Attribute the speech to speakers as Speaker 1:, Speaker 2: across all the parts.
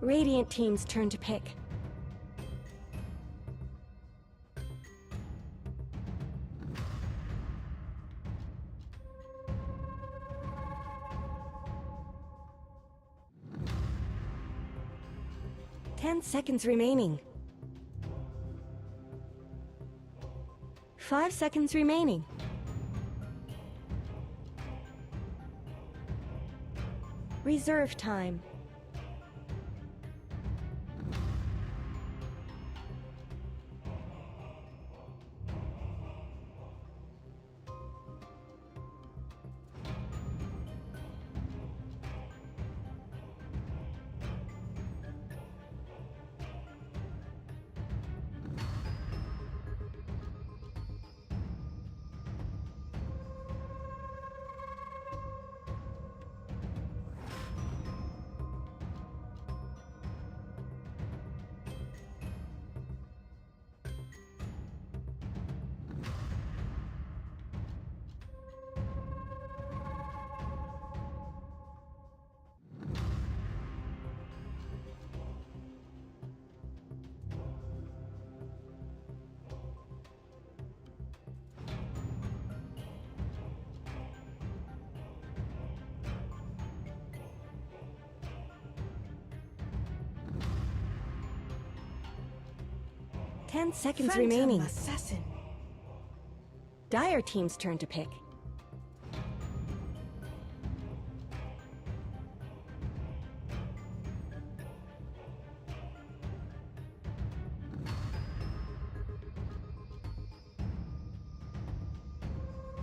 Speaker 1: Radiant team's turn to pick. Ten seconds remaining. 5 seconds remaining. Reserve time. Ten seconds
Speaker 2: Phantom
Speaker 1: remaining.
Speaker 2: Assassin.
Speaker 1: Dire team's turn to pick.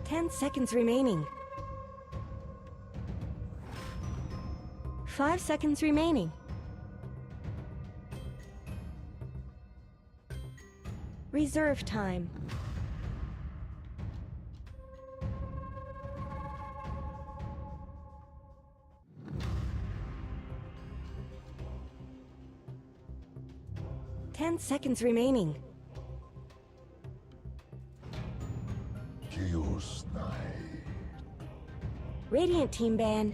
Speaker 1: Ten seconds remaining. 5 seconds remaining. Reserve time. Ten seconds remaining.
Speaker 3: Chaos Knight.
Speaker 1: Radiant team ban.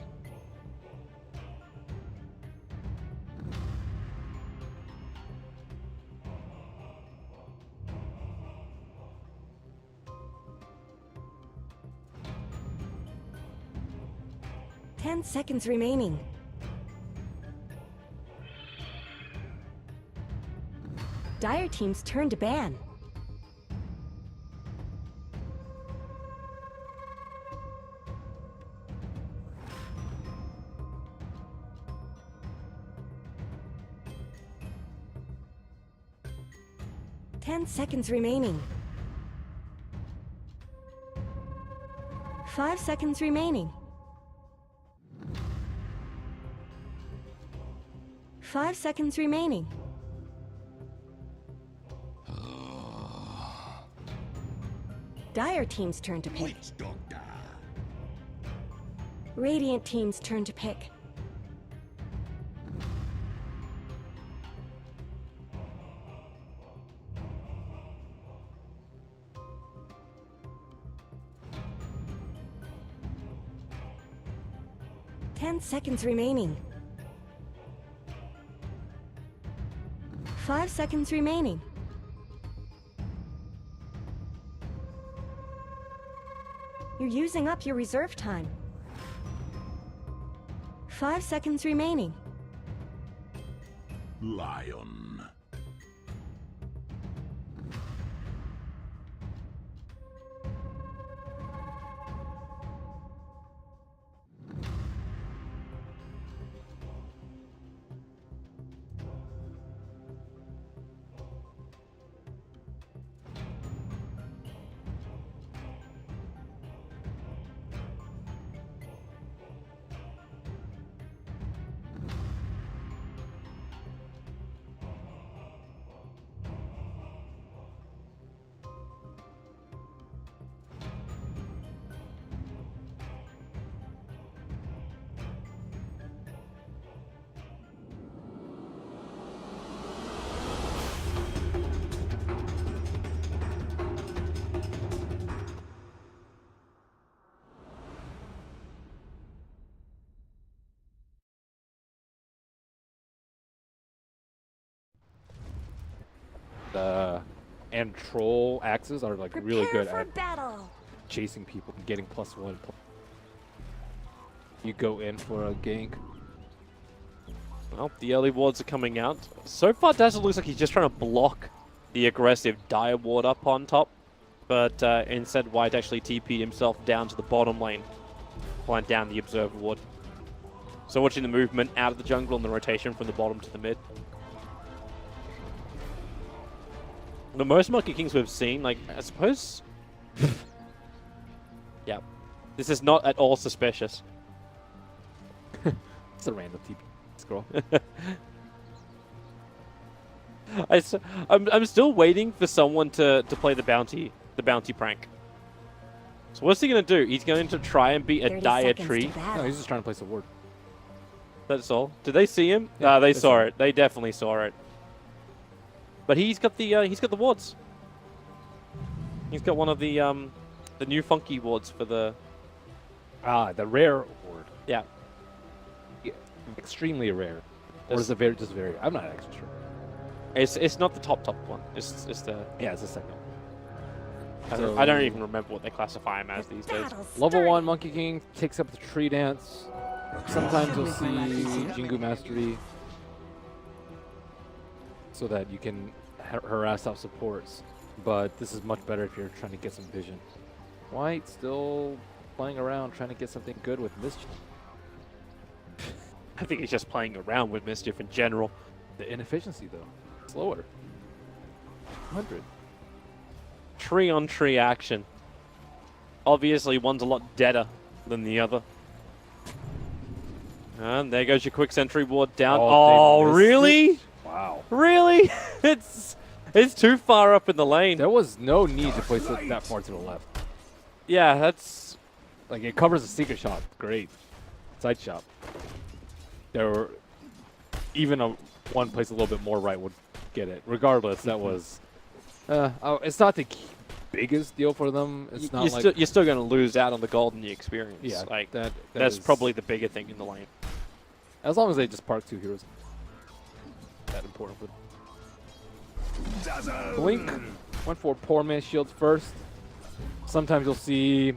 Speaker 1: Ten seconds remaining. Dire team's turn to ban. Ten seconds remaining. 5 seconds remaining. 5 seconds remaining. Dire team's turn to pick.
Speaker 3: Witch Doctor.
Speaker 1: Radiant team's turn to pick. Ten seconds remaining. 5 seconds remaining. You're using up your reserve time. 5 seconds remaining.
Speaker 3: Lion.
Speaker 2: and troll axes are like really good
Speaker 1: Prepare
Speaker 2: at
Speaker 1: for battle.
Speaker 2: chasing people and getting +1. You go in for a gank.
Speaker 4: Well, the early wards are coming out. So far, Dazzle looks like he's just trying to block the aggressive dire ward up on top. But instead, White actually TP'd himself down to the bottom lane, plant down the Observer ward. So watching the movement out of the jungle and the rotation from the bottom to the mid. The most Monkey Kings we've seen, like, I suppose... yeah. This is not at all suspicious.
Speaker 2: It's a random TP scroll.
Speaker 4: I'm still waiting for someone to play the bounty prank. So what's he going to do? He's going to try and beat a
Speaker 1: 30
Speaker 4: dire
Speaker 1: seconds to
Speaker 4: tree.
Speaker 2: No,
Speaker 1: battle.
Speaker 2: he's just trying to place a ward.
Speaker 4: That's all. Did they see him?
Speaker 2: Yeah,
Speaker 4: They
Speaker 2: they
Speaker 4: saw
Speaker 2: saw
Speaker 4: it. They definitely saw it. But he's got the wards. He's got one of the new funky wards for the
Speaker 2: The rare ward.
Speaker 4: yeah.
Speaker 2: Extremely rare. Or
Speaker 4: Yes.
Speaker 2: is it just very? I'm not actually sure.
Speaker 4: It's not the top one. It's the
Speaker 2: Yeah, it's the second.
Speaker 4: I don't even remember what they classify him as these days.
Speaker 1: Battle
Speaker 2: Level
Speaker 1: started.
Speaker 2: 1 Monkey King takes up the tree dance. Sometimes you'll see Jingu Mastery so that you can harass out supports, but this is much better if you're trying to get some vision. White still playing around trying to get something good with Mischief.
Speaker 4: I think he's just playing around with Mischief in general.
Speaker 2: The inefficiency though, slower. 100.
Speaker 4: Tree on tree action. Obviously, one's a lot deader than the other. And there goes your quick sentry ward down.
Speaker 2: Oh,
Speaker 4: Oh,
Speaker 2: they missed
Speaker 4: really?
Speaker 2: it. Wow.
Speaker 4: Really? it's too far up in the lane.
Speaker 2: There was no need to place it that far to the left.
Speaker 4: Yeah, that's...
Speaker 2: Like, it covers a secret shot. Great. Side shot. There were... Even one place a little bit more right would get it. Regardless, that was... it's not the biggest deal for them. It's not like...
Speaker 4: You're still going to lose out on the gold in the experience.
Speaker 2: Yeah,
Speaker 4: like
Speaker 2: that's
Speaker 4: is probably the bigger thing in the lane.
Speaker 2: As long as they just park 2 heroes. That important for them. Blink went for Poor Man's Shield first. Sometimes you'll see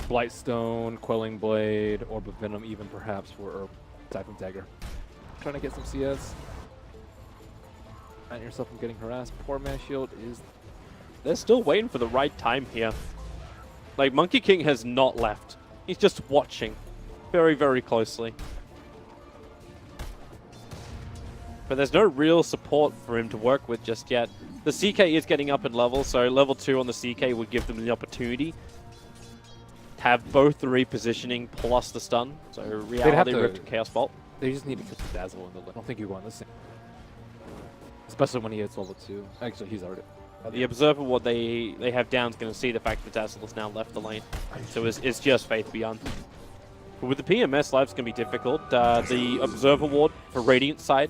Speaker 2: Blightstone, Quelling Blade, Orb of Venom, even perhaps for Typhoon Dagger. Trying to get some CS. Prevent yourself from getting harassed. Poor Man's Shield is...
Speaker 4: They're still waiting for the right time here. Like, Monkey King has not left. He's just watching very, very closely. But there's no real support for him to work with just yet. The CK is getting up in level, so level 2 on the CK would give them the opportunity to have both the repositioning plus the stun. So Reality
Speaker 2: to-
Speaker 4: Rift and Chaos Bolt.
Speaker 2: They just need to catch the Dazzle in the lane. I don't think you want this thing. Especially when he hits level 2. Actually, he's already...
Speaker 4: The Observer Ward they have down is going to see the fact that Dazzle has now left the lane. So it's just Faith Beyond. But with the PMS, life's going to be difficult. The Observer Ward for Radiant side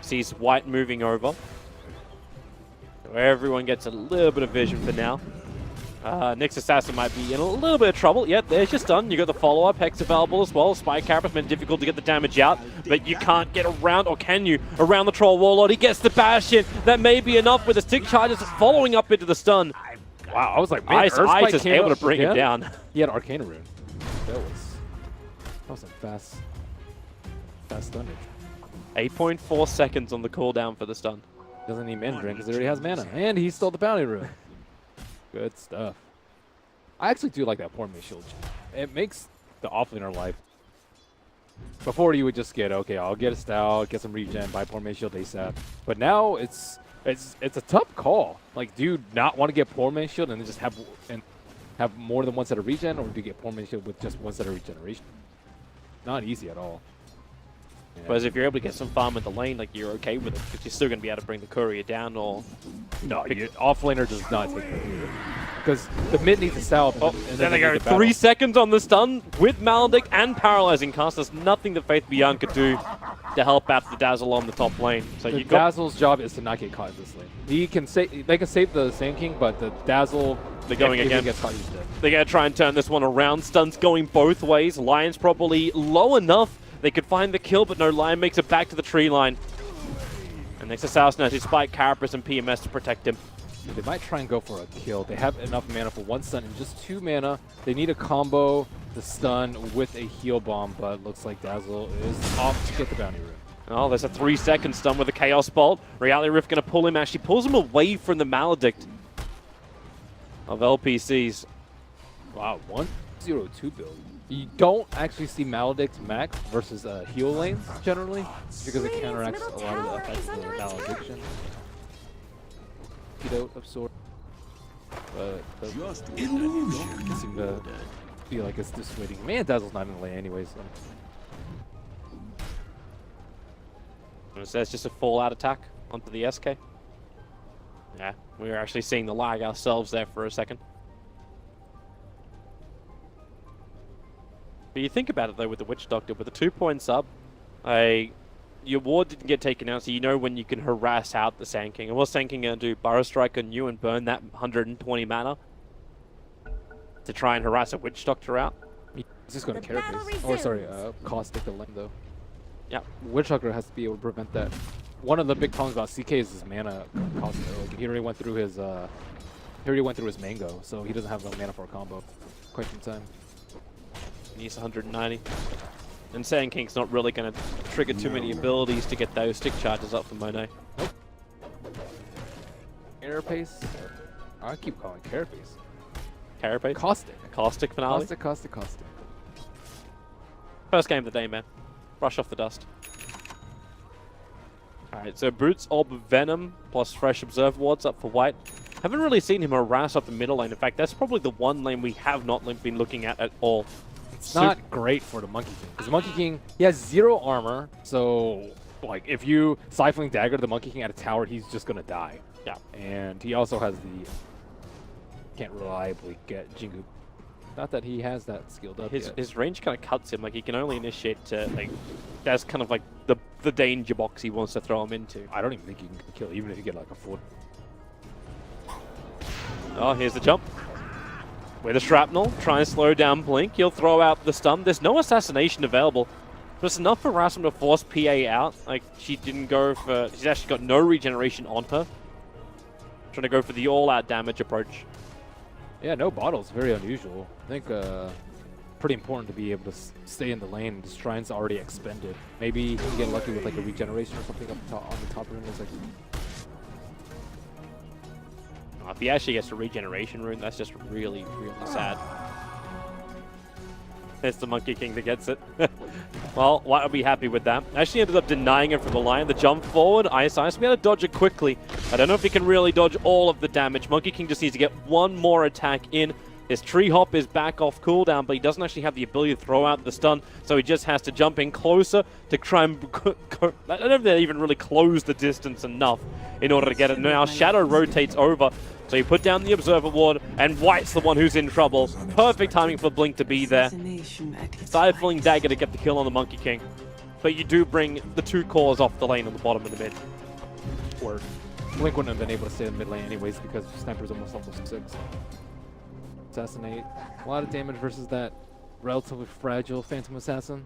Speaker 4: sees White moving over. So everyone gets a little bit of vision for now. Nyx Assassin might be in a little bit of trouble. Yep, there's your stun. You got the follow-up. Hex available as well. Spike Carapace been difficult to get the damage out, but you can't get around, or can you, around the Troll Warlord. He gets the bash in. That may be enough with the stick charges following up into the stun.
Speaker 2: Wow, I was like, man,
Speaker 4: Ice
Speaker 2: Earthspike
Speaker 4: is
Speaker 2: came
Speaker 4: able
Speaker 2: up
Speaker 4: to bring
Speaker 2: again?
Speaker 4: it down.
Speaker 2: He had Arcana Rune. That was some fast stunnage.
Speaker 4: 8.4 seconds on the cooldown for the stun.
Speaker 2: Doesn't need mana drain because he already has mana. And he stole the bounty rune. Good stuff. I actually do like that Poor Man's Shield. It makes the offlaner life. Before you would just get, okay, I'll get a Stout, get some regen, buy Poor Man's Shield ASAP. But now it's a tough call. Like, do you not want to get Poor Man's Shield and then just have more than one set of regen, or do you get Poor Man's Shield with just one set of regeneration? Not easy at all.
Speaker 4: Whereas if you're able to get some farm in the lane, like, you're okay with it, because you're still going to be able to bring the courier down, or...
Speaker 2: No, offlaner does not take the hero. Because the mid needs a Stout.
Speaker 4: Oh, there they go. 3 seconds on the stun with Maledict and Paralyzing Cast. There's nothing that Faith Beyond could do to help out the Dazzle on the top lane. So
Speaker 2: The
Speaker 4: you got
Speaker 2: Dazzle's job is to not get caught in this lane. They can save the Sand King, but the Dazzle,
Speaker 4: They're going
Speaker 2: if
Speaker 4: again.
Speaker 2: he gets caught, he's dead.
Speaker 4: They're going to try and turn this one around. Stun's going both ways. Lion's probably low enough. They could find the kill, but no, Lion makes it back to the tree line. And next Assassin has his Spike, Carapace, and PMS to protect him.
Speaker 2: They might try and go for a kill. They have enough mana for 1 stun and just 2 mana. They need a combo the stun with a heal bomb, but looks like Dazzle is off to get the bounty rune.
Speaker 4: Oh, there's a 3-second stun with a Chaos Bolt. Reality Rift going to pull him, actually pulls him away from the Maledict of LPCs.
Speaker 2: Wow, 1-0-2 build. You don't actually see Maledict max versus heal lanes generally, because it counteracts a lot of the effects of the malediction. Antidote of sort. But
Speaker 3: Just
Speaker 2: illusion seem to feel like it's dissuading. Man, Dazzle's not in the lane anyway, so.
Speaker 4: So that's just a full-out attack onto the SK. Yeah, we were actually seeing the lag ourselves there for a second. But you think about it though with the Witch Doctor, with a 2-point sub, your ward didn't get taken out, so you know when you can harass out the Sand King. And what's Sand King going to do? Burrow Strike on you and burn that 120 mana to try and harass a Witch Doctor out?
Speaker 2: He's just going to Carapace. Or sorry, Caustic the Limb though.
Speaker 4: Yeah.
Speaker 2: Witch Doctor has to be able to prevent that. One of the big problems about CK is his mana cost. Like, he already went through his mango, so he doesn't have enough mana for a combo. Quite some time.
Speaker 4: He's 190. And Sand King's not really going to trigger too many abilities to get those stick charges up for Monet.
Speaker 2: Nope. Carapace? I keep calling Carapace.
Speaker 4: Carapace?
Speaker 2: Caustic.
Speaker 4: Caustic finale?
Speaker 2: Caustic.
Speaker 4: First game of the day, man. Brush off the dust. Alright, so Boots, Orb of Venom, plus Fresh Observe Wards up for White. Haven't really seen him harass up the middle lane. In fact, that's probably the one lane we have not been looking at all.
Speaker 2: It's not great for the Monkey King, because the Monkey King, he has 0 armor, so like if you Siphoning Dagger the Monkey King at a tower, he's just gonna die.
Speaker 4: Yeah.
Speaker 2: And he also has the can't reliably get Jingu. Not that he has that skilled up yet.
Speaker 4: His range kind of cuts him. Like he can only initiate to like that's kind of like the danger box he wants to throw him into.
Speaker 2: I don't even think you can kill even if you get like a 4.
Speaker 4: Oh, here's the jump. With a Shrapnel, try and slow down Blink. He'll throw out the stun. There's no assassination available. But it's enough for Rasm to force PA out. Like, she didn't go for... She's actually got no regeneration on her. Trying to go for the all-out damage approach.
Speaker 2: Yeah, no bottles. Very unusual. I think pretty important to be able to stay in the lane and just try and already expended. Maybe he can get lucky with like a regeneration or something up top, on the top rune. It's like...
Speaker 4: If he actually gets a regeneration rune, that's just really, really sad. It's the Monkey King that gets it. Well, White will be happy with that. Actually ended up denying it from the line. The jump forward, Ice. We had to dodge it quickly. I don't know if he can really dodge all of the damage. Monkey King just needs to get one more attack in. His Tree Hop is back off cooldown, but he doesn't actually have the ability to throw out the stun, so he just has to jump in closer to try and... I don't know if they even really close the distance enough in order to get it. Now Shadow rotates over, so you put down the Observer Ward, and White's the one who's in trouble. Perfect timing for Blink to be there. Stifling Dagger to get the kill on the Monkey King. But you do bring the 2 cores off the lane on the bottom of the mid.
Speaker 2: Word. Blink wouldn't have been able to stay in the mid lane anyways because Sniper's almost level 6. Assassinate. A lot of damage versus that relatively fragile Phantom Assassin.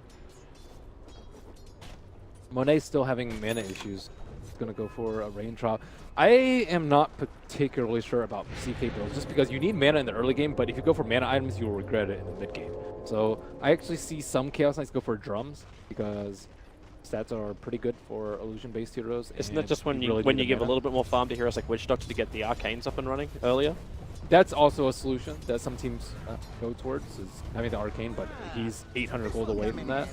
Speaker 2: Monet's still having mana issues. He's going to go for a Raindrop. I am not particularly sure about CK builds just because you need mana in the early game, but if you go for mana items, you will regret it in the mid game. So I actually see some Chaos Knights go for drums because stats are pretty good for illusion-based heroes.
Speaker 4: Isn't that just when you give a little bit more farm to heroes like Witch Doctor to get the Arcanes up and running earlier?
Speaker 2: That's also a solution that some teams go towards, is having the Arcane, but he's 800 gold away from that.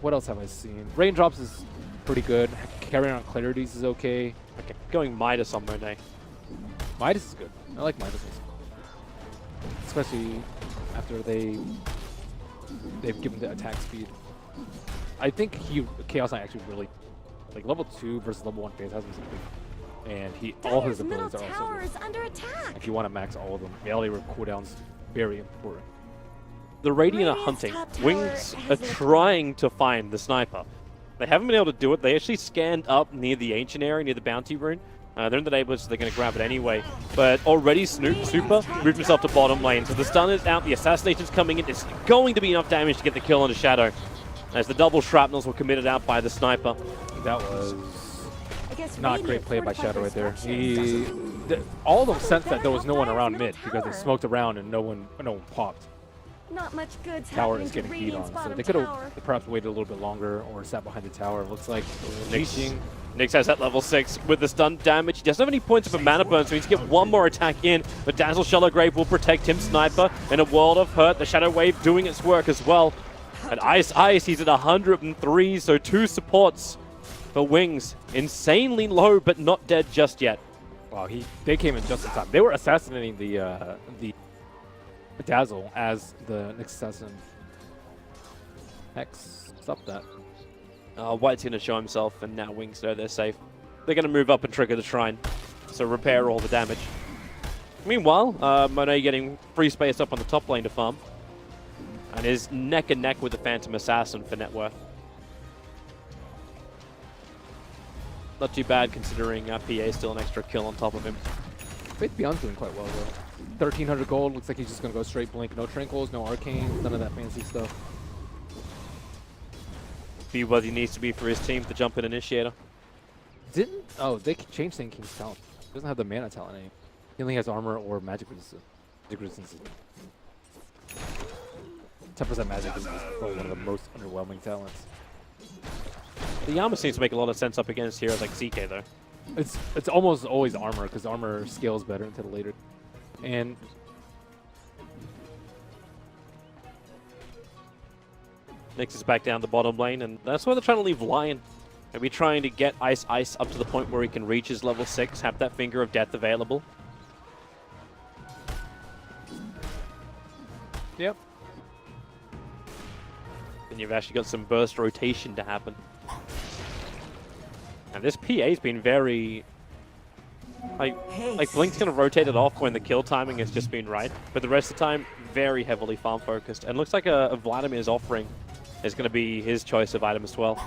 Speaker 2: What else have I seen? Raindrops is pretty good. Carrying on Clarities is okay.
Speaker 4: Okay, going Midas on Monet.
Speaker 2: Midas is good. I like Midas. Especially after they've given the attack speed. I think Chaos Knight actually really, like level 2 versus level 1 phase has something. And all his abilities are also good.
Speaker 1: Under attack.
Speaker 2: If you want to max all of them, reality cooldown's very important.
Speaker 4: The Radiant are hunting. Wings are trying to find the Sniper. They haven't been able to do it. They actually scanned up near the Ancient area, near the Bounty Rune. They're in the neighborhood, so they're going to grab it anyway. But already Snoop Super moved himself to bottom lane. So the stun is out, the Assassination's coming in. It's going to be enough damage to get the kill on the Shadow, as the double shrapnels were committed out by the Sniper.
Speaker 2: That was
Speaker 1: I guess
Speaker 2: not
Speaker 1: Radiant
Speaker 2: great play by
Speaker 1: fortified
Speaker 2: Shadow right there.
Speaker 1: structures.
Speaker 2: All of them sensed that there was no one around mid because they smoked around and no one popped.
Speaker 1: Not much good's
Speaker 2: Tower
Speaker 1: happening
Speaker 2: is
Speaker 1: to
Speaker 2: getting beat on,
Speaker 1: Radiant's
Speaker 2: so
Speaker 1: bottom
Speaker 2: they could have
Speaker 1: tower.
Speaker 2: perhaps waited a little bit longer or sat behind the tower. It looks like
Speaker 4: Nyx has that level 6 with the stun damage. He doesn't have any points of a mana burn, so he needs to get one more attack in. But Dazzle Shallow Grave will protect him. Sniper in a world of hurt. The Shadow Wave doing its work as well. And Ice, he's at 103, so 2 supports for Wings. Insanely low, but not dead just yet.
Speaker 2: wow, they came in just in time. They were assassinating the Dazzle as the next assassin. Hex, stop that.
Speaker 4: White's going to show himself, and now Wings know they're safe. They're going to move up and trigger the Shrine, so repair all the damage. Meanwhile, Monet getting free space up on the top lane to farm, and is neck and neck with the Phantom Assassin for net worth. Not too bad considering PA still an extra kill on top of him.
Speaker 2: Faith Beyond's doing quite well though. 1,300 gold, looks like he's just gonna go straight blink. No Tranquils, no Arcanes, none of that fancy stuff.
Speaker 4: Be what he needs to be for his team to jump in Initiator.
Speaker 2: They could change Sand King's talent. He doesn't have the mana talent anymore. He only has armor or magic resistance. 10% magic is probably one of the most underwhelming talents.
Speaker 4: The armor seems to make a lot of sense up against heroes like CK though.
Speaker 2: It's almost always armor because armor scales better until later. And
Speaker 4: Nyx is back down the bottom lane, and that's where they're trying to leave Lion. Maybe trying to get Ice up to the point where he can reach his level 6, have that Finger of Death available.
Speaker 2: yep.
Speaker 4: And you've actually got some burst rotation to happen. And this PA's been very... Like Blink's going to rotate it off when the kill timing has just been right, but the rest of the time, very heavily farm focused. And looks like a Vladimir's offering is going to be his choice of item as well.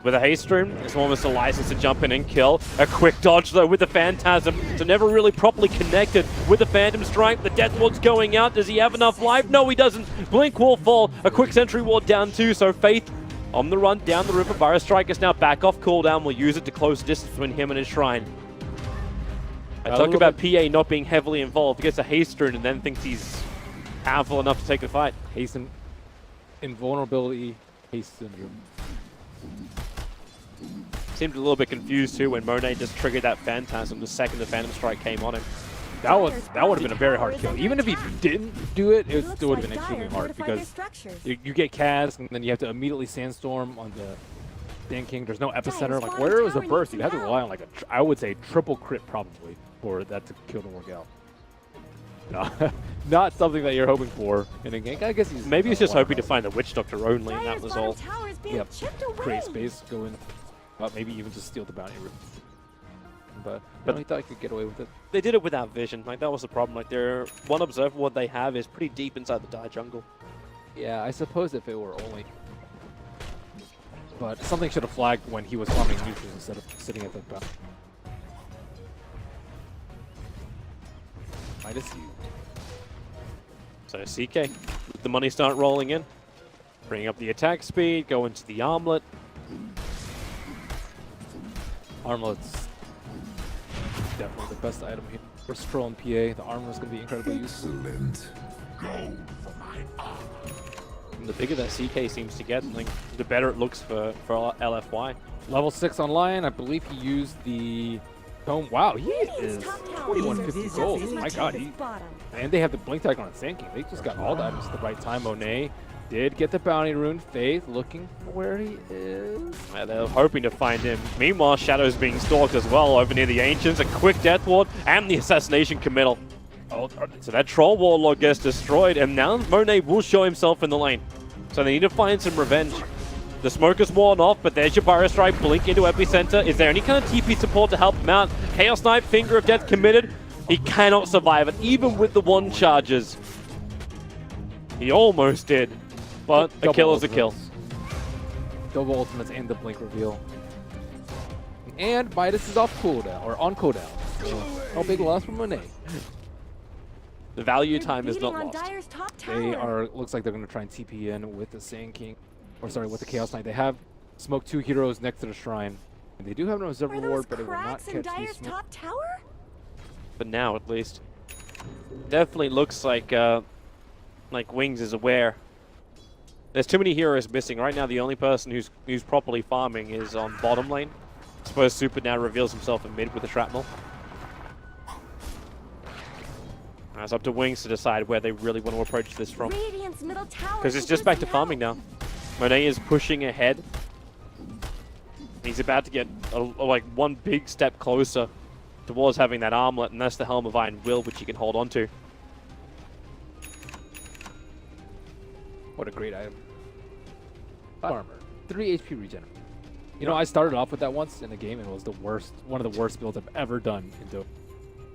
Speaker 4: With a haste room, it's almost a license to jump in and kill. A quick dodge though with the Phantasm, so never really properly connected with the Phantom Strike. The Death Ward's going out. Does he have enough life? No, he doesn't. Blink will fall. A quick Sentry Ward down too, so Faith on the run down the river. Virus Strike is now back off cooldown. We'll use it to close the distance between him and his Shrine. I talk about PA not being heavily involved. He gets a haste rune and then thinks he's powerful enough to take the fight.
Speaker 2: Haste and invulnerability, haste syndrome.
Speaker 4: Seemed a little bit confused too when Monet just triggered that Phantasm the second the Phantom Strike came on him.
Speaker 2: That would have been a very hard kill. Even if he didn't do it, it still would have been extremely hard because you get cast and then you have to immediately Sandstorm on the Sand King. There's no epicenter. Like where was the burst? You have to rely on like I would say triple crit probably for that to kill to work out. No, not something that you're hoping for in a game. I guess
Speaker 4: maybe he's just hoping to find the Witch Doctor only, and that was all.
Speaker 2: Yep. Create space, go in, maybe even just steal the bounty route. But he thought he could get away with it.
Speaker 4: They did it without vision. Like that was the problem. Like their one observer what they have is pretty deep inside the Dire jungle.
Speaker 2: Yeah, I suppose if it were only. But something should have flagged when he was farming neutrals instead of sitting at the back. Minus you.
Speaker 4: So CK, the money start rolling in. Bring up the attack speed, go into the armlet.
Speaker 2: Armlet's definitely the best item here. For Stroll and PA, the armlet's going to be incredibly useful.
Speaker 3: Excellent. Go for my arm.
Speaker 4: And the bigger that CK seems to get, like, the better it looks for LFY.
Speaker 2: Level 6 on Lion, I believe he used the Tome. Wow, he is 2150 gold. My god, and they have the Blink Tag on Sand King. They just got all the items at the right time. Monet did get the bounty rune. Faith looking for where he is.
Speaker 4: Yeah, they're hoping to find him. Meanwhile, Shadow's being stalked as well over near the Ancients. A quick Death Ward and the Assassination Committal. Oh, so that Troll Warlord gets destroyed, and now Monet will show himself in the lane. So they need to find some revenge. The smoke is worn off, but there's your Pyro Strike, Blink into Epicenter. Is there any kind of TP support to help him out? Chaos Knight, Finger of Death committed. He cannot survive it, even with the one charges. He almost did, but a kill is a kill.
Speaker 2: Double ultimates and the Blink reveal. And Midas is off cooldown, or on cooldown. So no big loss from Monet.
Speaker 4: The value time is not lost.
Speaker 2: They are, looks like they're going to try and TP in with the Sand King. Or sorry, with the Chaos Knight. They have smoked 2 heroes next to the Shrine. They do have an observer
Speaker 1: Are those
Speaker 2: ward, but it will not
Speaker 1: cracks in
Speaker 2: catch these
Speaker 1: Dire's
Speaker 2: smoke.
Speaker 1: top tower?
Speaker 4: But now, at least, definitely looks like Wings is aware. There's too many heroes missing right now. The only person who's properly farming is on bottom lane. I suppose Super now reveals himself in mid with a shrapnel. Now it's up to Wings to decide where they really want to approach this from.
Speaker 1: Radiant's middle tower.
Speaker 4: Because it's just back to farming now. Monet is pushing ahead. He's about to get like one big step closer towards having that armlet, and that's the Helm of Iron Will, which he can hold on to.
Speaker 2: What a great item. Armor. 3 HP regen. You know, I started off with that once in the game, and it was the worst, one of the worst builds I've ever done in Dota.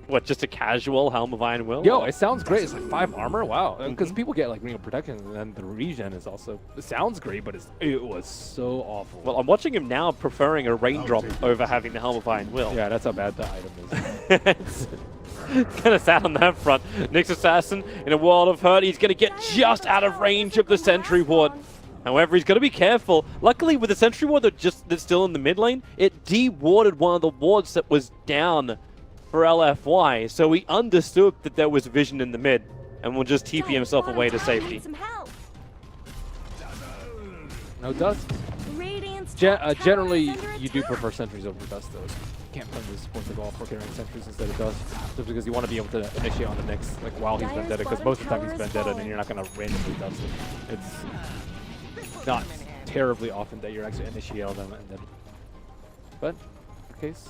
Speaker 4: What, just a casual Helm of Iron Will?
Speaker 2: Yo, it sounds great. It's like 5 armor. Wow. Because people get like ring of protection, and then the regen is also. It sounds great, but it was so awful.
Speaker 4: Well, I'm watching him now preferring a raindrop over having the Helm of Iron Will.
Speaker 2: Yeah, that's how bad the item is.
Speaker 4: It's kind of sad on that front. Nyx Assassin in a world of hurt. He's going to get just out of range of the Sentry Ward. However, he's got to be careful. Luckily, with the Sentry Ward that's still in the mid lane, it de-warded one of the wards that was down for LFY, so he understood that there was vision in the mid, and will just TP himself away to safety.
Speaker 2: No dust. Generally, you do prefer sentries over dust, though. You can't play the supports at all for carrying sentries instead of dust, just because you want to be able to initiate on the next, like while he's vendetta, because most of the time he's vendetta, and you're not going to randomly dust him. It's not terribly often that you're actually initiate on them, and then. But, in case.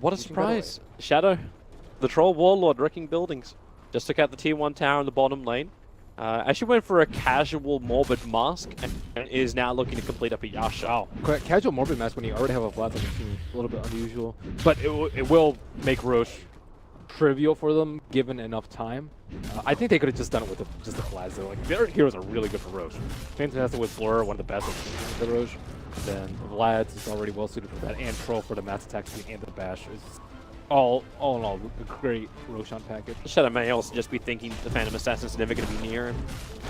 Speaker 4: What a surprise. Shadow, the Troll Warlord wrecking buildings. Just took out the tier 1 tower in the bottom lane. Actually went for a casual Morbid Mask and is now looking to complete up a Yasha.
Speaker 2: Wow. Casual Morbid Mask when you already have a Vlad on the team, a little bit unusual. But it will make Roche trivial for them given enough time. I think they could have just done it with just the Vlads though. Like, their heroes are really good for Roche. Fantastic with Fleur, one of the best with the Roche. Then Vlad's is already well suited for that, and Troll for the mass attack speed and the bash. Is all in all, a great Roshan package.
Speaker 4: Shadow may also just be thinking the Phantom Assassin's never going to be near him.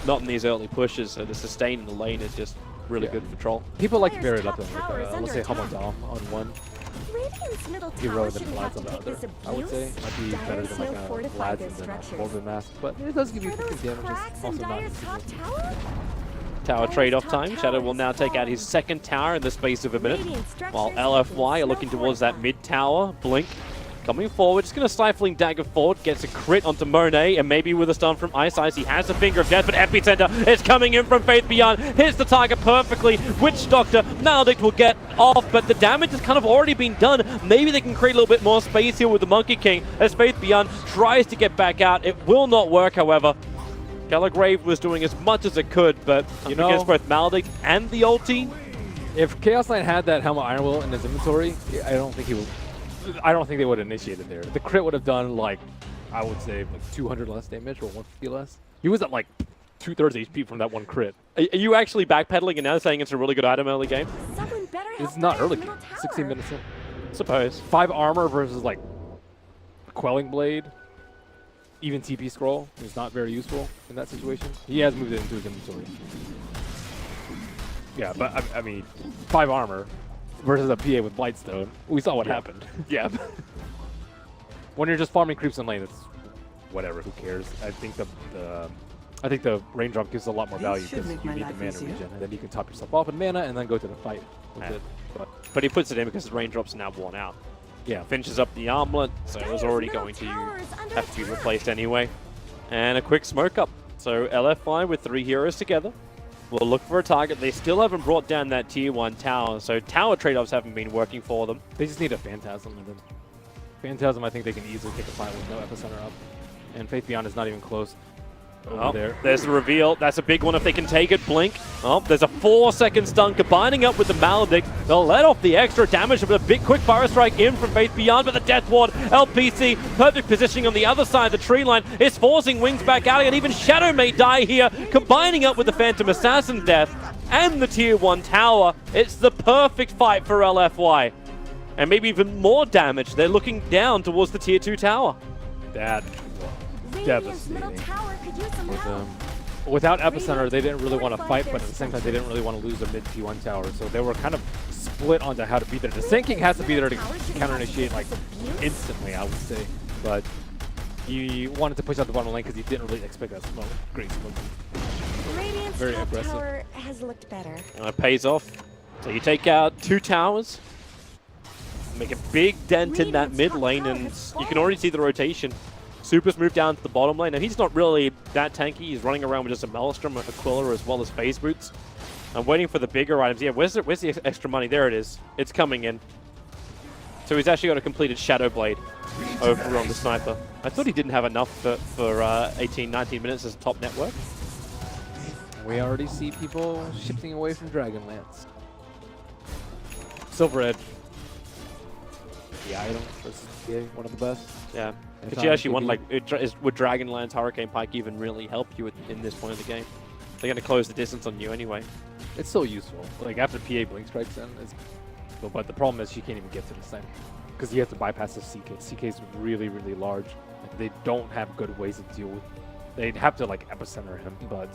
Speaker 4: Not in these early pushes, so the sustain in the lane is just really good for Troll.
Speaker 2: People like to pair it up with, let's say, Hamadam on one hero and then Vlad's on the other. I would say might be better than like a Vlad's and then a Morbid Mask, but it does give you 50 damage. It's also not easy.
Speaker 4: Tower trade-off time. Shadow will now take out his second tower in the space of a minute, while LFY are looking towards that mid tower. Blink coming forward, just going to Stifling Dagger forward, gets a crit onto Monet, and maybe with a stun from Ice Ice, he has a Finger of Death, but Epicenter is coming in from Faith Beyond, hits the target perfectly. Witch Doctor, Maledict will get off, but the damage has kind of already been done. Maybe they can create a little bit more space here with the Monkey King, as Faith Beyond tries to get back out. It will not work, however. Galagrave was doing as much as it could, but against both Maledict and the ulti.
Speaker 2: If Chaos Knight had that Helmet Iron Will in his inventory, I don't think they would have initiated there. The crit would have done like, I would say like 200 less damage or 150 less. He was at like 2/3 HP from that one crit.
Speaker 4: Are you actually backpedaling and now saying it's a really good item early game?
Speaker 2: It's not early game. 16 minutes in.
Speaker 4: Suppose.
Speaker 2: 5 armor versus like Quelling Blade. Even TP Scroll is not very useful in that situation. He has moved it into his inventory. Yeah, but I mean, 5 armor versus a PA with Blightstone. We saw what happened. Yeah. When you're just farming creeps in lane, it's whatever. Who cares? I think the raindrop gives a lot more value because you need the mana regen, and then you can top yourself off in mana and then go to the fight with it.
Speaker 4: But he puts it in because his raindrop's now worn out.
Speaker 2: Yeah,
Speaker 4: finishes up the armlet, so it was already going to have to be replaced anyway. And a quick smoke up. So LFI with 3 heroes together will look for a target. They still haven't brought down that tier 1 tower, so tower trade-offs haven't been working for them.
Speaker 2: They just need a Phantasm, and then Phantasm I think they can easily take a fight with no epicenter up. And Faith Beyond is not even close.
Speaker 4: There's the reveal. That's a big one if they can take it. Blink. Oh, there's a 4-second stun combining up with the Maledict. They'll let off the extra damage with a big quick fire strike in from Faith Beyond, but the Death Ward, LPC, perfect positioning on the other side of the tree line, is forcing Wings back out, and even Shadow may die here, combining up with the Phantom Assassin death and the tier 1 tower. It's the perfect fight for LFY. And maybe even more damage. They're looking down towards the tier 2 tower.
Speaker 2: That devastating with them. Without epicenter, they didn't really want to fight, but at the same time, they didn't really want to lose a mid T1 tower, so they were kind of split onto how to be there. The Sand King has to be there to counter-initiate like instantly, I would say. But he wanted to push out the bottom lane because he didn't really expect that smoke. Great smoke.
Speaker 1: Radiant's
Speaker 2: Very
Speaker 1: top
Speaker 2: aggressive.
Speaker 1: tower has looked better.
Speaker 4: And it pays off. So you take out 2 towers, make a big dent in that mid lane, and you can already see the rotation. Super's moved down to the bottom lane. Now he's not really that tanky. He's running around with just a Maelstrom, a Aquila, as well as phase boots. I'm waiting for the bigger items. Yeah, where's the extra money? There it is. It's coming in. So he's actually got a completed Shadow Blade over on the Sniper. I thought he didn't have enough for 18, 19 minutes as a top network.
Speaker 2: We already see people shifting away from Dragonlance. Silver Edge. The item versus PA, one of the best.
Speaker 4: Yeah.
Speaker 2: If
Speaker 4: Could
Speaker 2: not
Speaker 4: you actually want,
Speaker 2: MVP.
Speaker 4: like, would Dragonlance Hurricane Pike even really help you in this point of the game? They're going to close the distance on you anyway.
Speaker 2: It's so useful. Like after PA Blink strikes in, but the problem is she can't even get to the center because you have to bypass the CK. CK is really, really large. Like, they don't have good ways to deal with. They'd have to like epicenter him, but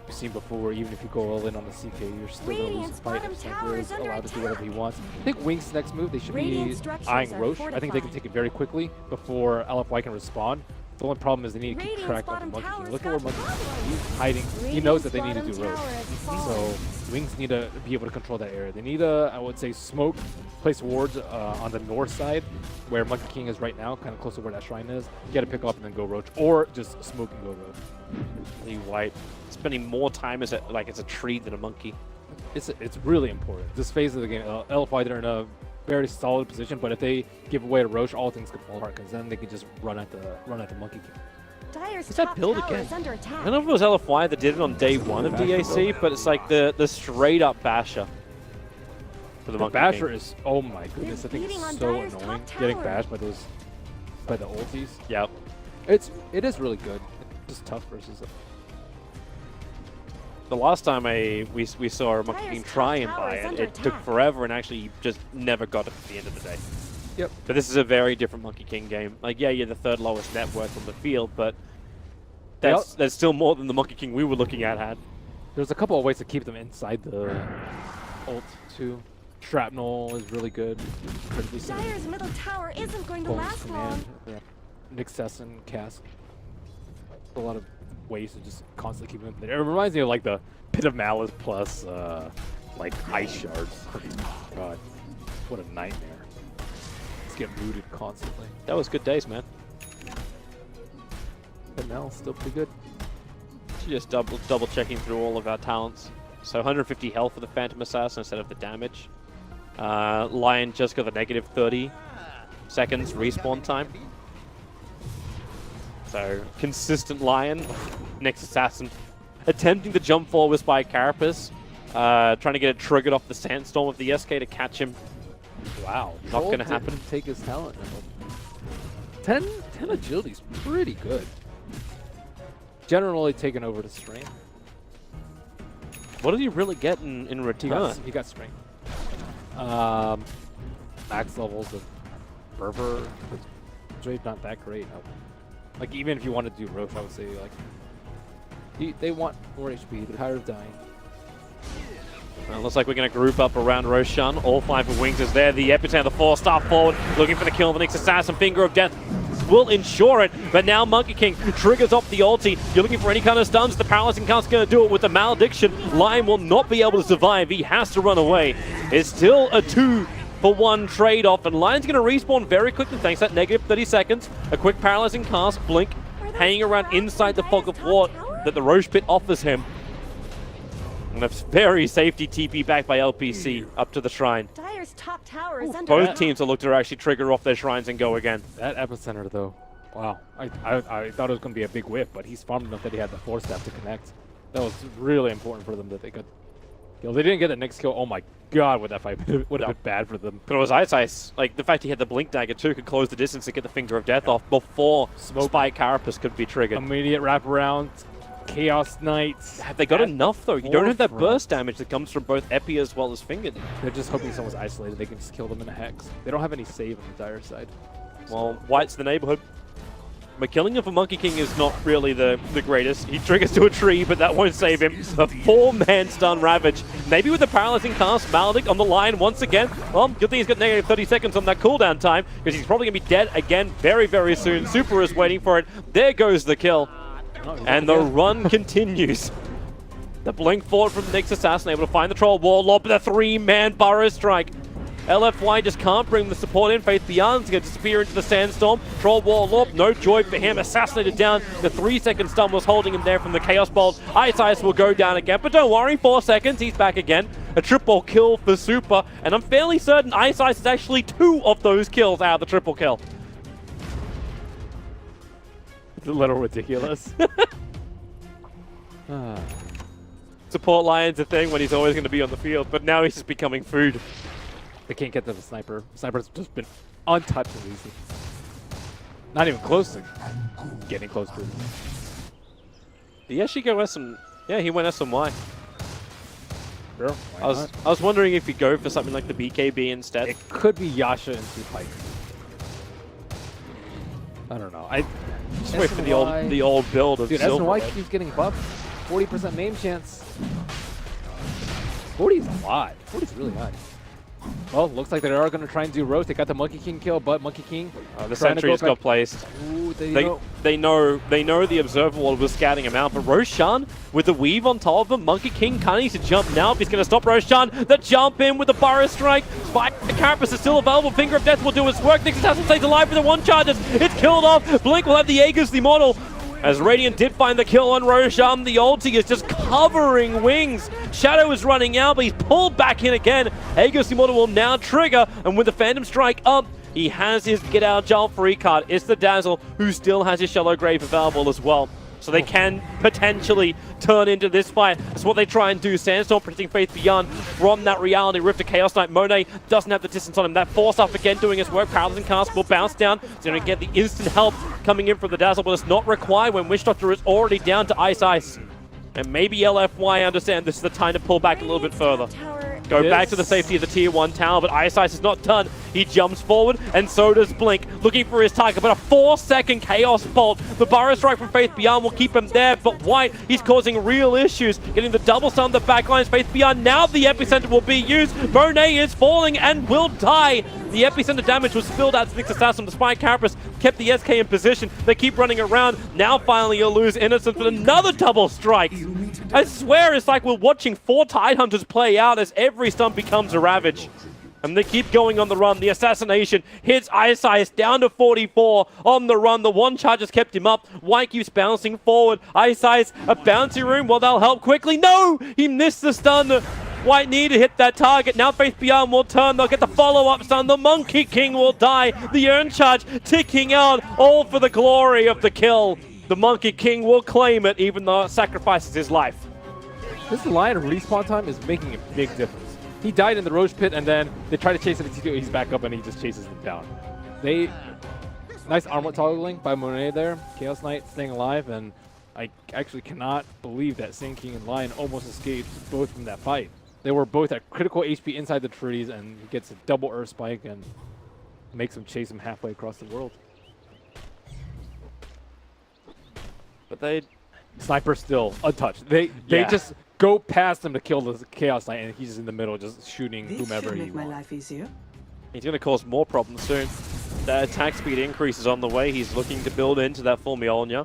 Speaker 2: you've seen before. Even if you go all in on the CK, you're still gonna lose the
Speaker 1: Radiant's
Speaker 2: fight.
Speaker 1: bottom
Speaker 2: If
Speaker 1: tower
Speaker 2: Sniper
Speaker 1: is
Speaker 2: is
Speaker 1: under
Speaker 2: allowed to do whatever he
Speaker 1: attack.
Speaker 2: wants. I think Wink's next move, they should
Speaker 1: Radiant
Speaker 2: be
Speaker 1: structures
Speaker 2: eyeing
Speaker 1: are
Speaker 2: Roche. I think they can
Speaker 1: fortified.
Speaker 2: take it very quickly before LFY can respond. The only problem is they need to keep
Speaker 1: Radiant's
Speaker 2: track of the
Speaker 1: bottom
Speaker 2: Monkey King.
Speaker 1: tower's
Speaker 2: Look at where
Speaker 1: got
Speaker 2: Monkey King is.
Speaker 1: problems.
Speaker 2: He's hiding. He knows that they need to
Speaker 1: Radiant's
Speaker 2: do Roche.
Speaker 1: bottom tower has
Speaker 2: So
Speaker 1: fallen.
Speaker 2: Wings need to be able to control that area. They need to, I would say, smoke, place wards on the north side where Monkey King is right now, kind of close to where that shrine is. You got to pick up and then go Roach, or just smoke and go Roach.
Speaker 4: Lee White spending more time as it's a tree than a monkey.
Speaker 2: It's really important. This phase of the game, LFY, they're in a very solid position, but if they give away to Roach, all things could fall apart because then they can just run at the Monkey King.
Speaker 1: Dyer's
Speaker 4: What's that
Speaker 1: top
Speaker 4: build
Speaker 1: tower
Speaker 4: again?
Speaker 1: is under
Speaker 4: I
Speaker 1: attack.
Speaker 4: don't know if it was LFY that did it on day 1 of DAC, but it's like the straight up basher for the
Speaker 2: The
Speaker 4: Monkey
Speaker 2: Basher
Speaker 4: King.
Speaker 2: is, oh my goodness, I think
Speaker 1: beating on
Speaker 2: it's so
Speaker 1: Dyer's
Speaker 2: annoying
Speaker 1: top
Speaker 2: getting
Speaker 1: tower.
Speaker 2: bashed by the ultis.
Speaker 4: Yep.
Speaker 2: It is really good. It's just tough versus it.
Speaker 4: The last time we saw a Monkey
Speaker 1: Dyer's
Speaker 4: King
Speaker 1: top
Speaker 4: try and
Speaker 1: tower
Speaker 4: buy
Speaker 1: is
Speaker 4: it,
Speaker 1: under
Speaker 4: it took
Speaker 1: attack.
Speaker 4: forever and actually just never got it at the end of the day.
Speaker 2: Yep.
Speaker 4: But this is a very different Monkey King game. Like, yeah, you're the 3rd lowest net worth on the field, but that's still more than the Monkey King we were looking at had.
Speaker 2: There's a couple of ways to keep them inside the ult too. Shrapnel is really good. Critically sensitive.
Speaker 1: Dyer's middle tower isn't going to
Speaker 2: Bones
Speaker 1: last
Speaker 2: command.
Speaker 1: long.
Speaker 2: Yeah. Nick Sesson, Cask. A lot of ways to just constantly keep them there. It reminds me of like the Pit of Malice plus like ice shards. God, what a nightmare. Just get rooted constantly.
Speaker 4: That was good days, man.
Speaker 2: But now it's still pretty good.
Speaker 4: Just double checking through all of our talents. So 150 health for the Phantom Assassin instead of the damage. Lion just got the negative 30 seconds respawn time. So consistent Lion. Next Assassin attempting to jump forward by Carapace. Trying to get it triggered off the Sandstorm of the SK to catch him.
Speaker 2: Wow.
Speaker 4: Not
Speaker 2: Troll
Speaker 4: gonna
Speaker 2: didn't
Speaker 4: happen.
Speaker 2: Take his talent. 10 agility's pretty good. Generally taken over to strength.
Speaker 4: What did he really get in return?
Speaker 2: He got strength. Max levels of Fervor. Drave's not that great. Like even if you want to do Roche, I would say like they want more HP. They're tired of dying.
Speaker 4: Well, looks like we're going to group up around Roshan. All 5 of Wings is there. The Epicenter, the 4-star forward, looking for the kill. The next Assassin, Finger of Death will ensure it. But now Monkey King triggers off the ulti. You're looking for any kind of stuns. The Paralyzing Cast's going to do it with the Malediction. Lion will not be able to survive. He has to run away. It's still a 2-for-1 trade-off. And Lion's going to respawn very quickly thanks to that negative 30 seconds. A quick Paralyzing Cast, Blink, hanging around inside the Fog of War that the Roche Pit offers him. And a very safety TP back by LPC up to the shrine.
Speaker 1: Dyer's top tower is under
Speaker 4: Both
Speaker 1: attack.
Speaker 4: teams are looking to actually trigger off their shrines and go again.
Speaker 2: That Epicenter though, wow. I thought it was going to be a big whiff, but he's farmed enough that he had the 4-step to connect. That was really important for them that they got kill. They didn't get the next kill. Oh my god, would that fight would have been bad for them.
Speaker 4: But it was Ice. Like, the fact he had the Blink Dagger too could close the distance to get the Finger of Death off before Spike Carapace could be triggered.
Speaker 2: Immediate wraparound, Chaos Knights.
Speaker 4: Have they got enough though? You don't have that
Speaker 2: forefront.
Speaker 4: burst damage that comes from both Epi as well as Finger.
Speaker 2: They're just hoping someone's isolated. They can just kill them in a hex. They don't have any save on the Dire side.
Speaker 4: Well, White's the neighborhood. But killing him for Monkey King is not really the greatest. He triggers to a tree, but that won't save him. A 4-man stun Ravage. Maybe with the paralyzing cast, Maldic on the line once again. Well, good thing he's got negative 30 seconds on that cooldown time, because he's probably going to be dead again very, very soon. Super is waiting for it. There goes the kill. And the run continues. The blink forward from the Nyx Assassin, able to find the Troll Warlord, but a 3-man Burrow Strike. LFY just can't bring the support in. Faith Beyond's going to disappear into the Sandstorm. Troll Warlord, no joy for him. Assassinated down. The 3-second stun was holding him there from the Chaos Bolt. Ice will go down again, but don't worry, 4 seconds, he's back again. A triple kill for Super, and I'm fairly certain Ice is actually 2 of those kills out of the triple kill.
Speaker 2: It's a little ridiculous.
Speaker 4: Support Lion's a thing when he's always going to be on the field, but now he's just becoming food.
Speaker 2: They can't get to the sniper. Sniper's just been untouched and easy. Not even close to getting close to it.
Speaker 4: Did he actually go SM? Yeah, he went SMY.
Speaker 2: Sure,
Speaker 4: I was wondering if he'd go for something like the BKB instead.
Speaker 2: It could be Yasha into Pike. I don't know.
Speaker 4: Just wait for the old build of Silver.
Speaker 2: SNY keeps getting buffed. 40% name chance. 40 is a lot. 40 is really high. Well, looks like they are going to try and do roast. They got the Monkey King kill, but Monkey King.
Speaker 4: The sentry just got placed.
Speaker 2: Ooh,
Speaker 4: they know the Observer Wall was scouting him out, but Roshan with the weave on top of him. Monkey King kind of needs to jump now if he's going to stop Roshan. The jump in with the Burrow Strike. Spike Carapace is still available. Finger of Death will do its work. Nyx Assassin stays alive with the 1 charges. It's killed off. Blink will have the Aegis, the Immortal. As Radiant did find the kill on Roshan, the ulti is just covering Wings. Shadow is running out, but he's pulled back in again. Aegis Immortal will now trigger, and with the Phantom Strike up, he has his Get Out Jail free card. It's the Dazzle, who still has his Shallow Grave available as well. So they can potentially turn into this fight. That's what they try and do. Sandstorm protecting Faith Beyond from that Reality Rift to Chaos Knight. Monet doesn't have the distance on him. That Force Up again doing his work. Paralyzing Cast will bounce down. He's going to get the instant help coming in from the Dazzle, but it's not required when Witch Doctor is already down to Ice. And maybe LFY understand this is the time to pull back a little bit further. Go back to the safety of the Tier 1 tower, but Ice is not done. He jumps forward, and so does Blink, looking for his target, but a 4-second Chaos Bolt. The Burrow Strike from Faith Beyond will keep him there, but White, he's causing real issues. Getting the double stun on the backlines. Faith Beyond, now the Epicenter will be used. Monet is falling and will die. The Epicenter damage was spilled out to Nyx Assassin. Despite Carapace kept the SK in position. They keep running around. Now finally you'll lose Innocence with another double strike. I swear it's like we're watching 4 Tidehunters play out as every stun becomes a Ravage. And they keep going on the run. The assassination hits Ice down to 44 on the run. The 1 charge has kept him up. White keeps bouncing forward. Ice, a bouncy room. Well, they'll help quickly. No! He missed the stun. White need to hit that target. Now Faith Beyond will turn. They'll get the follow-up stun. The Monkey King will die. The Urn Charge ticking out, all for the glory of the kill. The Monkey King will claim it, even though it sacrifices his life.
Speaker 2: This line of respawn time is making a big difference. He died in the Roche Pit, and then they try to chase him. He's back up, and he just chases them down. Nice armor toggling by Monet there. Chaos Knight staying alive, and I actually cannot believe that Sand King and Lion almost escaped both from that fight. They were both at critical HP inside the trees, and he gets a double Earth Spike and makes him chase him halfway across the world.
Speaker 4: But
Speaker 2: Sniper still untouched. They just go past him to kill the Chaos Knight, and he's just in the middle, just shooting whomever he wants.
Speaker 4: He's going to cause more problems soon. That attack speed increase is on the way. He's looking to build into that full Mjolnir.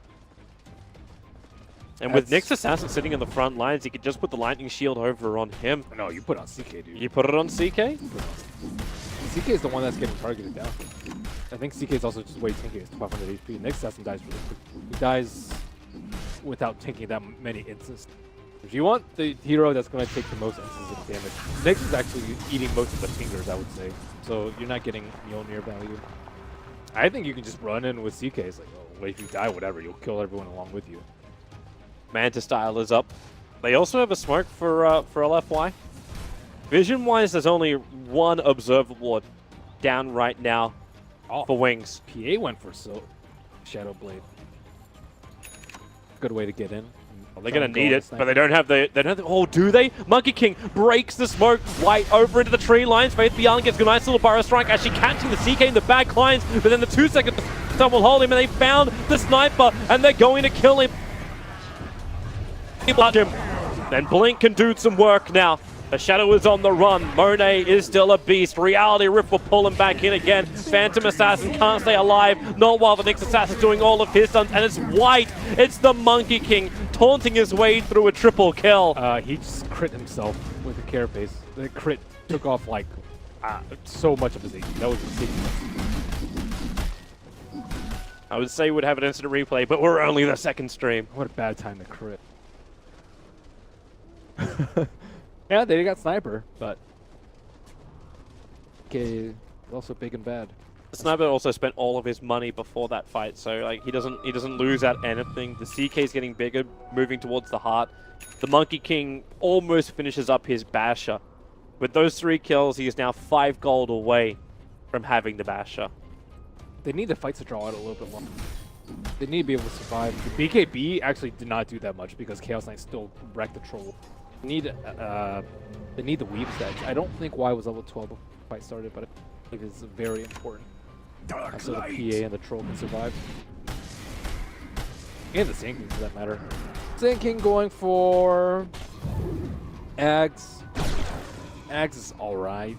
Speaker 4: And with Nyx Assassin sitting on the front lines, he could just put the Lightning Shield over on him.
Speaker 2: No, you put it on CK, dude.
Speaker 4: You put it on CK?
Speaker 2: CK is the one that's getting targeted down. I think CK is also just way tanky. It's 500 HP. Nyx Assassin dies really quick. He dies without taking that many instances. If you want the hero that's going to take the most instances of damage, Nyx is actually eating most of the fingers, I would say. So you're not getting Mjolnir value. I think you can just run in with CK. It's like, oh, well, if you die, whatever, you'll kill everyone along with you.
Speaker 4: Manta Style is up. They also have a smoke for LFY. Vision-wise, there's only 1 Observer Ward down right now for Wings.
Speaker 2: PA went for Shadow Blade. Good way to get in.
Speaker 4: Well, they're going to need it, but they don't have the... Oh, do they? Monkey King breaks the smoke. White over into the tree lines. Faith Beyond gets a nice little Burrow Strike, actually catching the CK in the back lines, but then the 2-second Stun will hold him, and they found the sniper, and they're going to kill him. Then Blink can do some work now. The Shadow is on the run. Monet is still a beast. Reality Rift will pull him back in again. Phantom Assassin can't stay alive. Not while the next Assassin's doing all of his stuns. And it's White. It's the Monkey King taunting his way through a triple kill.
Speaker 2: He just crit himself with a carapace. The crit took off like so much of his HP. That was ridiculous.
Speaker 4: I would say we would have an instant replay, but we're only the second stream.
Speaker 2: What a bad time to crit. Yeah, they got sniper, but okay, also big and bad.
Speaker 4: The sniper also spent all of his money before that fight, so like he doesn't lose out anything. The CK is getting bigger, moving towards the heart. The Monkey King almost finishes up his basher. With those 3 kills, he is now 5 gold away from having the basher.
Speaker 2: They need the fights to draw out a little bit more. They need to be able to survive. The BKB actually did not do that much because Chaos Knight still wrecked the troll. They need the weave stats. I don't think Y was level 12 before the fight started, but I think it's very important. So the PA and the troll can survive. And the Sand King for that matter. Sand King going for Ags. Ags is alright.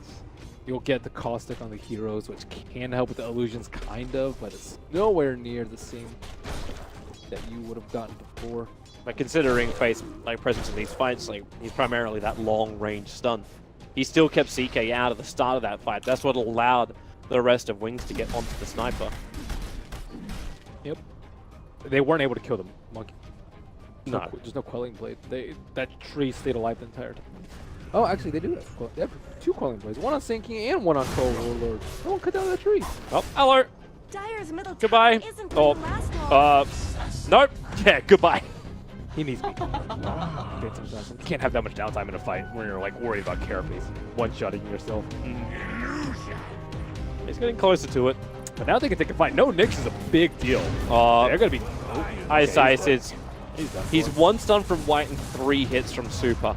Speaker 2: You'll get the caustic on the heroes, which can help with the illusions kind of, but it's nowhere near the same that you would have gotten before.
Speaker 4: But considering Faith's presence in these fights, he's primarily that long-range stun. He still kept CK out at the start of that fight. That's what allowed the rest of Wings to get onto the sniper.
Speaker 2: Yep. They weren't able to kill the monkey.
Speaker 4: No.
Speaker 2: There's no quelling blade. That tree stayed alive the entire time. Oh, actually, they do have. They have 2 quelling blades. One on Sand King and one on Troll Warlord. No one cut down that tree.
Speaker 4: Oh, hello.
Speaker 1: Dire's middle
Speaker 4: Goodbye.
Speaker 1: tower isn't going to last long.
Speaker 4: Nope. Yeah, goodbye.
Speaker 2: He needs me. You can't have that much downtime in a fight when you're like worried about carapace one-shotting yourself.
Speaker 4: He's getting closer to it.
Speaker 2: But now they can take a fight. No Nyx is a big deal. They're gonna be.
Speaker 4: Ice. He's
Speaker 2: done
Speaker 4: 1 stun from White and 3 hits from Super.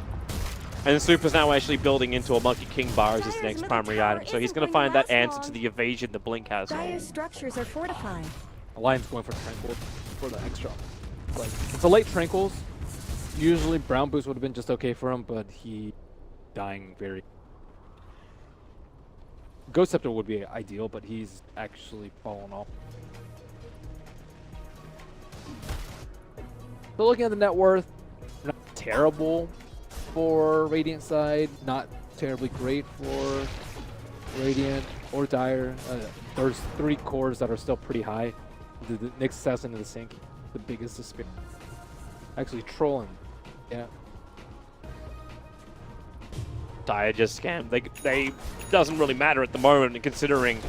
Speaker 4: And Super's now actually building into a Monkey King bar as his next primary item. So he's going to find that answer to the evasion that Blink has.
Speaker 1: Dire's structures are fortified.
Speaker 2: Alliance going for Tranquil for the extra. Like, it's a late Tranquils. Usually Brown Boost would have been just okay for him, but he dying very. Ghost Scepter would be ideal, but he's actually fallen off. So looking at the net worth, not terrible for Radiant side, not terribly great for Radiant or Dire. There's 3 cores that are still pretty high. The Nyx Assassin and the Sink, the biggest despair. Actually trolling, yeah.
Speaker 4: Dire just scammed. They doesn't really matter at the moment, considering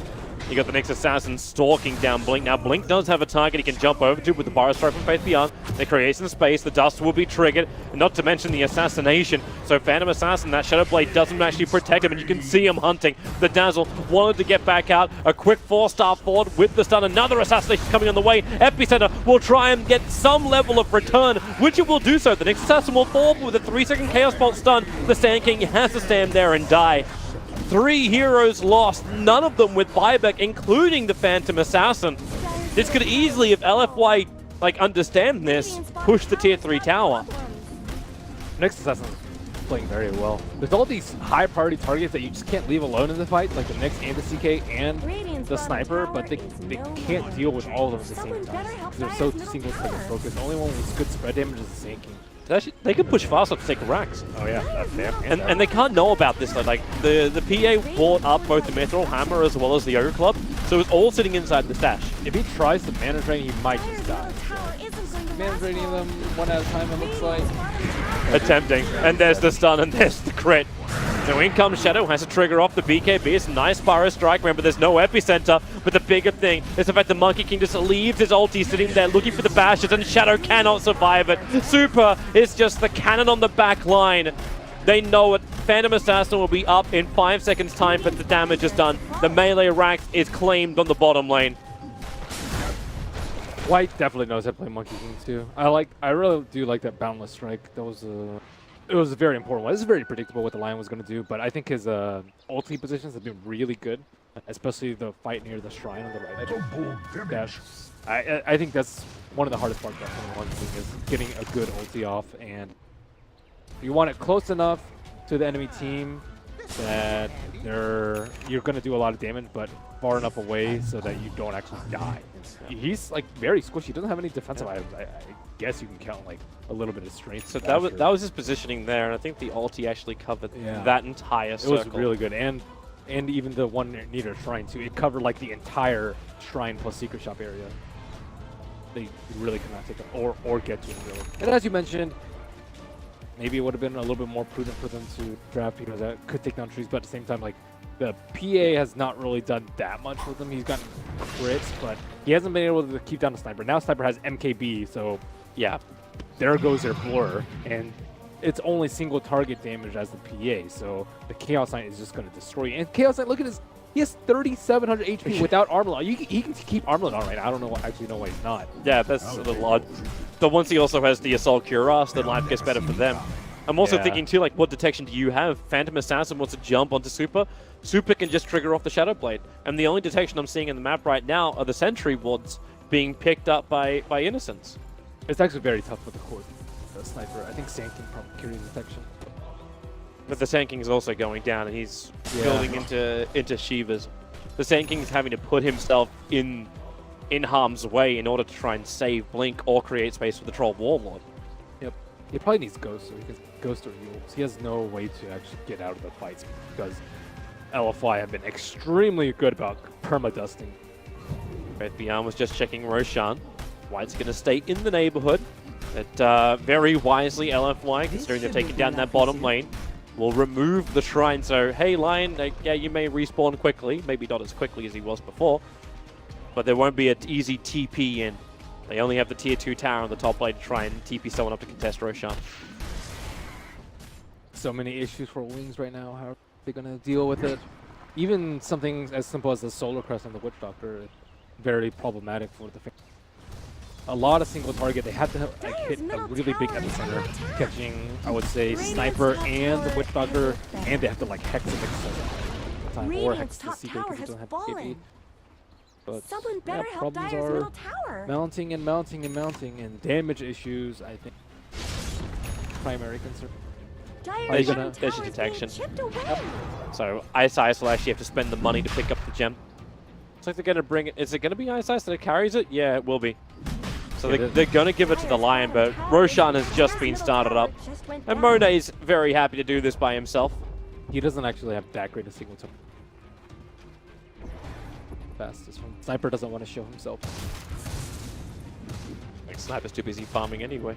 Speaker 4: you got the next Assassin stalking down Blink. Now Blink does have a target he can jump over to with the Bar Strike from Faith Beyond. They create some space, the dust will be triggered, and not to mention the assassination. So Phantom Assassin, that Shadow Blade doesn't actually protect him, and you can see him hunting. The Dazzle wanted to get back out, a quick 4-star forward with the stun. Another assassination coming on the way. Epicenter will try and get some level of return, which it will do so. The next Assassin will fall with a 3-second Chaos Bolt stun. The Sand King has to stand there and die. 3 heroes lost, none of them with buyback, including the Phantom Assassin. This could easily, if LFY understand this, push the tier 3 tower.
Speaker 2: Nyx Assassin is playing very well. There's all these high priority targets that you just can't leave alone in the fight, like the Nyx and the CK and the Sniper, but they can't deal with all of them at the same time. Because they're so single target focused. The only one with good spread damage is the Sand King.
Speaker 4: They can push faster to take racks.
Speaker 2: Oh yeah, that's fair.
Speaker 4: And they can't know about this though. Like the PA bought up both the Mithril Hammer as well as the Ogre Club, so it's all sitting inside the stash.
Speaker 2: If he tries to mana drain, he might just die. Mana draining them one at a time, it looks like.
Speaker 4: Attempting, and there's the stun, and there's the crit. Now in comes Shadow, has to trigger off the BKB. It's a nice Pyro Strike. Remember, there's no epicenter, but the bigger thing is the fact the Monkey King just leaves his ulti sitting there looking for the bashes, and Shadow cannot survive it. Super is just the cannon on the back line. They know it. Phantom Assassin will be up in 5 seconds time, but the damage is done. The melee rack is claimed on the bottom lane.
Speaker 2: White definitely knows how to play Monkey King too. I really do like that Boundless Strike. That was it was a very important one. This is very predictable what the Lion was going to do, but I think his ulti positions have been really good, especially the fight near the shrine on the right edge.
Speaker 3: Damage.
Speaker 2: I think that's one of the hardest parts about one thing is getting a good ulti off, and you want it close enough to the enemy team that you're going to do a lot of damage, but far enough away so that you don't actually die. He's like very squishy. He doesn't have any defensive items. I guess you can count like a little bit of strength.
Speaker 4: So that was his positioning there, and I think the ulti actually covered that entire circle.
Speaker 2: It was really good, and even the one near shrine too. It covered like the entire shrine plus secret shop area. They really could not take it or get to him really. And as you mentioned, maybe it would have been a little bit more prudent for them to draft because that could take down trees, but at the same time, like the PA has not really done that much with him. He's gotten crits, but he hasn't been able to keep down the sniper. Now sniper has MKB, so yeah, there goes their blur, and it's only single target damage as the PA, so the Chaos Knight is just going to destroy you. And Chaos Knight, look at his, he has 3,700 HP without Armlet. He can keep Armlet on right now. I don't know why he's not.
Speaker 4: Yeah, that's a little odd. But once he also has the Assault Cuirass, then life gets better for them. I'm also thinking too, like, what detection do you have? Phantom Assassin wants to jump onto Super. Super can just trigger off the Shadow Blade. And the only detection I'm seeing in the map right now are the Sentry wards being picked up by Innocents.
Speaker 2: It's actually very tough with the core sniper. I think Sand King probably carries detection.
Speaker 4: But the Sand King is also going down, and he's building into Shivas. The Sand King is having to put himself in harm's way in order to try and save Blink or create space for the Troll Warlord.
Speaker 2: Yep. He probably needs Ghost, so he can Ghost or Heals. He has no way to actually get out of the fights because LFY have been extremely good about perma-dusting.
Speaker 4: Red Beyond was just checking Roshan. White's going to stay in the neighborhood. But very wisely, LFY, considering they've taken down that bottom lane, will remove the shrine. So, hey, Lion, yeah, you may respawn quickly. Maybe not as quickly as he was before. But there won't be an easy TP in. They only have the tier 2 tower on the top lane to try and TP someone up to contest Roshan.
Speaker 2: So many issues for Wings right now. How are they going to deal with it? Even something as simple as the Solar Crest and the Witch Doctor is very problematic for the fans. A lot of single target. They had to like, hit a really big epicenter, catching, I would say, Sniper and the Witch Doctor, and they have to like hex it at the time, or hex the Secret because they don't have KP. But
Speaker 1: someone better help
Speaker 2: problems
Speaker 1: Dire's
Speaker 2: are
Speaker 1: middle tower.
Speaker 2: mounting and mounting and mounting, and damage issues, I think, primary concern.
Speaker 1: Dire's middle
Speaker 4: There's your
Speaker 1: tower is
Speaker 4: detection.
Speaker 1: being chipped away.
Speaker 4: So Ice will actually have to spend the money to pick up the gem. Looks like they're going to bring it. Is it going to be Ice that carries it? Yeah, it will be. So they're going to give it to the Lion, but Roshan has just been started up. And Monet's very happy to do this by himself.
Speaker 2: He doesn't actually have that great a single target. Fastest one. Sniper doesn't want to show himself.
Speaker 4: Like, Sniper's too busy farming anyway.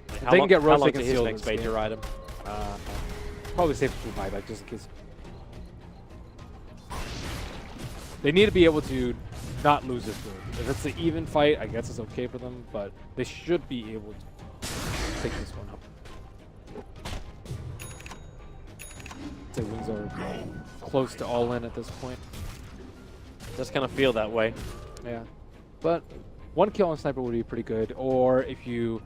Speaker 2: If they can get Rose, they can
Speaker 4: his
Speaker 2: seal
Speaker 4: next
Speaker 2: this
Speaker 4: major
Speaker 2: game.
Speaker 4: item.
Speaker 2: Probably safe to buy back just in case. They need to be able to not lose this game. If it's an even fight, I guess it's okay for them, but they should be able to take this one up. The Wings are close to all in at this point.
Speaker 4: Just kind of feel that way.
Speaker 2: Yeah, but one kill on Sniper would be pretty good. Or if you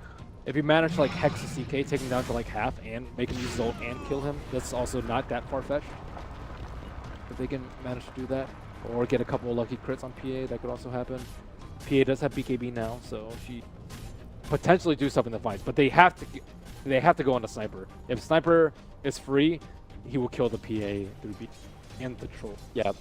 Speaker 2: manage to like hex the CK, take him down to like half and make him use his ult and kill him, that's also not that far-fetched. If they can manage to do that, or get a couple of lucky crits on PA, that could also happen. PA does have BKB now, so she potentially do stuff in the fights, but they have to go on the Sniper. If Sniper is free, he will kill the PA through B and the Troll.
Speaker 4: Yeah.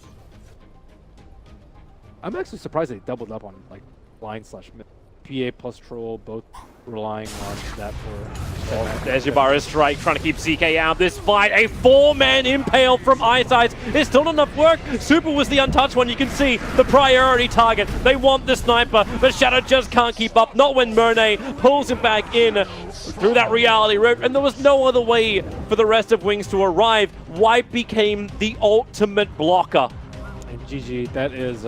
Speaker 2: I'm actually surprised they doubled up on like line slash mid. PA plus Troll, both relying on that for...
Speaker 4: There's Yubara's strike, trying to keep CK out of this fight. A 4-man impale from Ice. It's still not enough work. Super was the untouched one. You can see the priority target. They want the Sniper, but Shadow just can't keep up. Not when Monet pulls him back in through that reality rift, and there was no other way for the rest of Wings to arrive. White became the ultimate blocker.
Speaker 2: And GG, that is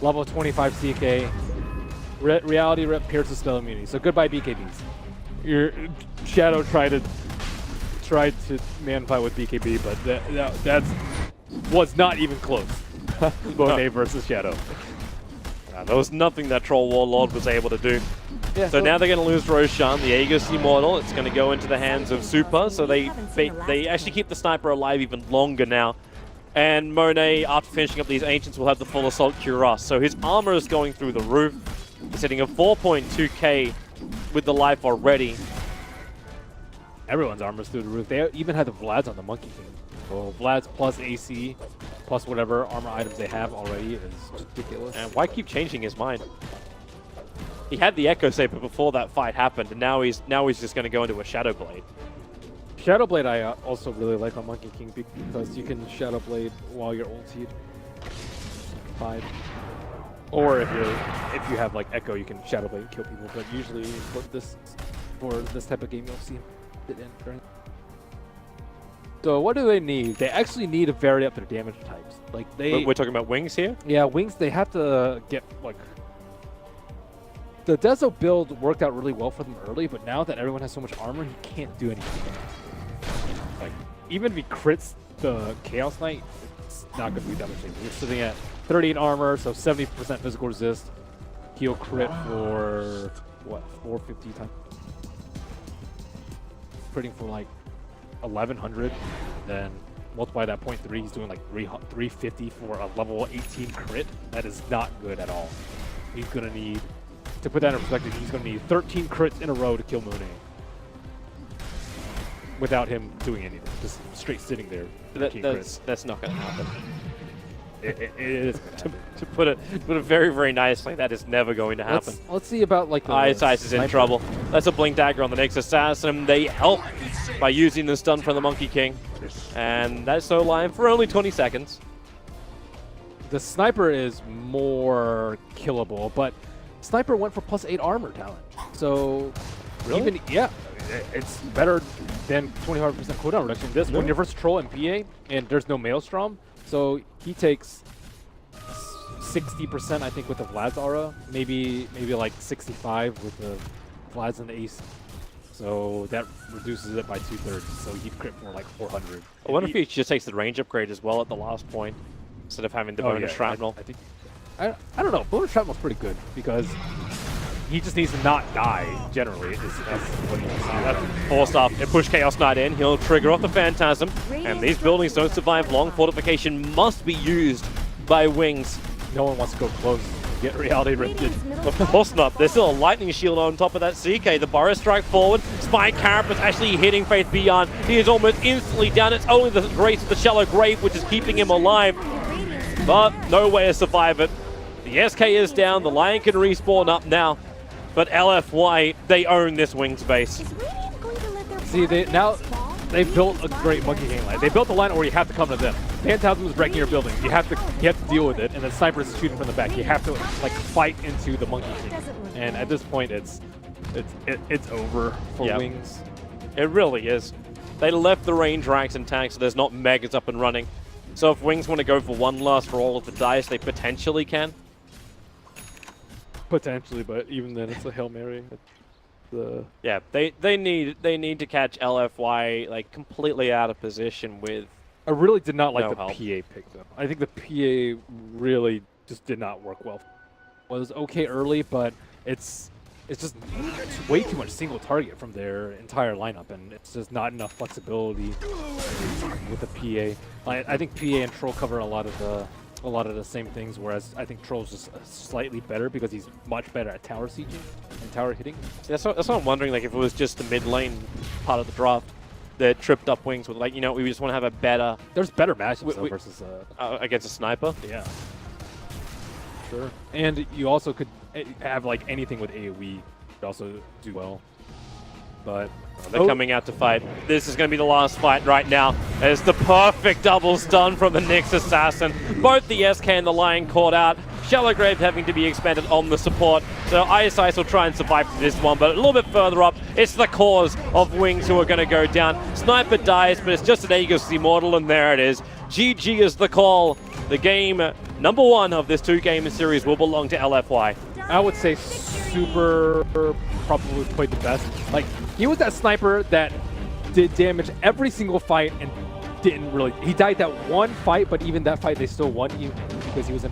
Speaker 2: level 25 CK. Reality Rip pierces spell immunity. So goodbye BKBs. Your Shadow tried to man fight with BKB, but that was not even close. Monet versus Shadow.
Speaker 4: There was nothing that Troll Warlord was able to do.
Speaker 2: Yeah,
Speaker 4: So now they're going to lose Roshan, the Aegis Immortal. It's going to go into the hands of Super, so they actually keep the Sniper alive even longer now. And Monet, after finishing up these Ancients, will have the full Assault Cuirass. So his armor is going through the roof. He's hitting a 4.2k with the life already.
Speaker 2: Everyone's armor's through the roof. They even had the Vlads on the Monkey King. So Vlads plus AC, plus whatever armor items they have already is ridiculous.
Speaker 4: And why keep changing his mind? He had the Echo Saber before that fight happened, and now he's just going to go into a Shadow Blade.
Speaker 2: Shadow Blade I also really like on Monkey King because you can Shadow Blade while you're ultied. Fine. Or if you have like Echo, you can Shadow Blade and kill people. But usually for this type of game, you'll see it end. Right? So what do they need? They actually need to vary up their damage types. Like
Speaker 4: We're talking about Wings here.
Speaker 2: Yeah, Wings. They have to get like. The Dezo build worked out really well for them early, but now that everyone has so much armor, he can't do anything. Like, even if he crits the Chaos Knight, it's not going to be that much damage. We're sitting at 38 armor, so 70% physical resist. He'll crit for, what, 450 times? Critting for like 1100, then multiply that 0.3, he's doing like 350 for a level 18 crit. That is not good at all. He's going to need... To put that in perspective, he's going to need 13 crits in a row to kill Monet. Without him doing anything. Just straight sitting there.
Speaker 4: That's not going to happen.
Speaker 2: It is
Speaker 4: to put it very, very nicely, that is never going to happen.
Speaker 2: Let's see about like the...
Speaker 4: Ice is in trouble. That's a Blink Dagger on the next Assassin. They help by using the stun from the Monkey King. And that's so live for only 20 seconds.
Speaker 2: The Sniper is more killable, but Sniper went for +8 armor talent. So,
Speaker 4: really?
Speaker 2: Yeah, it's better than 25% cooldown reduction. This when you're versus Troll and PA, and there's no Maelstrom, so he takes 60%, I think, with the Vlad's aura. Maybe like 65 with the Vlad's and the Ace. So that reduces it by 2/3. So he'd crit for like 400.
Speaker 4: I wonder if he just takes the range upgrade as well at the last point, instead of having the bonus shrapnel.
Speaker 2: I think. I don't know. Bonus shrapnel's pretty good because he just needs to not die. Generally, that's what he needs to do.
Speaker 4: Forced off and push Chaos Knight in. He'll trigger off the Phantasm, and these buildings don't survive long. Fortification must be used by Wings.
Speaker 2: No one wants to go close. Get reality ripped.
Speaker 4: Of course not. There's still a lightning shield on top of that CK. The Burrow strike forward. Spike Carapace actually hitting Faith Beyond. He is almost instantly down. It's only the grace of the shallow grave which is keeping him alive, but no way to survive it. The SK is down, the Lion can respawn up now, but LFY, they own this Wings base.
Speaker 2: See, they've built a great Monkey King line. They built a line where you have to come to them. Phantasm is breaking your building. You have to deal with it, and then Sniper is shooting from the back. You have to like fight into the Monkey King. And at this point, it's over for Wings.
Speaker 4: It really is. They left the range racks intact, so there's not Megas up and running. So if Wings want to go for one last for all of the dice, they potentially can.
Speaker 2: Potentially, but even then, it's a Hail Mary.
Speaker 4: Yeah, they need to catch LFY like completely out of position with.
Speaker 2: I really did not like
Speaker 4: no
Speaker 2: the
Speaker 4: help.
Speaker 2: PA pick though. I think the PA really just did not work well. It was okay early, but it's just way too much single target from their entire lineup, and it's just not enough flexibility with the PA. I think PA and Troll cover a lot of the same things, whereas I think Troll's just slightly better because he's much better at tower sieging and tower hitting.
Speaker 4: That's what I'm wondering, like if it was just the mid lane part of the draft that tripped up Wings with, like, you know, we just want to have a better...
Speaker 2: There's better matchups though versus...
Speaker 4: against a Sniper?
Speaker 2: Yeah. Sure. And you also could have like anything with AoE could also do well. But...
Speaker 4: They're coming out to fight. This is going to be the last fight right now. There's the perfect double stun from the Nyx Assassin. Both the SK and the Lion caught out. Shallow Grave having to be expanded on the support. So Ice will try and survive this one, but a little bit further up, it's the cause of Wings who are going to go down. Sniper dies, but it's just an Aegis Immortal, and there it is. GG is the call. The game number 1 of this 2-game series will belong to LFY.
Speaker 2: I would say Super probably played the best. Like, he was that Sniper that did damage every single fight and didn't really... He died that one fight, but even that fight they still won because he was in...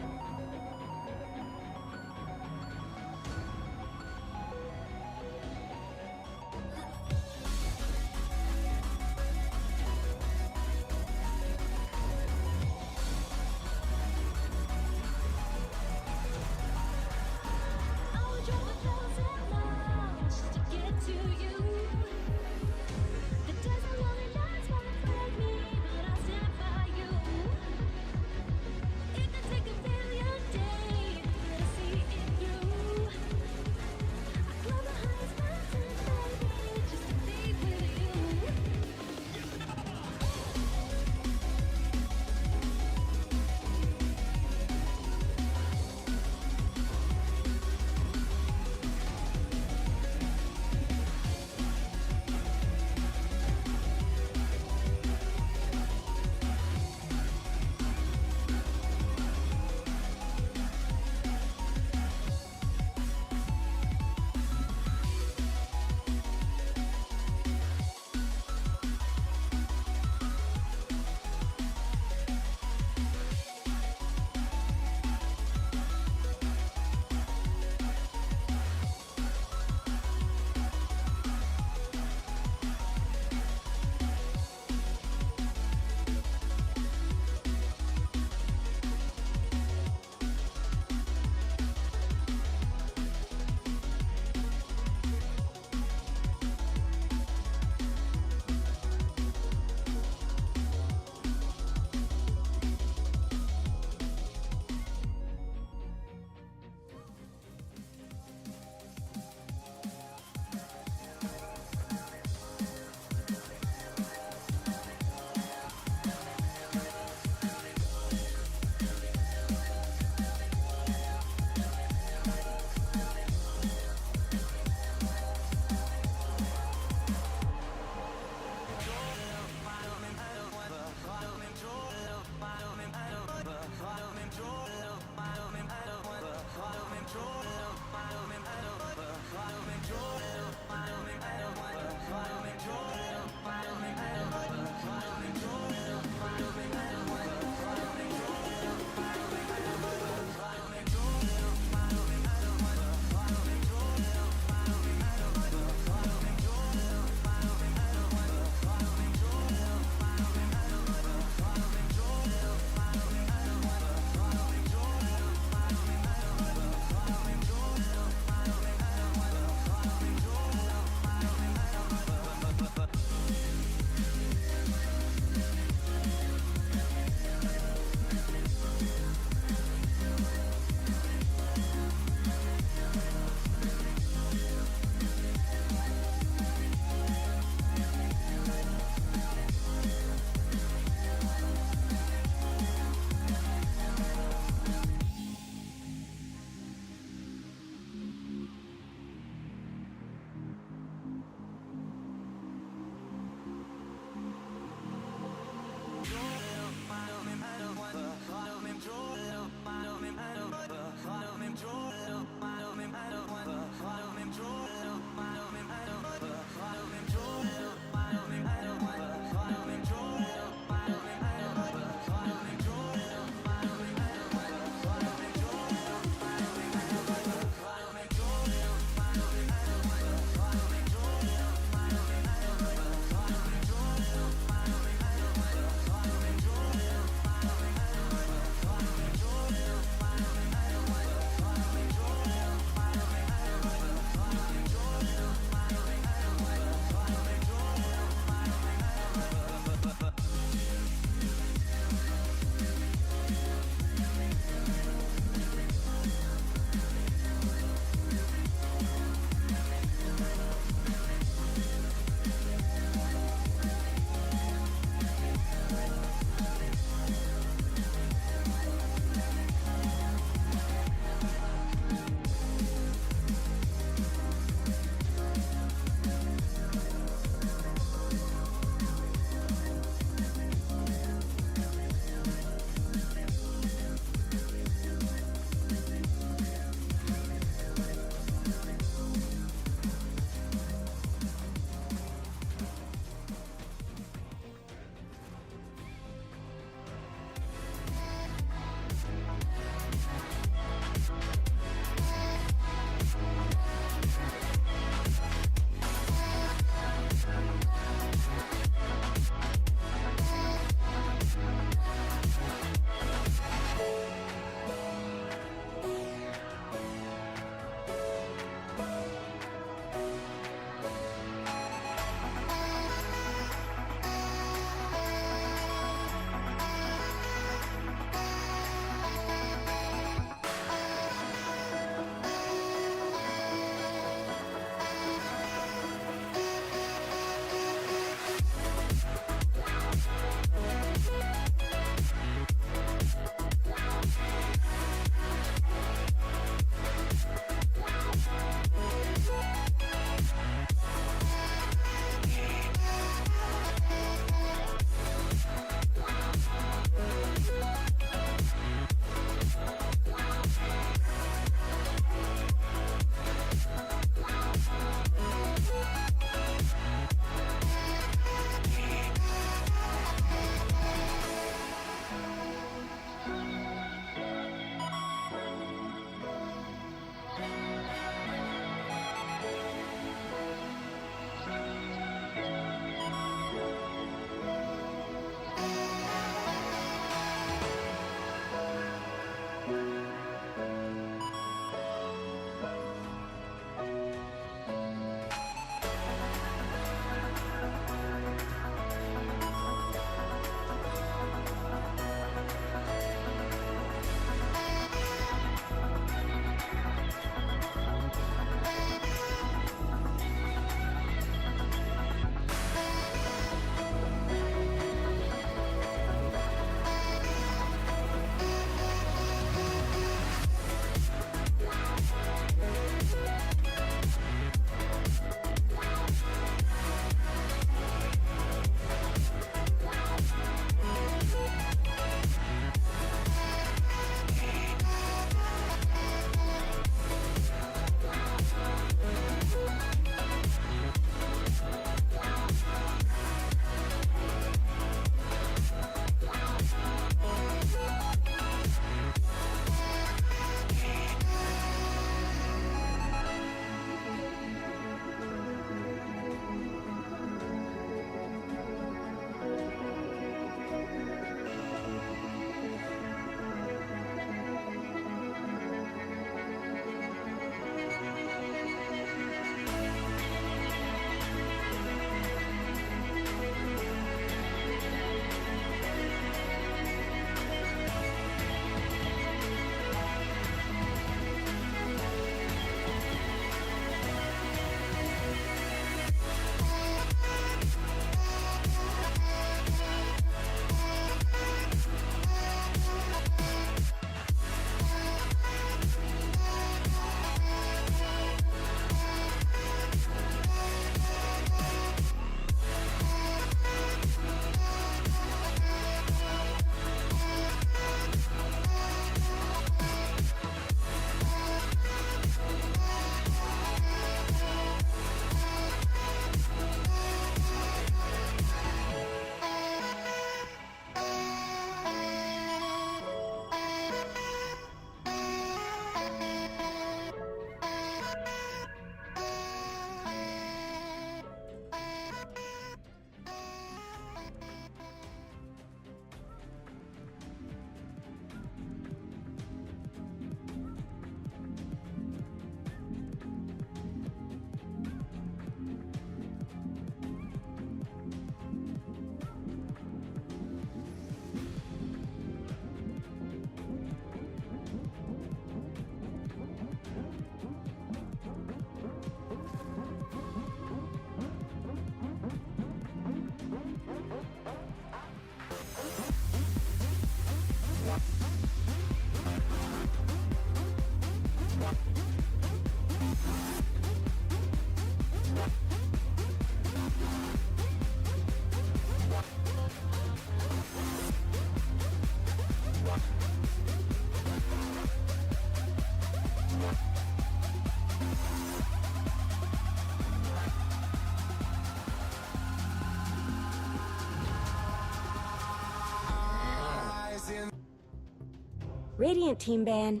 Speaker 1: Radiant team ban.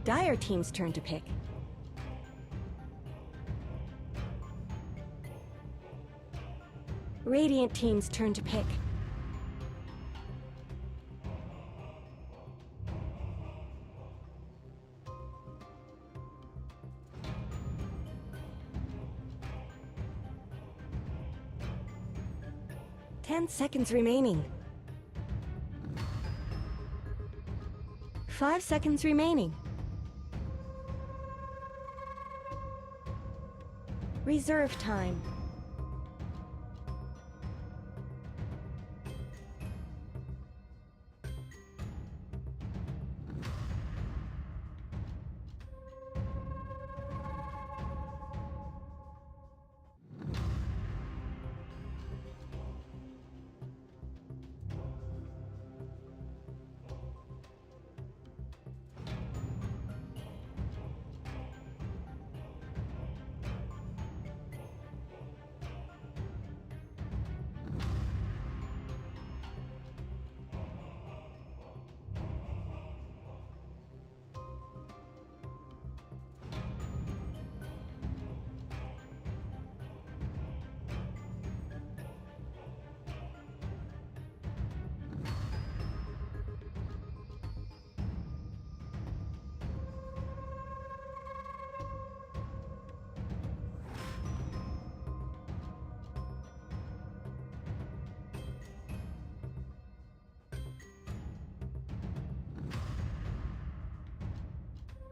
Speaker 1: Dire team's turn to pick. Radiant team's turn to pick. Ten seconds remaining. 5 seconds remaining. Reserve time.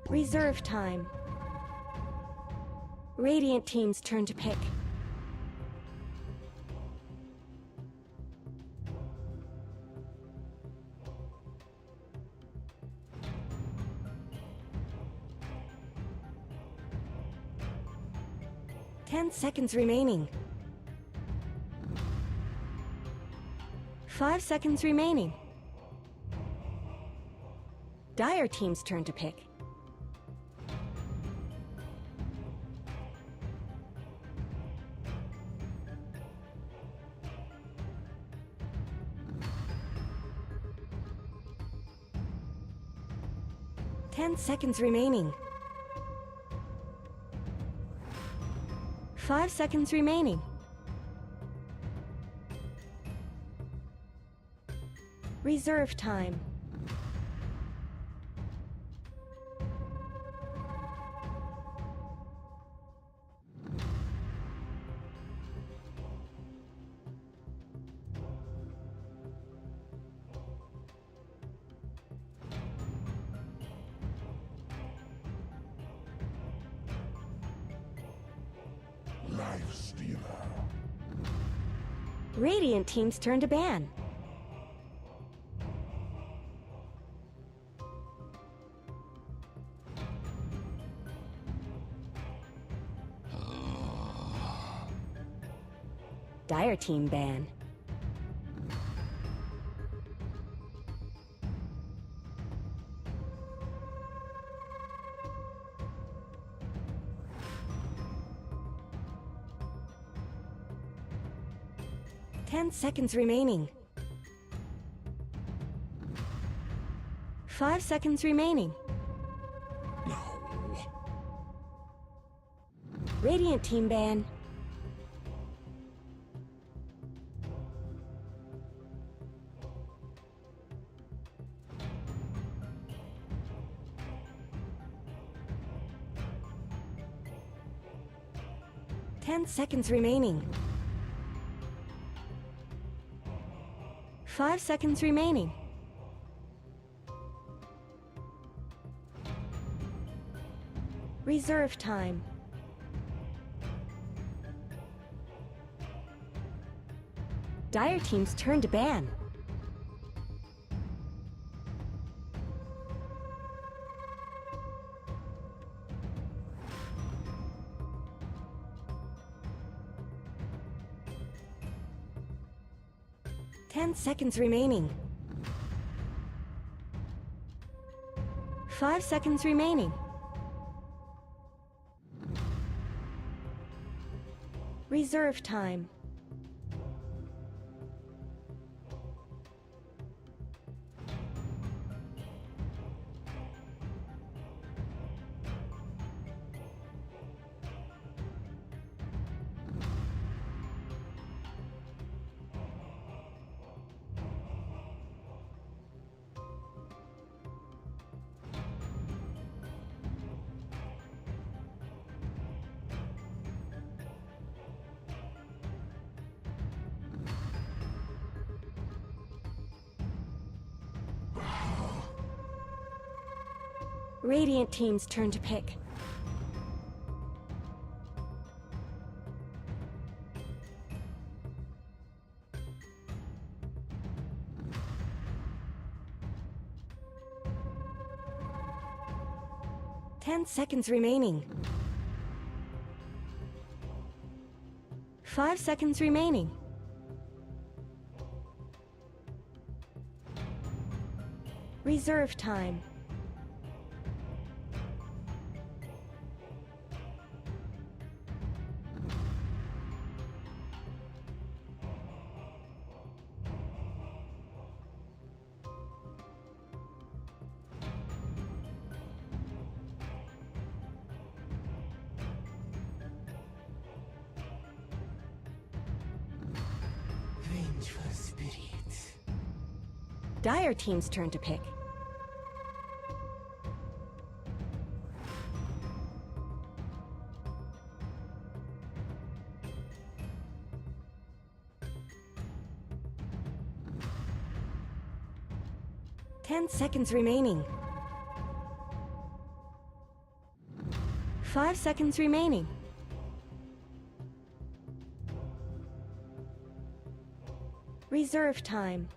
Speaker 1: Reserve time. Radiant team's turn to pick. Ten seconds remaining. 5 seconds remaining. Dire team's turn to pick. 10 seconds remaining. 5 seconds remaining. Reserve time.
Speaker 3: Life stealer.
Speaker 1: Radiant team's turn to ban. Dire team ban. Ten seconds remaining. 5 seconds remaining.
Speaker 3: No.
Speaker 1: Radiant team ban. Ten seconds remaining. 5 seconds remaining. Reserve time. Dire team's turn to ban. Ten seconds remaining. 5 seconds remaining. Reserve time. Radiant team's turn to pick. Ten seconds remaining. 5 seconds remaining. Reserve time.
Speaker 5: Vengeful spirit.
Speaker 1: Dire team's turn to pick. Ten seconds remaining. 5 seconds remaining. Reserve time.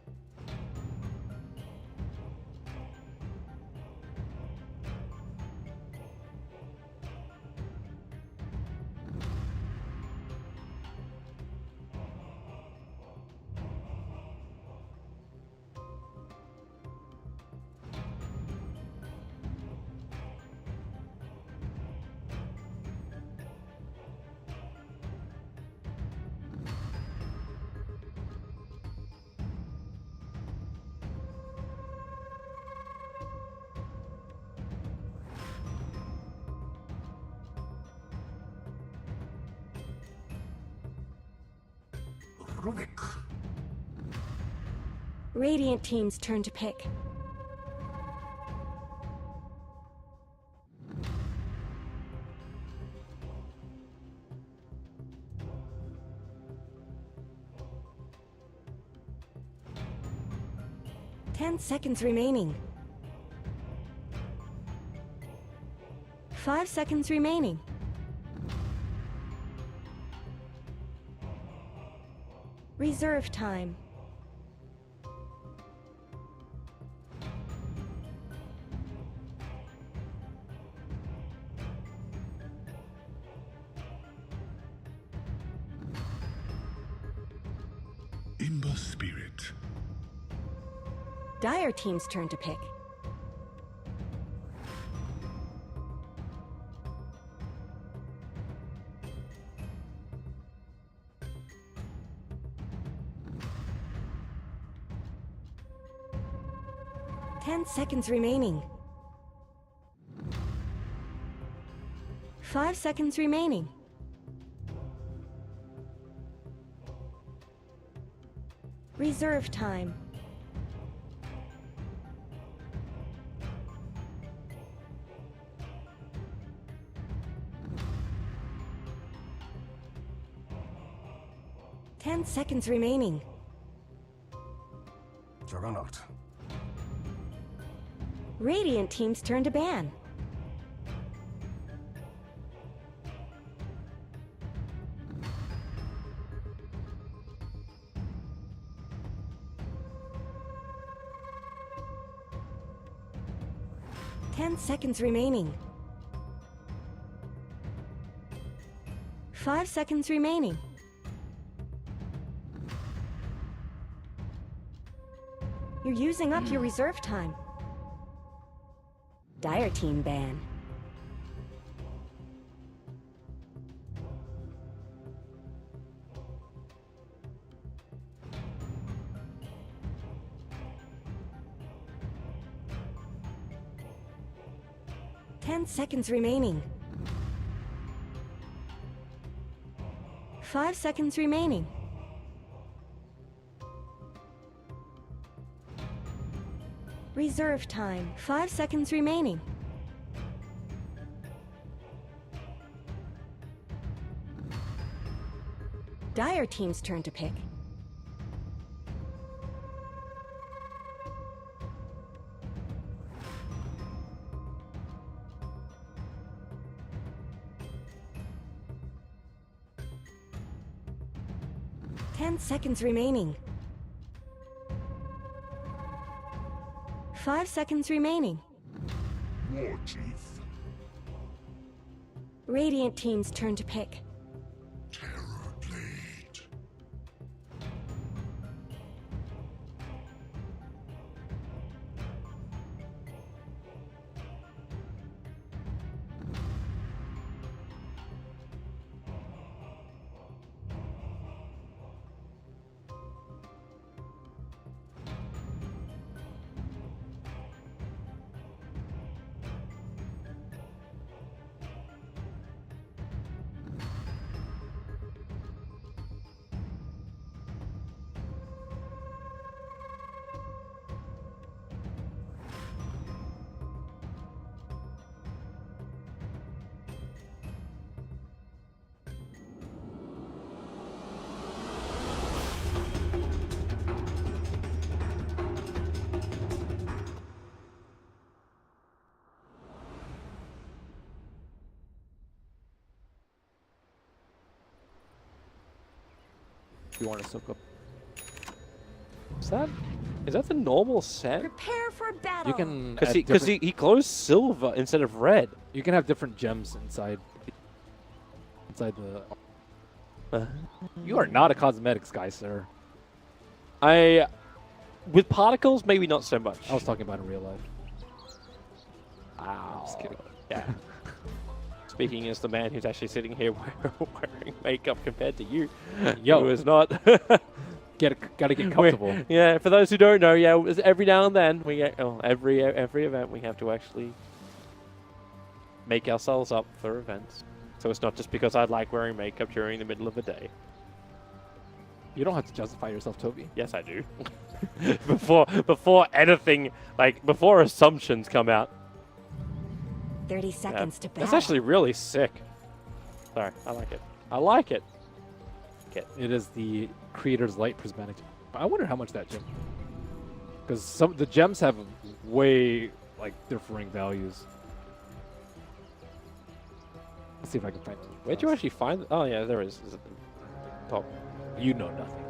Speaker 3: Rubik.
Speaker 1: Radiant team's turn to pick. Ten seconds remaining. 5 seconds remaining. Reserve time.
Speaker 3: Imba spirit.
Speaker 1: Dire team's turn to pick. Ten seconds remaining. 5 seconds remaining. Reserve time. Ten seconds remaining.
Speaker 3: Juggernaut.
Speaker 1: Radiant team's turn to ban. Ten seconds remaining. 5 seconds remaining. You're using up your reserve time. Dire team ban. Ten seconds remaining. 5 seconds remaining. Reserve time. 5 seconds remaining. Dire team's turn to pick. 10 seconds remaining. 5 seconds remaining.
Speaker 3: War Chief.
Speaker 1: Radiant team's turn to pick.
Speaker 3: Terror Blade.
Speaker 2: If you want to soak up,
Speaker 4: Is that the normal set?
Speaker 1: Prepare for battle.
Speaker 2: you can
Speaker 4: Because
Speaker 2: add
Speaker 4: he
Speaker 2: different-
Speaker 4: closed silver instead of red.
Speaker 2: you can have different gems inside the. You are not a cosmetics guy, sir.
Speaker 4: With particles, maybe not so much.
Speaker 2: I was talking about in real life.
Speaker 4: Wow.
Speaker 2: Just kidding.
Speaker 4: Yeah. Speaking as the man who's actually sitting here wearing makeup compared to you,
Speaker 2: Yo.
Speaker 4: who is not.
Speaker 2: Gotta get comfortable.
Speaker 4: Yeah, for those who don't know, yeah, every now and then we get, every event we have to actually make ourselves up for events. So it's not just because I like wearing makeup during the middle of the day.
Speaker 2: You don't have to justify yourself, Toby.
Speaker 4: Yes, I do. before anything, like before assumptions come out.
Speaker 1: 30 seconds to battle.
Speaker 4: That's actually really sick. Sorry, I like it. I like it.
Speaker 2: It is the creator's light prismatic. I wonder how much that gem. Because some the gems have way like differing values. Let's see if I can find.
Speaker 4: Where'd you actually find? Oh yeah, there is. Is it the top?
Speaker 2: You know nothing.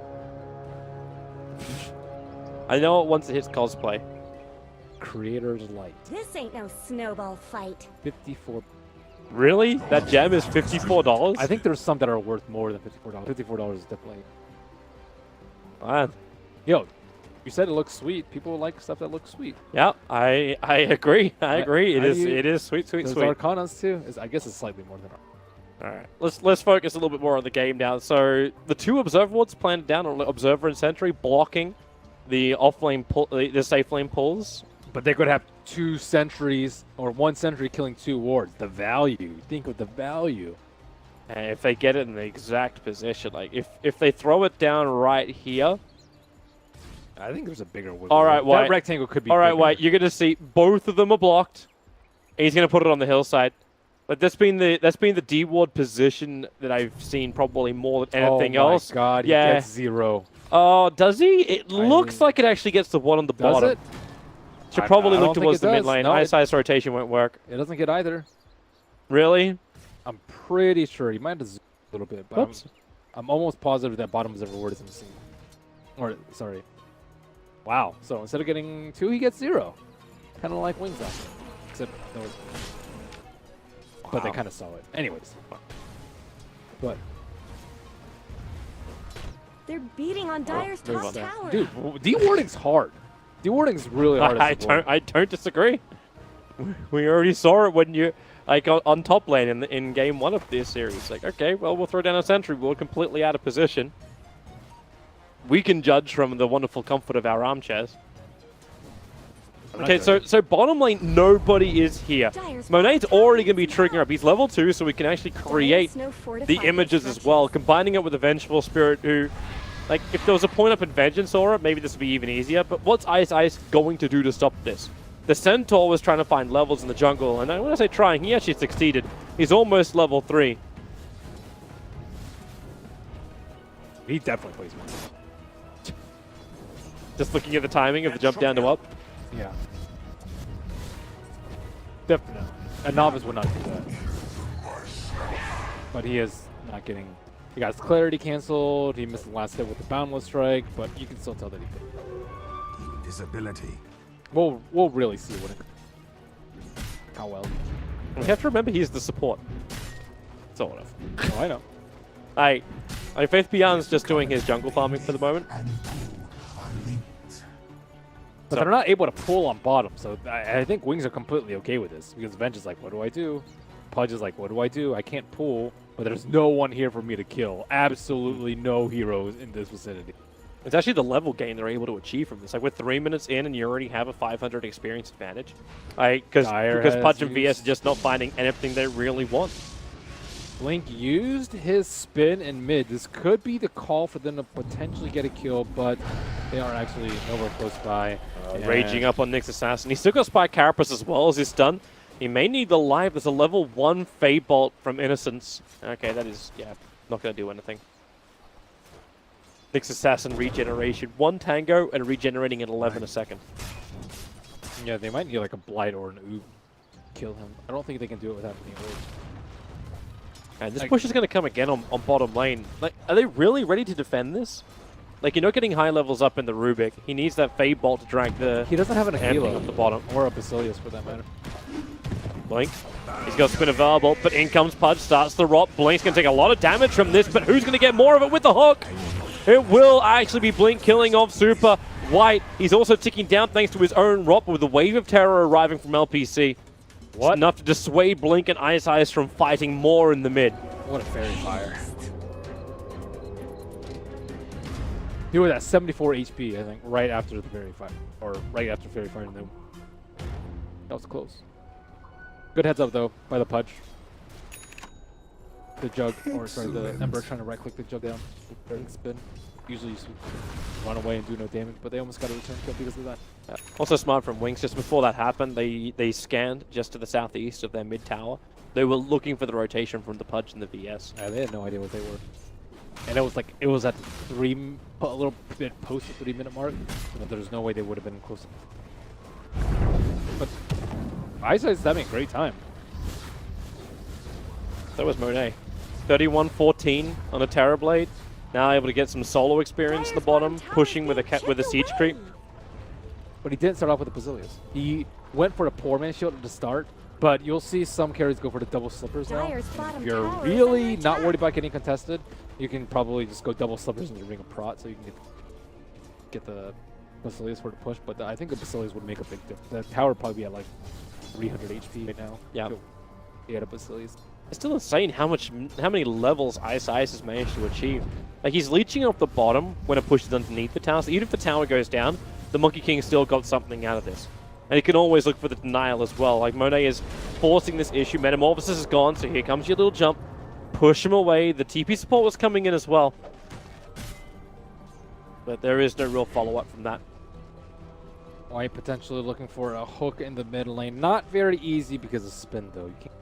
Speaker 4: I know it once it hits cosplay.
Speaker 2: Creator's light.
Speaker 1: This ain't no snowball fight.
Speaker 2: 54.
Speaker 4: Really? That gem is $54?
Speaker 2: I think there's some that are worth more than $54. $54 is definitely.
Speaker 4: Man.
Speaker 2: Yo, you said it looks sweet. People like stuff that looks sweet.
Speaker 4: Yeah, I agree. I agree.
Speaker 2: How do you-
Speaker 4: It is sweet, sweet,
Speaker 2: There's
Speaker 4: sweet.
Speaker 2: Arcanas too. I guess it's slightly more than.
Speaker 4: All right, let's focus a little bit more on the game now. So the two observer wards planted down on observer and sentry, blocking the off-lane pull, the safe lane pulls.
Speaker 2: But they could have 2 sentries or 1 sentry killing 2 wards. The value. Think of the value.
Speaker 4: And if they get it in the exact position, like if they throw it down right here.
Speaker 2: I think there's a bigger wiggle.
Speaker 4: All right,
Speaker 2: That
Speaker 4: White.
Speaker 2: rectangle could be.
Speaker 4: All right,
Speaker 2: bigger.
Speaker 4: White. You're gonna see both of them are blocked. He's gonna put it on the hillside. But that's been the D ward position that I've seen probably more than anything else.
Speaker 2: Oh my God!
Speaker 4: Yeah.
Speaker 2: He gets 0.
Speaker 4: Oh, does he? It looks
Speaker 2: mean-
Speaker 4: like it actually gets the one on the
Speaker 2: Does
Speaker 4: bottom.
Speaker 2: it?
Speaker 4: Should
Speaker 2: I
Speaker 4: probably
Speaker 2: don't
Speaker 4: look
Speaker 2: think
Speaker 4: towards
Speaker 2: it
Speaker 4: the
Speaker 2: does.
Speaker 4: mid lane.
Speaker 2: No,
Speaker 4: Ice Ice rotation won't work.
Speaker 2: It doesn't get either.
Speaker 4: Really?
Speaker 2: I'm pretty sure he might have zoomed a little bit, but
Speaker 4: Oops.
Speaker 2: I'm almost positive that bottom observer ward isn't seen. Or sorry. Wow. So instead of getting 2, he gets 0. Kind of like Wings Out. Except there was. But they
Speaker 4: Wow.
Speaker 2: kind of saw it. Anyways. But
Speaker 1: They're beating on Dire's
Speaker 2: there's
Speaker 1: top
Speaker 2: that.
Speaker 1: tower.
Speaker 2: Dude, dewarding's hard. Dewarding's really hard.
Speaker 4: I don't disagree. We already saw it when you like on top lane in game 1 of this series. Like, okay, well we'll throw down a sentry. We're completely out of position. We can judge from the wonderful comfort of our armchairs. Okay, so bottom lane, nobody is here.
Speaker 1: Dire's
Speaker 4: Monet's already going to be triggering up. He's level 2, so we can actually create
Speaker 1: Dire's no fortified
Speaker 4: the images as well, combining it with the Vengeful Spirit, who, like, if there was a point up in Vengeance Aura, maybe this would be even easier. But what's Ice Ice going to do to stop this? The Centaur was trying to find levels in the jungle, and when I say trying, he actually succeeded. He's almost level 3.
Speaker 2: He definitely plays one.
Speaker 4: Just looking at the timing of the jump down to up.
Speaker 2: Yeah. Definitely. A novice would not do that. But he is not getting He got his clarity canceled. He missed the last hit with the boundless strike, but you can still tell that he did.
Speaker 6: Invisibility.
Speaker 2: We'll really see how well.
Speaker 4: We have to remember he's the support. That's all
Speaker 2: Oh, I know.
Speaker 4: I Faith Beyond's just doing his jungle farming for the moment.
Speaker 2: But they're not able to pull on bottom, so I think Wings are completely okay with this because Venge is like, what do I do? Pudge is like, what do I do? I can't pull, but there's no one here for me to kill. Absolutely no heroes in this vicinity.
Speaker 4: It's actually the level gain they're able to achieve from this. Like, with 3 minutes in and you already have a 500 experience advantage. Because Pudge and VS are just not finding anything they really want.
Speaker 2: Blink used his spin in mid. This could be the call for them to potentially get a kill, but they are actually nowhere close by.
Speaker 4: Raging up on Nyx Assassin. He's still got Spike Carapace as well as his stun. He may need the live. There's a level 1 Fade Bolt from Innocence. Okay, that is, yeah, not going to do anything. Nyx Assassin regeneration. 1 Tango and regenerating at 11 a second.
Speaker 2: Yeah, they might need like a Blight or an Oob to kill him. I don't think they can do it without being raged.
Speaker 4: And this push is going to come again on bottom lane. Like, are they really ready to defend this? Like, you're not getting high levels up in the Rubik. He needs that Fade Bolt to drag the...
Speaker 2: He doesn't have an
Speaker 4: Aquila
Speaker 2: Aquila
Speaker 4: at the bottom.
Speaker 2: or a Basilius for that matter.
Speaker 4: Blink. He's got spin available, but in comes Pudge, starts the rot. Blink's going to take a lot of damage from this, but who's going to get more of it with the hook? It will actually be Blink killing off Super White. He's also ticking down thanks to his own rot, with a wave of terror arriving from LPC. What? It's enough to dissuade Blink and Ice from fighting more in the mid.
Speaker 2: What a fairy fire. He was at 74 HP, I think, right after the fairy fire. Or right after fairy fire. That was close. Good heads up, though, by the Pudge. The Jug, or sorry, the Ember trying to right-click the Jug down. Very spin. Usually you run away and do no damage, but they almost got a return kill because of that.
Speaker 4: Yeah. Also smart from Wings, just before that happened, they scanned just to the southeast of their mid tower. They were looking for the rotation from the Pudge and the VS.
Speaker 2: Yeah, they had no idea what they were. And it was at a little bit post the 3-minute mark, but there's no way they would have been close. But Ice's having a great time.
Speaker 4: So was Monet. 31-14 on a Terrorblade. Now able to get some solo experience in the bottom, pushing with a siege creep.
Speaker 2: But he didn't start off with a Basilius. He went for a poor man shield at the start, but you'll see some carries go for the double slippers now. If you're really not worried about getting contested, you can probably just go double slippers and ring a prot so you can get the Basilius for the push. But I think the Basilius would make a big difference. The tower would probably be at like 300 HP right now.
Speaker 4: Yeah.
Speaker 2: He had a Basilius.
Speaker 4: It's still insane how many levels Ice has managed to achieve. Like, he's leeching off the bottom when it pushes underneath the tower. So even if the tower goes down, the Monkey King still got something out of this. And he can always look for the denial as well. Like, Monet is forcing this issue. Metamorphosis is gone, so here comes your little jump. Push him away. The TP support was coming in as well. But there is no real follow-up from that.
Speaker 2: White potentially looking for a hook in the mid lane. Not very easy because of spin, though. You can't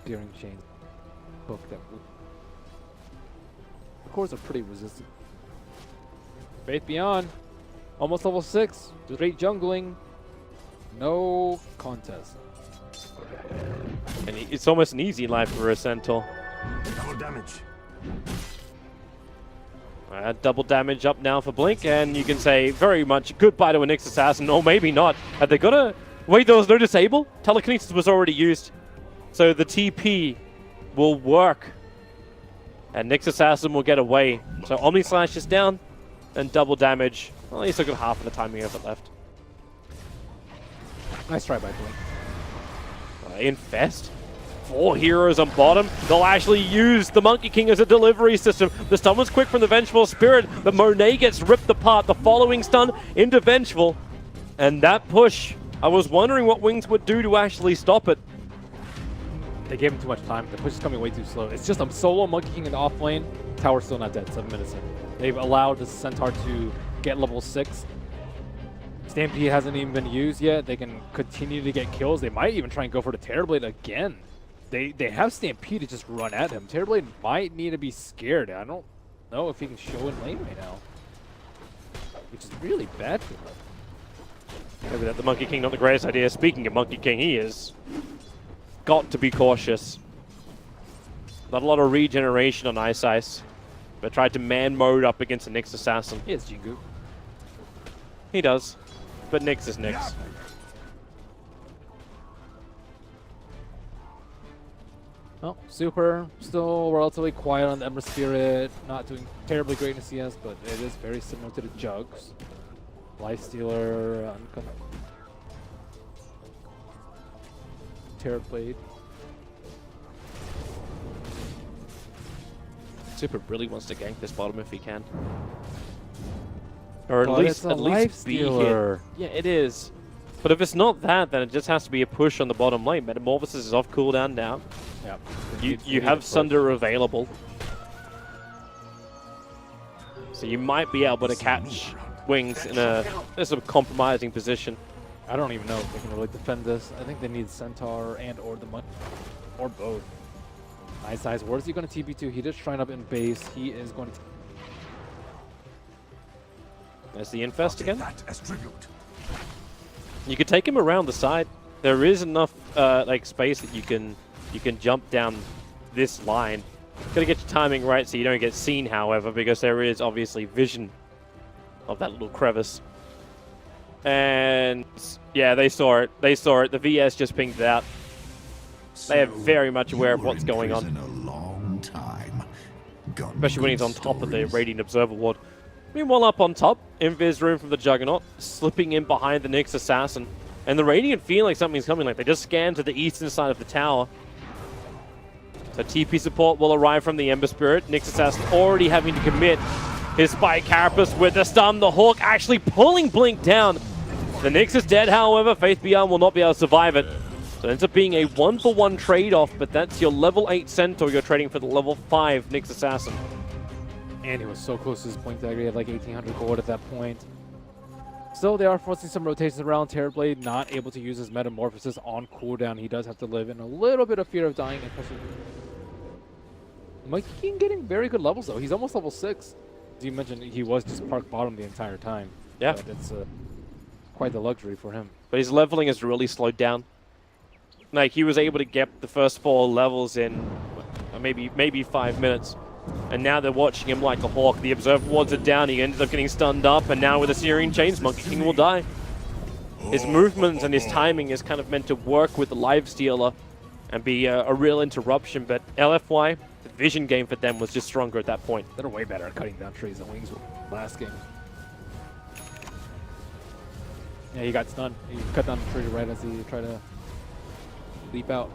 Speaker 2: Deering chain hook that. The cores are pretty resistant. Faith Beyond, almost level 6. Great jungling. No contest.
Speaker 4: And it's almost an easy life for a Centaur.
Speaker 6: Double damage.
Speaker 4: Double damage up now for Blink, and you can say very much goodbye to a Nyx Assassin, or maybe not. Have they got a... Wait, there was no disable? Telekinesis was already used. So the TP will work. And Nyx Assassin will get away. So Omni Slash is down, and double damage. Well, he's still got half of the timing of it left.
Speaker 2: Nice try by Blink.
Speaker 4: Infest. 4 heroes on bottom. They'll actually use the Monkey King as a delivery system. The stun was quick from the Vengeful Spirit, but Monet gets ripped apart. The following stun into Vengeful. And that push, I was wondering what Wings would do to actually stop it.
Speaker 2: They gave him too much time. The push is coming way too slow. It's just a solo Monkey King in the off lane. Tower's still not dead, 7 minutes in. They've allowed the Centaur to get level 6. Stampede hasn't even been used yet. They can continue to get kills. They might even try and go for the Terrorblade again. They have Stampede to just run at him. Terrorblade might need to be scared. I don't know if he can show in lane right now, which is really bad for him.
Speaker 4: Maybe that the Monkey King not the greatest idea. Speaking of Monkey King, he is got to be cautious. Not a lot of regeneration on Ice. but tried to man mode up against the Nyx Assassin.
Speaker 2: He has Jingu.
Speaker 4: He does, but Nyx is Nyx.
Speaker 2: Oh, Super still relatively quiet on the Ember Spirit, not doing terribly great in CS, but it is very similar to the Jugs. Lifestealer, Terrorblade.
Speaker 4: Super really wants to gank this bottom if he can. Or at
Speaker 2: But
Speaker 4: least
Speaker 2: it's a
Speaker 4: be here.
Speaker 2: Lifestealer.
Speaker 4: Yeah, it is. But if it's not that, then it just has to be a push on the bottom lane. Metamorphosis is off cooldown now.
Speaker 2: Yep.
Speaker 4: You have Sunder available. So you might be able to catch Wings in a sort of compromising position.
Speaker 2: I don't even know if they can really defend this. I think they need Centaur and or the money, or both. Nice. Where is he going to TB2? He just trying up in base. He is going to.
Speaker 4: There's the Infest again.
Speaker 6: That as tribute.
Speaker 4: You could take him around the side. There is enough like space that you can jump down this line. Gotta get your timing right so you don't get seen, however, because there is obviously vision of that little crevice. And yeah, they saw it. The VS just pinged it out. They are very much aware of what's going on.
Speaker 3: In a long time.
Speaker 4: Especially when he's on top of the Radiant Observer Ward. Meanwhile, up on top, Invis room from the Juggernaut, slipping in behind the Nyx Assassin. And the Radiant feel like something's coming, like they just scanned to the eastern side of the tower. So TP support will arrive from the Ember Spirit. Nyx Assassin already having to commit his Spike Carapace with the stun. The Hawk actually pulling Blink down. The Nyx is dead, however. Faith Beyond will not be able to survive it. So it ends up being a 1-for-1 trade-off, but that's your level 8 Centaur you're trading for the level 5 Nyx Assassin.
Speaker 2: And he was so close to his Blink Dagger. He had like 1,800 gold at that point. Still, they are forcing some rotations around. Terrorblade not able to use his Metamorphosis on cooldown. He does have to live in a little bit of fear of dying, especially. Mikey King getting very good levels, though. He's almost level 6. As you mentioned, he was just park bottom the entire time.
Speaker 4: Yeah.
Speaker 2: But it's quite the luxury for him.
Speaker 4: But his leveling has really slowed down. Like, he was able to get the first 4 levels in maybe 5 minutes. And now they're watching him like a hawk. The Observer Wards are down. He ends up getting stunned up. And now with the Searing Chains, Monkey King will die. His movements and his timing is kind of meant to work with the Lifestealer and be a real interruption. But LFY, the vision game for them was just stronger at that point.
Speaker 2: They're way better at cutting down trees than Wings were last game. Yeah, he got stunned. He cut down the tree right as he tried to leap out.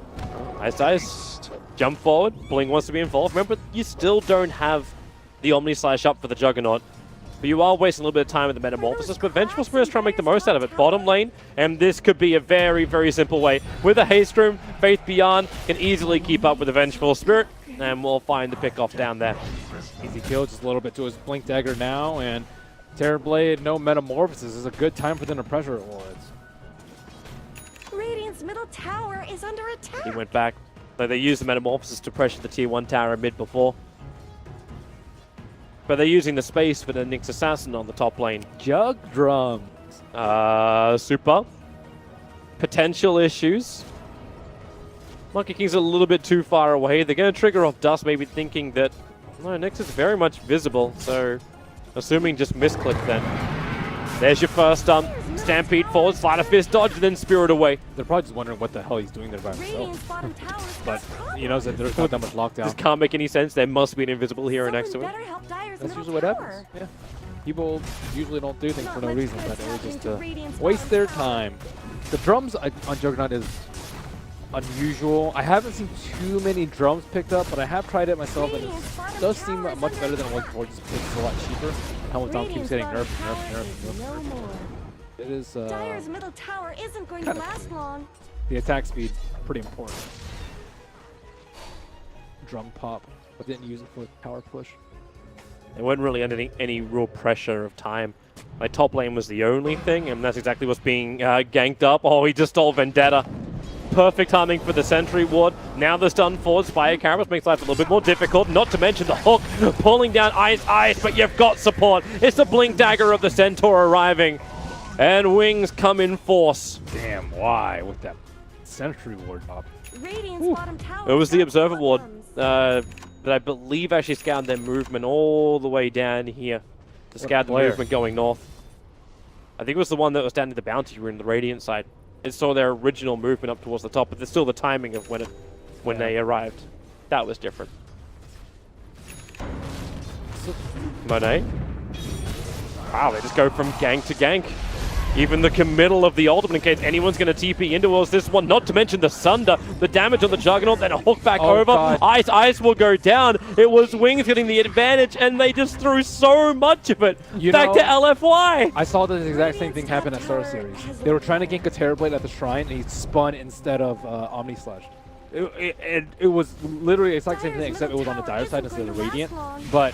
Speaker 4: Nice. Jump forward. Bling wants to be involved. Remember, you still don't have the Omni Slash up for the Juggernaut. But you are wasting a little bit of time with the Metamorphosis. But Vengeful Spirit is trying to make the most out of it. Bottom lane. And this could be a very, very simple way. With a Haste Room, Faith Beyond can easily keep up with the Vengeful Spirit. And we'll find the pickoff down there.
Speaker 2: Easy kill, just a little bit to his Blink Dagger now. And Terrorblade, no Metamorphosis. This is a good time for them to pressure it wards.
Speaker 1: Radiant's middle tower is under attack.
Speaker 4: He went back. So they used the Metamorphosis to pressure the tier 1 tower mid before. But they're using the space for the Nyx Assassin on the top lane.
Speaker 2: Jug drums.
Speaker 4: Super. Potential issues. Monkey King's a little bit too far away. They're going to trigger off Dust, maybe thinking that, no, Nyx is very much visible. So, assuming just misclick then. There's your first Stampede forward, Sleight of Fist dodge, and then Spirit away.
Speaker 2: They're probably just wondering what the hell he's doing there by
Speaker 1: Radiant's
Speaker 2: himself.
Speaker 1: bottom tower
Speaker 2: But he knows that there's not that much lockdown.
Speaker 4: This can't make any sense. There must be an invisible hero next to him.
Speaker 1: better help Dire's
Speaker 2: That's
Speaker 1: middle
Speaker 2: usually what
Speaker 1: tower.
Speaker 2: happens. Yeah. People usually don't do things for no
Speaker 1: Not
Speaker 2: reason,
Speaker 1: much
Speaker 2: but
Speaker 1: good
Speaker 2: they
Speaker 1: is
Speaker 2: just
Speaker 1: happening to Radiant's
Speaker 2: waste
Speaker 1: bottom
Speaker 2: their
Speaker 1: tower.
Speaker 2: time. The drums on Juggernaut is unusual. I haven't seen too many drums picked up, but I have tried it myself, and it does seem much better than it was before. Just it's a lot cheaper. Helmut keeps getting nerfed.
Speaker 1: No more.
Speaker 2: It is
Speaker 1: Dire's middle tower isn't going to
Speaker 2: kinda
Speaker 1: last
Speaker 2: cool.
Speaker 1: long.
Speaker 2: the attack speed, pretty important. Drum pop, but didn't use it for power push.
Speaker 4: They weren't really under any real pressure of time. Like, top lane was the only thing, and that's exactly what's being ganked up. Oh, he just stole Vendetta. Perfect timing for the Sentry Ward. Now the stun forward, Spire Carapace makes life a little bit more difficult. Not to mention the hook pulling down Ice, but you've got support. It's the Blink Dagger of the Centaur arriving. And Wings come in force.
Speaker 2: Damn, why with that Sentry Ward up?
Speaker 1: Radiant's bottom tower.
Speaker 4: It was the
Speaker 1: got
Speaker 4: Observer Ward.
Speaker 1: problems.
Speaker 4: that I believe actually scanned their movement all the way down here to scout the
Speaker 2: player?
Speaker 4: movement going north. I think it was the one that was down at the bounty room, the Radiant side. It saw their original movement up towards the top, but there's still the timing of when they arrived. That was different. Monet. Wow, they just go from gank to gank. Even the committal of the ultimate in case anyone's going to TP into us this one, not to mention the Sunder, the damage on the Juggernaut, then a hook back over.
Speaker 2: God.
Speaker 4: Ice will go down. It was Wings getting the advantage, and they just threw so much of it back to LFY.
Speaker 2: I saw the exact same thing happen at Star Series. They were trying to gank a Terrorblade at the Shrine, and he spun instead of Omni Slash. It was literally the exact same thing, except it was on the Dire side instead of the Radiant. But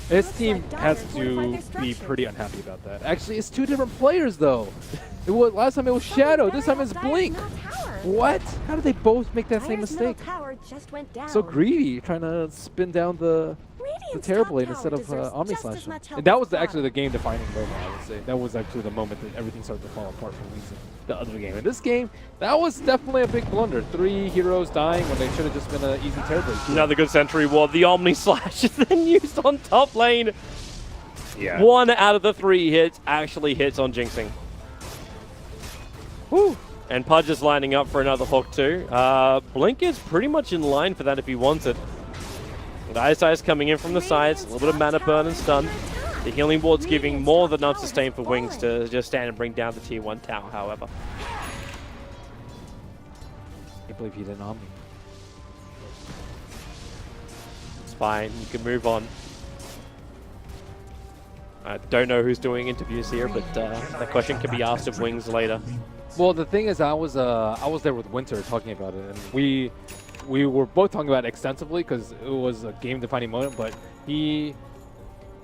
Speaker 2: this team has to be pretty unhappy about that. Actually, it's two different players, though. Last time it was Shadow, this time it's Blink. What? How did they both make that same mistake? So greedy, trying to spin down the Terrorblade instead of Omni Slash. And that was actually the game-defining moment, I would say. That was actually the moment that everything started to fall apart for Wings in the other game. In this game, that was definitely a big blunder. 3 heroes dying when they should have just been an easy Terrorblade.
Speaker 4: Another good Sentry Ward. The Omni Slash is then used on top lane.
Speaker 2: Yeah.
Speaker 4: 1 out of the 3 hits actually hits on Jinxing.
Speaker 2: Woo.
Speaker 4: And Pudge is lining up for another hook too. Blink is pretty much in line for that if he wants it. The Ice coming in from the sides, a little bit of mana burn and stun. The healing ward's giving more than enough sustain for Wings to just stand and bring down the tier 1 tower, however.
Speaker 2: I can't believe he didn't Omni.
Speaker 4: It's fine, you can move on. I don't know who's doing interviews here, but that question can be asked of Wings later.
Speaker 2: Well, the thing is, I was there with Winter talking about it, and we were both talking about it extensively because it was a game-defining moment. But he,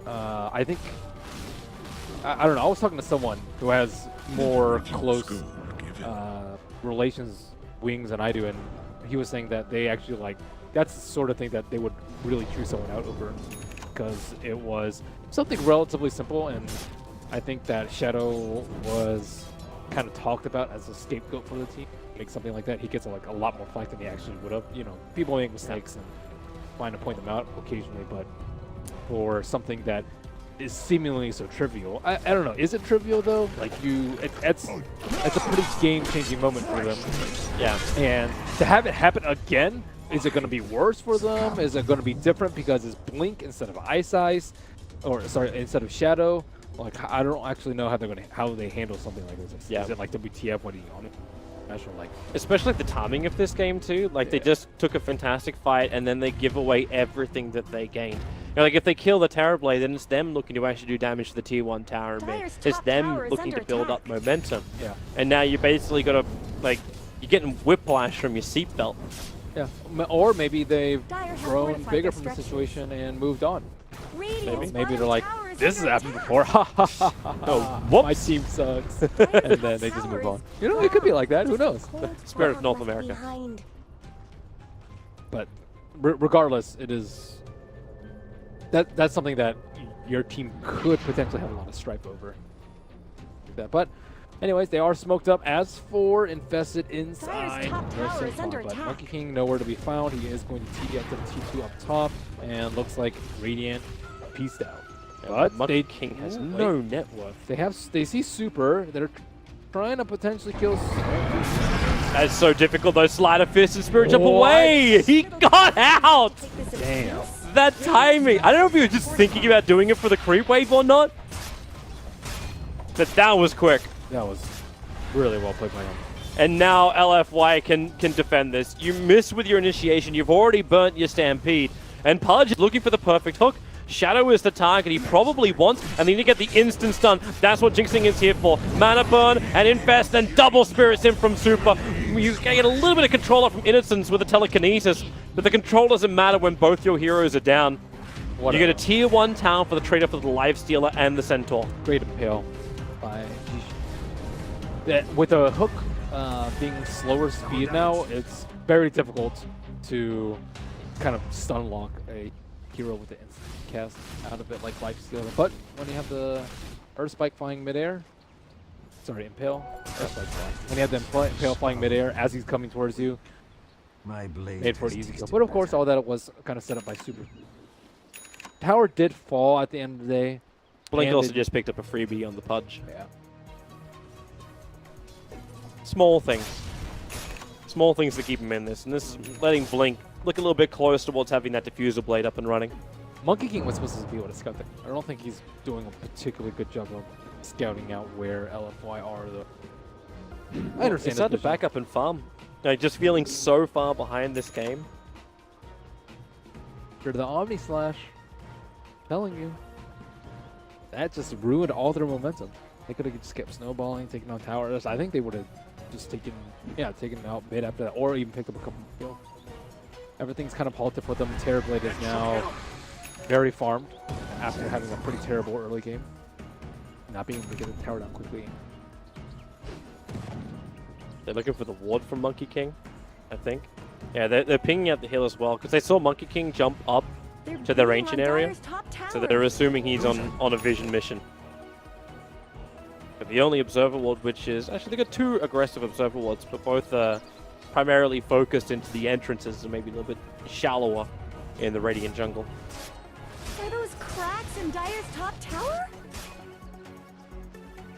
Speaker 2: I think, I don't know. I was talking to someone who has more close relations Wings than I do, and he was saying that they actually that's the sort of thing that they would really choose someone out over because it was something relatively simple, and I think that Shadow was kind of talked about as a scapegoat for the team. Make something like that, he gets a lot more flack than he actually would have. You know, people make mistakes and find to point them out occasionally, but for something that is seemingly so trivial, I don't know. Is it trivial though? Like it's a pretty game-changing moment for them.
Speaker 4: Yeah.
Speaker 2: And to have it happen again, is it going to be worse for them? Is it going to be different because it's Blink instead of Ice, or sorry, instead of Shadow? Like, I don't actually know how they handle something like this.
Speaker 4: Yeah.
Speaker 2: Is it like WTF? What do you on it?
Speaker 4: Especially the timing of this game too. Like they just took a fantastic fight and then they give away everything that they gained. You know, like if they kill the Terrorblade, then it's them looking to actually do damage to the tier 1 tower and mid. It's them looking to build up momentum.
Speaker 2: Yeah.
Speaker 4: And now you basically got to you're getting whiplash from your seatbelt.
Speaker 2: Yeah. Or maybe they've grown bigger from the situation and moved on. Maybe they're like, this has happened before. Oh,
Speaker 4: whoops.
Speaker 2: My team sucks. And then they just move on. You know, it could be like that. Who knows?
Speaker 4: Spirit of North America.
Speaker 2: But regardless, it is that's something that your team could potentially have a lot of stripe over. But anyways, they are smoked up. As for Infested inside, but Monkey King nowhere to be found. He is going to TD up to the T2 up top, and looks like Radiant pieced out. But
Speaker 4: Monkey King has no net worth.
Speaker 2: They see Super. They're trying to potentially kill.
Speaker 4: That's so difficult. Those slider fists and spirit jump away. He got out.
Speaker 2: Damn.
Speaker 4: That timing. I don't know if he was just thinking about doing it for the creep wave or not. But that was quick.
Speaker 2: That was really well played by him.
Speaker 4: And now LFY can defend this. You miss with your initiation. You've already burnt your Stampede. And Pudge is looking for the perfect hook. Shadow is the target he probably wants, and they need to get the instant stun. That's what Jinxing is here for. Mana burn and Infest, then double spirits in from Super. You can get a little bit of control up from Innocence with the telekinesis, but the control doesn't matter when both your heroes are down. You get a tier 1 tower for the trade-off of the Lifestealer and the Centaur.
Speaker 2: Great impale by with a hook being slower speed now, it's very difficult to kind of stun lock a hero with the instant cast out of it like Lifestealer. But when you have the Earth Spike flying midair, sorry, Impale, Earth Spike flying. When you have the Impale flying midair as he's coming towards you,
Speaker 6: My blade
Speaker 2: made for an
Speaker 6: has
Speaker 2: easy kill.
Speaker 6: tasted
Speaker 2: But of course,
Speaker 6: better.
Speaker 2: all that was kind of set up by Super. Tower did fall at the end of the day.
Speaker 4: Blink
Speaker 2: and
Speaker 4: also
Speaker 2: it-
Speaker 4: just picked up a freebie on the Pudge.
Speaker 2: Yeah.
Speaker 4: Small things. Small things that keep him in this. And this letting Blink look a little bit close towards having that diffuser blade up and running.
Speaker 2: Monkey King was supposed to be able to scout that. I don't think he's doing a particularly good job of scouting out where LFY are, though. I understand.
Speaker 4: It's
Speaker 2: his
Speaker 4: hard to
Speaker 2: position.
Speaker 4: back up and farm. Just feeling so far behind this game.
Speaker 2: After the Omni Slash, telling you, that just ruined all their momentum. They could have just kept snowballing, taking on towers. I think they would have just taken out mid after that, or even picked up a couple kills. Everything's kind of halted for them. Terrorblade is now very farmed after having a pretty terrible early game. Not being able to get the tower down quickly.
Speaker 4: They're looking for the ward from Monkey King, I think. Yeah, they're pinging out the hill as well, because they saw Monkey King jump up
Speaker 1: They're
Speaker 4: to their
Speaker 1: beating
Speaker 4: ancient
Speaker 1: on
Speaker 4: area.
Speaker 1: Dyer's top
Speaker 4: So
Speaker 1: tower.
Speaker 4: they're assuming he's on a vision mission. But the only observer ward, which is actually they got 2 aggressive observer wards, but both primarily focused into the entrances and maybe a little bit shallower in the Radiant jungle.
Speaker 1: Are those cracks in Dyer's top tower?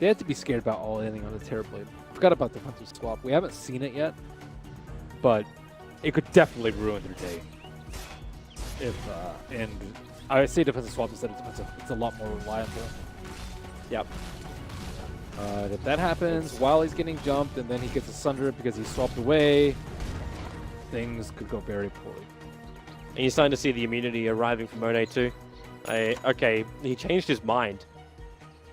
Speaker 2: They had to be scared about all ending on the Terrorblade. Forgot about defensive swap. We haven't seen it yet, but it could definitely ruin their day. And I say defensive swap instead of defensive. It's a lot more reliable.
Speaker 4: Yep.
Speaker 2: If that happens while he's getting jumped and then he gets a Sunder because he swapped away, things could go very poorly.
Speaker 4: And you're starting to see the immunity arriving from Monet too. Okay, he changed his mind.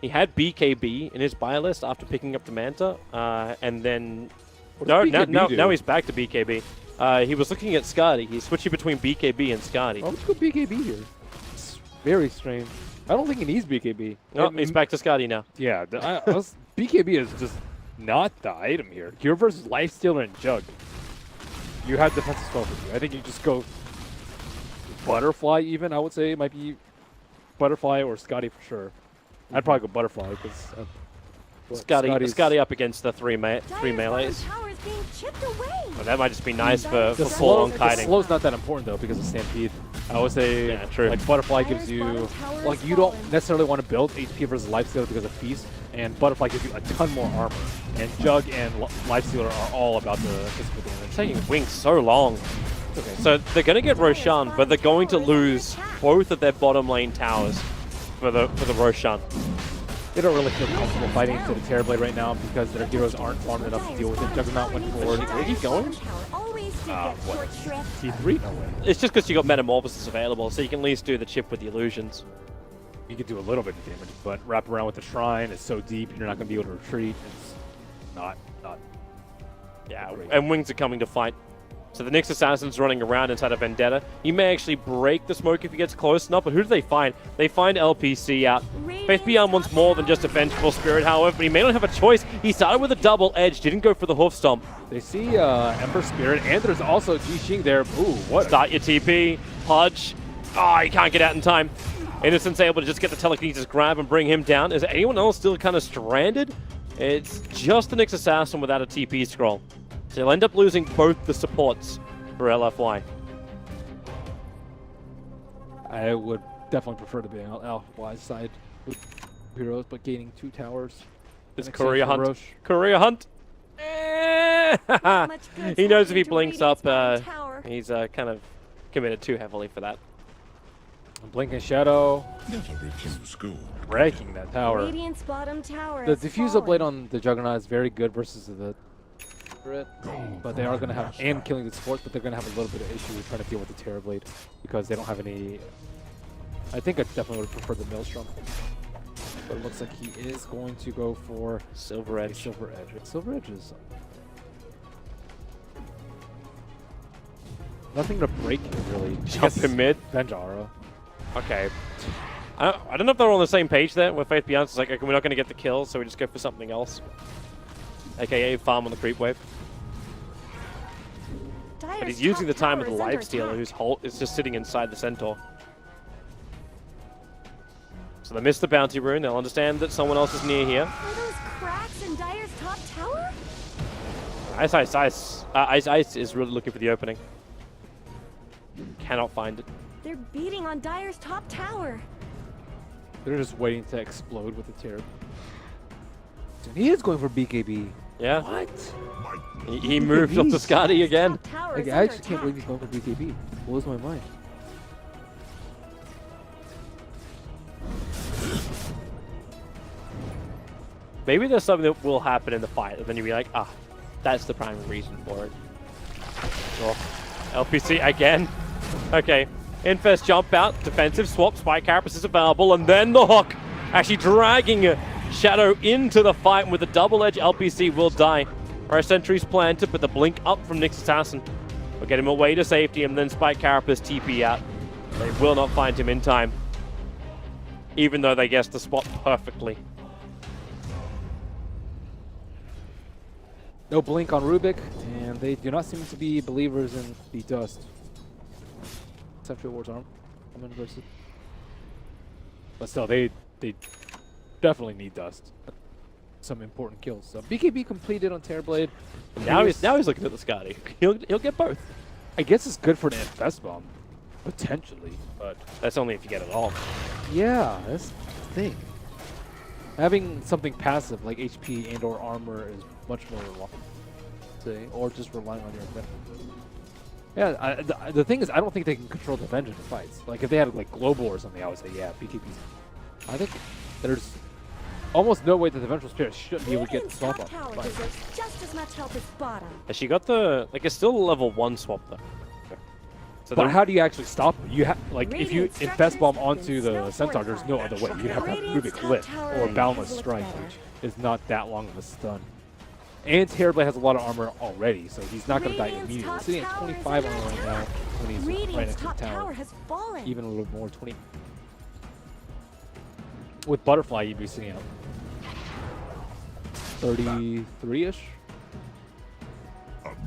Speaker 4: He had BKB in his buy list after picking up the Manta, and then now he's back to BKB. He was looking at Skadi. He's switching between BKB and Skadi.
Speaker 2: Oh, let's go BKB here. It's very strange. I don't think he needs BKB.
Speaker 4: Oh, he's back to Skadi now.
Speaker 2: Yeah, BKB is just not the item here. You're versus Lifestealer and Jug. You have defensive spell for you. I think you just go Butterfly even, I would say. It might be Butterfly or Scotty for sure. I'd probably go Butterfly because
Speaker 4: Skadi up against the three
Speaker 1: Dyer's
Speaker 4: melees.
Speaker 1: bottom tower is being chipped away.
Speaker 4: Well, that might just be nice for
Speaker 2: the
Speaker 4: full-on
Speaker 2: the
Speaker 4: kiting.
Speaker 2: slow's not that important though because of Stampede. I would say
Speaker 4: Yeah, true.
Speaker 2: like Butterfly gives
Speaker 1: Dyer's
Speaker 2: you
Speaker 1: bottom tower
Speaker 2: like
Speaker 1: is
Speaker 2: you don't
Speaker 1: fallen.
Speaker 2: necessarily want to build HP versus Lifestealer because of Feast, and Butterfly gives you a ton more armor. And Jug and Lifestealer are all about the physical damage.
Speaker 4: It's taking Wings so long.
Speaker 2: It's okay.
Speaker 4: So they're going to get Roshan, but they're going to lose both of their bottom lane towers for the Roshan.
Speaker 2: They don't really feel comfortable fighting into the Terrorblade right now because their heroes aren't farmed enough to deal with it. Juggernaut went forward.
Speaker 4: Where he going?
Speaker 2: T3? No way.
Speaker 4: It's just because you got Metamorphosis available, so you can at least do the chip with the illusions.
Speaker 2: You can do a little bit of damage, but wrap around with the Shrine is so deep, you're not going to be able to retreat. It's not.
Speaker 4: Yeah,
Speaker 2: great.
Speaker 4: and Wings are coming to fight. So the Nyx Assassin's running around inside of Vendetta. He may actually break the smoke if he gets close enough, but who do they find? They find LPC out. Faith Beyond wants more than just a Vengeful Spirit, however, but he may not have a choice. He started with a double edge, didn't go for the hoof stomp.
Speaker 2: They see Ember Spirit, and there's also Jixing there. Ooh, what?
Speaker 4: Start your TP, Pudge. Oh, he can't get out in time. Innocent's able to just get the telekinesis grab and bring him down. Is anyone else still kind of stranded? It's just the Nyx Assassin without a TP scroll. So he'll end up losing both the supports for LFY.
Speaker 2: I would definitely prefer to be on LFY's side with heroes, but gaining 2 towers.
Speaker 4: It's
Speaker 2: in exchange
Speaker 4: Courier
Speaker 2: for
Speaker 4: Hunt.
Speaker 2: Roche.
Speaker 4: Courier Hunt.
Speaker 1: Not much good's
Speaker 4: He knows if he
Speaker 1: happening to
Speaker 4: blinks up,
Speaker 1: Radiant's bottom tower.
Speaker 4: he's kind of committed too heavily for that.
Speaker 2: Blinking Shadow,
Speaker 3: Never refuse school.
Speaker 2: breaking that tower.
Speaker 1: Radiant's bottom tower
Speaker 2: The
Speaker 1: has
Speaker 2: Diffusal
Speaker 1: fallen.
Speaker 2: Blade on the Juggernaut is very good versus the Spirit, but they are going to have, and killing the support, but they're going to have a little bit of issue with trying to deal with the Terrorblade because they don't have any. I think I definitely would prefer the Maelstrom, but it looks like he is going to go for
Speaker 4: Silver
Speaker 2: a
Speaker 4: Edge.
Speaker 2: Silver Edge. Silver Edge is nothing to break here, really.
Speaker 4: Jump in mid.
Speaker 2: Venjara.
Speaker 4: Okay. I don't know if they're on the same page there, where Faith Beyond's like, okay, we're not going to get the kill, so we just go for something else. AKA farm on the creep wave. But he's using the time of the Life Stealer, whose Holt is just sitting inside the Centaur. So they miss the bounty rune. They'll understand that someone else is near here.
Speaker 1: Are those cracks in Dyer's top tower?
Speaker 4: Ice is really looking for the opening. Cannot find it.
Speaker 1: They're beating on Dire's top tower.
Speaker 2: They're just waiting to explode with the Terror. Dude, he is going for BKB.
Speaker 4: Yeah.
Speaker 2: What?
Speaker 4: He moved up to Scotty again.
Speaker 1: Top tower
Speaker 2: Like,
Speaker 1: is
Speaker 2: I
Speaker 1: under
Speaker 2: just can't
Speaker 1: attack.
Speaker 2: believe he's going for BKB. Blows my mind.
Speaker 4: Maybe there's something that will happen in the fight, and then you'll be like, ah, that's the primary reason for it. Oh, LPC again. Okay, Infest jump out, defensive swap, Spike Carapace is available, and then the hook actually dragging Shadow into the fight with a double-edge LPC will die. Our sentry's planted, but the blink up from Nyx Assassin will get him away to safety, and then Spike Carapace TP out. They will not find him in time, even though they guessed the spot perfectly.
Speaker 2: No blink on Rubik, and they do not seem to be believers in the dust. Central Wars Arm. Versus. But still, they definitely need dust. Some important kills. So BKB completed on Terrorblade.
Speaker 4: Now he's looking at the Scotty. He'll get both.
Speaker 2: I guess it's good for an Infest Bomb. Potentially, but
Speaker 4: That's only if you get it all.
Speaker 2: yeah, that's the thing. Having something passive like HP and or armor is much more reliable, say, or just relying on your event. Yeah, the thing is, I don't think they can control the Vengeance fights. Like, if they had, like, Global or something, I would say, yeah, BKB's. I think there's almost no way that the Vengeful Spirit shouldn't be able to get the
Speaker 1: Radiant's
Speaker 2: swap
Speaker 1: top
Speaker 2: up.
Speaker 1: tower
Speaker 2: But
Speaker 1: deserves just as much help as bottom.
Speaker 4: Has she got the it's still a level 1 swap though. So they're-
Speaker 2: how do you actually stop it? You have, like, if you
Speaker 1: Radiant
Speaker 2: Infest Bomb
Speaker 1: structures
Speaker 2: onto
Speaker 1: have been
Speaker 2: the Centaur, there's no other way. You'd have to have
Speaker 1: Radiant's
Speaker 2: Rubik
Speaker 1: top
Speaker 2: Lift
Speaker 1: tower
Speaker 2: or
Speaker 1: has
Speaker 2: Boundless
Speaker 1: looked
Speaker 2: Strike,
Speaker 1: better.
Speaker 2: which is not that long of a stun. And Terrorblade has a lot of armor already, so he's not going to die
Speaker 1: Radiant's
Speaker 2: immediately.
Speaker 1: top
Speaker 2: Sitting at
Speaker 1: tower is
Speaker 2: 25
Speaker 1: under
Speaker 2: armor right now
Speaker 1: attack.
Speaker 2: when he's right
Speaker 1: Radiant's
Speaker 2: next to the
Speaker 1: top
Speaker 2: tower.
Speaker 1: tower has fallen.
Speaker 2: Even a little more, 20. With Butterfly, you'd be sitting at 33-ish.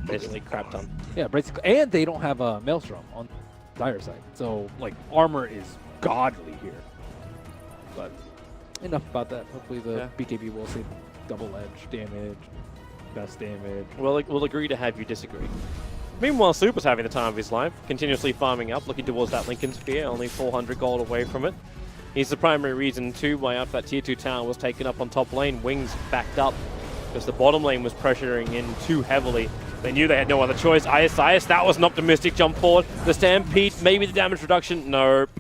Speaker 4: basically crap ton.
Speaker 2: Yeah, basically. And they don't have a Maelstrom on Dire side. So, like, armor is godly here. But enough about that. Hopefully the BKB will see double edge damage, best damage.
Speaker 4: We'll agree to have you disagree. Meanwhile, Super's having the time of his life, continuously farming up, looking towards that Lincoln Sphere, only 400 gold away from it. He's the primary reason, too, why after that Tier 2 tower was taken up on top lane, Wings backed up, because the bottom lane was pressuring in too heavily. They knew they had no other choice. Ice, that was an optimistic jump forward. The Stampede, maybe the damage reduction, nope.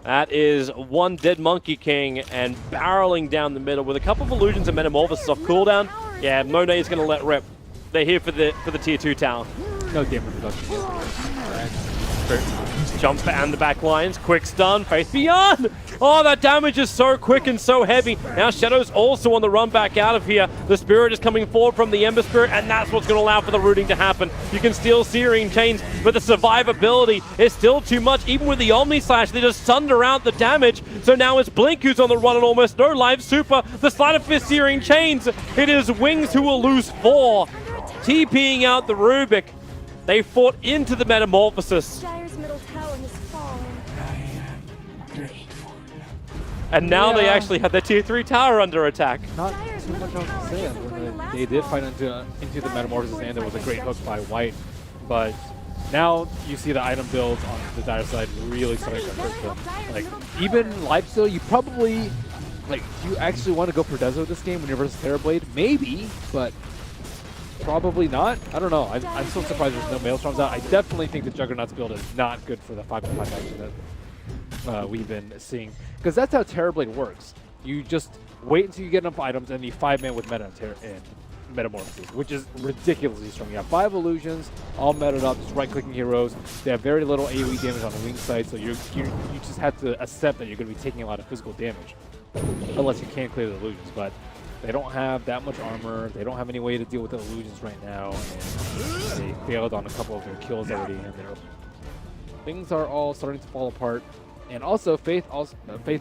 Speaker 4: That is one dead Monkey King, and barreling down the middle with a couple of illusions and metamorphosis off cooldown. Yeah, Monet is going to let rip. They're here for the Tier 2 tower.
Speaker 2: No damage reduction.
Speaker 4: Jump and the back lines, quick stun, Faith Beyond! Oh, that damage is so quick and so heavy. Now Shadow's also on the run back out of here. The Spirit is coming forward from the Ember Spirit, and that's what's going to allow for the rooting to happen. You can steal Searing Chains, but the survivability is still too much. Even with the Omni Slash, they just sunder out the damage. So now it's Blink who's on the run and almost no life. Super, the Sleight of Fist Searing Chains. It is Wings who will lose 4. TPing out the Rubik. They fought into the Metamorphosis.
Speaker 1: Dire's middle tower has fallen.
Speaker 4: And now they
Speaker 2: Yeah.
Speaker 4: actually have their Tier 3 tower under attack.
Speaker 2: Not too much else to say. When they did fight into the Metamorphosis, and there was a great hook by White. But now you see the item builds on the Dire side really starting to hurt them. Like, even Lifesteal, you probably, like, do you actually want to go Perdezo this game when you're versus Terrorblade? Maybe, but probably not. I don't know. I'm still surprised there's no Maelstroms out. I definitely think the Juggernaut's build is not good for the 5-5 action that we've been seeing. Because that's how Terrorblade works. You just wait until you get enough items and you 5-man with meta and Metamorphosis, which is ridiculously strong. You have 5 illusions, all meted up, just right-clicking heroes. They have very little AoE damage on the wing side, so you just have to accept that you're going to be taking a lot of physical damage. Unless you can clear the illusions, but they don't have that much armor. They don't have any way to deal with the illusions right now, and they failed on a couple of their kills already. And things are all starting to fall apart. And also, Faith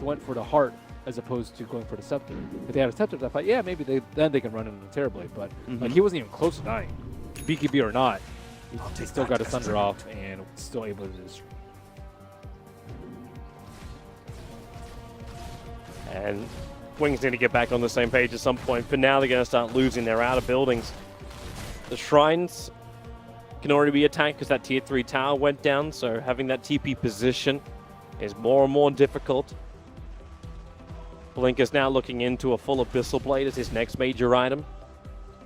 Speaker 2: went for the heart as opposed to going for the scepter. If they had a scepter, I thought, yeah, maybe then they can run into the Terrorblade. But like, he wasn't even close to dying, BKB or not. He still got his thunder off and still able to destroy.
Speaker 4: And Wings need to get back on the same page at some point. For now, they're going to start losing their outer buildings. The shrines can already be attacked because that tier 3 tower went down, so having that TP position is more and more difficult. Blink is now looking into a full Abyssal Blade as his next major item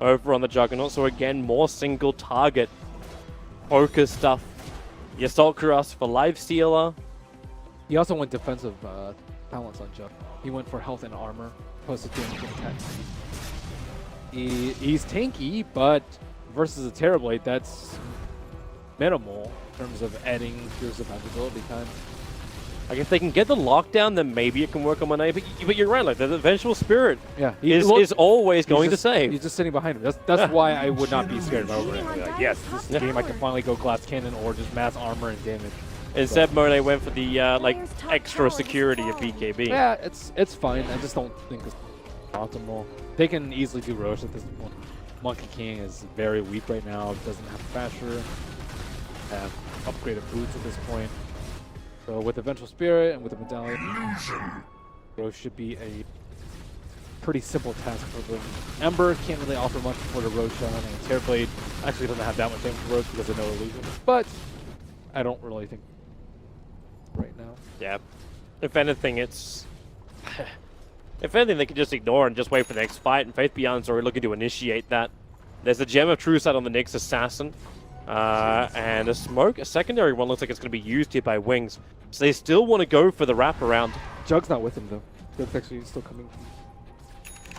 Speaker 4: over on the Juggernaut, so again, more single target focus stuff. The Assault Cuirass for Lifestealer.
Speaker 2: He also went defensive balance on Jug. He went for health and armor, opposed to damage and attack. He's tanky, but versus a Terrorblade, that's minimal in terms of adding Fears of Ability time.
Speaker 4: Like if they can get the lockdown, then maybe it can work on Monet. But you're right, like the Vengeful Spirit is always going to save.
Speaker 2: He's just sitting behind him. That's why I would not be scared of Overhand. Like, yes, this game I can finally go Glass Cannon or just mass armor and damage.
Speaker 4: Instead, Monet went for the like extra security of BKB.
Speaker 2: Yeah, it's fine. I just don't think it's optimal. They can easily do Roche at this point. Monkey King is very weak right now. Doesn't have Fasher. Have upgraded boots at this point. So with the Vengeful Spirit and with the Medallion, Roche should be a pretty simple task for them. Ember can't really offer much for the Roshan, and Terrorblade actually doesn't have that much damage for Roche because of no illusion. But I don't really think right now.
Speaker 4: Yeah. If anything, it's... if anything, they can just ignore and just wait for the next fight, and Faith Beyond's already looking to initiate that. There's a Gem of True Sight on the Nyx Assassin. And a smoke, a secondary one looks like it's going to be used here by Wings. So they still want to go for the wraparound.
Speaker 2: Jug's not with him though. Jug's actually still coming.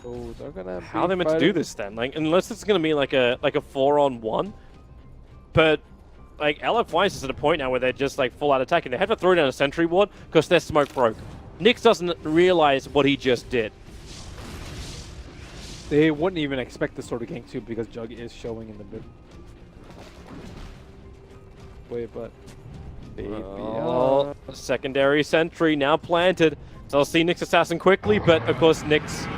Speaker 2: So they're gonna.
Speaker 4: How are they meant to do this then? Like, unless it's going to be like a 4-on-1. But like LFY is at a point now where they're just like full out attacking. They have to throw down a sentry ward because their smoke broke. Nyx doesn't realize what he just did.
Speaker 2: They wouldn't even expect this sort of gank too because Jug is showing in the mid. But
Speaker 4: secondary sentry now planted. So I'll see Nyx Assassin quickly, but of course Nyx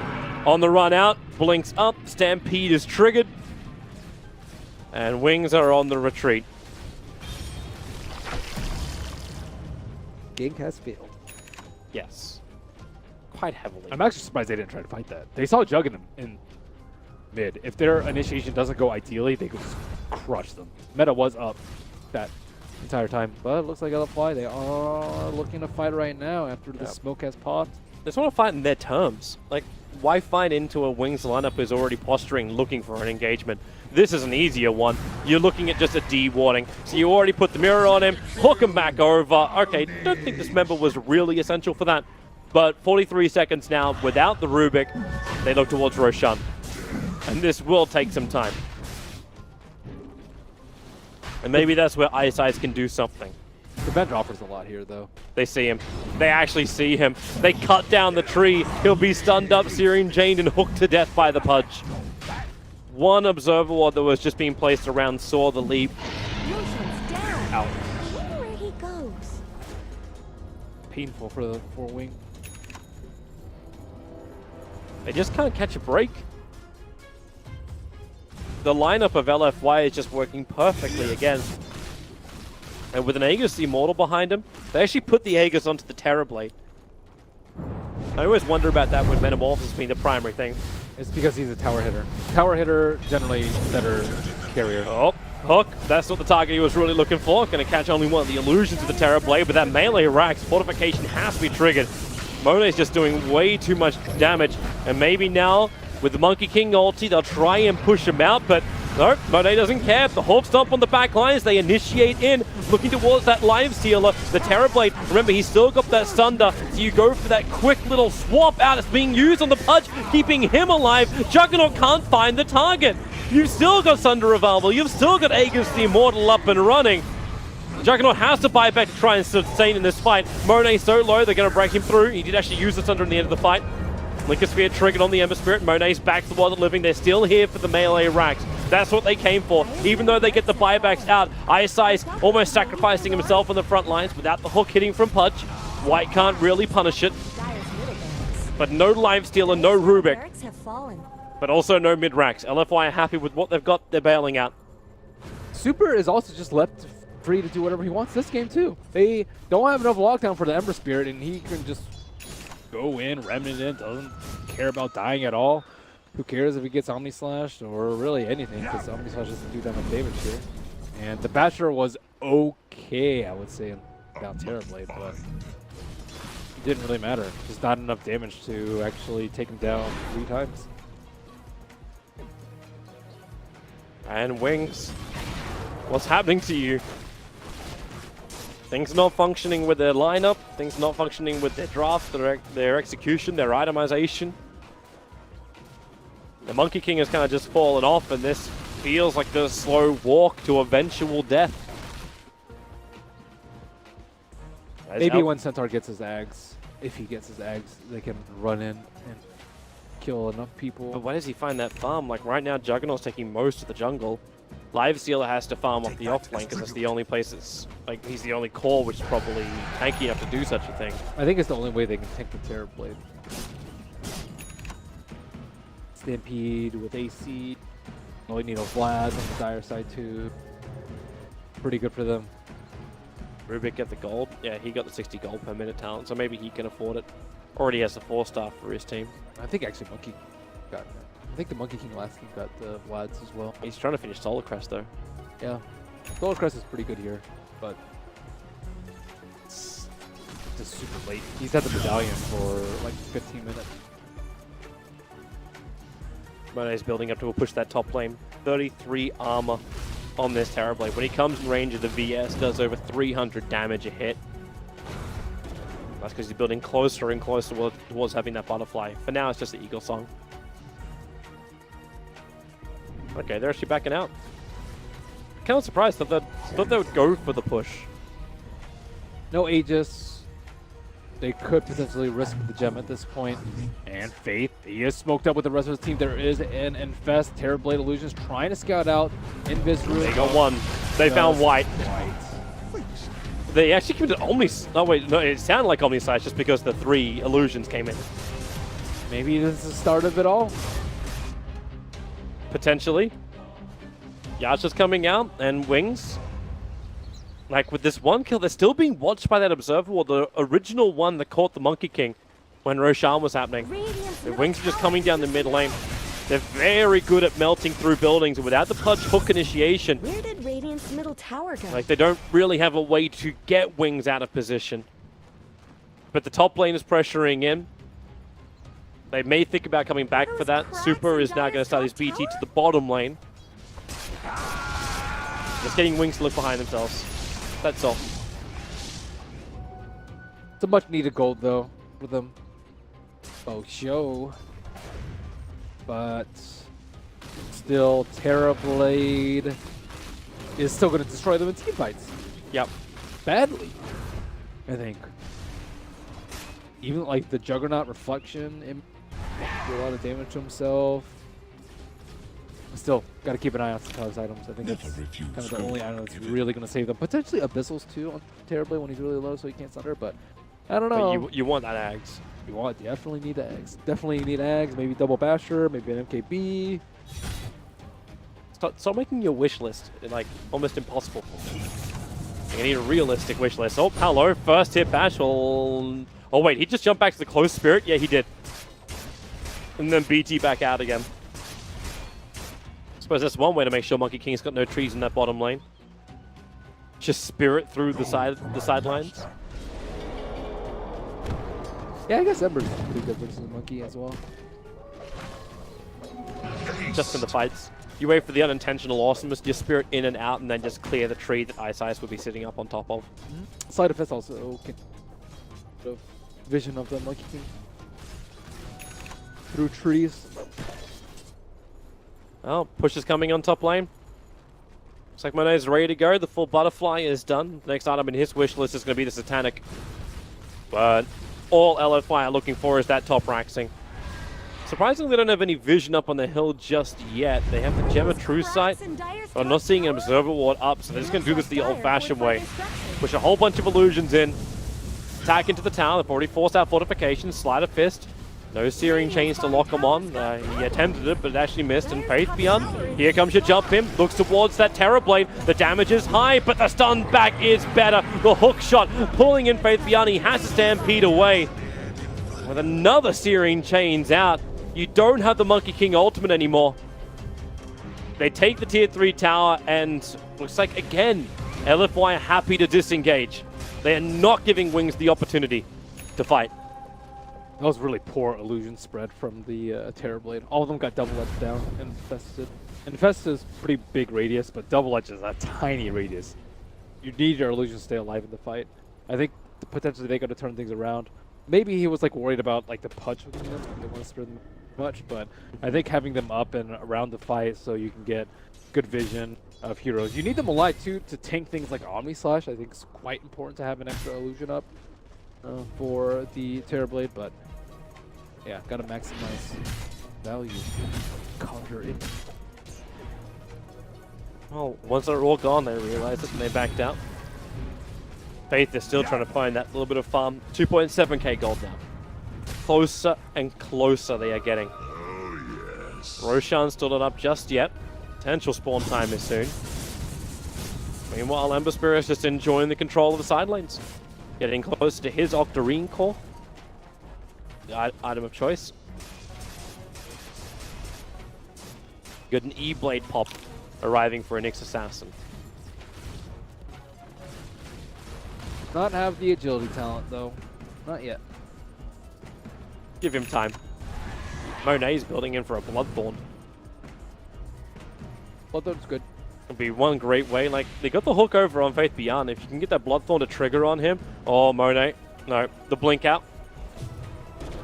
Speaker 4: on the run out, blinks up, Stampede is triggered, and Wings are on the retreat.
Speaker 2: gank has failed.
Speaker 4: Yes, quite heavily.
Speaker 2: I'm actually surprised they didn't try to fight that. They saw Jug in mid. If their initiation doesn't go ideally, they could just crush them. Meta was up that entire time, but it looks like LFY, they are looking to fight right now after the smoke has popped.
Speaker 4: They just want to fight in their terms. Like, why fight into a Wings lineup who's already posturing, looking for an engagement? This is an easier one. You're looking at just a D-warding. So you already put the mirror on him, hook him back over. Okay, don't think this member was really essential for that. But 43 seconds now, without the Rubik, they look towards Roshan. And this will take some time. And maybe that's where Ice Eyes can do something.
Speaker 2: The bench offers a lot here, though.
Speaker 4: They see him. They actually see him. They cut down the tree. He'll be stunned up, Syrian chained, and hooked to death by the Pudge. One Observer Ward that was just being placed around saw the leap.
Speaker 1: Roshan's down.
Speaker 2: Out.
Speaker 1: I wonder where he goes.
Speaker 2: Painful for the Wing.
Speaker 4: They just can't catch a break. The lineup of LFY is just working perfectly again. And with an Aegis Immortal behind him, they actually put the Aegis onto the Terrorblade. I always wonder about that with Metamorphosis being the primary thing.
Speaker 2: It's because he's a tower hitter. Tower hitter, generally better carrier.
Speaker 4: Oh, hook. That's not the target he was really looking for. Going to catch only one of the illusions of the Terrorblade, but that melee racks. Fortification has to be triggered. Monet's just doing way too much damage. And maybe now, with the Monkey King ulti, they'll try and push him out, but nope, Monet doesn't care. The Hawk Stomp on the back lines, they initiate in, looking towards that Live Stealer. The Terrorblade, remember, he's still got that Sunder, so you go for that quick little swap out. It's being used on the Pudge, keeping him alive. Juggernaut can't find the target. You've still got Sunder available. You've still got Aegis the Immortal up and running. Juggernaut has to buy back to try and sustain in this fight. Monet's so low, they're going to break him through. He did actually use the Sunder in the end of the fight. Linker Sphere triggered on the Ember Spirit. Monet's back to the World of Living. They're still here for the melee racks. That's what they came for. Even though they get the buybacks out, Ice Eyes almost sacrificing himself on the front lines without the hook hitting from Pudge. White can't really punish it. But no Live Stealer, no Rubik.
Speaker 1: Barracks have fallen.
Speaker 4: But also no mid racks. LFY are happy with what they've got. They're bailing out.
Speaker 2: Super is also just left free to do whatever he wants this game too. They don't have enough lockdown for the Ember Spirit, and he can just go in, Remnant in, doesn't care about dying at all. who cares if he gets Omni Slashed or really anything, because Omni Slash doesn't do that much damage here. And the Basher was okay, I would say, down Terrorblade, but it didn't really matter. Just not enough damage to actually take him down 3 times.
Speaker 4: And Wings, what's happening to you? Things not functioning with their lineup, things not functioning with their draft, their execution, their itemization. The Monkey King has kind of just fallen off, and this feels like the slow walk to eventual death.
Speaker 2: Maybe when Centaur gets his Ags, if he gets his Ags, they can run in and kill enough people.
Speaker 4: But where does he find that farm? Like right now, Juggernaut's taking most of the jungle. Live Sealer has to farm off the off lane because that's the only place it's like he's the only core which is probably tanky enough to do such a thing.
Speaker 2: I think it's the only way they can tank the Terrorblade. Stampede with AC. Only need a Vlad on the dire side too. Pretty good for them.
Speaker 4: Rubik get the gold. Yeah, he got the 60 gold per minute talent, so maybe he can afford it. Already has a 4-star for his team.
Speaker 2: I think actually Monkey got. I think the Monkey King last team got the Vlads as well.
Speaker 4: He's trying to finish Solar Crest though.
Speaker 2: Yeah, Solar Crest is pretty good here, but it's just super late. He's had the medallion for like 15 minutes.
Speaker 4: Monet's building up to push that top lane. 33 armor on this Terrorblade. When he comes in range of the VS, does over 300 damage a hit. That's because he's building closer and closer towards having that butterfly. For now, it's just the Eagle Song. Okay, they're actually backing out. Kind of surprised that thought they would go for the push.
Speaker 2: No Aegis. They could potentially risk the gem at this point. And Faith, he is smoked up with the rest of his team. There is an Infest. Terrorblade Illusions trying to scout out Invis Room.
Speaker 4: They got one. They found White. They executed Omni. No, wait, no, it sounded like Omni Slash just because the 3 illusions came in.
Speaker 2: Maybe this is the start of it all.
Speaker 4: Potentially. Yasha's coming out, and Wings. Like, with this one kill, they're still being watched by that Observer Ward, the original one that caught the Monkey King when Roshan was happening. The Wings are just coming down the mid lane. They're very good at melting through buildings, and without the Pudge Hook initiation,
Speaker 1: Where did Radiant's middle tower go?
Speaker 4: like, they don't really have a way to get Wings out of position. But the top lane is pressuring in. They may think about coming back for that. Super is now going to start his BT to the bottom lane. Just getting Wings to look behind themselves. That's all.
Speaker 2: It's a much needed gold though for them. Oh, show. But still, Terrorblade is still going to destroy them in team fights.
Speaker 4: Yep.
Speaker 2: Badly, I think. Even like the Juggernaut Reflection, do a lot of damage to himself. Still, got to keep an eye on Centaur's items. I think that's kind of the only item that's really going to save them. Potentially Abyssals too on Terrorblade when he's really low, so he can't stutter. But I don't know.
Speaker 4: But you want that Ags.
Speaker 2: You definitely need Ags. Definitely need Ags. Maybe double Basher. Maybe an MKB.
Speaker 4: Start making your wish list like almost impossible. You need a realistic wish list. Oh, hello. First hit bash. Oh wait, he just jumped back to the close spirit. Yeah, he did. And then BT back out again. Suppose that's one way to make sure Monkey King's got no trees in that bottom lane. Just spirit through the sidelines.
Speaker 2: Yeah, I guess Ember's pretty good versus the Monkey as well.
Speaker 4: Just in the fights. You wait for the unintentional awesomeness, just spirit in and out, and then just clear the tree that Ice Ice would be sitting up on top of.
Speaker 2: Side effects also can vision of the Monkey King through trees.
Speaker 4: Oh, push is coming on top lane. Looks like Monet is ready to go. The full butterfly is done. The next item in his wish list is going to be the Satanic. But all LFI are looking for is that top Raxing. Surprisingly, they don't have any vision up on the hill just yet. They have the Gem of True Sight, but I'm not seeing an Observer Ward up, so they're just going to do this the old-fashioned way. Push a whole bunch of illusions in. Attack into the tower. They've already forced out fortifications. Slide of Fist. No Searing Chains to lock him on. He attempted it, but it actually missed. And Faith Beyond. Here comes your jump in. Looks towards that Terrorblade. The damage is high, but the stun back is better. The hook shot pulling in Faith Beyond. He has to stampede away. With another Searing Chains out. You don't have the Monkey King ultimate anymore. They take the tier 3 tower, and looks like, again, LFY are happy to disengage. They are not giving Wings the opportunity to fight.
Speaker 2: That was really poor illusion spread from the Terrorblade. All of them got double edge down and infested. Infested is pretty big radius, but double edge is a tiny radius. You need your illusion to stay alive in the fight. I think potentially they got to turn things around. Maybe he was like worried about like the punch within them. He didn't want to spread them much, but I think having them up and around the fight so you can get good vision of heroes. You need them alive too to tank things like Omni Slash. I think it's quite important to have an extra illusion up for the Terrorblade, but yeah, gotta maximize value. Conjure it.
Speaker 4: Well, once they're all gone, they realized it and they backed out. Faith is still trying to find that little bit of farm. 2.7k gold now. Closer and closer they are getting. Roshan still not up just yet. Potential spawn time is soon. Meanwhile, Ember Spirit is just enjoying the control of the side lanes. Getting closer to his Octarine core. The item of choice. Got an E-Blade pop arriving for a Nyx Assassin.
Speaker 2: Not have the agility talent though. Not yet.
Speaker 4: Give him time. Monet's building in for a Bloodthorn.
Speaker 2: Bloodthorn's good.
Speaker 4: It'll be one great way. Like, they got the hook over on Faith Beyond. If you can get that Bloodthorn to trigger on him. Oh, Monet. No, the blink out.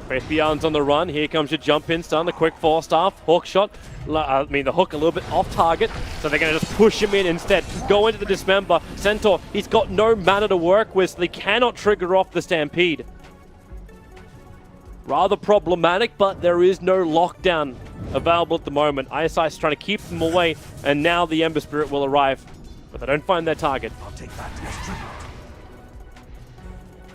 Speaker 4: Faith Beyond's on the run. Here comes your jump in stun, the quick 4-staff, hook shot. I mean, the hook a little bit off target, so they're going to just push him in instead. Go into the Dismember. Centaur, he's got no mana to work with, so they cannot trigger off the Stampede. Rather problematic, but there is no lockdown available at the moment. ISI is trying to keep them away, and now the Ember Spirit will arrive. But they don't find their target.
Speaker 6: I'll take that as tribute.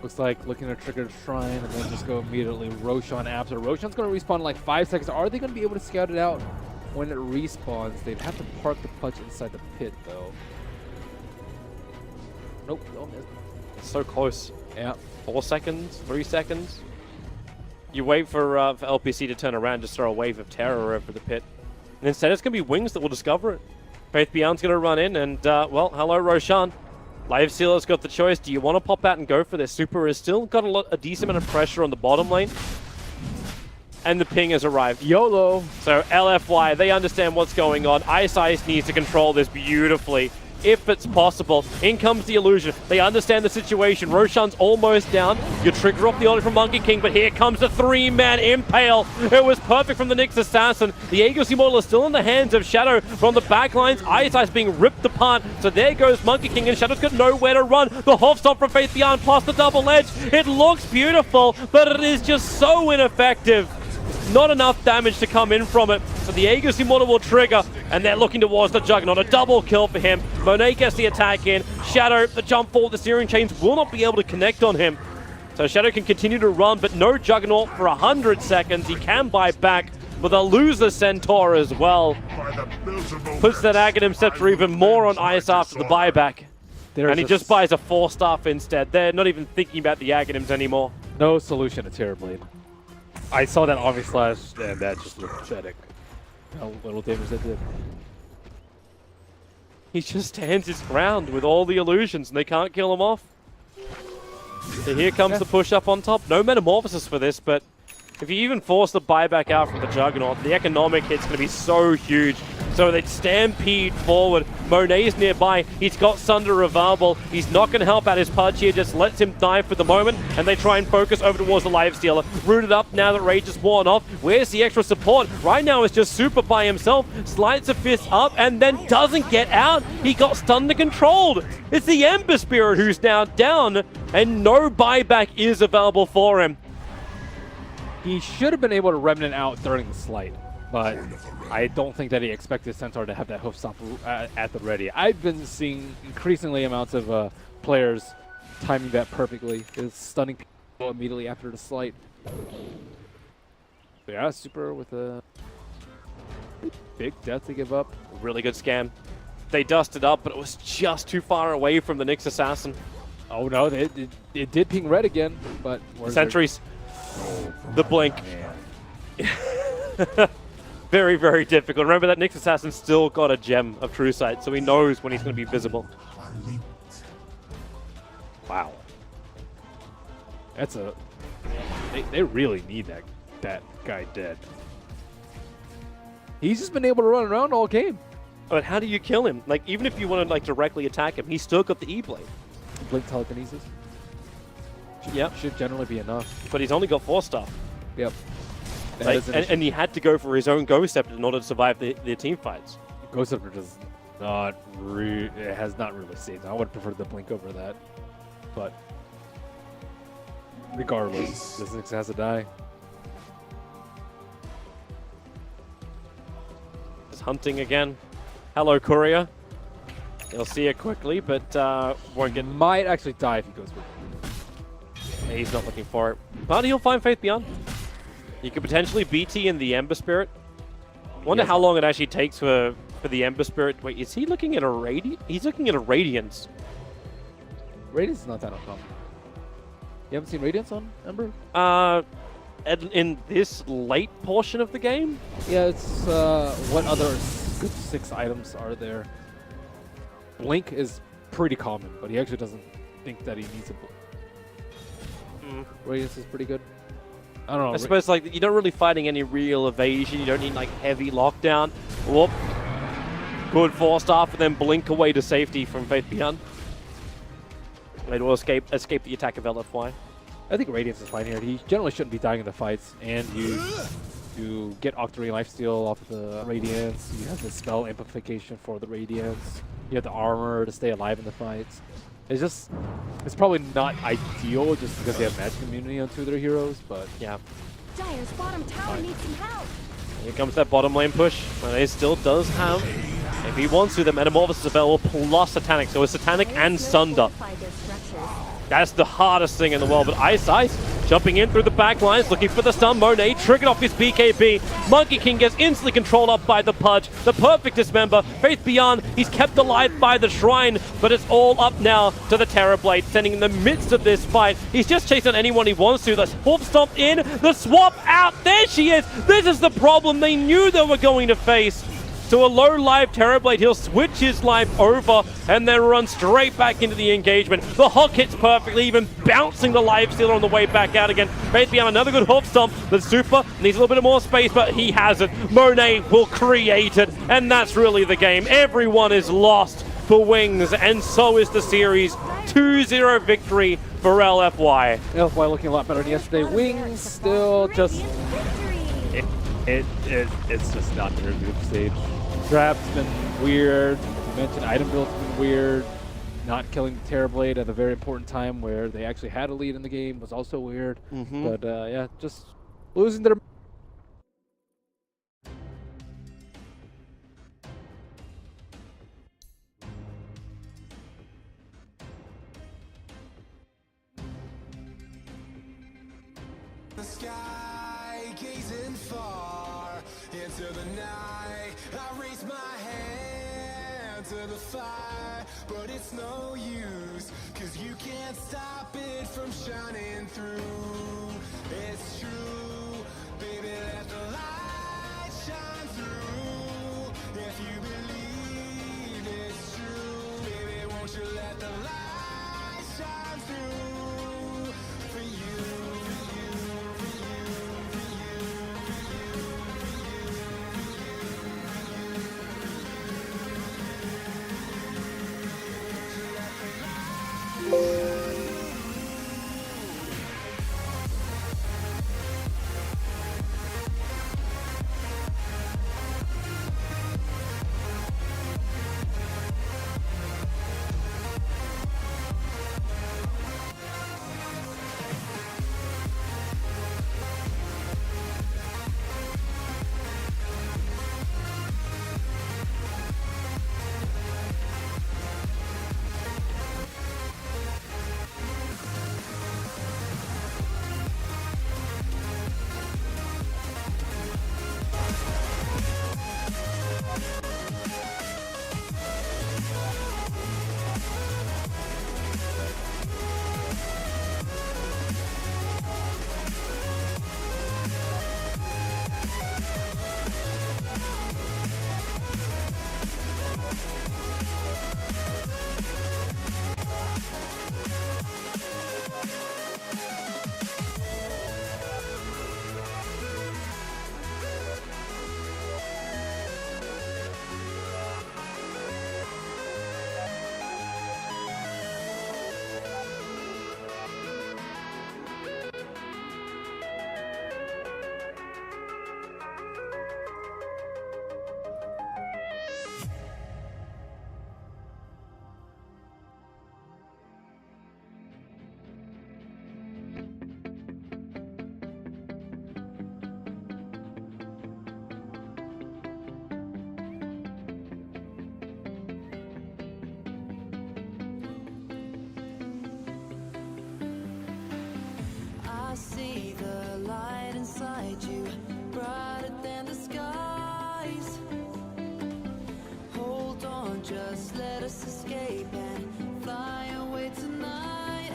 Speaker 2: Looks like looking to trigger the Shrine and then just go immediately Roshan after. Roshan's going to respawn in like 5 seconds. Are they going to be able to scout it out when it respawns? They'd have to park the punch inside the pit though. Nope, don't miss.
Speaker 4: It's so close.
Speaker 2: Yeah.
Speaker 4: 4 seconds, 3 seconds. You wait for LPC to turn around, just throw a wave of terror over the pit. And instead it's going to be Wings that will discover it. Faith Beyond's going to run in and, well, hello Roshan. Live Sealer's got the choice. Do you want to pop out and go for this? Super has still got a decent amount of pressure on the bottom lane. And the ping has arrived.
Speaker 2: YOLO!
Speaker 4: So LFY, they understand what's going on. Ice needs to control this beautifully, if it's possible. In comes the illusion. They understand the situation. Roshan's almost down. You trigger off the order from Monkey King, but here comes the 3-man impale. It was perfect from the Nyx Assassin. The Aegis Immortal is still in the hands of Shadow from the backlines. Ice being ripped apart. So there goes Monkey King, and Shadow's got nowhere to run. The half stop from Faith Beyond plus the double edge. It looks beautiful, but it is just so ineffective. Not enough damage to come in from it. So the Aegis Immortal will trigger, and they're looking towards the Juggernaut. A double kill for him. Monet gets the attack in. Shadow, the jump forward, the steering chains will not be able to connect on him. So Shadow can continue to run, but no Juggernaut for 100 seconds. He can buy back, but they'll lose the Centaur as well. Puts that Aghanim Scepter even more on ice after the buyback. And he just buys a 4-staff instead. They're not even thinking about the Aghanims anymore.
Speaker 2: No solution to Terrorblade. I saw that Omni Slash, and that just looked pathetic. How little damage that did.
Speaker 4: He just stands his ground with all the illusions, and they can't kill him off. So here comes the push up on top. No Metamorphosis for this, but if you even force the buyback out from the Juggernaut, the economic hit's going to be so huge. So they stampede forward. Monet's nearby. He's got Sunder available. He's not going to help out his Pudge here. Just lets him die for the moment. And they try and focus over towards the Live Stealer. Rooted up now that Rage is worn off. Where's the extra support? Right now it's just Super by himself. Slides a fist up and then doesn't get out. He got stunned and controlled. It's the Ember Spirit who's now down. And no buyback is available for him.
Speaker 2: He should have been able to Remnant out during the slight, but I don't think that he expected Centaur to have that hoof stop at the ready. I've been seeing increasingly amounts of players timing that perfectly. Is stunning people immediately after the slight. But yeah, Super with a big death to give up.
Speaker 4: Really good scam. They dusted up, but it was just too far away from the Nyx Assassin.
Speaker 2: Oh no, it did ping red again, but
Speaker 4: Sentries. The blink. Very, very difficult. Remember that Nyx Assassin still got a gem of True Sight, so he knows when he's going to be visible. Wow.
Speaker 2: That's a... They really need that guy dead. He's just been able to run around all game.
Speaker 4: But how do you kill him? Like, even if you want to like directly attack him, he's still got the E-Blade.
Speaker 2: Blink telekinesis.
Speaker 4: Yep.
Speaker 2: Should generally be enough.
Speaker 4: But he's only got 4-star.
Speaker 2: Yep.
Speaker 4: Like, and he had to go for his own Ghost Scepter in order to survive the team fights.
Speaker 2: Ghost Scepter does not it has not really saved. I would prefer the blink over that. But regardless, this Nyx has to die.
Speaker 4: Just hunting again. Hello, Courier. He'll see it quickly, but won't get...
Speaker 2: Might actually die if he goes for it.
Speaker 4: He's not looking for it. But he'll find Faith Beyond. You could potentially BT in the Ember Spirit. Wonder how long it actually takes for the Ember Spirit. Wait, is he looking at a Radiant? He's looking at a Radiance.
Speaker 2: Radiance is not that uncommon. You haven't seen Radiance on Ember?
Speaker 4: In this late portion of the game?
Speaker 2: Yeah, it's what other good 6 items are there? Blink is pretty common, but he actually doesn't think that he needs a blink. Radiance is pretty good. I don't know.
Speaker 4: I suppose like you're not really fighting any real evasion. You don't need like heavy lockdown. Whoop. Good 4-star for them blink away to safety from Faith Beyond. They will escape the attack of LFY.
Speaker 2: I think Radiance is fine here. He generally shouldn't be dying in the fights, and you get Octarine lifesteal off the Radiance. You have the spell amplification for the Radiance. You have the armor to stay alive in the fights. It's probably not ideal just because they have magic immunity on 2 of their heroes, but
Speaker 4: Yeah.
Speaker 1: Dire's bottom tower needs some help.
Speaker 4: Here comes that bottom lane push. But he still does have, if he wants to, the Metamorphosis available plus Satanic. So it's Satanic and Sunder. That's the hardest thing in the world, but Ice jumping in through the back lines, looking for the stun. Monet triggered off his BKB. Monkey King gets instantly controlled up by the Pudge. The perfect dismember. Faith Beyond, he's kept alive by the Shrine, but it's all up now to the Terrorblade, standing in the midst of this fight. He's just chasing anyone he wants to. The Hoof Stomp in, the swap out. There she is. This is the problem they knew they were going to face. To a low life Terrorblade, he'll switch his life over and then run straight back into the engagement. The hook hits perfectly, even bouncing the life stealer on the way back out again. Faith Beyond, another good hoof stomp. The Super needs a little bit more space, but he has it. Monet will create it, and that's really the game. Everyone is lost for Wings, and so is the series. 2-0 victory for LFY.
Speaker 2: LFY looking a lot better than yesterday. Wings still just... It's just not their group stage. Trap's been weird. You mentioned item build's been weird. Not killing the Terrorblade at a very important time where they actually had a lead in the game was also weird. But yeah, just losing their...
Speaker 5: The sky, gazing far into the night. I raise my hand to the fire, but it's no use, 'cause you can't stop it from shining through. It's true, baby, let the light shine through. If you believe it's true, baby, won't you let the light shine through for you.
Speaker 7: the light inside you, brighter than the skies. Hold on, just let us escape and fly away tonight.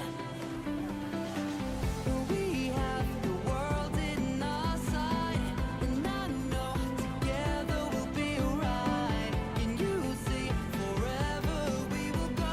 Speaker 7: We have the world in our sight, and I know together we'll be alright. Can you see forever we will go?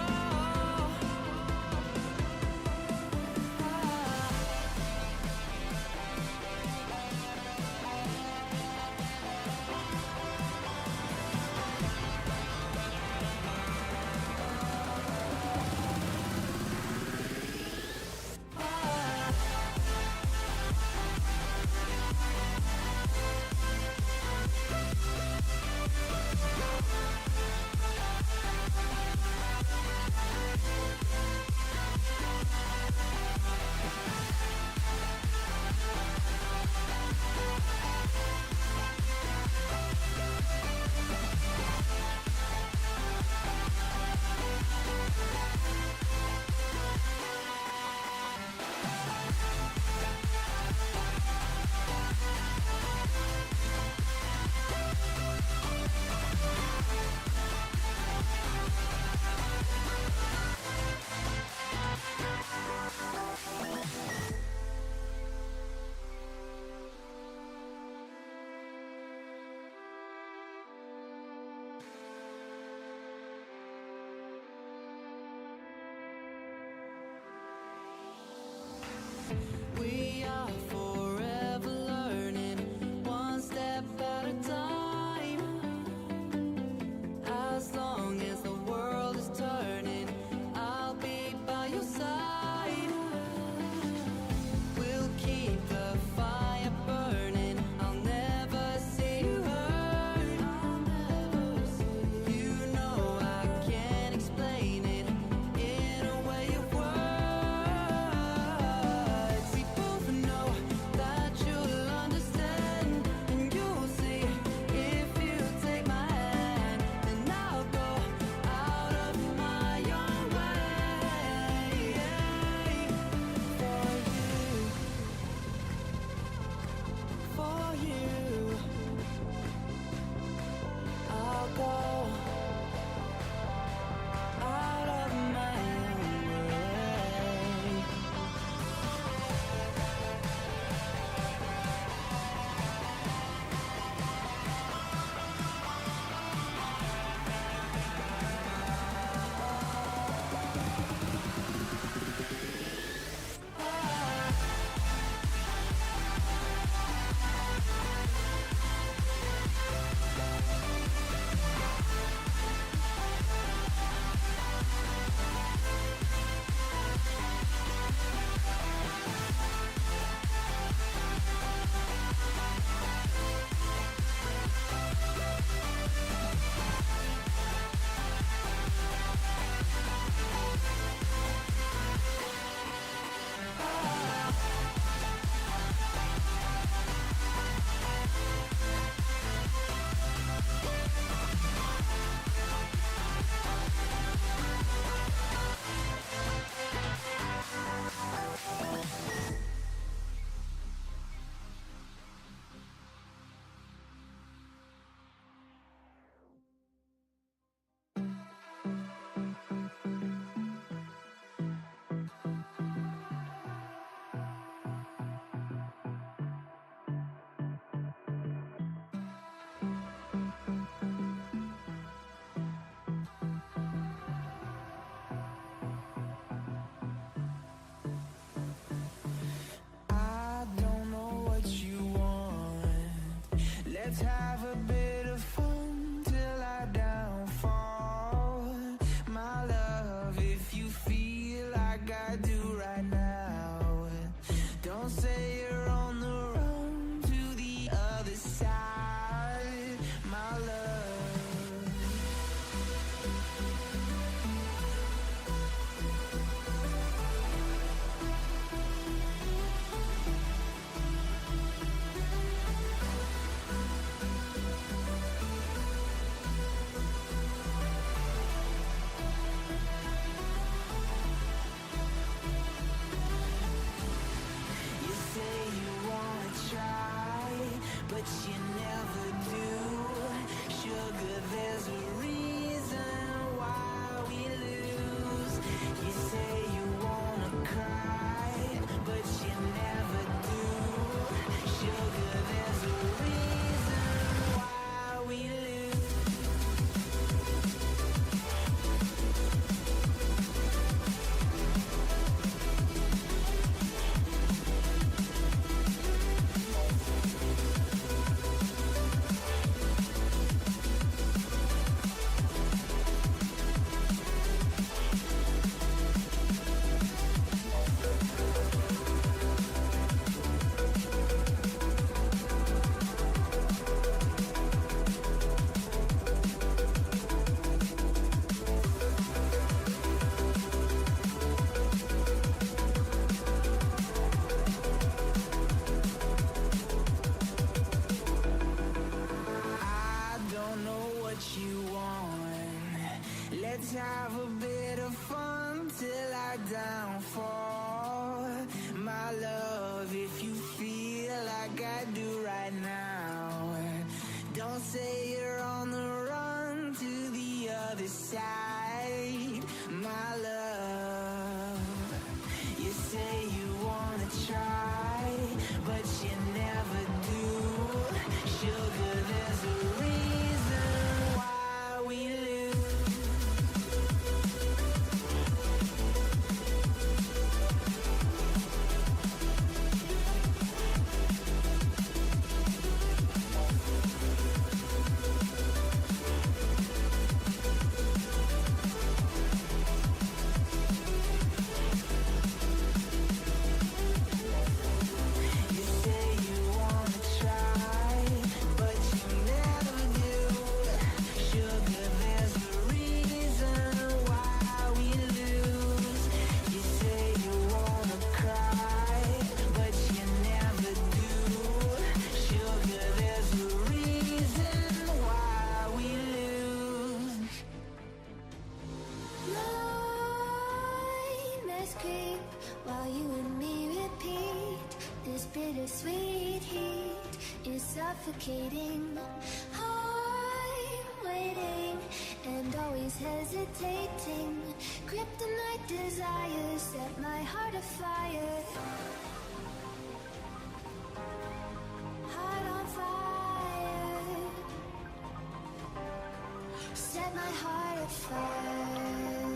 Speaker 7: We are forever learning, one step at a time. As long as the world is turning, I'll be by your side. We'll keep the fire burning, I'll never see you hurt. You know I can't explain it in a way of words. We both know that you'll understand, and you'll see if you take my hand, and I'll go out of my own way for you. I'll go out of my own way. I don't know what you want. Let's have a bit of fun till I downfall. My love, if you feel like I do right now, don't say you're on the run to the other side. My love. there's a reason why we lose. You say you wanna cry, but you never do. Sugar, there's a reason why we lose. I don't know what you want. Let's have a bit of fun till our downfall. My love, if you feel like I do right now, don't say you're on the run to the other side. My love, you say you wanna try, but you never do. Sugar, there's a reason why we lose. You say you wanna try, but you never do. Sugar, there's a reason why we lose. You say you wanna cry, but you never do. Sugar, there's a reason why we lose.
Speaker 8: Nightmares creep while you and me repeat. This bittersweet heat is suffocating. I'm waiting and always hesitating. Kryptonite desires set my heart afire. Heart on fire. Set my heart afire.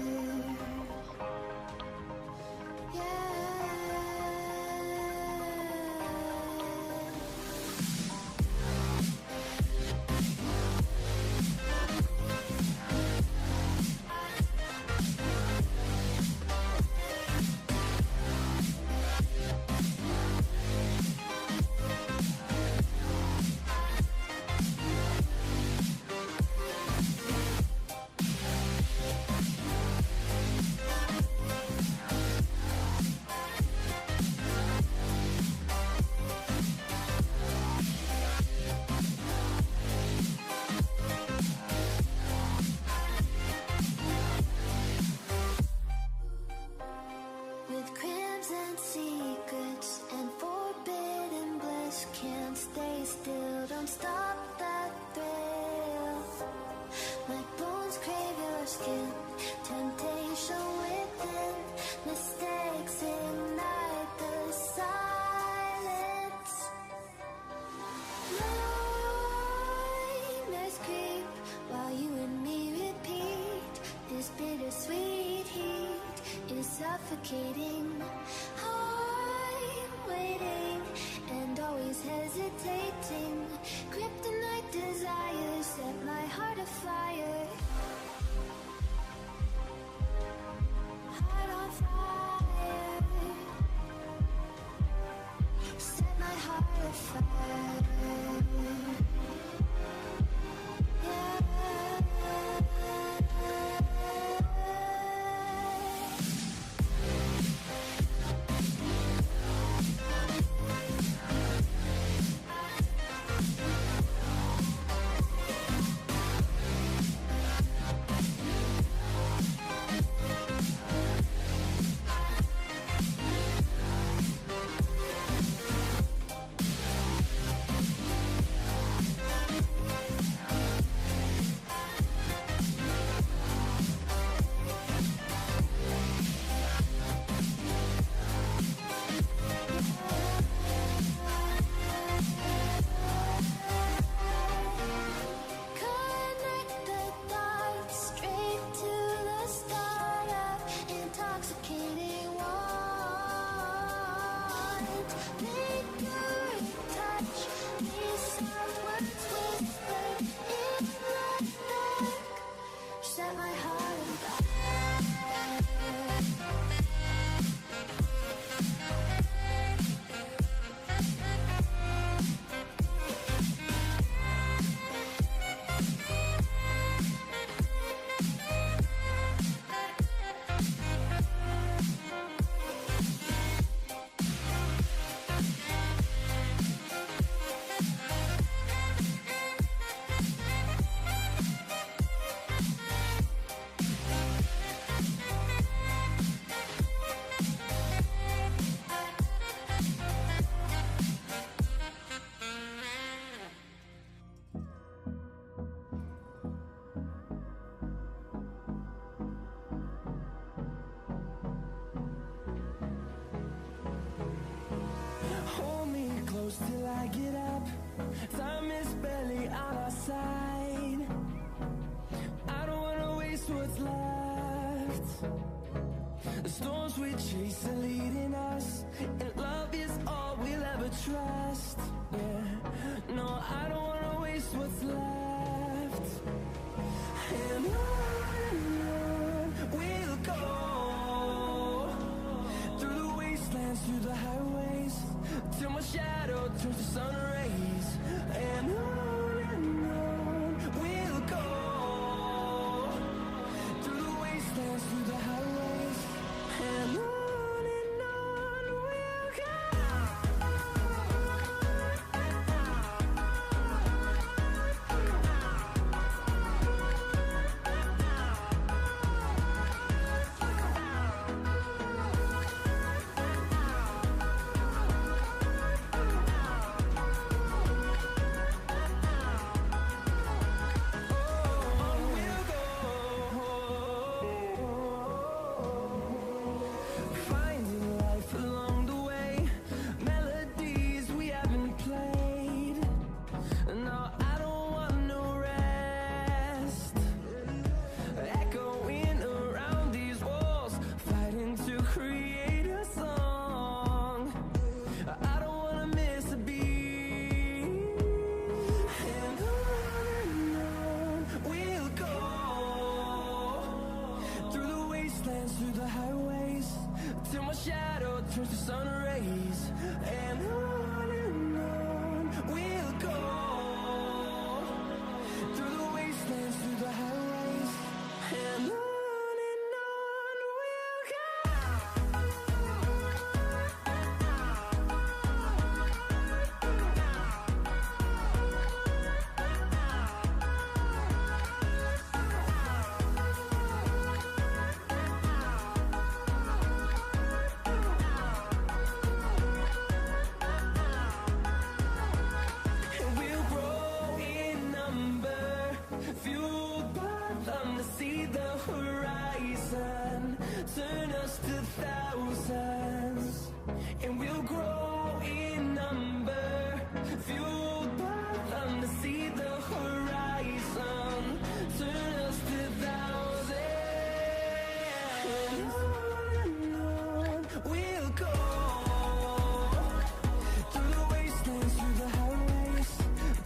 Speaker 8: Yeah. With crimson secrets and forbidden bliss, can't stay still, don't stop that thrill. My bones crave your skin, temptation within, mistakes ignite the silence. Nightmares creep while you and me repeat. This bittersweet heat is suffocating. I'm waiting and always hesitating. Kryptonite desires set my heart afire. Heart on fire. Set my heart afire. Yeah.
Speaker 7: inside. I don't wanna waste what's left. The storms we chase are leading us, and love is all we'll ever trust. Yeah, no, I don't wanna waste what's left. And on we'll go, through the wastelands, through the highways, till my shadow turns to sun rays. And on we'll go, through the wastelands, through the highways, and on we'll go. Finding life along the way, melodies we haven't played. No, I don't want no rest. Echoing around these walls, fighting to create a song. I don't wanna miss a beat. And on we'll go, through the wastelands, through the highways, till my shadow turns to sun rays. And on we'll go, through the wastelands, through the highways, and on we'll go. And we'll grow in number, fueled by them to see the horizon, turn us to thousands. And we'll grow in number, fueled by them to see the horizon, turn us to thousands. And on we'll go, through the wastelands, through the highways,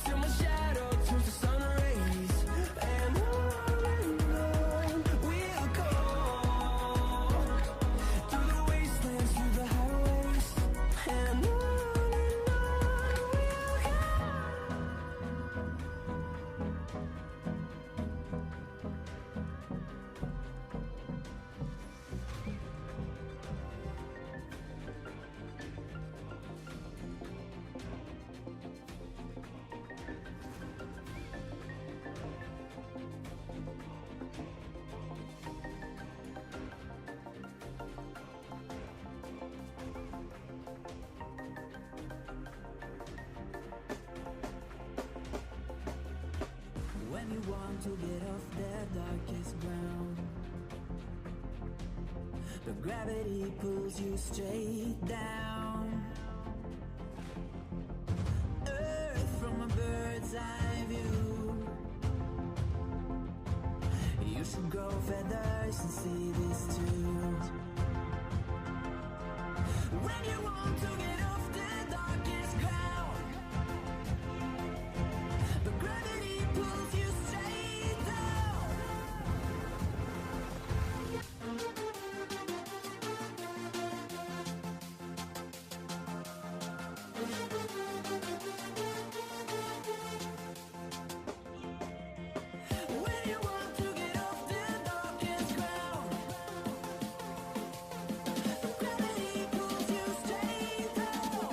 Speaker 7: till my shadow turns to sun rays. And on we'll go, through the wastelands, through the highways, and on we'll go.
Speaker 9: When you want to get off the darkest ground, the gravity pulls you straight down. Earth from a bird's eye view. You should grow feathers and see this too. When you want to get off the darkest ground, the gravity pulls you straight down. When you want to get off the darkest ground, the gravity pulls you straight down.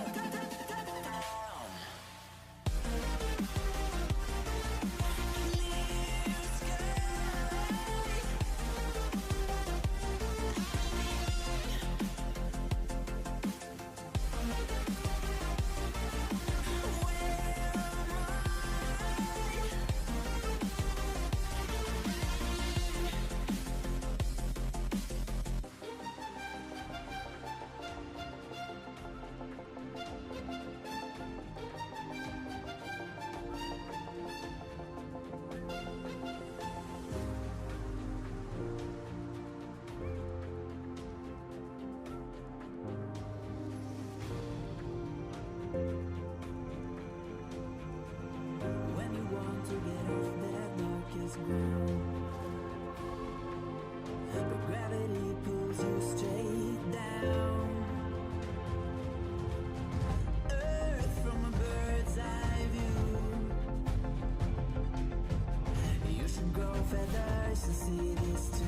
Speaker 9: I should see this too.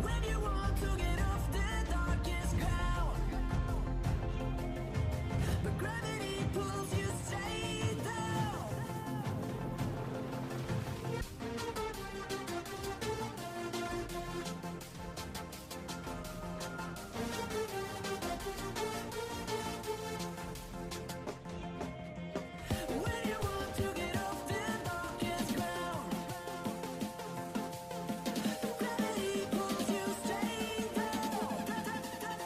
Speaker 9: When you want to get off the darkest ground, but gravity pulls you straight down. When you want to get off the darkest ground, gravity pulls you straight down. Clear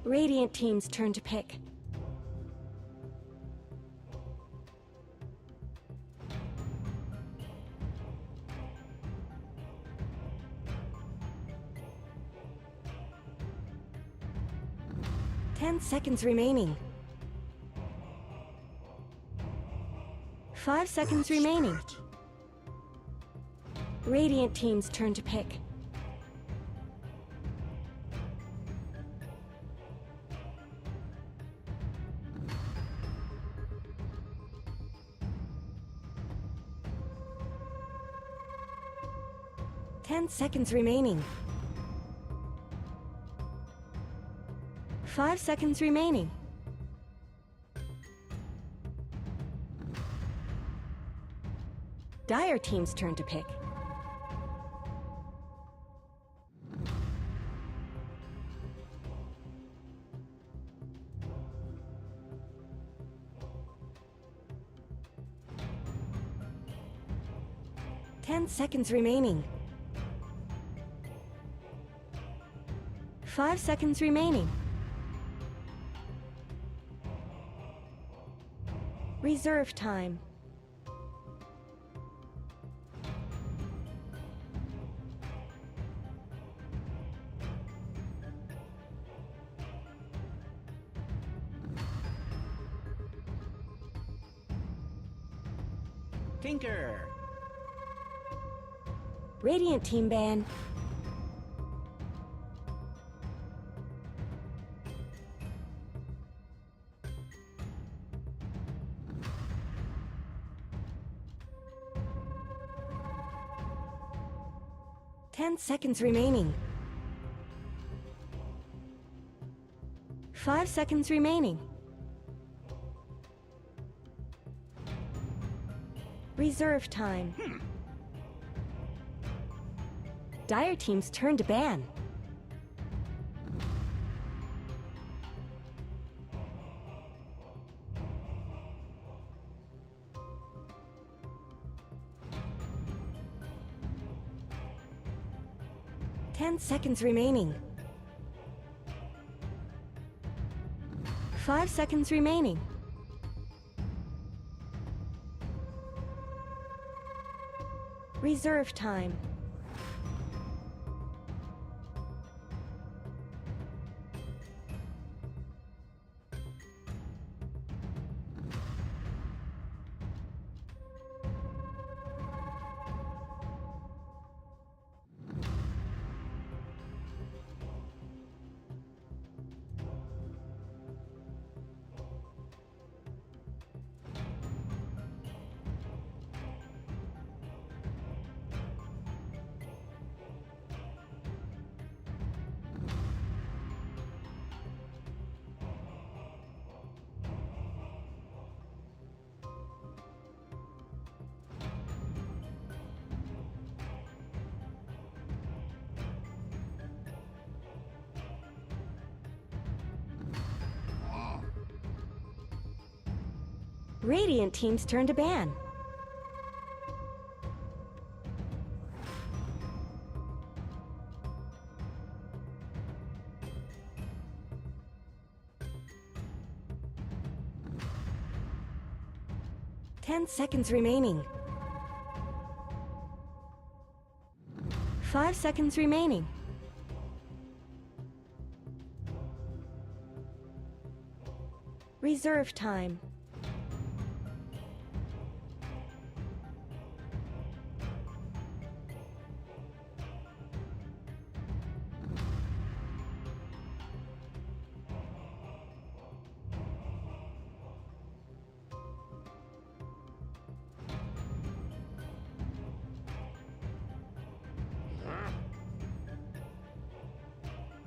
Speaker 1: Radiant team's turn to pick. 10 seconds remaining. 5 seconds remaining. Radiant team's turn to pick. Ten seconds remaining. 5 seconds remaining. Dire team's turn to pick. Ten seconds remaining. 5 seconds remaining. Reserve time.
Speaker 9: Tinker!
Speaker 1: Radiant team ban. Ten seconds remaining. 5 seconds remaining. Reserve time. Dire team's turn to ban. Ten seconds remaining. 5 seconds remaining. Reserve time. Radiant team's turn to ban. Ten seconds remaining. 5 seconds remaining. Reserve time.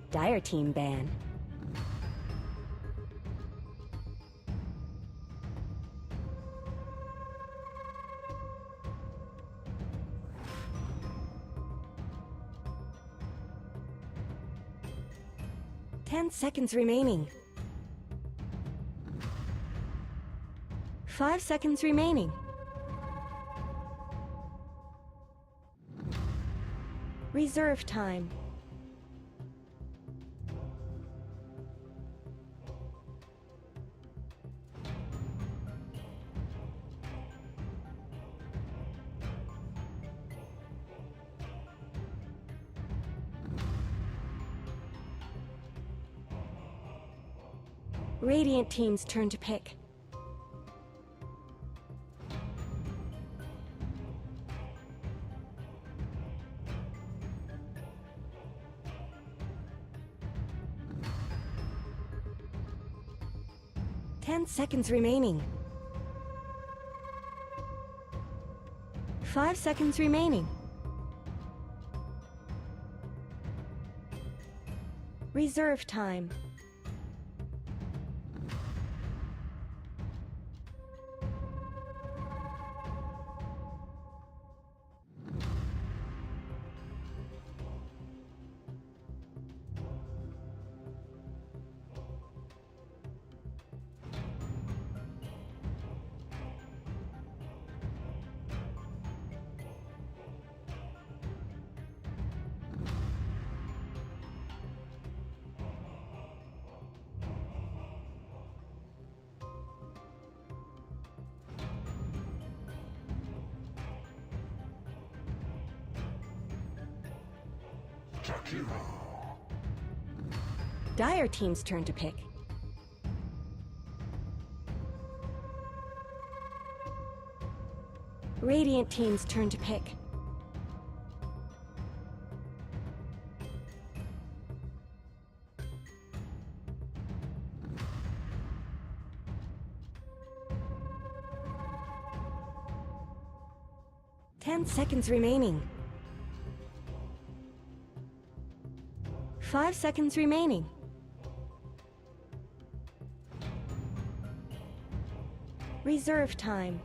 Speaker 1: Dire team ban. Ten seconds remaining. 5 seconds remaining. Reserve time. Radiant team's turn to pick. Ten seconds remaining. 5 seconds remaining. Reserve time. Dire team's turn to pick. Radiant team's turn to pick. Ten seconds remaining. 5 seconds remaining. Reserve time.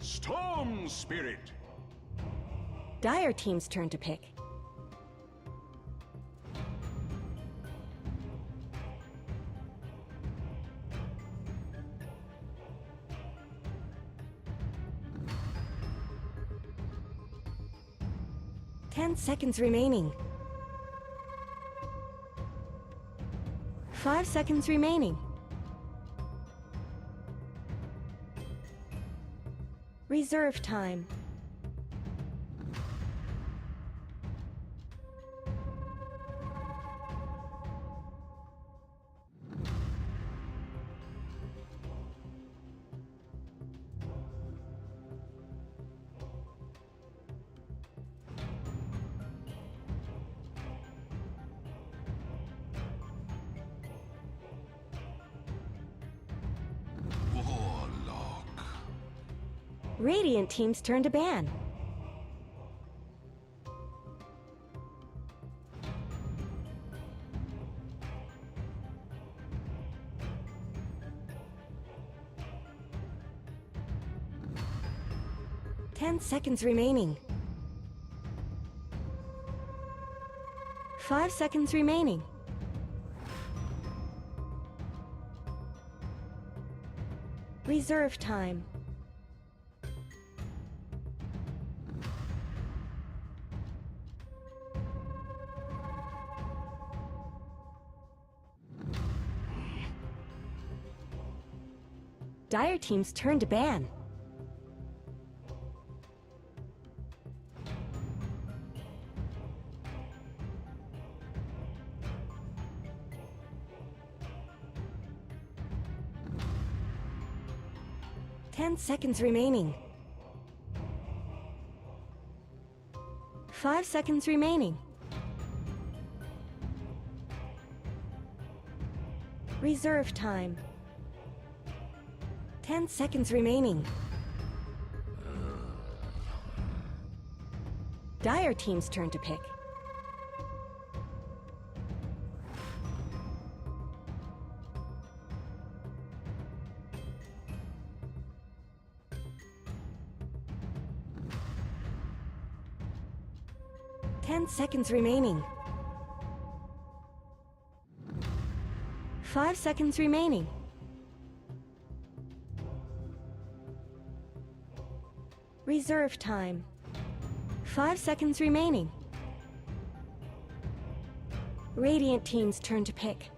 Speaker 6: Storm Spirit!
Speaker 1: Dire team's turn to pick. Ten seconds remaining. 5 seconds remaining. Reserve time. Radiant team's turn to ban. Ten seconds remaining. 5 seconds remaining. Reserve time. Dire team's turn to ban. Ten seconds remaining. 5 seconds remaining. Reserve time. 10 seconds remaining. Dire team's turn to pick. Ten seconds remaining. 5 seconds remaining. Reserve time. 5 seconds remaining. Radiant team's turn to pick.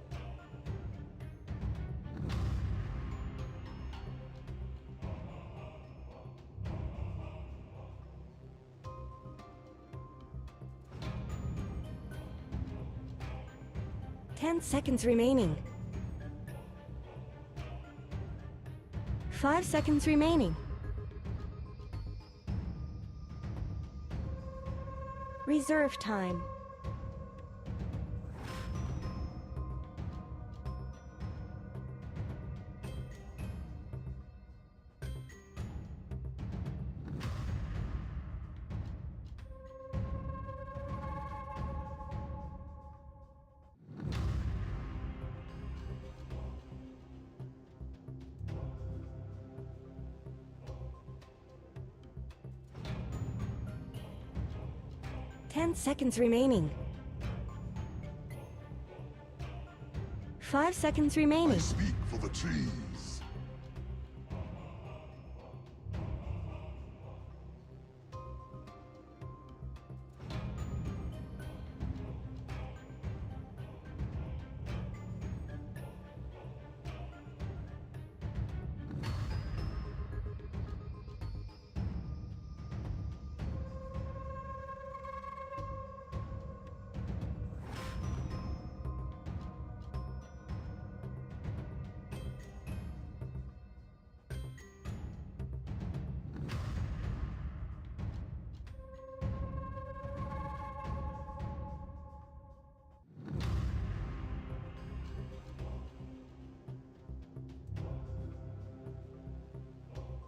Speaker 1: 10 seconds remaining. 5 seconds remaining. Reserve time. Ten seconds remaining. 5 seconds remaining.
Speaker 3: Speak for the trees.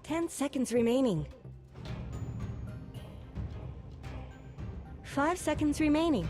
Speaker 1: Ten seconds remaining. 5 seconds remaining.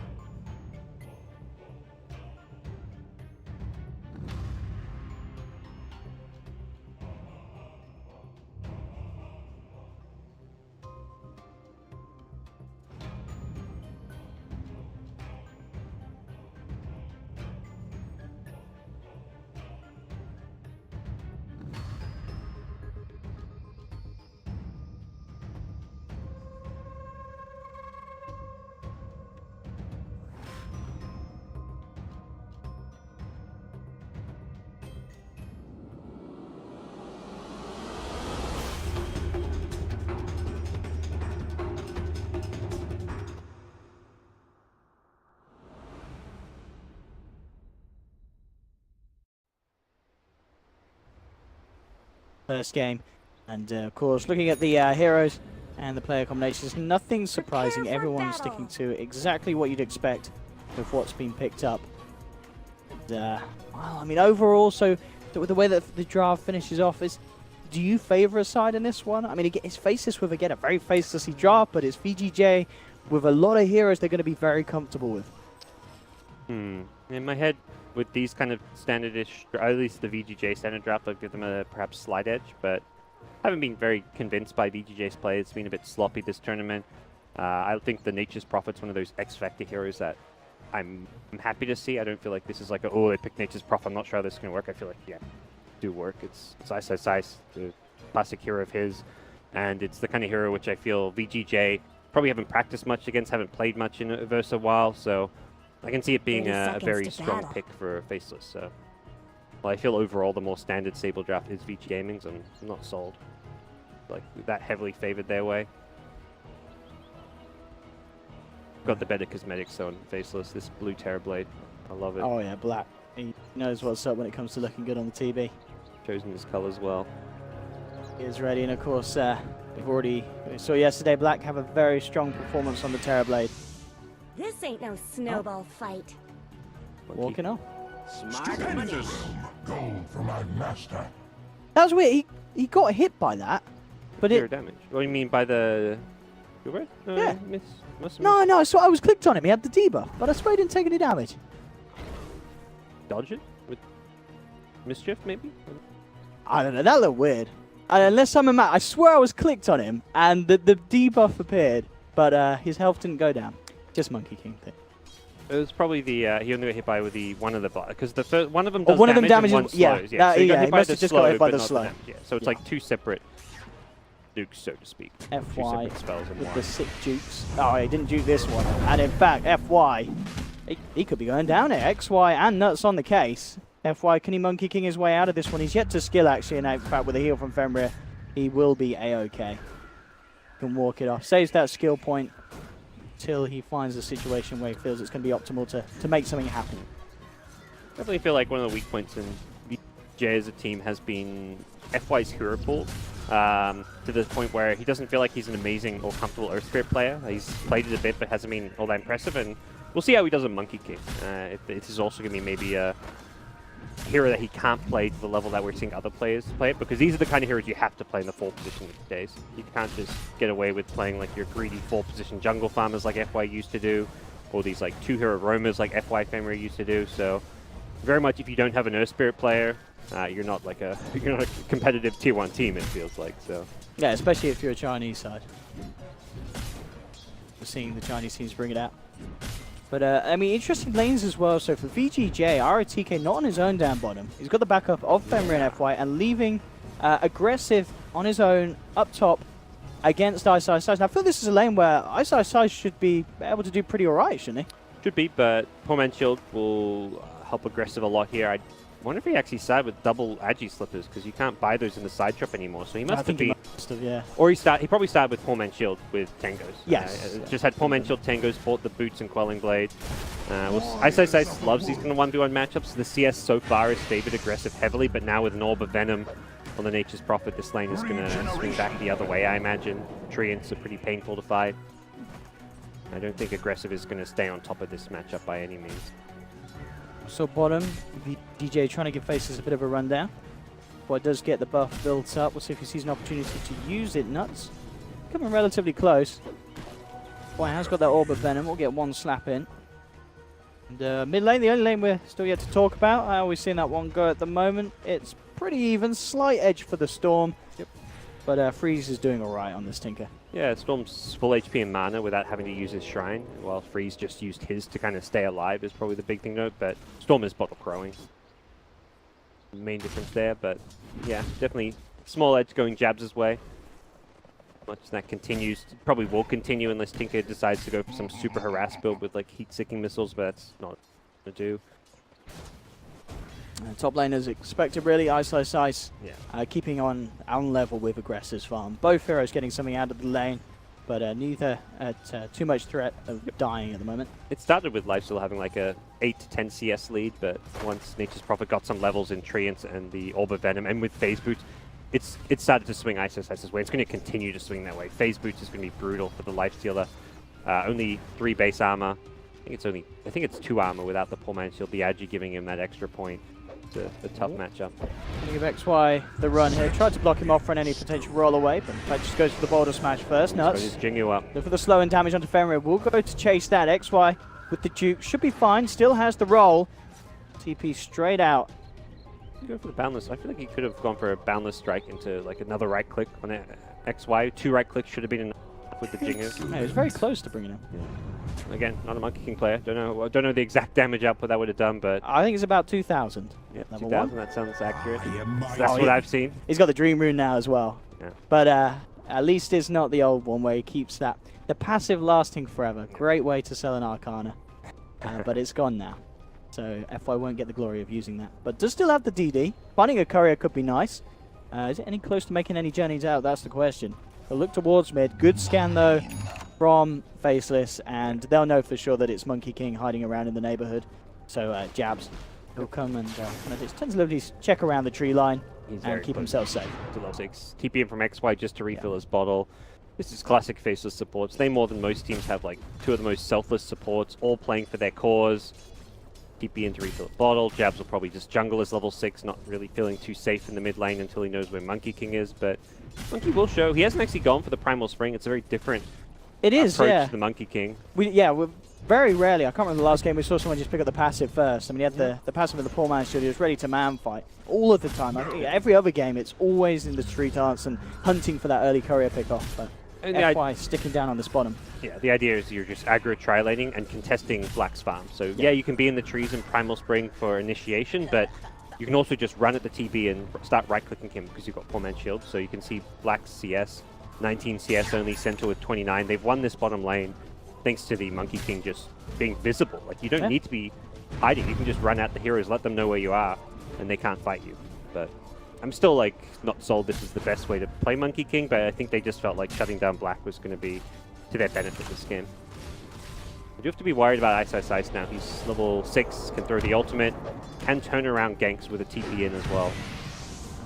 Speaker 10: First game, and of course looking at the heroes and the player combinations, nothing surprising.
Speaker 1: Prepare for
Speaker 10: Everyone's
Speaker 1: battle.
Speaker 10: sticking to exactly what you'd expect with what's been picked up. And, well, I mean, overall, so the way that the draft finishes off is, do you favour a side in this one? I mean, it's faceless with, again, a very facelessy draft, but it's VGJ with a lot of heroes they're going to be very comfortable with.
Speaker 4: In my head, with these kind of standardish, or at least the VGJ standard draft, I'll give them a perhaps slight edge, but I haven't been very convinced by VGJ's play. It's been a bit sloppy this tournament. I think the Nature's Prophet's one of those X-Factor heroes that I'm happy to see. I don't feel like this is like, oh, they picked Nature's Prophet, I'm not sure how this is going to work. I feel like, yeah, do work. It's Ice, the classic hero of his, and it's the kind of hero which I feel VGJ probably haven't practiced much against, haven't played much in Versa a while, so I can see it being
Speaker 1: 30
Speaker 4: a
Speaker 1: seconds
Speaker 4: very
Speaker 1: to
Speaker 4: strong
Speaker 1: battle.
Speaker 4: pick for Faceless. So, well, I feel overall the more standard Sable draft is VG Gaming's, and I'm not sold. Like, that heavily favored their way. Got the better cosmetics on Faceless. This blue Terrorblade, I love it.
Speaker 10: Oh yeah, Black. He knows what's up when it comes to looking good on the TB.
Speaker 4: Chosen his colors well.
Speaker 10: He is ready, and of course, we saw yesterday Black have a very strong performance on the Terrorblade.
Speaker 1: This ain't no snowball fight.
Speaker 10: Walking on.
Speaker 3: Stupendous gold for my master.
Speaker 10: That was weird. He got hit by that, but
Speaker 4: Zero
Speaker 10: it.
Speaker 4: damage. What do you mean by the...
Speaker 10: Yeah.
Speaker 4: Must have
Speaker 10: No, I saw. I was clicked on him. He had the debuff, but I swear he didn't take any damage.
Speaker 4: dodge it with Mischief, maybe?
Speaker 10: I don't know. That looked weird. Unless I'm a man, I swear I was clicked on him, and the debuff appeared, but his health didn't go down. Just Monkey King thing.
Speaker 4: It was probably the he only got hit by with the one of the because the first one of them does
Speaker 10: one of them
Speaker 4: damage
Speaker 10: damages.
Speaker 4: and one slows. Yeah, so he got hit by
Speaker 10: must
Speaker 4: the
Speaker 10: have just
Speaker 4: slow,
Speaker 10: got hit by
Speaker 4: but
Speaker 10: the
Speaker 4: not
Speaker 10: slow.
Speaker 4: damage. Yeah, so it's like two separate dukes, so to speak. Two
Speaker 10: FY
Speaker 4: separate spells in
Speaker 10: with
Speaker 4: one.
Speaker 10: the sick dukes. Oh, he didn't duke this one. And in fact, FY, he could be going down here. XY and Nuts on the case. FY, can he Monkey King his way out of this one? He's yet to skill actually, and in fact with a heal from Fenrir, he will be A-OK. Can walk it off. Saves that skill point till he finds a situation where he feels it's going to be optimal to make something happen.
Speaker 4: Definitely feel like one of the weak points in BJ as a team has been FY's hero pool, to the point where he doesn't feel like he's an amazing or comfortable Earth Spirit player. He's played it a bit, but hasn't been all that impressive, and we'll see how he does on Monkey King. It is also going to be maybe a hero that he can't play to the level that we're seeing other players play it, because these are the kind of heroes you have to play in the 4 position these days. You can't just get away with playing like your greedy 4 position jungle farmers like FY used to do, or these like 2-hero roamers like FY Fenrir used to do. So very much if you don't have an Earth Spirit player, you're not a competitive tier 1 team, it feels like. So
Speaker 10: yeah, especially if you're a Chinese side. We're seeing the Chinese teams bring it out. But, I mean, interesting lanes as well. So for VGJ, ROTK not on his own down bottom. He's got the backup of Fenrir and FY and leaving aggressive on his own up top against Ice Ice Ice. Now, I feel this is a lane where Ice Ice Ice should be able to do pretty alright, shouldn't he?
Speaker 4: should be, but Poor Man's Shield will help aggressive a lot here. I wonder if he actually sided with double Agi Slippers, because you can't buy those in the side shop anymore. So he must have been.
Speaker 10: Yeah.
Speaker 4: Or he probably started with Poor Man's Shield with Tangos.
Speaker 10: Yes.
Speaker 4: Just had Poor Man's Shield Tangos, bought the boots and Quelling Blade. Ice Ice Ice loves these kind of 1v1 matchups. The CS so far has favored aggressive heavily, but now with an Orb of Venom on the Nature's Prophet, this lane is going to swing back the other way, I imagine. Treants are pretty painful to fight. I don't think aggressive is going to stay on top of this matchup by any means.
Speaker 10: So bottom, DJ trying to give Faceless a bit of a rundown. Boy does get the buff built up. We'll see if he sees an opportunity to use it. Nuts. Coming relatively close. Boy has got that Orb of Venom. We'll get one slap in. And mid lane, the only lane we're still yet to talk about. I always seen that one go at the moment. It's pretty even. Slight edge for the Storm. Yep. But Freeze is doing alright on this Tinker.
Speaker 4: Yeah, Storm's full HP and mana without having to use his Shrine, while Freeze just used his to kind of stay alive is probably the big thing to note, but Storm is bottle crowing. Main difference there, but yeah, definitely small edge going Jabs' way. Much as that continues, probably will continue unless Tinker decides to go for some super harass build with like heat-seeking missiles, but that's not going to do.
Speaker 10: Top lane as expected, really. Ice Ice Ice keeping on level with Aggressor's farm. Both heroes getting something out of the lane, but neither at too much threat of dying at the moment.
Speaker 4: It started with Lifesteal having like a 8 to 10 CS lead, but once Nature's Prophet got some levels in Treants and the Orb of Venom, and with Phase Boots, it started to swing Ice Ice Ice's way. It's going to continue to swing that way. Phase Boots is going to be brutal for the Lifestealer. Only 3 base armor. I think it's 2 armor without the Poor Man's Shield. The Agi giving him that extra point. It's a tough matchup.
Speaker 10: Give XY the run here. Tried to block him off from any potential roll away, but in fact just goes for the boulder smash first. Nuts.
Speaker 4: Just Jingu up.
Speaker 10: Look for the slow and damage onto Fenrir. We'll go to chase that. XY with the Duke. Should be fine. Still has the roll. TP straight out.
Speaker 4: Go for the Boundless. I feel like he could have gone for a Boundless strike into like another right click on XY. 2 right clicks should have been enough with the Jingu.
Speaker 10: Yeah, it was very close to bringing him.
Speaker 4: Yeah. Again, not a Monkey King player. Don't know the exact damage output that would have done, but
Speaker 10: I think it's about 2,000.
Speaker 4: Yeah,
Speaker 10: level
Speaker 4: 2,000.
Speaker 10: 1.
Speaker 4: That sounds accurate. That's what I've seen.
Speaker 10: He's got the Dream Rune now as well.
Speaker 4: Yeah.
Speaker 10: But at least it's not the old one where he keeps the passive lasting forever. Great way to sell an Arcana, but it's gone now. So FY won't get the glory of using that, but does still have the DD. Finding a courier could be nice. Is it any close to making any journeys out? That's the question. They'll look towards mid. Good scan though from Faceless, and they'll know for sure that it's Monkey King hiding around in the neighborhood. So Jabs, he'll come and just tentatively check around the tree line and keep himself safe.
Speaker 4: To level 6. TP in from XY just to refill his bottle. This is classic Faceless supports. They more than most teams have like 2 of the most selfless supports, all playing for their cause. TP in to refill the bottle. Jabs will probably just jungle his level 6, not really feeling too safe in the mid lane until he knows where Monkey King is, but Monkey will show. He hasn't actually gone for the Primal Spring. It's a very different approach to the Monkey King.
Speaker 10: We're very rarely, I can't remember the last game we saw someone just pick up the passive first. I mean, he had the passive of the Poor Man's Shield. He was ready to man fight all of the time. I think every other game, it's always in the street arts and hunting for that early courier pick-off. But FY sticking down on this bottom.
Speaker 4: Yeah, the idea is you're just aggro tri-laning and contesting Black's farm. So yeah, you can be in the trees in Primal Spring for initiation, but you can also just run at the TP and start right-clicking him because you've got Poor Man's Shield. So you can see Black's CS, 19 CS only, Centaur with 29. They've won this bottom lane thanks to the Monkey King just being visible. Like, you don't need to be hiding. You can just run at the heroes, let them know where you are, and they can't fight you. But I'm still, like, not sold this is the best way to play Monkey King, but I think they just felt like shutting down Black was going to be to their benefit this game. You have to be worried about Ice now. He's level 6, can throw the ultimate, can turn around ganks with a TP in as well.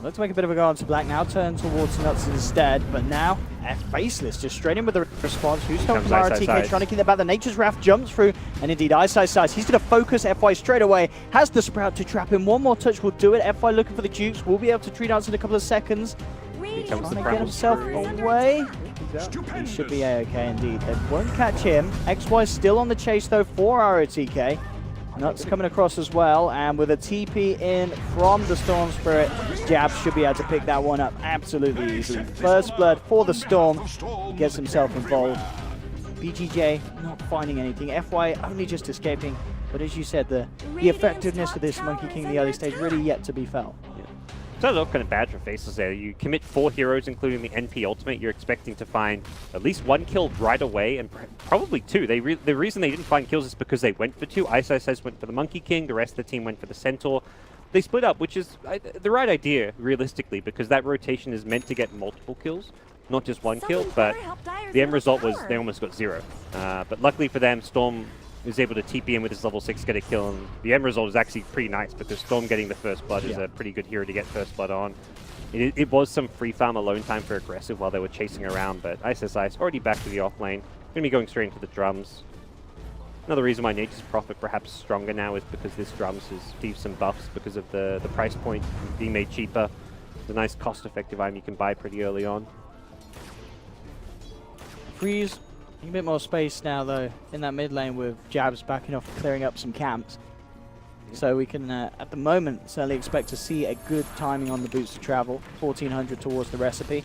Speaker 10: Let's make a bit of a go on to Black now, turn towards Nuts instead, but now Faceless just straight in with the response. Who's coming from RTK, trying to keep the back. The Nature's Wrath jumps through, and indeed Ice. He's going to focus FY straight away, has the Sprout to trap him. One more touch will do it. FY looking for the Jukes, will be able to tree dance in a couple of seconds.
Speaker 4: Becomes
Speaker 10: Trying to get himself away. He should be A-okay indeed. They won't catch him. XY still on the chase though for ROTK. Nuts coming across as well, and with a TP in from the Storm Spirit, Jabs should be able to pick that one up absolutely easily. First blood for the Storm. He gets himself involved. BGJ not finding anything. FY only just escaping. But as you said, the effectiveness of this Monkey King in the early stage really yet to be felt.
Speaker 4: Started off kind of bad for Faceless there. You commit 4 heroes, including the NP ultimate. You're expecting to find at least 1 kill right away, and probably 2. The reason they didn't find kills is because they went for 2. Ice went for the Monkey King. The rest of the team went for the Centaur. They split up, which is the right idea, realistically, because that rotation is meant to get multiple kills, not just 1 kill. But the end result was they almost got 0. But luckily for them, Storm is able to TP in with his level 6, get a kill, and the end result is actually pretty nice because Storm getting the first blood is a pretty good hero to get first blood on. It was some free farm alone time for aggressive while they were chasing around, but Ice already back to the off lane. Going to be going straight into the drums. Another reason why Nature's Prophet perhaps stronger now is because this drums receives some buffs because of the price point being made cheaper. It's a nice cost-effective item you can buy pretty early on.
Speaker 10: Freeze. A bit more space now, though, in that mid lane with Jabs backing off, clearing up some camps. So we can, at the moment, certainly expect to see a good timing on the boots to travel. 1400 towards the recipe.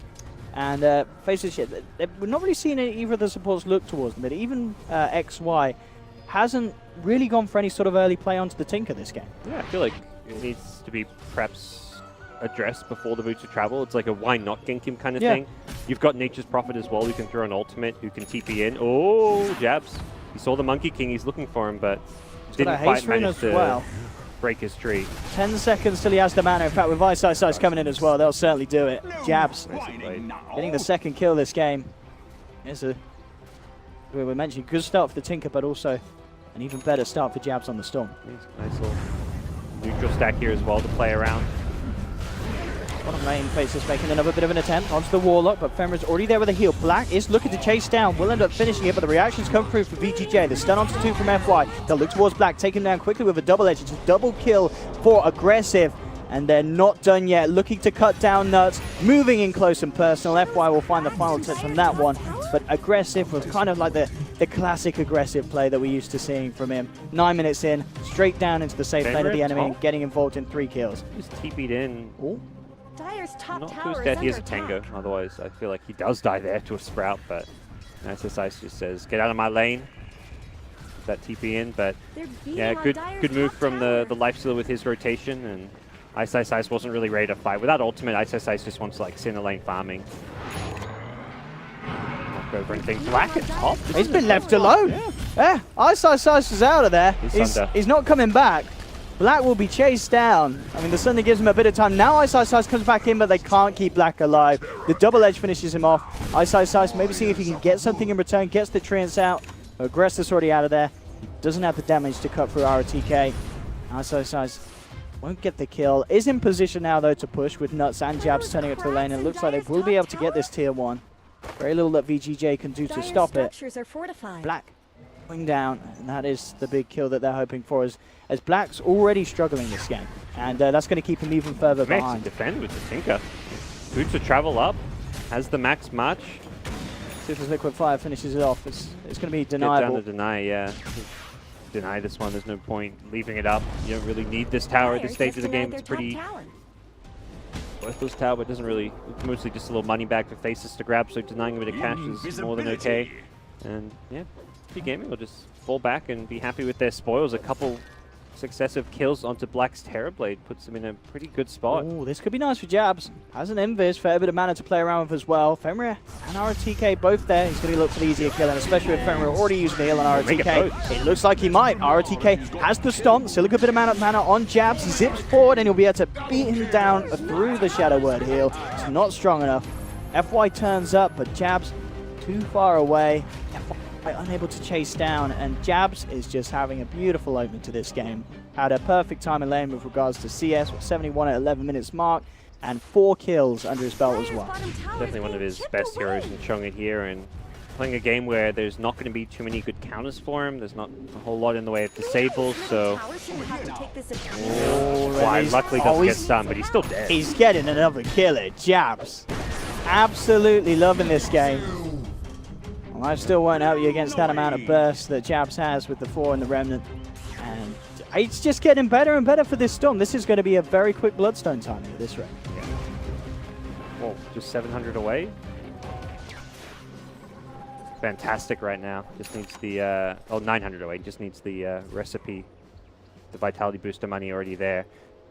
Speaker 10: And Faceless, we're not really seeing either of the supports look towards the mid. Even XY hasn't really gone for any sort of early play onto the Tinker this game.
Speaker 4: Yeah, I feel like it needs to be perhaps addressed before the boots of travel. It's like a why not gank him kind of thing. You've got Nature's Prophet as well, who can throw an ultimate, who can TP in. Oh, Jabs. He saw the Monkey King, he's looking for him, but didn't quite manage to break his tree.
Speaker 10: 10 seconds till he has the mana. In fact, with Ice coming in as well, they'll certainly do it. Jabs getting the second kill this game. Here's we mentioned, good start for the Tinker, but also an even better start for Jabs on the Storm.
Speaker 4: Nice little neutral stack here as well to play around.
Speaker 10: Bottom lane, Faceless making another bit of an attempt onto the Warlock, but Fenrir's already there with a heal. Black is looking to chase down, will end up finishing it, but the reactions come through for VGJ. The stun onto 2 from FY. They'll look towards Black, take him down quickly with a double edge. It's a double kill for Aggressive, and they're not done yet. Looking to cut down Nuts, moving in close and personal. FY will find the final touch on that one, but Aggressive was kind of like the classic Aggressive play that we're used to seeing from him. 9 minutes in, straight down into the safe lane of the enemy, and getting involved in 3 kills.
Speaker 4: Just TP'd in.
Speaker 10: Ooh.
Speaker 1: Dire's top
Speaker 4: Not to
Speaker 1: tower
Speaker 4: his death, he
Speaker 1: is
Speaker 4: has a
Speaker 1: under
Speaker 4: Tango.
Speaker 1: attack.
Speaker 4: Otherwise, I feel like he does die there to a Sprout, but SSIce just says, get out of my lane. That TP in, but yeah, good move from the Lifestealer with his rotation, and Ice wasn't really ready to fight. Without ultimate, Ice just wants like center lane farming. Knock over anything. Black at top.
Speaker 10: He's been left alone. Yeah, Ice is out of there. He's not coming back. Black will be chased down. I mean, the suddenly gives him a bit of time. Now Ice comes back in, but they can't keep Black alive. The double edge finishes him off. Ice maybe see if he can get something in return. Gets the treants out. Aggressive's already out of there. Doesn't have the damage to cut through RTK. Ice won't get the kill. Is in position now, though, to push with Nuts and Jabs turning up to the lane. And it looks like they will be able to get this tier 1. Very little that VGJ can do to stop it. Black going down, and that is the big kill that they're hoping for, as Black's already struggling this game, and that's going to keep him even further behind.
Speaker 4: Defend with the Tinker. Boots to travel up, has the max march.
Speaker 10: See if his Liquid Fire finishes it off. It's going to be
Speaker 4: Get
Speaker 10: deniable.
Speaker 4: down to deny, yeah. Deny this one, there's no point leaving it up. You don't really need this tower at this stage of the game. It's pretty worthless tower, but it doesn't really, it's mostly just a little money bag for Faces to grab, so denying him a bit of cash is more than okay. And yeah, Gaming will just fall back and be happy with their spoils. A couple successive kills onto Black's Terrorblade puts them in a pretty good spot.
Speaker 10: Oh, this could be nice for Jabs. Has an Invis, fair bit of mana to play around with as well. Fenrir and RTK both there. He's going to look for the easier kill, and especially with Fenrir already using the heal on RTK. It looks like he might. RTK has the stomp, still a good bit of mana on Jabs. He zips forward and he'll be able to beat him down through the Shadow Word heal. It's not strong enough. FY turns up, but Jabs too far away. unable to chase down, and Jabs is just having a beautiful opening to this game. Had a perfect time in lane with regards to CS, with 71 at 11 minutes mark, and 4 kills under his belt as well.
Speaker 4: Definitely one of his best heroes in showing it here, and playing a game where there's not going to be too many good counters for him. There's not a whole lot in the way of disables, so... Why, luckily doesn't get stunned, but he's still dead.
Speaker 10: He's getting another kill at Jabs. Absolutely loving this game. Life still won't help you against that amount of burst that Jabs has with the 4 and the Remnant. And it's just getting better and better for this Storm. This is going to be a very quick Bloodstone timing at this rate.
Speaker 4: Yeah. Well, just 700 away. Fantastic right now. Just needs the, 900 away. Just needs the recipe, the Vitality Booster money already there.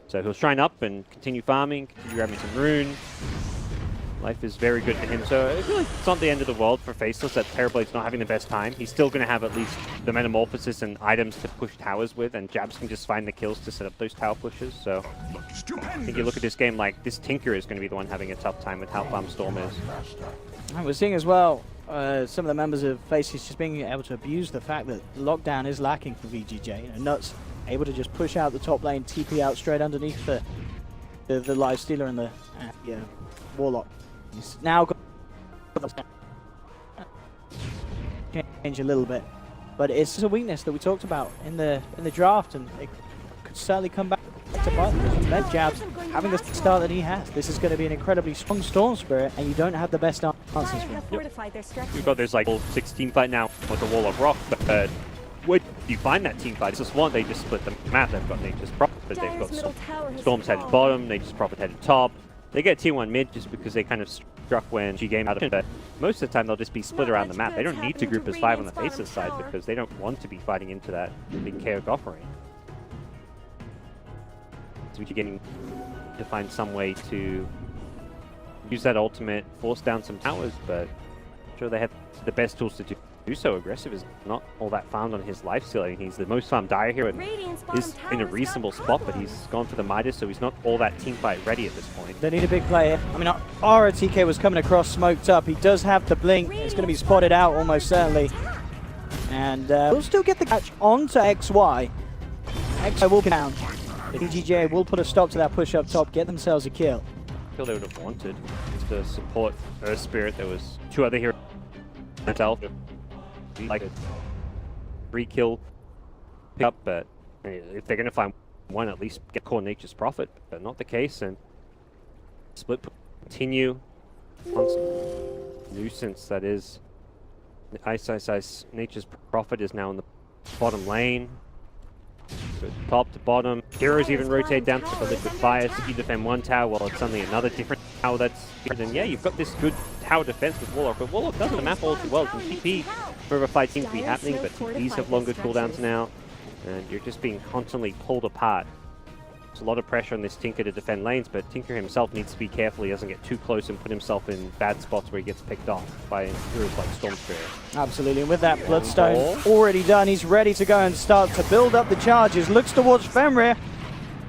Speaker 4: So he'll shrine up and continue farming, continue grabbing some runes. Life is very good for him, so I feel like it's not the end of the world for Faceless that Terrorblade's not having the best time. He's still going to have at least the Metamorphosis and items to push towers with, and Jabs can just find the kills to set up those tower pushes, so I think you look at this game like this Tinker is going to be the one having a tough time with how farm Storm is.
Speaker 10: And we're seeing as well some of the members of Faceless just being able to abuse the fact that lockdown is lacking for VGJ. You know, Nuts able to just push out the top lane, TP out straight underneath the Live Stealer and the Warlock. He's now got change a little bit, but it's a weakness that we talked about in the draft, and it could certainly come back to bite them. Med Jabs having the start that he has. This is going to be an incredibly strong Storm Spirit, and you don't have the best answers for him.
Speaker 4: We've got this like 16 fight now with the Wall of Rock, but where do you find that team fight? It's just one, they just split the map. They've got Nature's Prophet, they've got Storm's headed bottom, Nature's Prophet headed top. They get tier 1 mid just because they kind of struck when G game out of it, but most of the time they'll just be split around the map. They don't need to group as 5 on the Faceless side because they don't want to be fighting into that big chaos offering. So you're getting to find some way to use that ultimate, force down some towers, but I'm sure they have the best tools to do so. Aggressive is not all that farmed on his life steal. I mean, he's the most farmed Dire here and is in a reasonable spot, but he's gone for the Midas, so he's not all that team fight ready at this point.
Speaker 10: They need a big player. I mean, RTK was coming across smoked up. He does have the blink. It's going to be spotted out almost certainly. And we'll still get the catch onto XY. XY will be down. The DGJ will put a stop to that push up top, get themselves a kill.
Speaker 4: I feel they would have wanted just to support Earth Spirit. There was 2 other heroes themselves. Like a 3-kill pick up, but if they're going to find one, at least get core Nature's Prophet, but not the case, and split continue. Nuisance, that is. Ice. Nature's Prophet is now in the bottom lane. So top to bottom. Heroes even rotate down to the Liquid Fire. So you defend one tower while it's suddenly another different tower that's different. And yeah, you've got this good tower defense with Warlock, but Warlock doesn't map all too well. Some TP wherever fight seems to be happening, but TPs have longer cooldowns now, and you're just being constantly pulled apart. There's a lot of pressure on this Tinker to defend lanes, but Tinker himself needs to be careful he doesn't get too close and put himself in bad spots where he gets picked off by heroes like Storm Spirit.
Speaker 10: Absolutely, and with that Bloodstone already done, he's ready to go and start to build up the charges. Looks towards Fenrir,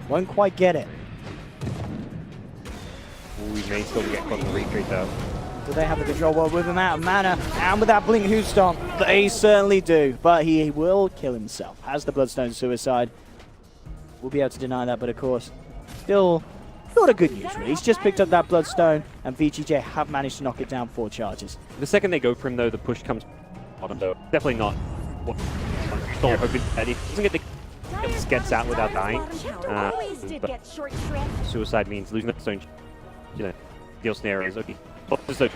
Speaker 10: won't quite get it.
Speaker 4: We may still get caught in the retreat though.
Speaker 10: Do they have the control? Well, with him out of mana and with that Blink Who Stomp, they certainly do. But he will kill himself. Has the Bloodstone Suicide. We'll be able to deny that, but of course, still not a good news really. He's just picked up that Bloodstone, and VGJ have managed to knock it down 4 charges.
Speaker 4: The second they go for him though, the push comes bottom though. Definitely not what Storm hoping that he doesn't get the just gets out without dying. But suicide means losing the stone, you know, deal scenarios. Okay. So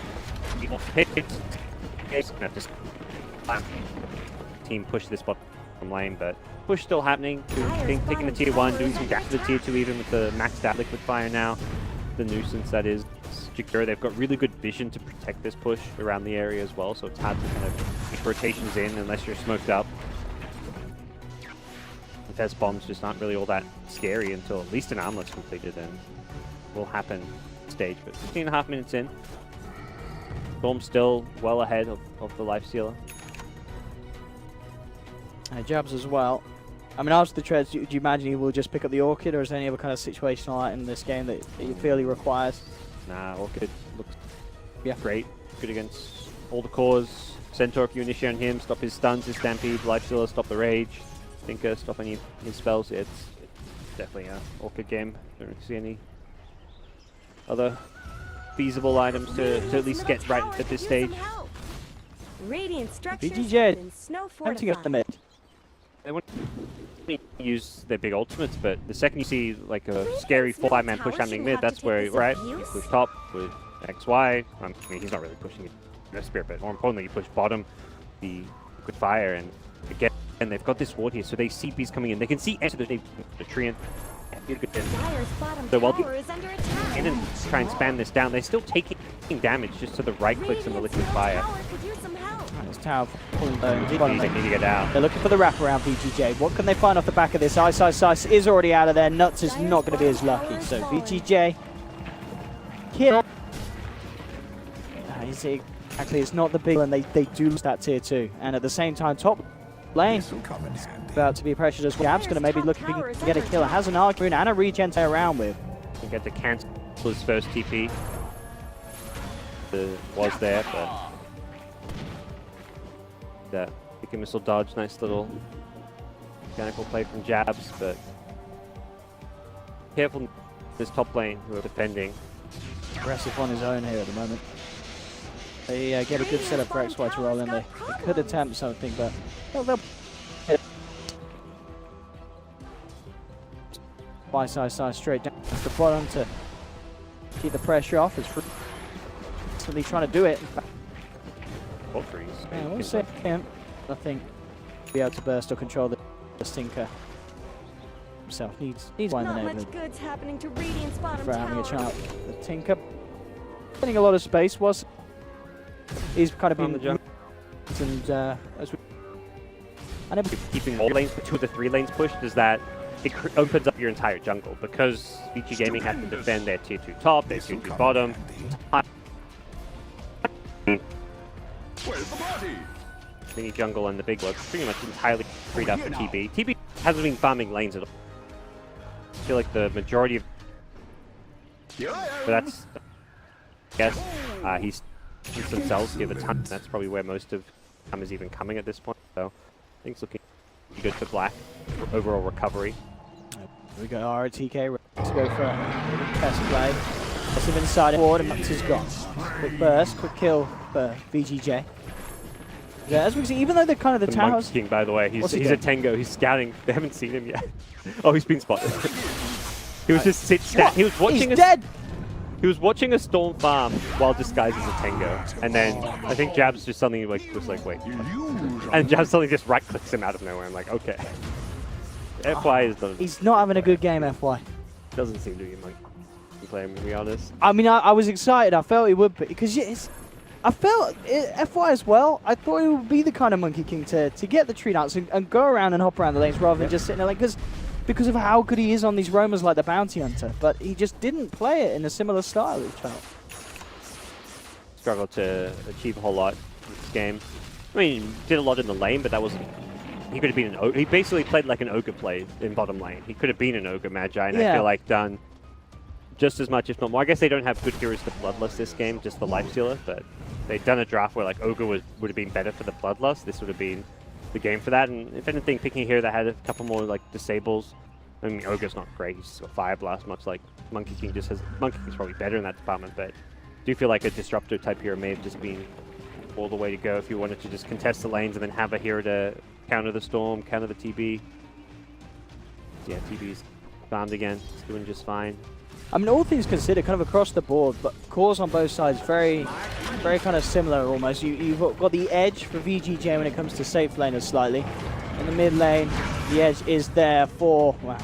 Speaker 4: team push this bottom lane, but push still happening. Taking the tier 1, doing some damage to the tier 2 even with the maxed out Liquid Fire now. The Nuisance that is Jakiro. They've got really good vision to protect this push around the area as well, so it's hard to kind of keep rotations in unless you're smoked up. The Fez bombs just aren't really all that scary until at least an armlet's completed, and will happen stage. But 15.5 minutes in, Storm still well ahead of the Lifestealer.
Speaker 10: Jabs as well. I mean, after the treads, do you imagine he will just pick up the Orchid, or is there any other kind of situational item in this game that you feel he requires?
Speaker 4: Nah, Orchid looks great. Good against all the cores. Centaur, if you initiate on him, stop his stuns, his stampede, lifestealer, stop the rage. Thinker, stop any his spells. It's definitely an awkward game. Don't see any other feasible items to at least get right at this stage.
Speaker 1: Radiant structures
Speaker 10: VGJ
Speaker 1: and snow
Speaker 10: attempting at the
Speaker 1: fortified.
Speaker 10: mid.
Speaker 4: They want to use their big ultimates, but the second you see like a scary 4-5-man push happening mid, that's where, right, you push top with XY. I mean, he's not really pushing it, Spirit, but more importantly, you push bottom, the liquid fire, and again, they've got this ward here, so they see bees coming in. They can see into the Treant.
Speaker 1: Dire's bottom
Speaker 4: So while
Speaker 1: tower is under attack.
Speaker 4: and then try and spam this down, they're still taking damage just to the right clicks and the liquid fire.
Speaker 1: Tower could use some help.
Speaker 10: This tower pulling down.
Speaker 4: They need to get out.
Speaker 10: They're looking for the wraparound VGJ. What can they find off the back of this? Ice is already out of there. Nuts is not going to be as lucky. So VGJ kill. Exactly, it's not the big one. They do lose that tier 2. And at the same time, top lane about to be pressured as well. Jab's going to maybe look if he can get a kill. Has an argument and a regen to around with.
Speaker 4: Can get to cancel his first TP. Was there, but that pick missile dodge, nice little mechanical play from Jabs, but careful this top lane who are defending.
Speaker 10: Aggressive on his own here at the moment. They get a good setup for XY to roll in. They could attempt something, but they'll side straight down to the bottom to keep the pressure off. It's really trying to do it.
Speaker 4: Both freeze.
Speaker 10: Yeah, we'll see him. I think be able to burst or control the Stinker himself. Needs one in the
Speaker 1: Not
Speaker 10: neighborhood
Speaker 1: much good's happening to Radiant's bottom
Speaker 10: for having a
Speaker 1: tower.
Speaker 10: chance. The Tinker getting a lot of space. He's kind of
Speaker 4: On the
Speaker 10: been
Speaker 4: jump.
Speaker 10: and as we
Speaker 4: Keeping more lanes, but 2 of the 3 lanes pushed, is that it opens up your entire jungle, because VG Gaming have to defend their tier 2 top, their tier 2 bottom.
Speaker 3: Where's the party?
Speaker 4: Mini jungle and the big work pretty much entirely freed up for TB. TB hasn't been farming lanes at all. I feel like the majority of, but that's, I guess, he's themselves give a ton. That's probably where most of them is even coming at this point. So I think it's looking good for Black for overall recovery.
Speaker 10: Here we go, ROTK, let's go for a test play. Passive inside forward, and Max is gone. Quick burst, quick kill for VGJ. Yeah, as we can see, even though they're kind of the towers...
Speaker 4: Monkey King, by the way, he's a Tango, he's scouting, they haven't seen him yet. Oh, he's been spotted. He was just he was watching
Speaker 10: He's dead!
Speaker 4: He was watching a Storm farm while disguised as a Tango, and then I think Jabs just suddenly was like, wait. And Jabs suddenly just right clicks him out of nowhere. I'm like, okay. FY is
Speaker 10: He's not having a good game, FY.
Speaker 4: doesn't seem to be my playing, to be honest.
Speaker 10: I mean, I was excited. I felt he would be, because I felt FY as well. I thought he would be the kind of Monkey King to get the tree nuts and go around and hop around the lanes rather than just sitting there, like, because of how good he is on these roamers like the Bounty Hunter. But he just didn't play it in a similar style, it felt.
Speaker 4: Struggled to achieve a whole lot in this game. I mean, did a lot in the lane, but that wasn't. He could have been an ogre. He basically played like an ogre play in bottom lane. He could have been an ogre Magi, and I feel like done just as much, if not more. I guess they don't have good heroes to Bloodlust this game, just the Lifestealer, but they've done a draft where like ogre would have been better for the Bloodlust. This would have been the game for that, and if anything, picking a hero that had a couple more like disables. I mean, ogre's not great. He's just got Fire Blast, much like Monkey King just has. Monkey King's probably better in that department, but I do feel like a disruptor type hero may have just been all the way to go if you wanted to just contest the lanes and then have a hero to counter the Storm, counter the TB. Yeah, TB's farmed again. It's doing just fine.
Speaker 10: I mean, all things considered, kind of across the board, but cores on both sides very kind of similar almost. You've got the edge for VGJ when it comes to safe laners slightly. In the mid lane, the edge is there for, wow,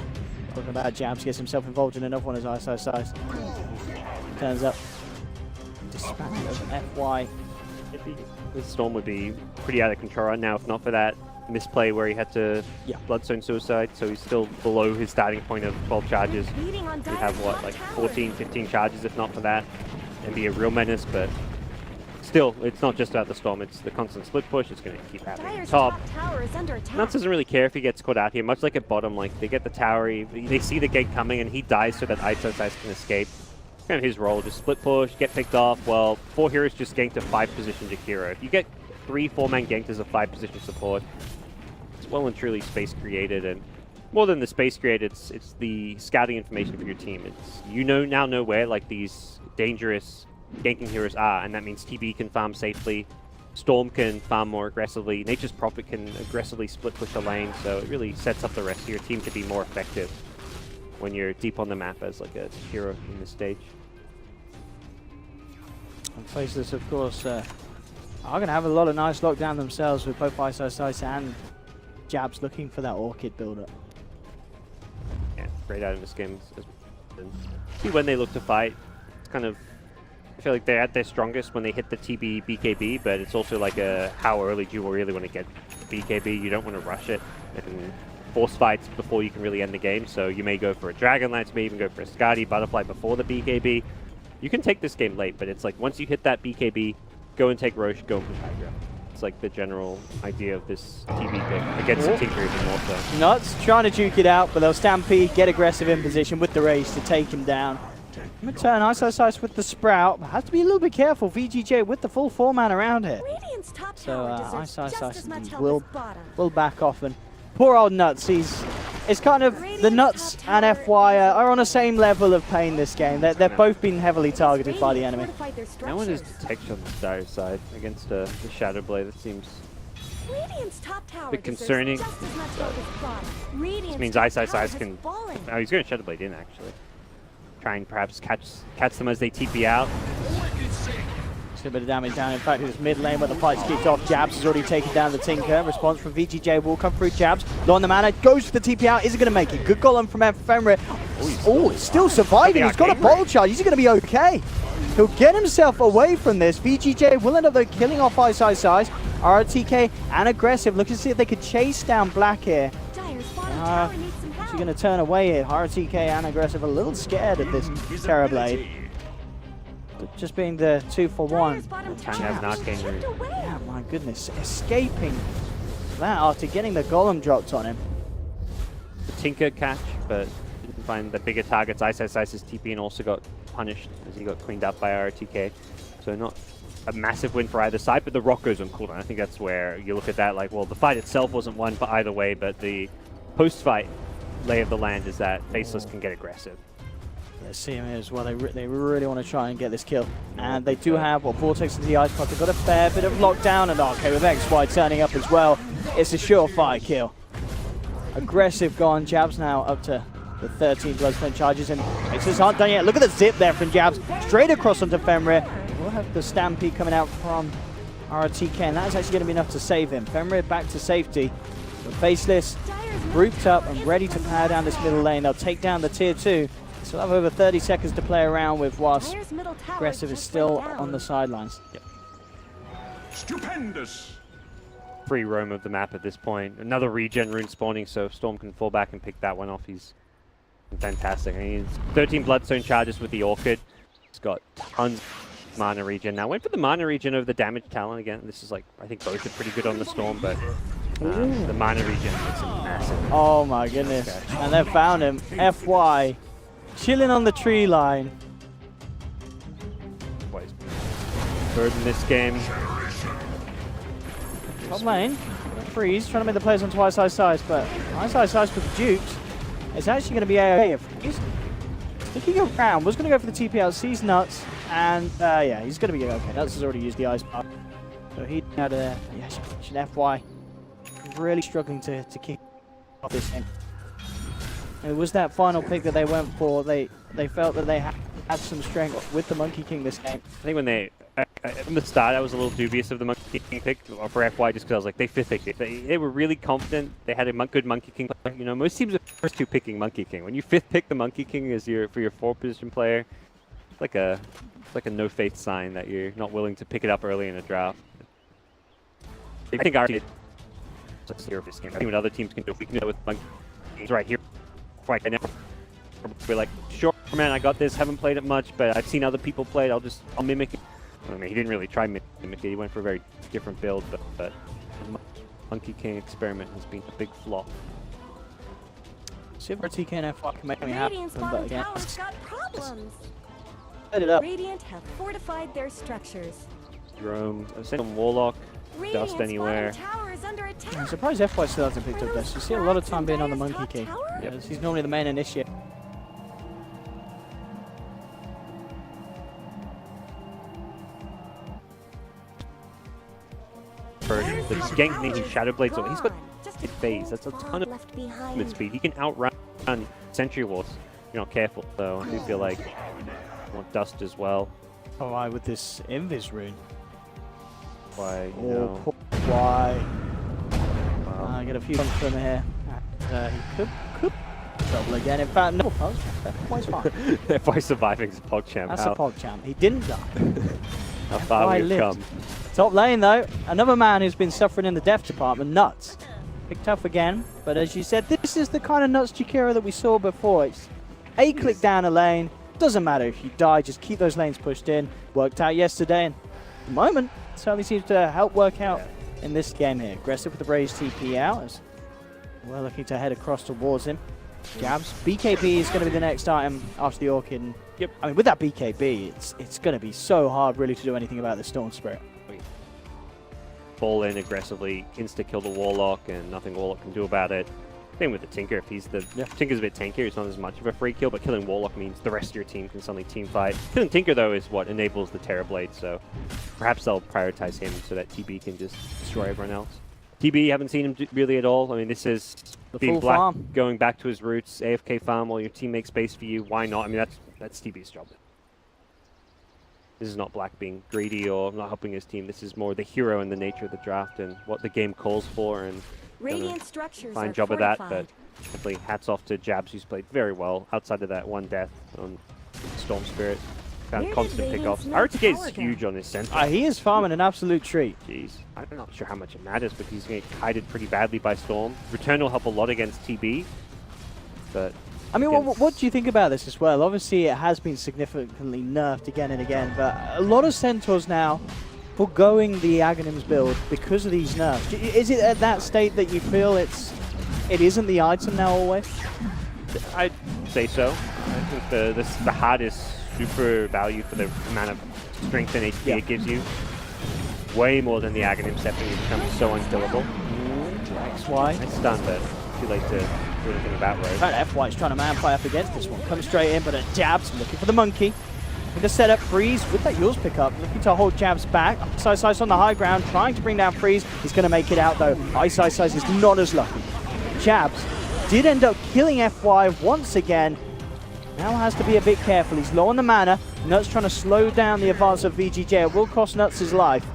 Speaker 10: talking about Jabs, gets himself involved in another one as Ice. Turns up, dispatched over FY.
Speaker 4: The Storm would be pretty out of control right now if not for that misplay where he had to Bloodstone Suicide, so he's still below his starting point of 12 charges. He'd have, what, like 14, 15 charges if not for that, and be a real menace, but still, it's not just about the Storm, it's the constant split push, it's going to keep happening at top. Nuts doesn't really care if he gets caught out here, much like at bottom, like they get the tower, they see the gate coming, and he dies so that Ice can escape. Kind of his role, just split push, get picked off. Well, 4 heroes just ganked a 5 position Jakiro. If you get 3-4-man ganked as a 5-position support. It's well and truly space created, and more than the space created, it's the scouting information for your team. It's now know where like these dangerous ganking heroes are, and that means TB can farm safely, Storm can farm more aggressively, Nature's Prophet can aggressively split push a lane, so it really sets up the rest of your team to be more effective when you're deep on the map as like a hero in this stage.
Speaker 10: And Faceless, of course, are going to have a lot of nice lockdown themselves with both Ice and Jabs looking for that Orchid build-up.
Speaker 4: Yeah, great out in this game. See when they look to fight, it's kind of, I feel like they're at their strongest when they hit the TB BKB, but it's also like a how early do you really want to get BKB? You don't want to rush it and force fights before you can really end the game, so you may go for a Dragonlance, you may even go for a Skadi Butterfly before the BKB. You can take this game late, but it's like once you hit that BKB, go and take Roche, go and push Hydra. It's like the general idea of this TB pick against the Tinker even more so.
Speaker 10: Nuts trying to juke it out, but they'll Stampede, get aggressive in position with the Rage to take him down. Return Ice with the Sprout, but has to be a little bit careful. VGJ with the full 4-man around here.
Speaker 1: Radiant's top
Speaker 10: So
Speaker 1: tower deserves just as much help
Speaker 10: will
Speaker 1: as bottom.
Speaker 10: back off, and poor old Nuts, it's kind of, the Nuts and FY are on the same level of pain this game. They've both been heavily targeted by the enemy.
Speaker 4: No one has detection on the Dire side against the Shadow Blade. That seems
Speaker 1: Radiant's top tower
Speaker 4: a bit concerning.
Speaker 1: just as much help as bottom. Radiant's
Speaker 4: This means
Speaker 1: top
Speaker 4: Ice
Speaker 1: tower has
Speaker 4: can...
Speaker 1: fallen.
Speaker 4: Oh, he's going to Shadow Blade in, actually. Try and perhaps catch them as they TP out.
Speaker 10: Just a bit of damage down. In fact, it was mid lane where the fight's kicked off. Jabs has already taken down the Tinker. Response from VGJ will come through. Jabs low on the mana, goes for the TP out. Is it going to make it? Good golem from Fenrir. Oh, he's still surviving. He's got a bottle charge. Is he going to be okay? He'll get himself away from this. VGJ will end up though killing off Ice. RTK and aggressive. Looking to see if they could chase down Black here.
Speaker 1: Dire's bottom tower needs some help.
Speaker 10: She's going to turn away here. RTK and aggressive a little scared at this Terror Blade. Just being the 2-for-1.
Speaker 1: Dire's bottom
Speaker 4: Can
Speaker 1: tower
Speaker 4: have not
Speaker 1: is
Speaker 4: gained
Speaker 1: stripped
Speaker 4: room.
Speaker 1: away.
Speaker 10: Yeah, my goodness. Escaping that after getting the golem dropped on him.
Speaker 4: The Tinker catch, but didn't find the bigger targets. Ice's TP and also got punished as he got cleaned up by RTK. So not a massive win for either side, but the rock goes on cooldown. I think that's where you look at that like, well, the fight itself wasn't won for either way, but the post-fight lay of the land is that Faceless can get aggressive.
Speaker 10: Yeah, see him here as well. They really want to try and get this kill. And they do have, Vortex into the Ice Pot. They've got a fair bit of lockdown, and okay, with XY turning up as well. It's a surefire kill. Aggressive gone. Jabs now up to the 13 Bloodstone charges, and Faceless aren't done yet. Look at the zip there from Jabs. Straight across onto Fenrir. We'll have the Stampede coming out from RTK, and that's actually going to be enough to save him. Fenrir back to safety. But Faceless grouped up and ready to power down this middle lane. They'll take down the tier 2. Still have over 30 seconds to play around with whilst
Speaker 1: Dire's middle tower
Speaker 10: aggressive is
Speaker 1: just
Speaker 10: still
Speaker 1: went down.
Speaker 10: on the sidelines.
Speaker 4: Yep.
Speaker 3: Stupendous.
Speaker 4: Free roam of the map at this point. Another regen rune spawning, so Storm can fall back and pick that one off. He's fantastic. I mean, he's 13 Bloodstone charges with the Orchid. He's got tons of mana regen. Now went for the mana regen over the damage talent again. This is like, I think both are pretty good on the Storm, but the mana regen makes him massive.
Speaker 10: Oh my goodness.
Speaker 4: Okay.
Speaker 10: And they found him. FY. Chilling on the tree line.
Speaker 4: Boys, third in this game.
Speaker 10: Top lane. Freeze. Trying to make the plays on Ice, but Ice with the dukes. It's actually going to be AOA if Freeze. Sticking around. Was going to go for the TP out. Sees Nuts. And yeah, he's going to be okay. Nuts has already used the Ice Bar. So he had a FY. Really struggling to kick off this game. It was that final pick that they went for. They felt that they had some strength with the Monkey King this game.
Speaker 4: I think when they, from the start, I was a little dubious of the Monkey King pick for FY just because I was like, they fifth picked it. They were really confident. They had a good Monkey King player. You know, most teams are first two picking Monkey King. When you fifth pick the Monkey King as for your 4th-position player, it's like a no faith sign that you're not willing to pick it up early in a draft. I think our team is here for this game. I think what other teams can do, if we can do it with Monkey Kings right here. Right now, we're like, sure, man, I got this. Haven't played it much, but I've seen other people play it. I'll mimic it. I mean, he didn't really try mimic it. He went for a very different build, but the Monkey King experiment has been a big flop.
Speaker 10: See if RTK and FY can make me happen,
Speaker 1: Radiant's
Speaker 10: but
Speaker 1: bottom
Speaker 10: again,
Speaker 1: tower's got problems.
Speaker 10: set it up.
Speaker 1: Radiant have fortified their structures.
Speaker 4: Jerome, sent on Warlock.
Speaker 1: Radiant's
Speaker 4: Dust anywhere.
Speaker 1: bottom tower is under attack.
Speaker 10: I'm surprised FY still hasn't picked up Dust. You see a lot of time being on the Monkey
Speaker 1: Top
Speaker 10: King.
Speaker 1: tower?
Speaker 10: Yes, he's normally the main initiator.
Speaker 4: The gank needing Shadow Blade, so he's got
Speaker 1: Just
Speaker 4: mid phase. That's a ton of
Speaker 1: left behind.
Speaker 4: mid speed. He can outrun Sentry Walls. If you're not careful, so I do feel like I want Dust as well.
Speaker 10: Oh, I with this Invis rune.
Speaker 4: Why, you
Speaker 10: Oh,
Speaker 4: know,
Speaker 10: poor why?
Speaker 4: well,
Speaker 10: I get a few points from here. He could double again. In fact, no. Why's fine?
Speaker 4: FY surviving is a PogChamp.
Speaker 10: That's a PogChamp. He didn't die.
Speaker 4: How far
Speaker 10: FY
Speaker 4: we've
Speaker 10: lived.
Speaker 4: come.
Speaker 10: Top lane though, another man who's been suffering in the death department. Nuts. Picked up again, but as you said, this is the kind of Nuts Jakiro that we saw before. It's a click down a lane. Doesn't matter if you die, just keep those lanes pushed in. Worked out yesterday, and at the moment certainly seems to help work out in this game here. Aggressive with the Braze TP out as we're looking to head across towards him. Jabs. BKB is going to be the next item after the Orchid. And,
Speaker 4: Yep.
Speaker 10: I mean, with that BKB, it's going to be so hard really to do anything about the Storm Spirit.
Speaker 4: Fall in aggressively, insta-kill the Warlock, and nothing Warlock can do about it. Same with the Tinker. If he's the Tinker's a bit tankier, it's not as much of a free kill, but killing Warlock means the rest of your team can suddenly team fight. Killing Tinker, though, is what enables the Terror Blade, so perhaps they'll prioritize him so that TB can just destroy everyone else. TB, haven't seen him really at all. I mean, this is
Speaker 10: The
Speaker 4: being
Speaker 10: full
Speaker 4: Black
Speaker 10: farm.
Speaker 4: going back to his roots, AFK farm while your team makes space for you. Why not? I mean, that's TB's job. This is not Black being greedy or not helping his team. This is more the hero and the nature of the draft and what the game calls for, and
Speaker 1: Radiant structures
Speaker 4: fine
Speaker 1: are
Speaker 4: job of that.
Speaker 1: fortified.
Speaker 4: But definitely hats off to Jabs, who's played very well outside of that one death on Storm Spirit. Found
Speaker 1: Where did
Speaker 4: constant
Speaker 1: Radiant's
Speaker 4: pickoffs.
Speaker 1: middle
Speaker 4: RTK
Speaker 1: tower
Speaker 4: is
Speaker 1: go?
Speaker 4: huge on this center.
Speaker 10: He is farming an absolute treat.
Speaker 4: Jeez, I'm not sure how much it matters, but he's going to get kited pretty badly by Storm. Return will help a lot against TB, but
Speaker 10: I mean,
Speaker 4: against-
Speaker 10: what do you think about this as well? Obviously, it has been significantly nerfed again and again, but a lot of Centaurs now foregoing the Aghanims build because of these nerfs. Is it at that state that you feel it isn't the item now always?
Speaker 4: I'd say so. I think the heart is super value for the amount of strength and HP it gives you. Way more than the Aghanim stepping, it becomes so unkillable.
Speaker 10: XY.
Speaker 4: Nice stun, but too late to do anything about
Speaker 10: In
Speaker 4: Rogue.
Speaker 10: fact, FY is trying to man play up against this one. Comes straight in, but a Jabs looking for the monkey. With the setup, Freeze with that yours pickup, looking to hold Jabs back. Ice Ice on the high ground, trying to bring down Freeze. He's going to make it out though. Ice Ice is not as lucky. Jabs did end up killing FY once again. Now has to be a bit careful. He's low on the mana. Nuts trying to slow down the advance of VGJ. It will cost Nuts his life.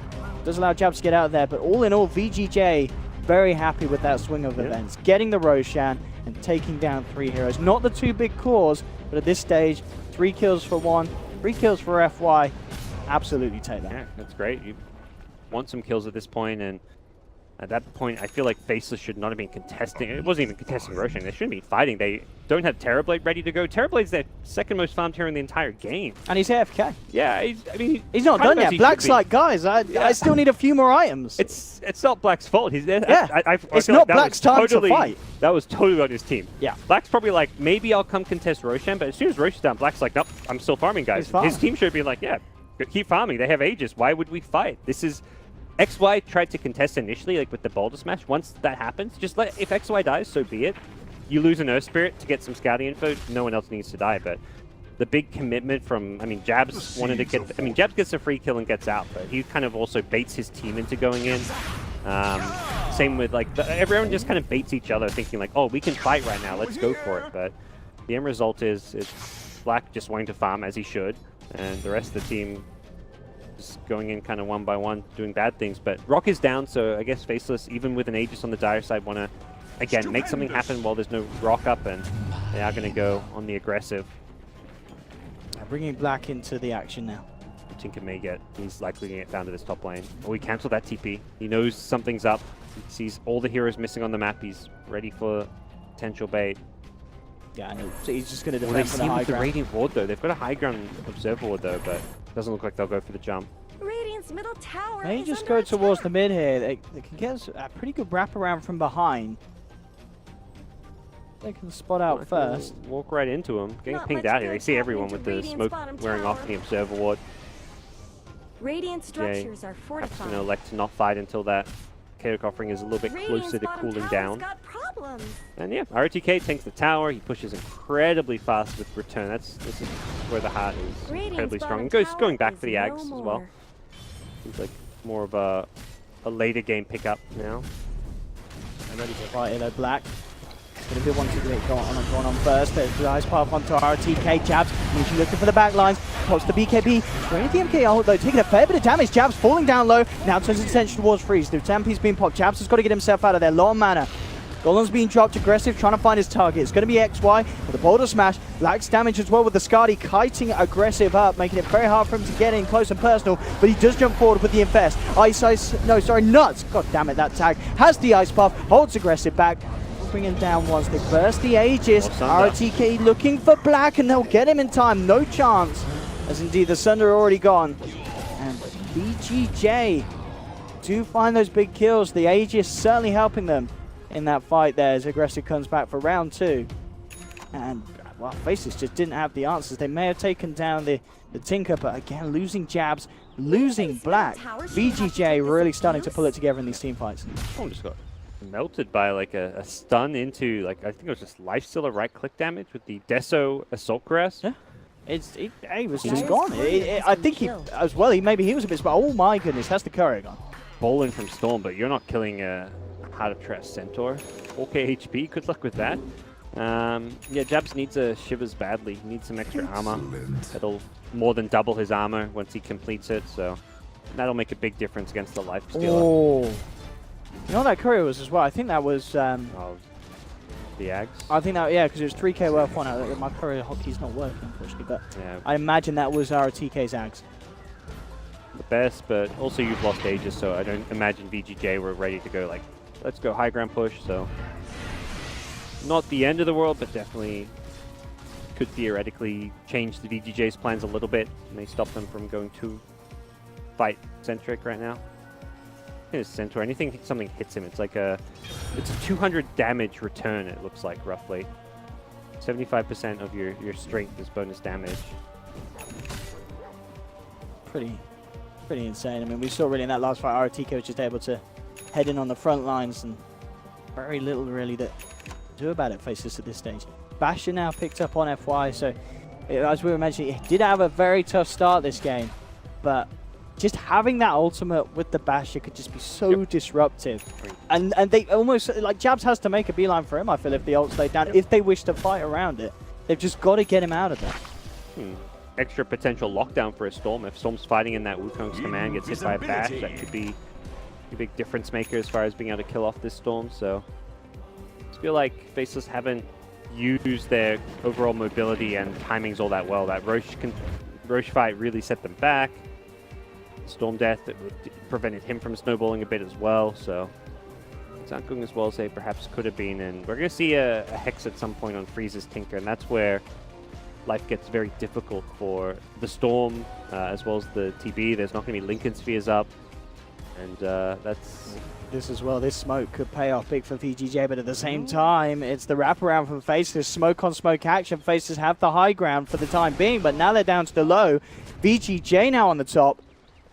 Speaker 10: Does allow Jabs to get out there, but all in all, VGJ very happy with that swing of events. Getting the Roshan and taking down 3 heroes. Not the 2 big cores, but at this stage, 3 kills for 1, 3 kills for FY. Absolutely take that.
Speaker 4: Yeah, that's great. You want some kills at this point, and at that point, I feel like Faceless should not have been contesting. It wasn't even contesting Roshan. They shouldn't be fighting. They don't have Terrorblade ready to go. Terrorblade's their second most farmed hero in the entire game.
Speaker 10: And he's AFK.
Speaker 4: Yeah, I mean,
Speaker 10: He's not done yet. Black's like, guys, I still need a few more items.
Speaker 4: It's not Black's fault. He's there.
Speaker 10: Yeah.
Speaker 4: I
Speaker 10: It's
Speaker 4: feel
Speaker 10: not
Speaker 4: like that
Speaker 10: Black's
Speaker 4: was
Speaker 10: time to
Speaker 4: totally,
Speaker 10: fight.
Speaker 4: That was totally on his team.
Speaker 10: Yeah.
Speaker 4: Black's probably like, maybe I'll come contest Roshan, but as soon as Roshan's down, Black's like, nope, I'm still farming, guys.
Speaker 10: He's farming.
Speaker 4: His team should be like, yeah, keep farming. They have Aegis. Why would we fight? This is... XY tried to contest initially, like with the Boulder Smash. Once that happens, just let, if XY dies, so be it. You lose an Earth Spirit to get some scouting info, no one else needs to die, but the big commitment from, I mean, Jabs wanted to get, I mean, Jabs gets a free kill and gets out, but he kind of also baits his team into going in. Same with, like, everyone just kind of baits each other, thinking like, oh, we can fight right now, let's go for it. But the end result is, it's Black just wanting to farm as he should, and the rest of the team just going in kind of one by one, doing bad things. But Rock is down, so I guess Faceless, even with an Aegis on the dire side, want to, again, make something happen while there's no Rock up, and they are going to go on the aggressive.
Speaker 10: Bringing Black into the action now.
Speaker 4: Tinker may get, he's likely going to get down to this top lane. Oh, he cancelled that TP. He knows something's up. He sees all the heroes missing on the map. He's ready for potential bait.
Speaker 10: Yeah, I know. So he's just going to
Speaker 4: Well,
Speaker 10: defend
Speaker 4: they
Speaker 10: for
Speaker 4: see
Speaker 10: the high
Speaker 4: with the
Speaker 10: ground.
Speaker 4: Radiant Ward, though. They've got a high ground Observer Ward, though, but doesn't look like they'll go for the jump.
Speaker 1: Radiant's middle tower
Speaker 10: May
Speaker 1: is
Speaker 10: just
Speaker 1: under
Speaker 10: go towards
Speaker 1: attack.
Speaker 10: the mid here. They can get a pretty good wraparound from behind. They can spot out first.
Speaker 4: Walk right into him. Getting
Speaker 1: Not
Speaker 4: pinged
Speaker 1: much
Speaker 4: out here. They
Speaker 1: good
Speaker 4: see everyone
Speaker 1: happening
Speaker 4: with
Speaker 1: to
Speaker 4: the
Speaker 1: Radiant's
Speaker 4: smoke
Speaker 1: bottom
Speaker 4: wearing off
Speaker 1: tower.
Speaker 4: the Observer Ward.
Speaker 1: Radiant structures are
Speaker 4: Perhaps
Speaker 1: fortified.
Speaker 4: going to elect to not fight until that Chaotic Offering is a little bit
Speaker 1: Radiant's
Speaker 4: closer to
Speaker 1: bottom
Speaker 4: cooling
Speaker 1: tower's
Speaker 4: down.
Speaker 1: got problems.
Speaker 4: And yeah, RTK takes the tower. He pushes incredibly fast with return. This is where the heart is incredibly strong. And going back for the Ags as well. Seems like more of a later game pickup now.
Speaker 10: And ready to fight though, Black. It's going to be one to get going on first. There's the ice path onto RTK. Jabs usually looking for the back lines. Pops the BKB. Going the MK ult though, taking a fair bit of damage. Jabs falling down low. Now turns his attention towards Freeze. The Tampy's being popped. Jabs has got to get himself out of there. Low on mana. Golem's being dropped aggressive, trying to find his target. It's going to be XY with the boulder smash. Black's damage as well with the Skadi kiting aggressive up, making it very hard for him to get in close and personal. But he does jump forward with the Infest. Nuts. God damn it, that tag has the ice buff, holds aggressive back. Bringing down once they burst the Aegis. RTK looking for Black, and they'll get him in time. No chance, as indeed the Sunder are already gone. And BGJ do find those big kills. The Aegis certainly helping them in that fight there as Aggressive comes back for round 2. And, well, Faceless just didn't have the answers. They may have taken down the Tinker, but again, losing Jabs, losing Black. BGJ really starting to pull it together in these team fights.
Speaker 4: Someone just got melted by like a stun into, like, I think it was just lifestealer right-click damage with the Deso Assault Caress.
Speaker 10: Yeah. He was just gone. I think he, as well, maybe he was a bit smart. Oh my goodness, that's the courier gone.
Speaker 4: Bowling from Storm, but you're not killing a Heart of Tress Centaur. 4k HP, good luck with that. Yeah, Jabs needs a Shivers badly. He needs some extra armor. That'll more than double his armor once he completes it, so that'll make a big difference against the Lifestealer.
Speaker 10: Oh. You know what that courier was as well? I think that was...
Speaker 4: the Ags?
Speaker 10: I think that, yeah, because it was 3k worth one. My courier hotkey's not working, unfortunately, but
Speaker 4: yeah.
Speaker 10: I imagine that was our TK's Ags.
Speaker 4: The best, but also you've lost Aegis, so I don't imagine VGJ were ready to go like, let's go high ground push, so not the end of the world, but definitely could theoretically change the VGJ's plans a little bit, and they stop them from going too fight-centric right now. His Centaur, anything, something hits him, it's a 200 damage return, it looks like, roughly. 75% of your strength is bonus damage.
Speaker 10: Pretty insane. I mean, we saw really in that last fight, RTK was just able to head in on the front lines, and very little really that do about it Faceless at this stage. Basher now picked up on FY, so as we were mentioning, he did have a very tough start this game, but just having that ultimate with the Basher could just be so disruptive. And they almost, like, Jabs has to make a beeline for him, I feel, if the ult's laid down. If they wish to fight around it, they've just got to get him out of there.
Speaker 4: Extra potential lockdown for a Storm. If Storm's fighting in that Wukong's command, gets hit by a bash, that could be a big difference maker as far as being able to kill off this Storm. So I just feel like Faceless haven't used their overall mobility and timings all that well. That Roche fight really set them back. Storm Death, that prevented him from snowballing a bit as well. So it's not going as well as they perhaps could have been. And we're going to see a Hex at some point on Freeze's Tinker, and that's where life gets very difficult for the Storm, as well as the TB. There's not going to be Lincoln Spheres up, and that's...
Speaker 10: This as well, this smoke could pay off big for VGJ, but at the same time, it's the wraparound from Faceless. Smoke on smoke action. Faceless have the high ground for the time being, but now they're down to the low. VGJ now on the top.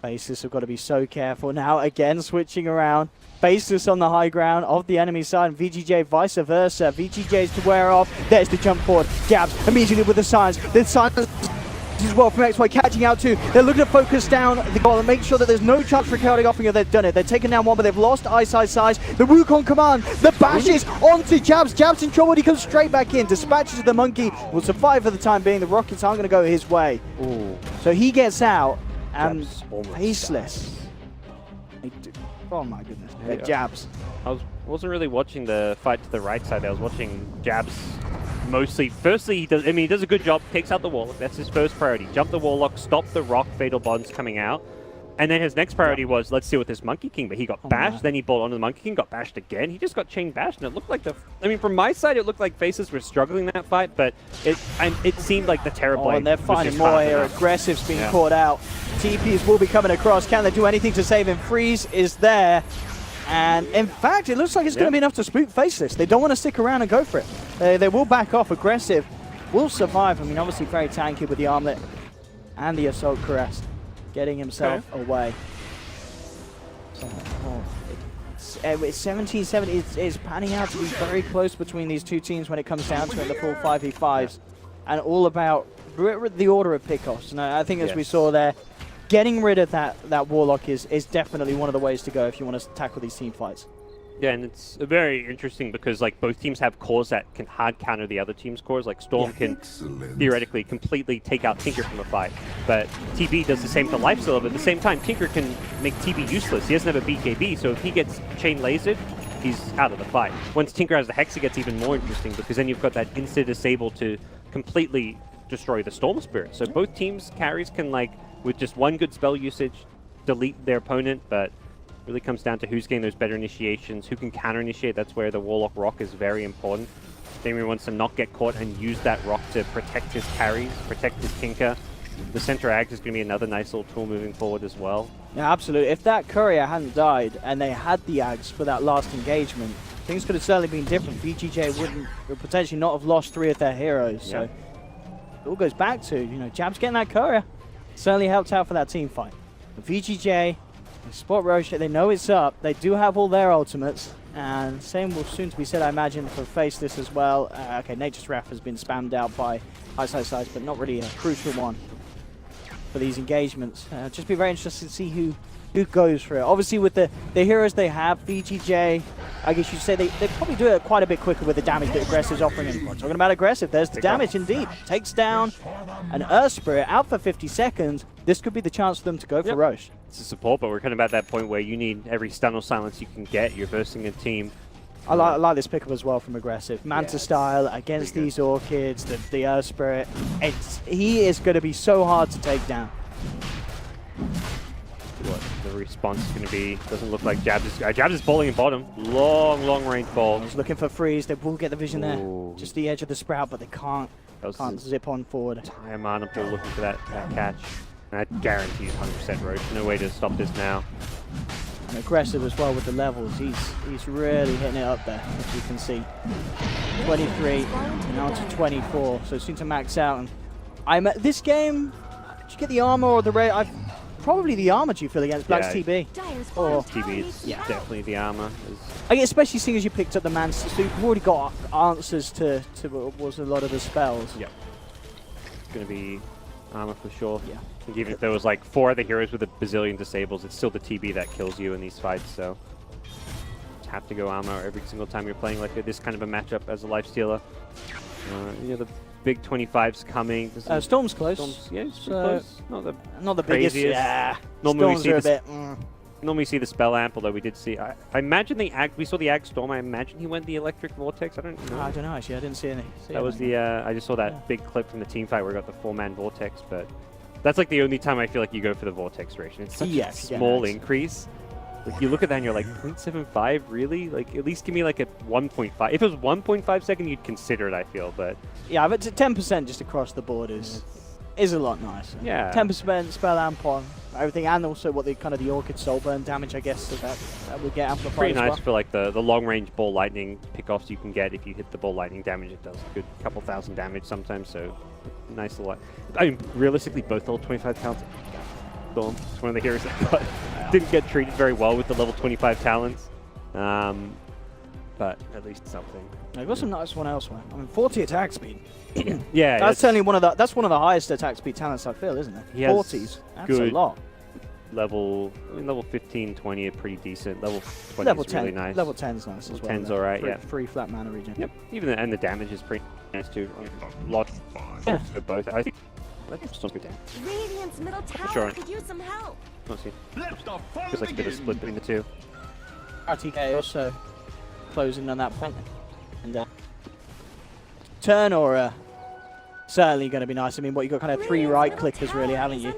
Speaker 10: Faceless have got to be so careful now. Again, switching around. Faceless on the high ground of the enemy side, and VGJ vice versa. VGJ's to wear off. There's the jump forward. Jabs immediately with the signs. The signs as well from XY catching out too. They're looking to focus down the goal and make sure that there's no chance for chaotic offering if they've done it. They're taking down one, but they've lost eyesight size. The Wukong command. The bashes onto Jabs. Jabs in trouble. He comes straight back in. Dispatches the monkey. Will survive for the time being. The Rockets aren't going to go his way.
Speaker 4: Ooh.
Speaker 10: So he gets out. And
Speaker 4: Faceless.
Speaker 10: Oh my goodness.
Speaker 4: Yeah.
Speaker 10: Jabs.
Speaker 4: I wasn't really watching the fight to the right side. I was watching Jabs mostly. Firstly, he does a good job. Takes out the Warlock. That's his first priority. Jump the Warlock, stop the Rock Fatal Bonds coming out. And then his next priority was, let's deal with this Monkey King. But he got bashed. Then he bowled onto the Monkey King, got bashed again. He just got chain bashed. And it looked like from my side, it looked like Faces were struggling that fight. But it seemed like the Terrorblade.
Speaker 10: And they're finding more here. Aggressive's being caught out. TPs will be coming across. Can they do anything to save him? Freeze is there. And in fact, it looks like it's going to be enough to spook Faceless. They don't want to stick around and go for it. They will back off. Aggressive will survive. I mean, obviously very tanky with the armlet and the Assault Caress. getting himself away. So, it's 17-7. It's panning out to be very close between these two teams when it comes down to it in the full 5v5s. And all about the order of pickoffs. And I think as we saw there, getting rid of that Warlock is definitely one of the ways to go if you want to tackle these team fights.
Speaker 4: Yeah, and it's very interesting because like both teams have cores that can hard counter the other team's cores. Like Storm can theoretically completely take out Tinker from a fight, but TB does the same to Lifesteal. But at the same time, Tinker can make TB useless. He doesn't have a BKB, so if he gets chain lasered, he's out of the fight. Once Tinker has the Hex, it gets even more interesting because then you've got that insta disable to completely destroy the Storm Spirit. So both teams carries can like with just one good spell usage delete their opponent, but really comes down to who's getting those better initiations, who can counter-initiate. That's where the Warlock Rock is very important. Damien wants to not get caught and use that Rock to protect his carries, protect his Tinker. The center Ags is going to be another nice little tool moving forward as well.
Speaker 10: Yeah, absolutely. If that courier hadn't died and they had the Ags for that last engagement, things could have certainly been different. VGJ would potentially not have lost 3 of their heroes. So it all goes back to, Jab's getting that courier. Certainly helped out for that team fight. But VGJ, they spot Roche, they know it's up. They do have all their ultimates. And same will soon to be said, I imagine, for Face this as well. Okay, Nature's Wrath has been spammed out by Ice, but not really a crucial one for these engagements. Just be very interested to see who goes for it. Obviously, with the heroes they have, VGJ, I guess you'd say they probably do it quite a bit quicker with the damage that Aggressive's offering. And we're talking about Aggressive, there's the damage indeed. Takes down an Earth Spirit out for 50 seconds. This could be the chance for them to go for Roche.
Speaker 4: It's a support, but we're kind of at that point where you need every stun or silence you can get. You're versing a team.
Speaker 10: I like this pickup as well from Aggressive. Manta style against these Orchids, the Earth Spirit. He is going to be so hard to take down.
Speaker 4: What the response is going to be. Doesn't look like Jabs is bowling in bottom. Long range ball.
Speaker 10: He's looking for freeze. They will get the vision there.
Speaker 4: Ooh.
Speaker 10: Just the edge of the sprout, but they can't zip on forward.
Speaker 4: Entire mana pool looking for that catch. And that guarantees 100% Roach. No way to stop this now.
Speaker 10: And Aggressive as well with the levels. He's really hitting it up there, as you can see. 23 now to 24. So soon to max out. And this game. Did you get the armor or the ray? Probably the armor, do you feel, against Black's TB? Or
Speaker 4: TB is definitely the armor.
Speaker 10: I guess especially seeing as you picked up the man, so you've already got answers to what was a lot of the spells.
Speaker 4: Yep. It's going to be armor for sure.
Speaker 10: Yeah.
Speaker 4: I think even if there was like 4 other heroes with a bazillion disables, it's still the TB that kills you in these fights, so you have to go armor every single time you're playing like this kind of a matchup as a lifestealer. The big 25's coming.
Speaker 10: Storm's close.
Speaker 4: Yeah, it's close.
Speaker 10: Not the biggest. Yeah.
Speaker 4: Normally
Speaker 10: Storms are a bit.
Speaker 4: Normally see the spell amp, although we did see. I imagine we saw the Ag Storm. I imagine he went the Electric Vortex. I don't know.
Speaker 10: I don't know actually. I didn't see any.
Speaker 4: That was the. I just saw that big clip from the team fight where we got the 4-man Vortex, but that's like the only time I feel like you go for the Vortex ration. It's such a small increase. Like you look at that and you're like 0.75, really? Like at least give me like a 1.5. If it was 1.5 second, you'd consider it. I feel, but
Speaker 10: yeah, but 10% just across the board is a lot nicer.
Speaker 4: Yeah.
Speaker 10: 10% spell amp on everything, and also what the kind of the Orchid soul burn damage, I guess, so that would get amplified.
Speaker 4: Pretty nice
Speaker 10: well.
Speaker 4: for like the long range ball lightning pickoffs you can get if you hit the ball lightning damage. It does a good couple thousand damage sometimes, so nice a lot. I mean, realistically, both level 25 talents. Storm, it's one of the heroes that didn't get treated very well with the level 25 talents, but at least something.
Speaker 10: I've got some nice one elsewhere. I mean, 40 attack speed.
Speaker 4: Yeah,
Speaker 10: that's certainly one of the highest attack speed talents I feel, isn't it? 40s. That's a lot.
Speaker 4: Level 15, 20 are pretty decent. Level 20
Speaker 10: level
Speaker 4: is
Speaker 10: 10,
Speaker 4: really nice.
Speaker 10: Level 10 is nice as well.
Speaker 4: 10's alright, yeah.
Speaker 10: Free flat mana regen.
Speaker 4: Yep. Even and the damage is pretty nice too. A lot for both. I think that's still good damage.
Speaker 1: Radiant's middle tower
Speaker 4: Sure.
Speaker 1: could use some help.
Speaker 4: Let's see. Feels like a bit of split between the two.
Speaker 10: RTK also closing on that point. And turn or certainly going to be nice. I mean, what you got kind of 3 right clickers really, haven't you?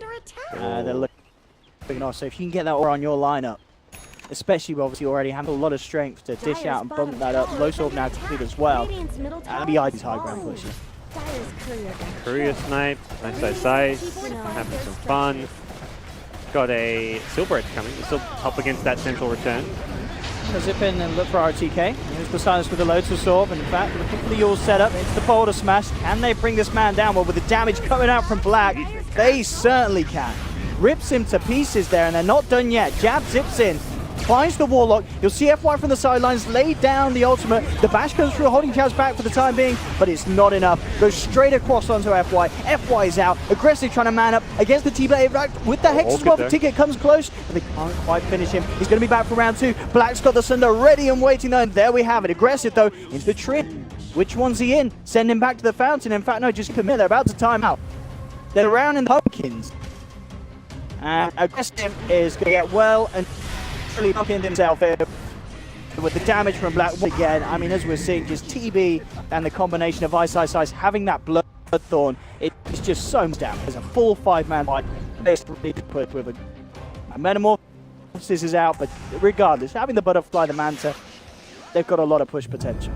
Speaker 10: They're looking off. So if you can get that aura on your lineup, especially obviously already have a lot of strength to dish out and bump that up. Low sword now complete as well. And the ID's high ground push.
Speaker 4: Courier snipe, nice size, having some fun. Got a Silver Edge coming. We're still up against that central return.
Speaker 10: Zip in and look for RTK. Here's Poseidon with the Lotus Orb. In fact, looking for the Yule setup. It's the Boulder Smash. Can they bring this man down? Well, with the damage coming out from Black, they certainly can. rips him to pieces there, and they're not done yet. Jab zips in, finds the Warlock. You'll see FY from the sidelines lay down the ultimate. The bash goes through, holding Jab's back for the time being, but it's not enough. Goes straight across onto FY. FY is out, aggressive, trying to man up against the T-Blade with the Hex as well. The ticket comes close, but they can't quite finish him. He's going to be back for round 2. Black's got the Sunder ready and waiting though, and there we have it. Aggressive though, into the trip. Which one's he in? Send him back to the fountain. In fact, no, just commit. They're about to time out. They're around in the pumpkins. And aggressive is going to get well and really knocking himself in with the damage from Black again. I mean, as we're seeing, just TB and the combination of Ice having that Bloodthorn, it's just so much damage. There's a full 5-man fight. Basically put with a Metamorphosis is out, but regardless, having the Butterfly, the Manta, they've got a lot of push potential.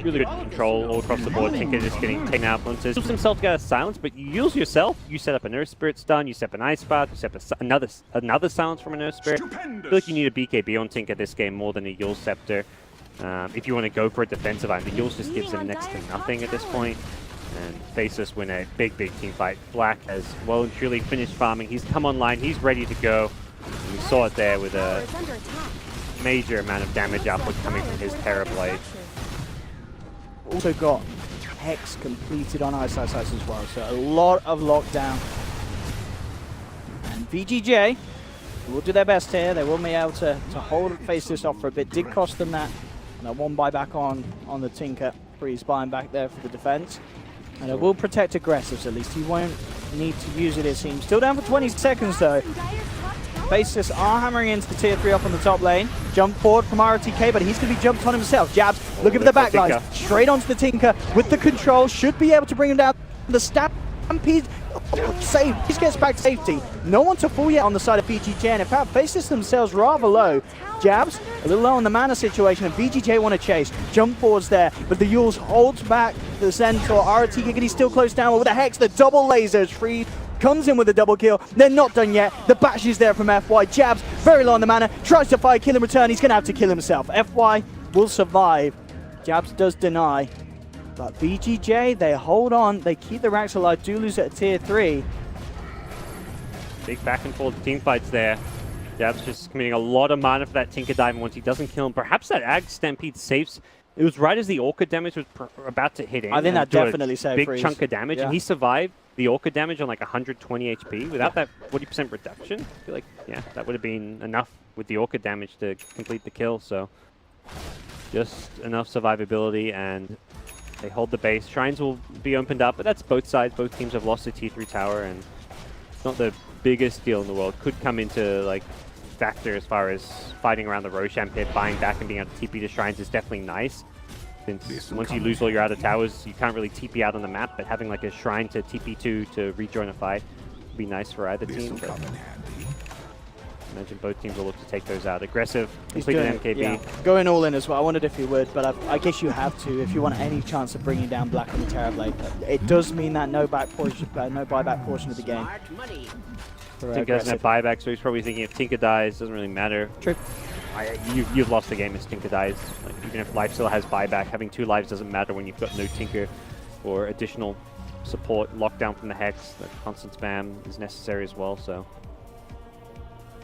Speaker 4: Really good control all across the board. Tinker just getting taken out once. He himself to get a silence, but you use yourself. You set up an Earth Spirit stun, you set up an Ice Path, you set up another silence from an Earth Spirit. I feel like you need a BKB on Tinker this game more than a Yule Scepter. If you want to go for a defensive item, the Yule's just gives him next to nothing at this point. And Faceless win a big team fight. Black has well and truly finished farming. He's come online, he's ready to go. And we saw it there with a major amount of damage output coming from his Terrorblade.
Speaker 10: Also got Hex completed on Ice as well, so a lot of lockdown. And VGJ will do their best here. They will be able to hold Faceless off for a bit. Did cost them that. And a 1 buyback on the Tinker. Freeze buying back there for the defense. And it will protect aggressives at least. He won't need to use it seems. Still down for 20 seconds though. Faceless are hammering into the tier 3 up on the top lane. Jump forward from ROTK, but he's going to be jumped on himself. Jabs, looking for the back lines. Straight onto the Tinker with the control. Should be able to bring him down. The Stampede save. He gets back to safety. No one to fall yet on the side of VGJ. And in fact, Faceless themselves rather low. Jabs, a little low on the mana situation, and VGJ want to chase. Jump forwards there, but the Yules holds back the Centaur. ROTK, and he's still close down with the Hex. The double lasers free. Comes in with a double kill. They're not done yet. The bash is there from FY. Jabs, very low on the mana. Tries to fire, kill and return. He's going to have to kill himself. FY will survive. Jabs does deny. But VGJ, they hold on. They keep the racks alive. Do lose at a tier 3.
Speaker 4: Big back and forth team fights there. Jabs just committing a lot of mana for that Tinker Dive, and once he doesn't kill him, perhaps that Ag Stampede saves. It was right as the Orchid damage was about to hit him.
Speaker 10: I think that definitely saved
Speaker 4: big
Speaker 10: Freeze.
Speaker 4: chunk of damage, and he survived the Orchid damage on like 120 HP without that 40% reduction. I feel like, yeah, that would have been enough with the Orchid damage to complete the kill. So just enough survivability, and they hold the base. Shrines will be opened up, but that's both sides. Both teams have lost the T3 tower, and it's not the biggest deal in the world. Could come into like factor as far as fighting around the Roshan pit, buying back and being able to TP to shrines is definitely nice. Since once you lose all your outer towers, you can't really TP out on the map, but having like a shrine to TP to rejoin a fight would be nice for either team. But imagine both teams will look to take those out. Aggressive, completed MKB.
Speaker 10: Yeah. Going all in as well. I wondered if you would, but I guess you have to if you want any chance of bringing down Black on the Terrorblade. But it does mean that no buyback portion of the game.
Speaker 4: Tinker doesn't have buyback, so he's probably thinking if Tinker dies, doesn't really matter.
Speaker 10: True.
Speaker 4: You've lost the game if Tinker dies. Like, even if life still has buyback, having 2 lives doesn't matter when you've got no Tinker or additional support. Lockdown from the Hex, the constant spam is necessary as well, so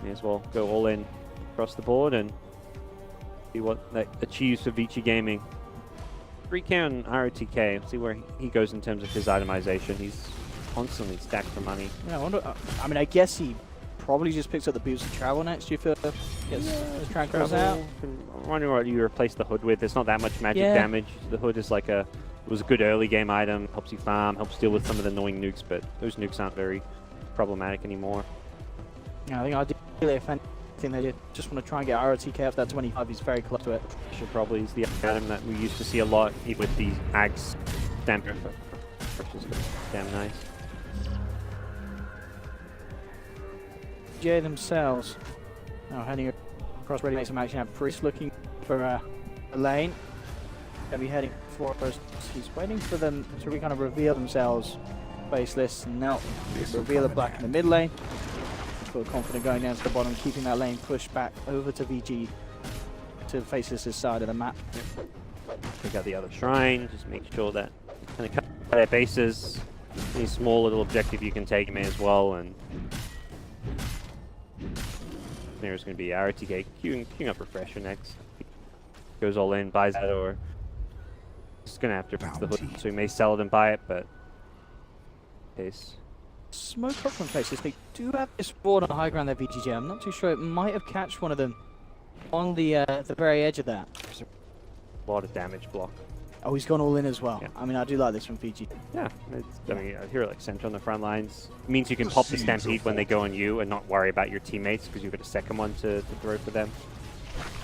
Speaker 4: may as well go all in across the board and see what that achieves for Vici Gaming. 3K on ROTK, see where he goes in terms of his itemization. He's constantly stacked for money.
Speaker 10: Yeah, I wonder, I mean, I guess he probably just picks up the boots of travel next. Do you feel gets his tranquils out?
Speaker 4: I'm wondering what you replace the hood with. It's not that much magic damage. The hood is like it was a good early game item, helps you farm, helps deal with some of the annoying nukes, but those nukes aren't very problematic anymore.
Speaker 10: Yeah, I think ideally, if anything, they just want to try and get ROTK up that 25. He's very close to it.
Speaker 4: Should probably is the item that we used to see a lot with the Ags Stamper, which is damn nice.
Speaker 10: J themselves now heading across, ready to make some action. Priest looking for a lane. Gonna be heading for us. He's waiting for them to kind of reveal themselves. Faceless, no. Reveal the Black in the mid lane. Feel confident going down to the bottom, keeping that lane pushed back over to VG, to Faceless' side of the map.
Speaker 4: Pick out the other shrine, just make sure that kind of cut their bases. Any small little objective you can take may as well, and
Speaker 11: There's going to be RTK queuing up Refresher next. Goes all in, buys that, or he's going to have to fix the hood, so he may sell it and buy it, but case.
Speaker 10: Smoke up from Faceless. They do have this board on the high ground there, VGJ. I'm not too sure. It might have catched one of them on the very edge of that.
Speaker 11: There's a lot of damage block.
Speaker 10: Oh, he's gone all in as well.
Speaker 11: Yeah.
Speaker 10: I mean, I do like this from VG.
Speaker 11: Yeah, I mean, here like center on the front lines. It means you can pop the Stampede when they go on you and not worry about your teammates because you've got a second one to throw for them.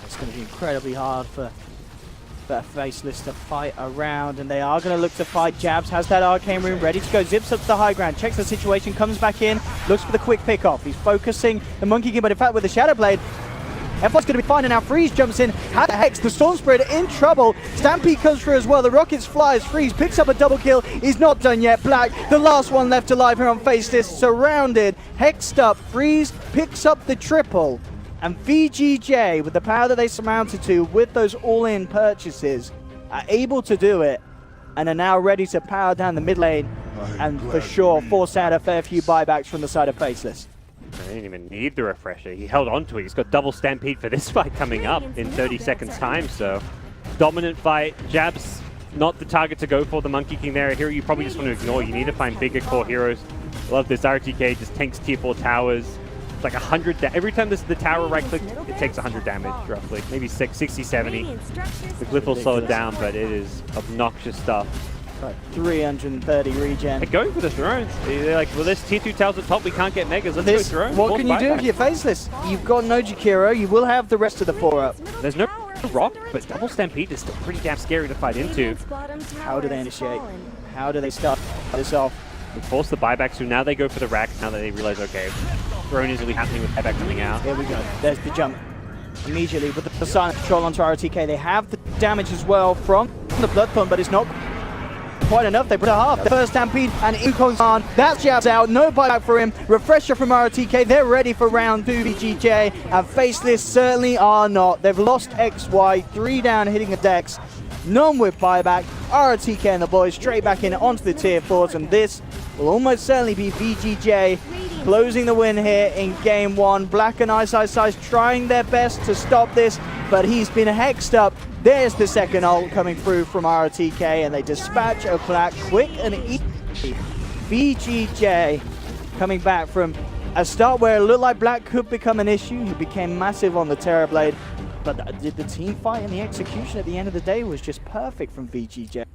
Speaker 10: It's going to be incredibly hard for Faceless to fight around, and they are going to look to fight. Jabs has that arcane room ready to go, zips up to the high ground, checks the situation, comes back in, looks for the quick pick off. He's focusing the Monkey King, but in fact with the Shadow Blade, F1's going to be fine, and now Freeze jumps in. How the heck's the Storm Spirit in trouble? Stampede comes through as well. The Rockets flies. Freeze picks up a double kill. He's not done yet. Black, the last one left alive here on Faceless, surrounded, hexed up. Freeze picks up the triple. And VGJ, with the power that they surmounted to with those all-in purchases, are able to do it and are now ready to power down the mid lane and for sure force out a fair few buybacks from the side of Faceless.
Speaker 11: I didn't even need the Refresher. He held on to it. He's got double Stampede for this fight coming up in 30 seconds time, so dominant fight. Jabs not the target to go for. The Monkey King there. A hero you probably just want to ignore. You need to find bigger core heroes. Love this RTK, just tanks tier 4 towers. It's like 100 every time this is the tower right click, it takes 100 damage roughly. Maybe 60, 70. The glyph will slow it down, but it is obnoxious stuff.
Speaker 10: Like 330 regen.
Speaker 11: They're going for the drones. They're like, well, there's tier 2 towers at top, we can't get megas. Let's
Speaker 10: This,
Speaker 11: go drones.
Speaker 10: what can you do if you're Faceless? You've got no Jakiro, you will have the rest of the 4-up.
Speaker 11: There's no rock, but double Stampede is still pretty damn scary to fight into.
Speaker 10: How do they initiate? How do they start this off?
Speaker 11: They force the buyback, so now they go for the rack, now that they realize, okay, drone is really happening with buyback coming out.
Speaker 10: Here we go. There's the jump. Immediately with the silent control onto RTK. They have the damage as well from the Blood Pump, but it's not quite enough. They put a half. The first Stampede and Ukong's on. That's Jabs out. No buyback for him. Refresher from RTK. They're ready for round 2. VGJ and Faceless certainly are not. They've lost XY. 3 down hitting the decks. None with buyback. RTK and the boys straight back in onto the tier 4s, and this will almost certainly be VGJ closing the win here in game 1. Black and Ice trying their best to stop this, but he's been hexed up. There's the second ult coming through from RTK, and they dispatch a Black quick and easy. VGJ coming back from a start where it looked like Black could become an issue. He became massive on the Terrorblade, but the team fight and the execution at the end of the day was just perfect from VGJ.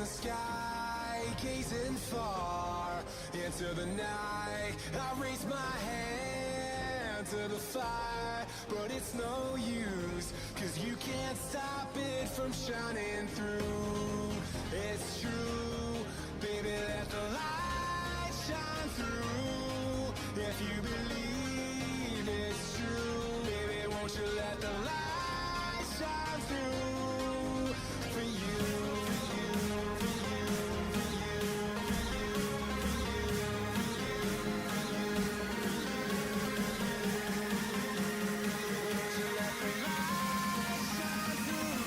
Speaker 5: the sky, gazing far into the night. I raise my hand to the fire, but it's no use, 'cause you can't stop it from shining through. It's true, baby, let the light shine through. If you believe it's true, baby, won't you let the light shine through for you, for you, for you, for you, for you, won't you let the light shine through?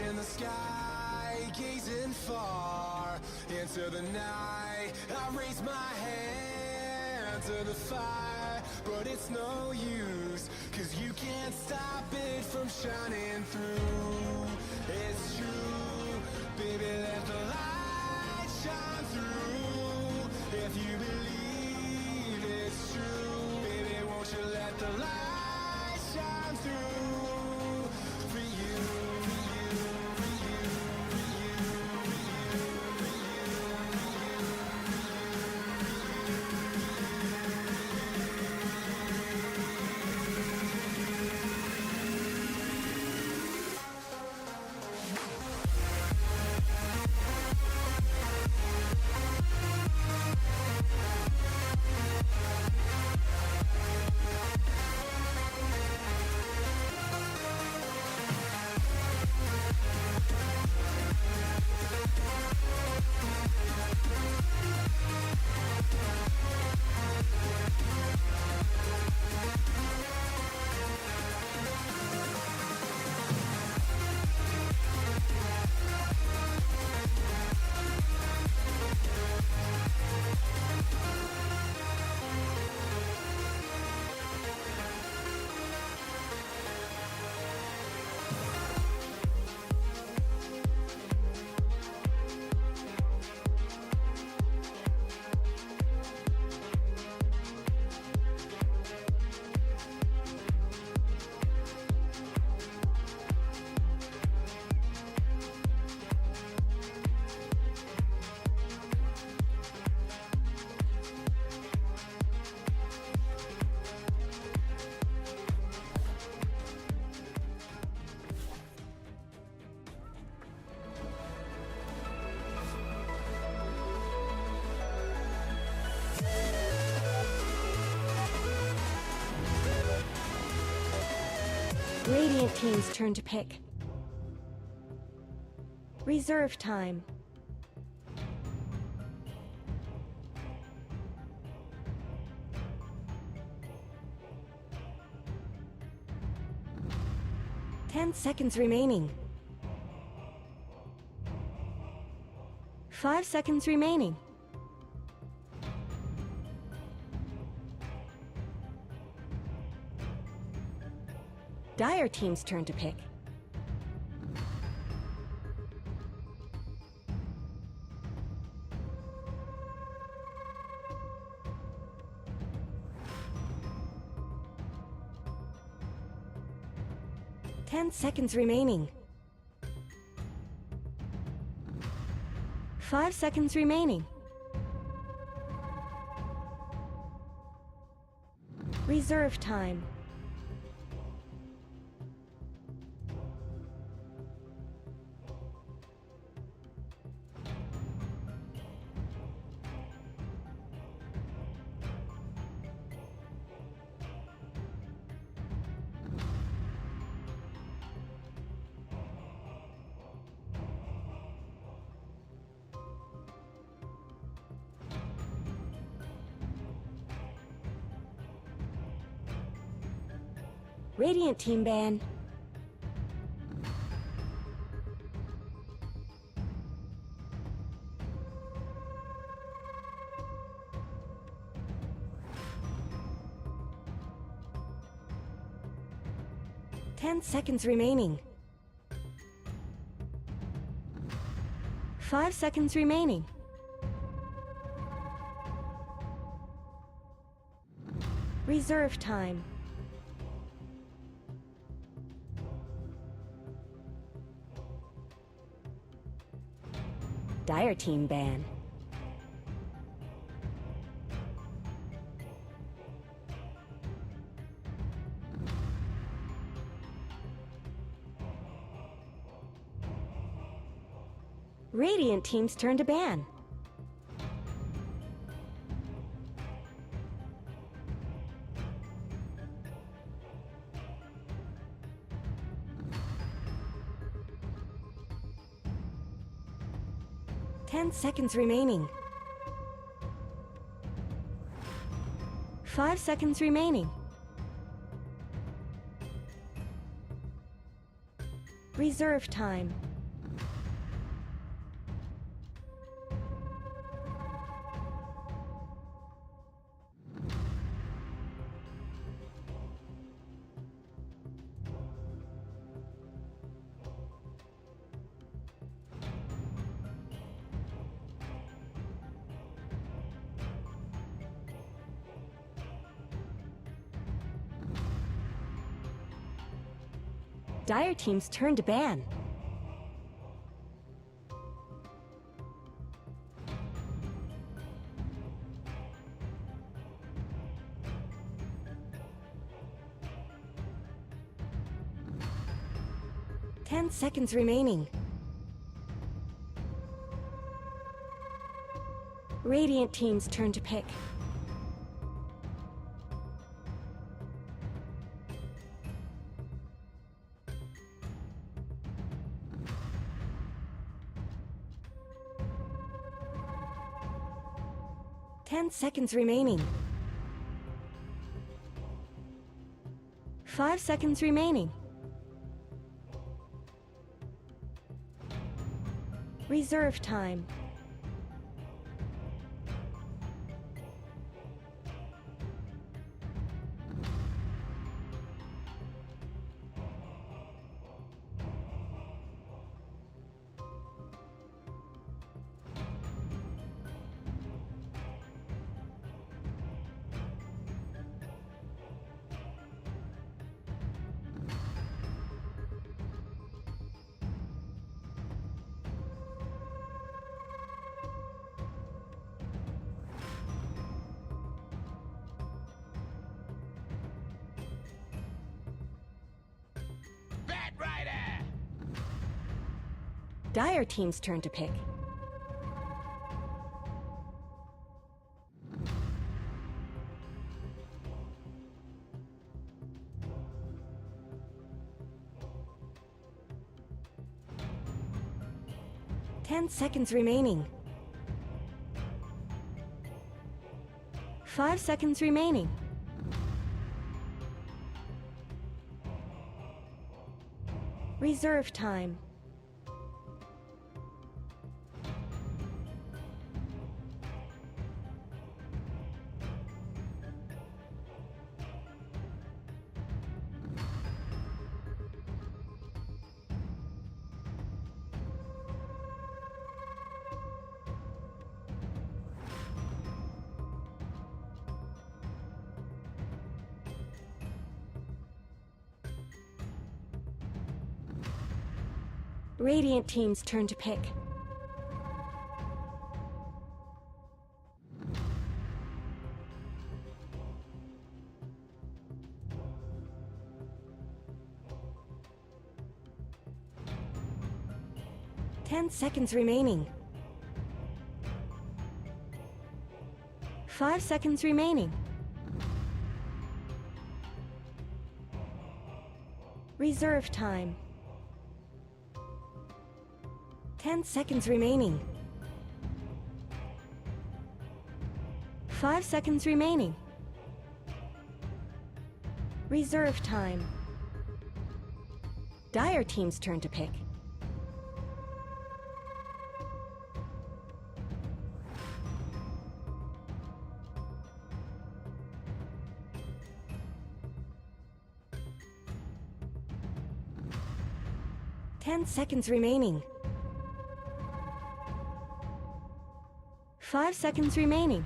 Speaker 5: In the sky, gazing far into the night. I raise my hand to the fire, but it's no use, 'cause you can't stop it from shining through. It's true, baby, let the light shine through. If you believe it's true, baby, won't you let the light shine through for you.
Speaker 1: Radiant team's turn to pick. Reserve time. Ten seconds remaining. 5 seconds remaining. Dire team's turn to pick. 10 seconds remaining. 5 seconds remaining. Reserve time. Radiant team ban. Ten seconds remaining. 5 seconds remaining. Reserve time. Dire team ban. Radiant team's turn to ban. Ten seconds remaining. 5 seconds remaining. Reserve time. Dire team's turn to ban. Ten seconds remaining. Radiant team's turn to pick. Ten seconds remaining. 5 seconds remaining. Reserve time. Dire team's turn to pick. Ten seconds remaining. 5 seconds remaining. Reserve time. Radiant team's turn to pick. Ten seconds remaining. 5 seconds remaining. Reserve time. 10 seconds remaining. 5 seconds remaining. Reserve time. Dire team's turn to pick. Ten seconds remaining. 5 seconds remaining.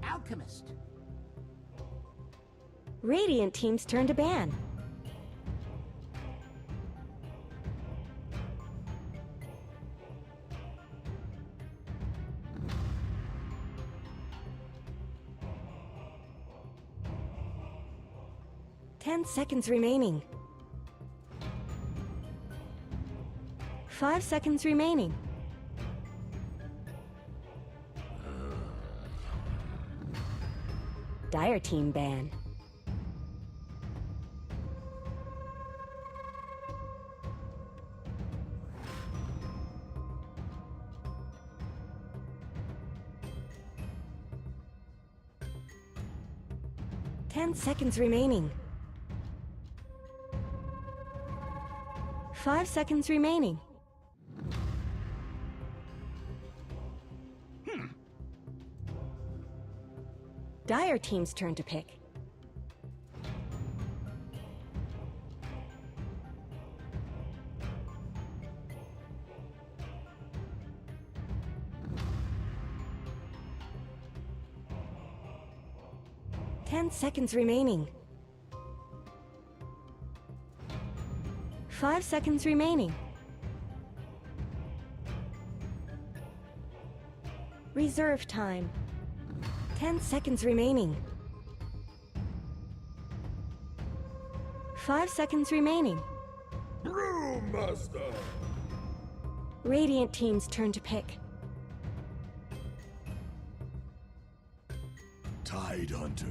Speaker 12: Alchemist.
Speaker 1: Radiant team's turn to ban. Ten seconds remaining. 5 seconds remaining. Dire team ban. Ten seconds remaining. 5 seconds remaining. Dire team's turn to pick. Ten seconds remaining. 5 seconds remaining. Reserve time. 10 seconds remaining. 5 seconds remaining.
Speaker 3: Brewmaster!
Speaker 1: Radiant team's turn to pick.
Speaker 3: Tide Hunter.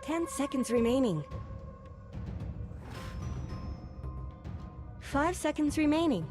Speaker 3: Ten seconds remaining. 5 seconds remaining.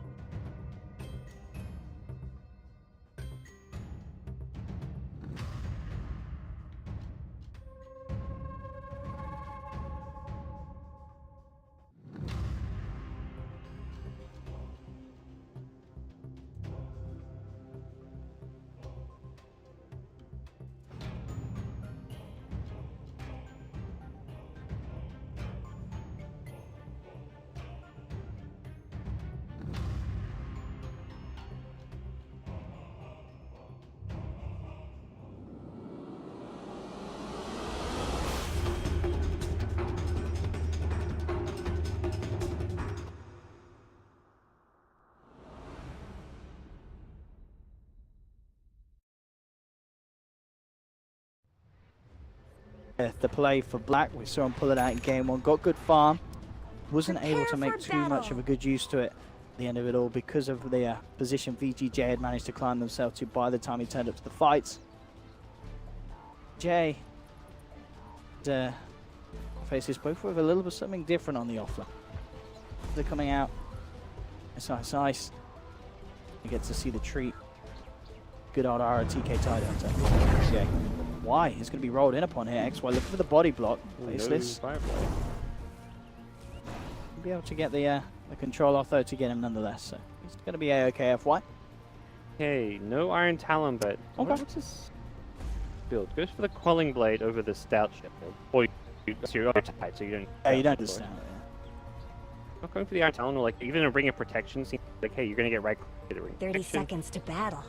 Speaker 10: the play for Black. We saw him pull it out in game 1. Got good farm. Wasn't able to make too much of a good use to it at the end of it all because of the position VGJ had managed to climb themselves to by the time he turned up to the fights. Jay faces both with a little bit something different on the offer. They're coming out. It's ice. You get to see the treat. Good old RTK tied hunter. Yeah. Why? He's going to be rolled in upon here. XY looking for the body block. Faceless. Be able to get the control off though to get him nonetheless. So he's going to be A-OK FY.
Speaker 11: Okay, no Iron Talon, but what's his build? Goes for the Quelling Blade over the Stout Shepherd. Or you're tight, so you don't.
Speaker 10: Yeah, you don't do Stout.
Speaker 11: Not going for the Iron Talon, or like even a Ring of Protection seems like, hey, you're going to get right to the Ring.
Speaker 1: 30 seconds to battle.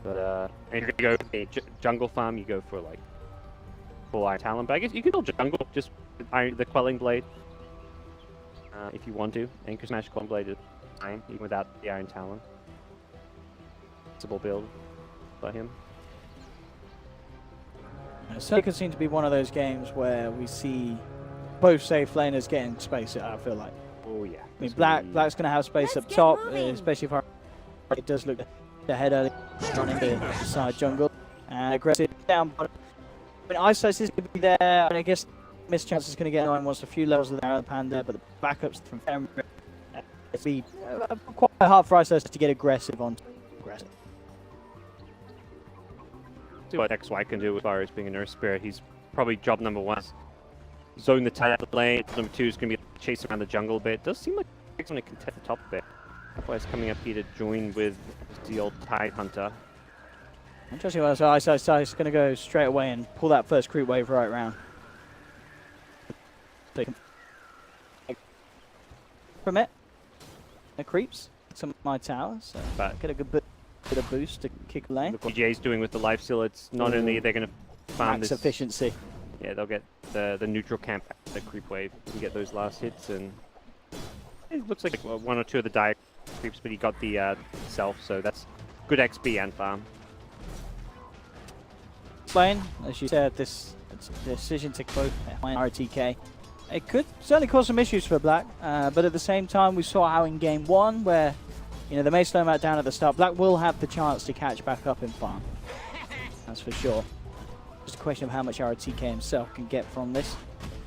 Speaker 11: But and you're going to go for a jungle farm, you go for like full Iron Talon. But I guess you can build jungle just with the Quelling Blade. If you want to. Anchor Smash Quelling Blade is fine, even without the Iron Talon. Possible build by him.
Speaker 10: It certainly could seem to be one of those games where we see both safe laners getting space, I feel like.
Speaker 11: Oh yeah.
Speaker 10: I mean, Black's going to have space up top, especially if it does look ahead early running the side jungle. And aggressive down. I mean, Ice Ice is going to be there. I mean, I guess Miss Chance is going to get on once a few levels of the Arrow Panda, but the backups from Femra, it'd be quite hard for Ice Ice to get aggressive on aggressive.
Speaker 11: See what XY can do as far as being a Nurse Spirit. He's probably job number 1. Zone the tight lane. Number 2 is going to be chasing around the jungle a bit. It does seem like he's going to contest the top a bit. XY's coming up here to join with the old Tide Hunter.
Speaker 10: Interesting one, so Ice Ice is going to go straight away and pull that first creep wave right round. From it, creeps some of my towers, so get a good bit of boost to kick lane.
Speaker 11: Look what DJ's doing with the life steal. It's not only they're going to farm
Speaker 10: max
Speaker 11: this
Speaker 10: efficiency.
Speaker 11: Yeah, they'll get the neutral camp, the creep wave, and get those last hits. And it looks like 1 or 2 of the dire creeps, but he got the self, so that's good XP and farm.
Speaker 10: Lane, as you said, this decision to both RTK. It could certainly cause some issues for Black, but at the same time, we saw how in game 1, where they may slow him out down at the start, Black will have the chance to catch back up in farm. That's for sure. Just a question of how much RTK himself can get from this.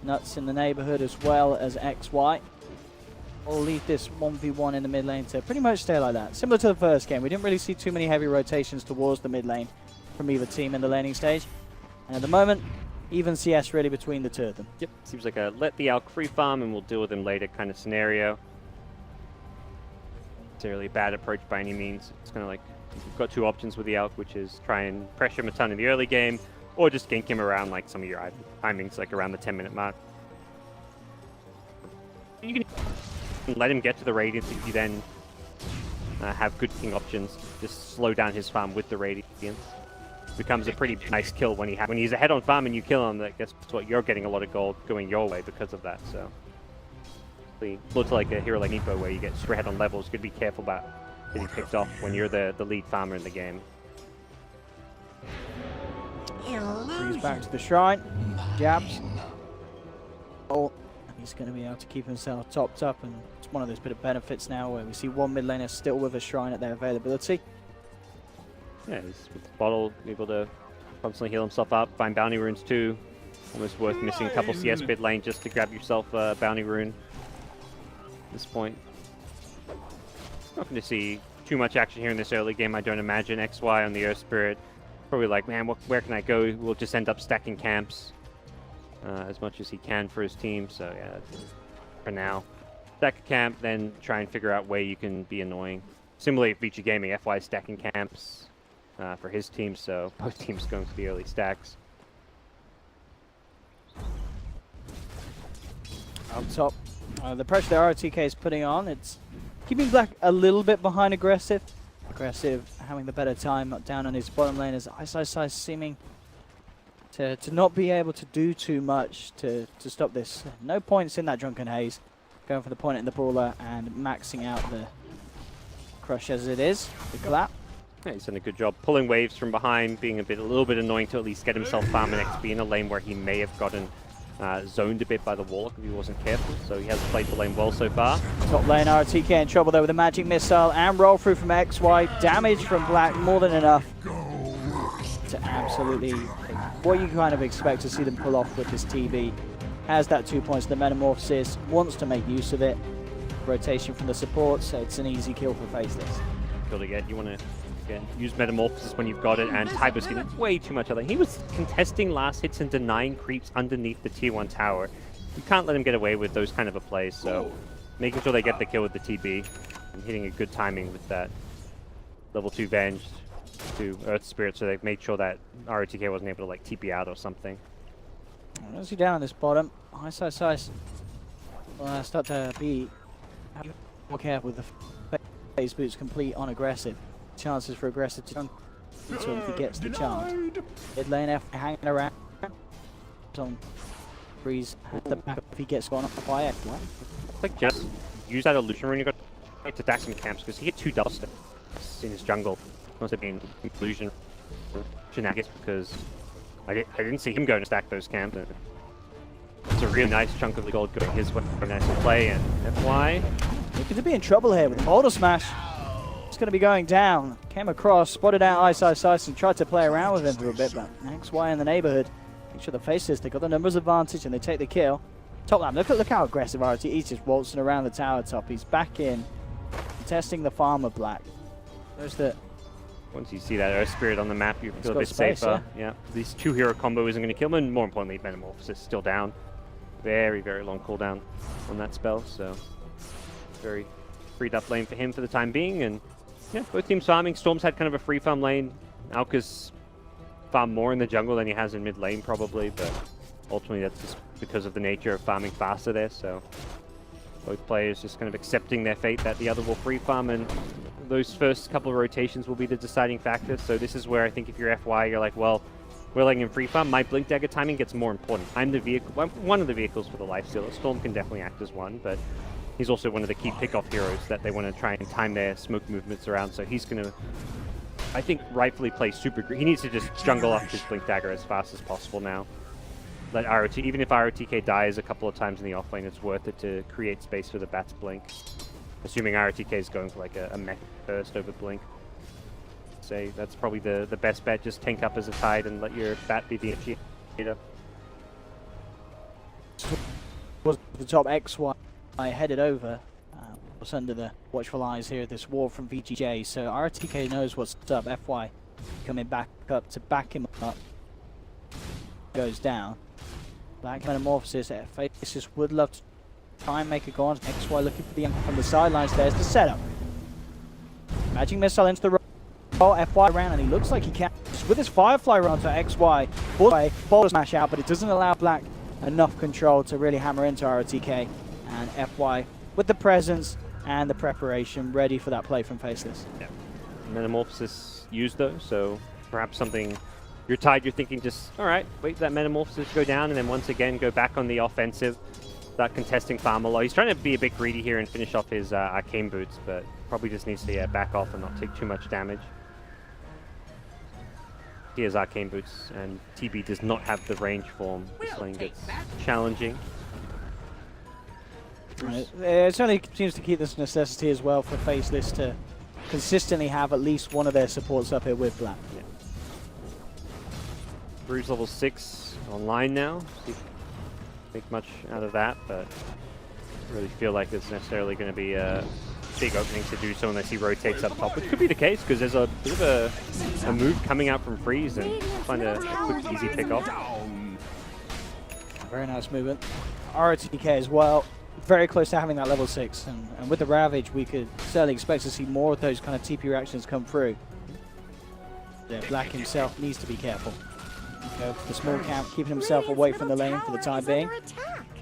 Speaker 10: Nuts in the neighborhood as well as XY. We'll leave this 1v1 in the mid lane to pretty much stay like that. Similar to the first game, we didn't really see too many heavy rotations towards the mid lane from either team in the laning stage. And at the moment, even CS really between the two of them.
Speaker 11: Yep, seems like a let the Alk free farm and we'll deal with him later kind of scenario. It's a really bad approach by any means. It's kind of like you've got 2 options with the Alk, which is try and pressure him a ton in the early game, or just gank him around like some of your timings, like around the 10-minute mark. You can let him get to the Radiance if you then have good king options. Just slow down his farm with the Radiance. Becomes a pretty nice kill when he's ahead on farm and you kill him. I guess that's what you're getting a lot of gold going your way because of that. So it looks like a hero like Nepo where you get straight ahead on levels. You got to be careful about getting picked off when you're the lead farmer in the game.
Speaker 10: Freeze back to the shrine. Jabs. Oh, he's going to be able to keep himself topped up, and it's one of those bit of benefits now where we see one mid laner still with a shrine at their availability.
Speaker 11: Yeah, he's with the bottle, able to constantly heal himself up, find bounty runes too. Almost worth missing a couple CS mid lane just to grab yourself a bounty rune at this point. Not going to see too much action here in this early game, I don't imagine. XY on the Earth Spirit, probably like, man, where can I go? We'll just end up stacking camps as much as he can for his team. So yeah, for now. Stack a camp, then try and figure out where you can be annoying. Similarly, VG Gaming, FY stacking camps for his team, so both teams going for the early stacks.
Speaker 10: Up top, the pressure that RTK is putting on, it's keeping Black a little bit behind aggressive. Aggressive having the better time down on his bottom lane as Ice seeming to not be able to do too much to stop this. No points in that Drunken Haze. Going for the point in the brawler and maxing out the crush as it is. The clap.
Speaker 11: Yeah, he's done a good job pulling waves from behind, being a little bit annoying to at least get himself farm an XP in a lane where he may have gotten zoned a bit by the Warlock if he wasn't careful. So he has played the lane well so far.
Speaker 10: Top lane RTK in trouble there with a magic missile and roll through from XY. Damage from Black more than enough to absolutely what you kind of expect to see them pull off with this TB. Has that 2 points, the Metamorphosis, wants to make use of it. Rotation from the supports, so it's an easy kill for Faceless.
Speaker 11: Kill to get. You want to use Metamorphosis when you've got it, and Tyber's getting way too much of that. He was contesting last hits and denying creeps underneath the tier 1 tower. You can't let him get away with those kind of a plays, so making sure they get the kill with the TB and hitting a good timing with that level 2 Venge to Earth Spirit, so they've made sure that ROTK wasn't able to like TP out or something.
Speaker 10: Let's see down on this bottom. Ice. Well, start to be more careful with the phase boots complete on aggressive. Chances for aggressive to so if he gets the chance. Mid lane F hanging around. On freeze at the back if he gets gone up by F.
Speaker 11: Like just use that illusion when you got to dash some camps because he hit 2 double steps in his jungle. Must have been illusion shenanigans because I didn't see him going to stack those camps. It's a really nice chunk of the gold going his way. Nice to play, and FY
Speaker 10: looking to be in trouble here with the Boulder Smash. It's going to be going down. Came across, spotted out Ice, and tried to play around with him for a bit, but XY in the neighborhood. Make sure the Faceless, they got the numbers advantage and they take the kill. Top lane, look how aggressive RT. He's just waltzing around the tower top. He's back in, testing the farmer Black. There's the.
Speaker 11: Once you see that Earth Spirit on the map, you feel a bit safer. Yeah, these 2 hero combo isn't going to kill him, and more importantly, Metamorphosis is still down. Very long cooldown on that spell, so very freed up lane for him for the time being. And yeah, both teams farming. Storm's had kind of a free farm lane. Alka's farmed more in the jungle than he has in mid lane probably, but ultimately that's just because of the nature of farming faster there. So both players just kind of accepting their fate that the other will free farm, and those first couple of rotations will be the deciding factor. So this is where I think if you're FY, you're like, well, we're letting him free farm. My Blink Dagger timing gets more important. I'm the vehicle, one of the vehicles for the lifestealer. Storm can definitely act as one, but he's also one of the key pick-off heroes that they want to try and time their smoke movements around. So he's going to, I think, rightfully play super. He needs to just jungle up his Blink Dagger as fast as possible now. Let ROT, even if ROTK dies a couple of times in the offlane, it's worth it to create space for the Bat's Blink. Assuming ROTK is going for like a mech first over Blink. Say that's probably the best bet. Just tank up as a tide and let your Bat be the initiator.
Speaker 10: Was the top XY headed over. Was under the watchful eyes here. This ward from VGJ. So RTK knows what's up. FY coming back up to back him up. Goes down. Black Metamorphosis at Faceless would love to try and make a go on. XY looking for the M from the sidelines. There's the setup. Magic Missile into the roll. FY around, and he looks like he can. With his Firefly run to XY. Boulder Smash out, but it doesn't allow Black enough control to really hammer into RTK. And FY with the presence and the preparation ready for that play from Faceless.
Speaker 11: Yeah. Metamorphosis used though, so perhaps something. You're tied, you're thinking just, alright, wait for that Metamorphosis to go down and then once again go back on the offensive. Start contesting farm a lot. He's trying to be a bit greedy here and finish off his arcane boots, but probably just needs to back off and not take too much damage. He has arcane boots and TB does not have the range form. This lane gets challenging.
Speaker 10: Right. It certainly seems to keep this necessity as well for Faceless to consistently have at least one of their supports up here with Black.
Speaker 11: Yeah. Bruise level 6 online now. Make much out of that, but I really feel like there's necessarily going to be a big opening to do so unless he rotates up top, which could be the case because there's a bit of a move coming out from Freeze and find a quick, easy pick off.
Speaker 10: Very nice movement. RTK as well, very close to having that level 6, and with the Ravage, we could certainly expect to see more of those kind of TP reactions come through. Yeah, Black himself needs to be careful. Go for the small camp, keeping himself away from the lane for the time being.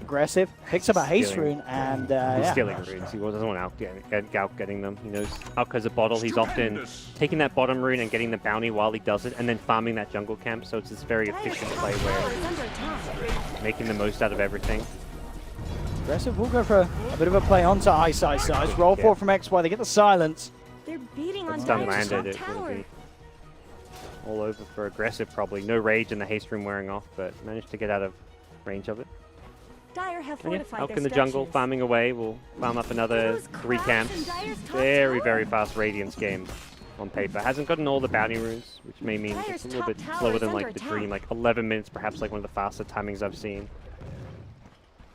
Speaker 10: Aggressive, picks up a haste rune, and
Speaker 11: he's
Speaker 10: yeah.
Speaker 11: stealing runes. He doesn't want Gauk getting them. He knows Gauk has a bottle. He's often taking that bottom rune and getting the bounty while he does it, and then farming that jungle camp. So it's this very efficient play where making the most out of everything.
Speaker 10: Aggressive will go for a bit of a play onto Ice. Roll 4 from XY. They get the silence.
Speaker 1: beating on
Speaker 11: stun
Speaker 1: Dire's
Speaker 11: landed,
Speaker 1: top
Speaker 11: it would
Speaker 1: tower.
Speaker 11: be all over for aggressive probably. No rage and the haste room wearing off, but managed to get out of range of it.
Speaker 1: Dire have
Speaker 11: And yeah,
Speaker 1: fortified
Speaker 11: out
Speaker 1: their
Speaker 11: in the jungle,
Speaker 1: structures.
Speaker 11: farming away. We'll farm up another
Speaker 1: Those
Speaker 11: 3
Speaker 1: crabs
Speaker 11: camps.
Speaker 1: in Dire's top
Speaker 11: Very,
Speaker 1: tower.
Speaker 11: very fast Radiance game on paper. Hasn't gotten all the bounty runes, which may mean
Speaker 1: Dire's
Speaker 11: it's a little
Speaker 1: top
Speaker 11: bit
Speaker 1: tower
Speaker 11: slower
Speaker 1: is
Speaker 11: than
Speaker 1: under
Speaker 11: like the
Speaker 1: attack.
Speaker 11: Dream. Like 11 minutes, perhaps like one of the faster timings I've seen.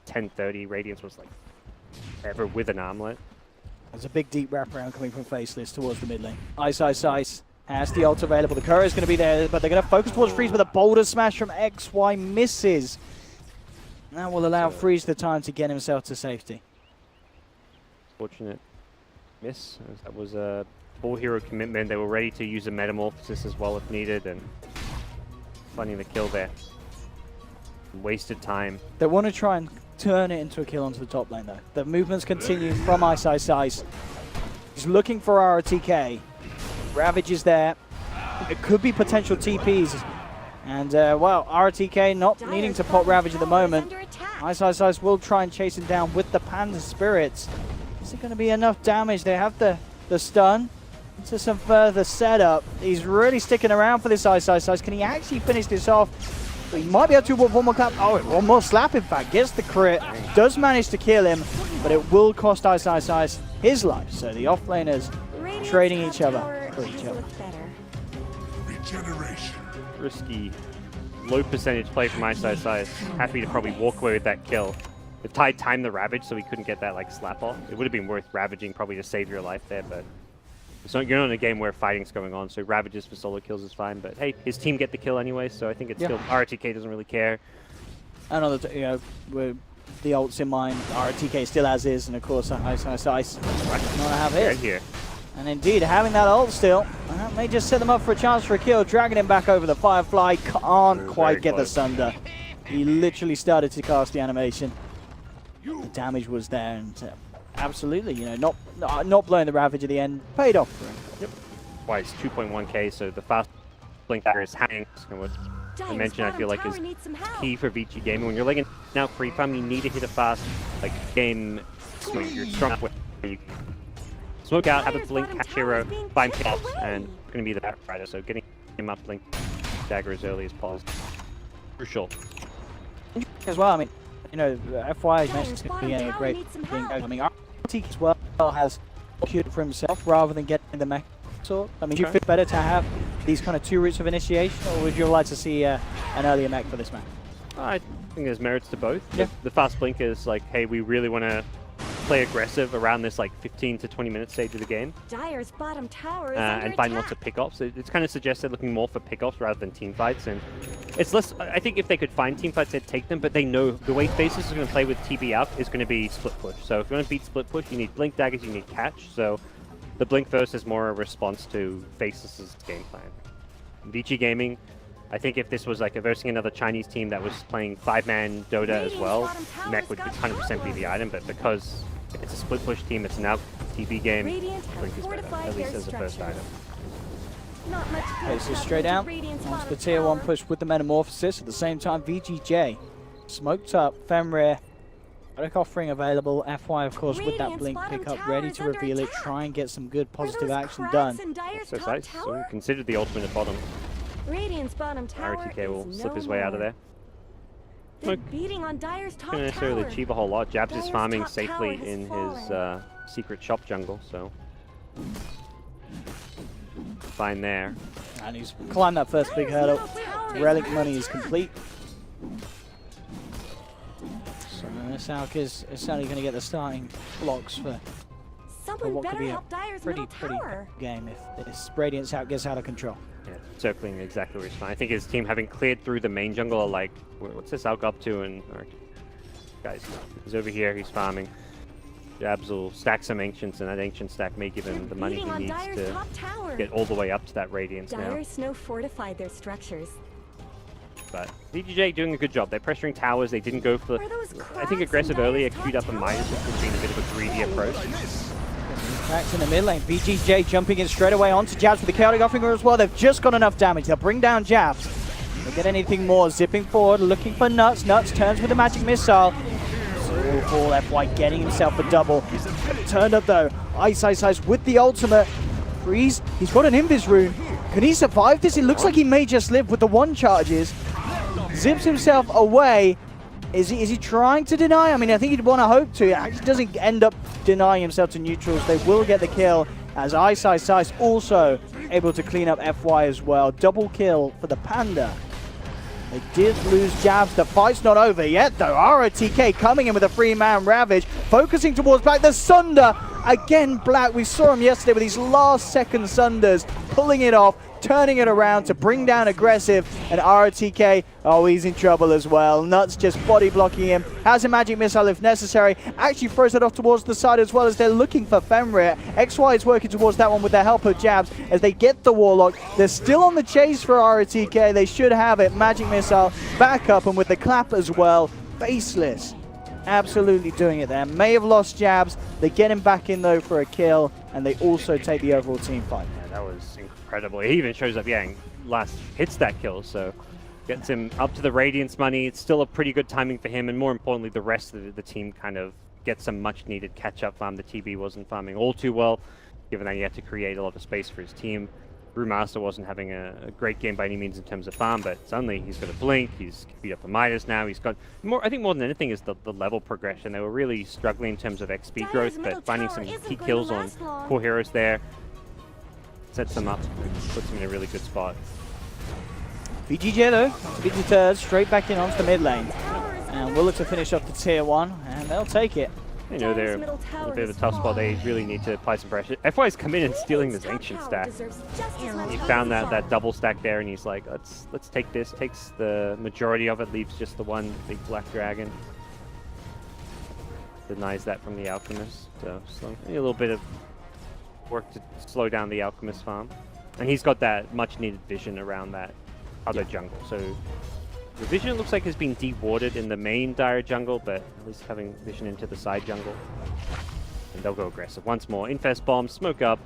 Speaker 11: 10:30, Radiance was like ever with an armlet.
Speaker 10: There's a big deep wraparound coming from Faceless towards the mid lane. Ice has the ult available. The courier is going to be there, but they're going to focus towards Freeze with a boulder smash from XY. Misses. That will allow Freeze the time to get himself to safety.
Speaker 11: Fortunate miss, as that was a full hero commitment. They were ready to use a metamorphosis as well if needed, and finding the kill there. Wasted time.
Speaker 10: They want to try and turn it into a kill onto the top lane though. The movements continue from Ice. He's looking for RTK. Ravage is there. It could be potential TPs. And, well, RTK not needing to pop Ravage at the moment. Ice will try and chase him down with the Panda Spirits. Is it going to be enough damage? They have the stun into some further setup. He's really sticking around for this Ice. Can he actually finish this off? He might be able to with one more clap. Oh, one more slap, in fact. Gets the crit. Does manage to kill him, but it will cost Ice his life. So the offlaners trading each other for each other.
Speaker 3: Regeneration.
Speaker 11: Risky, low percentage play from Ice. Happy to probably walk away with that kill. If Tide timed the Ravage so he couldn't get that like slap off, it would have been worth ravaging probably to save your life there, but you're not in a game where fighting's going on, so Ravages for solo kills is fine, but hey, his team get the kill anyway, so I think it's still, RTK doesn't really care.
Speaker 10: Another, with the ults in mind, RTK still as is, and of course Ice. Not have his.
Speaker 11: Right here.
Speaker 10: And indeed, having that ult still, that may just set them up for a chance for a kill. Dragging him back over the Firefly, can't quite get the Sunder. He literally started to cast the animation. The damage was there, and absolutely, not blowing the Ravage at the end, paid off for him.
Speaker 11: Yep. Twice, 2.1k, so the fast blink dagger is hanging. What I mentioned, I feel like is key for VG Gaming. When you're like now free farm, you need to hit a fast game smoke. You're strong enough where you smoke out, have a blink, catch hero, find pickups, and it's going to be the back rider. So getting him up blink dagger as early as possible. Crucial.
Speaker 10: As well, I mean, FY mentioned to be a great thing. I mean, RT as well has cured for himself rather than getting the mech sort. I mean, do you feel better to have these kind of 2 routes of initiation, or would you like to see an earlier mech for this map?
Speaker 11: I think there's merits to both.
Speaker 10: Yeah.
Speaker 11: The fast blink is like, hey, we really want to play aggressive around this like 15 to 20 minute stage of the game.
Speaker 1: Dire's bottom tower is
Speaker 11: And find lots of pickoffs. It's kind of suggested looking more for pickoffs rather than team fights. And it's less, I think if they could find team fights, they'd take them, but they know the way Faces is going to play with TB up is going to be split push. So if you want to beat split push, you need blink daggers, you need catch. So the blink first is more a response to Faces' game plan. VG Gaming, I think if this was like versing another Chinese team that was playing 5-man Dota as well, mech would 100% be the item, but because it's a split push team, it's now TB game, blink is better, at least as a first item.
Speaker 10: Okay, so straight out onto the tier 1 push with the Metamorphosis. At the same time, VGJ smoked up, Fenrir, Relic offering available. FY, of course, with that blink pickup, ready to reveal it, try and get some good positive action done.
Speaker 11: So nice. So considered the ultimate at bottom.
Speaker 1: Radiant's bottom tower
Speaker 11: RTK will
Speaker 1: is
Speaker 11: slip
Speaker 1: no
Speaker 11: his way out of
Speaker 1: more.
Speaker 11: there.
Speaker 1: They're beating on Dire's top
Speaker 11: Not necessarily
Speaker 1: tower.
Speaker 11: achieve a whole lot. Jabs is
Speaker 1: Dire's
Speaker 11: farming
Speaker 1: top
Speaker 11: safely
Speaker 1: tower has
Speaker 11: in
Speaker 1: fallen.
Speaker 11: his secret shop jungle, so fine there.
Speaker 10: And he's climbed that first big hurdle. Relic money is complete. So this Alk is certainly going to get the starting blocks for
Speaker 1: Someone
Speaker 10: what could
Speaker 1: better
Speaker 10: be a
Speaker 1: help Dire's
Speaker 10: pretty
Speaker 1: middle tower.
Speaker 10: game if this Radiance out gets out of control.
Speaker 11: Yeah, circling exactly where he's fine. I think his team, having cleared through the main jungle, are like, what's this Alk up to? And guys, he's over here, he's farming. Jabs will stack some Ancients, and that Ancient stack may give him the money he needs to get all the way up to that Radiance now.
Speaker 1: Dire Snow fortified their structures.
Speaker 11: But VGJ doing a good job. They're pressuring towers. They didn't go for, I think, aggressive earlier, queued up a Midas, which has been a bit of a greedy approach.
Speaker 10: Back in the mid lane, VGJ jumping in straight away onto Jabs with the chaotic offering as well. They've just got enough damage. They'll bring down Jabs. They'll get anything more. Zipping forward, looking for Nuts. Nuts turns with a magic missile. So fall FY getting himself a double. Turned up though. Ice with the ultimate. Freeze, he's got an Invis rune. Can he survive this? It looks like he may just live with the 1 charges. Zips himself away. Is he trying to deny? I mean, I think he'd want to hope to. He actually doesn't end up denying himself to neutrals. They will get the kill as Ice also able to clean up FY as well. Double kill for the Panda. They did lose Jabs. The fight's not over yet, though. ROTK coming in with a 3-man Ravage, focusing towards Black. The Sunder! Again, Black. We saw him yesterday with these last-second Sunders, pulling it off, turning it around to bring down Aggressive. And ROTK, oh, he's in trouble as well. Nuts just body blocking him. Has a magic missile if necessary. Actually throws it off towards the side as well as they're looking for Fenrir. XY is working towards that one with the help of Jabs as they get the Warlock. They're still on the chase for ROTK. They should have it. Magic missile back up, and with the clap as well. Faceless. Absolutely doing it there. May have lost Jabs. They get him back in though for a kill, and they also take the overall team fight.
Speaker 11: Yeah, that was incredible. He even shows up, yeah, and last hits that kill, so gets him up to the Radiance money. It's still a pretty good timing for him, and more importantly, the rest of the team kind of gets some much needed catch-up farm. The TB wasn't farming all too well, given that he had to create a lot of space for his team. Brewmaster wasn't having a great game by any means in terms of farm, but suddenly he's got a Blink, he's beat up a Midas now, he's got more, I think more than anything is the level progression. They were really struggling in terms of XP growth, but finding some key kills on core heroes there sets them up, puts them in a really good spot.
Speaker 10: VGJ though, VG3rd straight back in onto the mid lane. And we'll look to finish off the tier 1, and they'll take it.
Speaker 11: You know, they're in a bit of a tough spot. They really need to apply some pressure. FY's come in and stealing this Ancient stack. He found that double stack there, and he's like, let's take this. Takes the majority of it, leaves just the one big black dragon. Denies that from the Alchemist. So a little bit of work to slow down the Alchemist farm. And he's got that much needed vision around that other jungle. So the vision, it looks like, has been de-warded in the main dire jungle, but at least having vision into the side jungle. And they'll go aggressive once more. Infest bomb, smoke up.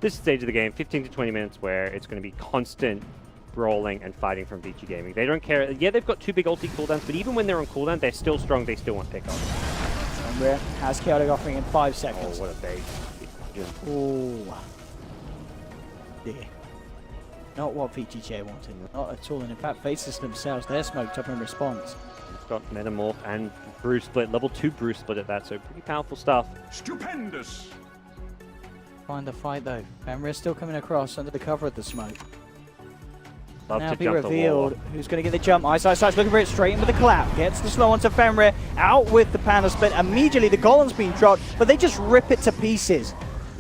Speaker 11: This stage of the game, 15 to 20 minutes, where it's going to be constant brawling and fighting from VG Gaming. They don't care. Yeah, they've got 2 big ulti cooldowns, but even when they're on cooldown, they're still strong. They still want pickoff.
Speaker 10: Fenrir has chaotic offering in 5 seconds.
Speaker 11: Oh, what a bait.
Speaker 10: Oh. Dear. Not what VGJ wanted, not at all. And in fact, Faces themselves, they're smoked up in response.
Speaker 11: He's got Metamorph and Brew Split, level 2 Brew Split at that, so pretty powerful stuff.
Speaker 6: Stupendous!
Speaker 10: Find the fight though. Fenrir's still coming across under the cover of the smoke.
Speaker 11: Love
Speaker 10: now
Speaker 11: to
Speaker 10: be
Speaker 11: jump
Speaker 10: revealed who's going to get the jump. Ice looking for it straight in with the clap. Gets the slow onto Fenrir. Out with the Panda Split. Immediately the Golem's been dropped, but they just rip it to pieces.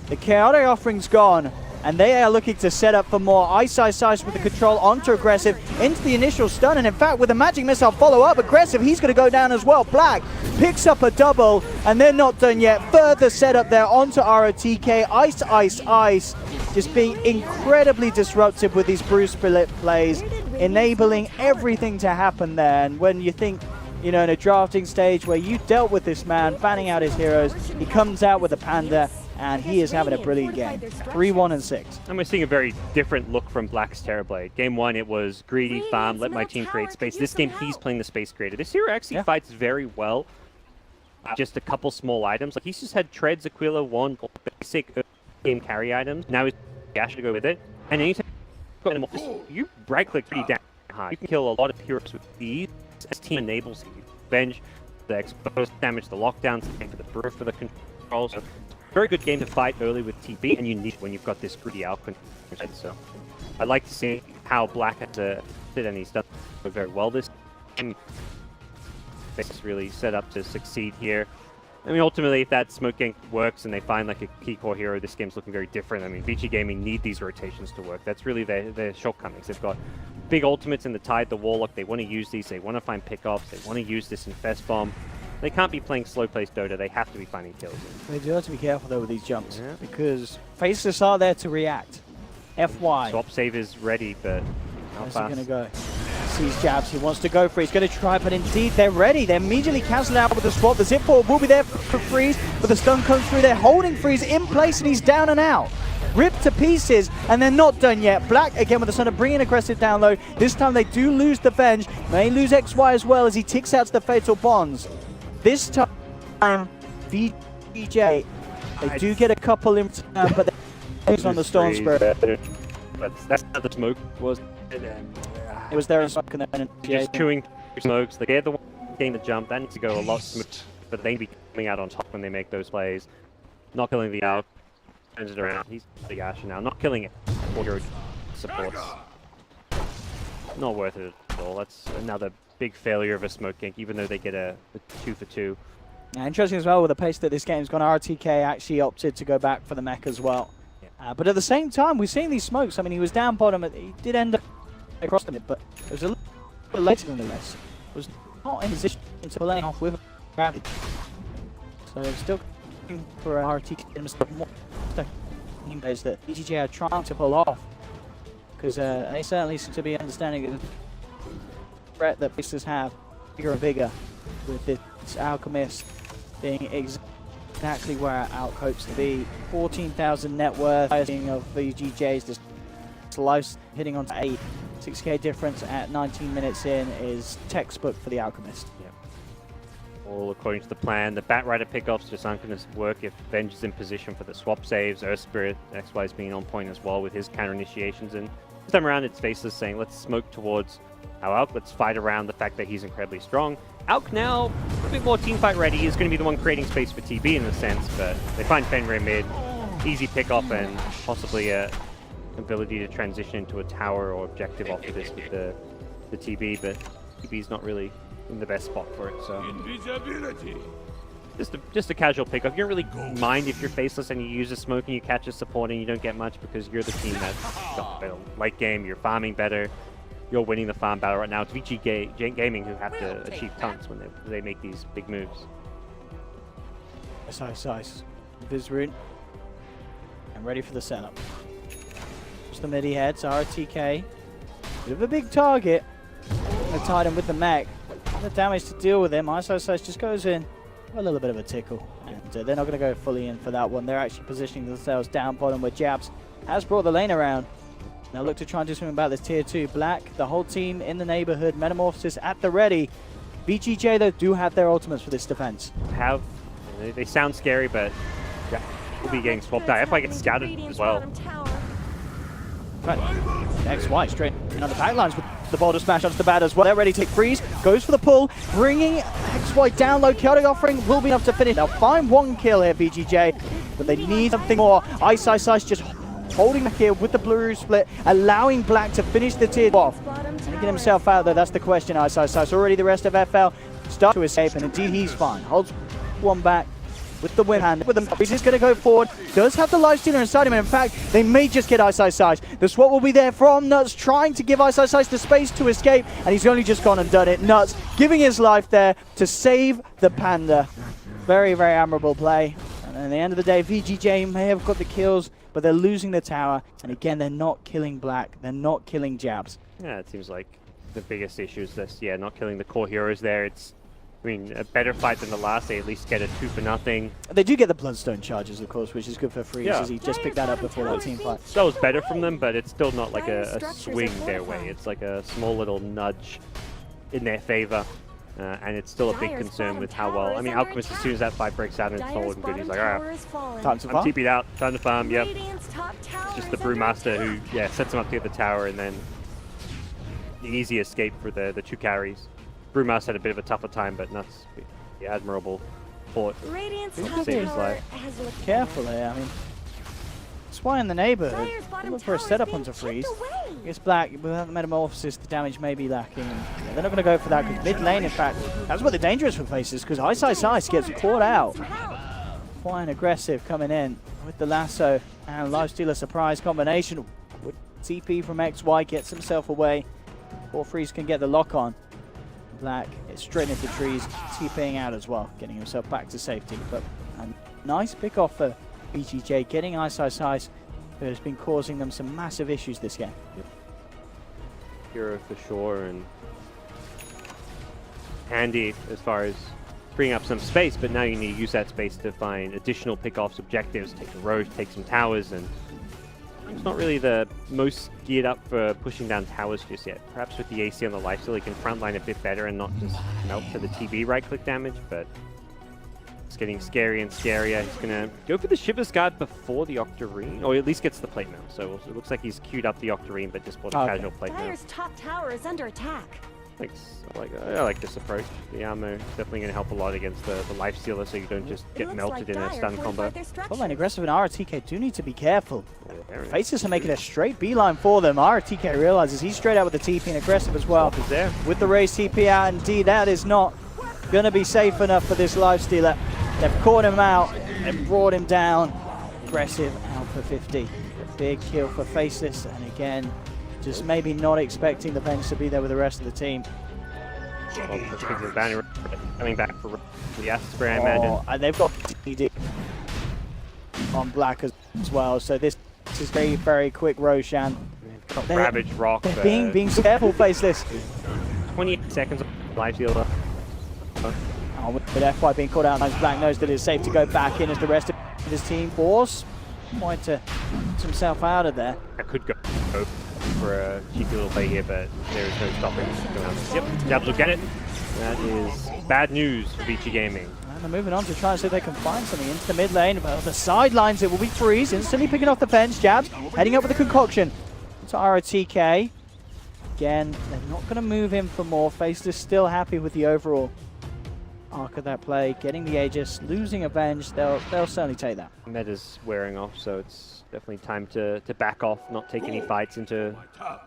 Speaker 10: The chaotic offering's gone, and they are looking to set up for more. Ice with the control onto Aggressive into the initial stun, and in fact with a magic missile follow up, Aggressive, he's going to go down as well. Black picks up a double, and they're not done yet. Further setup there onto ROTK. Ice just being incredibly disruptive with these Brew Split plays, enabling everything to happen there. And when you think, you know, in a drafting stage where you dealt with this man, fanning out his heroes, he comes out with a Panda, and he is having a brilliant game. 3-1 and 6.
Speaker 11: And we're seeing a very different look from Black's Terrorblade. Game 1, it was greedy, farm, let my team create space. This game, he's playing the space creator. This hero actually fights very well. Just a couple small items. Like, he's just had Treads, Aquila, Wand, basic game carry items. Now he's Gash to go with it. And anytime you right-click pretty damn high, you can kill a lot of heroes with these. As team enables you. Avenge, the exposed damage, the lockdowns, and for the brew for the control. So very good game to fight early with TB, and you need when you've got this greedy Alchemist. So I'd like to see how Black had to fit, and he's done very well this game. It's really set up to succeed here. I mean, ultimately, if that smoke gank works and they find like a key core hero, this game's looking very different. I mean, VG Gaming need these rotations to work. That's really their shortcomings. They've got big ultimates in the Tide, the Warlock. They want to use these. They want to find pickoffs. They want to use this Infest Bomb. They can't be playing slow-paced Dota. They have to be finding kills.
Speaker 10: They do have to be careful, though, with these jumps, because Faceless are there to react. FY.
Speaker 11: Swap save is ready, but how
Speaker 10: Where's
Speaker 11: fast?
Speaker 10: he going to go? Sees Jabs, he wants to go for it. He's going to try, but indeed, they're ready. They're immediately cancelled out with the swap. The zip forward will be there for Freeze, but the stun comes through. They're holding Freeze in place, and he's down and out. Ripped to pieces, and they're not done yet. Black again with the Sunder bringing Aggressive down low. This time they do lose the Venge. May lose XY as well as he ticks out to the Fatal Bonds. This time, VJ, they do get a couple in return, but It's on the Storm Spirit.
Speaker 11: But that's how the smoke was.
Speaker 10: It was there in smoke and then
Speaker 11: Just chewing through smokes. They're the one getting the jump. That needs to go a lot smoother. But they need to be coming out on top when they make those plays. Not killing the out. Turns it around. He's big Asher now. Not killing it. Or supports. Not worth it at all. That's another big failure of a smoke gank, even though they get a 2 for 2.
Speaker 10: Yeah, interesting as well with the pace that this game's gone. RTK actually opted to go back for the mech as well.
Speaker 11: Yeah.
Speaker 10: But at the same time, we're seeing these smokes. I mean, he was down bottom. He did end up across the mid, but it was a little bit later than the rest. Was not in position to pulling off with gravity. So still looking for a RTK more plays that BGJ are trying to pull off. Because they certainly seem to be understanding the threat that Pacers have bigger and bigger with this Alchemist being exactly where our Alc hopes to be. 14,000 net worth of VGJ's. This life hitting onto 8. 6k difference at 19 minutes in is textbook for the Alchemist.
Speaker 11: All according to the plan. The Batrider pickoffs just aren't going to work if Venge is in position for the swap saves. Earth Spirit, XY's being on point as well with his counter initiations. And this time around, it's Faceless saying, let's smoke towards our Alc. Let's fight around the fact that he's incredibly strong. Alc now, a bit more teamfight ready, is going to be the one creating space for TB in a sense, but they find Fenrir mid. Easy pickoff and possibly a ability to transition into a tower or objective off of this with the TB, but TB's not really in the best spot for it, so just a casual pickup. You don't really mind if you're Faceless and you use a smoke and you catch a support and you don't get much because you're the team that's got better late game, you're farming better, you're winning the farm battle right now. It's VG Gaming who have to achieve tons when they make these big moves.
Speaker 10: Ice. Vizrune. And ready for the setup. Just the midi heads, RTK. Bit of a big target. Gonna tie him with the mech. The damage to deal with him. Ice just goes in. A little bit of a tickle. And they're not going to go fully in for that one. They're actually positioning themselves down bottom where Jabs has brought the lane around. Now look to try and do something about this tier 2. Black, the whole team in the neighborhood. Metamorphosis at the ready. VGJ, though, do have their ultimates for this defense.
Speaker 11: They sound scary, but yeah, will be getting swapped out. If I get scouted as well.
Speaker 10: Right. XY straight in on the backlines with the boulder smash onto the bat as well. They're ready to take freeze. Goes for the pull. Bringing XY down low. Chaotic offering will be enough to finish. They'll find one kill here, VGJ. But they need something more. Ice just holding the kill with the blue split. Allowing Black to finish the tier off. And get himself out there. That's the question, Ice. Already the rest of FL start to escape. And indeed he's fine. Holds one back. With the win hand, with the he's going to go forward. Does have the lifestealer inside him. And in fact, they may just get Ice. The swap will be there from Nuts, trying to give Ice the space to escape, and he's only just gone and done it. Nuts giving his life there to save the Panda. Very, very admirable play. And at the end of the day, VGJ may have got the kills, but they're losing the tower. And again, they're not killing Black. They're not killing Jabs.
Speaker 11: Yeah, it seems like the biggest issue is this. Yeah, not killing the core heroes there. It's, I mean, a better fight than the last. They at least get a 2 for nothing.
Speaker 10: They do get the Bloodstone charges, of course, which is good for Freeze, as he just picked that up before that team fight.
Speaker 11: That was better from them, but it's still not like a swing their way. It's like a small little nudge in their favor. And it's still a big concern with how well. I mean, Alchemist, as soon as that fight breaks out and it's not looking good, he's like, alright,
Speaker 10: time to farm.
Speaker 11: I'm TP'd out, time to farm, yep. It's just the Brewmaster who, yeah, sets him up to get the tower and then the easy escape for the 2 carries. Brewmaster had a bit of a tougher time, but Nuts, the admirable port. Save his life.
Speaker 10: Careful here, I mean, that's why in the neighborhood, look for a setup onto Freeze. Against Black, without the Metamorphosis, the damage may be lacking. Yeah, they're not going to go for that, because mid lane, in fact, that's what the dangerous for Faces, because Ice gets caught out. Fine aggressive coming in with the lasso, and Lifestealer surprise combination with TP from XY, gets himself away, before Freeze can get the lock on. Black, it's straight into trees, TPing out as well, getting himself back to safety. But a nice pick off for BGJ, getting Ice, who has been causing them some massive issues this game.
Speaker 11: Yep. Hero for sure, and handy as far as freeing up some space, but now you need to use that space to find additional pick-offs, objectives, take the road, take some towers, and it's not really the most geared up for pushing down towers just yet. Perhaps with the AC on the lifesteal, he can frontline a bit better and not just melt to the TB right-click damage, but It's getting scarier and scarier. He's going to go for the Shiver's Guard before the Octarine, or at least gets the plate mail. So it looks like he's queued up the Octarine, but just bought a casual plate mail.
Speaker 1: Dire's top tower is under attack.
Speaker 11: I like this approach. The armor is definitely going to help a lot against the lifestealer, so you don't just get melted in a stun combo.
Speaker 10: Well, aggressive and RTK do need to be careful. Faces are making a straight beeline for them. RTK realizes he's straight out with the TP and aggressive as well.
Speaker 11: Is there.
Speaker 10: With the raised TP out, indeed, that is not going to be safe enough for this lifestealer. They've caught him out and brought him down. Aggressive out for 50. Big kill for Faceless, and again, just maybe not expecting the bench to be there with the rest of the team.
Speaker 11: Well, coming back for the Acid Spray, I imagine.
Speaker 10: And they've got TD on Black as well, so this is very, very quick Roshan.
Speaker 11: Ravage Rock.
Speaker 10: They're being careful, Faceless.
Speaker 11: 28 seconds of life stealer.
Speaker 10: With FY being caught out, Black knows that it's safe to go back in as the rest of his team force. Wanted to get himself out of there.
Speaker 11: I could go for a cheeky little play here, but there is no stopping. Yep, Jabs will get it. That is bad news for Vici Gaming.
Speaker 10: And they're moving on to try and see if they can find something into the mid lane. Well, the sidelines, it will be Freeze, instantly picking off the fence. Jabs heading up with the concoction to ROTK. Again, they're not going to move in for more. Faceless still happy with the overall arc of that play, getting the Aegis, losing Avenge. They'll certainly take that.
Speaker 11: Meta's wearing off, so it's definitely time to back off, not take any fights into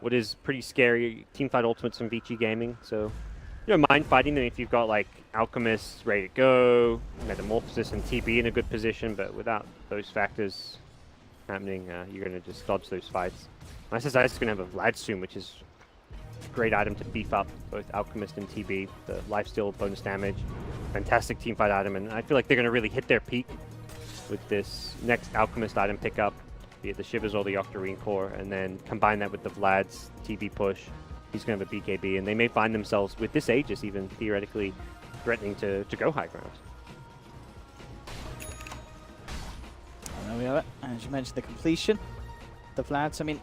Speaker 11: what is pretty scary teamfight ultimates from Vici Gaming. So you don't mind fighting them if you've got like Alchemist ready to go, Metamorphosis and TB in a good position, but without those factors happening, you're going to just dodge those fights. SSI is going to have a Vlad soon, which is a great item to beef up both Alchemist and TB, the lifesteal bonus damage. Fantastic teamfight item, and I feel like they're going to really hit their peak with this next Alchemist item pickup, be it the Shivers or the Octarine core, and then combine that with the Vlad's TB push. He's going to have a BKB, and they may find themselves with this Aegis even theoretically threatening to go high ground.
Speaker 10: And there we have it. As you mentioned, the completion, the Vlads. I mean,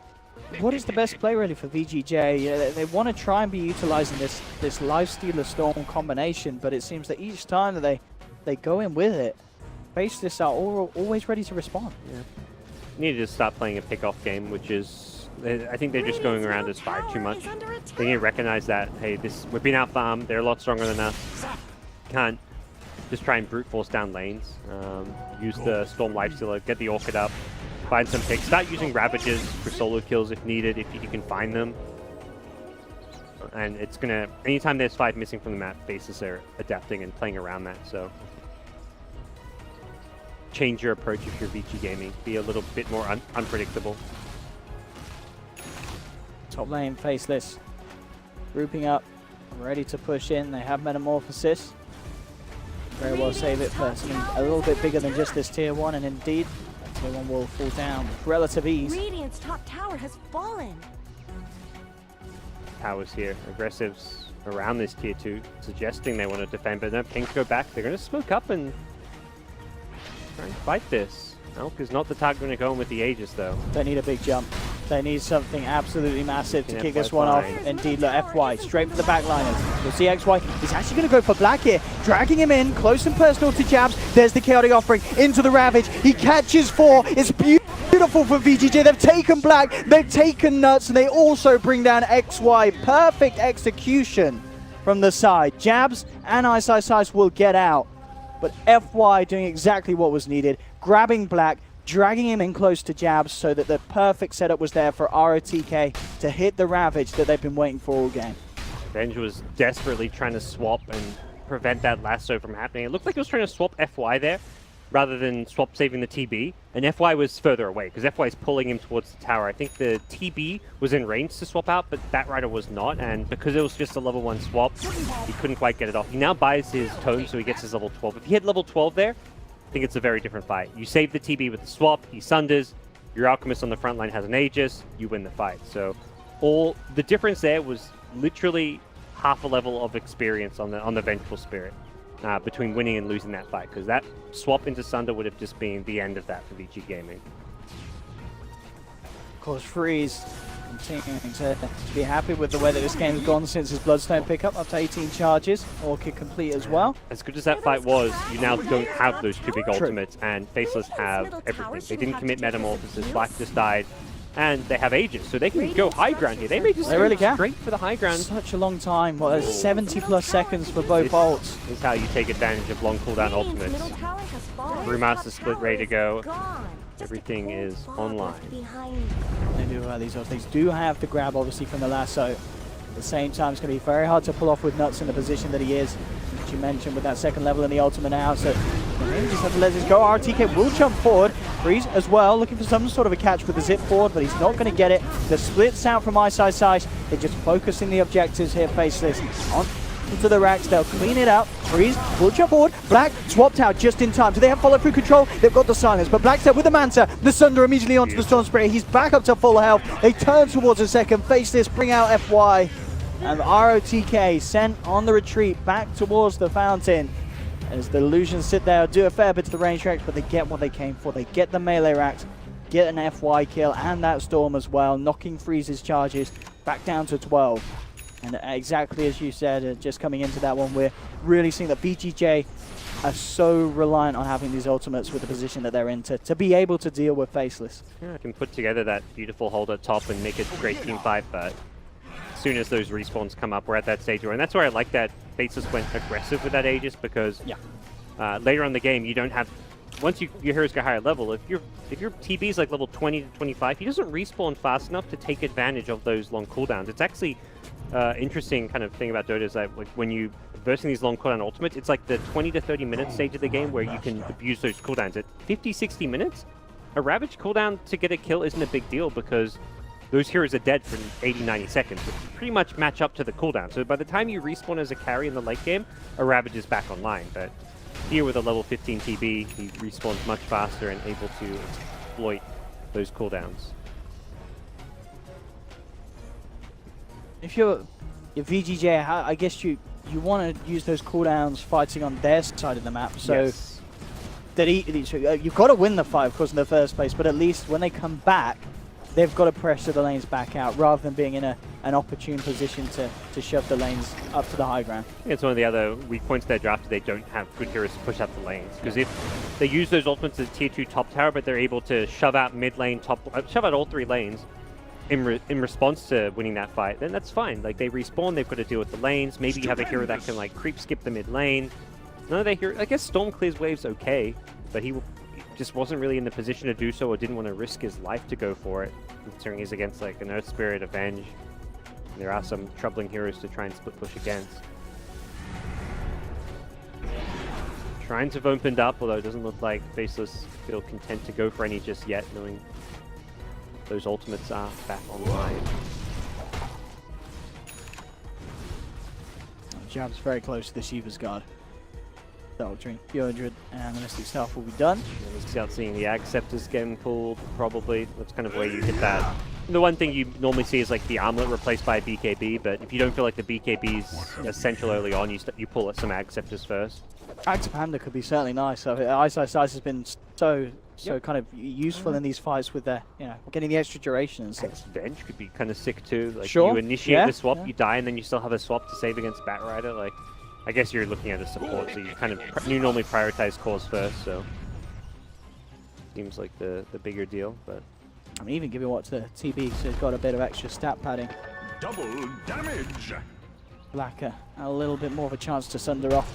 Speaker 10: what is the best play really for VGJ? They want to try and be utilizing this Lifestealer Storm combination, but it seems that each time that they go in with it, Faceless are always ready to respond.
Speaker 11: Yeah. Need to start playing a pick-off game, which is, I think they're just going around as 5 too much. They need to recognize that, hey, we've been out-farmed, they're a lot stronger than us. Can't just try and brute force down lanes. Use the Storm Lifestealer, get the Orchid up, find some picks. Start using Ravages for solo kills if needed, if you can find them. And it's gonna, anytime there's 5 missing from the map, Faces are adapting and playing around that, so. Change your approach if you're Vici Gaming. Be a little bit more unpredictable.
Speaker 10: Top lane, Faceless. Grouping up, ready to push in. They have Metamorphosis. Very well save it for something a little bit bigger than just this tier 1, and indeed, that tier 1 will fall down with relative ease.
Speaker 1: Radiant's top tower has fallen.
Speaker 11: Towers here. Aggressives around this tier 2, suggesting they want to defend, but no, Pinks go back. They're going to smoke up and try and fight this. Elk is not the target going to go in with the Aegis, though.
Speaker 10: They need a big jump. They need something absolutely massive to kick this one off. Indeed, look, FY, straight for the backliners. You'll see XY, he's actually going to go for Black here, dragging him in, close and personal to Jabs. There's the chaotic offering into the Ravage. He catches 4. It's beautiful for VGJ. They've taken Black, they've taken Nuts, and they also bring down XY. Perfect execution from the side. Jabs and Ice will get out. But FY doing exactly what was needed, grabbing Black, dragging him in close to Jabs so that the perfect setup was there for ROTK to hit the Ravage that they've been waiting for all game.
Speaker 11: Venge was desperately trying to swap and prevent that lasso from happening. It looked like he was trying to swap FY there rather than swap saving the TB, and FY was further away because FY is pulling him towards the tower. I think the TB was in range to swap out, but that rider was not, and because it was just a level 1 swap, he couldn't quite get it off. He now buys his tome, so he gets his level 12. If he had level 12 there, I think it's a very different fight. You save the TB with the swap, he sunders, your Alchemist on the front line has an Aegis, you win the fight. So all the difference there was literally half a level of experience on the Vengeful Spirit. Between winning and losing that fight, because that swap into Sunder would have just been the end of that for Vici Gaming.
Speaker 10: Of course, Freeze Continuing to be happy with the way that this game's gone since his Bloodstone pickup, up to 18 charges, Orchid complete as well.
Speaker 11: As good as that fight was, you now don't have those two big ultimates, and Faceless have everything. They didn't commit Metamorphosis, Black just died, and they have Aegis, so they can go high ground here. They may just
Speaker 10: really
Speaker 11: go straight for the high ground.
Speaker 10: Such a long time, 70 plus seconds for both ults.
Speaker 11: This is how you take advantage of long cooldown ultimates. Brewmaster split ready to go. Everything is online.
Speaker 10: They do these ultimates do have the grab, obviously, from the lasso. At the same time, it's going to be very hard to pull off with Nuts in the position that he is, as you mentioned, with that second level in the ultimate now. So maybe just have to let this go. RTK will jump forward. Freeze as well, looking for some sort of a catch with the zip forward, but he's not going to get it. The splits out from Ice. They're just focusing the objectives here, Faceless. On into the racks, they'll clean it out. Freeze will jump forward. Black swapped out just in time. Do they have follow through control? They've got the silence, but Black's there with the Manta. The Sunder immediately onto the Storm Spirit. He's back up to full health. They turn towards a second. Faceless bring out FY. And ROTK sent on the retreat back towards the fountain. As the Illusions sit there, do a fair bit to the range racks, but they get what they came for. They get the melee racks, get an FY kill, and that Storm as well, knocking Freeze's charges back down to 12. And exactly as you said, just coming into that one, we're really seeing that BGJ are so reliant on having these ultimates with the position that they're in to be able to deal with Faceless.
Speaker 11: Yeah, I can put together that beautiful hold at top and make it a great team fight, but as soon as those respawns come up, we're at that stage where, and that's where I like that Faceless went aggressive with that Aegis, because later on in the game, you don't have, once your heroes get higher level, if your TB is like level 20 to 25, he doesn't respawn fast enough to take advantage of those long cooldowns. It's actually interesting kind of thing about Dota is that like when you versing these long cooldown ultimates, it's like the 20 to 30 minute stage of the game where you can abuse those cooldowns. At 50, 60 minutes, a Ravage cooldown to get a kill isn't a big deal because those heroes are dead for 80, 90 seconds, which pretty much match up to the cooldown. So by the time you respawn as a carry in the late game, a Ravage is back online. But here with a level 15 TB, he respawns much faster and able to exploit those cooldowns.
Speaker 10: If you're VGJ, I guess you want to use those cooldowns fighting on their side of the map. So that you've got to win the fight, of course, in the first place. But at least when they come back, they've got to pressure the lanes back out rather than being in an opportune position to shove the lanes up to the high ground.
Speaker 11: I think it's one of the other weak points of their draft. They don't have good heroes to push up the lanes, because if they use those ultimates as tier 2 top tower, but they're able to shove out mid lane, shove out all 3 lanes in response to winning that fight, then that's fine. Like, they respawn, they've got to deal with the lanes. Maybe you have a hero that can like creep skip the mid lane. None of their heroes, I guess Storm clears waves okay, but he just wasn't really in the position to do so, or didn't want to risk his life to go for it, considering he's against like an Earth Spirit, Avenge. There are some troubling heroes to try and split push against. Shrines have opened up, although it doesn't look like Faceless feel content to go for any just yet, knowing those ultimates are back online.
Speaker 10: Jab's very close to the Shiva's Guard. Ultering Yodred and the Mystic Staff will be done.
Speaker 11: Yeah, we start seeing the Ag Scepters getting pulled, probably. That's kind of where you get that. The one thing you normally see is like the Armlet replaced by a BKB, but if you don't feel like the BKB is essential early on, you pull at some Ag Scepters first.
Speaker 10: Ag Panda could be certainly nice. So Ice has been so kind of useful in these fights with their, getting the extra duration and stuff.
Speaker 11: Bench could be kind of sick too. Like
Speaker 10: sure.
Speaker 11: You initiate the swap, you die, and then you still have a swap to save against Batrider. Like, I guess you're looking at a support, so you kind of you normally prioritize cores first. So seems like the bigger deal, but
Speaker 10: I mean, even given what's the TB, so he's got a bit of extra stat padding.
Speaker 6: Double damage.
Speaker 10: Blacker a little bit more of a chance to sunder off.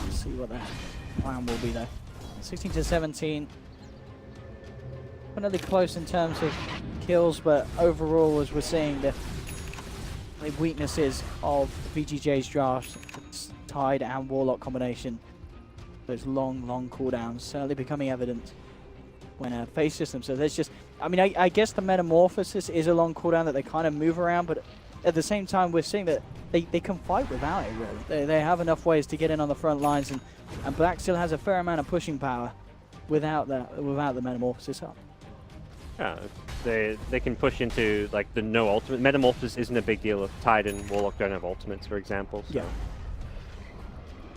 Speaker 10: Let's see what the plan will be though. 16 to 17. Definitely close in terms of kills, but overall, as we're seeing, the weaknesses of VGJ's draft, Tide and Warlock combination, those long cooldowns certainly becoming evident when face system. So there's just, I mean, I guess the Metamorphosis is a long cooldown that they kind of move around, but at the same time, we're seeing that they can fight without it, really. They have enough ways to get in on the front lines, and Black still has a fair amount of pushing power without the Metamorphosis up.
Speaker 11: Yeah, they can push into like the no ultimate. Metamorphosis isn't a big deal if Tide and Warlock don't have ultimates, for example. So.
Speaker 10: Yeah.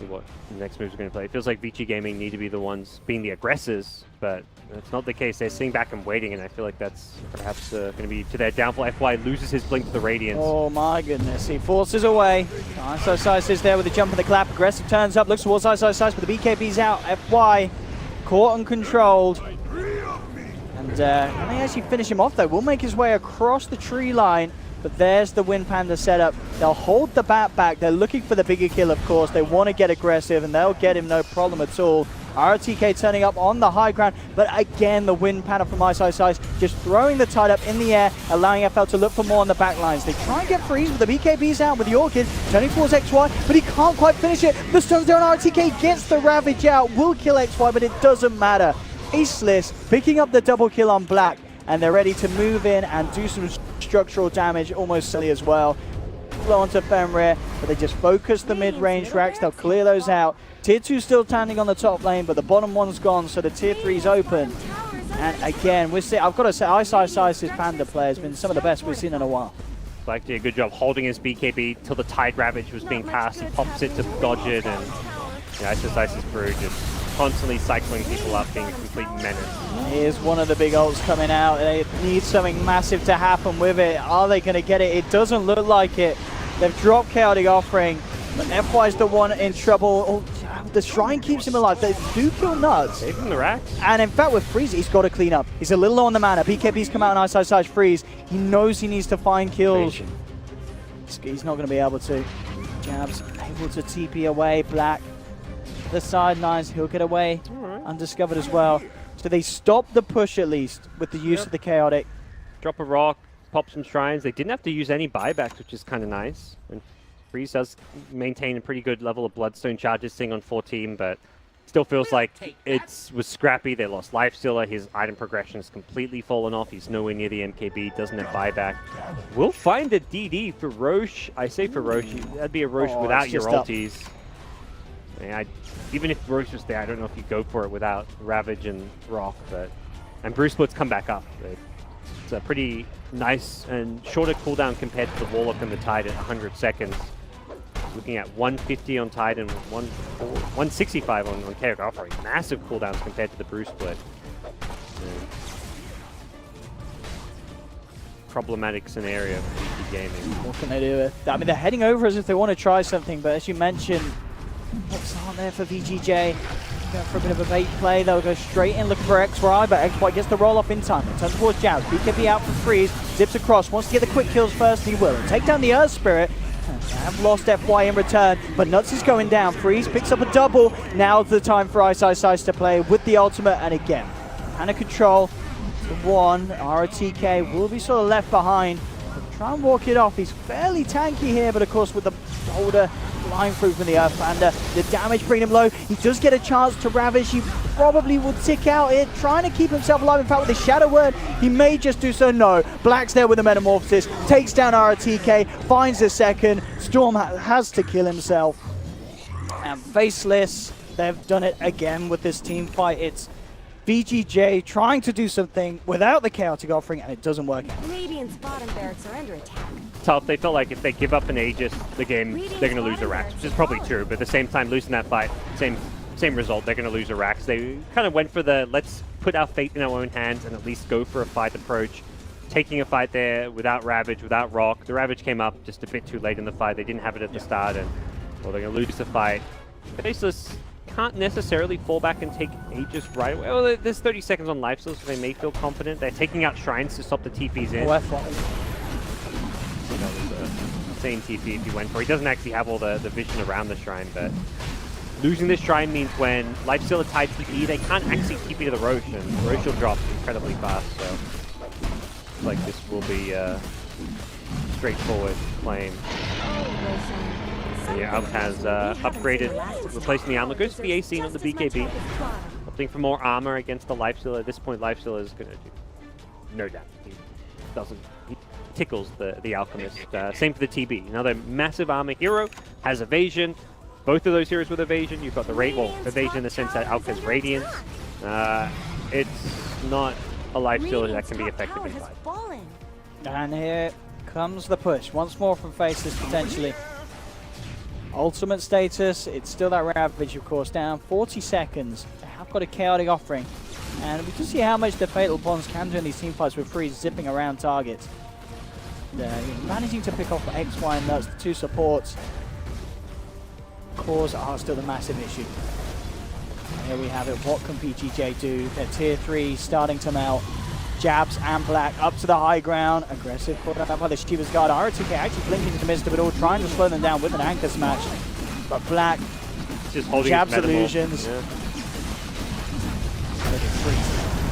Speaker 11: what the next moves are going to play. It feels like VG Gaming need to be the ones being the aggressors, but that's not the case. They're sitting back and waiting, and I feel like that's perhaps going to be to their downfall. FY loses his blink to the Radiance.
Speaker 10: Oh my goodness, he forces away. ISIS is there with the jump and the clap. Aggressive turns up, looks towards ISIS, but the BKB's out. FY caught and controlled. And can they actually finish him off though? Will make his way across the tree line. But there's the Wind Panda setup. They'll hold the bat back. They're looking for the bigger kill, of course. They want to get aggressive, and they'll get him no problem at all. RTK turning up on the high ground, but again, the Wind Panda from ISIS just throwing the tide up in the air, allowing FL to look for more on the back lines. They try and get freeze, but the BKB's out with the Orchid, turning towards XY, but he can't quite finish it. The stone's down, RTK gets the Ravage out, will kill XY, but it doesn't matter. Aceless picking up the double kill on Black, and they're ready to move in and do some structural damage almost silly as well. Flow onto Fenrir, but they just focus the mid-range racks. They'll clear those out. Tier 2 still standing on the top lane, but the bottom one's gone, so the Tier 3's open. And again, I've got to say, ISIS' Panda player has been some of the best we've seen in a while.
Speaker 11: Black did a good job holding his BKB till the Tide Ravage was being passed. He pops it to dodge it, and ISIS' Brew just constantly cycling people up, being a complete menace.
Speaker 10: Here's one of the big ults coming out. They need something massive to happen with it. Are they going to get it? It doesn't look like it. They've dropped Chaotic Offering, but FY's the one in trouble. Oh, the Shrine keeps him alive. They do kill Nuts.
Speaker 11: Save him the racks.
Speaker 10: And in fact, with Freeze, he's got to clean up. He's a little low on the mana. BKB's come out on ISIS Freeze. He knows he needs to find kills. He's not going to be able to. Jabs able to TP away. Black. The sidelines, he'll get away undiscovered as well. So they stop the push at least with the use of the Chaotic.
Speaker 11: Drop a rock, pop some shrines. They didn't have to use any buybacks, which is kind of nice. And Freeze does maintain a pretty good level of Bloodstone charges sitting on 14, but still feels like it was scrappy. They lost Lifestealer. His item progression has completely fallen off. He's nowhere near the MKB, doesn't have buyback. We'll find a DD for Roche. I say for Roche, that'd be a Roche without your ultis. Even if Roche was there, I don't know if you go for it without Ravage and Rock, and Bruce Splits come back up. It's a pretty nice and shorter cooldown compared to the Warlock and the Tide at 100 seconds. Looking at 150 on Tide and 165 on Chaotic Offering. Massive cooldowns compared to the Bruce Split. Problematic scenario for VG Gaming.
Speaker 10: What can they do with? I mean, they're heading over as if they want to try something, but as you mentioned, looks aren't there for VGJ. Going for a bit of a bait play. They'll go straight in looking for XY, but XY gets the roll off in time. Turns towards Jabs. BKB out for Freeze. Zips across. Wants to get the quick kills first. He will. Take down the Earth Spirit. Have lost FY in return, but Nuts is going down. Freeze picks up a double. Now's the time for ISIS to play with the ultimate, and again, Panda control to one. RTK will be sort of left behind. Try and walk it off. He's fairly tanky here, but of course with the boulder flying through from the Earth Panda, the damage bringing him low. He does get a chance to Ravage. He probably will tick out here, trying to keep himself alive. In fact, with the Shadow Word, he may just do so. No. Black's there with the Metamorphosis, takes down RTK, finds a second. Storm has to kill himself. And Faceless, they've done it again with this team fight. It's VGJ trying to do something without the Chaotic Offering, and it doesn't work out.
Speaker 1: Radiant's bottom barracks are under attack.
Speaker 11: Tough. They felt like if they give up an Aegis, the game, they're going to lose a Rax, which is probably true, but at the same time, losing that fight, same result, they're going to lose a Rax. They kind of went for the, let's put our fate in our own hands and at least go for a fight approach. Taking a fight there without Ravage, without Rock. The Ravage came up just a bit too late in the fight. They didn't have it at the start, and well, they're going to lose the fight. Faceless can't necessarily fall back and take Aegis right away. Well, there's 30 seconds on life steal, so they may feel confident. They're taking out Shrines to stop the TPs in. That was a insane TP if he went for. He doesn't actually have all the vision around the Shrine, but losing this Shrine means when Lifestealer Tide TP, they can't actually TP to the Roche, and Roche will drop incredibly fast, so like this will be a straightforward claim. Yeah, Alp has upgraded, replacing the armor. Goes for the AC, not the BKB. Opting for more armor against the Lifestealer. At this point, Lifestealer is going to do no damage. He tickles the Alchemist. Same for the TB. Another massive armor hero, has evasion. Both of those heroes with evasion. You've got the evasion in the sense that Alp has Radiance. It's not a Lifestealer that can be effectively fight.
Speaker 10: And here comes the push. Once more from Faceless, potentially. Ultimate status, it's still that Ravage, of course, down 40 seconds. They have got a chaotic offering. And we can see how much the Fatal Bonds can do in these teamfights with Freeze zipping around targets. Managing to pick off X, Y, and Nuts, the two supports. Cores are still the massive issue. And here we have it. What can PGJ do? Their tier 3 starting to melt. Jabs and Black up to the high ground. Aggressive caught up by the Shiva's Guard. RTK actually blinking in the midst of it all, trying to slow them down with an anchor smash. But Black
Speaker 11: just holding
Speaker 10: Jabs
Speaker 11: his
Speaker 10: illusions.
Speaker 11: Yeah.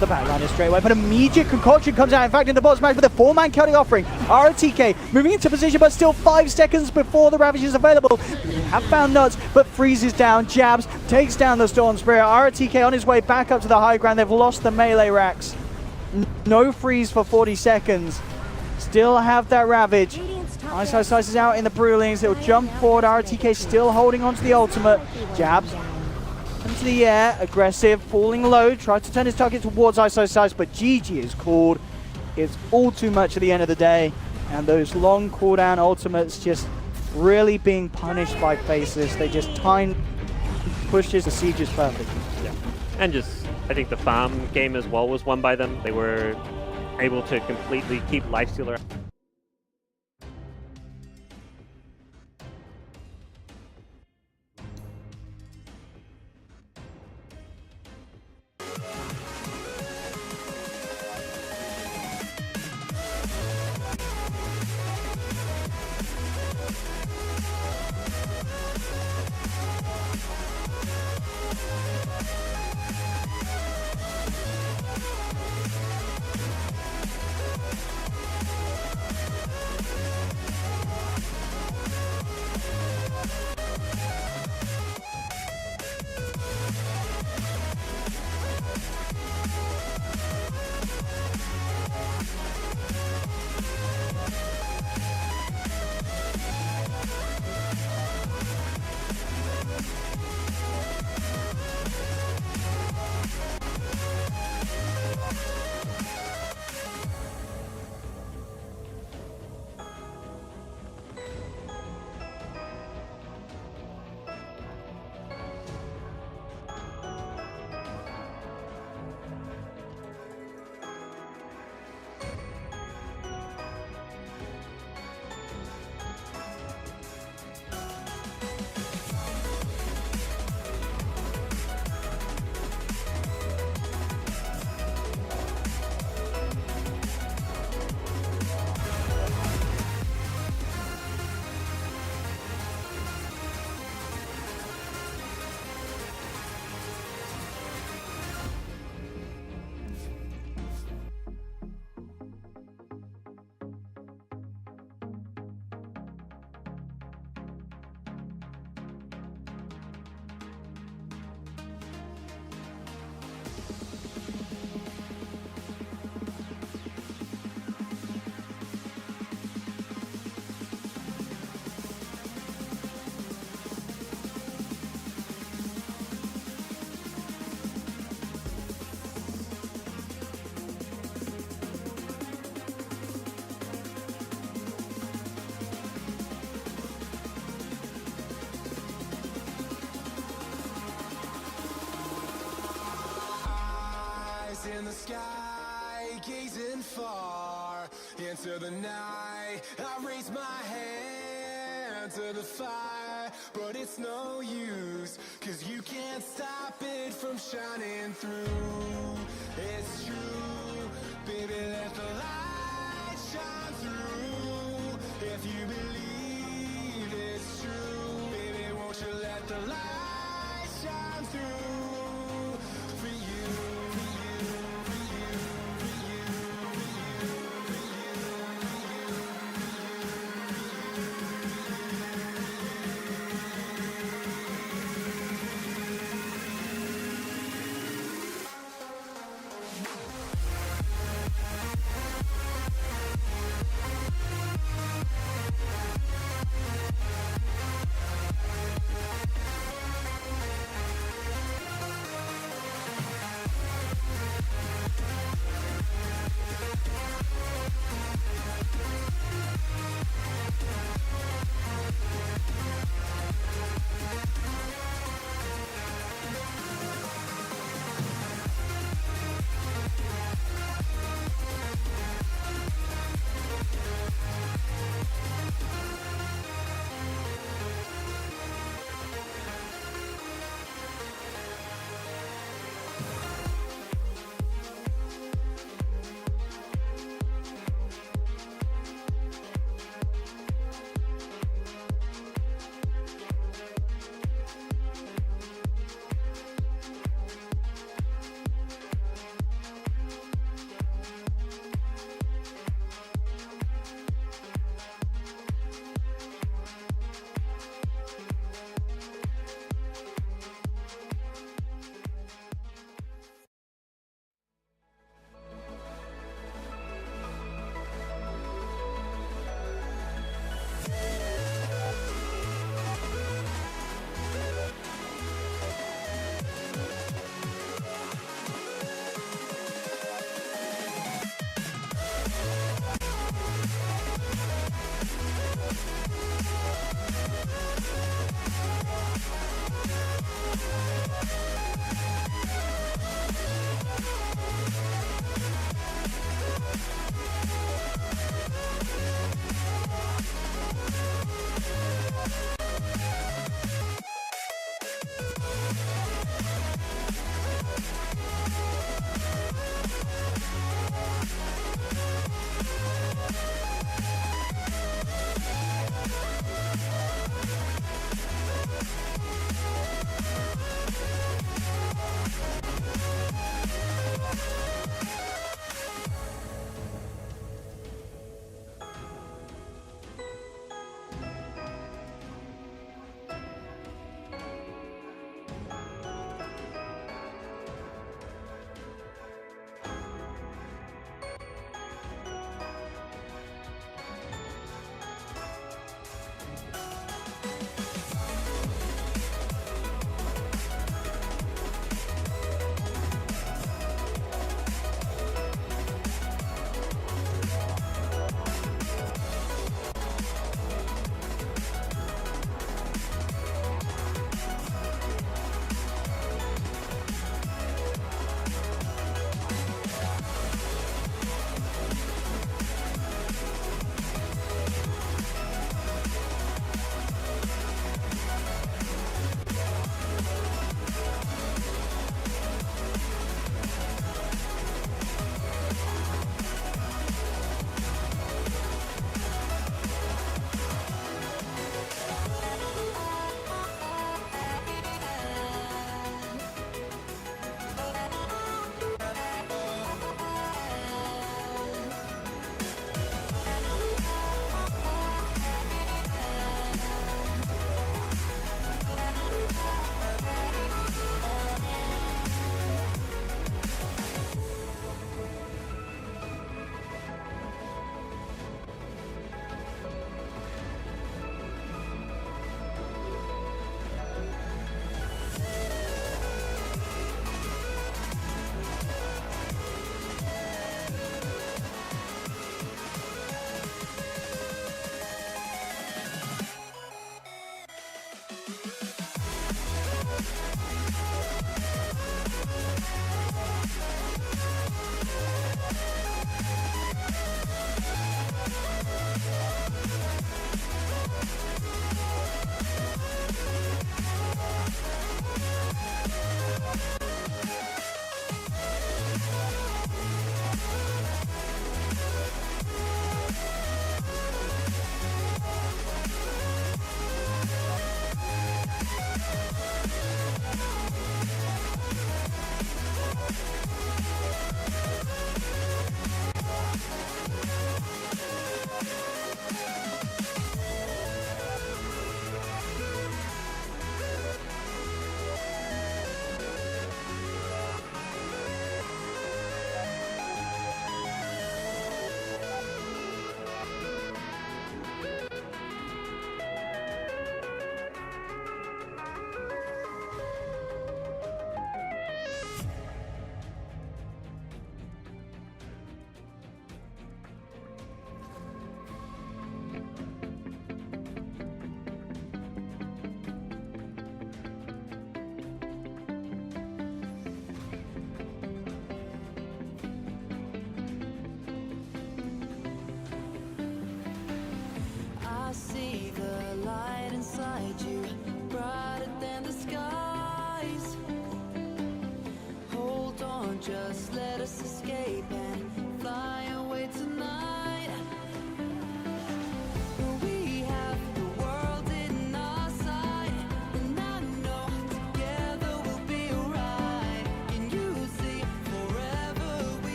Speaker 10: The backliner straight away, but immediate concoction comes out. In fact, in the bot smash with a 4-man chaotic offering. RTK moving into position, but still 5 seconds before the Ravage is available. We have found Nuts, but freezes down. Jabs takes down the Storm Spirit. RTK on his way back up to the high ground. They've lost the melee racks. No freeze for 40 seconds. Still have that Ravage. Ice is out in the Brewlings. They'll jump forward. RTK still holding on to the ultimate. Jabs into the air, aggressive, falling low, tries to turn his target towards Ice, but GG is called. It's all too much at the end of the day, and those long cooldown ultimates just really being punished by Faceless. They just time pushes the sieges perfect.
Speaker 11: Yeah, and just, I think the farm game as well was won by them. They were able to completely keep Lifestealer.
Speaker 5: In the sky, gazing far into the night, I raise my hand to the fire, but it's no use, 'cause you can't stop it from shining through. It's true, baby, let the light shine through. If you believe it's true, baby, won't you let the light shine through for you.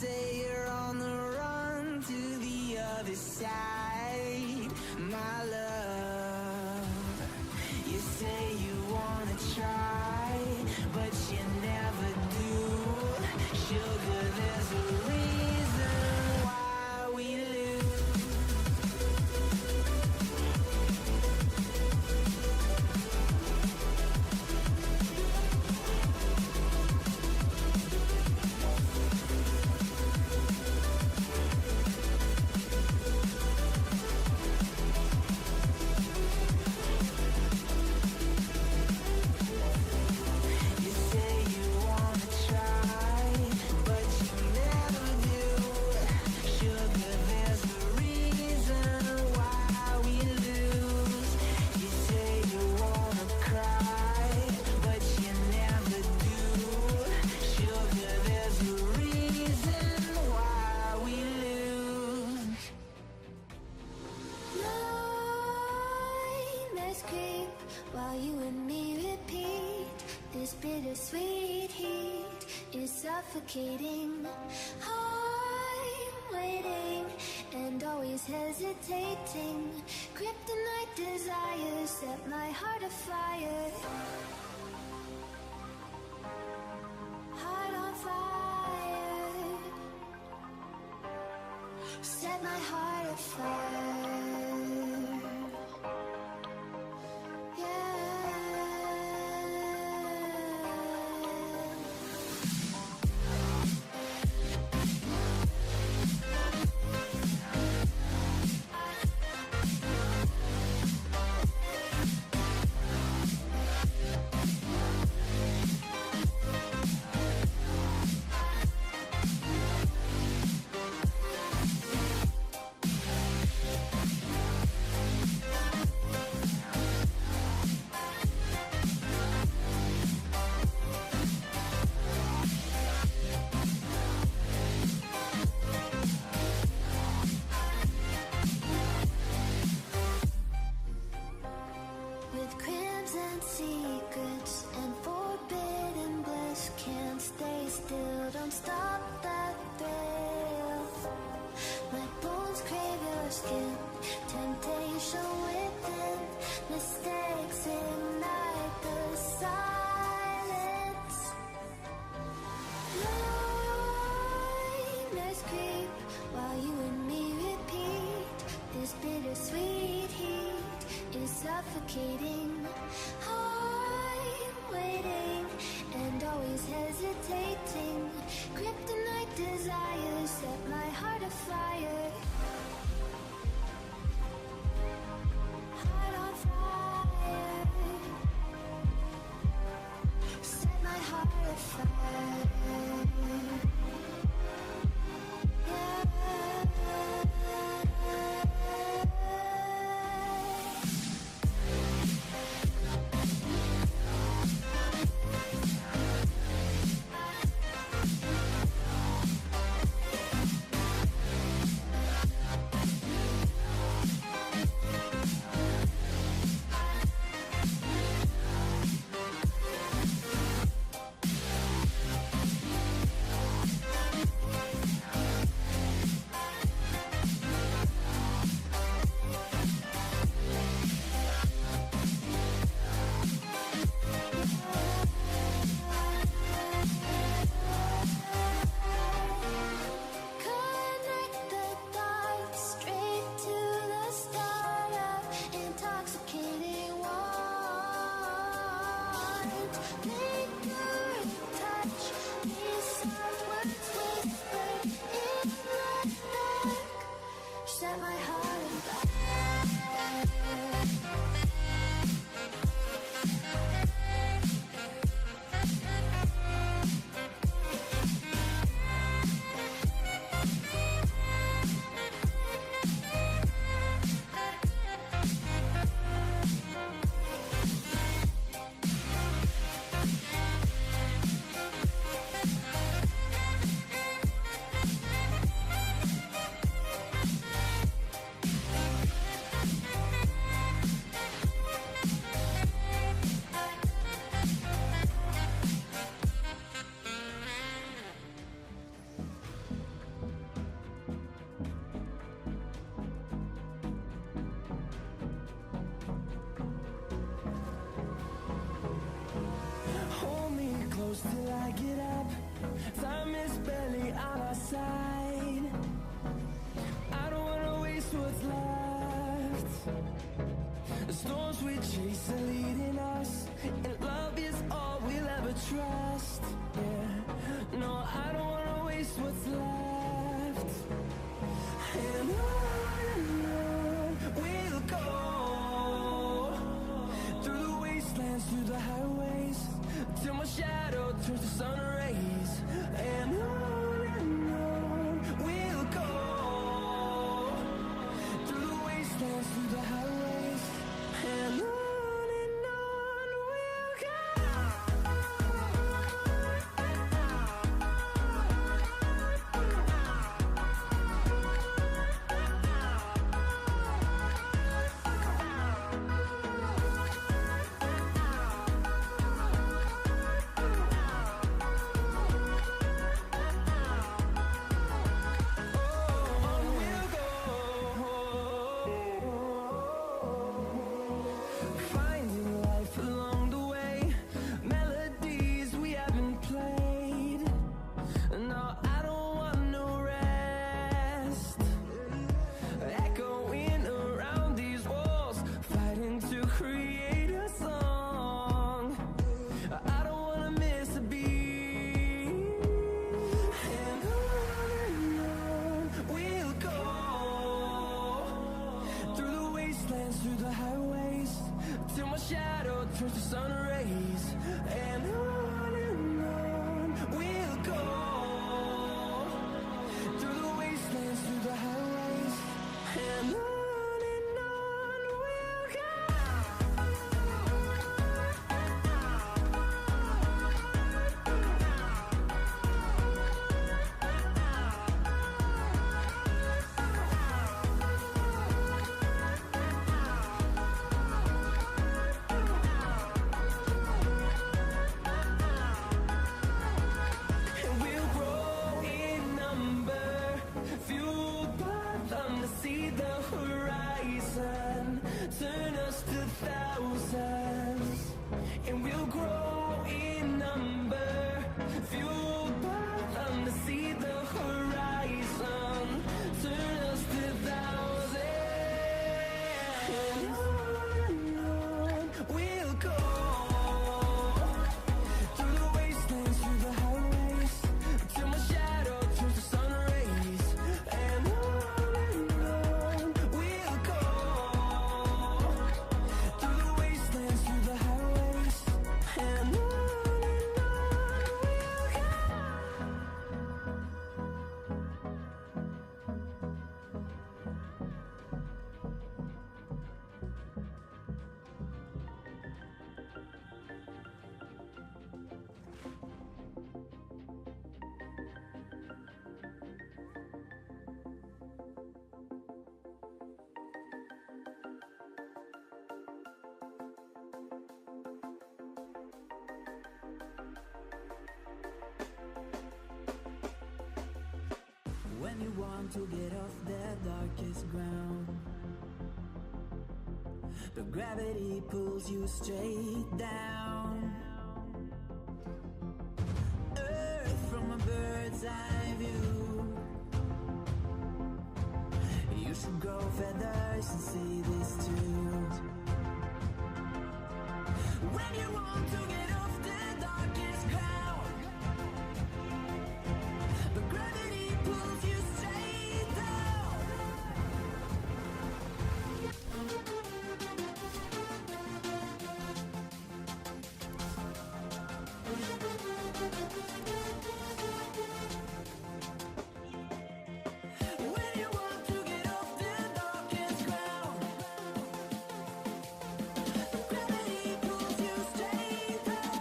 Speaker 7: say you're on the run to the other side, my love. You say you wanna try, but you never do. Sugar, there's a reason why we lose. You say you wanna try, but you never do. Sugar, there's a reason why we lose. You say you wanna cry, but you never do. Sugar, there's a reason why we lose.
Speaker 8: Nightmares creep while you and me repeat. This bittersweet heat is suffocating. I'm waiting and always hesitating. Kryptonite desires set my heart afire. Heart on fire. Set my heart afire. Yeah. With crimson secrets and forbidden bliss, can't stay still, don't stop that thrill. My bones crave your skin, temptation within, mistakes ignite the silence. Nightmares creep while you and me repeat. This bittersweet heat is suffocating. I'm waiting and always hesitating. Kryptonite desires set my heart afire. Heart on fire. Set my heart afire. Yeah.
Speaker 7: inside. I don't wanna waste what's left. The storms we chase are leading us, and love is all we'll ever trust. Yeah, no, I don't wanna waste what's left. And on we'll go, through the wastelands, through the highways, till my shadow turns to sun rays. And on we'll go, through the wastelands, through the highways, and on we'll go. Finding life along the way, melodies we haven't played. No, I don't want no rest. Echoing around these walls, fighting to create a song. I don't wanna miss a beat. And on we'll go, through the wastelands, through the highways, till my shadow turns to sun rays. And on we'll go, through the wastelands, through the highways, and on we'll go. And we'll grow in number, fueled by them to see the horizon, turn us to thousands. And we'll grow in number, fueled by them to see the horizon, turn us to thousands. And on we'll go, through the wastelands, through the highways, till my shadow turns to sun rays. And on we'll go, through the wastelands, through the highways, and on we'll go.
Speaker 9: When you want to get off the darkest ground, but gravity pulls you straight down. Earth from a bird's eye view. You should grow feathers and see this too. When you want to get off the darkest ground, but gravity pulls you straight down. When you want to get off the darkest ground, but gravity pulls you straight down.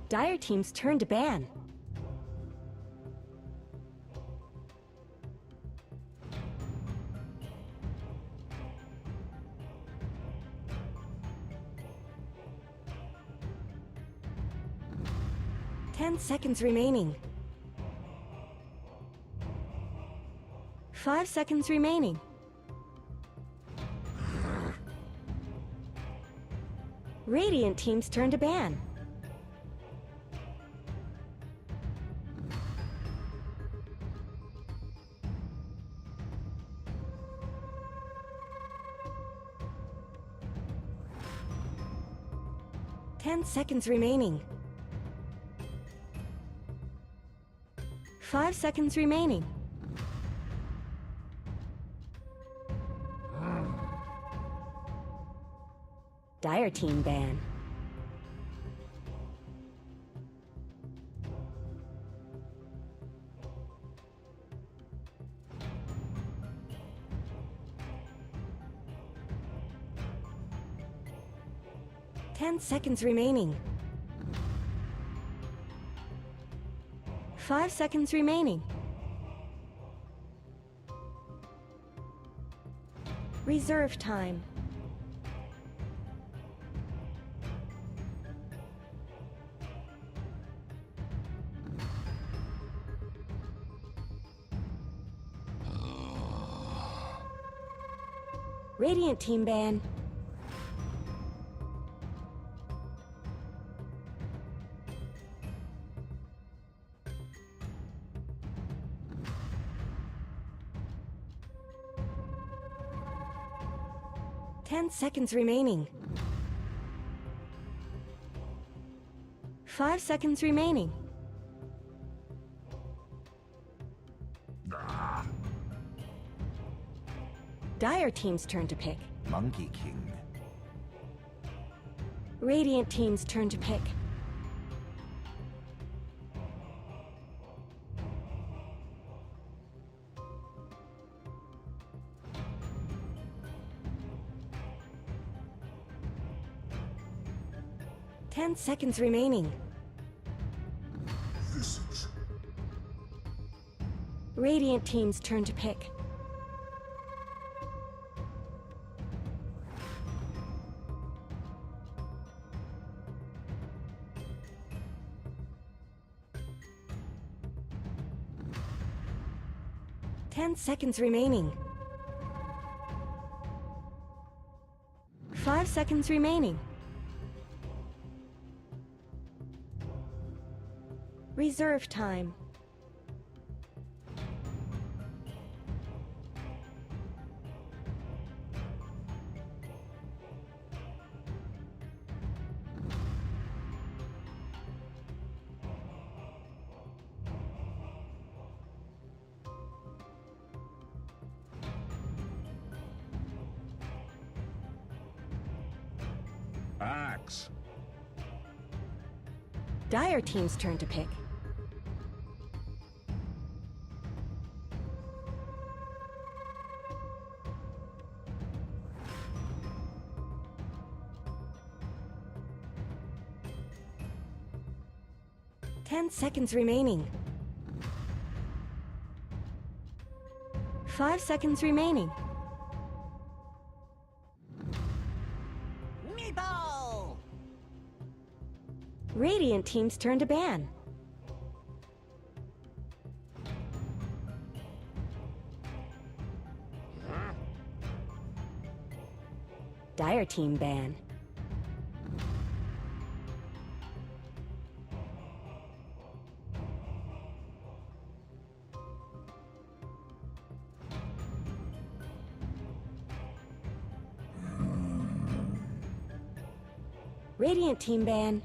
Speaker 1: Dire team's turn to ban. Ten seconds remaining. 5 seconds remaining. Radiant team's turn to ban.
Speaker 3: 10 seconds remaining. 5 seconds remaining. Dire team ban. Ten seconds remaining. 5 seconds remaining. Reserve time. Radiant team ban. Ten seconds remaining. 5 seconds remaining. Dire team's turn to pick.
Speaker 5: Monkey King.
Speaker 3: Radiant team's turn to pick. Ten seconds remaining.
Speaker 5: Visage.
Speaker 3: Radiant team's turn to pick. Ten seconds remaining. 5 seconds remaining. Reserve time.
Speaker 6: Axe.
Speaker 3: Dire team's turn to pick. Ten seconds remaining. 5 seconds remaining.
Speaker 1: Meatball!
Speaker 3: Radiant team's turn to ban. Dire team ban. Radiant team ban.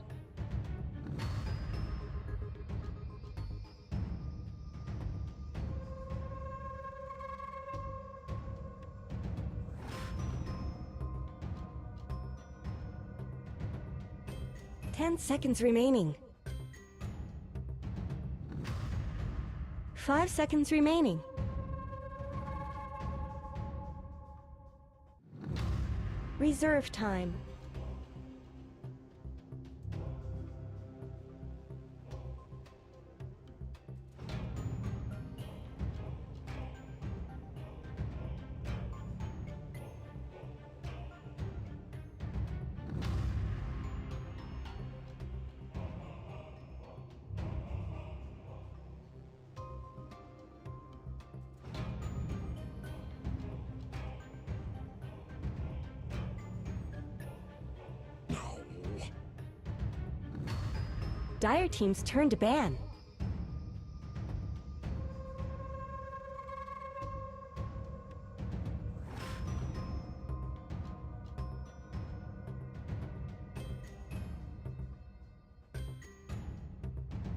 Speaker 3: Ten seconds remaining. 5 seconds remaining. Reserve time. Dire team's turn to ban.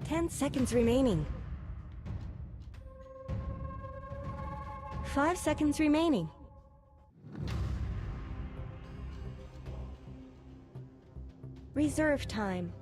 Speaker 3: 10 seconds remaining. 5 seconds remaining. Reserve time.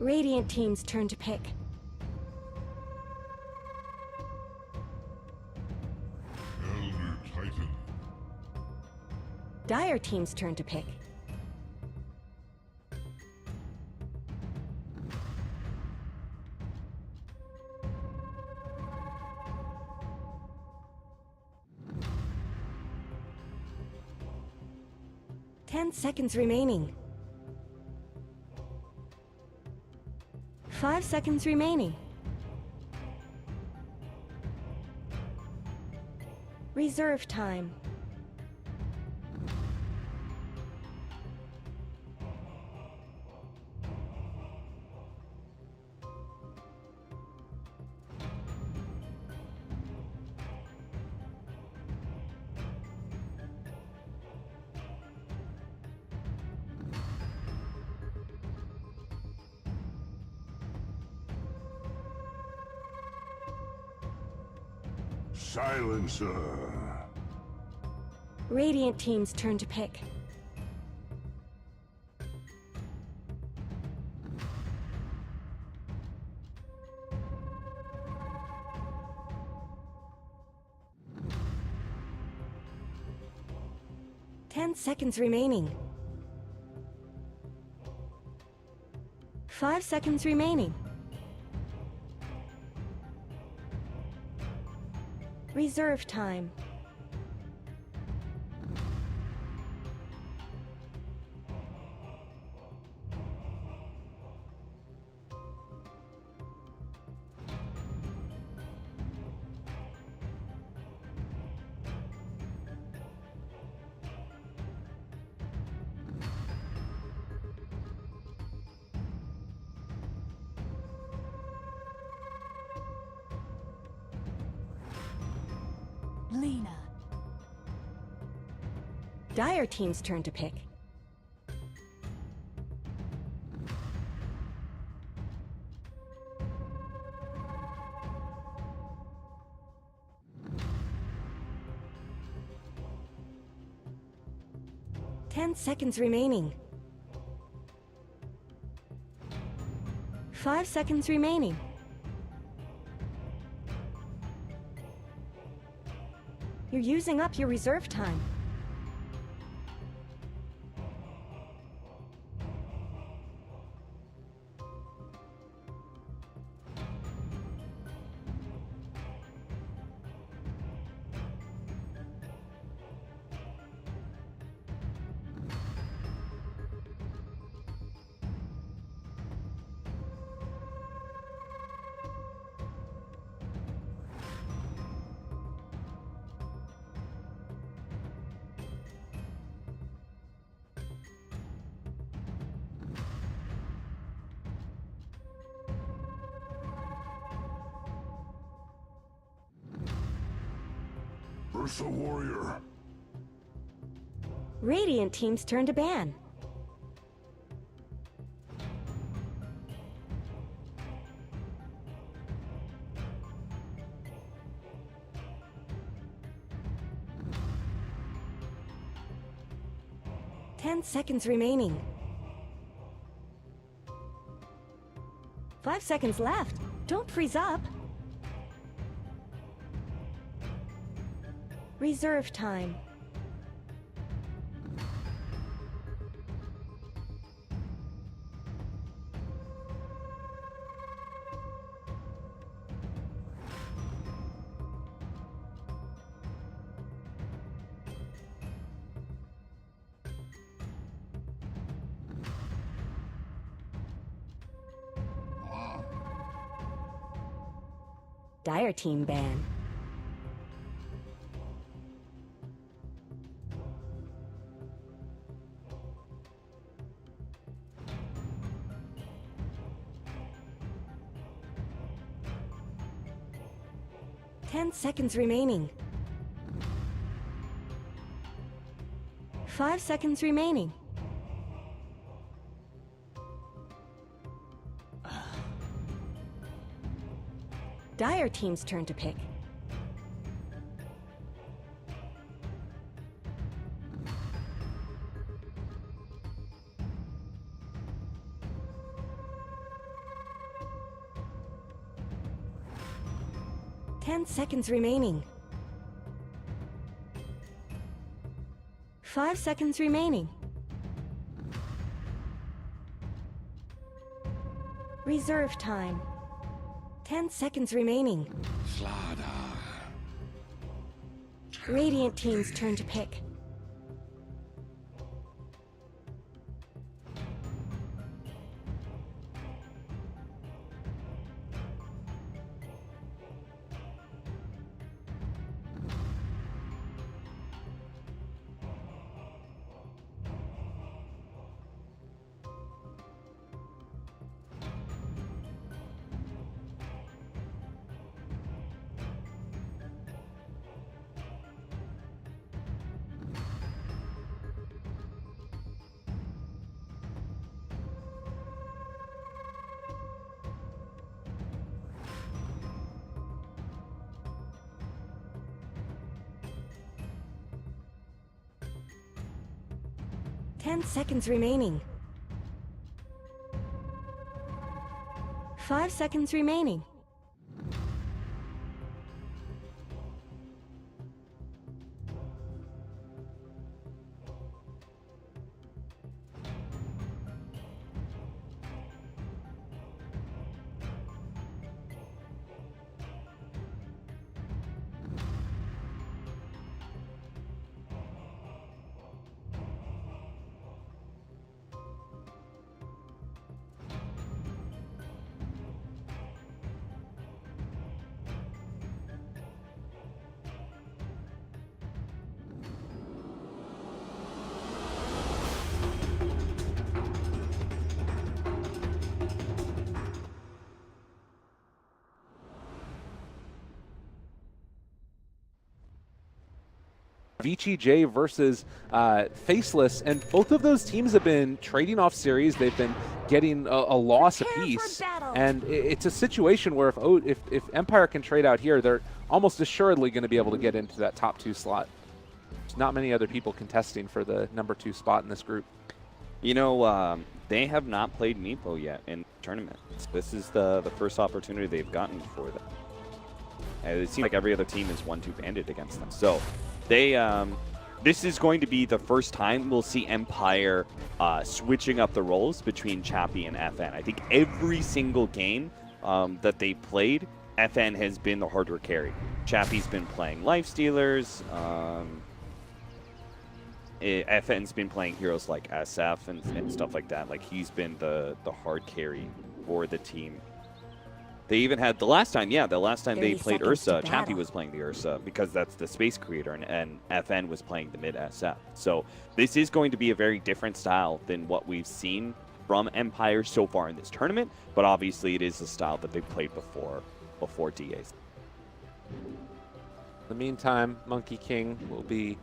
Speaker 3: Radiant team's turn to pick.
Speaker 6: Elder Titan.
Speaker 3: Dire team's turn to pick. Ten seconds remaining. 5 seconds remaining. Reserve time.
Speaker 6: Silencer.
Speaker 3: Radiant team's turn to pick. Ten seconds remaining. 5 seconds remaining. Reserve time.
Speaker 1: Lena.
Speaker 3: Dire team's turn to pick. Ten seconds remaining. 5 seconds remaining. You're using up your reserve time.
Speaker 6: Ursa Warrior.
Speaker 3: Radiant team's turn to ban. Ten seconds remaining. 5 seconds left. Don't freeze up. Reserve time.
Speaker 1: Dire team ban. Ten seconds remaining. 5 seconds remaining. Dire team's turn to pick. Ten seconds remaining. 5 seconds remaining. Reserve time. 10 seconds remaining. Radiant team's turn to pick. Ten seconds remaining. 5 seconds remaining.
Speaker 2: VGJ versus Faceless, and both of those teams have been trading off series. They've been getting a loss apiece, and it's a situation where if Empire can trade out here, they're almost assuredly going to be able to get into that top 2 slot. There's not many other people contesting for the number 2 spot in this group.
Speaker 12: You know, they have not played Meepo yet in the tournament. This is the first opportunity they've gotten for them. And it seems like every other team is 1-2 banded against them. So they, this is going to be the first time we'll see Empire switching up the roles between Chappie and FN. I think every single game that they played, FN has been the harder carry. Chappie's been playing Lifestealers. FN's been playing heroes like SF and stuff like that. Like, he's been the hard carry for the team. They even had the last time they played Ursa, Chappie was playing the Ursa because that's the space creator, and FN was playing the mid SF. So this is going to be a very different style than what we've seen from Empire so far in this tournament, but obviously it is a style that they've played before DAs.
Speaker 2: In the meantime, Monkey King will be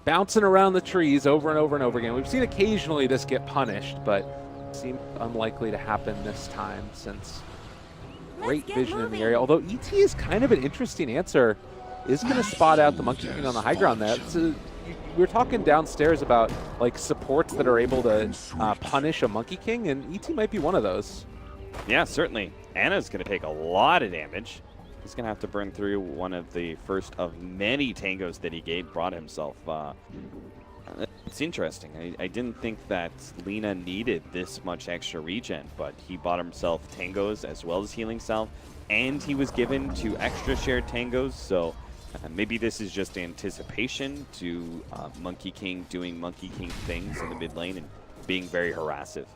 Speaker 2: bouncing around the trees over and over and over again. We've seen occasionally this get punished, but it seems unlikely to happen this time since great vision in the area. Although ET is kind of an interesting answer. Is going to spot out the Monkey King on the high ground there. We were talking downstairs about like supports that are able to punish a Monkey King, and ET might be one of those.
Speaker 12: Yeah, certainly. Anna's going to take a lot of damage. He's going to have to burn through one of the first of many tangos that he brought himself. It's interesting. I didn't think that Lina needed this much extra regen, but he bought himself tangos as well as healing salve, and he was given 2 extra shared tangos, so maybe this is just anticipation to Monkey King doing Monkey King things in the mid lane and being very harassive.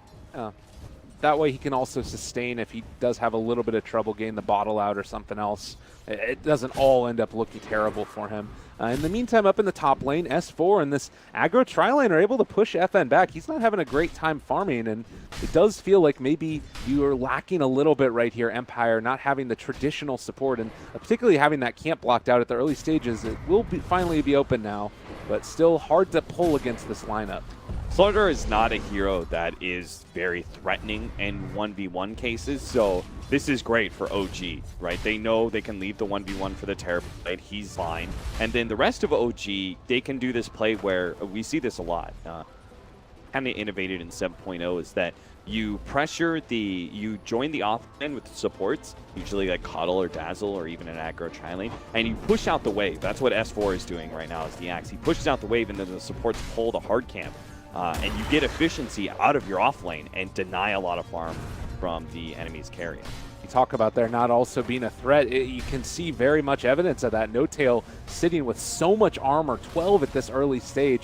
Speaker 2: that way he can also sustain if he does have a little bit of trouble getting the bottle out or something else. It doesn't all end up looking terrible for him. In the meantime, up in the top lane, S4 and this aggro tri-lane are able to push FN back. He's not having a great time farming, and it does feel like maybe you are lacking a little bit right here, Empire, not having the traditional support, and particularly having that camp blocked out at the early stages. It will finally be open now, but still hard to pull against this lineup.
Speaker 12: Slaughter is not a hero that is very threatening in 1v1 cases, so this is great for OG, right? They know they can leave the 1v1 for the Terror Blade, he's fine. And then the rest of OG, they can do this play where, we see this a lot, kind of innovated in 7.0, is that you you join the offlane with the supports, usually like Coddle or Dazzle or even an aggro tri-lane, and you push out the wave. That's what S4 is doing right now, is the Axe. He pushes out the wave and then the supports pull the hard camp. And you get efficiency out of your offlane and deny a lot of farm from the enemy's carry.
Speaker 2: You talk about there not also being a threat. You can see very much evidence of that. No-Tail sitting with so much armor, 12 at this early stage.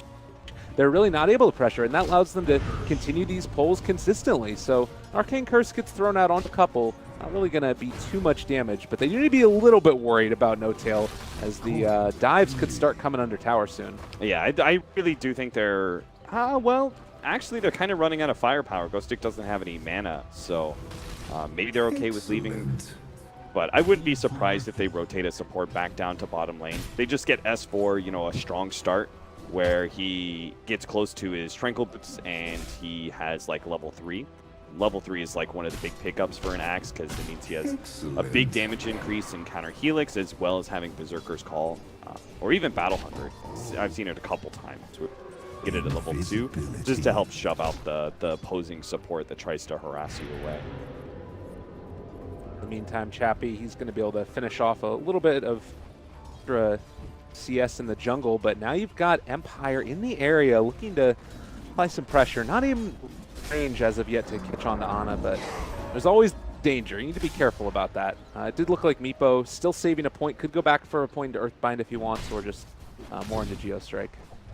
Speaker 2: They're really not able to pressure, and that allows them to continue these pulls consistently. So Arcane Curse gets thrown out on a couple. Not really going to be too much damage, but they need to be a little bit worried about No-Tail as the dives could start coming under tower soon.
Speaker 12: Yeah, I really do think they're... well, actually, they're kind of running out of firepower. Ghostic doesn't have any mana, so maybe they're okay with leaving. But I wouldn't be surprised if they rotate a support back down to bottom lane. They just get S4, you know, a strong start where he gets close to his Tranquil Boots and he has like level 3. Level 3 is like one of the big pickups for an Axe because it means he has a big damage increase in counter Helix as well as having Berserker's Call or even Battle Hunger. I've seen it a couple times. Get it at level 2, just to help shove out the opposing support that tries to harass you away.
Speaker 2: In the meantime, Chappie, he's going to be able to finish off a little bit of extra CS in the jungle, but now you've got Empire in the area looking to apply some pressure. Not even range as of yet to catch on to Ana, but there's always danger. You need to be careful about that. It did look like Meepo still saving a point. Could go back for a point to Earthbind if he wants, or just more into Geostrike.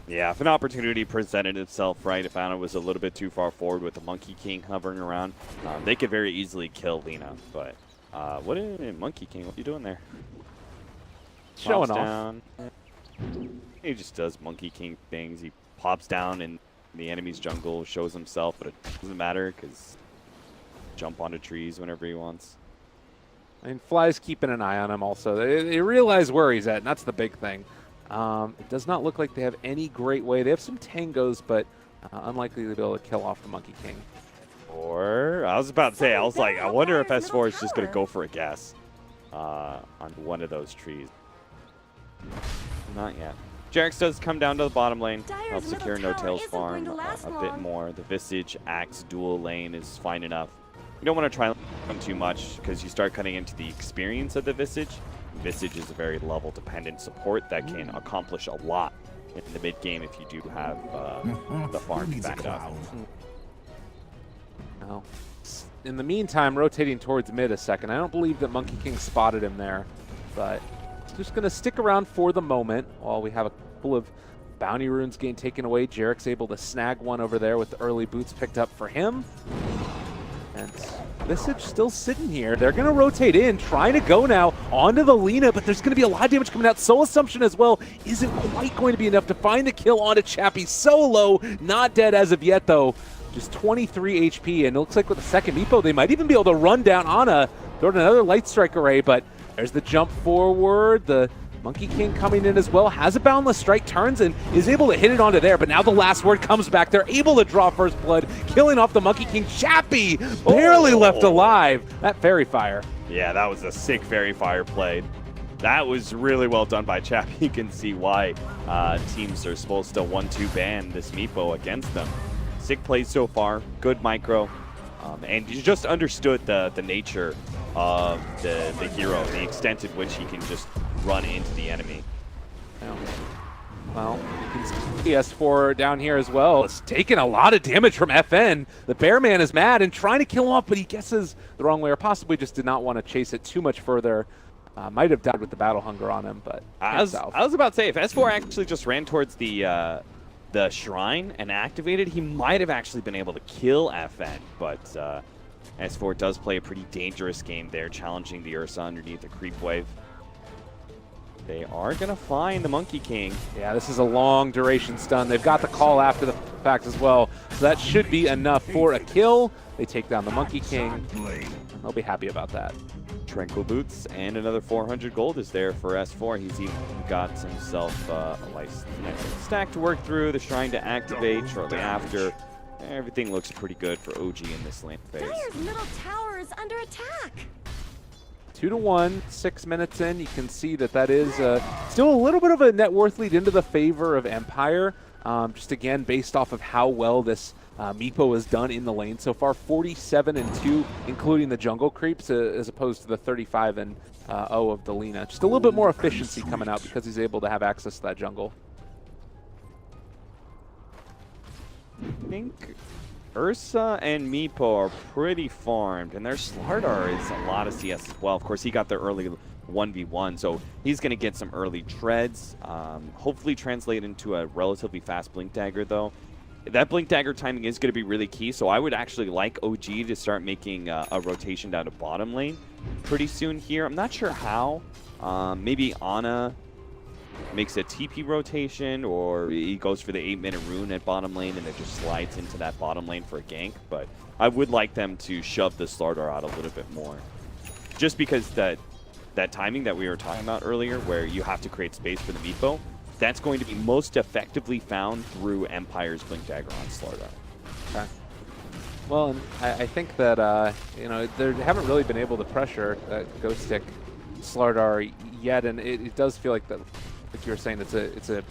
Speaker 12: Yeah, if an opportunity presented itself, right, if Ana was a little bit too far forward with the Monkey King hovering around, they could very easily kill Lina. But what is Monkey King? What are you doing there?
Speaker 2: Showing off.
Speaker 12: Down. He just does Monkey King things. He pops down in the enemy's jungle, shows himself, but it doesn't matter because jump onto trees whenever he wants.
Speaker 2: And Fly's keeping an eye on him also. They realize where he's at, and that's the big thing. It does not look like they have any great way. They have some tangos, but unlikely to be able to kill off the Monkey King.
Speaker 12: Or, I was about to say, I was like, I wonder if S4 is just going to go for a guess on one of those trees. Not yet. Jarex does come down to the bottom lane, help secure No-Tail's farm a bit more. The Visage Axe dual lane is fine enough. You don't want to try them too much because you start cutting into the experience of the Visage. Visage is a very level-dependent support that can accomplish a lot in the mid-game if you do have the farm backed up.
Speaker 2: Now, in the meantime, rotating towards mid a second. I don't believe that Monkey King spotted him there, but just going to stick around for the moment while we have a couple of bounty runes getting taken away. Jarek's able to snag one over there with the early boots picked up for him. And Visage still sitting here. They're going to rotate in, trying to go now onto the Lina, but there's going to be a lot of damage coming out. Soul Assumption as well isn't quite going to be enough to find the kill onto Chappie. So low, not dead as of yet though. Just 23 HP, and it looks like with the second Meepo, they might even be able to run down Ana. Throw another Light Strike array, but there's the jump forward. The Monkey King coming in as well, has a Boundless Strike, turns and is able to hit it onto there, but now the last word comes back. They're able to draw first blood, killing off the Monkey King. Chappie barely left alive. That Fairy Fire.
Speaker 12: Yeah, that was a sick Fairy Fire play. That was really well done by Chappie. You can see why teams are supposed to 1-2 ban this Meepo against them. Sick plays so far, good micro, and you just understood the nature of the hero, the extent at which he can just run into the enemy.
Speaker 2: Well, you can see PS4 down here as well. It's taking a lot of damage from FN. The Bearman is mad and trying to kill him off, but he guesses the wrong way, or possibly just did not want to chase it too much further. Might have died with the Battle Hunger on him, but
Speaker 12: I was about to say, if S4 actually just ran towards the shrine and activated, he might have actually been able to kill FN, but S4 does play a pretty dangerous game there, challenging the Ursa underneath the creep wave. They are going to find the Monkey King.
Speaker 2: Yeah, this is a long duration stun. They've got the call after the fact as well, so that should be enough for a kill. They take down the Monkey King, and they'll be happy about that.
Speaker 12: Tranquil Boots and another 400 gold is there for S4. He's even got himself a nice stack to work through. The Shrine to activate shortly after. Everything looks pretty good for OG in this lane phase.
Speaker 3: Dire's middle tower is under attack.
Speaker 2: 2-1, 6 minutes in. You can see that is still a little bit of a net worth lead into the favor of Empire. Just again, based off of how well this Meepo has done in the lane so far, 47-2, including the jungle creeps, as opposed to the 35-0 of the Lina. Just a little bit more efficiency coming out because he's able to have access to that jungle.
Speaker 12: I think Ursa and Meepo are pretty farmed, and their Slardar is a lot of CS as well. Of course, he got the early 1v1, so he's going to get some early treads, hopefully translate into a relatively fast Blink Dagger, though. That Blink Dagger timing is going to be really key, so I would actually like OG to start making a rotation down to bottom lane pretty soon here. I'm not sure how. Maybe Ana makes a TP rotation, or he goes for the 8-minute rune at bottom lane and then just slides into that bottom lane for a gank. But I would like them to shove the Slardar out a little bit more. Just because that timing that we were talking about earlier, where you have to create space for the Meepo, that's going to be most effectively found through Empire's Blink Dagger on Slardar.
Speaker 2: Okay. Well, and I think that, you know, they haven't really been able to pressure Ghost Stick Slardar yet, and it does feel like that. Like you were saying, it's a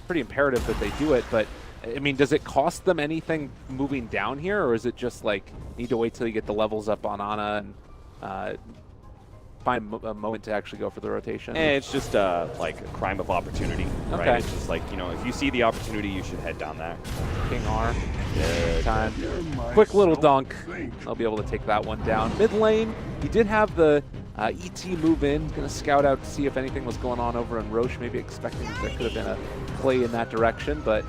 Speaker 2: pretty imperative that they do it, but I mean, does it cost them anything moving down here, or is it just like need to wait till you get the levels up on Ana and find a moment to actually go for the rotation?
Speaker 12: It's just like a crime of opportunity, right?
Speaker 2: Okay.
Speaker 12: It's just like, you know, if you see the opportunity, you should head down there.
Speaker 2: King R, time. Quick little dunk. I'll be able to take that one down. Mid lane, he did have the ET move in, going to scout out to see if anything was going on over in Roche, maybe expecting that there could have been a play in that direction, but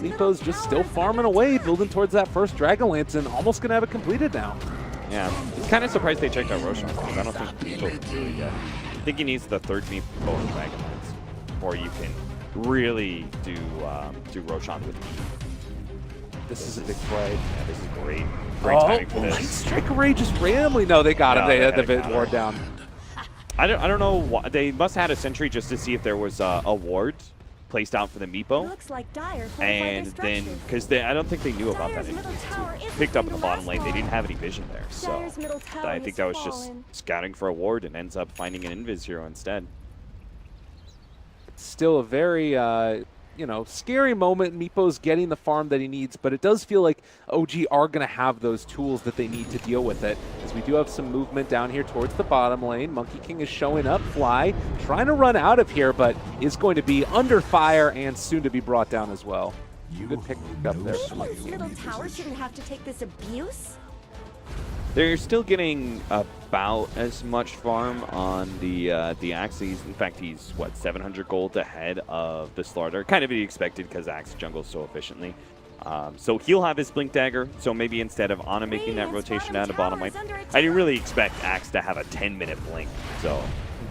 Speaker 2: Meepo's just still farming away, building towards that first Dragonlance, and almost going to have it completed now.
Speaker 12: Yeah, it's kind of surprised they checked out Roshan, because I don't think Meepo can really get. I think he needs the third Meepo and Dragonlance before you can really do Roshan with Meepo.
Speaker 2: This is a big play.
Speaker 12: Yeah, this is great. Great timing for this.
Speaker 2: Strike Array just randomly. No, they got him. They had the bit ward down.
Speaker 12: I don't know why. They must have had a sentry just to see if there was a ward placed out for the Meepo.
Speaker 3: Looks like Dire
Speaker 12: and then, because I don't think they knew about that. It picked up in the bottom lane. They didn't have any vision there. So I think that was just scouting for a ward and ends up finding an invis hero instead.
Speaker 2: Still a very, you know, scary moment. Meepo's getting the farm that he needs, but it does feel like OG are going to have those tools that they need to deal with it. As we do have some movement down here towards the bottom lane. Monkey King is showing up. Fly trying to run out of here, but is going to be under fire and soon to be brought down as well. Good pick up there.
Speaker 3: Radiant's middle tower shouldn't have to take this abuse.
Speaker 12: They're still getting about as much farm on the Axe. In fact, he's, what, 700 gold ahead of the Slardar. Kind of to be expected because Axe jungles so efficiently. So he'll have his Blink Dagger, so maybe instead of Ana making that rotation down to bottom lane, I didn't really expect Axe to have a 10-minute blink. So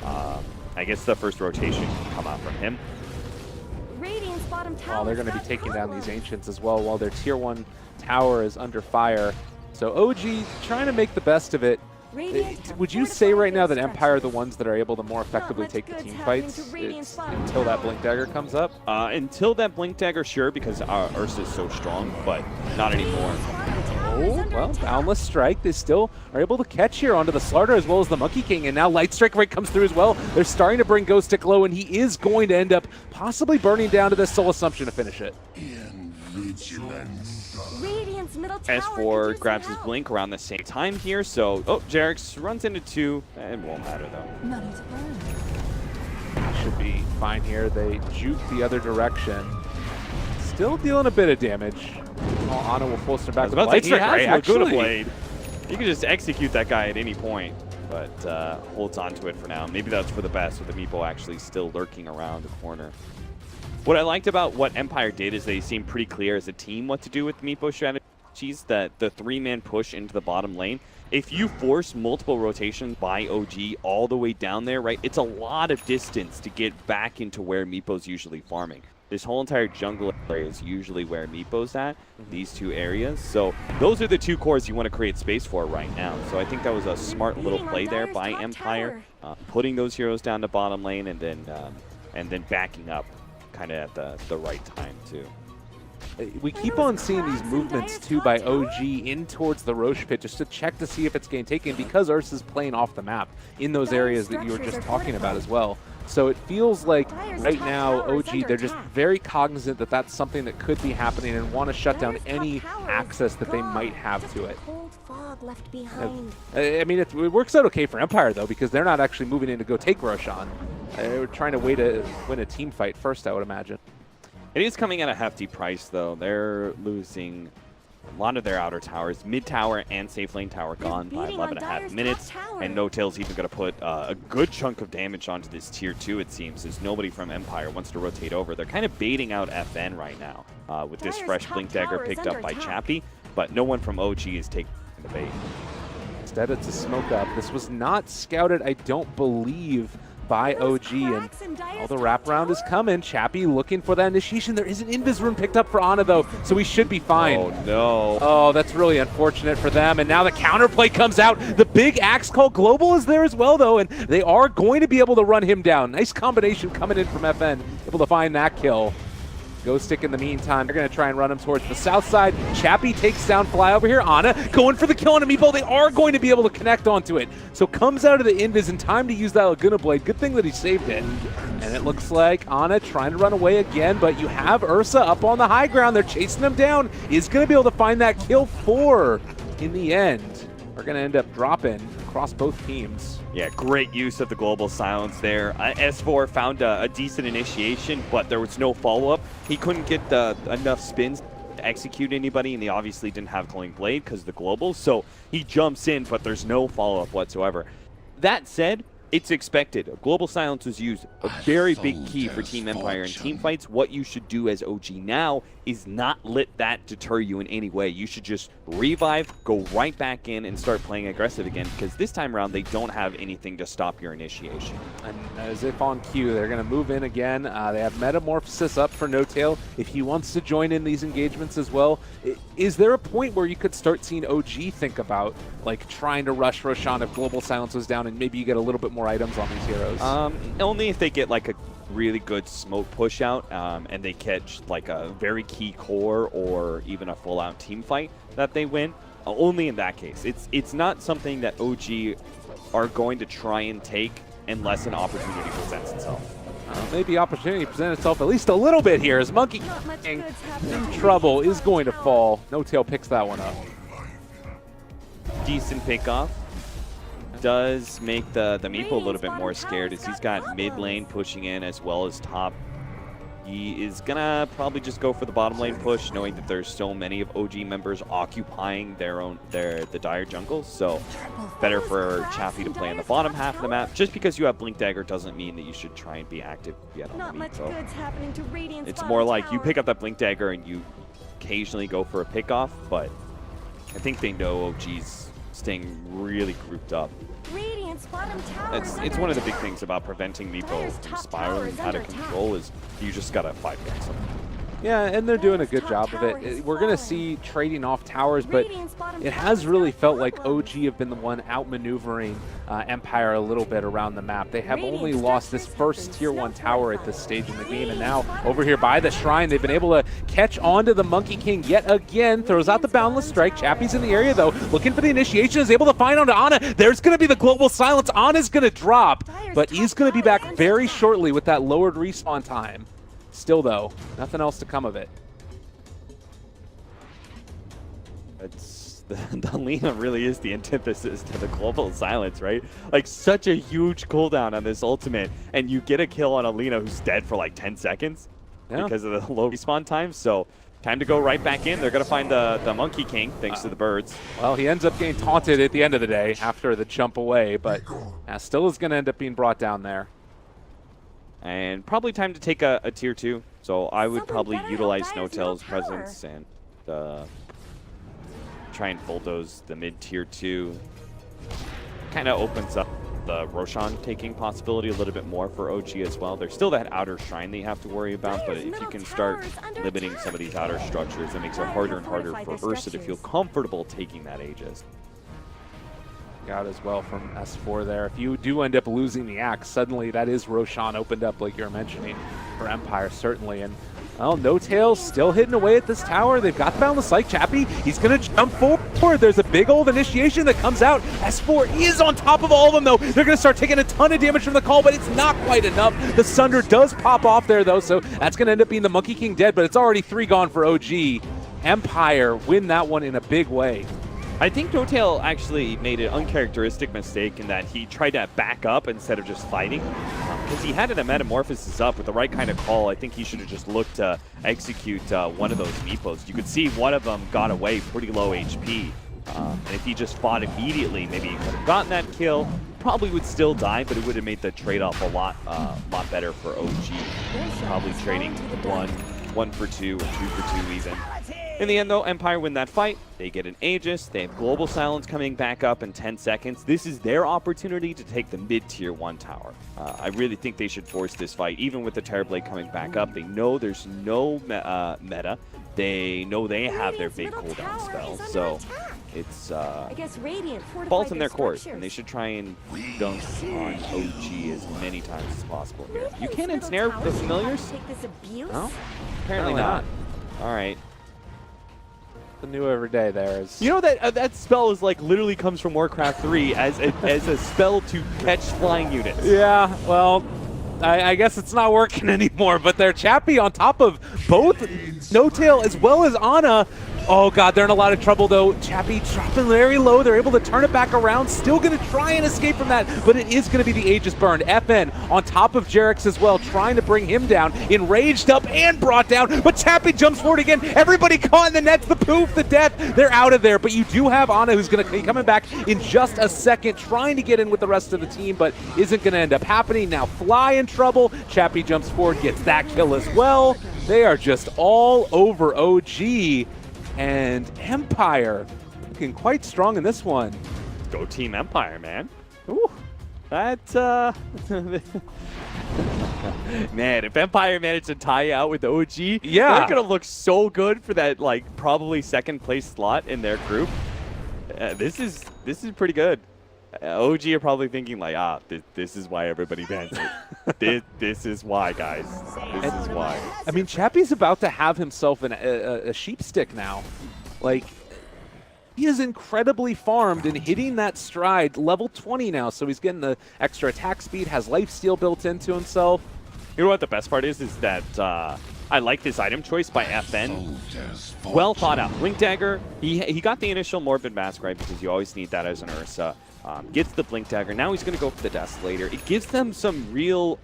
Speaker 12: I guess the first rotation can come out from him.
Speaker 3: Radiant's bottom tower.
Speaker 2: Well, they're going to be taking down these Ancients as well while their Tier 1 tower is under fire. So OG trying to make the best of it. Would you say right now that Empire are the ones that are able to more effectively take the team fights until that Blink Dagger comes up?
Speaker 12: Until that Blink Dagger, sure, because Ursa is so strong, but not anymore.
Speaker 2: Oh, well, Boundless Strike. They still are able to catch here onto the Slardar as well as the Monkey King, and now Light Strike right comes through as well. They're starting to bring Ghost Stick low, and he is going to end up possibly burning down to this Soul Assumption to finish it.
Speaker 3: Radiant's middle tower
Speaker 12: S4 grabs his blink around the same time here, so Jarex runs into 2. It won't matter though.
Speaker 2: Should be fine here. They juke the other direction. Still dealing a bit of damage. Oh, Ana will force him back with Light Strike.
Speaker 12: Blade. You can just execute that guy at any point, but holds on to it for now. Maybe that's for the best, with the Meepo actually still lurking around the corner. What I liked about what Empire did is they seemed pretty clear as a team what to do with the Meepo strategy. She's the 3-man push into the bottom lane. If you force multiple rotations by OG all the way down there, right, it's a lot of distance to get back into where Meepo's usually farming. This whole entire jungle area is usually where Meepo's at, these two areas. So those are the two cores you want to create space for right now. So I think that was a smart little play there by Empire, putting those heroes down to bottom lane and then backing up kind of at the right time too.
Speaker 2: We keep on seeing these movements too by OG in towards the Roche pit just to check to see if it's getting taken because Ursa's playing off the map in those areas that you were just talking about as well. So it feels like right now OG, they're just very cognizant that that's something that could be happening and want to shut down any access that they might have to it. I mean, it works out okay for Empire though because they're not actually moving in to go take Roshan. They were trying to win a team fight first, I would imagine.
Speaker 12: It is coming at a hefty price, though. They're losing a lot of their outer towers. Mid tower and safe lane tower gone by 11.5 minutes. And No-Tail's even going to put a good chunk of damage onto this tier 2, it seems, as nobody from Empire wants to rotate over. They're kind of baiting out FN right now with this fresh Blink Dagger picked up by Chappie. But no one from OG is taking the bait.
Speaker 2: Instead, it's a smoke up. This was not scouted, I don't believe, by OG, and all the wraparound is coming. Chappie looking for that initiation. There is an Invis rune picked up for Ana, though, so we should be fine.
Speaker 12: Oh, no.
Speaker 2: Oh, that's really unfortunate for them, and now the counterplay comes out. The big axe call Global is there as well, though, and they are going to be able to run him down. Nice combination coming in from FN, able to find that kill. Ghost Stick in the meantime. They're going to try and run him towards the south side. Chappie takes down Fly over here. Ana going for the kill on Amiibo. They are going to be able to connect onto it. So comes out of the Invis in time to use that Laguna Blade. Good thing that he saved it. And it looks like Ana trying to run away again, but you have Ursa up on the high ground. They're chasing them down. Is going to be able to find that kill 4 in the end. Are going to end up dropping across both teams.
Speaker 12: Yeah, great use of the global silence there. S4 found a decent initiation, but there was no follow-up. He couldn't get enough spins to execute anybody, and he obviously didn't have Glowing Blade because of the global. So he jumps in, but there's no follow-up whatsoever. That said, it's expected. Global silence was used, a very big key for Team Empire in team fights. What you should do as OG now is not let that deter you in any way. You should just revive, go right back in, and start playing aggressive again, because this time around they don't have anything to stop your initiation.
Speaker 2: And as if on cue, they're going to move in again. They have Metamorphosis up for No-Tail if he wants to join in these engagements as well. Is there a point where you could start seeing OG think about like trying to rush Roshan if Global Silence was down and maybe you get a little bit more items on these heroes?
Speaker 12: Only if they get like a really good smoke push out and they catch like a very key core or even a full out team fight that they win. Only in that case. It's not something that OG are going to try and take unless an opportunity presents itself.
Speaker 2: Maybe opportunity present itself at least a little bit here as Monkey King in trouble is going to fall. No-Tail picks that one up.
Speaker 12: Decent pickoff. Does make the Meepo a little bit more scared as he's got mid lane pushing in as well as top. He is gonna probably just go for the bottom lane push, knowing that there's so many of OG members occupying the dire jungle. So better for Chappie to play in the bottom half of the map. Just because you have Blink Dagger doesn't mean that you should try and be active yet on the Meepo. It's more like you pick up that Blink Dagger and you occasionally go for a pickoff, but I think they know OG's staying really grouped up. It's one of the big things about preventing Meepo from spiraling out of control is you just gotta 5-hit something.
Speaker 2: Yeah, and they're doing a good job of it. We're going to see trading off towers, but it has really felt like OG have been the one outmaneuvering Empire a little bit around the map. They have only lost this first tier 1 tower at this stage in the game, and now over here by the shrine, they've been able to catch on to the Monkey King yet again. Throws out the Boundless Strike. Chappie's in the area, though, looking for the initiation, is able to find onto Ana. There's going to be the Global Silence. Ana's going to drop, but he's going to be back very shortly with that lowered respawn time. Still, though, nothing else to come of it.
Speaker 12: It's the Lina really is the antithesis to the Global Silence, right? Like, such a huge cooldown on this ultimate, and you get a kill on a Lina who's dead for like 10 seconds because of the low respawn time. So, time to go right back in. They're going to find the Monkey King, thanks to the birds.
Speaker 2: Well, he ends up getting taunted at the end of the day after the jump away, but still is going to end up being brought down there.
Speaker 12: And probably time to take a tier 2. So I would probably utilize No-Tail's presence and try and bulldoze the mid tier 2. Kind of opens up the Roshan taking possibility a little bit more for OG as well. There's still that outer shrine that you have to worry about, but if you can start limiting some of these outer structures, it makes it harder and harder for Ursa to feel comfortable taking that Aegis.
Speaker 2: Out as well from S4 there. If you do end up losing the Axe, suddenly that is Roshan opened up, like you're mentioning, for Empire, certainly. And, well, No Tail's still hitting away at this tower. They've got the Boundless Psych. Chappie, he's going to jump forward. There's a big old initiation that comes out. S4 is on top of all of them, though. They're going to start taking a ton of damage from the call, but it's not quite enough. The Sunder does pop off there, though, so that's going to end up being the Monkey King dead, but it's already 3 gone for OG. Empire win that one in a big way.
Speaker 12: I think No Tail actually made an uncharacteristic mistake in that he tried to back up instead of just fighting. Because he had a Metamorphosis up with the right kind of call. I think he should have just looked to execute one of those meepos. You could see one of them got away pretty low HP. And if he just fought immediately, maybe he could have gotten that kill. Probably would still die, but it would have made the trade-off a lot better for OG. Probably trading 1 for 2 or 2 for 2 even. In the end, though, Empire win that fight. They get an Aegis. They have Global Silence coming back up in 10 seconds. This is their opportunity to take the mid-tier 1 tower. I really think they should force this fight, even with the Terrorblade coming back up. They know there's no meta. They know they have their big cooldown spell, so it's balls in their court, and they should try and dunk on OG as many times as possible here. You can't ensnare the familiars? No? Apparently not. All right.
Speaker 2: The new every day there is.
Speaker 12: You know that that spell is like literally comes from Warcraft 3 as a spell to catch flying units.
Speaker 2: Yeah, well, I guess it's not working anymore, but they're Chappie on top of both No Tail as well as Ana. Oh god, they're in a lot of trouble though. Chappie dropping very low. They're able to turn it back around. Still going to try and escape from that, but it is going to be the Aegis burned. FN on top of Jerix as well, trying to bring him down. Enraged up and brought down, but Chappie jumps forward again. Everybody caught in the nets, the poof, the death. They're out of there, but you do have Ana who's going to be coming back in just a second, trying to get in with the rest of the team, but isn't going to end up happening. Now Fly in trouble. Chappie jumps forward, gets that kill as well. They are just all over OG. And Empire looking quite strong in this one.
Speaker 12: Go Team Empire, man. Ooh, that, man, if Empire managed to tie out with OG,
Speaker 2: yeah,
Speaker 12: they're going to look so good for that, like, probably second place slot in their group. This is pretty good. OG are probably thinking like, this is why everybody bans it. this is why, guys. This is why.
Speaker 2: I mean, Chappie's about to have himself a sheep stick now. Like, he is incredibly farmed and hitting that stride. Level 20 now, so he's getting the extra attack speed, has lifesteal built into himself.
Speaker 12: You know what the best part is that I like this item choice by FN. Well thought out. Blink Dagger, he got the initial Morbid Mask, right, because you always need that as an Ursa. Gets the Blink Dagger. Now he's going to go for the Desolator. It gives them some real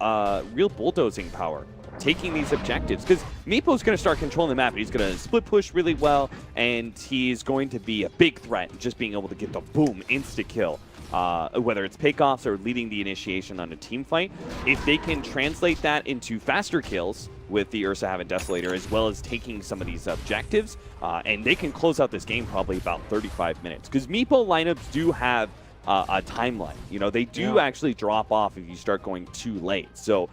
Speaker 12: bulldozing power, taking these objectives. Because Meepo's going to start controlling the map. He's going to split push really well, and he's going to be a big threat in just being able to get the boom, insta-kill. Whether it's pickoffs or leading the initiation on a team fight. If they can translate that into faster kills with the Ursa having Desolator, as well as taking some of these objectives, and they can close out this game probably about 35 minutes. Because Meepo lineups do have a timeline. You know, they do actually drop off if you start going too late. So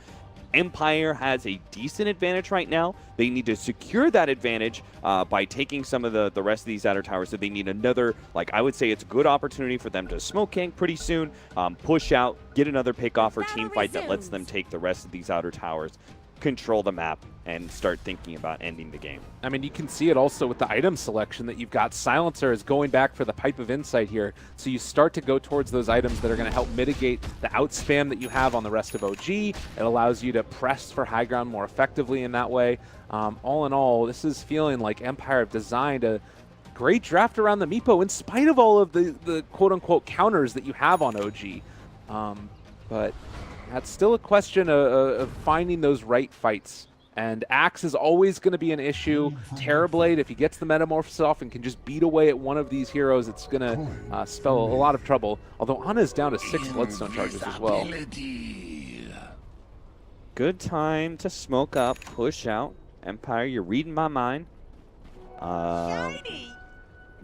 Speaker 12: Empire has a decent advantage right now. They need to secure that advantage by taking some of the rest of these outer towers. So they need another, like, I would say it's a good opportunity for them to smoke gank pretty soon, push out, get another pick-off or team fight that lets them take the rest of these outer towers, control the map, and start thinking about ending the game.
Speaker 2: I mean, you can see it also with the item selection that you've got. Silencer is going back for the Pipe of Insight here, so you start to go towards those items that are going to help mitigate the outspam that you have on the rest of OG. It allows you to press for high ground more effectively in that way. All in all, this is feeling like Empire have designed a great draft around the Meepo in spite of all of the quote-unquote counters that you have on OG. But that's still a question of finding those right fights. And Axe is always going to be an issue. Terrorblade, if he gets the Metamorphosis off and can just beat away at one of these heroes, it's going to spell a lot of trouble. Although Ana's down to 6 Bloodstone charges as well.
Speaker 12: Good time to smoke up, push out. Empire, you're reading my mind.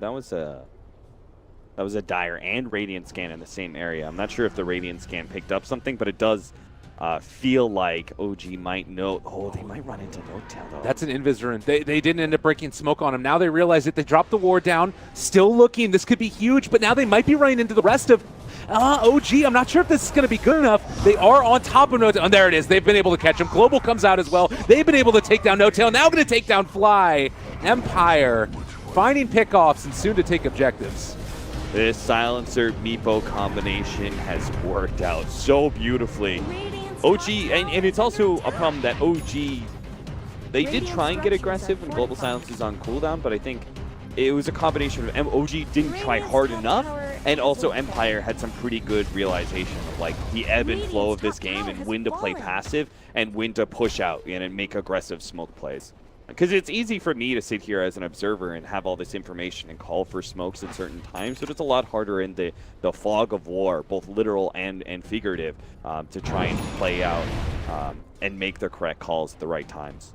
Speaker 12: was a Dire and Radiant scan in the same area. I'm not sure if the Radiant scan picked up something, but it does feel like OG might know. Oh, they might run into No-Tail, though.
Speaker 2: That's an Invis rune. They didn't end up breaking smoke on him. Now they realize that they dropped the ward down. Still looking. This could be huge, but now they might be running into the rest of OG. I'm not sure if this is going to be good enough. They are on top of No-Tail. And there it is. They've been able to catch him. Global comes out as well. They've been able to take down No-Tail. Now going to take down Fly. Empire finding pickoffs and soon to take objectives.
Speaker 12: This Silencer Meepo combination has worked out so beautifully. OG, and it's also a problem that OG, they did try and get aggressive when Global Silence is on cooldown, but I think it was a combination of OG didn't try hard enough, and also Empire had some pretty good realization of like the ebb and flow of this game and when to play passive and when to push out and make aggressive smoke plays. Because it's easy for me to sit here as an observer and have all this information and call for smokes at certain times, but it's a lot harder in the fog of war, both literal and figurative, to try and play out and make the correct calls at the right times.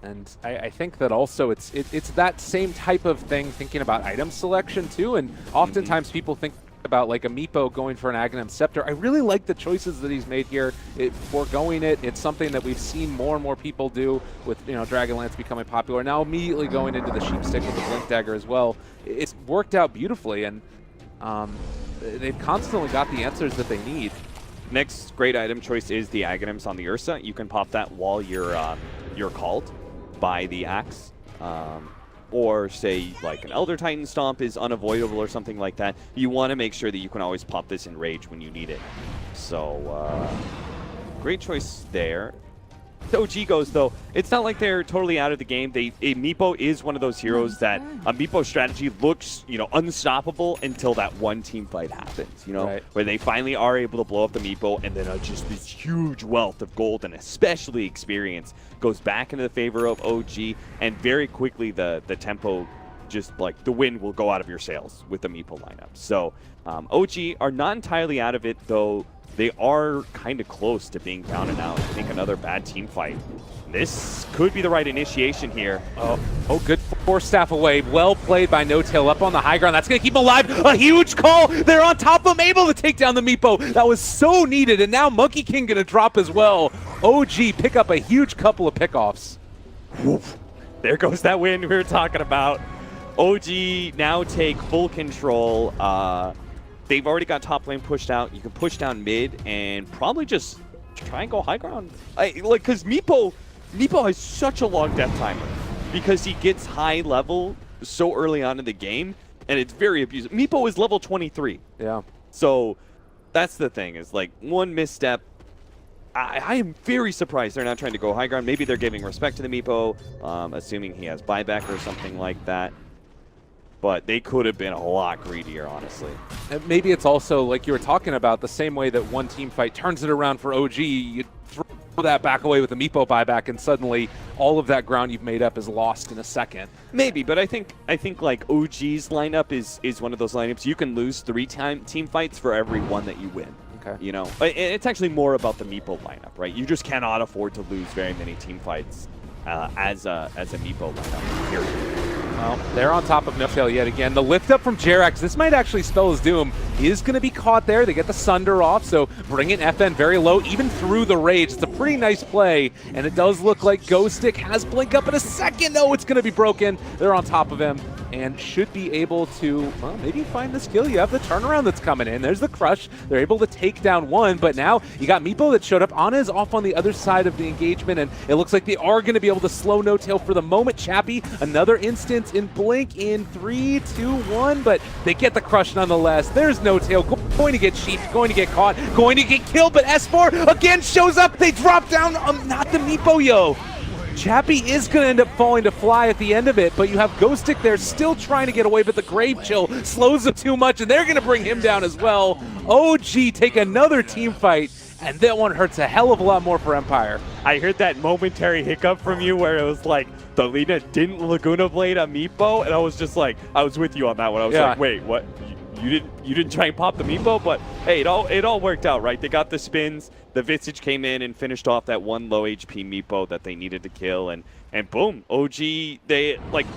Speaker 2: And I think that also it's that same type of thing, thinking about item selection too, and oftentimes people think about like a Meepo going for an Aghanim Scepter. I really like the choices that he's made here. Foregoing it, it's something that we've seen more and more people do with, you know, Dragonlance becoming popular. Now immediately going into the Sheep Stick with the Blink Dagger as well. It's worked out beautifully, and they've constantly got the answers that they need.
Speaker 12: Next great item choice is the Aghanims on the Ursa. You can pop that while you're called by the Axe. Or say like an Elder Titan Stomp is unavoidable or something like that. You want to make sure that you can always pop this in Rage when you need it. So great choice there. OG goes though, it's not like they're totally out of the game. Meepo is one of those heroes that a Meepo strategy looks, you know, unstoppable until that one team fight happens, you know, where they finally are able to blow up the Meepo, and then just this huge wealth of gold and especially experience goes back into the favor of OG, and very quickly the tempo, just like the wind will go out of your sails with the Meepo lineup. So OG are not entirely out of it, though. They are kind of close to being down and out. I think another bad team fight. This could be the right initiation here.
Speaker 2: Oh, good force staff away. Well played by No-Tail up on the high ground. That's going to keep him alive. A huge call. They're on top of him, able to take down the Meepo. That was so needed, and now Monkey King going to drop as well. OG pick up a huge couple of pickoffs.
Speaker 12: Woof. There goes that win we were talking about. OG now take full control. They've already got top lane pushed out. You can push down mid and probably just try and go high ground. Because Meepo has such a long death timer because he gets high level so early on in the game, and it's very abusive. Meepo is level 23.
Speaker 2: Yeah.
Speaker 12: So that's the thing, is like one misstep. I am very surprised they're not trying to go high ground. Maybe they're giving respect to the Meepo, assuming he has buyback or something like that. But they could have been a lot greedier, honestly.
Speaker 2: And maybe it's also, like you were talking about, the same way that one team fight turns it around for OG. You throw that back away with the Meepo buyback, and suddenly all of that ground you've made up is lost in a second.
Speaker 12: Maybe, but I think like OG's lineup is one of those lineups you can lose 3 team fights for every one that you win.
Speaker 2: Okay.
Speaker 12: You know, it's actually more about the Meepo lineup, right? You just cannot afford to lose very many team fights as a Meepo lineup. Period.
Speaker 2: Well, they're on top of No-Tail yet again. The lift up from Jerax, this might actually spell his doom. He is going to be caught there. They get the Sunder off, so bringing FN very low, even through the Rage. It's a pretty nice play, and it does look like Ghost Stick has Blink up in a second. No, it's going to be broken. They're on top of him and should be able to, well, maybe find the skill. You have the turnaround that's coming in. There's the crush. They're able to take down one, but now you got Meepo that showed up. Ana is off on the other side of the engagement, and it looks like they are going to be able to slow No-Tail for the moment. Chappie, another instance in Blink in 3, 2, 1, but they get the crush nonetheless. There's No-Tail going to get sheeped, going to get caught, going to get killed, but S4 again shows up. They drop down, not the Meepo, yo. Chappie is going to end up falling to Fly at the end of it, but you have Ghost Stick there still trying to get away, but the Grave Chill slows him too much, and they're going to bring him down as well. OG take another team fight, and that one hurts a hell of a lot more for Empire.
Speaker 11: I heard that momentary hiccup from you where it was like, the Lina didn't Laguna Blade a Meepo, and I was just like, I was with you on that one. I was like, wait, what? You didn't try and pop the Meepo, but hey, it all worked out, right? They got the spins. The Visage came in and finished off that one low HP Meepo that they needed to kill, and boom, OG, they like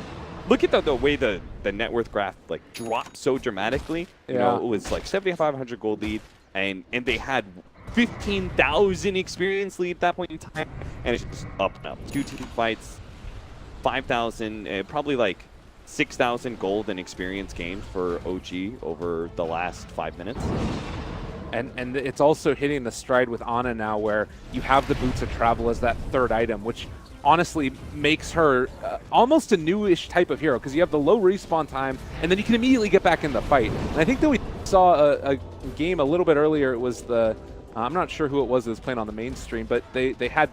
Speaker 11: look at the way the
Speaker 12: the net worth graph like dropped so dramatically. You know, it was like 7,500 gold lead, and they had 15,000 experience lead at that point in time, and it's just up and up. 2 team fights, 5,000, probably like 6,000 gold and experience gained for OG over the last 5 minutes.
Speaker 2: And it's also hitting the stride with Ana now, where you have the Boots of Travel as that third item, which honestly makes her almost a newish type of hero, because you have the low respawn time, and then you can immediately get back in the fight. And I think that we saw a game a little bit earlier. It was the I'm not sure who it was that was playing on the mainstream, but they had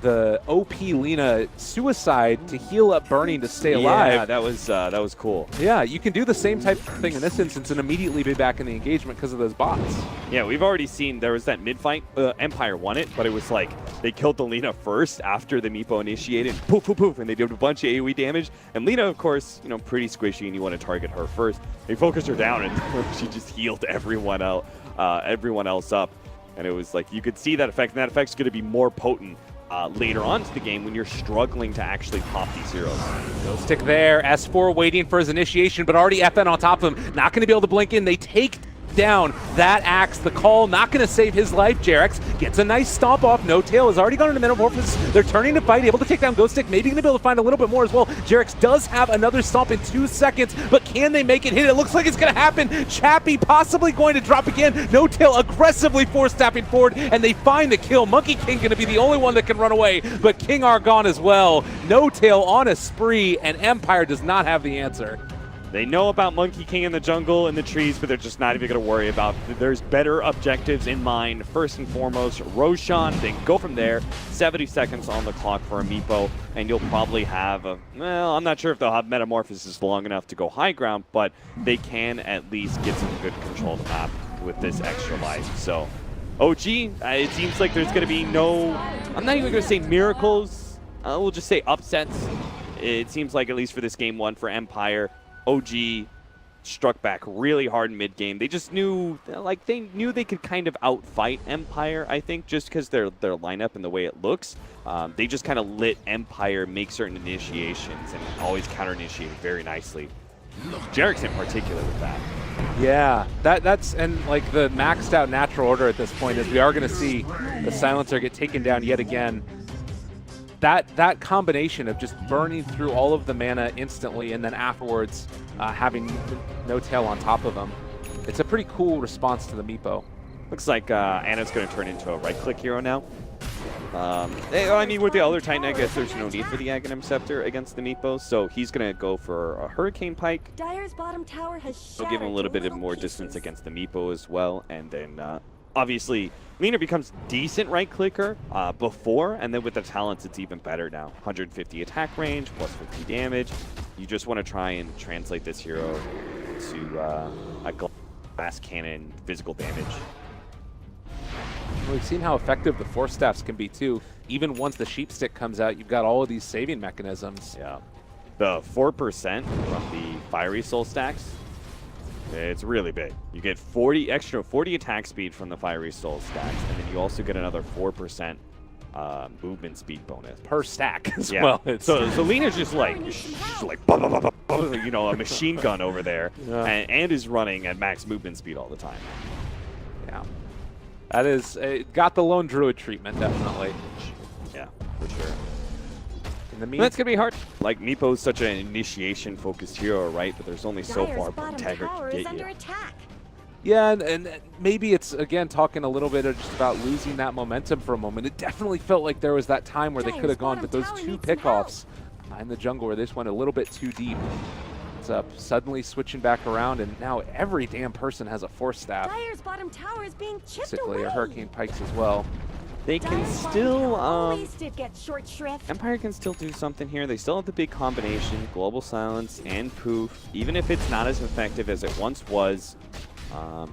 Speaker 2: the OP Lina suicide to heal up Burning to stay alive.
Speaker 12: Yeah, that was cool.
Speaker 2: Yeah, you can do the same type of thing in this instance and immediately be back in the engagement because of those bots.
Speaker 12: Yeah, we've already seen there was that mid-fight. Empire won it, but it was like they killed the Lina first after the Meepo initiated. Poof, poof, poof, and they did a bunch of AoE damage. And Lina, of course, you know, pretty squishy, and you want to target her first. They focused her down, and she just healed everyone out, everyone else up. And it was like you could see that effect, and that effect's going to be more potent later on to the game when you're struggling to actually pop these heroes.
Speaker 2: Go stick there. S4 waiting for his initiation, but already FN on top of him. Not going to be able to blink in. They take down that axe. The call not going to save his life. Jarex gets a nice stomp off. No Tail has already gone into Metamorphosis. They're turning to fight, able to take down Ghost Stick. Maybe going to be able to find a little bit more as well. Jarex does have another stomp in 2 seconds, but can they make it hit? It looks like it's going to happen. Chappie possibly going to drop again. No Tail aggressively force-tapping forward, and they find the kill. Monkey King going to be the only one that can run away, but King are gone as well. No Tail on a spree, and Empire does not have the answer.
Speaker 12: They know about Monkey King in the jungle and the trees, but they're just not even going to worry about it. There's better objectives in mind. First and foremost, Roshan, then go from there. 70 seconds on the clock for a Meepo, and you'll probably have a, well, I'm not sure if they'll have Metamorphosis long enough to go high ground, but they can at least get some good control of the map with this extra life. So, OG, it seems like there's going to be no, I'm not even going to say miracles, we'll just say upsets. It seems like, at least for this game 1 for Empire, OG struck back really hard in mid-game. They just knew, like, they could kind of outfight Empire, I think, just because their lineup and the way it looks. They just kind of let Empire make certain initiations and always counter-initiate very nicely. Jarex in particular with that.
Speaker 2: Yeah, that's, and like the maxed out natural order at this point is we are going to see the Silencer get taken down yet again. That combination of just burning through all of the mana instantly and then afterwards having No Tail on top of them, it's a pretty cool response to the Meepo.
Speaker 12: Looks like Ana's going to turn into a right-click hero now. I mean, with the other Titan, I guess there's no need for the Aghanim Scepter against the Meepo, so he's going to go for a Hurricane Pike.
Speaker 3: Dire's bottom tower has
Speaker 12: He'll give him a little bit of more distance against the Meepo as well, and then obviously Lina becomes decent right-clicker before, and then with the talents it's even better now. 150 attack range, plus 50 damage. You just want to try and translate this hero to a glass cannon physical damage.
Speaker 2: We've seen how effective the Force Staffs can be too. Even once the Sheep Stick comes out, you've got all of these saving mechanisms.
Speaker 12: Yeah. The 4% from the Fiery Soul stacks, it's really big. You get 40 attack speed from the Fiery Soul stacks, and then you also get another 4% movement speed bonus
Speaker 2: per stack as
Speaker 12: yeah.
Speaker 2: well.
Speaker 12: So Lena's just like, you know, a machine gun over there, yeah. and is running at max movement speed all the time.
Speaker 2: Yeah, that is got the lone druid treatment definitely.
Speaker 12: Yeah, for sure.
Speaker 2: In the meantime,
Speaker 12: that's gonna be hard. Like Meepo's such an initiation-focused hero, right? But there's only so far Taggart can get you.
Speaker 2: Yeah, and maybe it's, again, talking a little bit just about losing that momentum for a moment. It definitely felt like there was that time where they could have gone, but those 2 pickoffs in the jungle where they just went a little bit too deep. It's up, suddenly switching back around, and now every damn person has a Force Staff.
Speaker 3: Dire's bottom tower is being chipped
Speaker 2: basically,
Speaker 3: away.
Speaker 2: or Hurricane Pikes as well.
Speaker 12: They can still,
Speaker 3: short
Speaker 12: Empire can still do something here. They still have the big combination, Global Silence and Poof. Even if it's not as effective as it once was,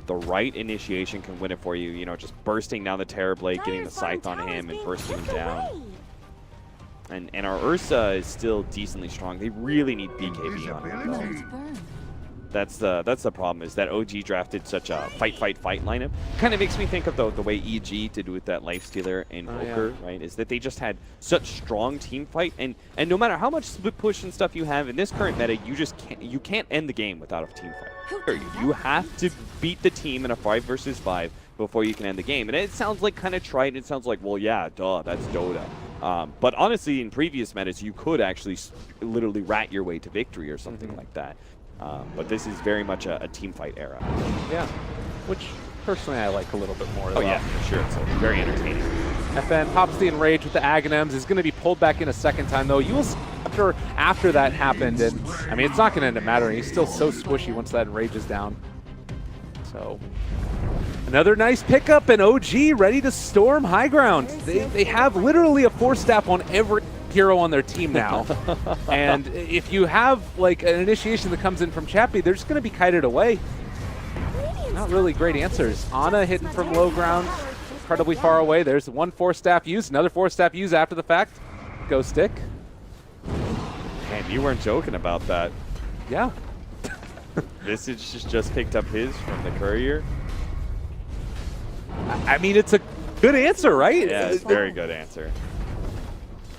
Speaker 12: the right initiation can win it for you. You know, just bursting down the Terrorblade, getting the Scythe on him, and bursting him down. And our Ursa is still decently strong. They really need BKB on him, though. That's the problem, is that OG drafted such a fight lineup. Kind of makes me think of the way EG did with that Lifestealer and Poker, right? Is that they just had such strong team fight, and no matter how much split push and stuff you have in this current meta, you can't end the game without a team fight. You have to beat the team in a 5 versus 5 before you can end the game. And it sounds like kind of trite. It sounds like, well, yeah, duh, that's Dota. But honestly, in previous metas, you could actually literally rat your way to victory or something like that. But this is very much a team fight era.
Speaker 2: Yeah, which personally I like a little bit more.
Speaker 12: Oh yeah, for sure. It's very entertaining.
Speaker 2: FN pops the Enrage with the Aghanims, is going to be pulled back in a second time though. You will see after that happened, and I mean it's not going to end up mattering. He's still so squishy once that Enrage is down. So another nice pickup, and OG ready to storm high ground. They have literally a 4-staff on every hero on their team now. And if you have like an initiation that comes in from Chappie, they're just going to be kited away. Not really great answers. Ana hitting from low ground, incredibly far away. There's one 4-staff use, another 4-staff use after the fact. Go stick.
Speaker 12: Man, you weren't joking about that.
Speaker 2: Yeah.
Speaker 12: Visage just picked up his from the courier.
Speaker 2: I mean, it's a good answer, right?
Speaker 12: Yeah, it's a very good answer.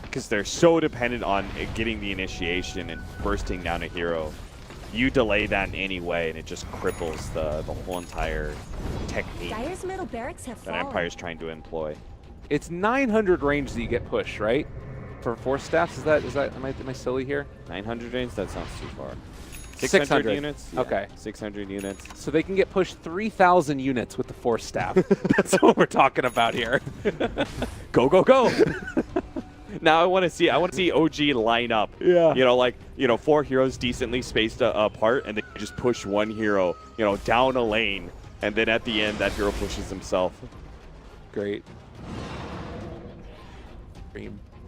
Speaker 12: Because they're so dependent on getting the initiation and bursting down a hero. You delay that in any way, and it just cripples the whole entire technique
Speaker 3: Dire's middle barracks have
Speaker 12: that
Speaker 3: fallen.
Speaker 12: Empire's trying to employ.
Speaker 2: It's 900 range that you get pushed, right? For 4 staffs, is that am I silly here?
Speaker 12: 900 range? That sounds too far.
Speaker 2: 600
Speaker 12: units? Yeah,
Speaker 2: okay.
Speaker 12: 600 units.
Speaker 2: So they can get pushed 3,000 units with the 4-staff. That's what we're talking about here.
Speaker 12: Go, go, go! Now I want to see OG line up.
Speaker 2: Yeah.
Speaker 12: You know, like, 4 heroes decently spaced apart, and they just push one hero, down a lane, and then at the end that hero pushes himself.
Speaker 2: Great.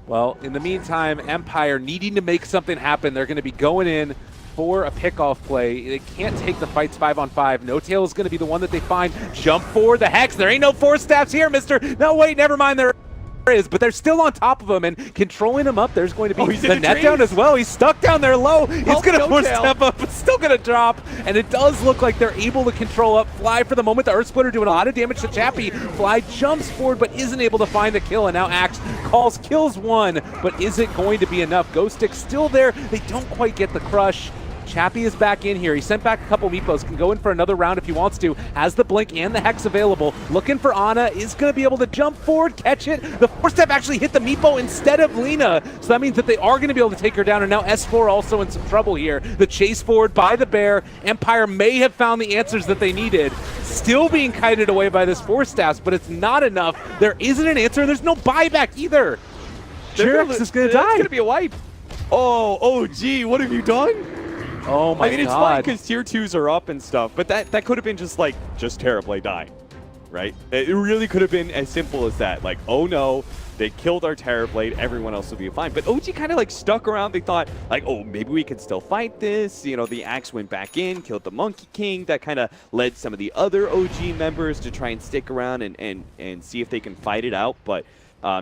Speaker 2: Well, in the meantime, Empire needing to make something happen. They're going to be going in for a pickoff play. They can't take the fights 5-on-5. No Tail is going to be the one that they find. Jump forward, the Hex. There ain't no 4-staffs here, mister. No, wait, never mind. There is, but they're still on top of him and controlling him up. There's going to be the net down as well. He's stuck down there low. He's going to 4-step up, but still going to drop. And it does look like they're able to control up. Fly for the moment. The Earth Splitter doing a lot of damage to Chappie. Fly jumps forward, but isn't able to find the kill. And now Axe kills one, but is it going to be enough? Ghost Stick still there. They don't quite get the crush. Chappie is back in here. He sent back a couple Meepos. Can go in for another round if he wants to. Has the Blink and the Hex available. Looking for Ana. Is going to be able to jump forward, catch it. The 4-step actually hit the Meepo instead of Lina. So that means that they are going to be able to take her down. And now S4 also in some trouble here. The chase forward by the Bear. Empire may have found the answers that they needed. Still being kited away by this 4-staff, but it's not enough. There isn't an answer. There's no buyback either. Jirax is going to die.
Speaker 12: It's going to be a wipe. Oh, OG, what have you done?
Speaker 2: Oh my god.
Speaker 12: I mean, it's fine because tier 2s are up and stuff, but that could have been just Terrorblade dying, right? It really could have been as simple as that. Like, oh no, they killed our Terrorblade, everyone else will be fine. But OG kind of stuck around. They thought oh, maybe we can still fight this. The Axe went back in, killed the Monkey King. That kind of led some of the other OG members to try and stick around and see if they can fight it out. But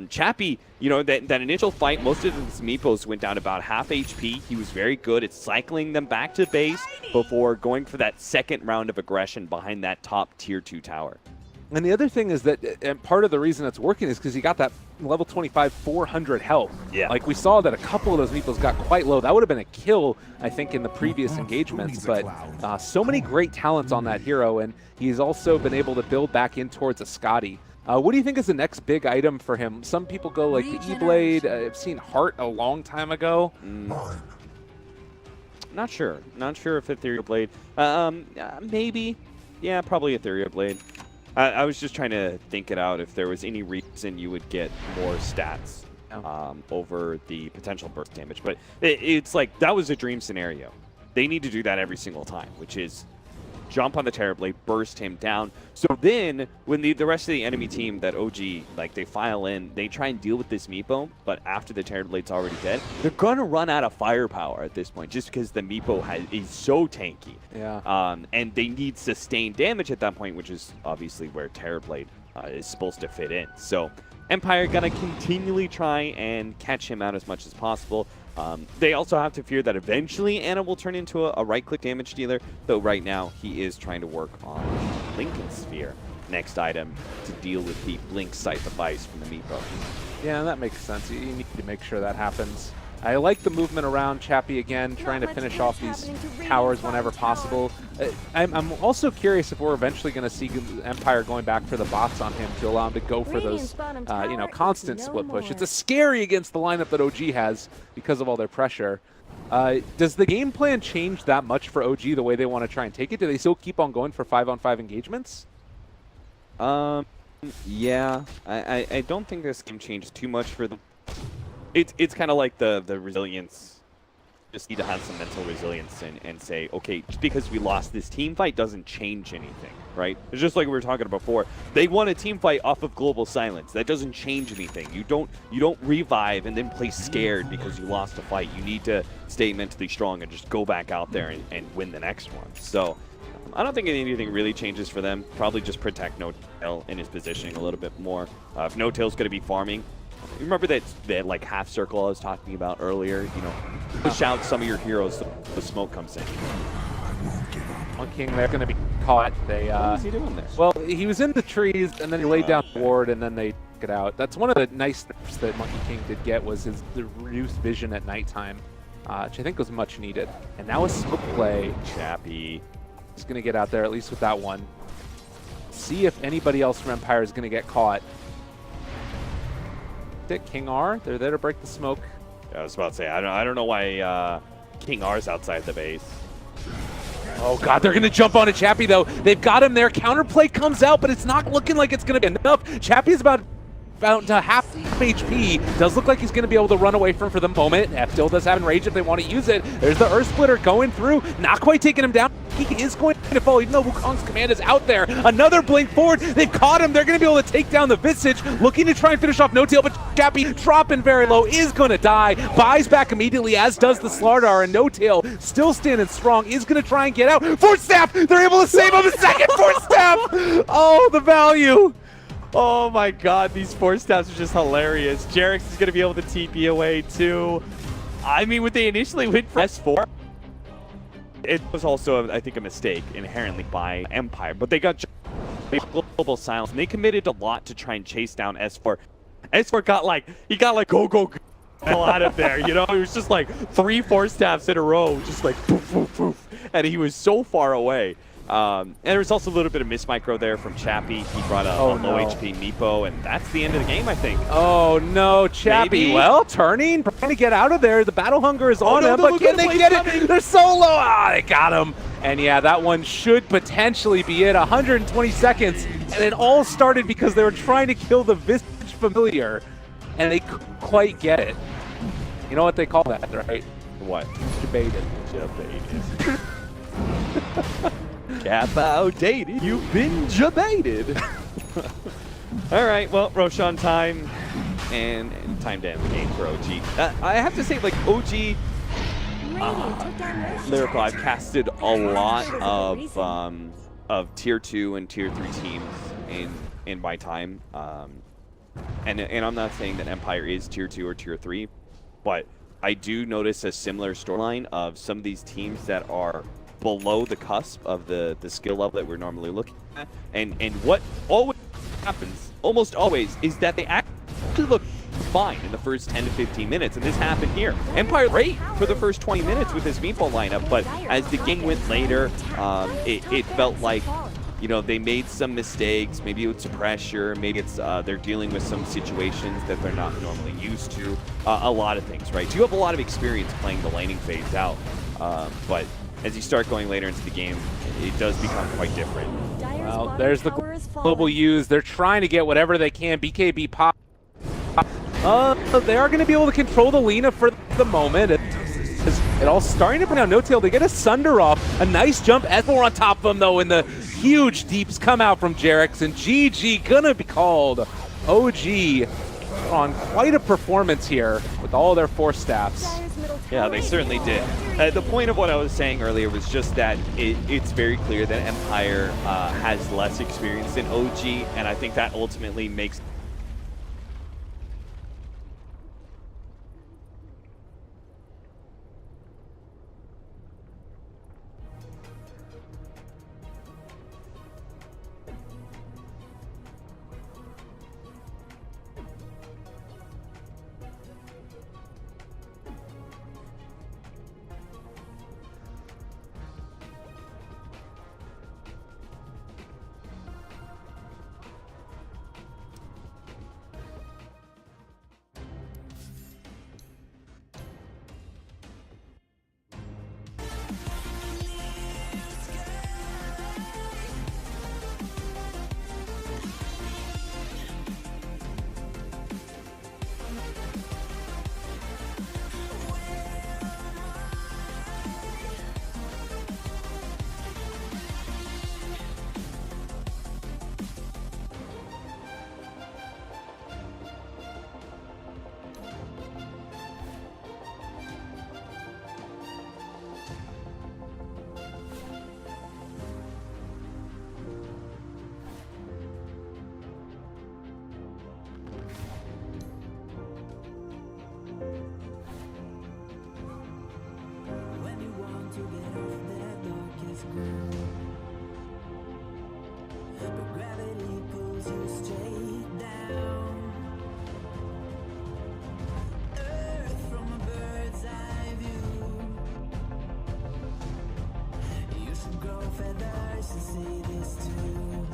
Speaker 12: Chappie, that initial fight, most of his Meepos went down about half HP. He was very good at cycling them back to base before going for that second round of aggression behind that top tier 2 tower.
Speaker 2: And the other thing is that, and part of the reason it's working is because he got that level 25 400 health.
Speaker 12: Yeah.
Speaker 2: Like we saw that a couple of those Meepos got quite low. That would have been a kill, I think, in the previous engagements. But so many great talents on that hero, and he's also been able to build back in towards a Scotty. What do you think is the next big item for him? Some people go like the E-Blade. I've seen Heart a long time ago.
Speaker 12: Not sure. Not sure if Ethereal Blade. Maybe. Yeah, probably Ethereal Blade. I was just trying to think it out if there was any reason you would get more stats over the potential burst damage. But it's like that was a dream scenario. They need to do that every single time, which is jump on the Terrorblade, burst him down. So then, when the rest of the enemy team that OG, they file in, they try and deal with this Meepo, but after the Terrorblade's already dead, they're going to run out of firepower at this point, just because the Meepo is so tanky.
Speaker 2: Yeah.
Speaker 12: And they need sustained damage at that point, which is obviously where Terrorblade is supposed to fit in. So Empire going to continually try and catch him out as much as possible. They also have to fear that eventually Ana will turn into a right-click damage dealer, though right now he is trying to work on Lincoln Sphere, next item to deal with the blink sight device from the Meepo.
Speaker 2: Yeah, that makes sense. You need to make sure that happens. I like the movement around Chappie again, trying to finish off these towers whenever possible. I'm also curious if we're eventually going to see Empire going back for the bots on him to allow him to go for those, constant split push. It's a scary against the lineup that OG has because of all their pressure. Does the game plan change that much for OG the way they want to try and take it? Do they still keep on going for 5-on-5 engagements?
Speaker 12: Yeah, I don't think this game changes too much for them. It's kind of like the resilience. Just need to have some mental resilience and say, okay, just because we lost this team fight doesn't change anything, right? It's just like we were talking about before. They won a team fight off of global silence. That doesn't change anything. You don't revive and then play scared because you lost a fight. You need to stay mentally strong and just go back out there and win the next one. So I don't think anything really changes for them. Probably just protect No-Tail in his positioning a little bit more. If No-Tail's going to be farming, remember that like half circle I was talking about earlier? Push out some of your heroes so the smoke comes in.
Speaker 2: On King, they're going to be caught. What
Speaker 12: was he doing there?
Speaker 2: Well, he was in the trees, and then he laid down the ward, and then they took it out. That's one of the nice nerfs that Monkey King did get was the reduced vision at nighttime, which I think was much needed. And now a smoke play.
Speaker 12: Chappie
Speaker 2: is going to get out there, at least with that one. See if anybody else from Empire is going to get caught. King R, they're there to break the smoke.
Speaker 12: I was about to say, I don't know why King R's outside the base.
Speaker 2: Oh god, they're gonna jump on a Chappie though. They've got him there. Counterplay comes out, but it's not looking like it's gonna be enough. Chappie's about to half HP. Does look like he's gonna be able to run away from for the moment. F still does have enrage if they want to use it. There's the Earth Splitter going through, not quite taking him down. He is going to fall, even though Wukong's command is out there. Another blink forward. They've caught him. They're going to be able to take down the Visage. Looking to try and finish off No-Tail, but Chappie dropping very low is going to die. Buys back immediately, as does the Slardar, and No-Tail still standing strong. Is going to try and get out. Force Staff! They're able to save him a second. Force Staff! Oh, the value.
Speaker 12: Oh my god, these force staffs are just hilarious. Jerix is going to be able to TP away too. I mean, when they initially went for S4, it was also, I think, a mistake inherently by Empire, but they got global silence, and they committed a lot to try and chase down S4. S4 got like, go out of there, It was just like 3 force staffs in a row, just like poof, poof, poof, and he was so far away. And there was also a little bit of miss micro there from Chappie. He brought a low HP Meepo, and that's the end of the game, I think.
Speaker 2: Oh no, Chappie.
Speaker 12: Maybe.
Speaker 2: Well, turning, trying to get out of there. The battle hunger is on him, but can they get it? They're so low. Ah, they got him. And yeah, that one should potentially be it. 120 seconds, and it all started because they were trying to kill the Visage Familiar, and they couldn't quite get it. You know what they call that, right?
Speaker 12: What?
Speaker 2: Debated.
Speaker 12: Cap outdated. You've been debated. All right, well, Roshan time and time to end the game for OG. I have to say, like, OG, Lyrical, I've casted a lot of tier 2 and tier 3 teams in my time. And I'm not saying that Empire is tier 2 or tier 3, but I do notice a similar storyline of some of these teams that are below the cusp of the skill level that we're normally looking at. And what always happens, almost always, is that they actually look fine in the first 10 to 15 minutes, and this happened here. Empire great for the first 20 minutes with his meatball lineup, but as the game went later, it felt like, they made some mistakes. Maybe it's pressure, maybe it's they're dealing with some situations that they're not normally used to. A lot of things, right? So you have a lot of experience playing the laning phase out, but as you start going later into the game, it does become quite different.
Speaker 2: Well, there's the global use. They're trying to get whatever they can. BKB pop. They are going to be able to control the Lina for the moment. It all starting to bring down No-Tail. They get a Sunder off. A nice jump. S4 on top of them, though, and the huge deeps come out from Jerix. And GG gonna be called. OG on quite a performance here with all their force staffs.
Speaker 12: Yeah, they certainly did. The point of what I was saying earlier was just that it's very clear that Empire has less experience than OG, and I think that ultimately makes
Speaker 9: grow feathers and say this too.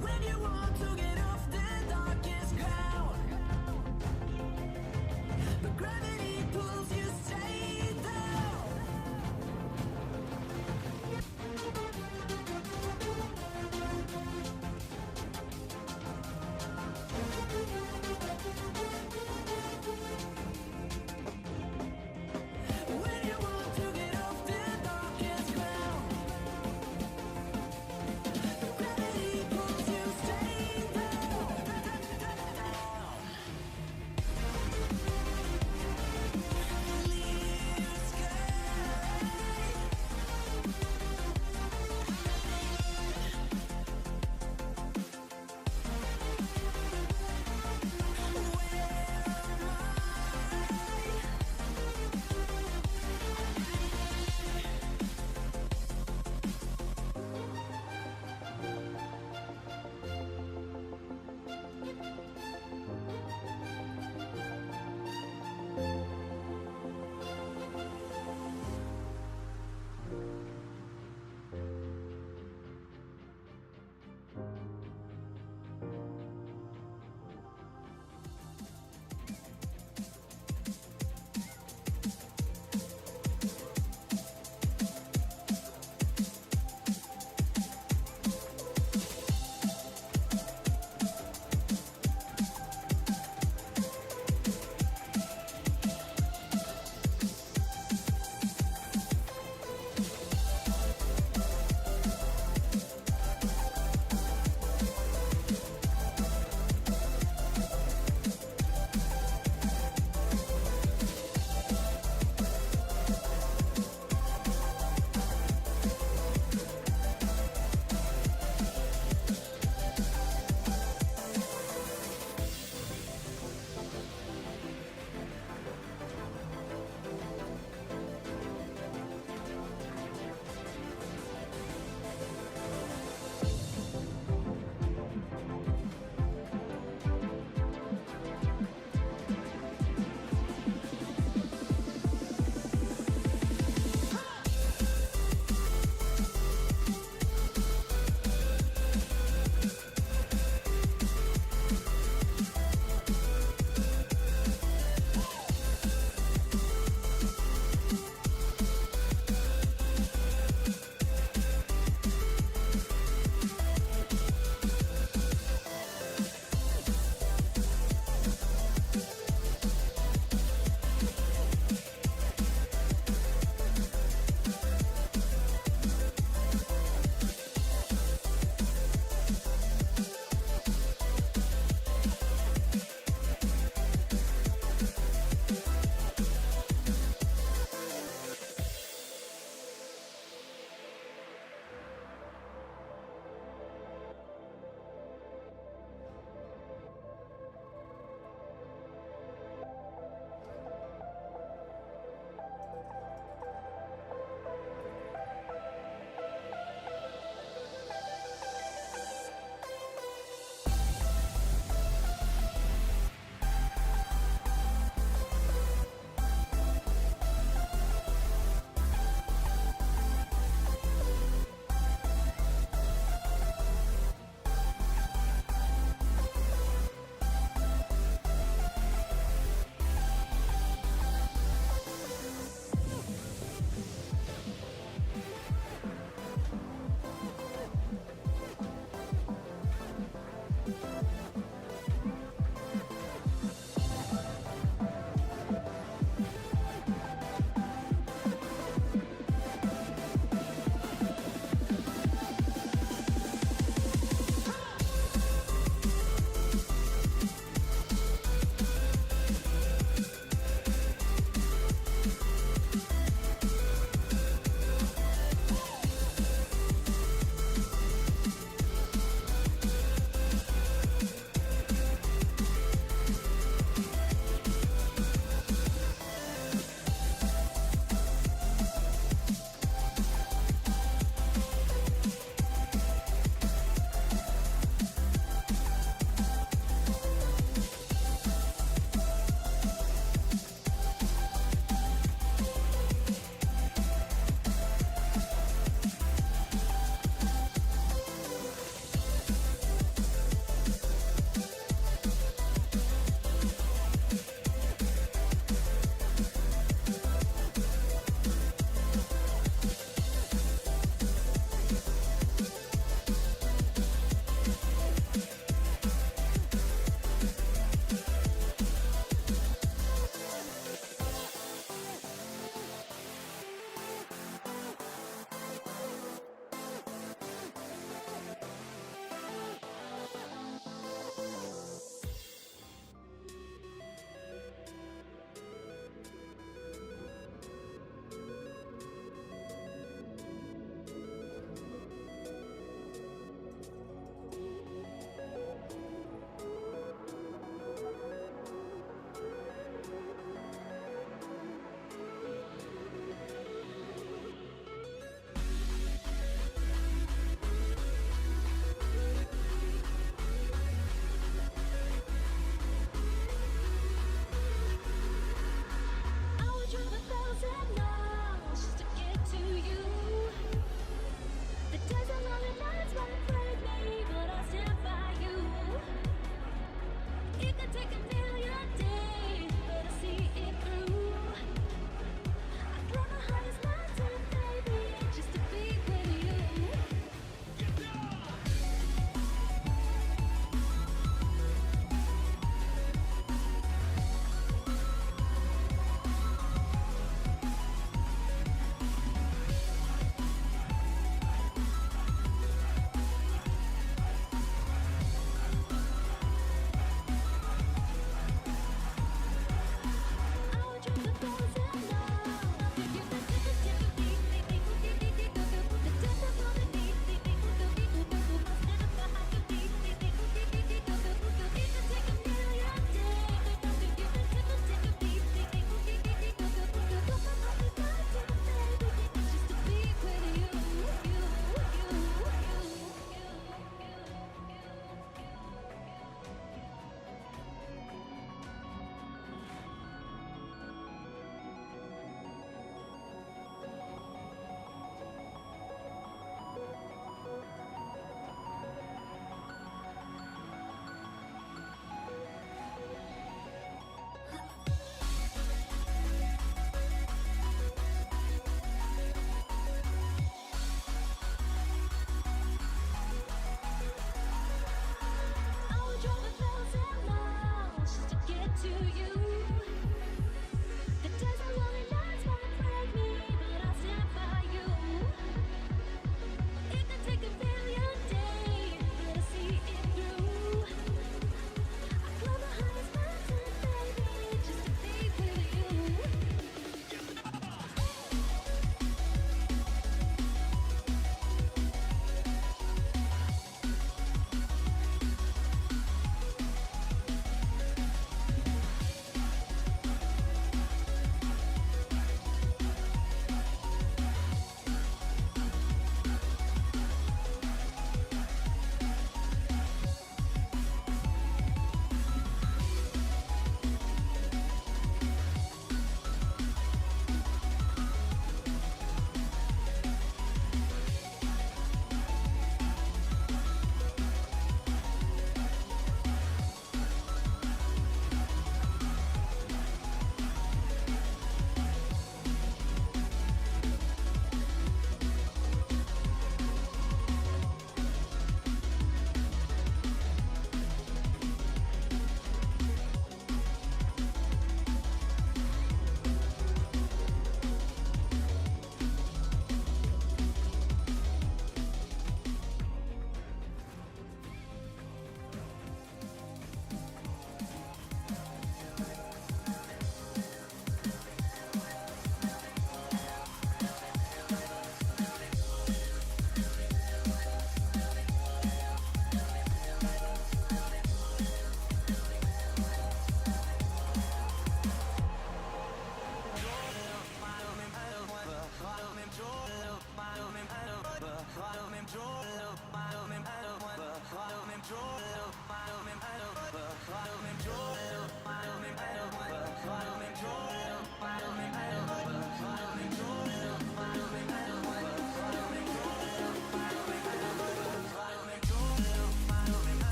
Speaker 9: When you want to get off the darkest ground, but gravity pulls you straight down. When you want to get off the darkest ground, but gravity pulls you straight down.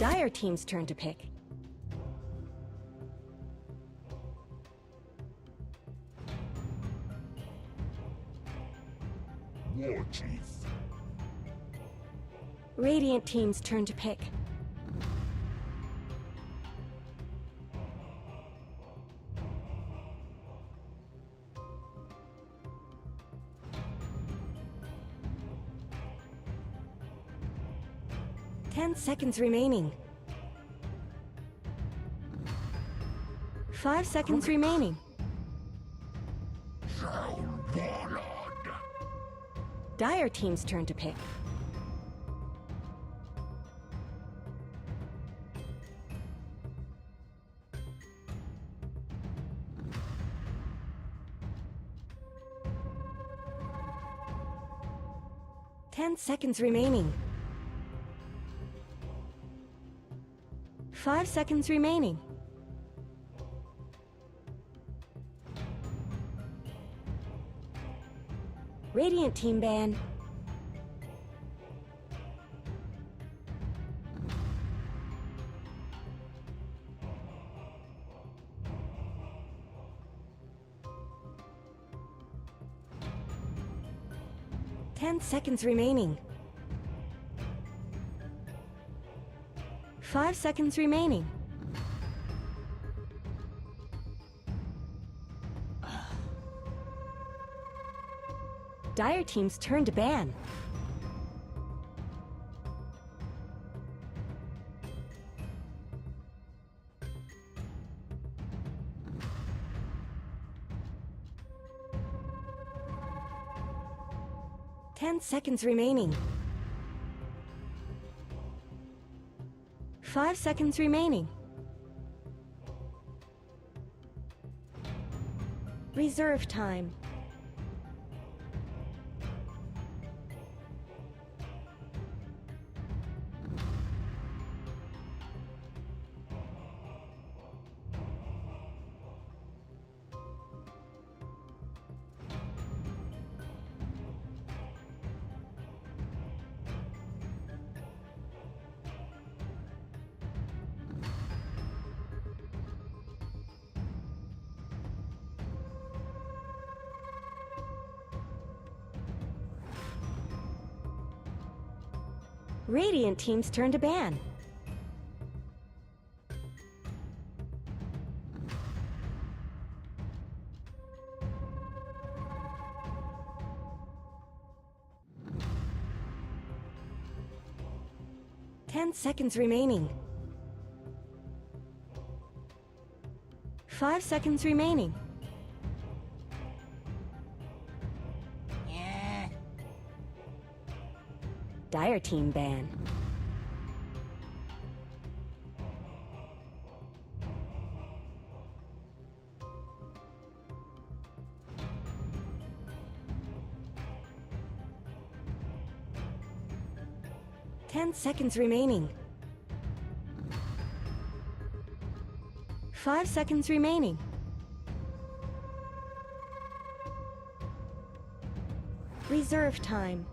Speaker 1: Dire team's turn to pick.
Speaker 6: War Chief.
Speaker 1: Radiant team's turn to pick. Ten seconds remaining. 5 seconds remaining. Dire team's turn to pick. Ten seconds remaining. 5 seconds remaining. Radiant team ban. Ten seconds remaining. 5 seconds remaining. Dire team's turn to ban. Ten seconds remaining. 5 seconds remaining. Reserve time. Radiant team's turn to ban. Ten seconds remaining.
Speaker 3: 5 seconds remaining. Dire team ban. Ten seconds remaining. 5 seconds remaining. Reserve time.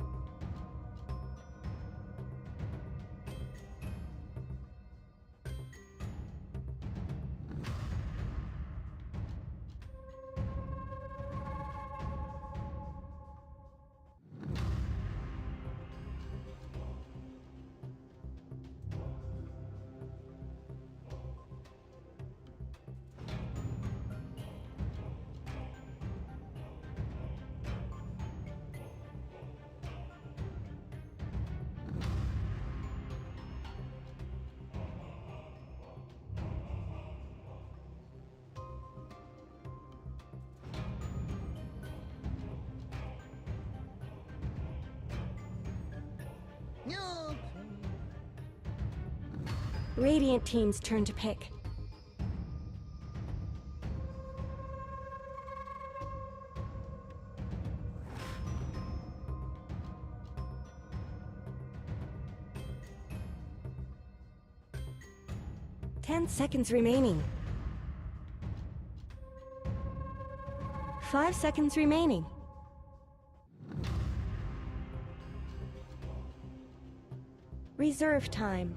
Speaker 3: Radiant team's turn to pick. Ten seconds remaining. 5 seconds remaining. Reserve time.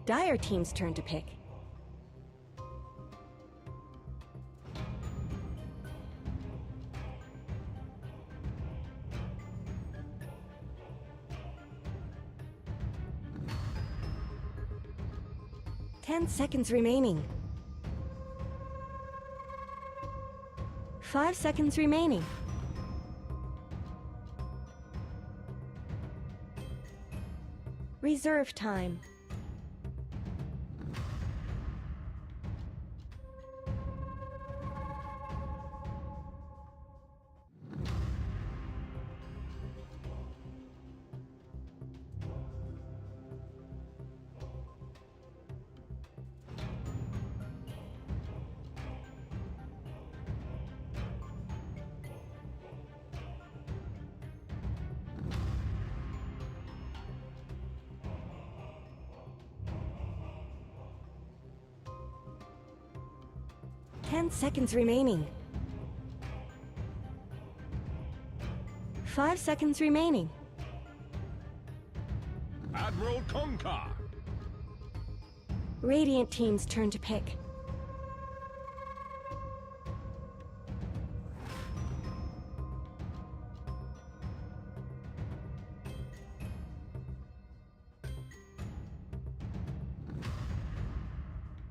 Speaker 3: Dire team's turn to pick. Ten seconds remaining. 5 seconds remaining. Reserve time. Ten seconds remaining. 5 seconds remaining.
Speaker 6: Admiral Concar.
Speaker 3: Radiant team's turn to pick.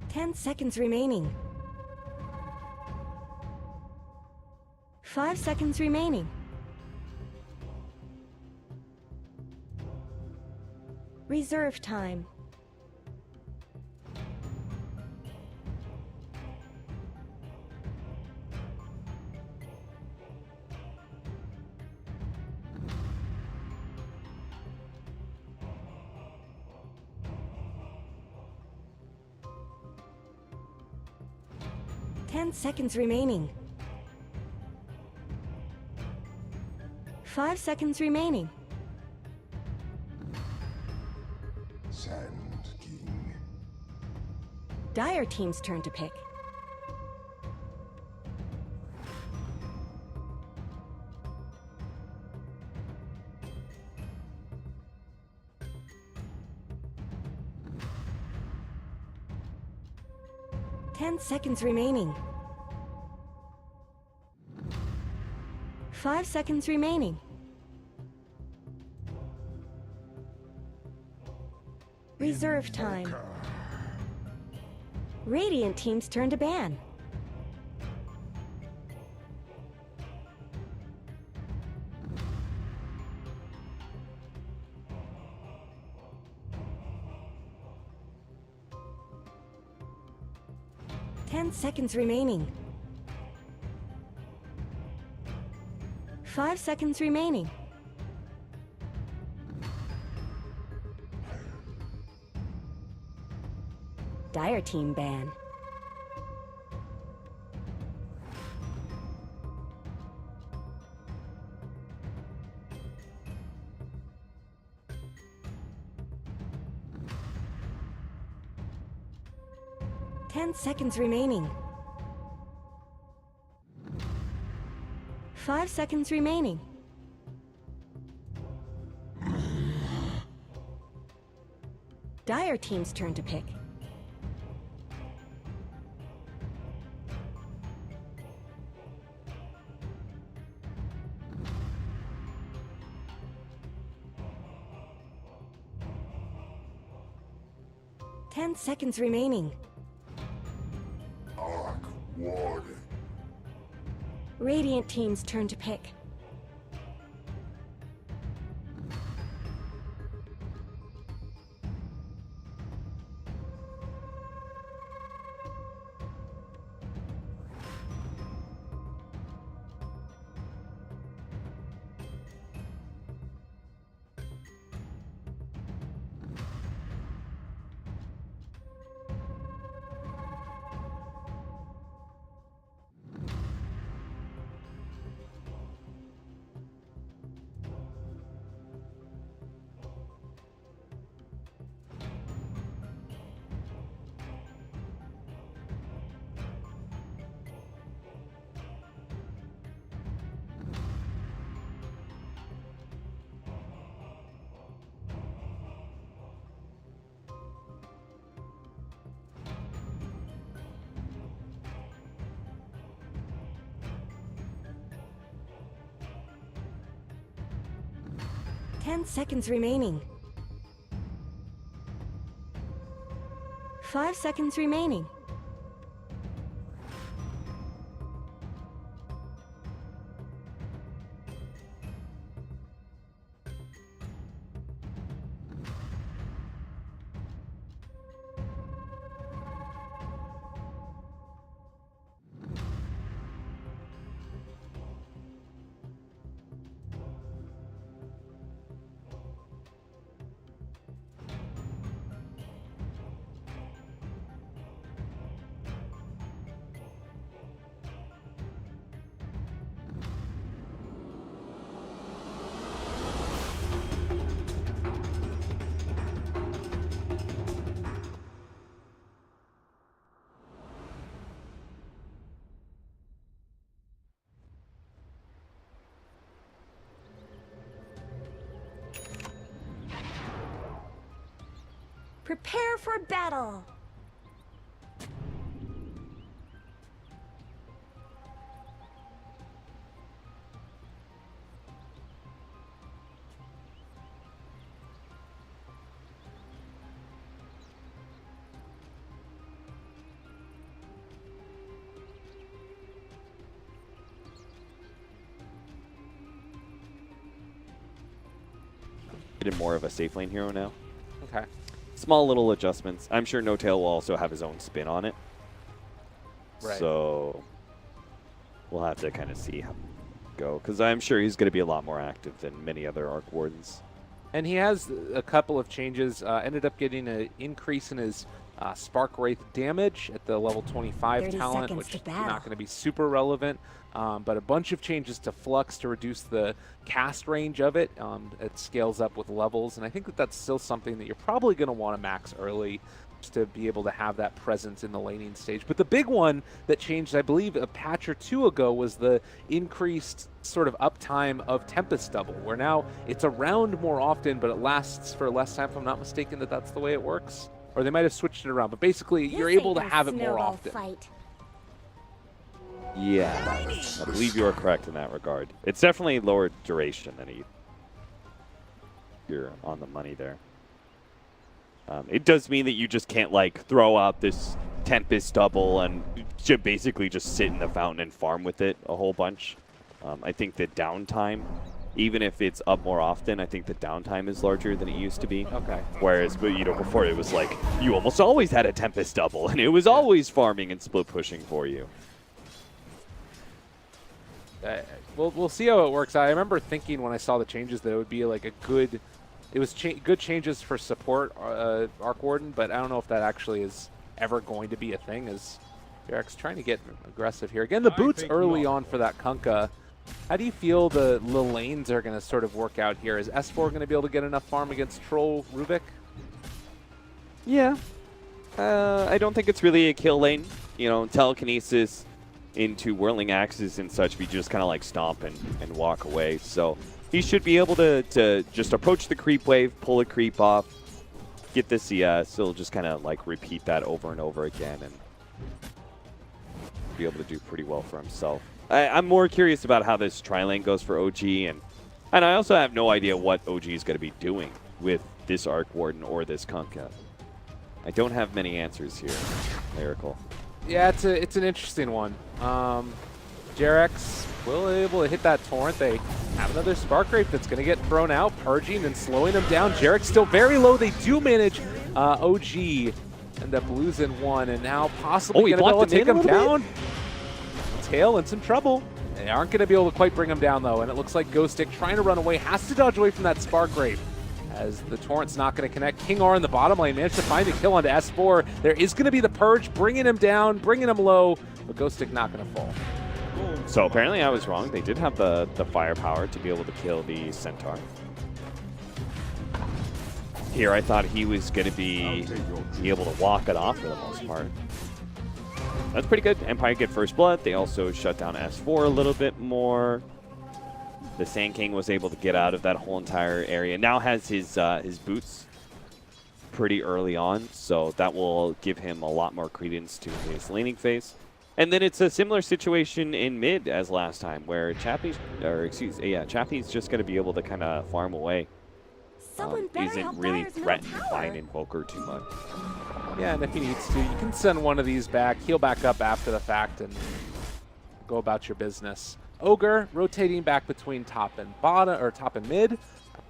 Speaker 3: Ten seconds remaining. 5 seconds remaining. Reserve time. 10 seconds remaining. 5 seconds remaining.
Speaker 5: Sand King.
Speaker 1: Dire team's turn to pick.
Speaker 3: Ten seconds remaining.
Speaker 1: 5 seconds remaining. Reserve time. Radiant team's turn to ban.
Speaker 3: Ten seconds remaining.
Speaker 1: 5 seconds remaining. Dire team ban.
Speaker 3: Ten seconds remaining.
Speaker 1: 5 seconds remaining. Dire team's turn to pick.
Speaker 3: Ten seconds remaining.
Speaker 5: Arc Warden.
Speaker 1: Radiant team's turn to pick.
Speaker 3: Ten seconds remaining.
Speaker 1: 5 seconds remaining.
Speaker 3: Prepare for battle.
Speaker 12: Get more of a safe lane hero now.
Speaker 4: Okay.
Speaker 12: Small little adjustments. I'm sure No Tail will also have his own spin on it.
Speaker 4: Right.
Speaker 12: So we'll have to kind of see how it go, because I'm sure he's going to be a lot more active than many other Arc Wardens.
Speaker 2: And he has a couple of changes. Ended up getting an increase in his Spark Wraith damage at the level 25 talent, which is not going to be super relevant. But a bunch of changes to Flux to reduce the cast range of it. It scales up with levels, and I think that that's still something that you're probably going to want to max early just to be able to have that presence in the laning stage. But the big one that changed, I believe, a patch or two ago was the increased sort of uptime of Tempest Double, where now it's around more often, but it lasts for less time, if I'm not mistaken, that's the way it works. Or they might have switched it around, but basically you're able to have it more often.
Speaker 12: Yeah, I believe you are correct in that regard. It's definitely lower duration than you're on the money there. It does mean that you just can't like throw out this Tempest Double and should basically just sit in the fountain and farm with it a whole bunch. I think the downtime, even if it's up more often, I think the downtime is larger than it used to be.
Speaker 2: Okay.
Speaker 12: Whereas, but you know, before it was like you almost always had a Tempest Double and it was always farming and split pushing for you.
Speaker 2: We'll see how it works. I remember thinking when I saw the changes that it would be like a good, it was good changes for support Arc Warden, but I don't know if that actually is ever going to be a thing. As Derek's trying to get aggressive here again. The boots early on for that Kunkka. How do you feel the lanes are going to sort of work out here? Is S4 going to be able to get enough farm against Troll Rubik?
Speaker 12: Yeah, I don't think it's really a kill lane. You know, telekinesis into whirling axes and such, we just kind of like stomp and walk away. So he should be able to just approach the creep wave, pull a creep off, get the CS. He'll just kind of like repeat that over and over again and be able to do pretty well for himself. I'm more curious about how this tri-lane goes for OG, and I also have no idea what OG is going to be doing with this Arc Warden or this Kunkka. I don't have many answers here, Lyrical.
Speaker 2: Yeah, it's an interesting one. Jarex will be able to hit that torrent. They have another Spark Wraith that's going to get thrown out, purging and slowing them down. Jarex still very low. They do manage OG end up losing one, and now possibly going to be able to take him down. Tail in some trouble. They aren't going to be able to quite bring him down, though, and it looks like Ghostic trying to run away, has to dodge away from that Spark Wraith, as the torrent's not going to connect. King R in the bottom lane managed to find a kill onto S4. There is going to be the Purge, bringing him down, bringing him low, but Ghostic not going to fall.
Speaker 12: So apparently I was wrong. They did have the firepower to be able to kill the Centaur. Here I thought he was going to be able to walk it off for the most part. That's pretty good. Empire get first blood. They also shut down S4 a little bit more. The Sand King was able to get out of that whole entire area. Now has his boots pretty early on, so that will give him a lot more credence to his laning phase. And then it's a similar situation in mid as last time, where Chappie's just going to be able to kind of farm away. Isn't really threatened by an Invoker too much.
Speaker 2: Yeah, and if he needs to, you can send one of these back, heal back up after the fact, and go about your business. Ogre rotating back between top and bottom, or top and mid.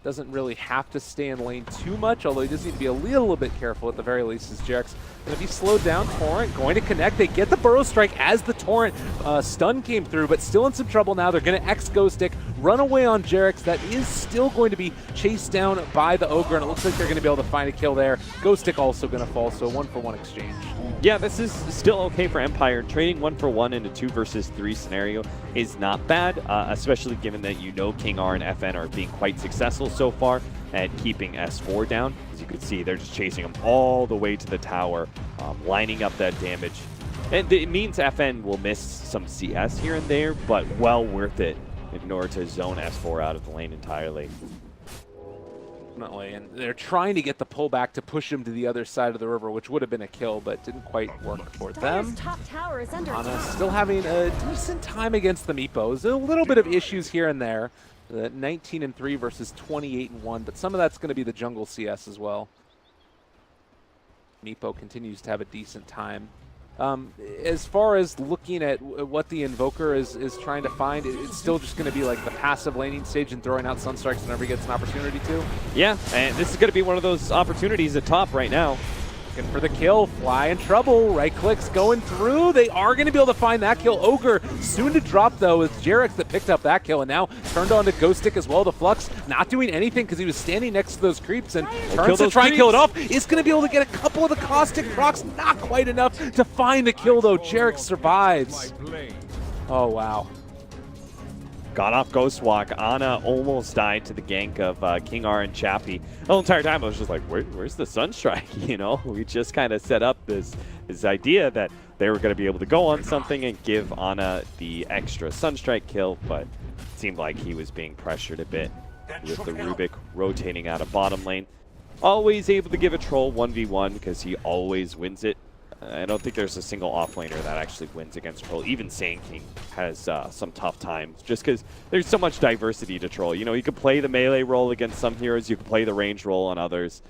Speaker 2: Doesn't really have to stay in lane too much, although he does need to be a little bit careful at the very least, as Jarex going to be slowed down. Torrent going to connect. They get the Burrow Strike as the Torrent stun came through, but still in some trouble now. They're going to X Ghostic, run away on Jarex. That is still going to be chased down by the Ogre, and it looks like they're going to be able to find a kill there. Ghostic also going to fall, so 1-for-1 exchange.
Speaker 12: Yeah, this is still okay for Empire. Trading 1-for-1 in a 2 versus 3 scenario is not bad, especially given that you know King R and FN are being quite successful so far at keeping S4 down. As you can see, they're just chasing him all the way to the tower, lining up that damage. And it means FN will miss some CS here and there, but well worth it in order to zone S4 out of the lane entirely.
Speaker 2: Definitely, and they're trying to get the pullback to push him to the other side of the river, which would have been a kill, but didn't quite work for them.
Speaker 3: Top tower is under attack.
Speaker 2: Still having a decent time against the Meepos. A little bit of issues here and there. 19-3 versus 28-1, but some of that's going to be the jungle CS as well. Meepo continues to have a decent time. As far as looking at what the Invoker is trying to find, it's still just going to be like the passive laning stage and throwing out Sunstrikes whenever he gets an opportunity to.
Speaker 12: Yeah, and this is going to be one of those opportunities at top right now.
Speaker 2: Looking for the kill, Fly in trouble, right clicks going through. They are going to be able to find that kill. Ogre soon to drop though. It's Jarex that picked up that kill and now turned on to Ghost Stick as well. The Flux not doing anything because he was standing next to those creeps and turns to try and kill it off. Is going to be able to get a couple of the caustic procs, not quite enough to find the kill though. Jarex survives. Oh wow.
Speaker 12: Got off Ghost Walk. Ana almost died to the gank of King R and Chappie. The whole entire time I was just like, where's the Sunstrike? You know, we just kind of set up this idea that they were going to be able to go on something and give Ana the extra Sunstrike kill, but it seemed like he was being pressured a bit with the Rubik rotating out of bottom lane. Always able to give a troll 1v1 because he always wins it. I don't think there's a single offlaner that actually wins against Troll. Even Sand King has some tough times just because there's so much diversity to Troll. You know, you can play the melee role against some heroes, you can play the range role on others.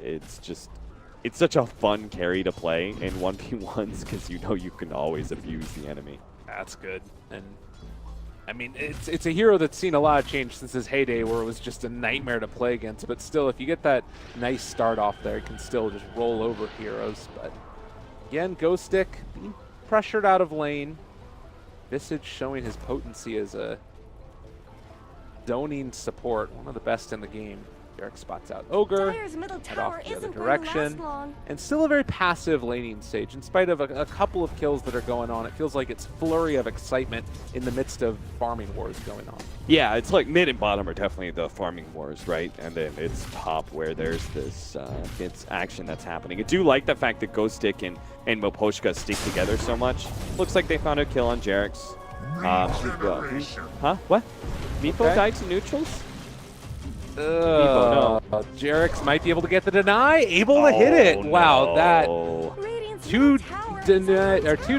Speaker 12: It's such a fun carry to play in 1v1s because you know you can always abuse the enemy.
Speaker 2: That's good. And I mean, it's a hero that's seen a lot of change since his heyday where it was just a nightmare to play against. But still, if you get that nice start off there, it can still just roll over heroes. But again, Ghost Stick being pressured out of lane. Visage showing his potency as a zoning support, one of the best in the game. Derek spots out Ogre, head off the other direction, and still a very passive laning stage. In spite of a couple of kills that are going on, it feels like it's flurry of excitement in the midst of farming wars going on.
Speaker 12: Yeah, it's like mid and bottom are definitely the farming wars, right? And then it's top where there's this it's action that's happening. I do like the fact that Ghost Stick and Moposhka stick together so much. Looks like they found a kill on Jarex. Huh? What? Meepo died to neutrals?
Speaker 2: No. Jarex might be able to get the deny. Able to hit it.
Speaker 12: No.
Speaker 2: Wow, that two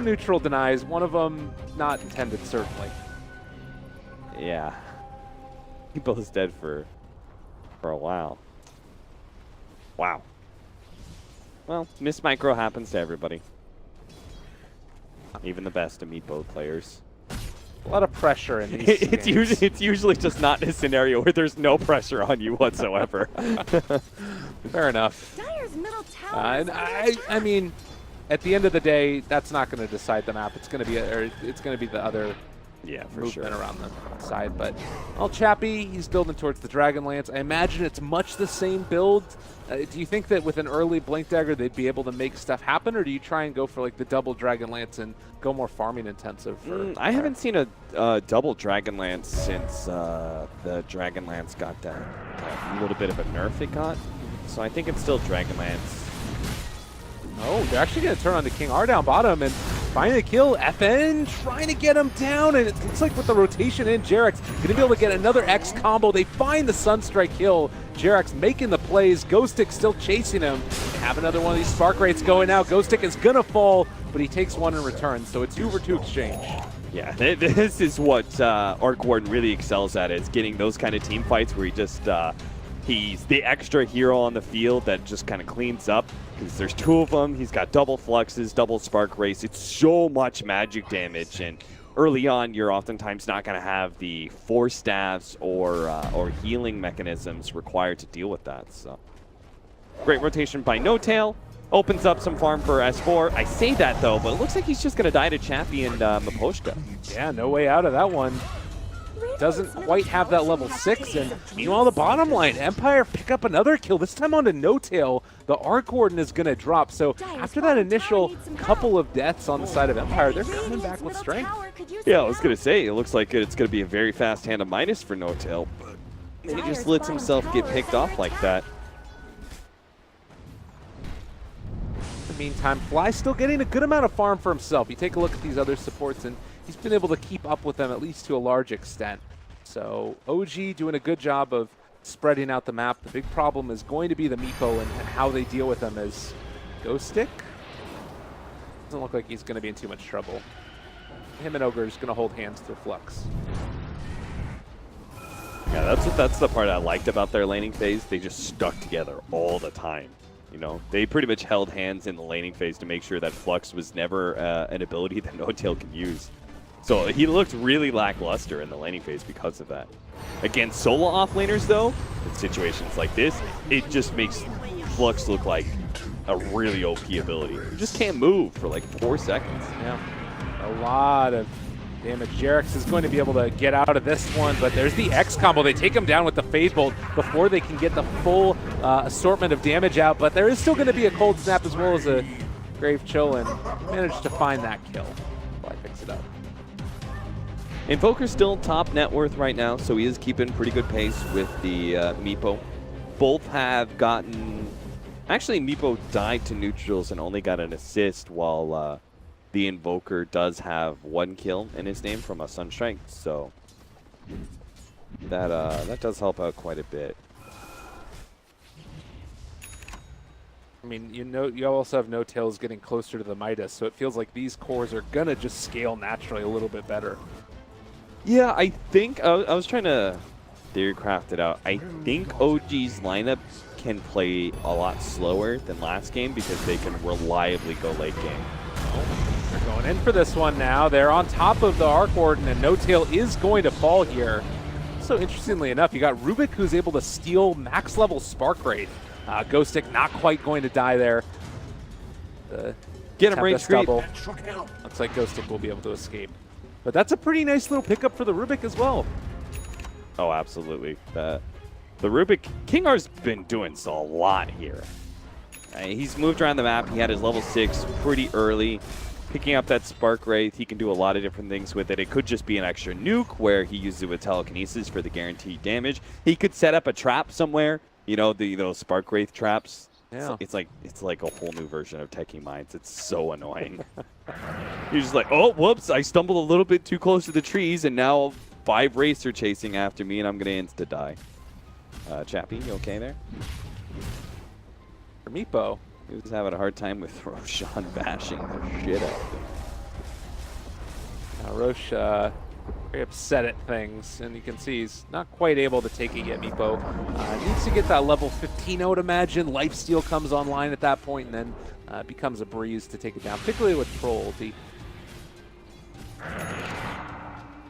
Speaker 2: neutral denies. One of them not intended, certainly.
Speaker 12: Yeah. Meepo's dead for a while. Wow. Well, miss micro happens to everybody. Even the best of Meepo players.
Speaker 2: A lot of pressure in these
Speaker 12: it's usually just not in a scenario where there's no pressure on you whatsoever.
Speaker 2: Fair enough.
Speaker 3: Dyer's middle tower
Speaker 2: I mean, at the end of the day, that's not going to decide the map. It's going to be the other movement around the side. But Chappie, he's building towards the Dragonlance. I imagine it's much the same build. Do you think that with an early Blink Dagger they'd be able to make stuff happen, or do you try and go for like the double Dragonlance and go more farming intensive?
Speaker 12: I haven't seen a double Dragonlance since the Dragonlance got that little bit of a nerf it got. So I think it's still Dragonlance.
Speaker 2: Oh, they're actually going to turn on to King R down bottom and find the kill. FN trying to get him down, and it looks like with the rotation in, Jarex going to be able to get another X combo. They find the Sunstrike kill. Jarex making the plays. Ghost Stick still chasing him. They have another one of these spark rates going out. Ghost Stick is going to fall, but he takes one in return, so it's 2-for-2 exchange.
Speaker 12: Yeah, this is what Arc Warden really excels at, is getting those kind of team fights where he just he's the extra hero on the field that just kind of cleans up, because there's two of them. He's got double fluxes, double spark race. It's so much magic damage, and early on you're oftentimes not going to have the force staffs or healing mechanisms required to deal with that. So great rotation by No Tail. Opens up some farm for S4. I say that though, but it looks like he's just going to die to Chappie and Moposhka.
Speaker 2: Yeah, no way out of that one. Doesn't quite have that level 6, and meanwhile the bottom line, Empire pick up another kill, this time onto No Tail. The Arc Warden is going to drop, so after that initial couple of deaths on the side of Empire, they're coming back with strength.
Speaker 12: Yeah, I was going to say, it looks like it's going to be a very fast hand of minus for No Tail, but he just lets himself get picked off like that.
Speaker 2: In the meantime, Fly still getting a good amount of farm for himself. You take a look at these other supports, and he's been able to keep up with them at least to a large extent. So OG doing a good job of spreading out the map. The big problem is going to be the Meepo and how they deal with them as Ghost Stick. Doesn't look like he's going to be in too much trouble. Him and Ogre are just going to hold hands through Flux.
Speaker 12: Yeah, that's the part I liked about their laning phase. They just stuck together all the time. You know, they pretty much held hands in the laning phase to make sure that Flux was never an ability that No Tail can use. So he looked really lackluster in the laning phase because of that. Against solo offlaners, though, in situations like this, it just makes Flux look like a really OP ability. You just can't move for like 4 seconds.
Speaker 2: Yeah, a lot of damage. Jarex is going to be able to get out of this one, but there's the X combo. They take him down with the Fade Bolt before they can get the full assortment of damage out, but there is still going to be a Cold Snap as well as a Grave Chill, and managed to find that kill. I fix it up.
Speaker 12: Invoker's still top net worth right now, so he is keeping pretty good pace with the Meepo. Both have gotten... Actually, Meepo died to neutrals and only got an assist, while the Invoker does have 1 kill in his name from a Sunstrike, so that does help out quite a bit.
Speaker 2: I mean, you also have No Tails getting closer to the Midas, so it feels like these cores are going to just scale naturally a little bit better.
Speaker 12: Yeah, I think, I was trying to theory craft it out. I think OG's lineup can play a lot slower than last game because they can reliably go late game.
Speaker 2: They're going in for this one now. They're on top of the Arc Warden, and No Tail is going to fall here. So interestingly enough, you got Rubik, who's able to steal max level Spark Raid. Ghostic not quite going to die there.
Speaker 12: Get him range creep.
Speaker 2: Looks like Ghostic will be able to escape. But that's a pretty nice little pickup for the Rubik as well.
Speaker 12: Oh, absolutely. The Rubik, King R's been doing a lot here. He's moved around the map. He had his level 6 pretty early. Picking up that Spark Wraith, he can do a lot of different things with it. It could just be an extra nuke where he uses it with telekinesis for the guaranteed damage. He could set up a trap somewhere. You know, those Spark Wraith traps.
Speaker 2: Yeah.
Speaker 12: It's like a whole new version of Techie Mines. It's so annoying. You're just like, oh, whoops, I stumbled a little bit too close to the trees, and now 5 Wraiths are chasing after me, and I'm going to insta-die. Chappie, you okay there?
Speaker 2: For Meepo.
Speaker 12: He was having a hard time with Roshan bashing the shit out of him.
Speaker 2: Now Roche very upset at things, and you can see he's not quite able to take it yet, Meepo. Needs to get that level 15, I would imagine. Lifesteal comes online at that point, and then it becomes a breeze to take it down, particularly with Troll ulti.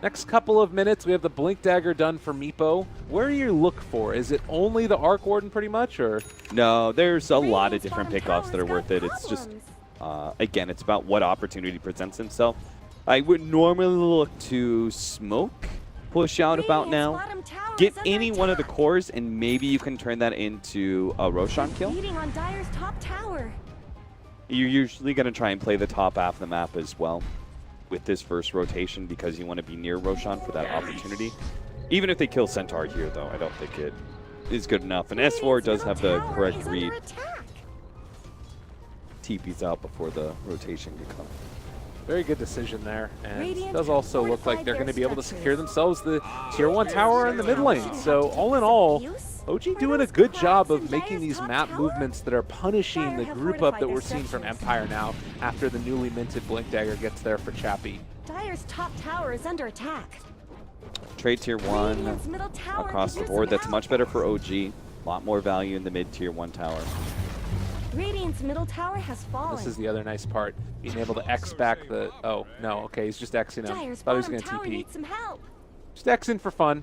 Speaker 2: Next couple of minutes, we have the Blink Dagger done for Meepo. Where do you look for? Is it only the Arc Warden pretty much, or?
Speaker 12: No, there's a lot of different pickoffs that are worth it. It's just, again, it's about what opportunity presents himself. I would normally look to smoke, push out about now, get any one of the cores, and maybe you can turn that into a Roshan kill.
Speaker 3: On Dire's top tower.
Speaker 12: You're usually going to try and play the top half of the map as well with this first rotation because you want to be near Roshan for that opportunity. Even if they kill Centaur here, though, I don't think it is good enough. And S4 does have the correct read. TP's out before the rotation can come.
Speaker 2: Very good decision there, and it does also look like they're going to be able to secure themselves the Tier 1 tower in the mid lane. So all in all, OG doing a good job of making these map movements that are punishing the group up that we're seeing from Empire now after the newly minted Blink Dagger gets there for Chappie.
Speaker 3: Dire's top tower is under attack.
Speaker 12: Trade Tier 1 across the board. That's much better for OG. A lot more value in the mid Tier 1 tower.
Speaker 3: Radiant's middle tower has fallen.
Speaker 2: This is the other nice part, being able to X back the... Oh, no, okay, he's just Xing him. Thought he was going to TP. Just Xing for fun.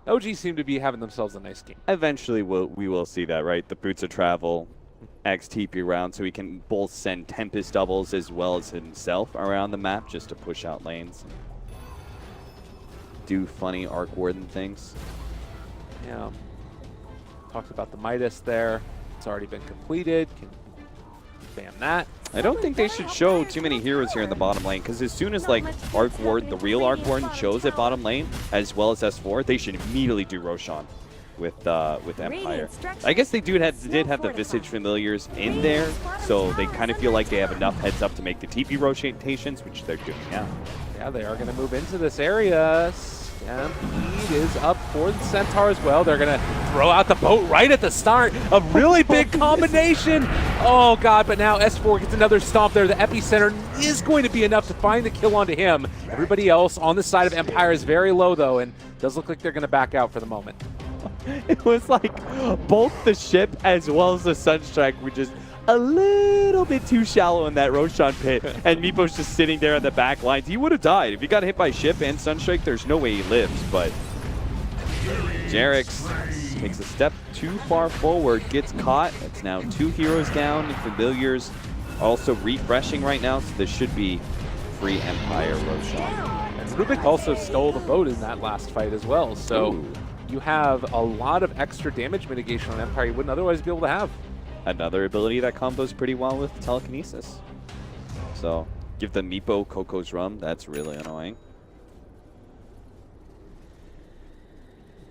Speaker 2: OG seem to be having themselves a nice game.
Speaker 12: Eventually we will see that, right? The Boots of Travel, X TP around, so he can both send Tempest doubles as well as himself around the map just to push out lanes. Do funny Arc Warden things.
Speaker 2: Yeah. Talked about the Midas there. It's already been completed. Can spam that.
Speaker 12: I don't think they should show too many heroes here in the bottom lane, because as soon as like Arc Ward, the real Arc Warden shows at bottom lane, as well as S4, they should immediately do Roshan with Empire. I guess they did have the Visage Familiars in there, so they kind of feel like they have enough heads up to make the TP rotations, which they're doing now.
Speaker 2: Yeah, they are going to move into this area. Stampede is up for the Centaur as well. They're going to throw out the boat right at the start. A really big combination. Oh, God, but now S4 gets another stomp there. The epicenter is going to be enough to find the kill onto him. Everybody else on the side of Empire is very low, though, and does look like they're going to back out for the moment.
Speaker 12: It was like both the ship as well as the Sunstrike were just a little bit too shallow in that Roshan pit, and Meepo's just sitting there on the back lines. He would have died. If he got hit by ship and Sunstrike, there's no way he lives, but Jarex takes a step too far forward, gets caught. It's now 2 heroes down. Familiars also refreshing right now, so this should be free Empire Roshan.
Speaker 2: And Rubik also stole the boat in that last fight as well, so you have a lot of extra damage mitigation on Empire you wouldn't otherwise be able to have.
Speaker 12: Another ability that combos pretty well with telekinesis. So give the Meepo Coco's Rum. That's really annoying.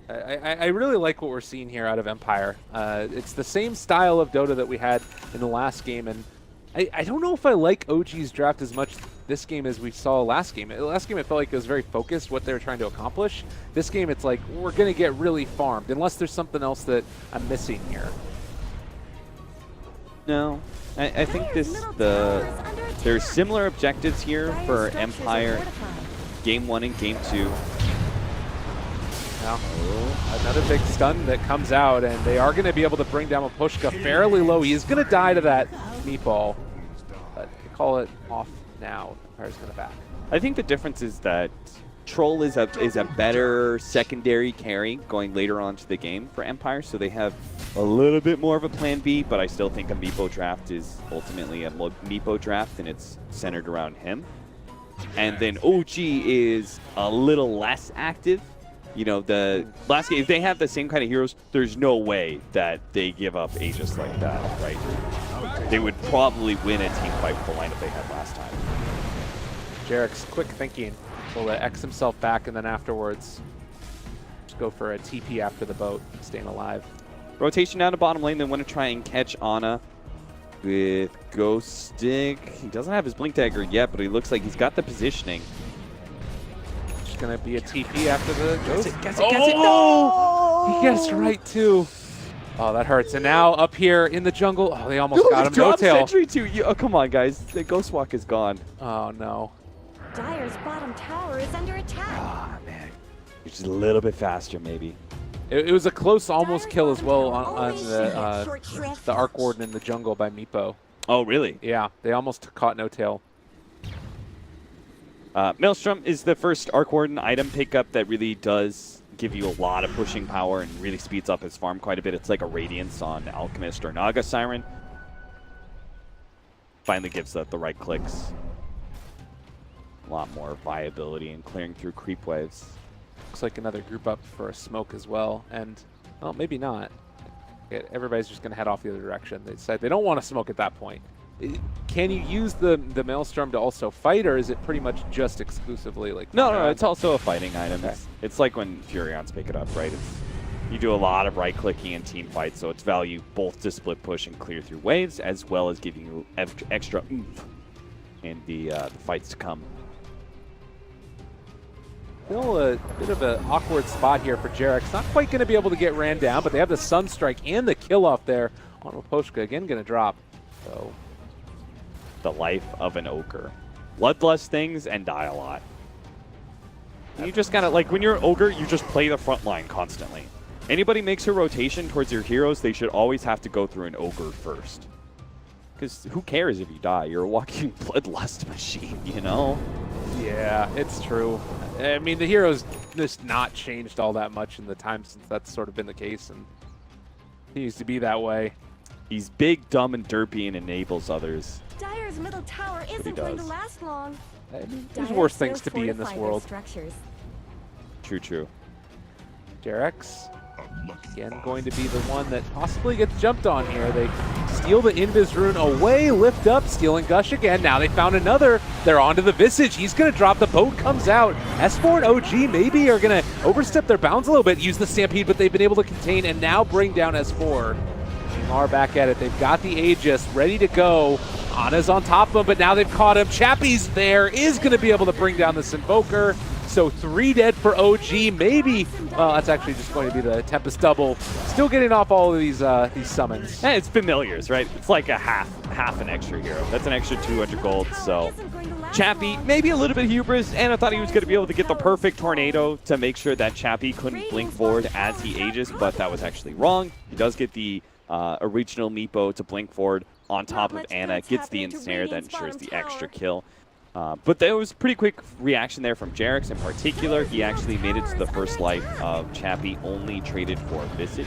Speaker 2: I really like what we're seeing here out of Empire. It's the same style of Dota that we had in the last game, and I don't know if I like OG's draft as much this game as we saw last game. Last game, it felt like it was very focused what they were trying to accomplish. This game, it's like, we're going to get really farmed, unless there's something else that I'm missing here.
Speaker 12: No, I think there's similar objectives here for Empire. Game 1 and Game 2.
Speaker 2: Now, another big stun that comes out, and they are going to be able to bring down Mapushka fairly low. He is going to die to that meatball, but they call it off now. Empire's going to back.
Speaker 12: I think the difference is that Troll is a better secondary carry going later on to the game for Empire, so they have a little bit more of a plan B, but I still think a Meepo draft is ultimately a Meepo draft, and it's centered around him. And then OG is a little less active. You know, the last game, if they have the same kind of heroes, there's no way that they give up Aegis like that, right? They would probably win a team fight with the lineup they had last time.
Speaker 2: Jarek's quick thinking. Will X himself back, and then afterwards just go for a TP after the boat, staying alive.
Speaker 12: Rotation down to bottom lane. They want to try and catch Ana with Ghost Stick. He doesn't have his Blink Dagger yet, but he looks like he's got the positioning.
Speaker 2: Just going to be a TP after the Ghost.
Speaker 12: Gets it.
Speaker 2: No! He guessed right, too. Oh, that hurts. And now up here in the jungle, oh, they almost got him. No tail.
Speaker 12: Sentry too. Oh, come on, guys. The Ghost Walk is gone.
Speaker 2: Oh, no.
Speaker 3: Dire's bottom tower is under attack.
Speaker 12: Ah, man. Just a little bit faster, maybe.
Speaker 2: It was a close almost kill as well on the Arc Warden in the jungle by Meepo.
Speaker 12: Oh, really?
Speaker 2: Yeah, they almost caught no tail.
Speaker 12: Maelstrom is the first Arc Warden item pickup that really does give you a lot of pushing power and really speeds up his farm quite a bit. It's like a Radiance on Alchemist or Naga Siren. Finally gives the right clicks. A lot more viability in clearing through creep waves.
Speaker 2: Looks like another group up for a smoke as well, and well, maybe not. Everybody's just going to head off the other direction. They decide they don't want to smoke at that point. Can you use the Maelstrom to also fight, or is it pretty much just exclusively like?
Speaker 12: No, it's also a fighting item. Okay. It's like when Furions pick it up, right? You do a lot of right-clicking in team fights, so it's value both to split push and clear through waves, as well as giving you extra oomph in the fights to come.
Speaker 2: Still a bit of an awkward spot here for Jarek. Not quite going to be able to get ran down, but they have the Sunstrike and the kill off there on Mapushka. Again, going to drop. So,
Speaker 12: the life of an ogre. Bloodlust things and die a lot. And you just gotta, like, when you're an ogre, you just play the front line constantly. Anybody makes a rotation towards your heroes, they should always have to go through an ogre first. Because who cares if you die? You're a walking bloodlust machine, you know?
Speaker 2: Yeah, it's true. I mean, the hero's just not changed all that much in the time since that's sort of been the case, and he used to be that way.
Speaker 12: He's big, dumb, and derpy and enables others.
Speaker 3: Dire's middle tower isn't going to last long.
Speaker 2: I mean, there's worse things to be in this world.
Speaker 12: True.
Speaker 2: Jarek's again going to be the one that possibly gets jumped on here. They steal the Invis rune away, lift up, stealing Gush again. Now they found another. They're onto the Visage. He's going to drop. The boat comes out. S4 and OG maybe are going to overstep their bounds a little bit, use the Stampede, but they've been able to contain and now bring down S4. Are back at it. They've got the Aegis ready to go. Ana's on top of him, but now they've caught him. Chappie's there, is going to be able to bring down this Invoker. So 3 dead for OG. Maybe, well, that's actually just going to be the Tempest double. Still getting off all of these summons.
Speaker 12: And it's familiars, right? It's like a half an extra hero. That's an extra 200 gold, so. Chappie, maybe a little bit of hubris, and I thought he was going to be able to get the perfect tornado to make sure that Chappie couldn't blink forward as he ages, but that was actually wrong. He does get the original Meepo to blink forward on top of Ana, gets the ensnare that ensures the extra kill. But there was a pretty quick reaction there from Jarex in particular. He actually made it to the first life of Chappie, only traded for Visage.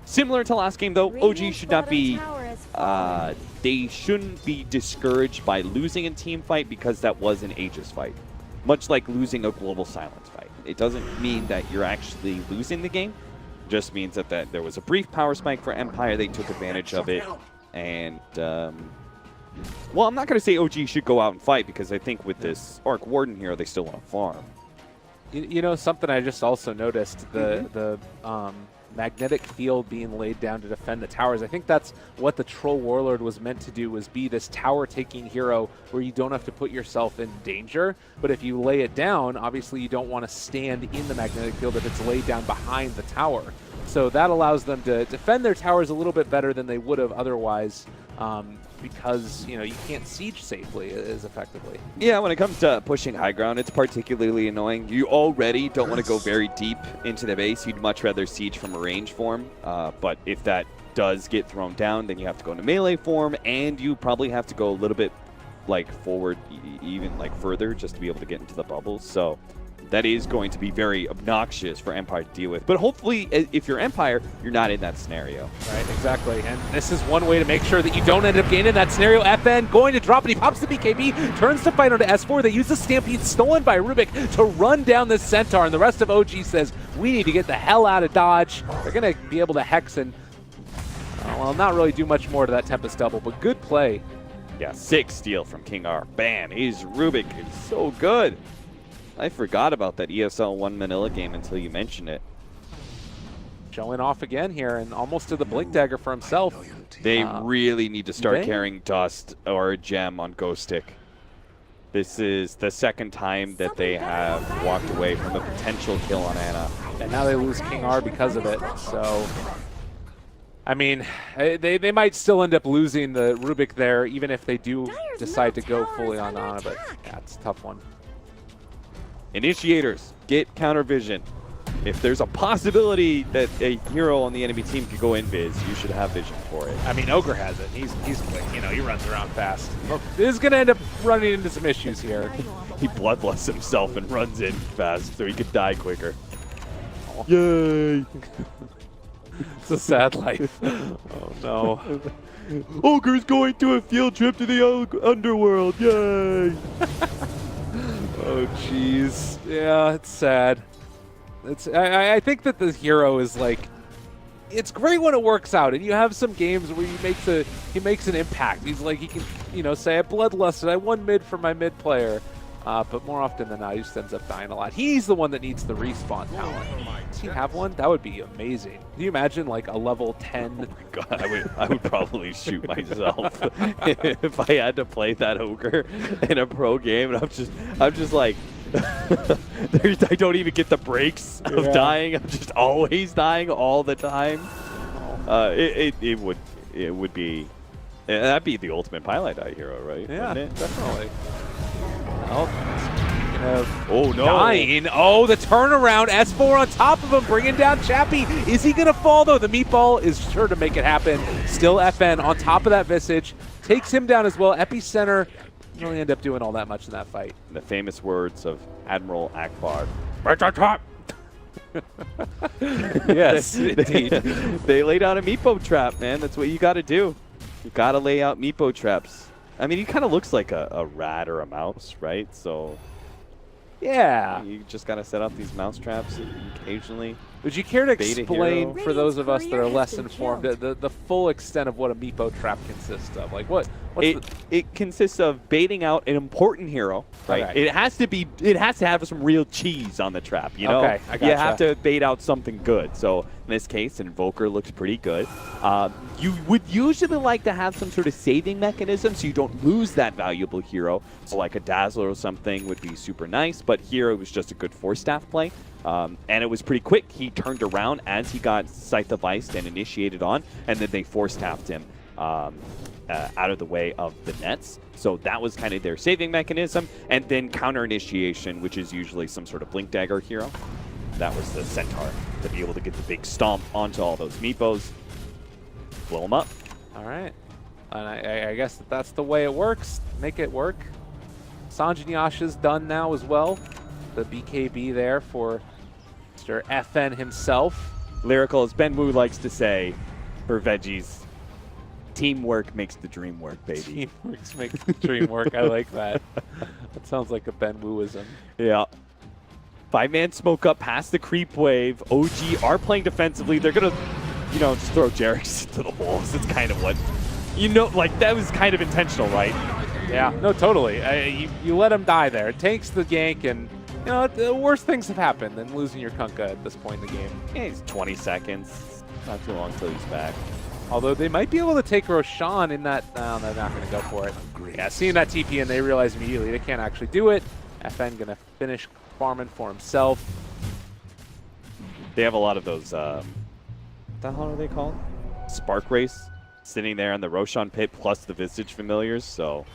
Speaker 12: Similar to last game, though, OG should not be, they shouldn't be discouraged by losing a team fight because that was an Aegis fight. Much like losing a Global Silence fight. It doesn't mean that you're actually losing the game. It just means that there was a brief power spike for Empire. They took advantage of it. And, well, I'm not going to say OG should go out and fight because I think with this Arc Warden hero, they still want to farm.
Speaker 2: You know, something I just also noticed, the magnetic field being laid down to defend the towers. I think that's what the Troll Warlord was meant to do, was be this tower-taking hero where you don't have to put yourself in danger. But if you lay it down, obviously you don't want to stand in the magnetic field if it's laid down behind the tower. So that allows them to defend their towers a little bit better than they would have otherwise, because, you know, you can't siege safely as effectively.
Speaker 12: Yeah, when it comes to pushing high ground, it's particularly annoying. You already don't want to go very deep into the base. You'd much rather siege from a range form. But if that does get thrown down, then you have to go into melee form, and you probably have to go a little bit like forward, even like further, just to be able to get into the bubbles. So that is going to be very obnoxious for Empire to deal with. But hopefully, if you're Empire, you're not in that scenario.
Speaker 2: Right, exactly. And this is one way to make sure that you don't end up gaining that scenario. FN going to drop it. He pops the BKB, turns to fight onto S4. They use the Stampede stolen by Rubik to run down this Centaur. And the rest of OG says, we need to get the hell out of Dodge. They're going to be able to Hex and, well, not really do much more to that Tempest double, but good play.
Speaker 12: Yeah, 6 steal from King R. Man, Rubik is so good. I forgot about that ESL 1 Manila game until you mentioned it.
Speaker 2: Showing off again here and almost to the Blink Dagger for himself.
Speaker 12: They really need to start carrying Dust or a Gem on Ghost Stick. This is the second time that they have walked away from a potential kill on Ana.
Speaker 2: And now they lose King R because of it. So, I mean, they might still end up losing the Rubik there, even if they do decide to go fully on Ana, but yeah, it's a tough one.
Speaker 12: Initiators, get counter vision. If there's a possibility that a hero on the enemy team could go invis, you should have vision for it.
Speaker 2: I mean, Ogre has it. He's quick. You know, he runs around fast. This is going to end up running into some issues here.
Speaker 12: He bloodlusts himself and runs in fast so he could die quicker. Oh. Yay!
Speaker 2: It's a sad life. Oh, no.
Speaker 12: Ogre's going to a field trip to the underworld. Yay!
Speaker 2: Oh, jeez. Yeah, it's sad. I think that the hero is like, it's great when it works out, and you have some games where he makes an impact. He's like, he can, you know, say, I bloodlusted, I won mid for my mid player. But more often than not, he just ends up dying a lot. He's the one that needs the respawn talent. Does he have one? That would be amazing. Can you imagine like a level 10?
Speaker 12: Oh my god, I would probably shoot myself if I had to play that Ogre in a pro game. And I'm just like, I don't even get the breaks of dying. I'm just always dying all the time. It would be, that'd be the ultimate pilot eye hero, right?
Speaker 2: Yeah, definitely.
Speaker 12: Oh, no.
Speaker 2: Dying. Oh, the turnaround. S4 on top of him, bringing down Chappie. Is he going to fall, though? The meatball is sure to make it happen. Still FN on top of that Visage. Takes him down as well. Epicenter didn't really end up doing all that much in that fight.
Speaker 12: The famous words of Admiral Akbar.
Speaker 2: Yes, indeed.
Speaker 12: They laid out a meatball trap, man. That's what you got to do. You got to lay out meatball traps. I mean, he kind of looks like a rat or a mouse, right? So,
Speaker 2: yeah.
Speaker 12: You just got to set up these mouse traps occasionally.
Speaker 2: Would you care to explain, for those of us that are less informed, the full extent of what a meepo trap consists of? Like,
Speaker 12: it consists of baiting out an important hero, right?
Speaker 2: Okay.
Speaker 12: It has to have some real cheese on the trap, you know?
Speaker 2: Okay, I gotcha.
Speaker 12: You have to bait out something good. So in this case, Invoker looks pretty good. You would usually like to have some sort of saving mechanism so you don't lose that valuable hero. So like a Dazzler or something would be super nice, but here it was just a good 4-staff play. And it was pretty quick. He turned around as he got Scythe of Ice and initiated on, and then they 4-staffed him out of the way of the nets. So that was kind of their saving mechanism. And then counter initiation, which is usually some sort of Blink Dagger hero. That was the Centaur to be able to get the big stomp onto all those meepos. Blow them up.
Speaker 2: All right. And I guess that's the way it works. Make it work. Sanjanyasha's done now as well. The BKB there for Mr. FN himself.
Speaker 12: Lyrical, as Ben Wu likes to say, for veggies, teamwork makes the dream work, baby.
Speaker 2: Teamwork makes the dream work. I like that. That sounds like a Ben Wu-ism.
Speaker 12: Yeah. 5-man smoke up past the creep wave. OG are playing defensively. They're going to, you know, just throw Jerix into the walls. It's kind of what, you know, like that was kind of intentional, right?
Speaker 2: Yeah, no, totally. You let him die there. It takes the gank, and you know, the worst things have happened than losing your Kunkka at this point in the game.
Speaker 12: Yeah, he's 20 seconds. Not too long till he's back.
Speaker 2: Although they might be able to take Roshan in that. No, they're not going to go for it. Yeah, seeing that TP, and they realize immediately they can't actually do it. FN going to finish farming for himself.
Speaker 12: They have a lot of those, what the hell are they called? Spark Race sitting there in the Roshan pit plus the Visage Familiars, so.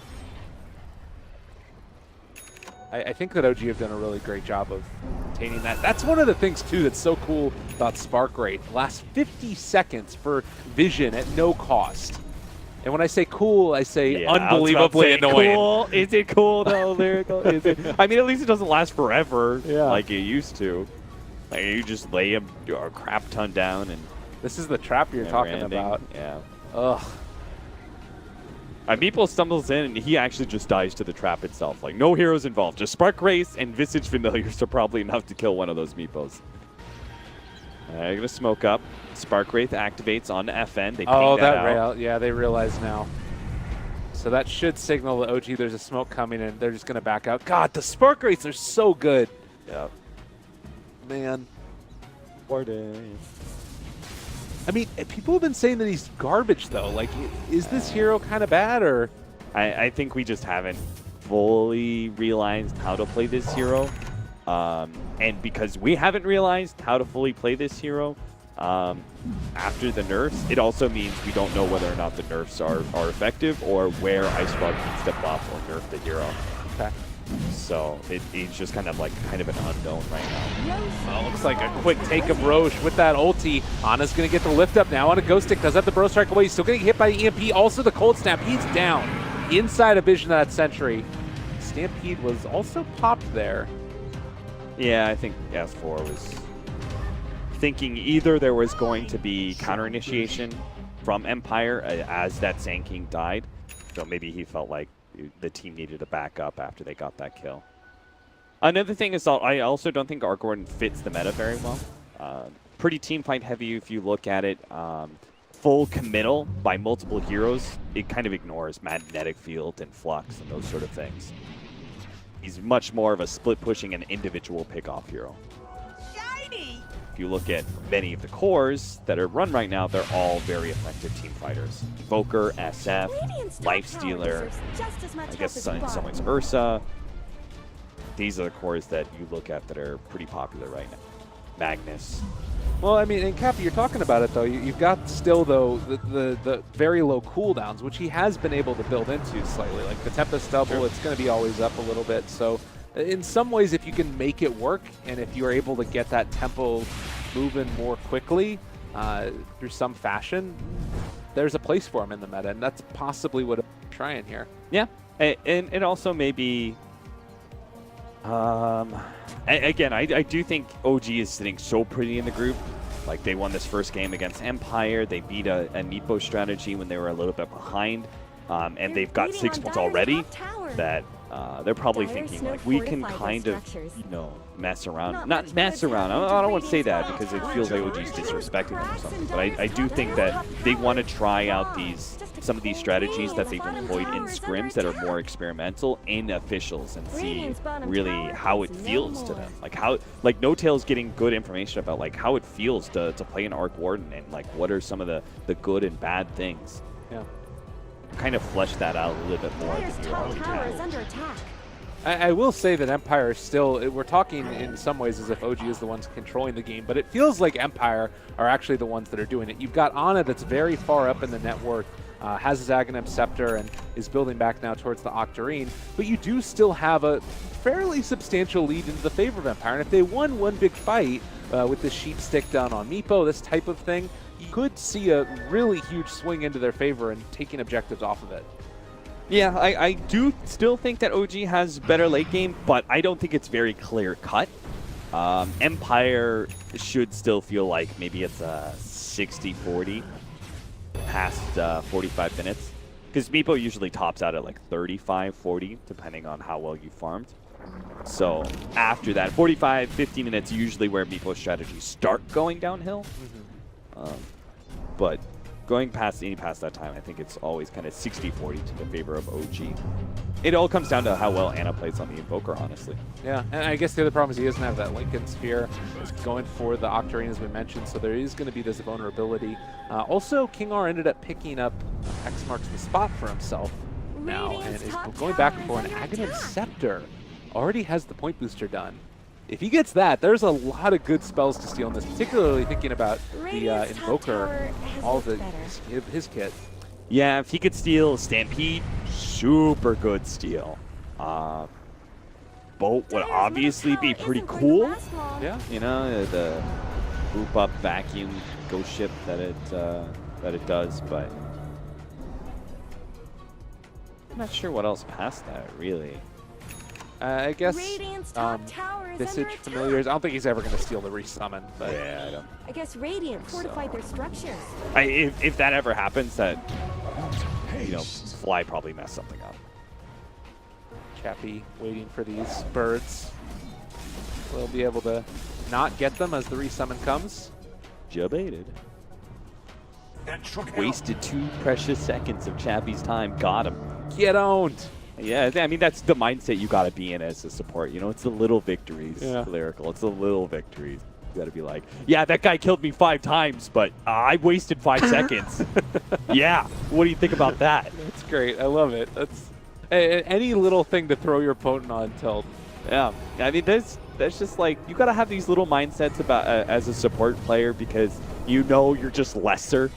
Speaker 2: I think that OG have done a really great job of maintaining that. That's one of the things, too, that's so cool about Spark Rate. Last 50 seconds for vision at no cost. And when I say cool, I say unbelievably annoying.
Speaker 12: Cool. Is it cool, though, Lyrical? Is it? I mean, at least it doesn't last forever like it used to. Like, you just lay a crap ton down. And
Speaker 2: this is the trap you're talking about.
Speaker 12: Yeah.
Speaker 2: Ugh.
Speaker 12: Meepo stumbles in, and he actually just dies to the trap itself. Like, no heroes involved. Just Spark Race and Visage Familiars are probably enough to kill one of those Meepos. They're going to smoke up. Spark Wraith activates on FN. They ping that out.
Speaker 2: Yeah, they realize now. So that should signal that OG there's a smoke coming, and they're just going to back out. God, the Spark Wraiths are so good.
Speaker 12: Yeah.
Speaker 2: Man.
Speaker 12: Party.
Speaker 2: I mean, people have been saying that he's garbage, though. Like, is this hero kind of bad, or?
Speaker 12: I think we just haven't fully realized how to play this hero. And because we haven't realized how to fully play this hero after the nerfs, it also means we don't know whether or not the nerfs are effective or where Ice Frog can step off or nerf the hero.
Speaker 2: Okay.
Speaker 12: So it's just kind of an unknown right now.
Speaker 2: Well, looks like a quick take of Roche with that ulti. Ana's going to get the lift up now on a Ghost Stick. Does have the Bro Strike away. He's still getting hit by the EMP. Also the Cold Snap. He's down inside a vision of that Sentry. Stampede was also popped there.
Speaker 12: Yeah, I think S4 was thinking either there was going to be counter initiation from Empire as that Sand King died. So maybe he felt like the team needed to back up after they got that kill. Another thing is I also don't think Arc Warden fits the meta very well. Pretty team fight heavy if you look at it. Full committal by multiple heroes, it kind of ignores Magnetic Field and Flux and those sort of things. He's much more of a split pushing and individual pick-off hero.
Speaker 3: Shiny!
Speaker 12: If you look at many of the cores that are run right now, they're all very effective team fighters. Invoker, SF, Lifestealer, I guess in some ways Ursa. These are the cores that you look at that are pretty popular right now. Magnus.
Speaker 2: Well, I mean, and Cappy, you're talking about it, though. You've got still, though, the very low cooldowns, which he has been able to build into slightly. Like the Tempest Double, it's going to be always up a little bit. So in some ways, if you can make it work, and if you're able to get that tempo moving more quickly through some fashion, there's a place for him in the meta, and that's possibly what I'm trying here.
Speaker 12: Yeah, and also maybe... again, I do think OG is sitting so pretty in the group. Like, they won this first game against Empire. They beat a Nepo strategy when they were a little bit behind. And they've got 6 points already that they're probably thinking, like, we can kind of, you know, mess around. Not mess around. I don't want to say that because it feels like OG's disrespecting them or something. But I do think that they want to try out some of these strategies that they've employed in scrims that are more experimental in officials and see really how it feels to them. Like No Tail's getting good information about like how it feels to play an Arc Warden and like what are some of the good and bad things.
Speaker 2: Yeah.
Speaker 12: Kind of flesh that out a little bit more than you already have.
Speaker 2: I will say that Empire is still, we're talking in some ways as if OG is the ones controlling the game, but it feels like Empire are actually the ones that are doing it. You've got Ana that's very far up in the net worth, has his Aghanim Scepter and is building back now towards the Octarine, but you do still have a fairly substantial lead into the favor of Empire, and if they won one big fight with the sheep stick down on Meepo, this type of thing, could see a really huge swing into their favor and taking objectives off of it.
Speaker 12: Yeah, I do still think that OG has better late game, but I don't think it's very clear cut. Empire should still feel like maybe it's a 60-40 past 45 minutes. Because Meepo usually tops out at like 35-40, depending on how well you farmed. So after that, 45, 50 minutes usually where Meepo's strategies start going downhill. But going past that time, I think it's always kind of 60-40 to the favor of OG. It all comes down to how well Ana plays on the Invoker, honestly.
Speaker 2: Yeah, and I guess the other problem is he doesn't have that Lincoln Sphere. He's going for the Octarine, as we mentioned, so there is going to be this vulnerability. Also, King R ended up picking up X marks the spot for himself now, and is going back for an Aghanim Scepter. Already has the point booster done. If he gets that, there's a lot of good spells to steal in this, particularly thinking about the Invoker, all of his kit.
Speaker 12: Yeah, if he could steal Stampede, super good steal. Boat would obviously be pretty cool.
Speaker 2: Yeah.
Speaker 12: You know, the group up vacuum ghost ship that it does, but I'm not sure what else past that, really.
Speaker 2: I guess Visage Familiars. I don't think he's ever going to steal the resummon, but
Speaker 12: yeah, I don't.
Speaker 3: I guess Radiant fortified their structures.
Speaker 12: If that ever happens, that Fly probably messed something up.
Speaker 2: Chappie waiting for these birds. We'll be able to not get them as the resummon comes.
Speaker 12: Jabaited. Wasted 2 precious seconds of Chappie's time. Got him.
Speaker 2: Get owned.
Speaker 12: Yeah, I mean, that's the mindset you got to be in as a support. You know, it's the little victories, Lyrical. It's the little victories. You got to be like, yeah, that guy killed me 5 times, but I wasted 5 seconds. Yeah, what do you think about that?
Speaker 2: That's great. I love it. That's any little thing to throw your opponent on tilt.
Speaker 12: Yeah, I mean, that's just like, you got to have these little mindsets about as a support player because you know you're just lesser.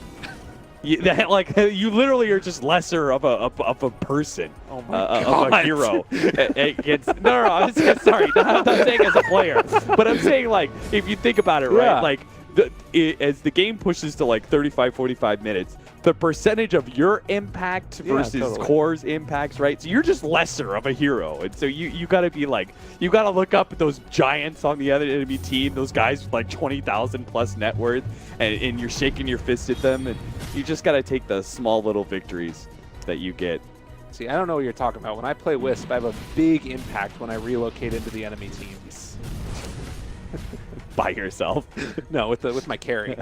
Speaker 12: You literally are just lesser of a person,
Speaker 2: of a
Speaker 12: hero. I'm not saying as a player, but I'm saying like if you think about it, right? Like as the game pushes to like 35, 45 minutes, the percentage of your impact versus Core's impacts, right? So you're just lesser of a hero, and so you got to be like, you got to look up at those giants on the other enemy team, those guys with like 20,000 plus net worth, and you're shaking your fist at them, and you just got to take the small little victories that you get.
Speaker 2: See, I don't know what you're talking about. When I play Wisp, I have a big impact when I relocate into the enemy teams.
Speaker 12: By yourself?
Speaker 2: No, with my carry.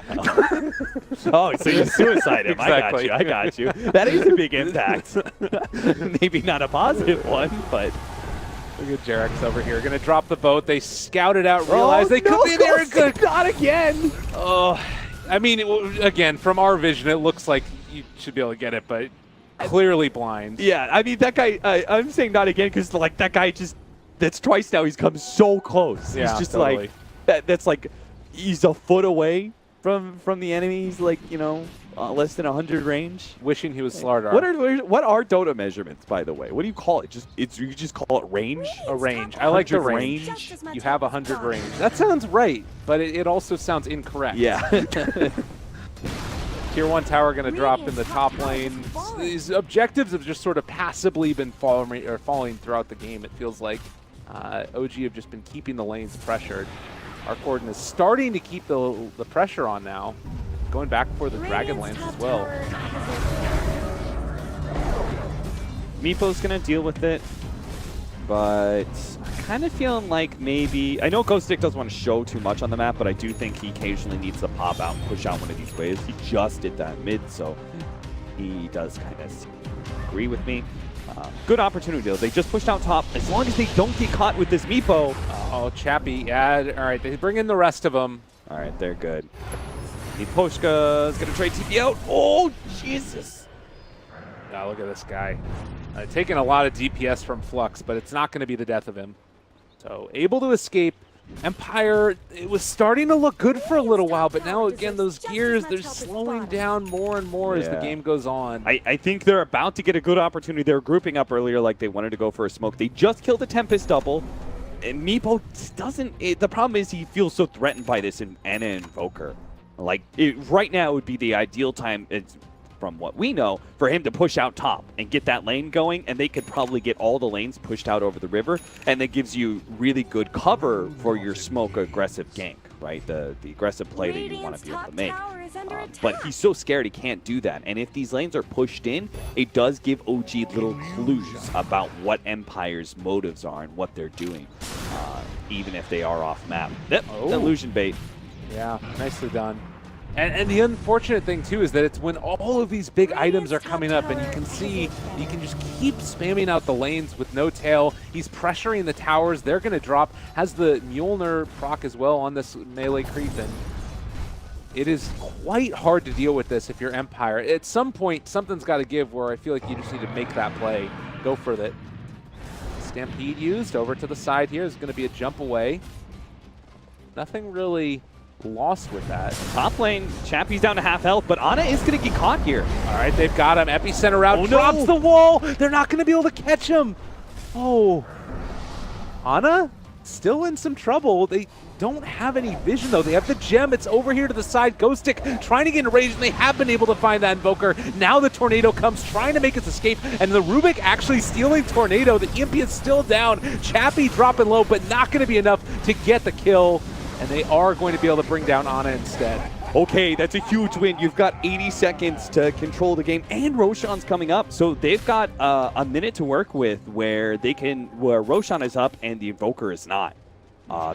Speaker 12: Oh, so you suicide him.
Speaker 2: Exactly.
Speaker 12: I got you. That is a big impact. Maybe not a positive one, but...
Speaker 2: Look at Jarex over here. Going to drop the boat. They scout it out, realize they could be there and good.
Speaker 12: Not again!
Speaker 2: Oh, I mean, again, from our vision, it looks like you should be able to get it, but clearly blind.
Speaker 12: Yeah, I mean, that guy, I'm saying not again because, like, that guy just... That's twice now he's come so close.
Speaker 2: Yeah,
Speaker 12: he's just
Speaker 2: totally.
Speaker 12: like... That's like, he's a foot away from the enemy. He's like, you know, less than 100 range.
Speaker 2: Wishing he was Slardar.
Speaker 12: What are Dota measurements, by the way? What do you call it? You just call it range?
Speaker 2: A range. I like the range. You have 100 range. That sounds right, but it also sounds incorrect.
Speaker 12: Yeah.
Speaker 2: Tier 1 tower going to drop in the top lane. These objectives have just sort of passively been falling throughout the game, it feels like. OG have just been keeping the lanes pressured. Our Corden is starting to keep the pressure on now. Going back for the Dragonlance as well.
Speaker 12: Meepo's going to deal with it, but I'm kind of feeling like maybe... I know Ghost Stick doesn't want to show too much on the map, but I do think he occasionally needs to pop out and push out one of these waves. He just did that mid, so he does kind of agree with me. Good opportunity, though. They just pushed out top. As long as they don't get caught with this Meepo.
Speaker 2: Oh, Chappie. Yeah, all right. They bring in the rest of them.
Speaker 12: All right, they're good. Meeposhka's going to trade TP out. Oh, Jesus.
Speaker 2: Now look at this guy. Taking a lot of DPS from Flux, but it's not going to be the death of him. So able to escape. Empire, it was starting to look good for a little while, but now again, those gears, they're slowing down more and more as the game goes on.
Speaker 12: I think they're about to get a good opportunity. They were grouping up earlier like they wanted to go for a smoke. They just killed a Tempest double. And Meepo doesn't... the problem is he feels so threatened by this Ana Invoker. Like, right now would be the ideal time, from what we know, for him to push out top and get that lane going, and they could probably get all the lanes pushed out over the river, and that gives you really good cover for your smoke aggressive gank, right? The aggressive play that you want to be able to make. But he's so scared he can't do that, and if these lanes are pushed in, it does give OG little clues about what Empire's motives are and what they're doing, even if they are off map. Yep, illusion bait.
Speaker 2: Yeah, nicely done. And the unfortunate thing, too, is that it's when all of these big items are coming up, and you can see, you can just keep spamming out the lanes with no tail. He's pressuring the towers. They're going to drop. Has the Mjolnir proc as well on this melee creep, and it is quite hard to deal with this if you're Empire. At some point, something's got to give where I feel like you just need to make that play. Go for it. Stampede used over to the side here. Is going to be a jump away. Nothing really lost with that.
Speaker 12: Top lane, Chappie's down to half health, but Ana is going to get caught here.
Speaker 2: All right, they've got him. Epicenter route drops the wall. They're not going to be able to catch him. Oh. Ana still in some trouble. They don't have any vision, though. They have the gem. It's over here to the side. Ghostic trying to get enraged, and they have been able to find that Invoker. Now the Tornado comes, trying to make its escape, and the Rubik actually stealing Tornado. The EMP is still down. Chappie dropping low, but not going to be enough to get the kill. And they are going to be able to bring down Ana instead.
Speaker 12: Okay, that's a huge win. You've got 80 seconds to control the game, and Roshan's coming up. So they've got a minute to work with where Roshan is up and the Invoker is not.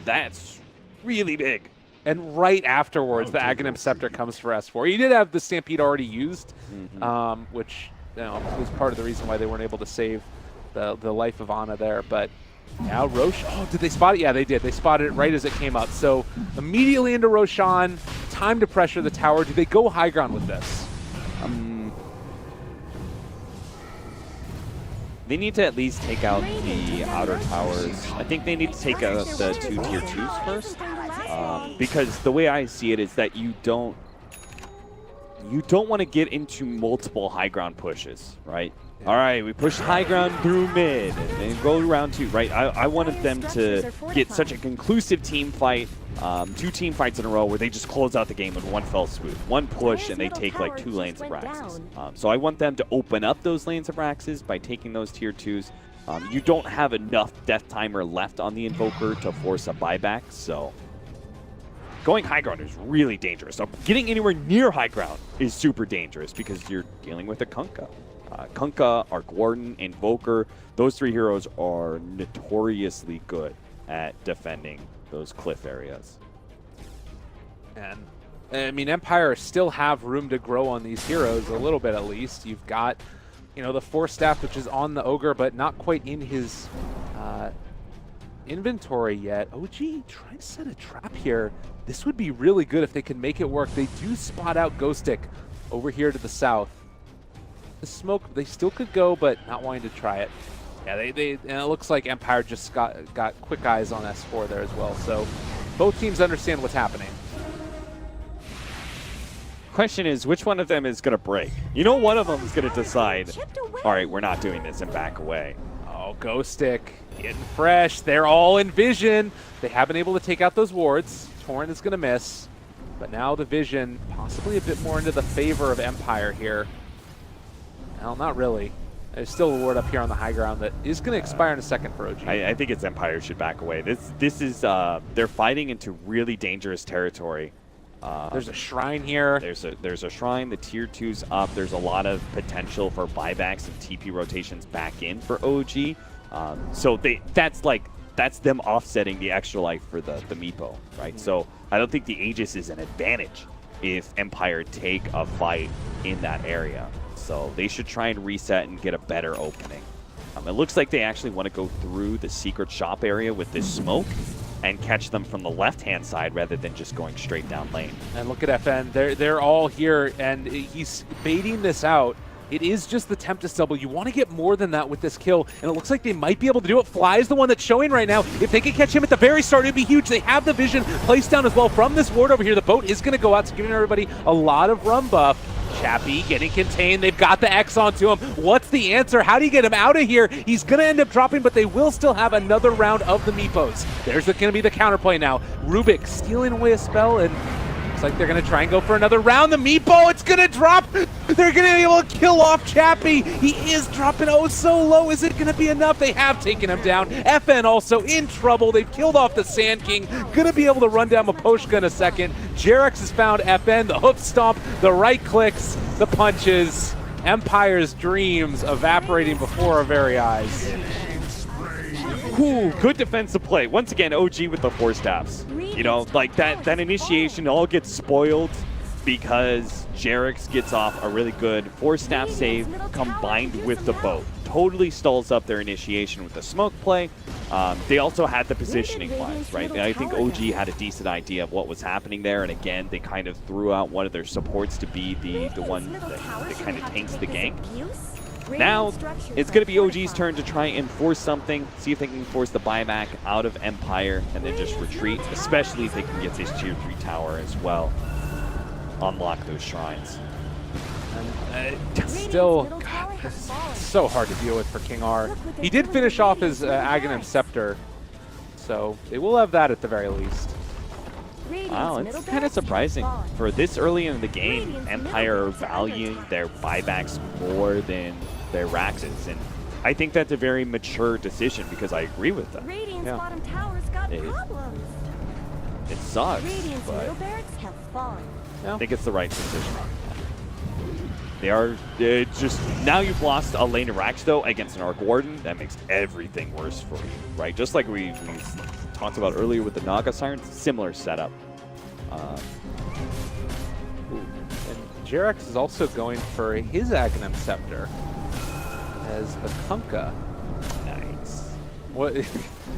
Speaker 12: That's really big.
Speaker 2: And right afterwards, the Aghanim Scepter comes for S4. He did have the Stampede already used, which was part of the reason why they weren't able to save the life of Ana there. But now Roshan, did they spot it? Yeah, they did. They spotted it right as it came up. So immediately into Roshan, time to pressure the tower. Do they go high ground with this?
Speaker 12: They need to at least take out the outer towers. I think they need to take out the 2 tier 2s first. Because the way I see it is that you don't want to get into multiple high ground pushes, right? All right, we push high ground through mid and go round 2, right? I wanted them to get such a conclusive team fight, 2 team fights in a row where they just close out the game with one fell swoop, one push, and they take like 2 lanes of Raxes. So I want them to open up those lanes of Raxes by taking those tier 2s. You don't have enough death timer left on the Invoker to force a buyback, so going high ground is really dangerous. So getting anywhere near high ground is super dangerous because you're dealing with a Kunkka. Kunkka, Arc Warden, Invoker, those 3 heroes are notoriously good at defending those cliff areas.
Speaker 2: And I mean, Empire still have room to grow on these heroes a little bit at least. You've got, the Force Staff, which is on the Ogre, but not quite in his inventory yet. OG trying to set a trap here. This would be really good if they can make it work. They do spot out Ghostic over here to the south. The smoke, they still could go, but not wanting to try it. Yeah, and it looks like Empire just got quick eyes on S4 there as well. So both teams understand what's happening.
Speaker 12: Question is, which one of them is going to break? One of them is going to decide, all right, we're not doing this, and back away.
Speaker 2: Oh, Ghostic getting fresh. They're all in vision. They have been able to take out those wards. Torrent is going to miss. But now the vision possibly a bit more into the favor of Empire here. Well, not really. There's still a ward up here on the high ground that is going to expire in a second for OG.
Speaker 12: I think it's Empire should back away. This is they're fighting into really dangerous territory.
Speaker 2: There's a shrine here.
Speaker 12: There's a shrine. The tier 2's up. There's a lot of potential for buybacks and TP rotations back in for OG. So that's them offsetting the extra life for the Meepo, right? So I don't think the Aegis is an advantage if Empire take a fight in that area. So they should try and reset and get a better opening. It looks like they actually want to go through the secret shop area with this smoke and catch them from the left-hand side rather than just going straight down lane.
Speaker 2: And look at FN. They're all here, and he's baiting this out. It is just the Tempest double. You want to get more than that with this kill, and it looks like they might be able to do it. Fly is the one that's showing right now. If they can catch him at the very start, it'd be huge. They have the vision placed down as well from this ward over here. The boat is going to go out, so giving everybody a lot of run buff. Chappie getting contained. They've got the X onto him. What's the answer? How do you get him out of here? He's going to end up dropping, but they will still have another round of the Meepos. There's going to be the counterplay now. Rubik stealing away a spell, and Looks like they're going to try and go for another round. The Meepo, it's going to drop. They're going to be able to kill off Chappie. He is dropping oh so low. Is it going to be enough? They have taken him down. FN also in trouble. They've killed off the Sand King. Going to be able to run down Maposhka in a second. Jarex has found FN. The hoof stomp, the right clicks, the punches. Empire's dreams evaporating before our very eyes.
Speaker 12: Ooh, good defensive play. Once again, OG with the 4 staffs. You know, like that initiation all gets spoiled because Jarex gets off a really good 4-staff save combined with the boat. Totally stalls up their initiation with the smoke play. They also had the positioning wise, right? I think OG had a decent idea of what was happening there, and again, they kind of threw out one of their supports to be the one that kind of tanks the gank. Now, it's going to be OG's turn to try and force something, see if they can force the buyback out of Empire, and then just retreat, especially if they can get this tier 3 tower as well. Unlock those shrines.
Speaker 2: Still, God, this is so hard to deal with for King R. He did finish off his Aghanim Scepter, so they will have that at the very least.
Speaker 12: Wow, it's kind of surprising. For this early in the game, Empire valuing their buybacks more than their Raxes, and I think that's a very mature decision because I agree with them.
Speaker 3: Bottom tower's got problems.
Speaker 12: It sucks, but
Speaker 3: middle barracks have fallen.
Speaker 12: I think it's the right decision. They are just, now you've lost a lane of Rax though against an Arc Warden. That makes everything worse for you, right? Just like we talked about earlier with the Naga Sirens, similar setup.
Speaker 2: And Jarex is also going for his Aghanim Scepter as the Kunkka.
Speaker 12: Nice.
Speaker 2: What?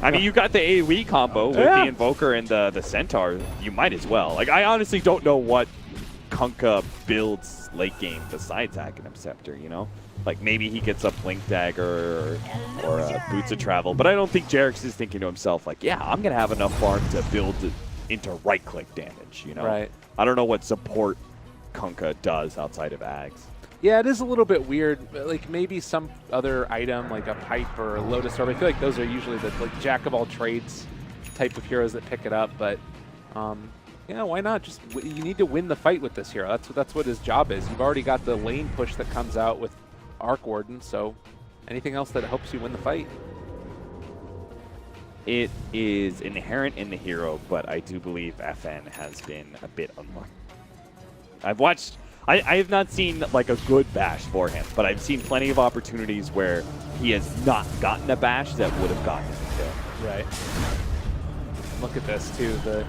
Speaker 12: I mean, you got the AoE combo with the Invoker and the Centaur. You might as well. Like, I honestly don't know what Kunkka builds late game besides Aghanim Scepter, you know? Like, maybe he gets a Blink Dagger or Boots of Travel, but I don't think Jarex is thinking to himself, like, yeah, I'm going to have enough farm to build into right-click damage, you know?
Speaker 2: Right.
Speaker 12: I don't know what support Kunkka does outside of Ags.
Speaker 2: Yeah, it is a little bit weird. Like, maybe some other item, like a Pipe or a Lotus Orb. I feel like those are usually the jack-of-all-trades type of heroes that pick it up, but yeah, why not? Just you need to win the fight with this hero. That's what his job is. You've already got the lane push that comes out with Arc Warden, so anything else that helps you win the fight.
Speaker 12: It is inherent in the hero, but I do believe FN has been a bit unlucky. I've watched, I have not seen like a good bash for him, but I've seen plenty of opportunities where he has not gotten a bash that would have gotten him a kill.
Speaker 2: Right. Look at this too, the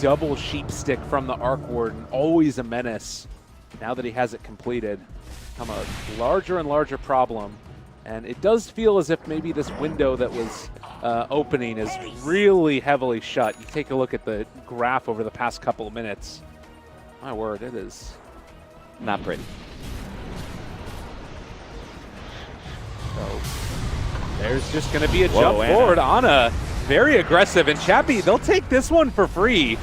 Speaker 2: double sheep stick from the Arc Warden, always a menace. Now that he has it completed, become a larger and larger problem. And it does feel as if maybe this window that was opening is really heavily shut. You take a look at the graph over the past couple of minutes. My word, it is
Speaker 12: not pretty.
Speaker 2: So there's just going to be a jump forward. Ana, very aggressive. And Chappie, they'll take this one for free.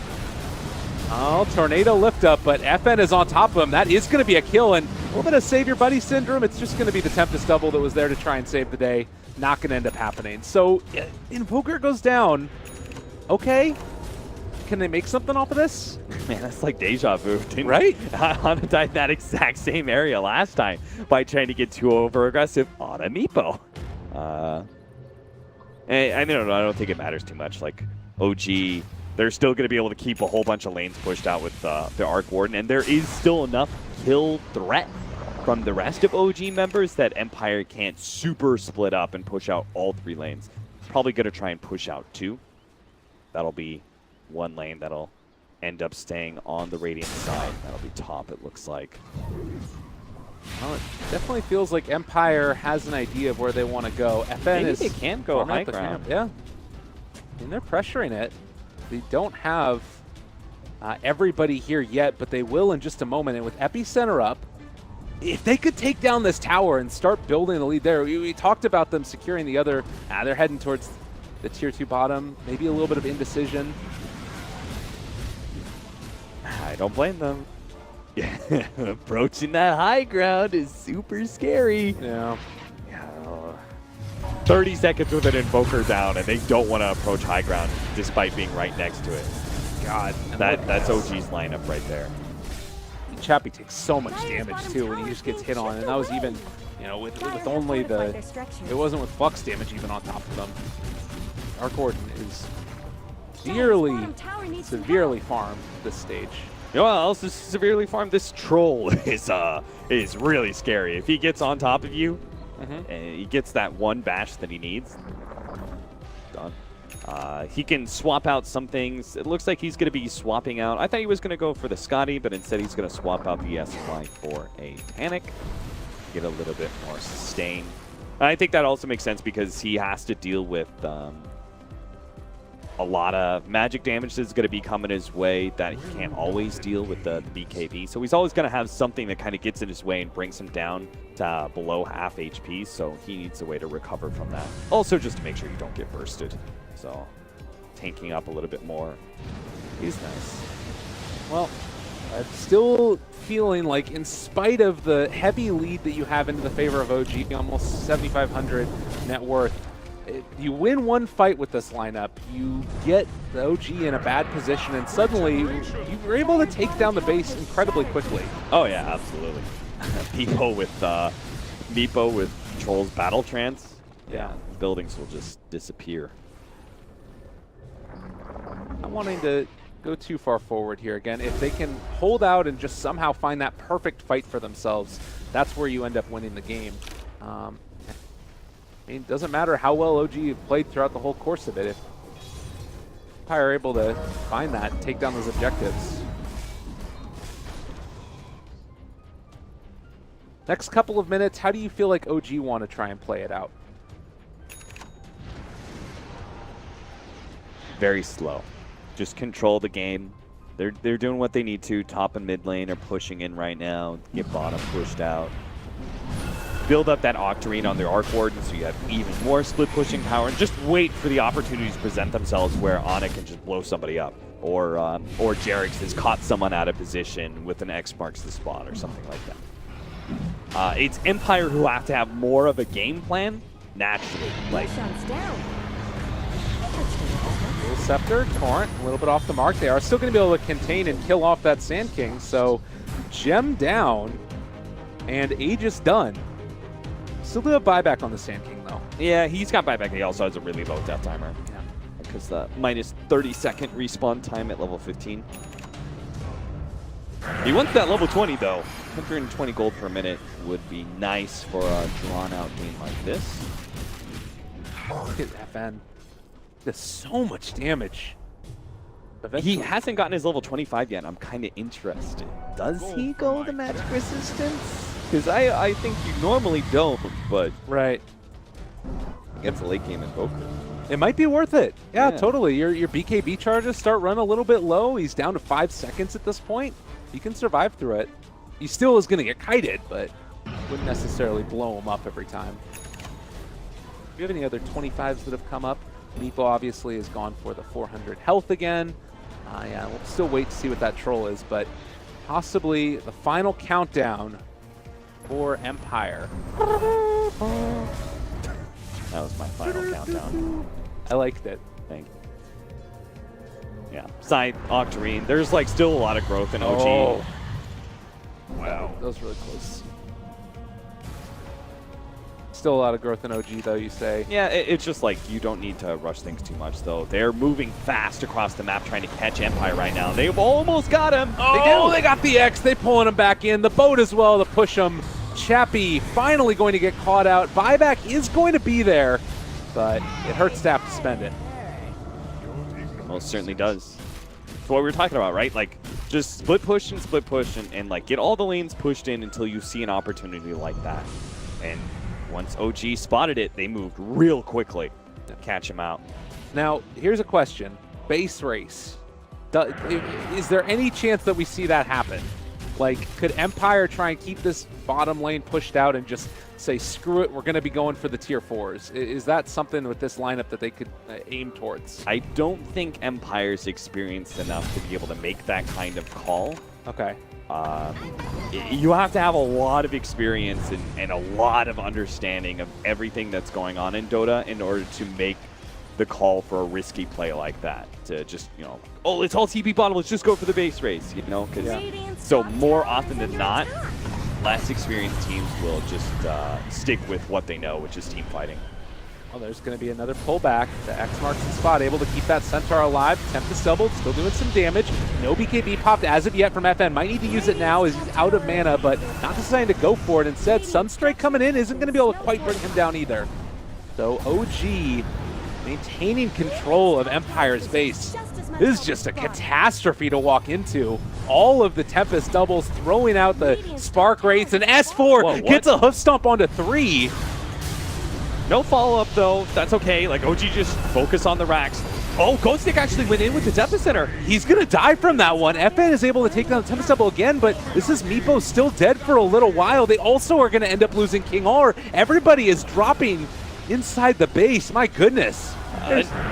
Speaker 2: Oh, Tornado lift up, but FN is on top of him. That is going to be a kill, and a little bit of Save Your Buddy syndrome. It's just going to be the Tempest double that was there to try and save the day. Not going to end up happening. So, Invoker goes down. Okay. Can they make something off of this?
Speaker 12: Man, that's like deja vu,
Speaker 2: right?
Speaker 12: Ana died that exact same area last time by trying to get too over-aggressive on a Meepo. I don't think it matters too much. Like, OG, they're still going to be able to keep a whole bunch of lanes pushed out with the Arc Warden, and there is still enough kill threat from the rest of OG members that Empire can't super split up and push out all 3 lanes. Probably going to try and push out 2. That'll be 1 lane that'll end up staying on the Radiant side. That'll be top, it looks like.
Speaker 2: Well, it definitely feels like Empire has an idea of where they want to go. FN
Speaker 12: Maybe
Speaker 2: is
Speaker 12: they can go high ground.
Speaker 2: Yeah. And they're pressuring it. They don't have everybody here yet, but they will in just a moment. And with Epicenter up, if they could take down this tower and start building the lead there, we talked about them securing the other. They're heading towards the tier 2 bottom. Maybe a little bit of indecision.
Speaker 12: I don't blame them. Approaching that high ground is super scary.
Speaker 2: Yeah.
Speaker 12: 30 seconds with an Invoker down, and they don't want to approach high ground despite being right next to it.
Speaker 2: god. And
Speaker 12: That's OG's lineup right there.
Speaker 2: Chappie takes so much damage too when he just gets hit on, and that was even, you know, with only the, it wasn't with flux damage even on top of them. Our Gordon is severely farmed this stage.
Speaker 12: You know what else is severely farmed? This troll is really scary. If he gets on top of you, and he gets that one bash that he needs, done. He can swap out some things. It looks like he's going to be swapping out. I thought he was going to go for the Scotty, but instead he's going to swap out the S-Fly for a Panic. Get a little bit more sustain. I think that also makes sense because he has to deal with a lot of magic damage that's going to be coming his way that he can't always deal with the BKB. So he's always going to have something that kind of gets in his way and brings him down to below half HP. So he needs a way to recover from that. Also, just to make sure you don't get bursted. So tanking up a little bit more. He's nice.
Speaker 2: Well, I'm still feeling like in spite of the heavy lead that you have into the favor of OG, almost 7,500 net worth, you win one fight with this lineup, you get the OG in a bad position, and suddenly you were able to take down the base incredibly quickly.
Speaker 12: Oh yeah, absolutely. Meepo with Troll's Battle Trance. Yeah, buildings will just disappear.
Speaker 2: Not wanting to go too far forward here again. If they can hold out and just somehow find that perfect fight for themselves, that's where you end up winning the game. I mean, it doesn't matter how well OG played throughout the whole course of it. If Empire are able to find that and take down those objectives. Next couple of minutes, how do you feel like OG want to try and play it out?
Speaker 12: Very slow. Just control the game. They're doing what they need to. Top and mid lane are pushing in right now. Get bottom pushed out. Build up that Octarine on their Arc Warden so you have even more split pushing power, and just wait for the opportunities to present themselves where Ana can just blow somebody up, or Jerix has caught someone out of position with an X marks the spot or something like that. It's Empire who have to have more of a game plan naturally. Like,
Speaker 2: Scepter, Torrent, a little bit off the mark. They are still going to be able to contain and kill off that Sand King. So, Gem down, and Aegis done. Still do a buyback on the Sand King, though.
Speaker 12: Yeah, he's got buyback. He also has a really low death timer.
Speaker 2: Yeah.
Speaker 12: Because the minus 30-second respawn time at level 15. He wants that level 20, though. 120 gold per minute would be nice for a drawn-out game like this.
Speaker 2: Look at FN. Does so much damage.
Speaker 12: He hasn't gotten his level 25 yet. I'm kind of interested. Does he go the magic resistance? Because I think you normally don't, but
Speaker 2: right
Speaker 12: against the late game in poker,
Speaker 2: it might be worth it. Yeah, totally. Your BKB charges start running a little bit low. He's down to 5 seconds at this point. You can survive through it. He still is going to get kited, but wouldn't necessarily blow him up every time. Do you have any other 25s that have come up? Meepo obviously has gone for the 400 health again. Yeah, we'll still wait to see what that troll is, but possibly the final countdown for Empire.
Speaker 12: That was my final countdown.
Speaker 2: I liked it.
Speaker 12: Thank you. Yeah, side Octarine. There's like still a lot of growth in OG.
Speaker 2: Oh.
Speaker 12: Wow.
Speaker 2: That was really close. Still a lot of growth in OG, though, you say?
Speaker 12: Yeah, it's just like you don't need to rush things too much, though. They're moving fast across the map trying to catch Empire right now. They've almost got him.
Speaker 2: Oh, they got the X. They're pulling him back in. The boat as well to push him. Chappie finally going to get caught out. Buyback is going to be there, but it hurts to have to spend it.
Speaker 12: Most certainly does. That's what we were talking about, right? Like, just split push and like get all the lanes pushed in until you see an opportunity like that. And once OG spotted it, they moved real quickly to catch him out.
Speaker 2: Now, here's a question. Base race. Is there any chance that we see that happen? Like, could Empire try and keep this bottom lane pushed out and just say, screw it, we're going to be going for the tier 4s? Is that something with this lineup that they could aim towards?
Speaker 12: I don't think Empire's experienced enough to be able to make that kind of call.
Speaker 2: Okay.
Speaker 12: You have to have a lot of experience and a lot of understanding of everything that's going on in Dota in order to make the call for a risky play like that to just, you know, oh, it's all TP bottom, let's just go for the base race, you know? So more often than not, less experienced teams will just stick with what they know, which is team fighting.
Speaker 2: Well, there's going to be another pullback. The X marks the spot, able to keep that Centaur alive. Tempest doubled, still doing some damage. No BKB popped as of yet from FN. Might need to use it now as he's out of mana, but not deciding to go for it. Instead, Sunstrike coming in isn't going to be able to quite bring him down either. So OG maintaining control of Empire's base. This is just a catastrophe to walk into. All of the Tempest doubles, throwing out the Spark Wraiths, and S4 gets a hoof stomp onto 3.
Speaker 12: No follow-up, though. That's okay. Like, OG just focus on the racks. Oh, Ghostic actually went in with the Tempest Center.
Speaker 2: He's going to die from that one. FN is able to take down the Tempest double again, but this is Meepo still dead for a little while. They also are going to end up losing King R. Everybody is dropping inside the base. My goodness.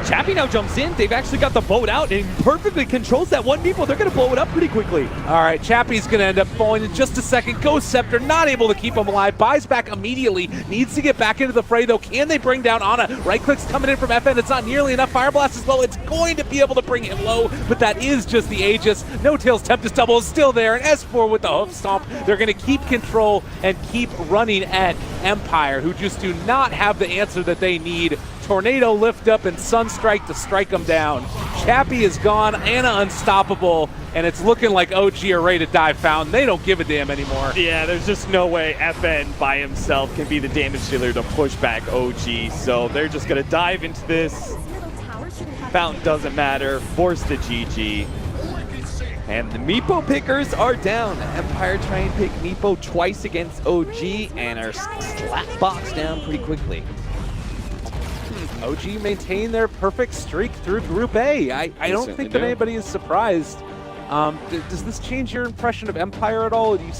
Speaker 12: Chappie now jumps in. They've actually got the boat out and perfectly controls that one Meepo. They're going to blow it up pretty quickly.
Speaker 2: All right, Chappie's going to end up falling in just a second. Ghost Scepter not able to keep him alive. Buys back immediately. Needs to get back into the fray, though. Can they bring down Ana? Right click's coming in from FN. It's not nearly enough. Fire Blast as well. It's going to be able to bring him low, but that is just the Aegis. No Tails Tempest double is still there, and S4 with the hoof stomp. They're going to keep control and keep running at Empire, who just do not have the answer that they need. Tornado lift up and Sunstrike to strike them down. Chappie is gone, Ana unstoppable, and it's looking like OG are ready to dive fountain. They don't give a damn anymore.
Speaker 12: Yeah, there's just no way FN by himself can be the damage dealer to push back OG, so they're just going to dive into this. Fountain doesn't matter, force the GG. And the Meepo pickers are down. Empire try and pick Meepo twice against OG and are slap boxed down pretty quickly.
Speaker 2: OG maintain their perfect streak through Group A. I don't think that anybody is surprised. Does this change your impression of Empire at all? Do you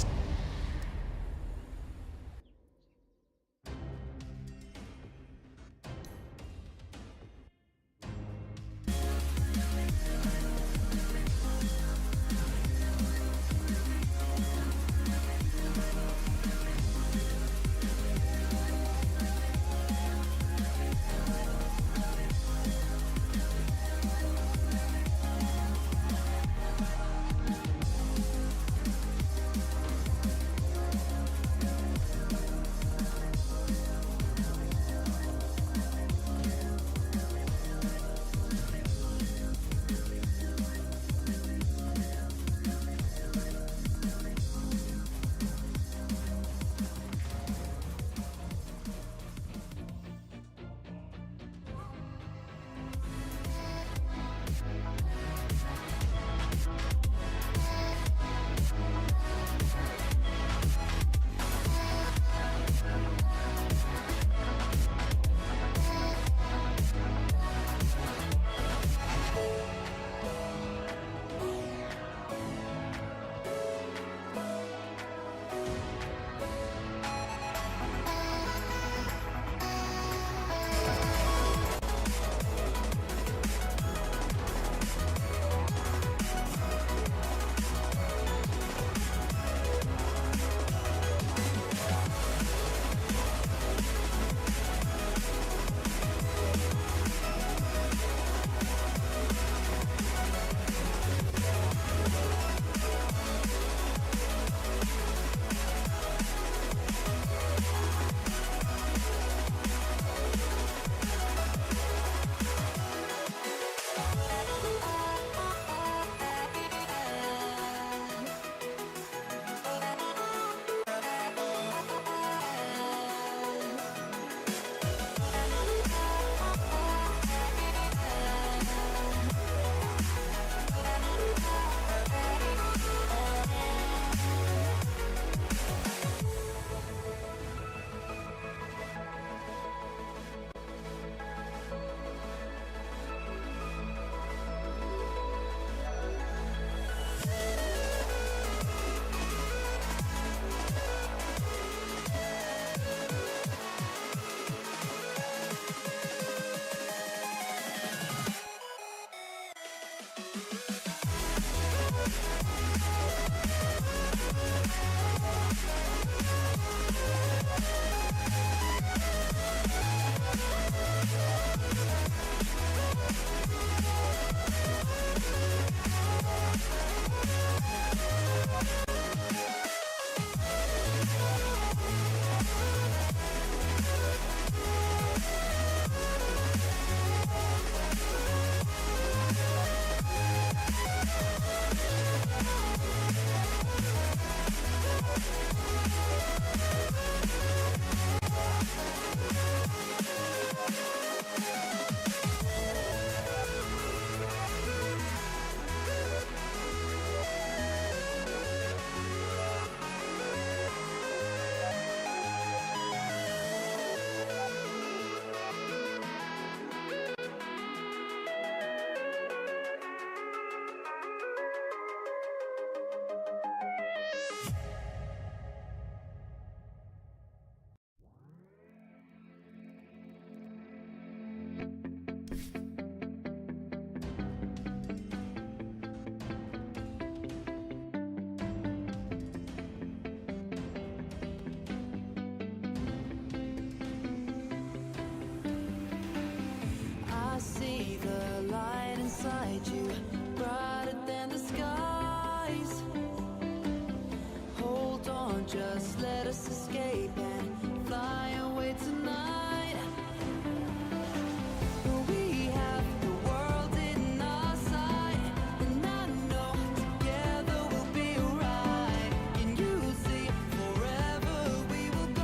Speaker 9: beside you, brighter than the skies. Hold on, just let us escape and fly away tonight. We have the world in our sight, and I know together we'll be alright. Can you see forever we will go?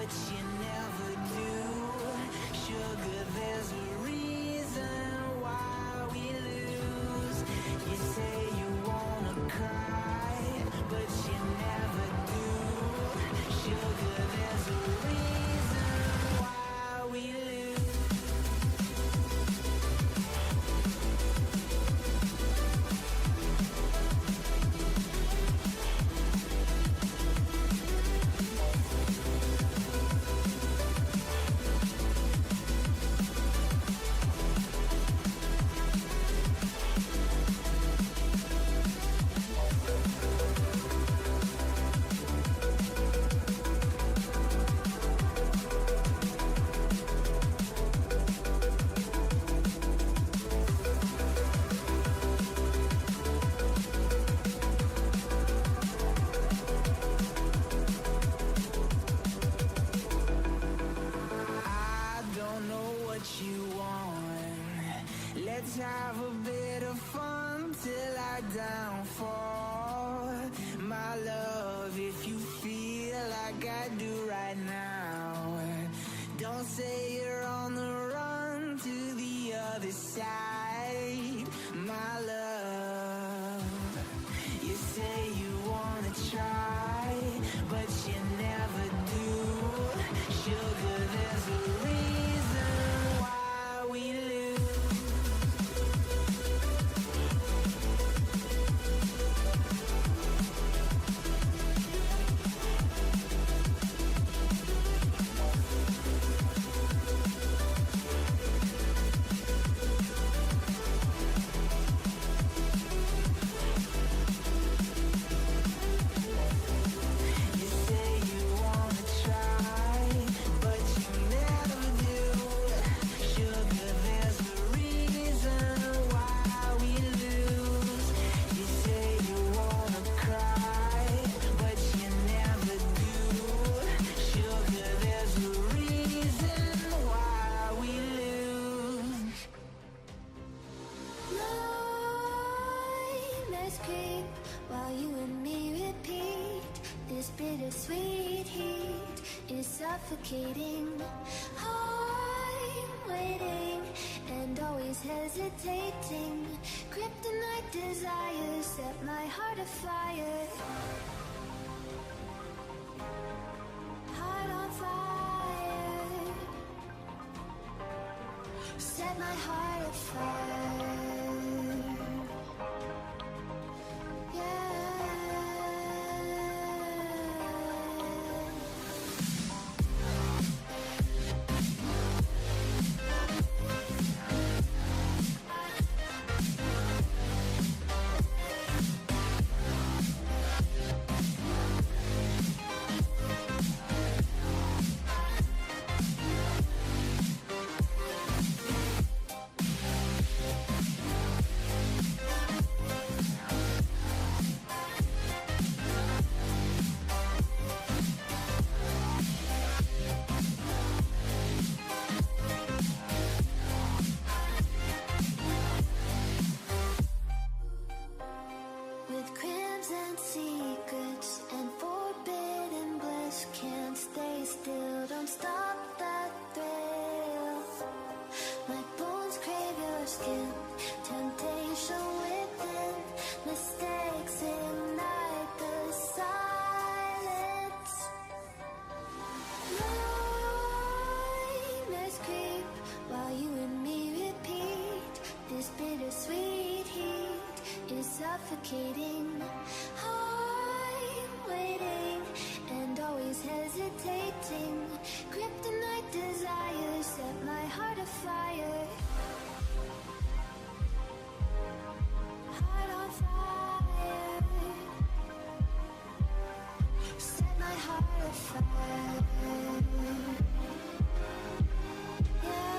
Speaker 7: but you never do. Sugar, there's a reason why we lose. You say you wanna cry, but you never do. Sugar, there's a reason why we lose. I don't know what you want. Let's have a bit of fun till I downfall. My love, if you feel like I do right now, don't say you're on the run to the other side. My love, you say you wanna try, but you never do. Sugar, there's a reason why we lose. You say you wanna try, but you never do. Sugar, there's a reason why we lose. You say you wanna cry, but you never do. Sugar, there's a reason why we lose.
Speaker 8: Nightmares creep while you and me repeat. This bittersweet heat is suffocating. I'm waiting and always hesitating. Kryptonite desires set my heart afire. Heart on fire. Set my heart afire. Yeah. With crimson secrets and forbidden bliss, can't stay still, don't stop that thrill. My bones crave your skin, temptation within, mistakes ignite the silence. Nightmares creep while you and me repeat. This bittersweet heat is suffocating. I'm waiting and always hesitating. Kryptonite desires set my heart afire. Heart on fire. Set my heart afire. Yeah.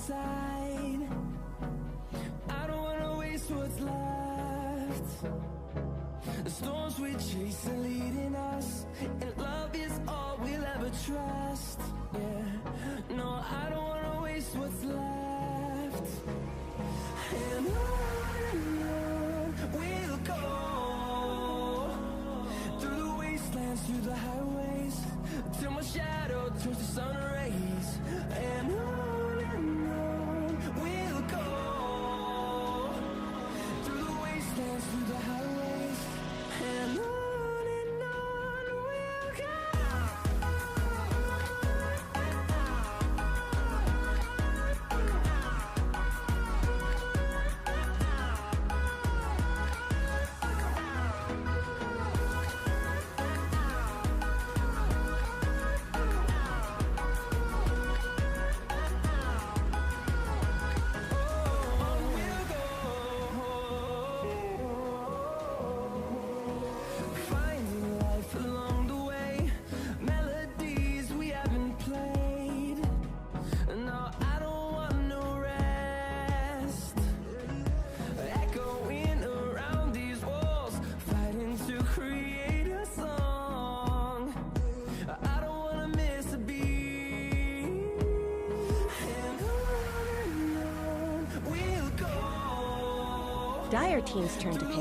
Speaker 7: inside. I don't wanna waste what's left. The storms we chase are leading us, and love is all we'll ever trust. Yeah, no, I don't wanna waste what's left. And on we'll go, through the wastelands, through the highways, till my shadow turns to sun rays. And on we'll go, through the wastelands, through the highways, and on we'll go. Finding life along the way, melodies we haven't played. No, I don't want no rest. Echoing around these walls, fighting to create a song. I don't wanna miss a beat. And on we'll go.
Speaker 1: Dire team's turn to pick.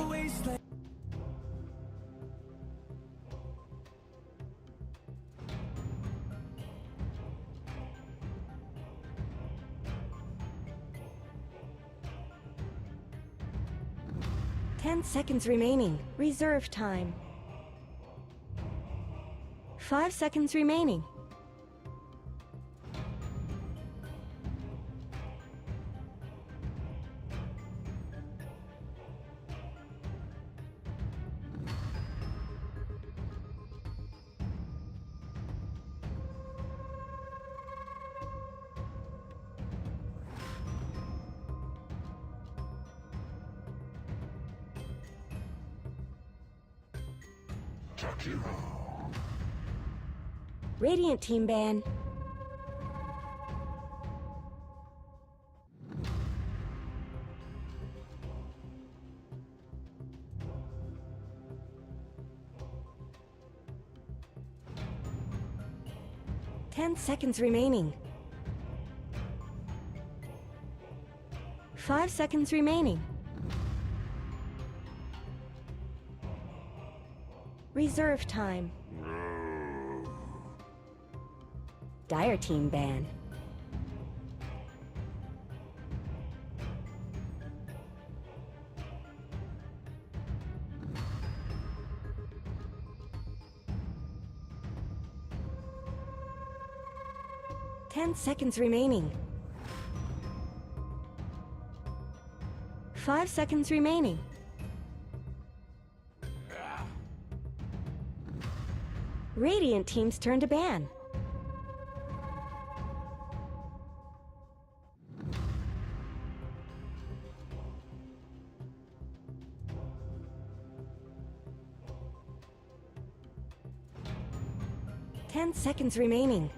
Speaker 1: 10 seconds remaining. Reserve time. 5 seconds remaining. Radiant team ban. Ten seconds remaining. 5 seconds remaining. Reserve time. Dire team ban. Ten seconds remaining. 5 seconds remaining. Radiant team's turn to ban. Ten seconds remaining.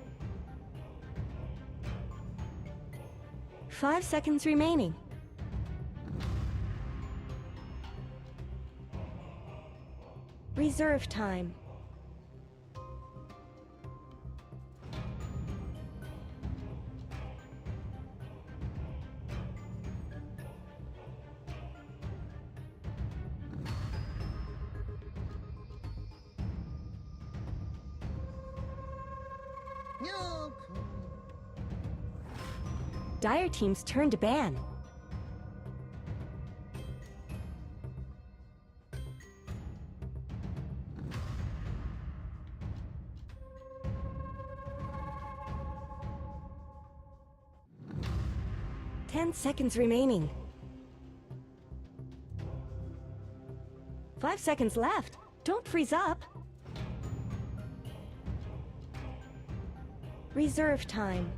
Speaker 1: 5 seconds remaining. Reserve time. Dire team's turn to ban. Ten seconds remaining. 5 seconds left. Don't freeze up. Reserve time.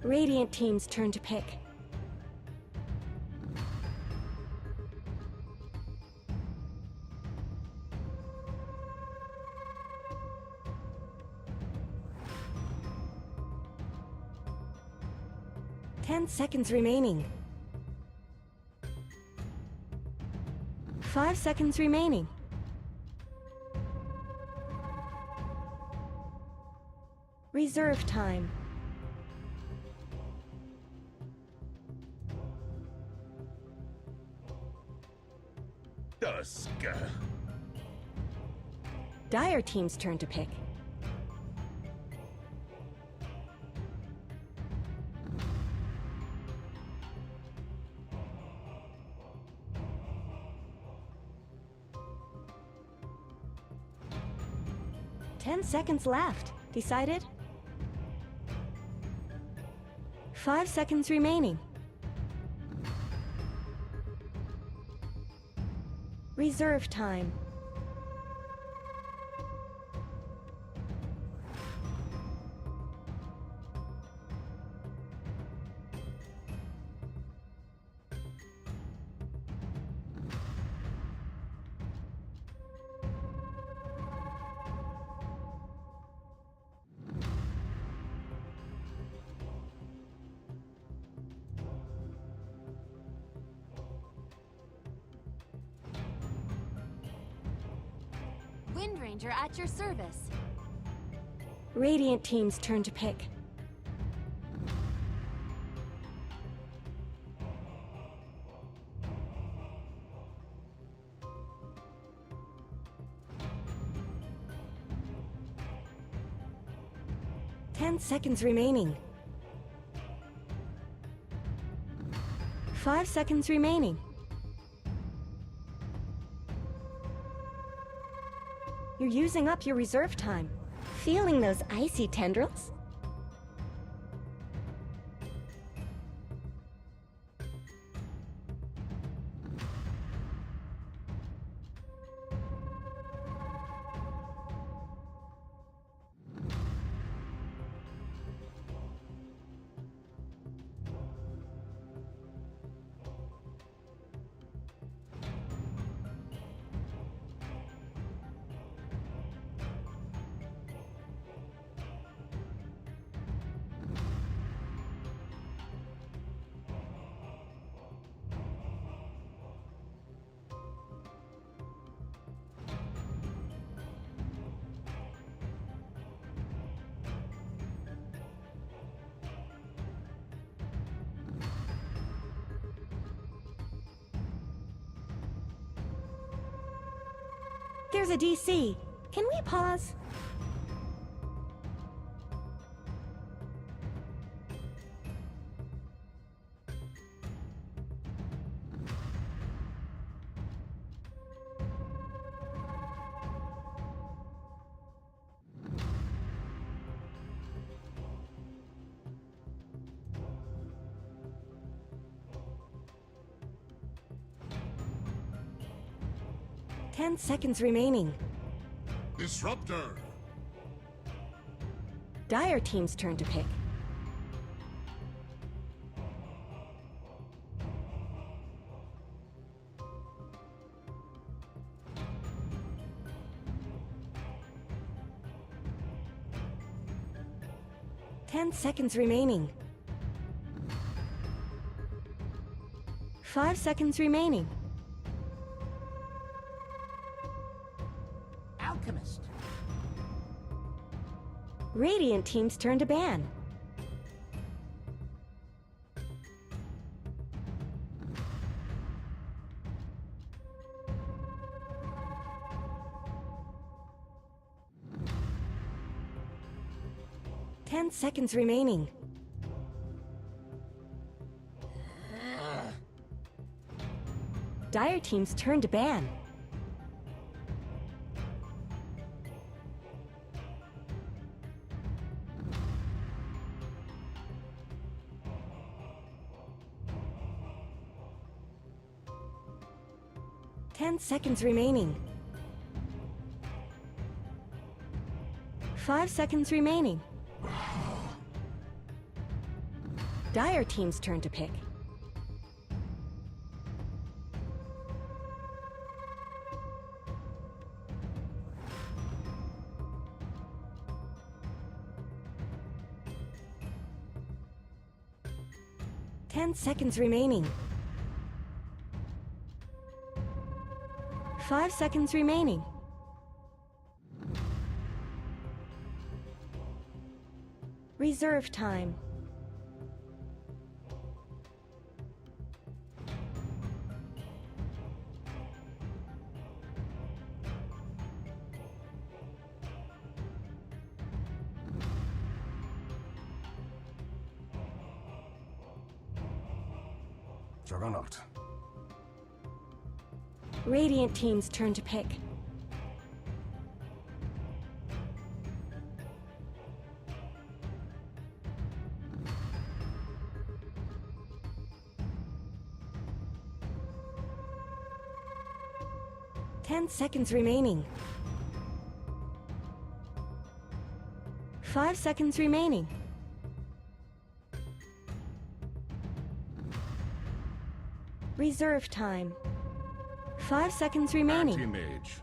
Speaker 1: Radiant team's turn to pick. Ten seconds remaining. 5 seconds remaining. Reserve time.
Speaker 6: Dusk.
Speaker 1: Dire team's turn to pick. Ten seconds left. Decided? 5 seconds remaining. Reserve time.
Speaker 3: Wind Ranger at your service.
Speaker 1: Radiant team's turn to pick. Ten seconds remaining. 5 seconds remaining. You're using up your reserve time. Feeling those icy tendrils? There's a DC. Can we pause? Ten seconds remaining.
Speaker 6: Disruptor.
Speaker 1: Dire team's turn to pick. Ten seconds remaining. 5 seconds remaining.
Speaker 13: Alchemist.
Speaker 1: Radiant team's turn to ban. Ten seconds remaining. Dire team's turn to ban. Ten seconds remaining. 5 seconds remaining. Dire team's turn to pick. Ten seconds remaining. 5 seconds remaining. Reserve time.
Speaker 5: Juggernaut.
Speaker 1: Radiant team's turn to pick. Ten seconds remaining. 5 seconds remaining. Reserve time. 5 seconds remaining.
Speaker 6: Anti-mage.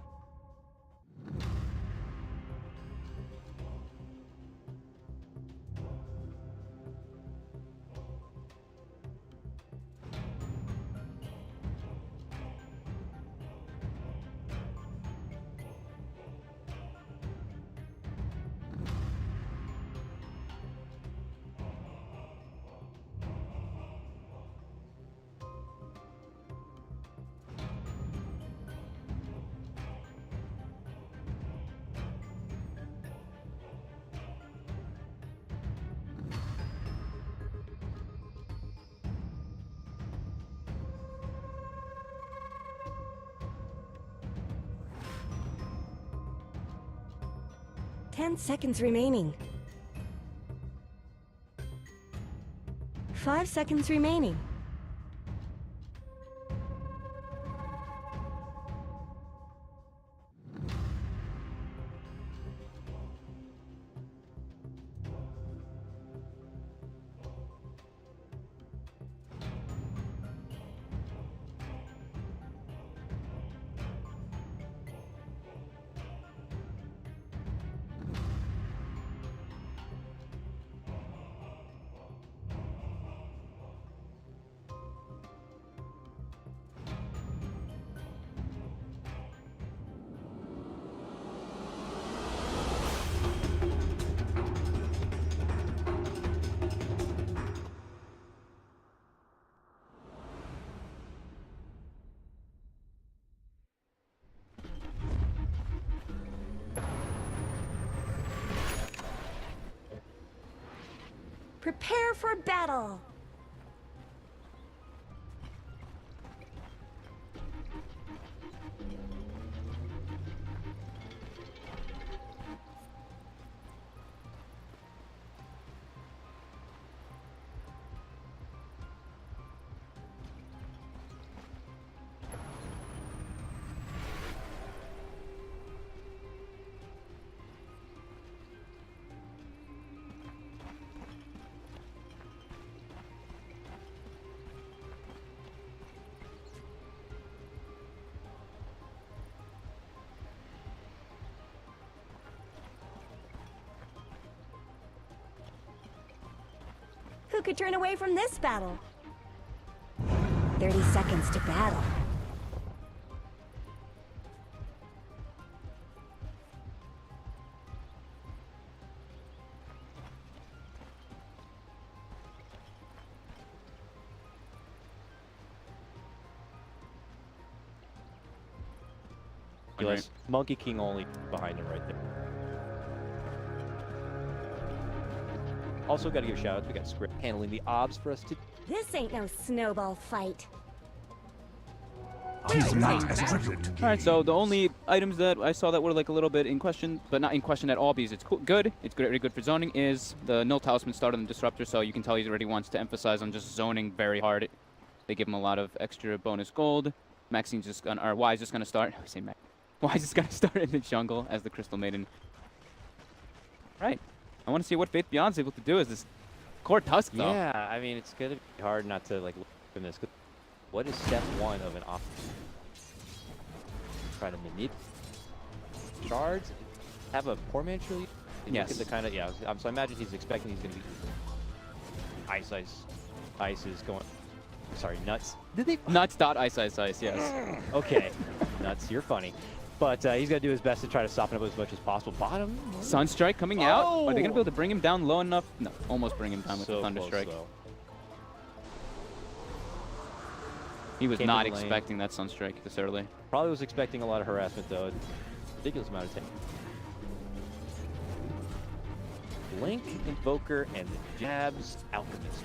Speaker 1: Ten seconds remaining. 5 seconds remaining. Prepare for battle! Who could turn away from this battle? 30 seconds to battle.
Speaker 13: Monkey King only behind him right there. Also got to give a shout out. We got Script handling the obs for us to.
Speaker 1: This ain't no snowball fight.
Speaker 14: Alright, so the only items that I saw that were like a little bit in question, but not in question at all because it's good, it's very good for zoning, is the Null Talisman started on the Disruptor, so you can tell he already wants to emphasize on just zoning very hard. They give him a lot of extra bonus gold. Maxine's just gonna, or Y's just gonna start, I say Max. Y's just gonna start in the jungle as the Crystal Maiden. Right. I want to see what Faith Beyond's able to do as this Core Tusk, though.
Speaker 13: Yeah, I mean, it's gonna be hard not to like look from this. What is step one of an off? Try to manipulate shards, have a poor man truly.
Speaker 14: Yes.
Speaker 13: Look at the kind of so I imagine he's expecting he's gonna be ice is going. Sorry, nuts. Did they?
Speaker 14: Nuts. Ice. Yes.
Speaker 13: Okay, nuts. You're funny. But he's going to do his best to try to soften up as much as possible. Bottom.
Speaker 14: Sunstrike coming out. Are they going to be able to bring him down low enough? No, almost bring him down with
Speaker 13: So
Speaker 14: the Thunderstrike.
Speaker 13: close, though.
Speaker 14: He was
Speaker 13: Came
Speaker 14: not
Speaker 13: to the lane.
Speaker 14: expecting that Sunstrike this early.
Speaker 13: Probably was expecting a lot of harassment, though. Ridiculous amount of time. Blink, Invoker, and the Jabs, Alchemist.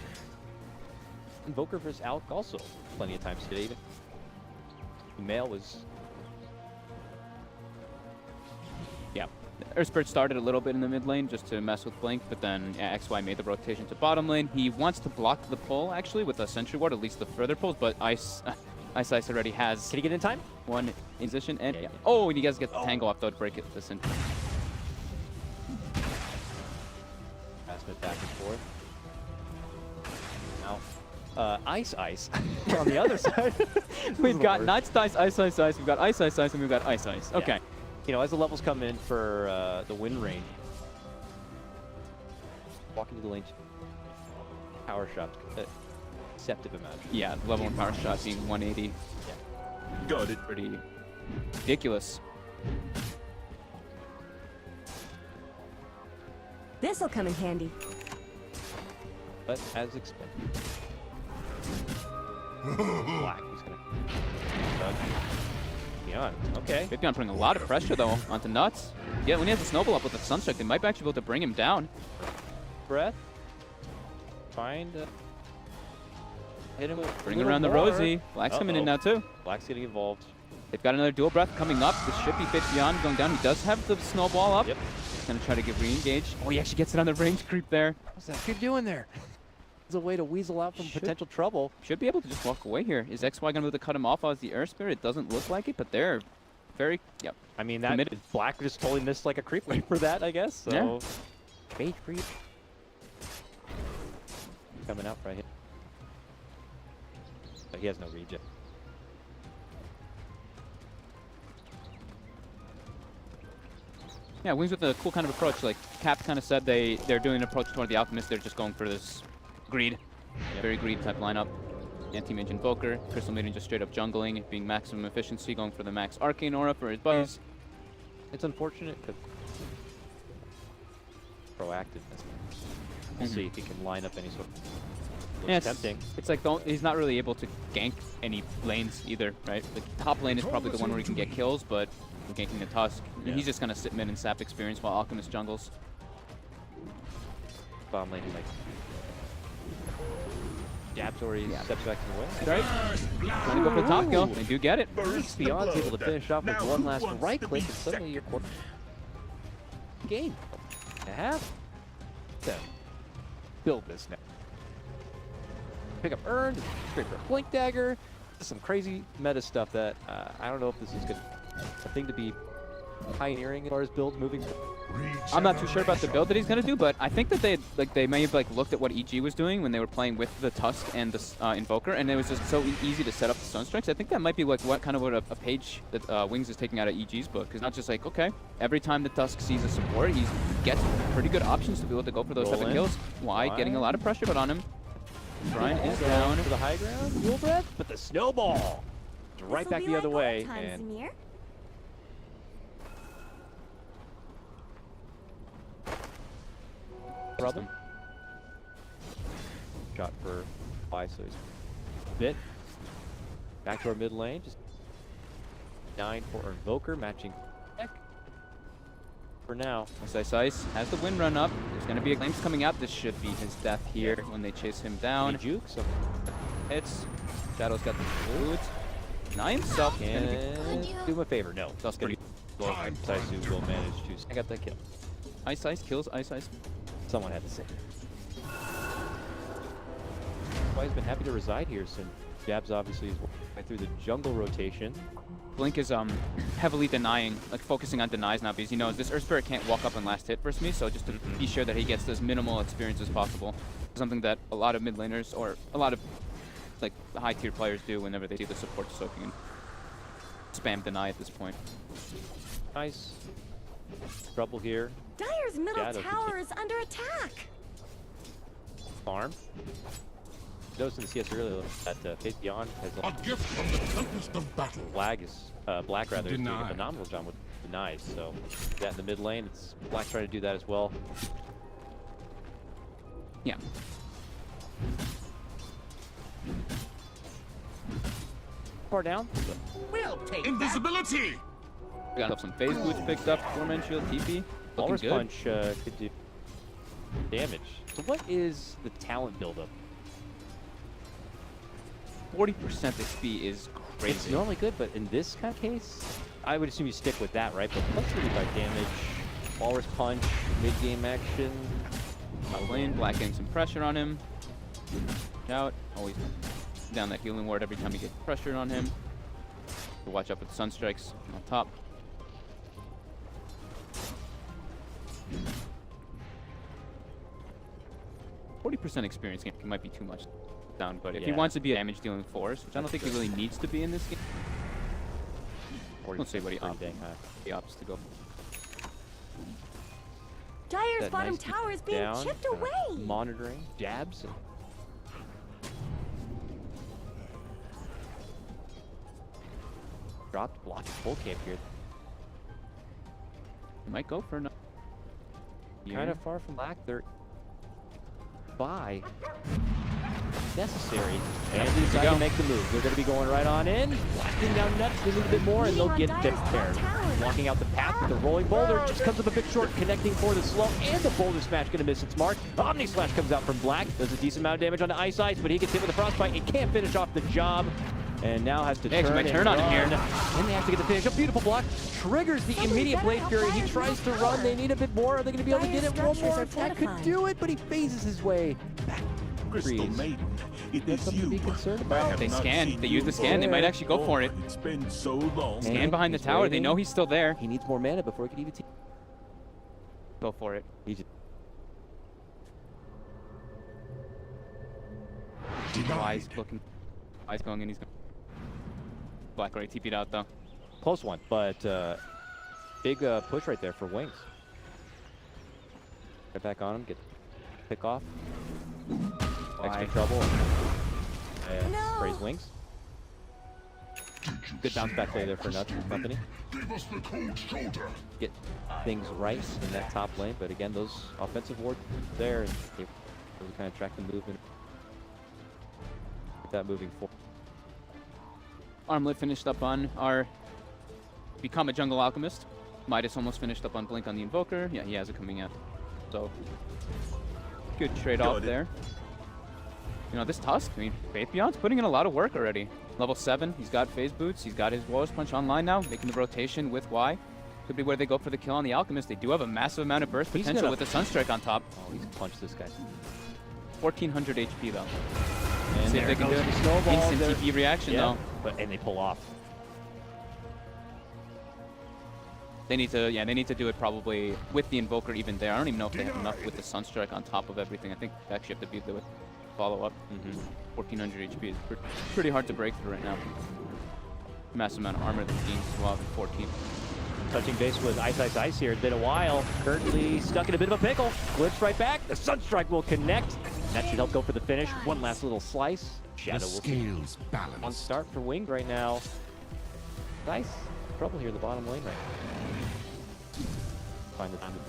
Speaker 13: Invoker versus Alch also plenty of times today. Even the male was.
Speaker 14: Yeah. Earth Spirit started a little bit in the mid lane just to mess with Blink, but then XY made the rotation to bottom lane. He wants to block the pull, actually, with a Sentry Ward, at least the further pulls, but Ice already has...
Speaker 13: Can he get in time?
Speaker 14: One in position, and...
Speaker 13: Yeah.
Speaker 14: Oh, and he guys get the Tangle off, though, to break it. The Sentry.
Speaker 13: Harassment back and forth. Now, Ice on the other side.
Speaker 14: We've got Nuts, Ice. We've got Ice, and we've got Ice. Okay.
Speaker 13: Yeah. You know, as the levels come in for the win range, walk into the lane, power shot, deceptive amount.
Speaker 14: Yeah, level 1 power shot being 180.
Speaker 13: Yeah.
Speaker 6: Got it.
Speaker 14: Pretty ridiculous.
Speaker 3: This'll come in handy.
Speaker 13: But as expected, Black is gonna. Beyond. Okay.
Speaker 14: Vipion putting a lot of pressure, though, onto Nuts. Yeah, when he has a snowball up with the Sunstrike, they might actually be able to bring him down.
Speaker 13: Breath. Find. Hit him with.
Speaker 14: Bring around the Rosie. Black's coming in now, too.
Speaker 13: Black's getting involved.
Speaker 14: They've got another dual breath coming up. This should be Vipion going down. He does have the snowball up.
Speaker 13: Yep.
Speaker 14: He's going to try to get re-engaged. Oh, he actually gets it on the range creep there.
Speaker 13: What's that kid doing there? It's a way to weasel out from potential trouble.
Speaker 14: Should be able to just walk away here. Is XY going to be able to cut him off as the Earth Spirit? It doesn't look like it, but they're very, yep.
Speaker 13: I mean, that
Speaker 14: committed.
Speaker 13: Black just totally missed like a creep wave for that, I guess. So,
Speaker 14: Yeah.
Speaker 13: Bait creep. Coming out right here. But he has no regen.
Speaker 14: Yeah, Wings with a cool kind of approach. Like Cap kind of said, they're doing an approach toward the Alchemist. They're just going for this greed, very greed type lineup. Anti-Mage Invoker, Crystal Maiden just straight up jungling, being maximum efficiency, going for the max Arcane Aura for his buddies.
Speaker 13: It's unfortunate because proactiveness. We'll see if he can line up any sort of. Looks tempting.
Speaker 14: It's like he's not really able to gank any lanes either, right? The top lane is probably the one where he can get kills, but ganking the Tusk, and he's just gonna sit mid and sap experience while Alchemist jungles.
Speaker 13: Bottom lane, like jabs or he steps back to the way.
Speaker 14: Right? Trying to go for the top kill. They do get it.
Speaker 13: Beyond's able to finish off with one last right click, and suddenly you're game. To have to build this now. Pick up earned, straight for a blink dagger. Some crazy meta stuff that I don't know if this is good. A thing to be pioneering as far as builds moving.
Speaker 14: I'm not too sure about the build that he's gonna do, but I think that they may have looked at what EG was doing when they were playing with the Tusk and the Invoker, and it was just so easy to set up the Sunstrikes. I think that might be what a page that Wings is taking out of EG's book. Because not just like, okay, every time the Tusk sees a support, he gets pretty good options to be able to go for those type of kills. Why? Getting a lot of pressure put on him. Brian is down
Speaker 13: to the high ground. Dual breath, but the snowball right back the other way. And brother. Shot for so he's bit. Back to our mid lane. Just 9 for Invoker, matching deck. For now.
Speaker 14: Ice has the wind run up. There's going to be a Claims coming out. This should be his death here when they chase him down.
Speaker 13: Juke, so
Speaker 14: hits. Shadow's got the boots. Deny himself.
Speaker 13: And do him a favor. No.
Speaker 14: That's pretty
Speaker 13: low. Saizu will manage to. I got that kill.
Speaker 14: Ice kills Ice.
Speaker 13: Someone had to say. Why he's been happy to reside here since Jabs obviously is Right through the jungle rotation.
Speaker 14: Blink is heavily denying, like focusing on denies now because he knows this Earth Spirit can't walk up and last hit versus me, so just to be sure that he gets as minimal experience as possible. Something that a lot of mid laners or a lot of like high tier players do whenever they see the support soaking and spam deny at this point.
Speaker 13: Nice. Trouble here.
Speaker 1: Dire's middle
Speaker 13: Shadow
Speaker 1: tower is under attack.
Speaker 13: Farm. Noticing the CS earlier that Faith Beyond has
Speaker 6: A gift from the tempest of battle.
Speaker 13: Black rather is doing a
Speaker 6: Deny.
Speaker 13: phenomenal job with denies. So that in the mid lane, it's Black trying to do that as well.
Speaker 14: Yeah.
Speaker 13: Far down.
Speaker 6: We'll take invisibility.
Speaker 14: We got some phase boots picked up, 4-man shield, TP. Looking
Speaker 13: Walrus
Speaker 14: good.
Speaker 13: Punch could do damage. So what is the talent buildup?
Speaker 14: 40% XP is crazy.
Speaker 13: It's normally good, but in this kind of case, I would assume you stick with that, right? But plus 35 damage, Walrus Punch, mid-game action.
Speaker 14: Top lane, Black getting some pressure on him. Out, always down that healing ward every time you get pressured on him. So watch out for the Sunstrikes on top. %40 experience game might be too much down, but if he wants to be a damage dealing force, which I don't think he really needs to be in this game. Let's see what he opts to go.
Speaker 1: Dire's
Speaker 13: That
Speaker 1: bottom
Speaker 13: nice
Speaker 1: tower is being
Speaker 13: down,
Speaker 1: chipped away.
Speaker 13: Monitoring, jabs. Dropped, blocking full camp here.
Speaker 14: He might go for another.
Speaker 13: Kind of far from Black. They're by necessary. And they decide to make the move. They're going to be going right on in. Blasting down nuts, they need a bit more, and they'll get tipped there. Walking out the path with the rolling boulder. Just comes up a bit short, connecting for the slow, and the boulder smash going to miss its mark. Omni Slash comes out from Black. Does a decent amount of damage on the Ice, but he gets hit with a Frostbite and can't finish off the job. And now has to turn
Speaker 14: on him here.
Speaker 13: And they have to get the finish. A beautiful block. Triggers the immediate Blade Fury. He tries to run. They need a bit more. Are they going to be able to get it one more? That could do it, but he phases his way back.
Speaker 6: Crystal Maiden, it
Speaker 13: That's
Speaker 6: is
Speaker 13: something to
Speaker 6: you.
Speaker 13: be concerned about.
Speaker 14: They scan. They use the scan. They might actually go for it.
Speaker 6: It's been so long.
Speaker 14: Scan behind the tower. They know he's still there.
Speaker 13: He needs more mana before he can even
Speaker 14: Go for it. Wise looking. Wise going in. He's going. Black already TP'd out though.
Speaker 13: Close one, but big push right there for Wings. Get back on him, get pick off. Extra trouble. And sprays Wings. Good bounce back play there for Nuts and company.
Speaker 6: Give us the cold shoulder.
Speaker 13: Get things right in that top lane, but again, those offensive wards there, and they really kind of track the movement. Get that moving forward.
Speaker 14: Armlet finished up on our Become a Jungle Alchemist. Midas almost finished up on Blink on the Invoker. Yeah, he has it coming out. So, good trade-off there. You know, this Tusk, I mean, Faith Beyond's putting in a lot of work already. Level 7, he's got Phase Boots, he's got his Walrus Punch online now, making the rotation with Y. Could be where they go for the kill on the Alchemist. They do have a massive amount of burst potential with the Sunstrike on top.
Speaker 13: Oh, he's punched this guy.
Speaker 14: 1400 HP though.
Speaker 13: And
Speaker 14: see if they can do it. Instant TP reaction though.
Speaker 13: And they pull off.
Speaker 14: They need to, they need to do it probably with the Invoker even there. I don't even know if they have enough with the Sunstrike on top of everything. I think they actually have to beat the follow-up. 1400 HP is pretty hard to break through right now. Massive amount of armor the team's well, 14.
Speaker 13: Touching base with Ice here. It's been a while. Currently stuck in a bit of a pickle. Flips right back. The Sunstrike will connect. That should help go for the finish. One last little slice. Shadow will
Speaker 6: scales balance.
Speaker 13: On start for Wing right now. Nice trouble here in the bottom lane right now. Find the time to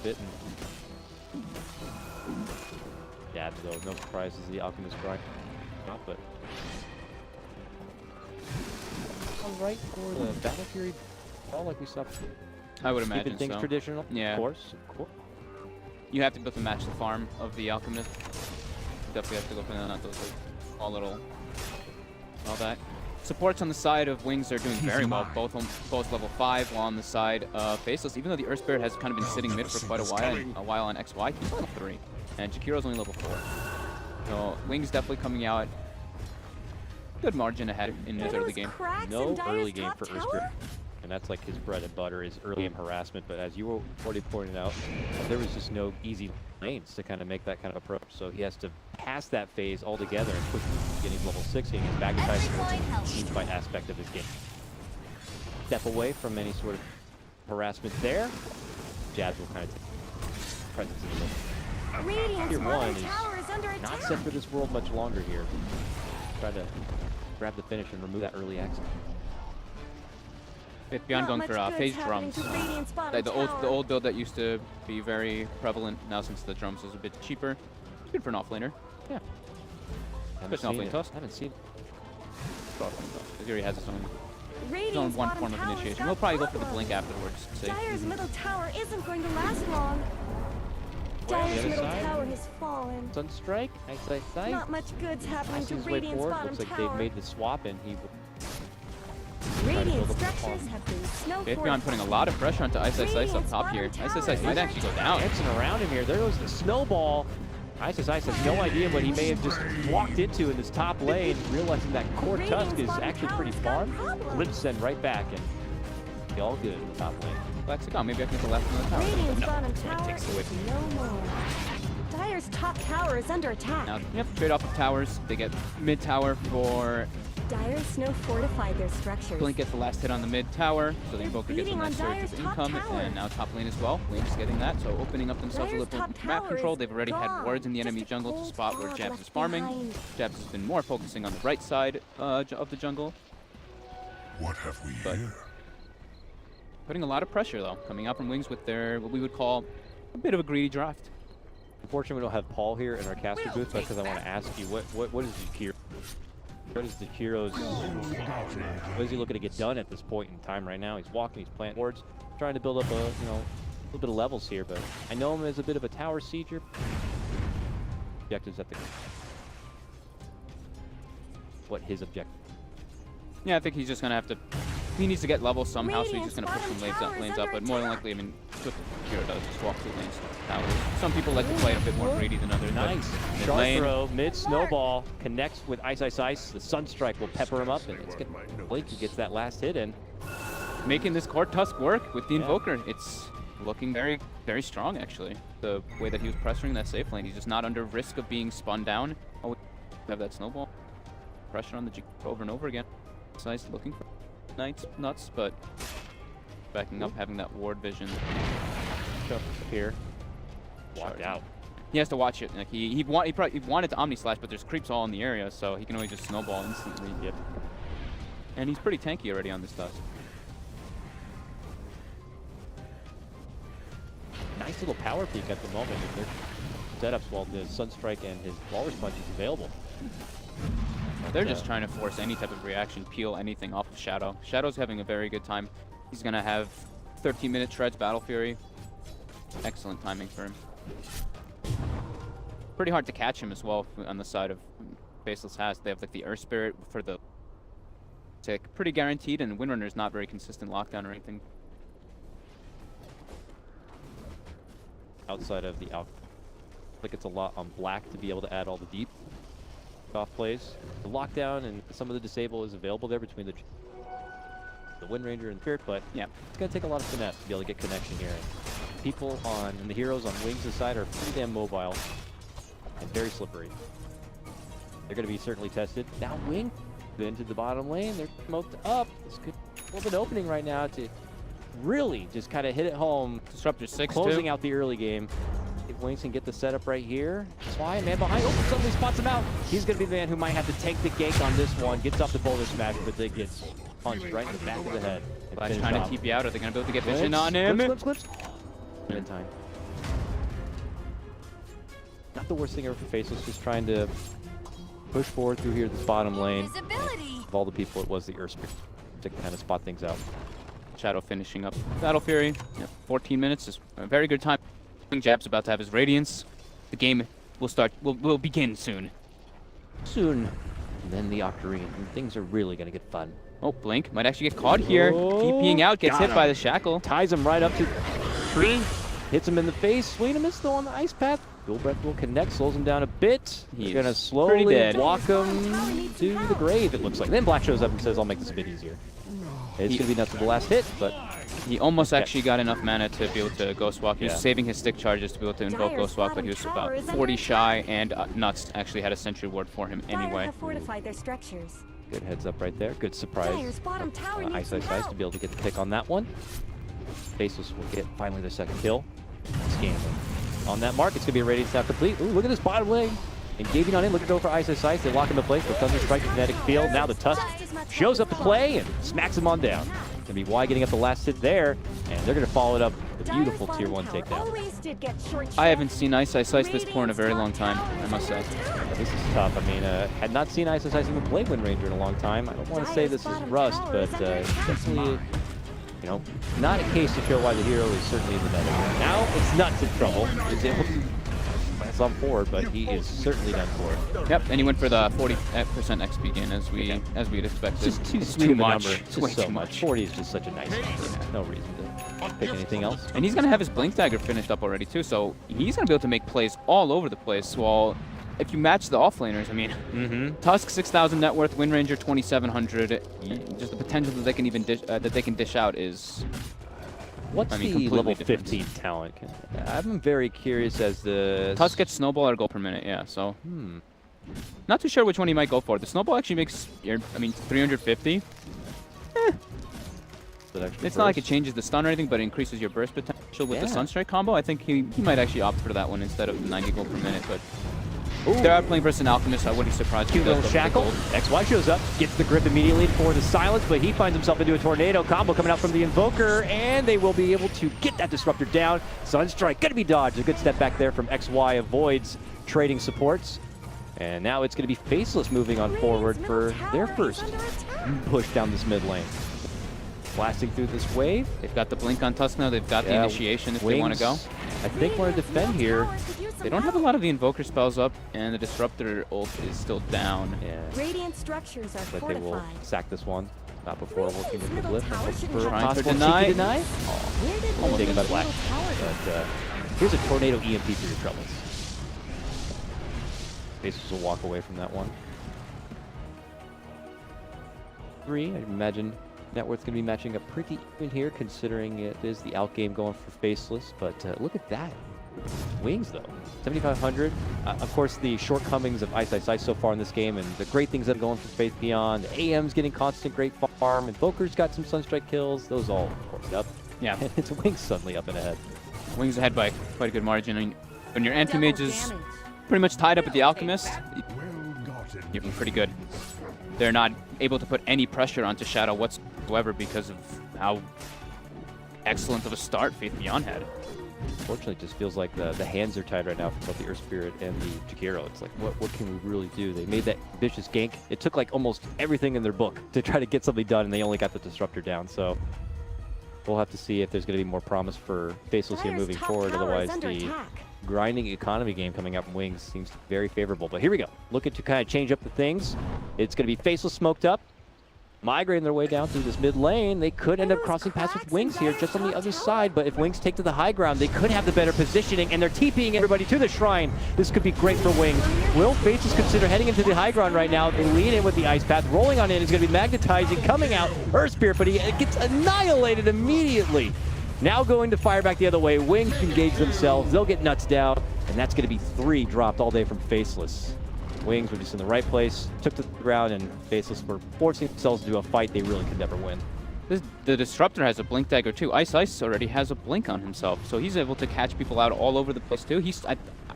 Speaker 13: bit and dabs though. No surprises. The Alchemist grind. But all right for the Battle Fury. All like we saw.
Speaker 14: I would imagine
Speaker 13: things
Speaker 14: so.
Speaker 13: Traditional.
Speaker 14: Yeah.
Speaker 13: Of course.
Speaker 14: You have to be able to match the farm of the Alchemist. Definitely have to go for that. Not those like, all that. Supports on the side of Wings are doing very well. Both level 5, while on the side of Faceless. Even though the Earth Spirit has kind of been sitting mid for quite a while on XY, he's level 3, and Jakiro's only level 4. So Wings definitely coming out good margin ahead in his early game.
Speaker 13: No early game for Earthspirit. And that's like his bread and butter is early game harassment. But as you already pointed out, there was just no easy lanes to kind of make that kind of approach. So he has to pass that phase altogether and quickly getting level 6, getting his magnetized towards a huge fight aspect of his game. Step away from any sort of harassment there. Jabs will kind of take presence in the middle. Tier 1 is not set for this world much longer here. Try to grab the finish and remove that early exit.
Speaker 14: Beyond going for phase drums. Like the old build that used to be very prevalent. Now since the drums is a bit cheaper, it's good for an offlaner. Yeah.
Speaker 13: Haven't seen it. Haven't seen it.
Speaker 14: Because he already has his own one form of initiation. We'll probably go for the blink afterwards.
Speaker 3: Dire's middle tower isn't going to last long. Dire's middle tower has fallen.
Speaker 13: Sunstrike, Ice.
Speaker 3: Not much good's happening to
Speaker 13: His way
Speaker 3: Radiant's
Speaker 13: forward.
Speaker 3: bottom
Speaker 13: Looks like
Speaker 3: tower.
Speaker 13: they've made the swap and he will
Speaker 3: Radiant structures have been snow
Speaker 14: Beyond putting a lot of pressure onto Ice up top here. Ice might actually go down.
Speaker 13: dancing around him here. There goes the snowball. Ice has no idea what he may have just walked into in this top lane, realizing that core tusk is actually pretty far. Limp send right back and be all good in the top lane.
Speaker 14: Lexicon, maybe I can get the left in the tower.
Speaker 3: Radiant's
Speaker 14: No,
Speaker 3: bottom
Speaker 14: it
Speaker 3: tower
Speaker 14: takes it away
Speaker 3: is
Speaker 14: from
Speaker 3: no more. Dire's top tower is under attack.
Speaker 14: Now, yep, trade off the towers. They get mid tower for
Speaker 3: Dire's snow fortified their structures.
Speaker 14: Blink gets the last hit on the mid tower, so the Invoker gets a
Speaker 3: beating on
Speaker 14: nice surge
Speaker 3: Dire's
Speaker 14: of
Speaker 3: top
Speaker 14: income,
Speaker 3: tower.
Speaker 14: and now top lane as well. Blink's getting that, so opening up themselves
Speaker 3: Dire's
Speaker 14: a little
Speaker 3: top
Speaker 14: map
Speaker 3: tower
Speaker 14: control.
Speaker 3: is
Speaker 14: They've already had
Speaker 3: gone.
Speaker 14: wards in the enemy
Speaker 3: Just a
Speaker 14: jungle to
Speaker 3: cold
Speaker 14: spot where
Speaker 3: fog
Speaker 14: Jabs
Speaker 3: left
Speaker 14: is farming.
Speaker 3: behind.
Speaker 14: Jabs has been more focusing on the right side of the jungle.
Speaker 6: What have we
Speaker 14: But
Speaker 6: here?
Speaker 14: putting a lot of pressure though, coming out from Wings with their what we would call a bit of a greedy draft.
Speaker 13: Unfortunately, we don't have Paul here in our caster booth because I want to ask you, what is Jakiro? What is Jakiro's? What is he looking to get done at this point in time right now? He's walking, he's planting wards, trying to build up a little bit of levels here. But I know him as a bit of a tower sieger. Objectives at the. What his objective?
Speaker 14: Yeah, I think he's just gonna have to. He needs to get levels somehow, so he's just gonna push some lanes up. But more than likely, I mean, that's what Jakiro does, just walk through lanes. Towers. Some people like to play it a bit more greedy than others.
Speaker 13: Nice.
Speaker 14: Mid
Speaker 13: Sharp
Speaker 14: lane.
Speaker 13: throw, mid snowball, connects with Ice. The Sunstrike will pepper him up, and it's gonna Blink who gets that last hit in.
Speaker 14: Making this core tusk work with the Invoker. It's looking very, very strong, actually. The way that he was pressuring that safe lane, he's just not under risk of being spun down. Oh, have that snowball. Pressure on the G over and over again. Nice looking for nuts, but backing up, having that ward vision.
Speaker 13: Jump here. Walked out.
Speaker 14: He has to watch it. Like he wanted to Omni Slash, but there's creeps all in the area, so he can only just snowball instantly.
Speaker 13: Yep.
Speaker 14: And he's pretty tanky already on this tusk.
Speaker 13: Nice little power peak at the moment in their setups while the Sunstrike and his Walrus Punch is available.
Speaker 14: They're just trying to force any type of reaction, peel anything off of Shadow. Shadow's having a very good time. He's going to have 13-minute Shred's Battle Fury. Excellent timing for him. Pretty hard to catch him as well on the side of Faceless Has. They have like the Earth Spirit for the tick. Pretty guaranteed, and Windrunner's not very consistent lockdown or anything.
Speaker 13: Outside of the out, like it's a lot on black to be able to add all the deep off plays. The lockdown and some of the disable is available there between the Wind Ranger and Spirit, but yeah, it's gonna take a lot of finesse to be able to get connection here. And people on and the heroes on Wings' side are pretty damn mobile and very slippery. They're gonna be certainly tested. Now Wing into the bottom lane. They're smoked up. This could be an opening right now to really just kind of hit it home.
Speaker 14: Disruptor 6
Speaker 13: closing out the early game. If Wings can get the setup right here. Sly, man behind. Oh, suddenly spots him out. He's going to be the man who might have to tank the gank on this one. Gets off the boulder smash, but they get punched right in the back of the head.
Speaker 14: Flash trying to keep you out. Are they going to be able to get vision on him?
Speaker 13: Clips. In time. Not the worst thing ever for Faceless, just trying to push forward through here this bottom lane. Of all the people, it was the Earth Spirit to kind of spot things out.
Speaker 14: Shadow finishing up Battle Fury. Yeah, 14 minutes is a very good time. Jab's about to have his Radiance. The game will begin soon.
Speaker 13: Soon. And then the Octarine. And things are really going to get fun.
Speaker 14: Oh, Blink might actually get caught here. TPing out, gets hit by the Shackle.
Speaker 13: Ties him right up to the tree. Hits him in the face. Swing and miss though on the ice path. Dual Breath will connect, slows him down a bit.
Speaker 14: He's
Speaker 13: They're going to
Speaker 14: pretty
Speaker 13: slowly
Speaker 14: dead.
Speaker 13: walk him to the grave, it looks like. Then Black shows up and says, I'll make this a bit easier. It's going to be nuts for the last hit, but...
Speaker 14: He almost actually got enough mana to be able to Ghost Walk. He was
Speaker 13: Yeah.
Speaker 14: saving his stick charges to be able to invoke
Speaker 1: Dire's
Speaker 14: Ghost Walk, but he was
Speaker 1: bottom
Speaker 14: about
Speaker 1: tower is
Speaker 14: 40
Speaker 1: under
Speaker 14: shy,
Speaker 1: attack.
Speaker 14: and Nuts actually had a sentry ward for him
Speaker 1: Dire
Speaker 14: anyway.
Speaker 1: have fortified their structures.
Speaker 13: Good heads up right there. Good surprise.
Speaker 1: Dire's bottom tower needs
Speaker 13: Ice
Speaker 1: some
Speaker 13: to
Speaker 1: help.
Speaker 13: be able to get the pick on that one. Faceless will get finally their second kill. Scan on that mark. It's going to be a Radiant Staff complete. Ooh, look at this bottom lane. Engaging on in, looking to go for Ice. They lock into place with Thunder Strike, Kinetic Field. Now the Tusk shows up to play and smacks him on down. Going to be Y getting up the last hit there, and they're going to follow it up with a beautiful Tier 1 takedown.
Speaker 14: I haven't seen Ice this poor in a very long time, I must say.
Speaker 13: Yeah, this is tough. I mean, had not seen Ice even play Wind Ranger in a long time. I don't want to say this is rust, but definitely, you know, not a case to show why the hero is certainly in the meta. Now it's Nuts in trouble. He's able to glance on forward, but he is certainly done for.
Speaker 14: Yep, and he went for the 40% XP gain as we'd expected.
Speaker 13: It's just too
Speaker 14: It's
Speaker 13: sweet of a
Speaker 14: much.
Speaker 13: number. It's
Speaker 14: It's
Speaker 13: just
Speaker 14: way
Speaker 13: so
Speaker 14: too
Speaker 13: much. 40 is just such a nice number. No reason to pick anything else.
Speaker 14: And he's going to have his Blink Dagger finished up already too, so he's going to be able to make plays all over the place. While if you match the offlaners, I mean, Tusk 6,000 net worth, Wind Ranger 2,700. Just the potential that they can even dish out is.
Speaker 13: What's the
Speaker 14: completely
Speaker 13: level
Speaker 14: different.
Speaker 13: 15 talent? I'm very curious as the...
Speaker 14: Tusk gets Snowball or Gold per minute, yeah, so... Not too sure which one he might go for. The Snowball actually makes, 350. It's not like it changes the stun or anything, but it increases your burst potential with the Sunstrike combo. I think he might actually opt for that one instead of the 90 gold per minute, but... They are playing versus an Alchemist, so I wouldn't be surprised.
Speaker 13: Cute little shackle. XY shows up, gets the grip immediately for the silence, but he finds himself into a tornado combo coming out from the Invoker, and they will be able to get that Disruptor down. Sunstrike gonna be dodged. A good step back there from XY, avoids trading supports. And now it's gonna be Faceless moving on forward for their first push down this mid lane. Blasting through this wave.
Speaker 14: They've got the Blink on Tusk now. They've got the initiation if they want to go.
Speaker 13: I think want to defend here.
Speaker 14: They don't have a lot of the Invoker spells up, and the Disruptor ult is still down.
Speaker 13: Yeah.
Speaker 1: Radiant structures are
Speaker 13: But they will
Speaker 1: fortified.
Speaker 13: sack this one. Not before working with the blip. For
Speaker 14: Trying to
Speaker 13: possible
Speaker 14: deny.
Speaker 13: cheeky deny.
Speaker 1: Where did
Speaker 13: Almost taken by
Speaker 1: Radiant's
Speaker 13: Black.
Speaker 1: middle tower go?
Speaker 13: But here's a tornado EMP for your troubles. Faces will walk away from that one. 3, I imagine Networth's going to be matching up pretty even here, considering it is the out game going for Faceless. But look at that. Wings, though. 7,500. Of course, the shortcomings of Ice so far in this game, and the great things that are going for Faith Beyond. AM's getting constant great farm, Invoker's got some Sunstrike kills. Those all, of course, up.
Speaker 14: Yeah.
Speaker 13: And it's Wings suddenly up and ahead.
Speaker 14: Wings ahead by quite a good margin. I mean, when your anti-mage is pretty much tied up with the Alchemist, you're pretty good. They're not able to put any pressure onto Shadow whatsoever because of how excellent of a start Faith Beyond had.
Speaker 13: Unfortunately, it just feels like the hands are tied right now for both the Earth Spirit and the Jakiro. It's like, what can we really do? They made that vicious gank. It took like almost everything in their book to try to get something done, and they only got the Disruptor down. So we'll have to see if there's going to be more promise for Faceless here moving forward. Otherwise, the grinding economy game coming up from Wings seems very favorable. But here we go. Looking to kind of change up the things. It's going to be Faceless smoked up. Migrating their way down through this mid lane. They could end up crossing paths with Wings here just on the other side, but if Wings take to the high ground, they could have the better positioning, and they're TPing everybody to the shrine. This could be great for Wings. Will Faceless consider heading into the high ground right now? They lean in with the Ice Path. Rolling on in is going to be magnetizing, coming out. Earth Spirit, but he gets annihilated immediately. Now going to fire back the other way. Wings engage themselves. They'll get Nuts down, and that's going to be 3 dropped all day from Faceless. Wings were just in the right place, took to the ground, and Faceless were forcing themselves to do a fight they really could never win.
Speaker 14: The Disruptor has a Blink Dagger too. Ice already has a Blink on himself, so he's able to catch people out all over the place too.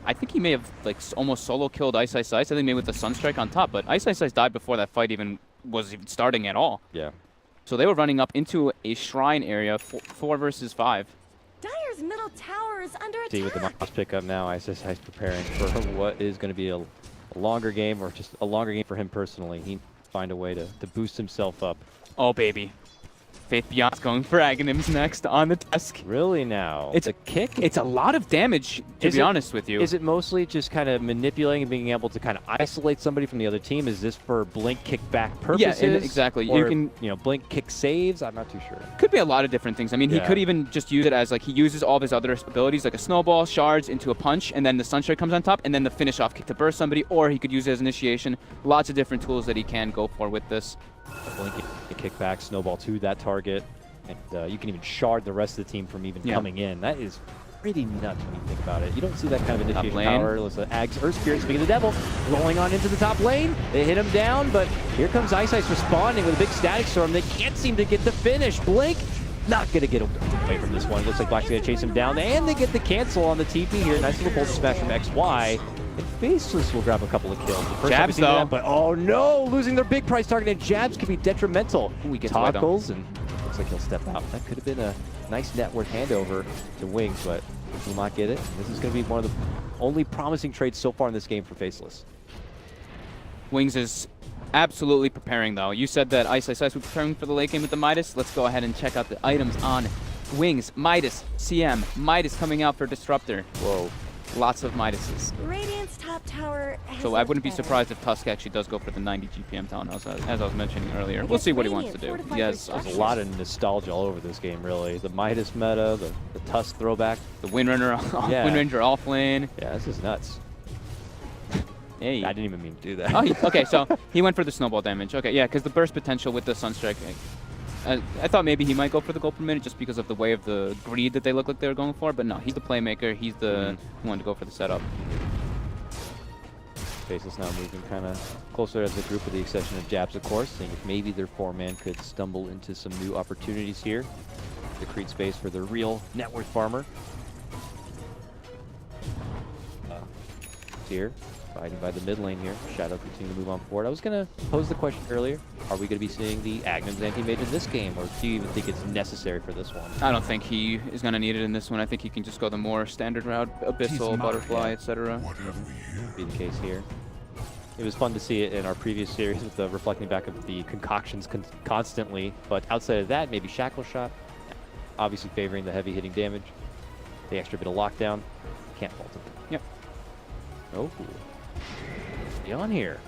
Speaker 14: I think he may have like almost solo killed Ice. I think maybe with the Sunstrike on top, but Ice died before that fight was even starting at all.
Speaker 13: Yeah.
Speaker 14: So they were running up into a shrine area, 4 versus 5.
Speaker 1: Dire's middle tower is under attack.
Speaker 13: See with the mouse pickup now, Ice preparing for what is going to be a longer game, or just a longer game for him personally. He find a way to boost himself up.
Speaker 14: Oh baby. Faith Beyond's going for Aghanims next on the Tusk.
Speaker 13: Really now?
Speaker 14: It's
Speaker 13: a kick?
Speaker 14: It's a lot of damage, to be honest with you.
Speaker 13: Is it mostly just kind of manipulating and being able to kind of isolate somebody from the other team? Is this for blink kickback purposes?
Speaker 14: Yeah, exactly.
Speaker 13: Or,
Speaker 14: you can,
Speaker 13: blink kick saves? I'm not too sure.
Speaker 14: Could be a lot of different things. I mean, he could even just use it as, like, he uses all of his other abilities, like a snowball, shards into a punch, and then the Sunstrike comes on top, and then the finish off kick to burst somebody, or he could use it as initiation. Lots of different tools that he can go for with this.
Speaker 13: Blink kickback, snowball to that target. And you can even shard the rest of the team from even coming in. That is pretty nuts when you think about it. You don't see that kind of initiation power. Let's Ags or Spirit, speaking of the devil, rolling on into the top lane. They hit him down, but here comes Ice responding with a big static storm. They can't seem to get the finish. Blink not going to get away from this one. Looks like Black's going to chase him down, and they get the cancel on the TP here. Nice little bolt smash from XY. And Faceless will grab a couple of kills. The first
Speaker 14: Jabs, though.
Speaker 13: That, but oh no, losing their big price target, and Jabs can be detrimental.
Speaker 14: We get
Speaker 13: Toggles, and looks like he'll step out. That could have been a nice net worth handover to Wings, but will not get it. This is going to be one of the only promising trades so far in this game for Faceless.
Speaker 14: Wings is absolutely preparing, though. You said that Ice was preparing for the late game with the Midas. Let's go ahead and check out the items on Wings. Midas, CM, Midas coming out for Disruptor.
Speaker 13: Whoa.
Speaker 14: Lots of Midases.
Speaker 3: Radiant's top tower has
Speaker 14: So I wouldn't be
Speaker 3: better.
Speaker 14: surprised if Tusk actually does go for the 90 GPM townhouse, as I was mentioning earlier. We'll see what he wants to do.
Speaker 13: Yes, there's a lot of nostalgia all over this game, really. The Midas meta, the Tusk throwback.
Speaker 14: The Windrunner, Windranger off lane.
Speaker 13: Yeah, this is nuts.
Speaker 14: Hey.
Speaker 13: I didn't even mean to do that.
Speaker 14: Oh, okay, so he went for the snowball damage. Okay, yeah, because the burst potential with the Sunstrike. I thought maybe he might go for the gold per minute just because of the way of the greed that they look like they were going for, but no, he's the playmaker. He's the one to go for the setup.
Speaker 13: Faceless now moving kind of closer as a group with the exception of Jabs, of course, seeing if maybe their 4-man could stumble into some new opportunities here to create space for the real net worth farmer. Here, fighting by the mid lane here. Shadow continuing to move on forward. I was going to pose the question earlier, are we going to be seeing the Aghanims anti-mage in this game, or do you even think it's necessary for this one?
Speaker 14: I don't think he is going to need it in this one. I think he can just go the more standard route, Abyssal, Butterfly, etc.
Speaker 13: Be the case here. It was fun to see it in our previous series with the reflecting back of the concoctions constantly, but outside of that, maybe Shackle Shot, obviously favoring the heavy hitting damage, the extra bit of lockdown, can't fault it.
Speaker 14: Yep.
Speaker 13: Oh, beyond here.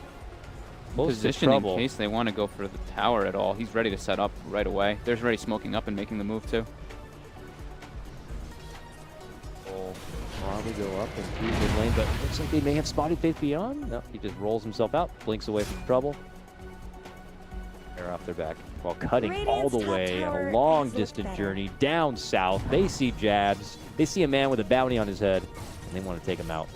Speaker 13: Close
Speaker 14: Position in case they want to go for the tower at all. He's ready to set up right away. There's already smoking up and making the move too.
Speaker 13: Will probably go up and through mid lane, but it looks like they may have spotted Faith Beyond. No, he just rolls himself out, blinks away from trouble. They're off their back while cutting all the way on a long distance journey down south. They see Jabs. They see a man with a bounty on his head, and they want to take him out.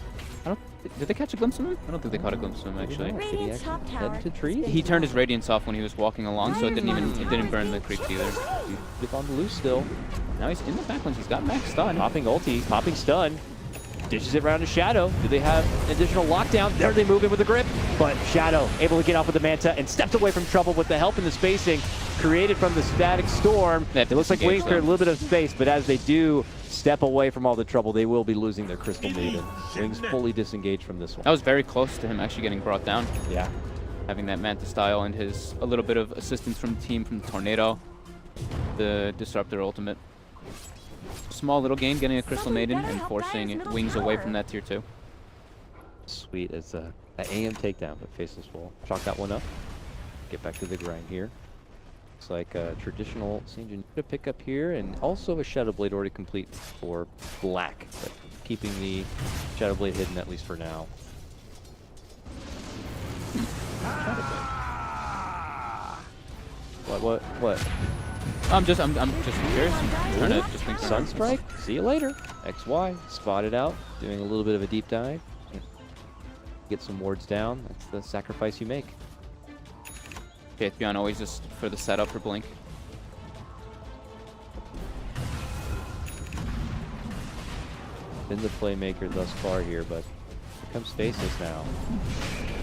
Speaker 14: Did they catch a glimpse of him? I don't think they caught a glimpse of him actually.
Speaker 3: Radiant's top tower.
Speaker 14: He turned his radiance off when he was walking along, so it didn't burn the creeps either.
Speaker 13: He's on the loose still.
Speaker 14: Now he's in the backlands. He's got max stun.
Speaker 13: Popping ulti, popping stun. Dishes it around to Shadow. Do they have additional lockdown? There they move in with the grip, but Shadow able to get off with the Manta and stepped away from trouble with the help in the spacing created from the static storm. It looks like Wings cleared a little bit of space, but as they do step away from all the trouble, they will be losing their Crystal Maiden. Wings fully disengaged from this one.
Speaker 14: That was very close to him actually getting brought down.
Speaker 13: Yeah.
Speaker 14: Having that Manta style and a little bit of assistance from the team from the Tornado, the Disruptor ultimate. Small little game getting a Crystal Maiden and forcing Wings away from that tier 2.
Speaker 13: Sweet as an AM takedown, but Faceless will chalk that one up. Get back to the grind here. Looks like a traditional St. to pick up here, and also a Shadow Blade already complete for Black, but keeping the Shadow Blade hidden at least for now. What?
Speaker 14: I'm just curious. I'm trying to just think.
Speaker 13: Sunstrike, see you later. XY, spotted out, doing a little bit of a deep dive. Get some wards down. That's the sacrifice you make.
Speaker 14: Faith Beyond always just for the setup for Blink.
Speaker 13: Been the playmaker thus far here, but here comes Faceless now.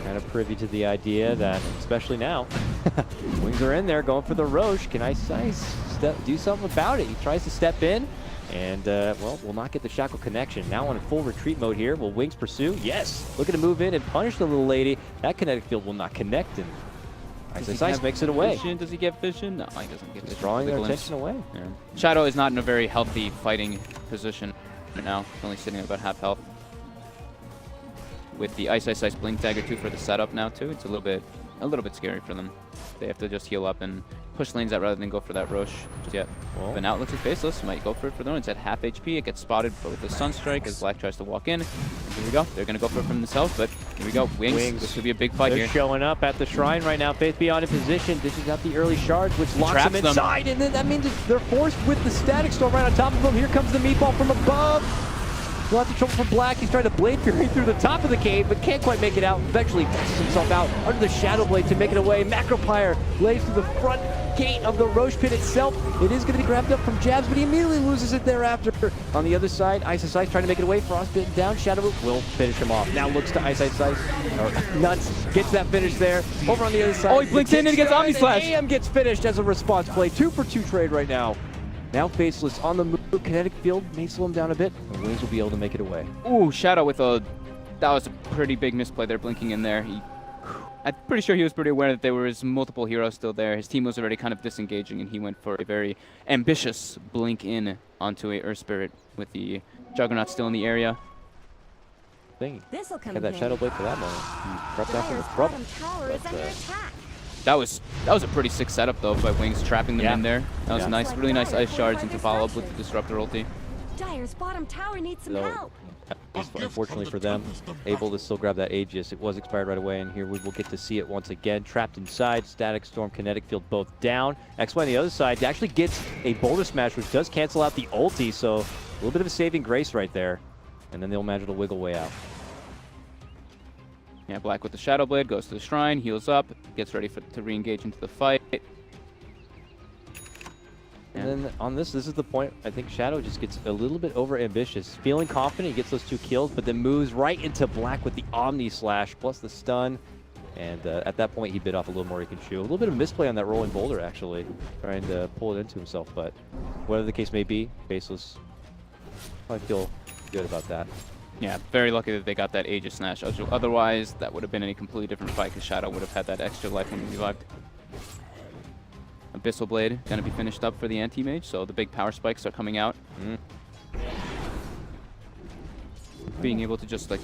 Speaker 13: Kind of privy to the idea that, especially now, Wings are in there going for the Roche. Can Ice do something about it? He tries to step in, and, well, will not get the Shackle connection. Now on full retreat mode here. Will Wings pursue? Yes! Looking to move in and punish the little lady. That kinetic field will not connect, and
Speaker 2: Ice makes it away.
Speaker 14: Vision? Does he get vision? No, he doesn't get
Speaker 2: He's
Speaker 14: vision.
Speaker 2: drawing
Speaker 14: The
Speaker 2: their
Speaker 14: glimpse.
Speaker 2: attention away.
Speaker 14: Yeah. Shadow is not in a very healthy fighting position right now. Only sitting at about half health. With the Ice Blink Dagger too for the setup now too, it's a little bit scary for them. They have to just heal up and push lanes out rather than go for that Roche just yet.
Speaker 2: Well,
Speaker 14: But now it looks like Faceless might go for it for the one. It's at half HP. It gets spotted with the Sunstrike as Black tries to walk in. And here we go. They're going to go for it from themselves, but here we go. Wings. This could be a big fight
Speaker 13: They're
Speaker 14: here.
Speaker 13: showing up at the shrine right now. Faith Beyond in position. Dishes out the early shards, which locks
Speaker 14: traps
Speaker 13: them
Speaker 14: them.
Speaker 13: inside. And then that means they're forced with the Static Storm right on top of them. Here comes the Meatball from above. Lots of trouble for Black. He's trying to Blade Fury through the top of the cave, but can't quite make it out. Eventually passes himself out under the Shadow Blade to make it away. Macropyre lays through the front gate of the Roche Pit itself. It is going to be grabbed up from Jabs, but he immediately loses it thereafter. On the other side, Ice trying to make it away. Frostbitten down. Shadow will finish him off. Now looks to Ice. Or Nuts gets that finish there. Over on the other side.
Speaker 14: Oh, he blinks in and he gets Omni Slash.
Speaker 13: AM gets finished as a response play. 2-for-2 trade right now. Now Faceless on the move. Kinetic Field may slow him down a bit, and Wings will be able to make it away.
Speaker 14: Ooh, Shadow with a... That was a pretty big misplay there, blinking in there. I'm pretty sure he was pretty aware that there was multiple heroes still there. His team was already kind of disengaging, and he went for a very ambitious blink in onto a Earth Spirit with the Juggernaut still in the area.
Speaker 1: This'll come
Speaker 2: Had that
Speaker 1: in
Speaker 2: Shadow Blade for that moment. He crept after the
Speaker 1: Dire's
Speaker 2: trouble.
Speaker 1: bottom tower is under attack.
Speaker 14: That was a pretty sick setup though by Wings trapping them in there. That was nice, really nice ice shards and to follow up with the Disruptor ulti.
Speaker 1: Dire's bottom tower needs some help.
Speaker 2: Unfortunately for them, able to still grab that Aegis. It was expired right away, and here we will get to see it once again. Trapped inside, Static Storm, Kinetic Field both down. XY on the other side actually gets a Boulder Smash, which does cancel out the ulti, so a little bit of a saving grace right there. And then they'll manage to wiggle way out.
Speaker 14: Yeah, Black with the Shadow Blade goes to the shrine, heals up, gets ready to re-engage into the fight.
Speaker 2: And then on this is the point, I think Shadow just gets a little bit over ambitious. Feeling confident, he gets those 2 kills, but then moves right into Black with the Omni Slash, plus the stun. And at that point, he bit off a little more he can chew. A little bit of misplay on that rolling boulder, actually, trying to pull it into himself. But whatever the case may be, Faceless, I feel good about that.
Speaker 14: Yeah, very lucky that they got that Aegis Snatch. Otherwise, that would have been a completely different fight because Shadow would have had that extra life when he revived. Abyssal Blade going to be finished up for the Anti-Mage, so the big power spikes are coming out. Being able to just, like,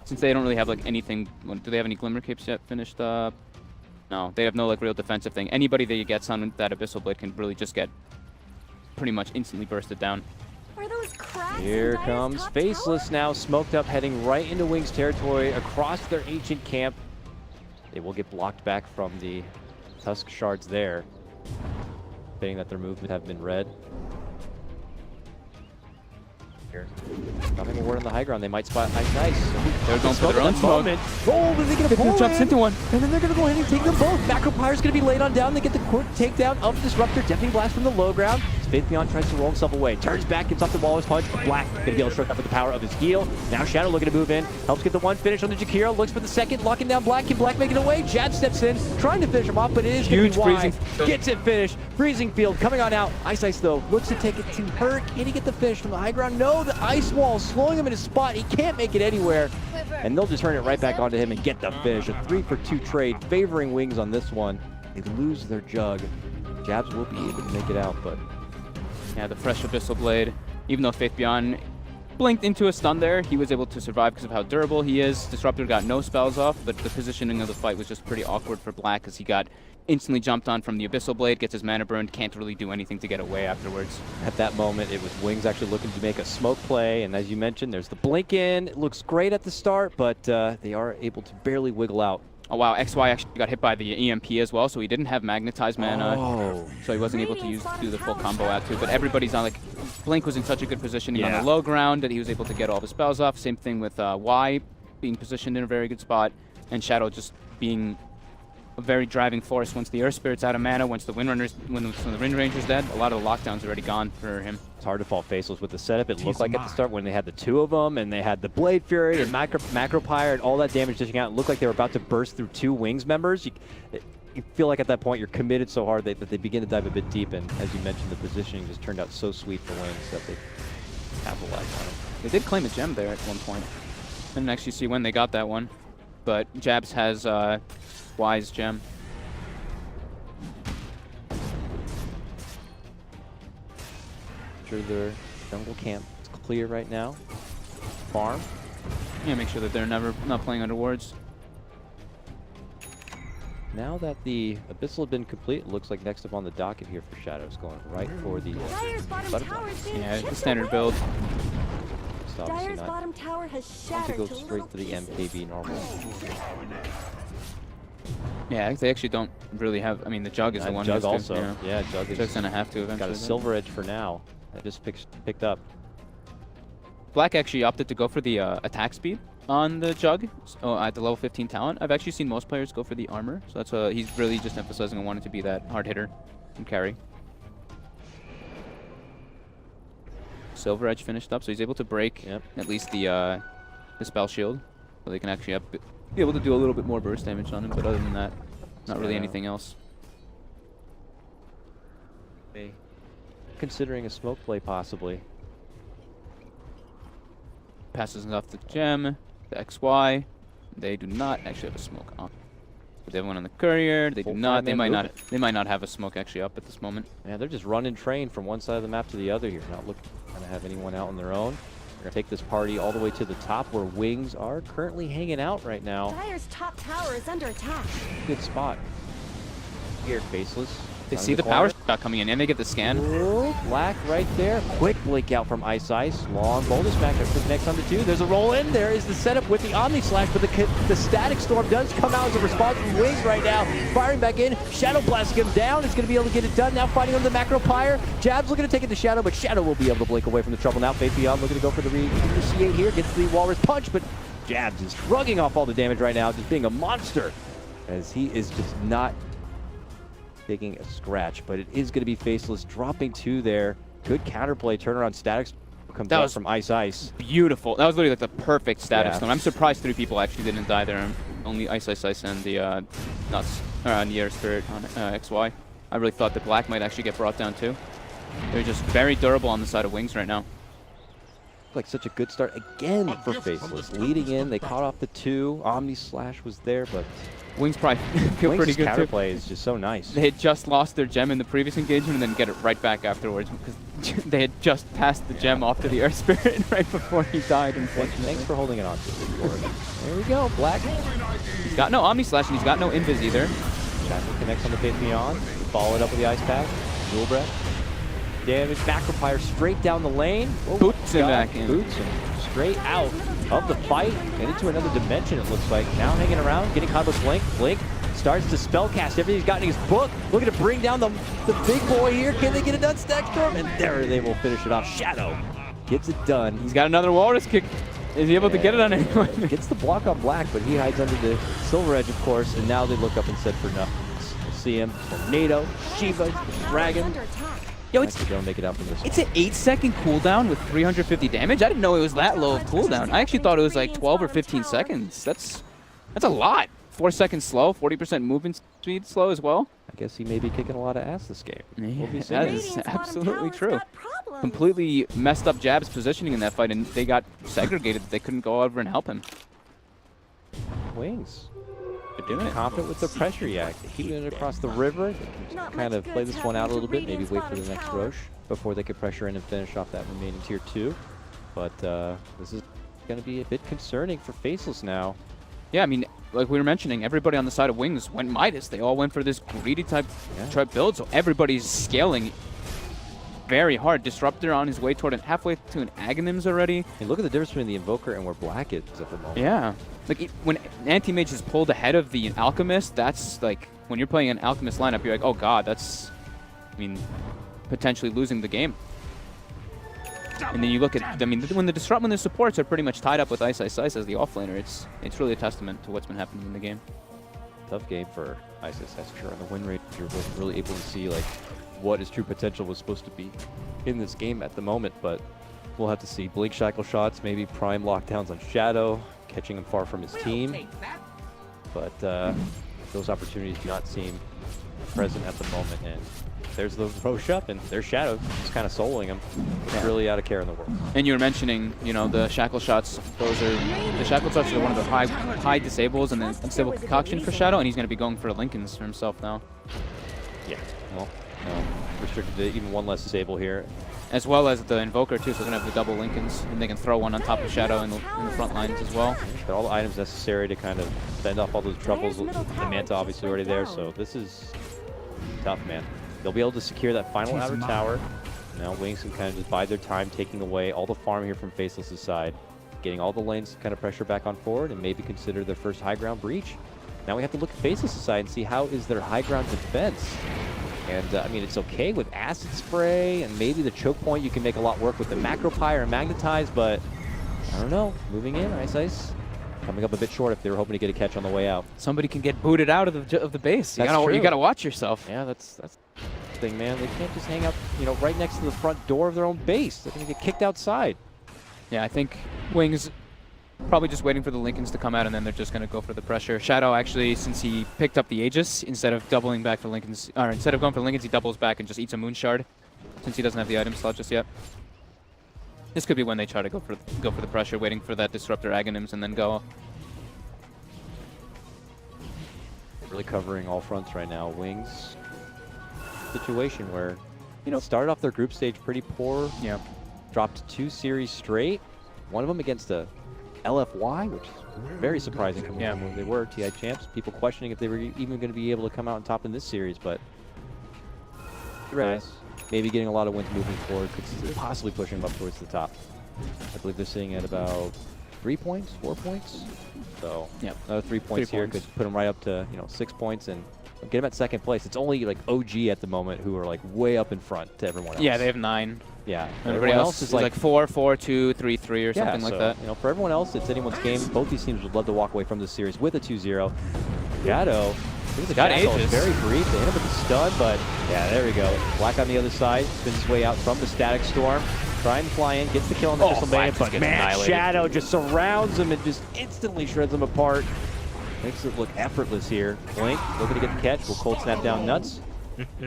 Speaker 14: since they don't really have, like, anything... Do they have any Glimmer Capes yet finished up? No, they have no, like, real defensive thing. Anybody that gets on that Abyssal Blade can really just get pretty much instantly bursted down.
Speaker 1: Are those cracks in
Speaker 2: Here
Speaker 1: Dire's
Speaker 2: comes
Speaker 1: top
Speaker 2: Faceless
Speaker 1: tower?
Speaker 2: now, smoked up, heading right into Wings territory, across their ancient camp. They will get blocked back from the Tusk Shards there, betting that their movement have been read. Here. Nothing a word on the high ground. They might spot Nice.
Speaker 14: They're going for their own smoke.
Speaker 2: Oh, but they're going to pull
Speaker 14: jumps
Speaker 2: in,
Speaker 14: into one.
Speaker 2: and then they're going to go ahead and take them both. Macropyre's going to be laid on down. They get the quick takedown of Disruptor. Deafening Blast from the low ground. Faith Beyond tries to roll himself away. Turns back, gets off the Waller's Punch. Black going to be able to stroke up with the power of his heal. Now Shadow looking to move in. Helps get the one finish on the Jakiro. Looks for the second. Locking down Black. Can Black make it away? Jab steps in, trying to finish him off, but it is going to be wide. Gets it finished. Freezing Field coming on out. Ice though looks to take it to her. Can he get the finish from the high ground? No, the ice wall slowing him in his spot. He can't make it anywhere. And they'll just turn it right back onto him and get the finish. A 3-for-2 trade favoring Wings on this one. They lose their jug. Jabs will be able to make it out, but...
Speaker 14: Yeah, the fresh Abyssal Blade. Even though Faith Beyond blinked into a stun there, he was able to survive because of how durable he is. Disruptor got no spells off, but the positioning of the fight was just pretty awkward for Black because he got instantly jumped on from the Abyssal Blade, gets his mana burned, can't really do anything to get away afterwards.
Speaker 2: At that moment, it was Wings actually looking to make a smoke play, and as you mentioned, there's the blink in. It looks great at the start, but they are able to barely wiggle out.
Speaker 14: Oh wow, XY actually got hit by the EMP as well, so he didn't have magnetized mana, so he wasn't able to do the full combo out too. But everybody's on, like, Blink was in such a good positioning on the low ground that he was able to get all the spells off. Same thing with Y being positioned in a very good spot, and Shadow just being a very driving force. Once the Earth Spirit's out of mana, once the when the Wind Ranger's dead, a lot of the lockdown's already gone for him.
Speaker 2: It's hard to fall Faceless with the setup. It looked like at the start when they had the 2 of them, and they had the Blade Fury and Macropyre and all that damage dishing out. It looked like they were about to burst through 2 Wings members. You feel like at that point you're committed so hard that they begin to dive a bit deep, and as you mentioned, the positioning just turned out so sweet for Wings that they capitalized on it.
Speaker 14: They did claim a gem there at one point. I didn't actually see when they got that one, but Jabs has Y's gem.
Speaker 13: enter their jungle camp. It's clear right now. Farm.
Speaker 14: Yeah, make sure that they're not playing under wards.
Speaker 13: Now that the Abyssal had been complete, it looks like next up on the docket here for Shadows, going right for the
Speaker 3: Dire's bottom
Speaker 13: butterfly.
Speaker 3: tower is being
Speaker 14: Yeah,
Speaker 3: chipped
Speaker 14: the standard
Speaker 3: away.
Speaker 14: build.
Speaker 13: It's obviously
Speaker 3: Dire's
Speaker 13: not
Speaker 3: bottom tower has
Speaker 13: to
Speaker 3: shattered
Speaker 13: go
Speaker 3: to
Speaker 13: straight
Speaker 3: little
Speaker 13: for the
Speaker 3: pieces.
Speaker 13: MKB normal.
Speaker 14: Yeah, they actually don't really have. I mean, the Jug is the one.
Speaker 13: Jug
Speaker 14: who has to,
Speaker 13: also. Yeah,
Speaker 14: Jug's
Speaker 13: is
Speaker 14: gonna have to eventually.
Speaker 13: got a
Speaker 14: then.
Speaker 13: silver edge for now. That just picked up.
Speaker 14: Black actually opted to go for the attack speed on the Jug at the level 15 talent. I've actually seen most players go for the armor, so that's he's really just emphasizing on wanting to be that hard hitter and carry. Silver Edge finished up, so he's able to break at least the spell shield, so they can actually be able to do a little bit more burst damage on him. But other than that, not really anything else.
Speaker 13: Considering a smoke play possibly.
Speaker 14: Passes off the gem, the XY. They do not actually have a smoke on. But they have one on the courier. They do not. They might not. They might not have a smoke actually up at this moment.
Speaker 13: Yeah, they're just running train from one side of the map to the other here. Not looking to have anyone out on their own. They're gonna take this party all the way to the top where Wings are currently hanging out right now.
Speaker 3: Dire's top tower is under attack.
Speaker 13: Good spot. Here, Faceless.
Speaker 14: They see the power shot coming in, and they get the scan.
Speaker 13: Ooh, Black right there. Quick blink out from Ice. Long bonus back up to the next on the 2. There's a roll in. There is the setup with the Omni Slash, but the Static Storm does come out as a response from Wings right now. Firing back in. Shadow blasting him down. Is going to be able to get it done. Now fighting on the Macro Pyre. Jab's looking to take it to Shadow, but Shadow will be able to blink away from the trouble now. Faith Beyond looking to go for the C8 here. Gets the Walrus Punch, but Jabs is shrugging off all the damage right now, just being a monster, as he is just not taking a scratch, but it is going to be Faceless dropping 2 there. Good counterplay, turnaround statics comes out from Ice.
Speaker 14: Beautiful. That was literally like the perfect static stone. I'm surprised 3 people actually didn't die there. Only Ice and the Nuts, the Air Spirit on XY. I really thought that Black might actually get brought down too. They're just very durable on the side of Wings right now.
Speaker 13: Like such a good start again for Faceless. Leading in, they caught off the 2. Omni Slash was there, but
Speaker 14: Wings probably feel pretty good too.
Speaker 13: Counterplay is just so nice.
Speaker 14: They had just lost their gem in the previous engagement and then get it right back afterwards because they had just passed the gem off to the Air Spirit right before he died.
Speaker 13: Thanks for holding it on to it. There we go, Black.
Speaker 14: He's got no Omni Slash and he's got no Invis either.
Speaker 13: Shadow connects on the Faith Beyond. Follow it up with the Ice Pack. Dual Breath. Damage, Macro Pyre straight down the lane.
Speaker 14: Boots him back in.
Speaker 13: Boots him straight out of the fight and into another dimension, it looks like. Now hanging around, getting caught with Blink. Blink starts to spellcast everything he's got in his book. Looking to bring down the big boy here. Can they get it done, Stack Storm? And there they will finish it off. Shadow gets it done.
Speaker 14: He's got another Walrus kick. Is he able to get it on anyone?
Speaker 13: Gets the block on Black, but he hides under the Silver Edge, of course. And now they look up and said for nothing. We'll see him. Tornado, Shiva, Dragon.
Speaker 14: Yo,
Speaker 13: it's don't make it out from this.
Speaker 14: It's an 8-second cooldown with 350 damage. I didn't know it was that low of cooldown. I actually thought it was like 12 or 15 seconds. That's a lot. 4 seconds slow, 40% movement speed slow as well.
Speaker 13: I guess he may be kicking a lot of ass this game.
Speaker 14: Yeah, that is absolutely true. Completely messed up Jab's positioning in that fight, and they got segregated. They couldn't go over and help him.
Speaker 13: Wings.
Speaker 14: They're doing it.
Speaker 13: Confident with the pressure yak. Keeping it across the river. They can kind of play this one out a little bit. Maybe wait for the next Roche before they can pressure in and finish off that remaining tier 2. But this is going to be a bit concerning for Faceless now.
Speaker 14: Yeah, I mean, like we were mentioning, everybody on the side of Wings went Midas. They all went for this greedy type build, so everybody's scaling very hard. Disruptor on his way toward halfway to an Aghanims already.
Speaker 13: And look at the difference between the Invoker and where Black is at the moment.
Speaker 14: Yeah. Like, when Anti-Mage is pulled ahead of the Alchemist, that's like, when you're playing an Alchemist lineup, you're like, oh god, that's, I mean, potentially losing the game. And then you look at, I mean, when the supports are pretty much tied up with Ice as the offlaner, it's really a testament to what's been happening in the game.
Speaker 13: Tough game for Ice for sure. On the win rate, you're really able to see like what his true potential was supposed to be in this game at the moment, but we'll have to see. Blink Shackle shots, maybe prime lockdowns on Shadow, catching him far from his team. But those opportunities do not seem present at the moment. And there's the Roche up, and there's Shadow just kind of soloing him. It's really out of care in the world.
Speaker 14: And you were mentioning, you know, the shackle shots. The shackle shots are one of the high disables and then unstable concoction for Shadow, and he's going to be going for Lincolns for himself now.
Speaker 13: Yeah, well, restricted to even one less disable here.
Speaker 14: as well as the Invoker too, so they're going to have the double Lincolns, and they can throw one on top of Shadow in the front lines as well.
Speaker 15: Got all the items necessary to kind of fend off all those troubles. The Manta obviously already there, so this is tough, man. They'll be able to secure that final outer tower. Now Wings can kind of just bide their time, taking away all the farm here from Faceless's side, getting all the lanes kind of pressure back on forward, and maybe consider their first high ground breach. Now we have to look at Faceless's side and see how is their high ground defense. And I mean, it's okay with Acid Spray and maybe the choke point. You can make a lot work with the Macro Pyre and Magnetize, but I don't know. Moving in, Ice coming up a bit short if they were hoping to get a catch on the way out.
Speaker 14: Somebody can get booted out of the base. You
Speaker 15: That's true.
Speaker 14: gotta watch yourself.
Speaker 15: Yeah, that's the thing, man. They can't just hang out, you know, right next to the front door of their own base. They're gonna get kicked outside.
Speaker 14: Yeah, I think Wings probably just waiting for the Lincolns to come out, and then they're just going to go for the pressure. Shadow, actually, since he picked up the Aegis, instead of doubling back for Lincolns, or instead of going for Lincolns, he doubles back and just eats a Moon Shard, since he doesn't have the item slot just yet. This could be when they try to go for the pressure, waiting for that Disruptor Aghanims, and then go.
Speaker 15: Really covering all fronts right now. Wings situation where, you know, started off their group stage pretty poor.
Speaker 14: Yeah.
Speaker 15: Dropped 2 series straight. One of them against a LFY, which is very surprising coming from when they were TI champs. People questioning if they were even going to be able to come out on top in this series, but maybe getting a lot of wins moving forward could possibly push them up towards the top. I believe they're sitting at about 3 points, 4 points. So another 3 points here could put them right up to 6 points and get them at second place. It's only like OG at the moment who are like way up in front to everyone else.
Speaker 14: Yeah, they have 9.
Speaker 15: Yeah,
Speaker 14: everybody else is like 4, 4, 2, 3, 3 or something like that.
Speaker 15: You know, for everyone else, it's anyone's game. Both these teams would love to walk away from this series with a 2-0. Shadow,
Speaker 14: got Aegis.
Speaker 15: Very brief. They end up with the stun, but yeah, there we go. Black on the other side spins his way out from the Static Storm. Trying to fly in, gets the kill on the Crystal Bane, but man, Shadow just surrounds him and just instantly shreds him apart. Makes it look effortless here. Blink, looking to get the catch. Will Cold Snap down nuts.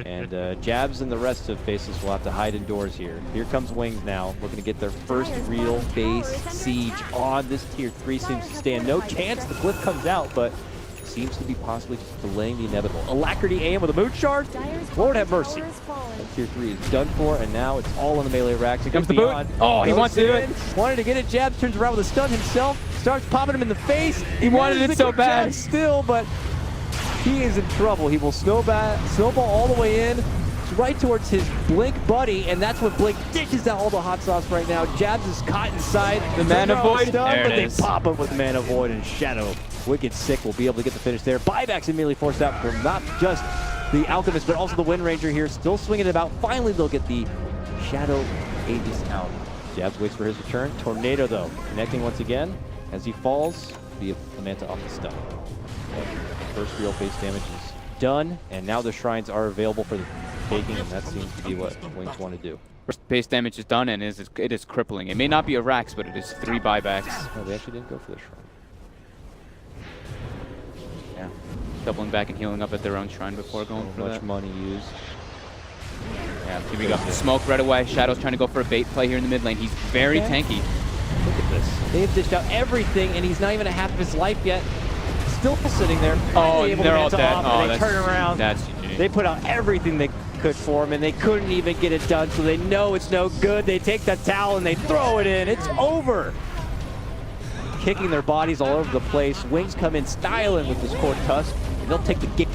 Speaker 15: And Jabs and the rest of Faceless will have to hide indoors here. Here comes Wings now, looking to get their first real base siege on. This tier 3 seems to stand no chance. The Glyph comes out, but seems to be possibly just delaying the inevitable. Alacrity aim with a Moon Shard. Lord have mercy. And tier 3 is done for, and now it's all on the melee racks. Here
Speaker 14: comes the boot. Oh, he wants to do it.
Speaker 15: Wanted to get it. Jabs turns around with a stun himself. Starts popping him in the face.
Speaker 14: He wanted it so bad.
Speaker 15: Still, but he is in trouble. He will snowball all the way in, right towards his Blink buddy, and that's when Blink dishes out all the hot sauce right now. Jabs is caught inside
Speaker 14: the Mana Void.
Speaker 15: But they pop him with Mana Void, and Shadow, wicked sick, will be able to get the finish there. Buybacks immediately forced out from not just the Alchemist, but also the Wind Ranger here, still swinging it about. Finally, they'll get the Shadow Aegis out. Jabs waits for his return. Tornado, though, connecting once again as he falls via the Manta off the stun. First real base damage is done, and now the shrines are available for the taking, and that seems to be what Wings want to do.
Speaker 14: First base damage is done, and it is crippling. It may not be a Rax, but it is 3 buybacks.
Speaker 15: No, they actually didn't go for the shrine.
Speaker 14: Yeah, doubling back and healing up at their own shrine before going for
Speaker 15: much
Speaker 14: that.
Speaker 15: money used.
Speaker 14: Yeah, here we go. Smoke right away. Shadow's trying to go for a bait play here in the mid lane. He's very tanky.
Speaker 15: Look at this. They've dished out everything, and he's not even at half of his life yet. Still sitting there.
Speaker 14: Oh, they're all dead.
Speaker 15: Oh, they turn around.
Speaker 14: That's GG.
Speaker 15: They put out everything they could for him, and they couldn't even get it done, so they know it's no good. They take the towel and they throw it in. It's over. Kicking their bodies all over the place. Wings come in styling with this Core Tusk, and they'll take the game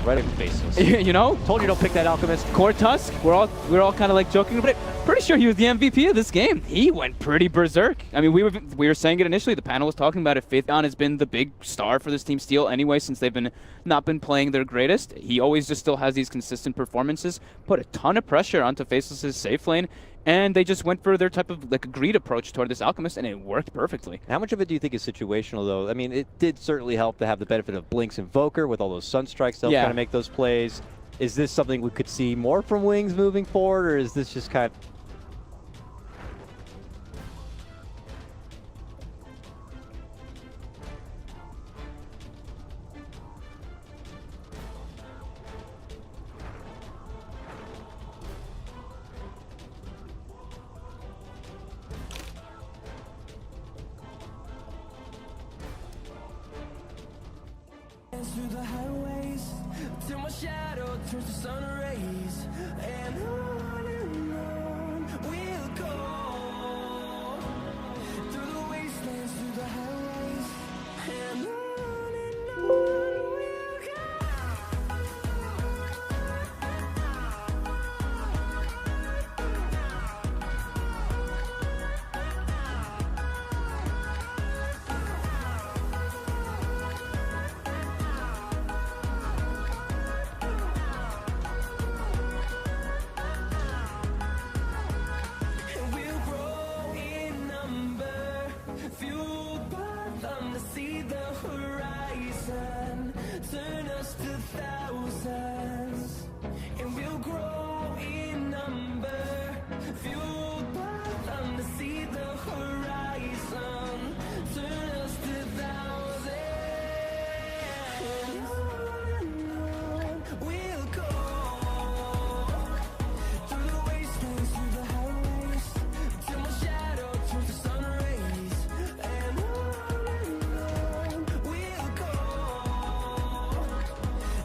Speaker 15: right in the faces.
Speaker 14: You know?
Speaker 15: Told you don't pick that Alchemist.
Speaker 14: Core Tusk, we're all kind of like joking about it. Pretty sure he was the MVP of this game. He went pretty berserk. I mean, we were saying it initially. The panel was talking about it. Phaethon has been the big star for this Team Steel anyway since they've not been playing their greatest. He always just still has these consistent performances. Put a ton of pressure onto Faceless's safe lane, and they just went for their type of like agreed approach toward this Alchemist, and it worked perfectly.
Speaker 15: How much of it do you think is situational, though? I mean, it did certainly help to have the benefit of Blink's Invoker with all those Sunstrikes to help kind of make those plays. Is this something we could see more from Wings moving forward, or is this just kind of...
Speaker 7: Through the highways till my shadow turns to sun rays, and on go through the wastelands, through the highways, and on we'll go. And we'll grow in number, fueled by them to see the horizon, turn us to thousands. And we'll grow in number, fueled by them to see the horizon, turn us to thousands. And on we'll go through the wastelands, through the highways, till my shadow turns to sun rays. And on we'll go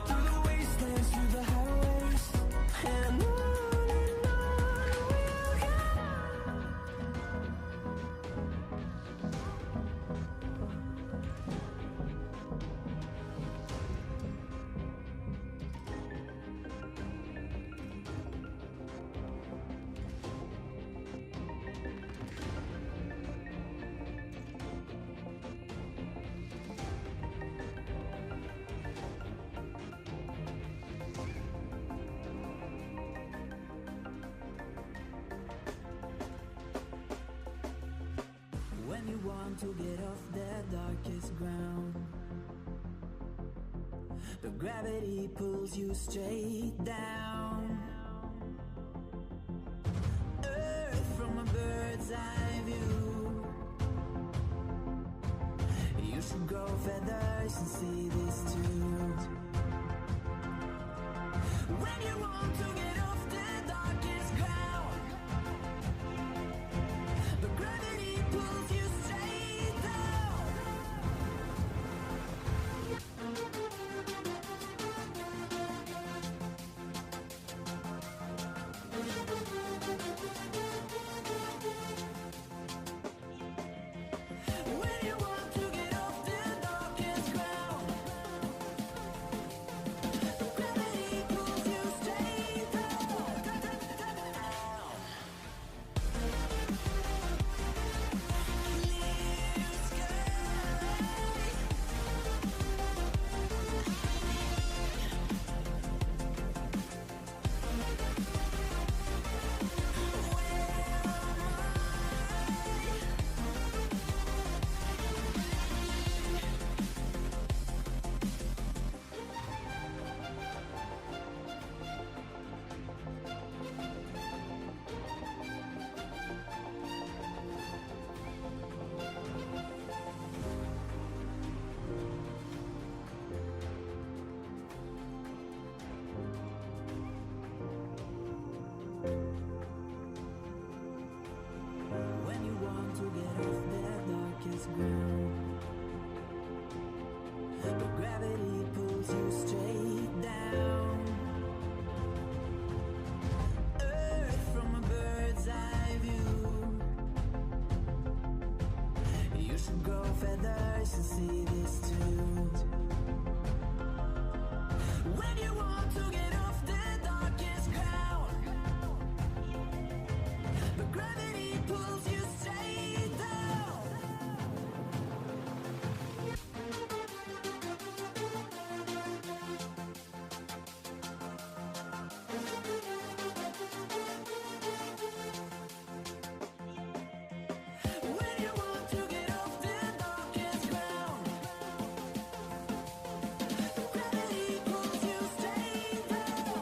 Speaker 7: through the wastelands, through the highways, and on we'll go.
Speaker 9: When you want to get off the darkest ground, but gravity pulls you straight down. Earth from a bird's eye view. You should grow feathers and see this too. When you want to get off the darkest ground, but gravity pulls you straight down. When you want to get off the darkest ground, but gravity pulls you straight down. Clear sky. When you want to get off the darkest ground, but gravity pulls you straight down. Earth from a bird's eye view. You should grow feathers and see this too. When you want to get off the darkest ground, but gravity pulls you straight down. When you want to get off the darkest ground, but gravity pulls you straight down.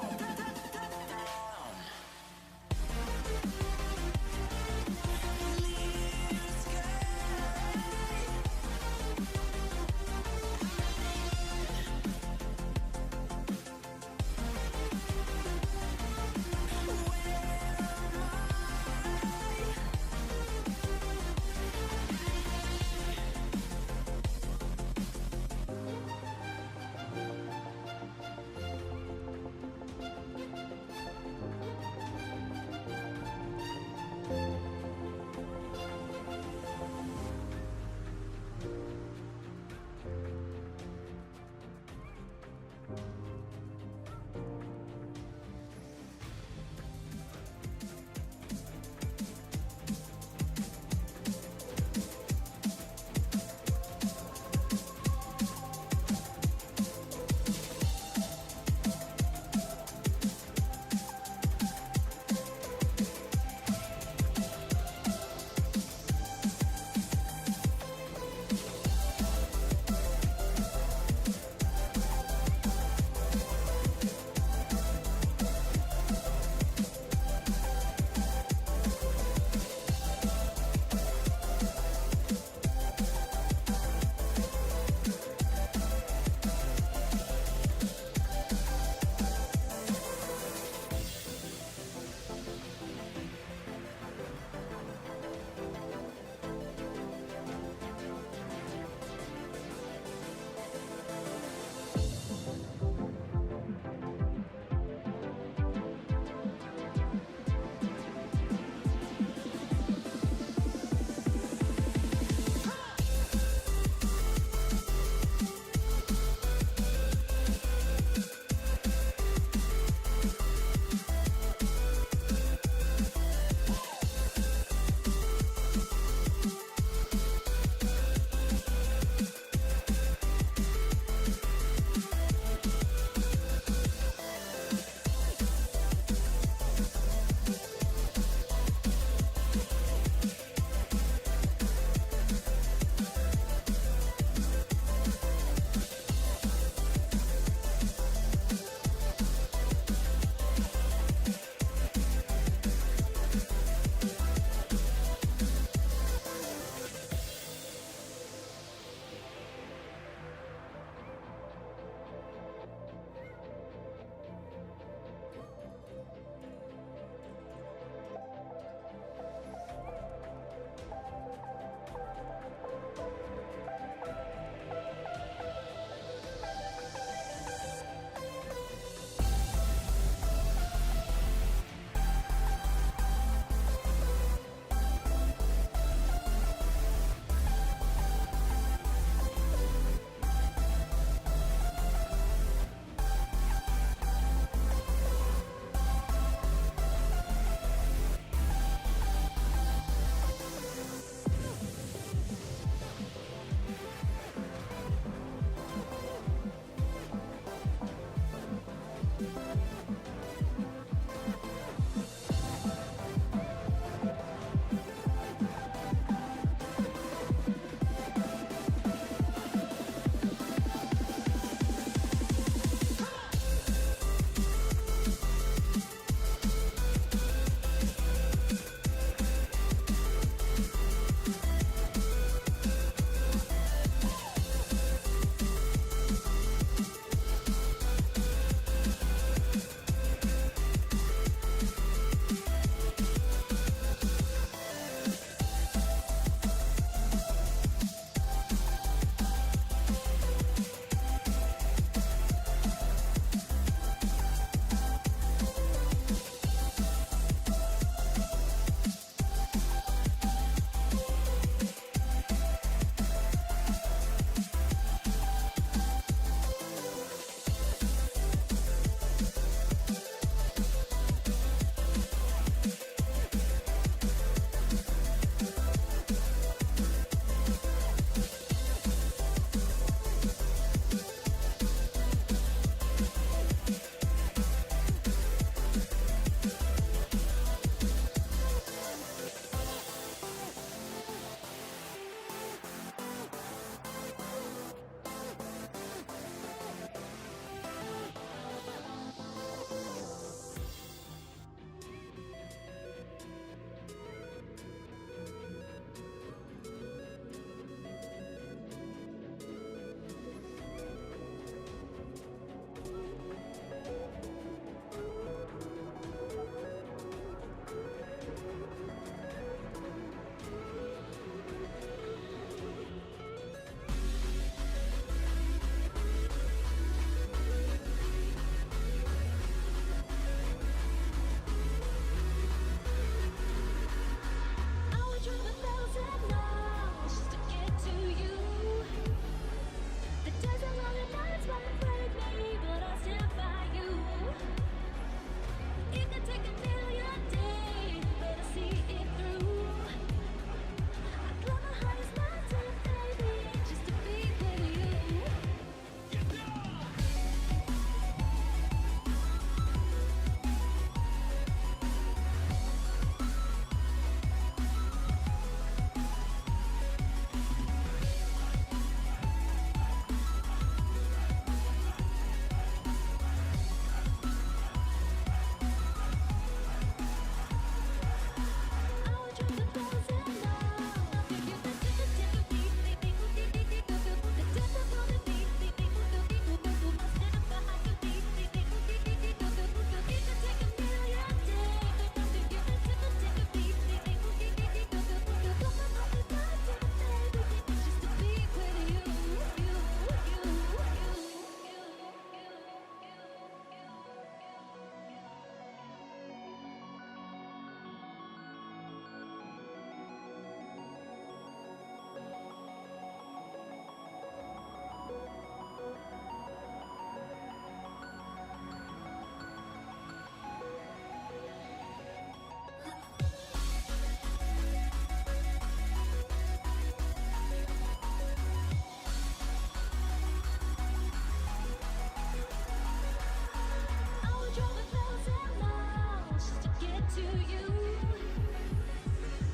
Speaker 3: to you.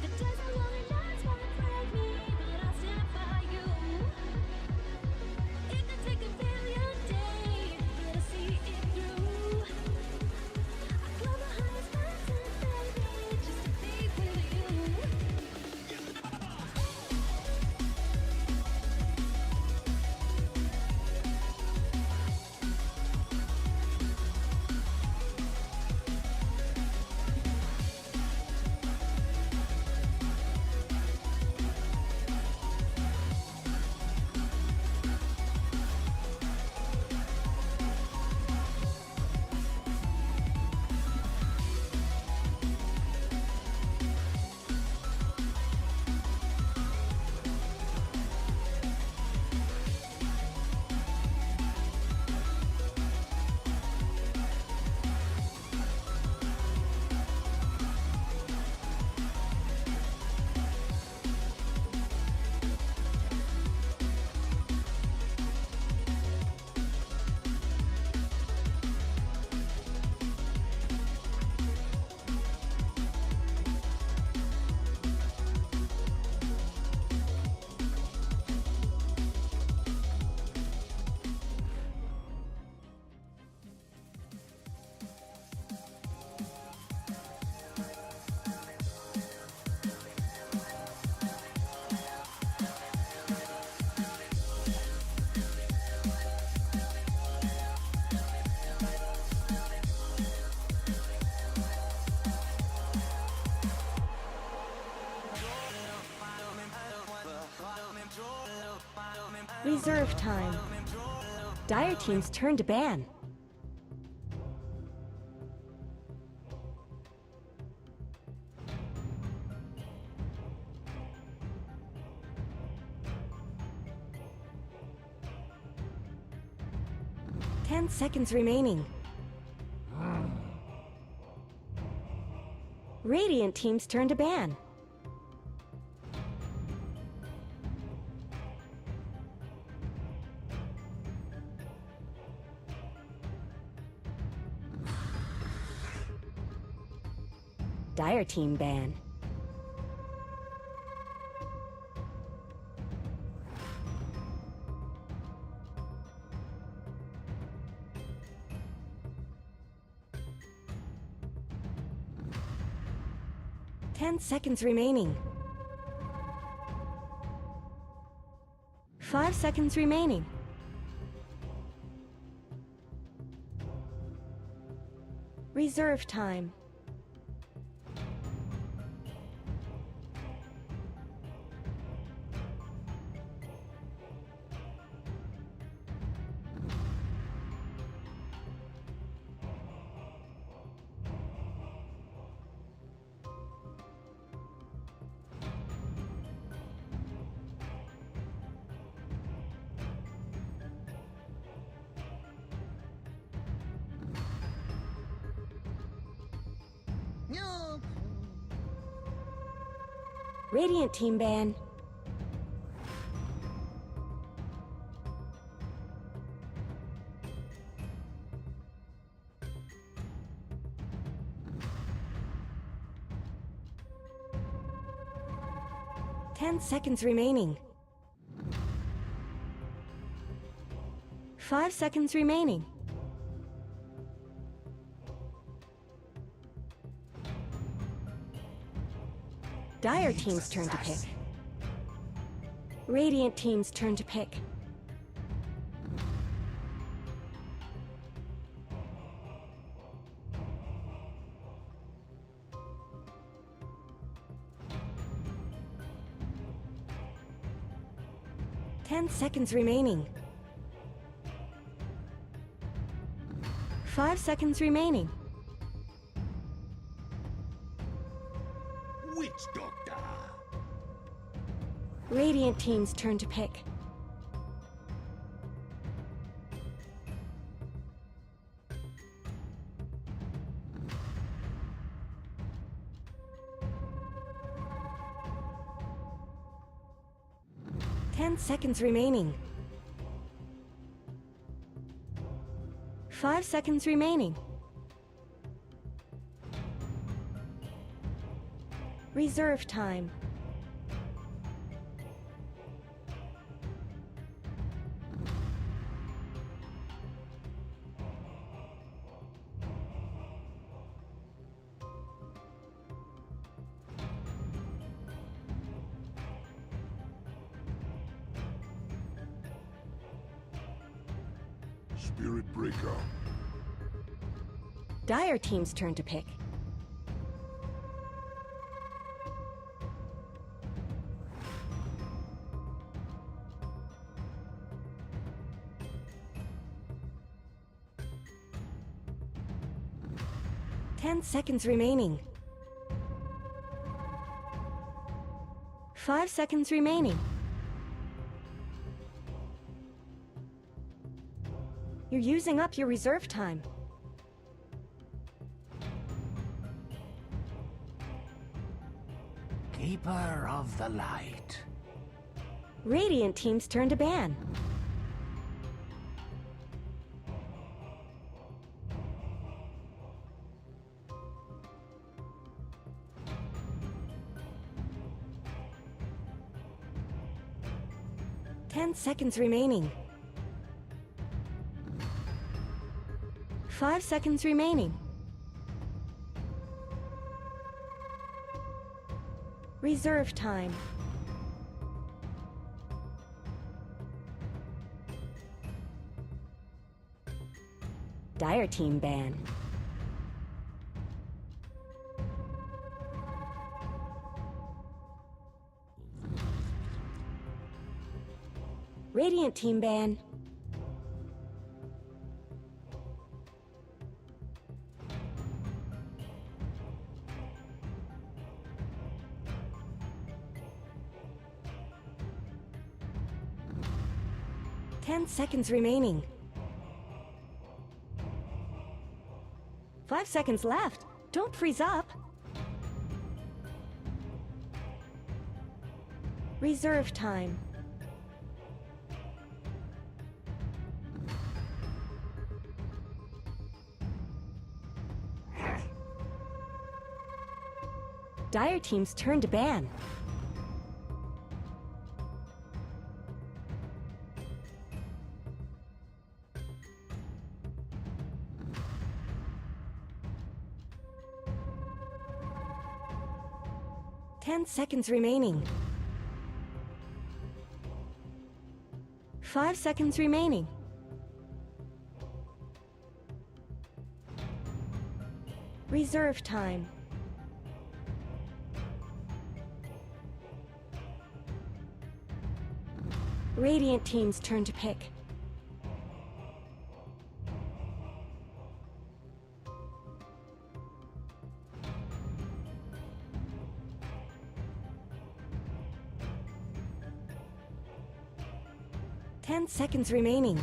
Speaker 3: The days are long and nights won't break me, but I'll stand by you. It could take a billion days, but I'll see it through. I climb the highest mountain, baby, just to be with you.
Speaker 1: Reserve time. Dire team's turn to ban. Ten seconds remaining. Radiant team's turn to ban. Dire team ban. Ten seconds remaining. 5 seconds remaining. Reserve time. Radiant team ban. Ten seconds remaining. 5 seconds remaining. Dire team's turn to pick. Radiant team's turn to pick. Ten seconds remaining. 5 seconds remaining.
Speaker 6: Witch Doctor.
Speaker 1: Radiant team's turn to pick. Ten seconds remaining. 5 seconds remaining. Reserve time.
Speaker 6: Spirit Breaker.
Speaker 1: Dire team's turn to pick. Ten seconds remaining. 5 seconds remaining. You're using up your reserve time.
Speaker 16: Keeper of the light.
Speaker 1: Radiant team's turn to ban. Ten seconds remaining. 5 seconds remaining. Reserve time. Dire team ban. Radiant team ban. Ten seconds remaining. 5 seconds left. Don't freeze up. Reserve time. Dire team's turn to ban. Ten seconds remaining. 5 seconds remaining. Reserve time. Radiant team's turn to pick. 10 seconds remaining.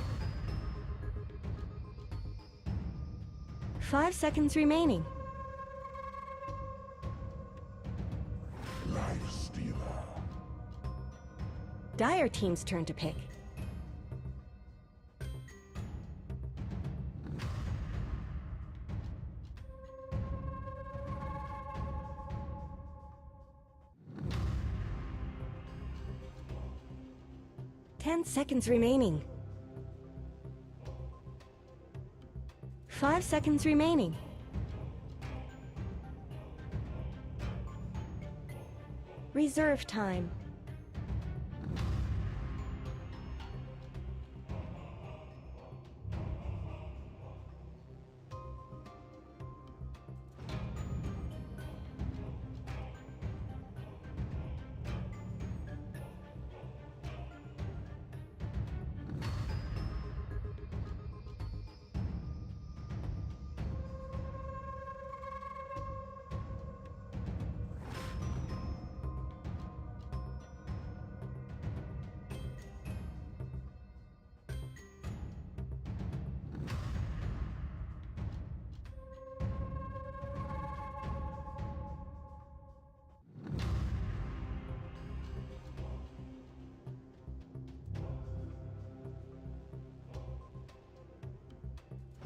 Speaker 1: 5 seconds remaining.
Speaker 6: Life Stealer.
Speaker 1: Dire team's turn to pick. Ten seconds remaining. 5 seconds remaining. Reserve time.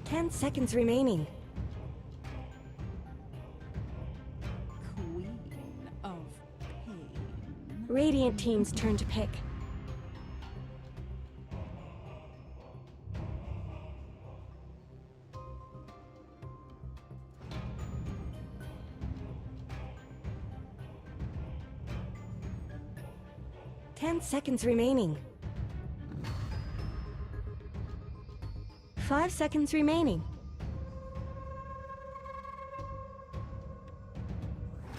Speaker 1: Ten seconds remaining.
Speaker 17: Queen of
Speaker 1: Radiant team's turn to pick. Ten seconds remaining. 5 seconds remaining.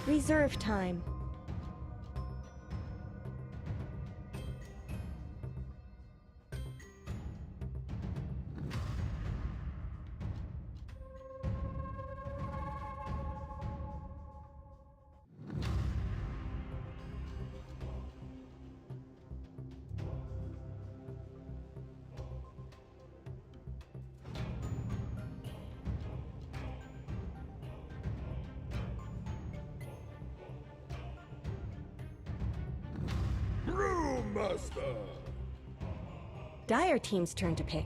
Speaker 1: Reserve time.
Speaker 6: Brewmaster!
Speaker 1: Dire team's turn to pick.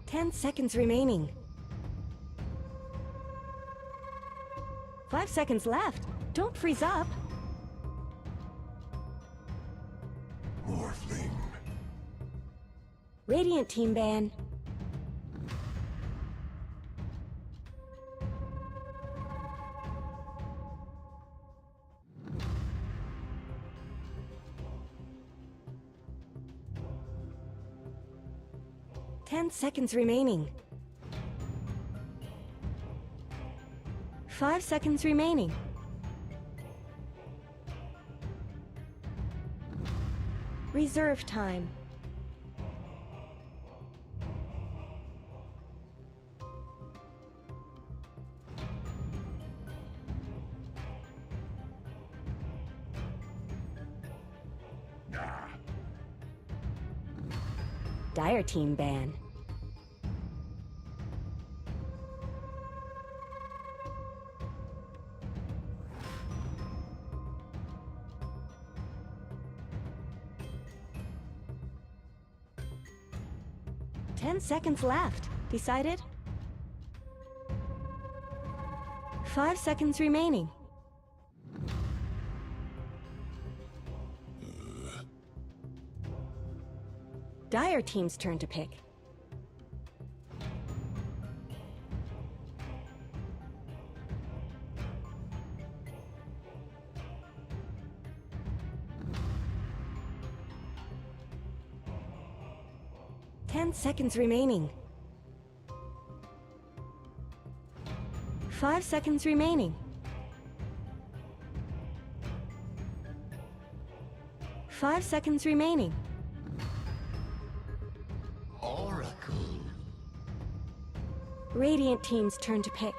Speaker 1: Ten seconds remaining. 5 seconds left. Don't freeze up.
Speaker 6: Morphling.
Speaker 1: Radiant team ban. Ten seconds remaining. 5 seconds remaining. Reserve time. Dire team ban. Ten seconds left. Decided? 5 seconds remaining. Dire team's turn to pick. Ten seconds remaining. 5 seconds remaining. 5 seconds remaining.
Speaker 16: Oracle.
Speaker 1: Radiant team's turn to pick.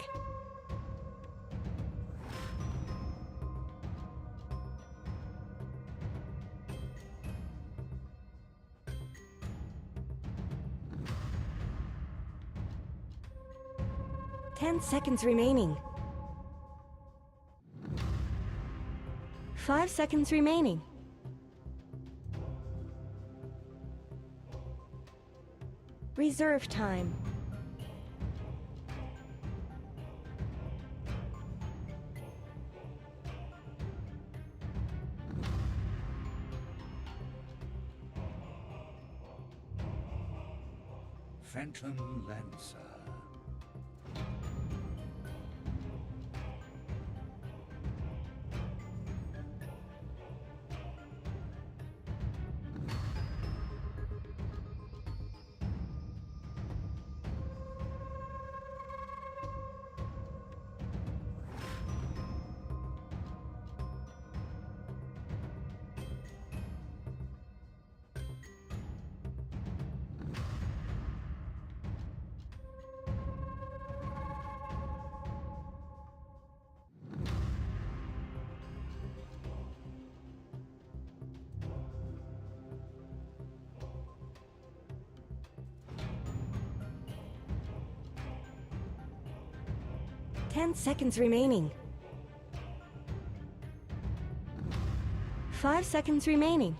Speaker 1: Ten seconds remaining. 5 seconds remaining. Reserve time.
Speaker 16: Phantom Lancer. Ten seconds remaining. 5 seconds remaining.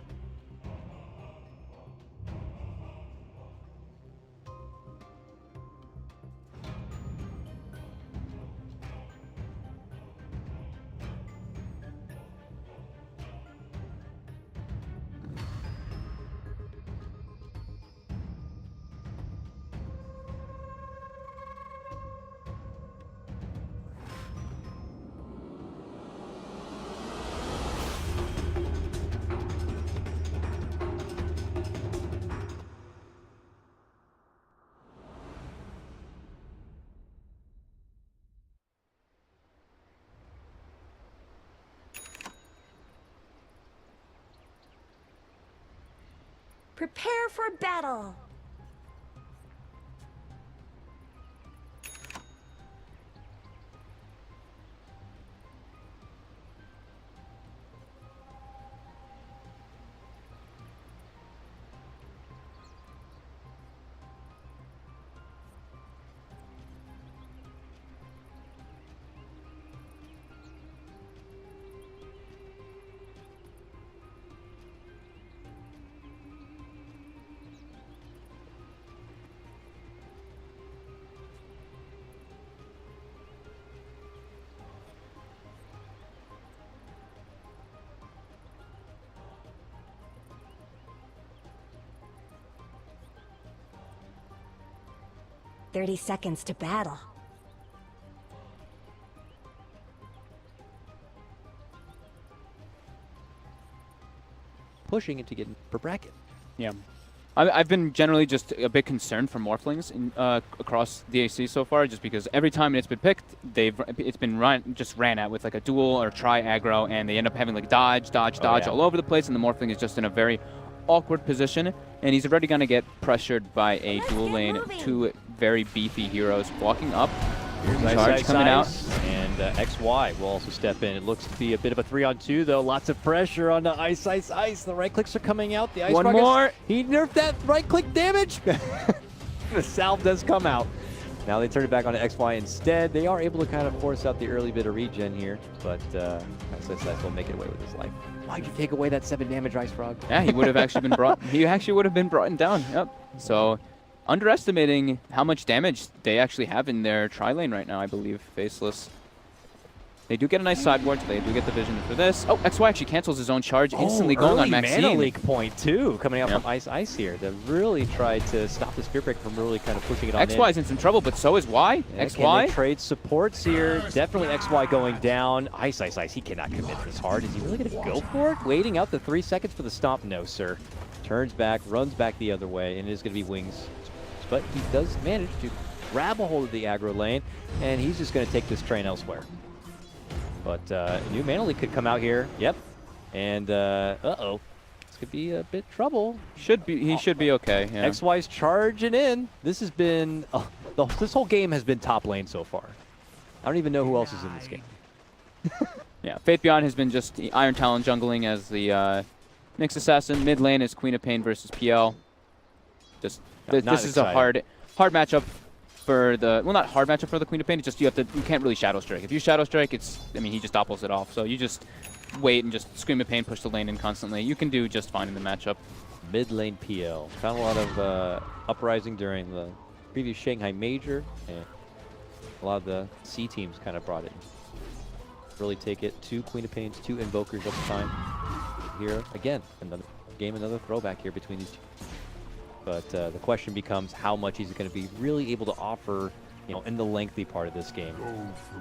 Speaker 1: Prepare for battle. "30 seconds to battle."
Speaker 15: Pushing it to get for bracket.
Speaker 14: Yeah. I've been generally just a bit concerned for Morphlings across the AC so far, just because every time it's been picked, it's been ran at with like a dual or try aggro, and they end up having like dodge all over the place, and the Morphling is just in a very awkward position, and he's already going to get pressured by a dual lane, two very beefy heroes walking up.
Speaker 15: Here's
Speaker 14: Charge coming out.
Speaker 15: And XY will also step in. It looks to be a bit of a 3-on-2, though. Lots of pressure on the Ice. The right clicks are coming out. The Ice
Speaker 14: One more.
Speaker 15: He nerfed that right click damage. The salve does come out. Now they turn it back on to XY instead. They are able to kind of force out the early bit of regen here, but Ice will make it away with his life. Why'd you take away that 7 damage, Ice Frog?
Speaker 14: Yeah, he would have actually been brought. He actually would have been brought down. Yep. So, underestimating how much damage they actually have in their tri lane right now, I believe. Faceless. They do get a nice sideboard. They do get the vision for this. Oh, XY actually cancels his own charge, instantly going on Maxine.
Speaker 15: Mana leak point too, coming out from Ice here. They really tried to stop the Spirit Breaker from really kind of pushing it on
Speaker 14: XY's in some trouble, but so is Y.
Speaker 15: Yeah,
Speaker 14: XY.
Speaker 15: Can they trade supports here? Definitely XY going down. Ice. He cannot commit this hard. Is he really going to go for it? Waiting out the 3 seconds for the stomp? No, sir. Turns back, runs back the other way, and it is going to be Wings. But he does manage to grab a hold of the aggro lane, and he's just going to take this train elsewhere. But new mana leak could come out here. Yep. And uh-oh. This could be a bit trouble.
Speaker 14: He should be okay. Yeah.
Speaker 15: XY's charging in. This has been this whole game has been top lane so far. I don't even know who else is in this game.
Speaker 14: Yeah, Faith Beyond has been just the Iron Talon jungling as the Nyx Assassin. Mid lane is Queen of Pain versus PL. Just this is a hard matchup for the not hard matchup for the Queen of Pain. It's just you can't really Shadow Strike. If you Shadow Strike, he just doppels it off. So you just wait and just Scream of Pain, push the lane in constantly. You can do just fine in the matchup.
Speaker 15: Mid lane PL. Found a lot of uprising during the previous Shanghai Major, and a lot of the C teams kind of brought it. Really take it. 2 Queen of Pains, 2 Invokers at the time. Here again, another throwback here between these two. But the question becomes how much he's going to be really able to offer, in the lengthy part of this game.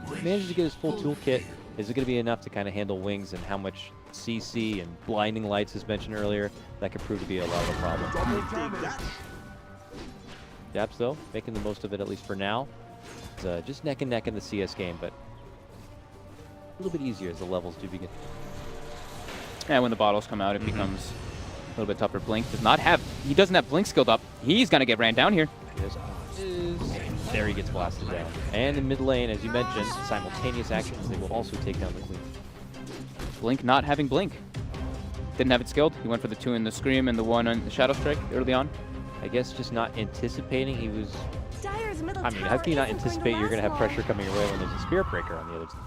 Speaker 15: If he manages to get his full toolkit, is it going to be enough to kind of handle Wings and how much CC and blinding lights, as mentioned earlier, that could prove to be a lot of a problem. Daps, though, making the most of it, at least for now. It's just neck and neck in the CS game, but a little bit easier as the levels do begin.
Speaker 14: And when the bottles come out, it becomes a little bit tougher. Blink he doesn't have Blink skilled up. He's going to get ran down here.
Speaker 15: And there he gets blasted down. And in mid lane, as you mentioned, simultaneous actions, they will also take down the Queen.
Speaker 14: Blink not having Blink. Didn't have it skilled. He went for the 2 in the Scream and the 1 on the Shadow Strike early on.
Speaker 15: I guess just not anticipating he was...
Speaker 1: Dire's middle
Speaker 15: I mean, how can you not anticipate you're going to have pressure coming your way when there's a Spirit Breaker on the other side?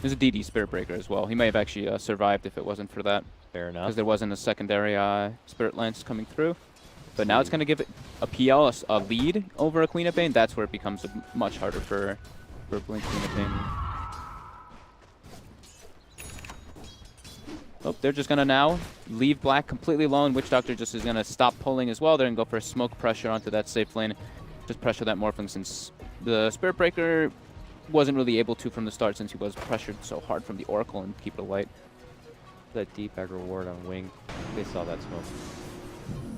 Speaker 14: There's a DD Spirit Breaker as well. He may have actually survived if it wasn't for that.
Speaker 15: Fair enough.
Speaker 14: Because there wasn't a secondary Spirit Lance coming through. But now it's going to give it a PL a lead over a Queen of Pain. That's where it becomes much harder for Blink Queen of Pain. Oh, they're just going to now leave Black completely alone. Witch Doctor just is going to stop pulling as well. They're going to go for a smoke pressure onto that safe lane. Just pressure that Morphling, since the Spirit Breaker wasn't really able to from the start, since he was pressured so hard from the Oracle and keep it alight.
Speaker 15: That deep aggro ward on Wing. They saw that smoke.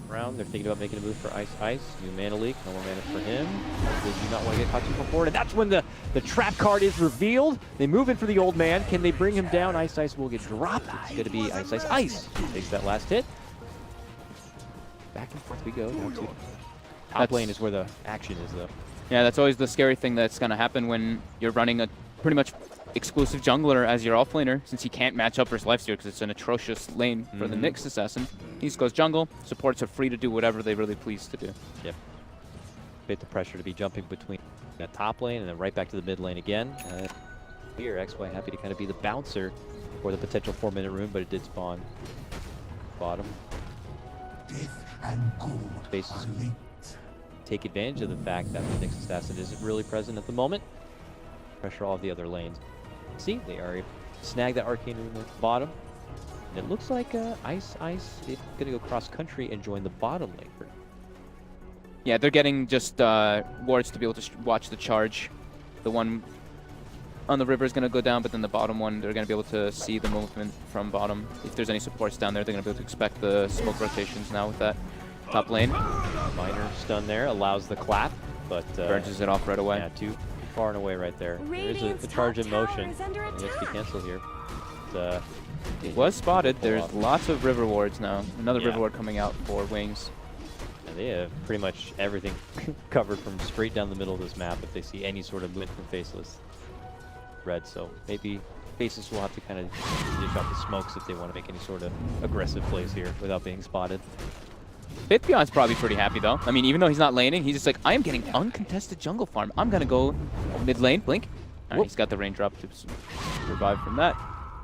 Speaker 15: Round, they're thinking about making a move for Ice. New mana leak, no more mana for him. They do not want to get caught too far forward, and that's when the trap card is revealed. They move in for the old man. Can they bring him down? Ice will get dropped. It's going to be Ice. He takes that last hit. Back and forth we go. Down to top lane is where the action is, though.
Speaker 14: Yeah, that's always the scary thing that's going to happen when you're running a pretty much exclusive jungler as your offlaner, since he can't match up versus Lifesteal because it's an atrocious lane for the Nyx assassin. He just goes jungle. Supports are free to do whatever they really please to do.
Speaker 15: Yep. Bit the pressure to be jumping between that top lane and then right back to the mid lane again. Here, XY happy to kind of be the bouncer for the potential 4-minute rune, but it did spawn bottom. Faces take advantage of the fact that the Nyx assassin isn't really present at the moment. Pressure all of the other lanes. See, they are able to snag that arcane rune at the bottom. And it looks like Ice is going to go cross country and join the bottom lane.
Speaker 14: Yeah, they're getting just wards to be able to watch the charge. The one on the river is going to go down, but then the bottom one, they're going to be able to see the movement from bottom. If there's any supports down there, they're going to be able to expect the smoke rotations now with that top lane.
Speaker 15: Minor stun there allows the clap, but
Speaker 14: burns it off right away.
Speaker 15: Yeah, too far and away right there. There's a charge in motion. It has to be canceled here.
Speaker 14: It was spotted. There's lots of river wards now. Another river ward coming out for Wings.
Speaker 15: And they have pretty much everything covered from straight down the middle of this map if they see any sort of movement from Faceless. Red, so maybe Faceless will have to kind of dish out the smokes if they want to make any sort of aggressive plays here without being spotted.
Speaker 14: Beyond's probably pretty happy though. I mean, even though he's not laning, he's just like, I am getting uncontested jungle farm. I'm gonna go mid lane, blink. All right, he's got the raindrop to survive from that.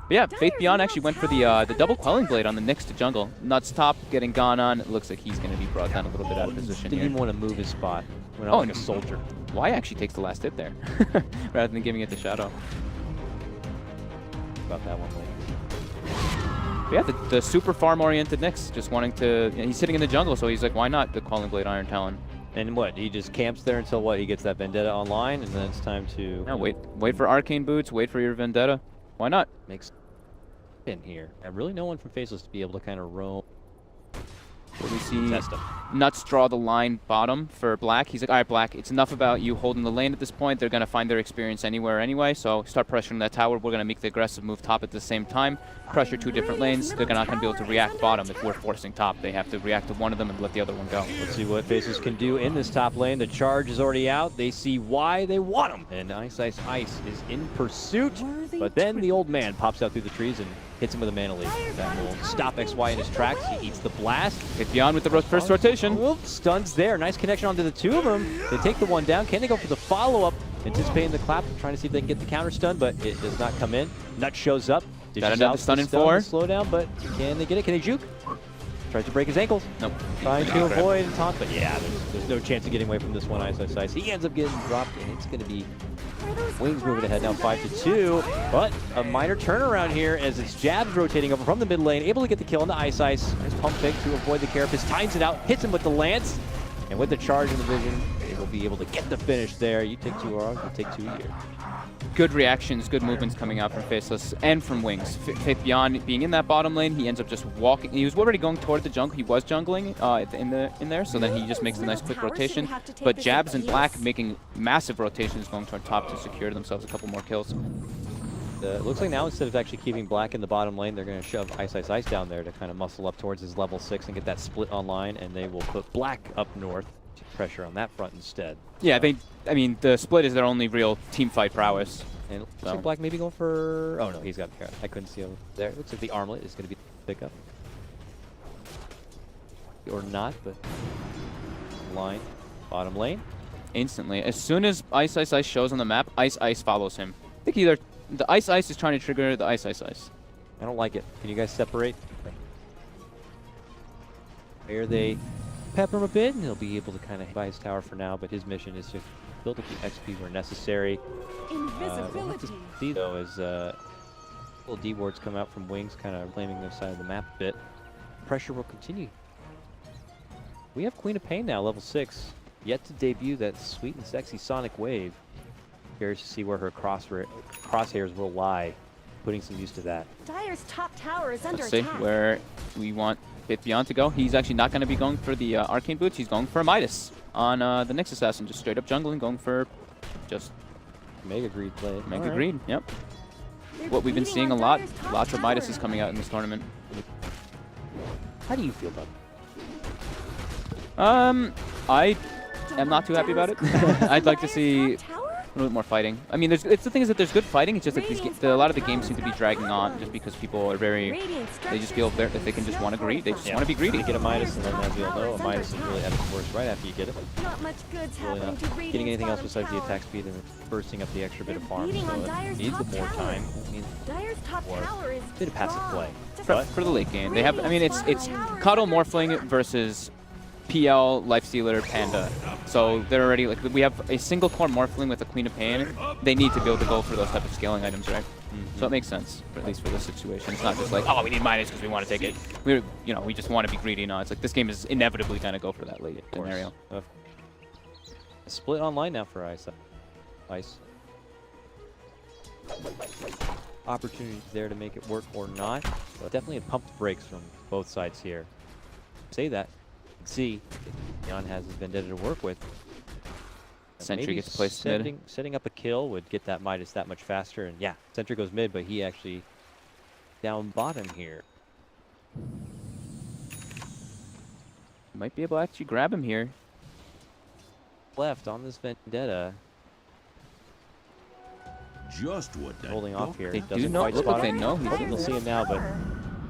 Speaker 14: But yeah, Beyond actually went for the double quelling blade on the Nyx to jungle. Nuts top getting gone on. It looks like he's gonna be brought down a little bit out of position
Speaker 15: Didn't
Speaker 14: here.
Speaker 15: even want to move his spot. Went out like a soldier.
Speaker 14: Y actually takes the last hit there, rather than giving it to Shadow.
Speaker 15: About that one later.
Speaker 14: But yeah, the super farm-oriented Nyx, just wanting to... he's sitting in the jungle, so he's like, why not the Calling Blade Iron Talon?
Speaker 15: And what, he just camps there until what, he gets that Vendetta online, and then it's time to...
Speaker 14: No, wait for Arcane Boots, wait for your Vendetta. Why not?
Speaker 15: Makes in here. And really no one from Faceless to be able to kind of roam.
Speaker 14: So we see Nuts draw the line bottom for Black. He's like, all right, Black, it's enough about you holding the lane at this point. They're going to find their experience anywhere anyway, so start pressuring that tower. We're going to make the aggressive move top at the same time. Pressure 2 different lanes. They're not going to be able to react bottom if we're forcing top. They have to react to one of them and let the other one go.
Speaker 15: Let's see what Faceless can do in this top lane. The charge is already out. They see why they want him. And Ice is in pursuit, but then the old man pops out through the trees and hits him with a mana leaf. That will stop XY in his tracks. He eats the blast.
Speaker 14: Hit Beyond with the first rotation.
Speaker 15: Oh, stuns there. Nice connection onto the two of them. They take the one down. Can they go for the follow-up? Anticipating the clap, trying to see if they can get the counter stun, but it does not come in. Nut shows up.
Speaker 14: Got another stun in 4.
Speaker 15: Slow down, but can they get it? Can they juke? Tries to break his ankles.
Speaker 14: Nope.
Speaker 15: Trying to avoid and taunt, but yeah, there's no chance of getting away from this one Ice. He ends up getting dropped, and it's going to be Wings moving ahead now 5-2, but a minor turnaround here as it's Jabs rotating over from the mid lane, able to get the kill into Ice. Nice pump fake to avoid the carapace, times it out, hits him with the lance, and with the charge in the vision, they will be able to get the finish there. You take 2 Aura, you take 2 here.
Speaker 14: Good reactions, good movements coming out from Faceless and from Wings. Faith Beyond being in that bottom lane, he ends up just walking. He was already going toward the jungle. He was jungling in there, so then he just makes a nice quick rotation. But Jabs and Black making massive rotations going toward top to secure themselves a couple more kills.
Speaker 15: It looks like now instead of actually keeping Black in the bottom lane, they're going to shove Ice down there to kind of muscle up towards his level 6 and get that split online, and they will put Black up north to pressure on that front instead.
Speaker 14: Yeah, I mean, the split is their only real team fight prowess.
Speaker 15: And it looks like Black maybe going for... Oh no, he's got the carrot. I couldn't see him there. It looks like the armlet is going to be pickup. Or not, but... Line. Bottom lane.
Speaker 14: Instantly. As soon as Ice shows on the map, Ice follows him. I think either the Ice is trying to trigger the Ice.
Speaker 15: I don't like it. Can you guys separate? There they pepper him a bit, and he'll be able to kind of buy his tower for now, but his mission is to build up the XP where necessary.
Speaker 3: Invisibility.
Speaker 15: We'll have to see, though, as little D-wards come out from Wings, kind of claiming their side of the map a bit. Pressure will continue. We have Queen of Pain now, level 6. Yet to debut that sweet and sexy Sonic Wave. Curious to see where her crosshairs will lie, putting some use to that.
Speaker 1: Dire's top tower is under
Speaker 14: Let's see
Speaker 1: attack.
Speaker 14: where we want Beyond to go. He's actually not going to be going for the Arcane Boots. He's going for a Midas on the Nyx Assassin, just straight up jungling, going for just
Speaker 15: Mega Greed play.
Speaker 14: Mega Greed, yep. What we've been seeing a lot. Lots of Midases coming out in this tournament.
Speaker 15: How do you feel about it?
Speaker 14: I am not too happy about it. I'd like to see a little bit more fighting. I mean, it's the thing is that there's good fighting. It's just that a lot of the games seem to be dragging on just because people are very. They just feel if they can just want to greed. They just want to be greedy.
Speaker 15: You get a minus, and then as we all know, a minus is really at its worst right after you get it.
Speaker 1: Not much good's
Speaker 15: Really
Speaker 1: happening
Speaker 15: not
Speaker 1: to Radiant's
Speaker 15: getting anything else
Speaker 1: bottom
Speaker 15: besides the
Speaker 1: tower.
Speaker 15: attack speed and bursting up the extra bit of farm.
Speaker 1: beating on
Speaker 15: So
Speaker 1: Dire's
Speaker 15: it needs
Speaker 1: top
Speaker 15: the more
Speaker 1: tower.
Speaker 15: time. It needs
Speaker 1: Dire's top
Speaker 15: more
Speaker 1: tower is
Speaker 15: bit of passive
Speaker 1: gone.
Speaker 15: play.
Speaker 14: For the late game, they have. I mean, it's Cuddle Morphling versus PL, Lifestealer, Panda. So they're already like we have a single core Morphling with a Queen of Pain. They need to be able to go for those type of scaling items, right? So it makes sense, at least for this situation. It's not just like, oh, we need minus because we want to take it. We just want to be greedy. No, it's like this game is inevitably going to go for that late scenario.
Speaker 15: Split online now for Ice. Opportunities there to make it work or not. But definitely a pumped brakes from both sides here. Say that. See, Jan has his Vendetta to work with.
Speaker 14: Sentry
Speaker 15: Maybe
Speaker 14: gets placed mid.
Speaker 15: Setting up a kill would get that Midas that much faster. And yeah, Sentry goes mid, but he actually down bottom here.
Speaker 14: Might be able to actually grab him here.
Speaker 15: Left on this Vendetta.
Speaker 6: Just what that
Speaker 15: Holding off here.
Speaker 14: They do
Speaker 15: Doesn't
Speaker 14: not
Speaker 15: quite
Speaker 14: look
Speaker 15: spot
Speaker 14: like they
Speaker 15: him.
Speaker 14: know he's
Speaker 15: We'll see him now, but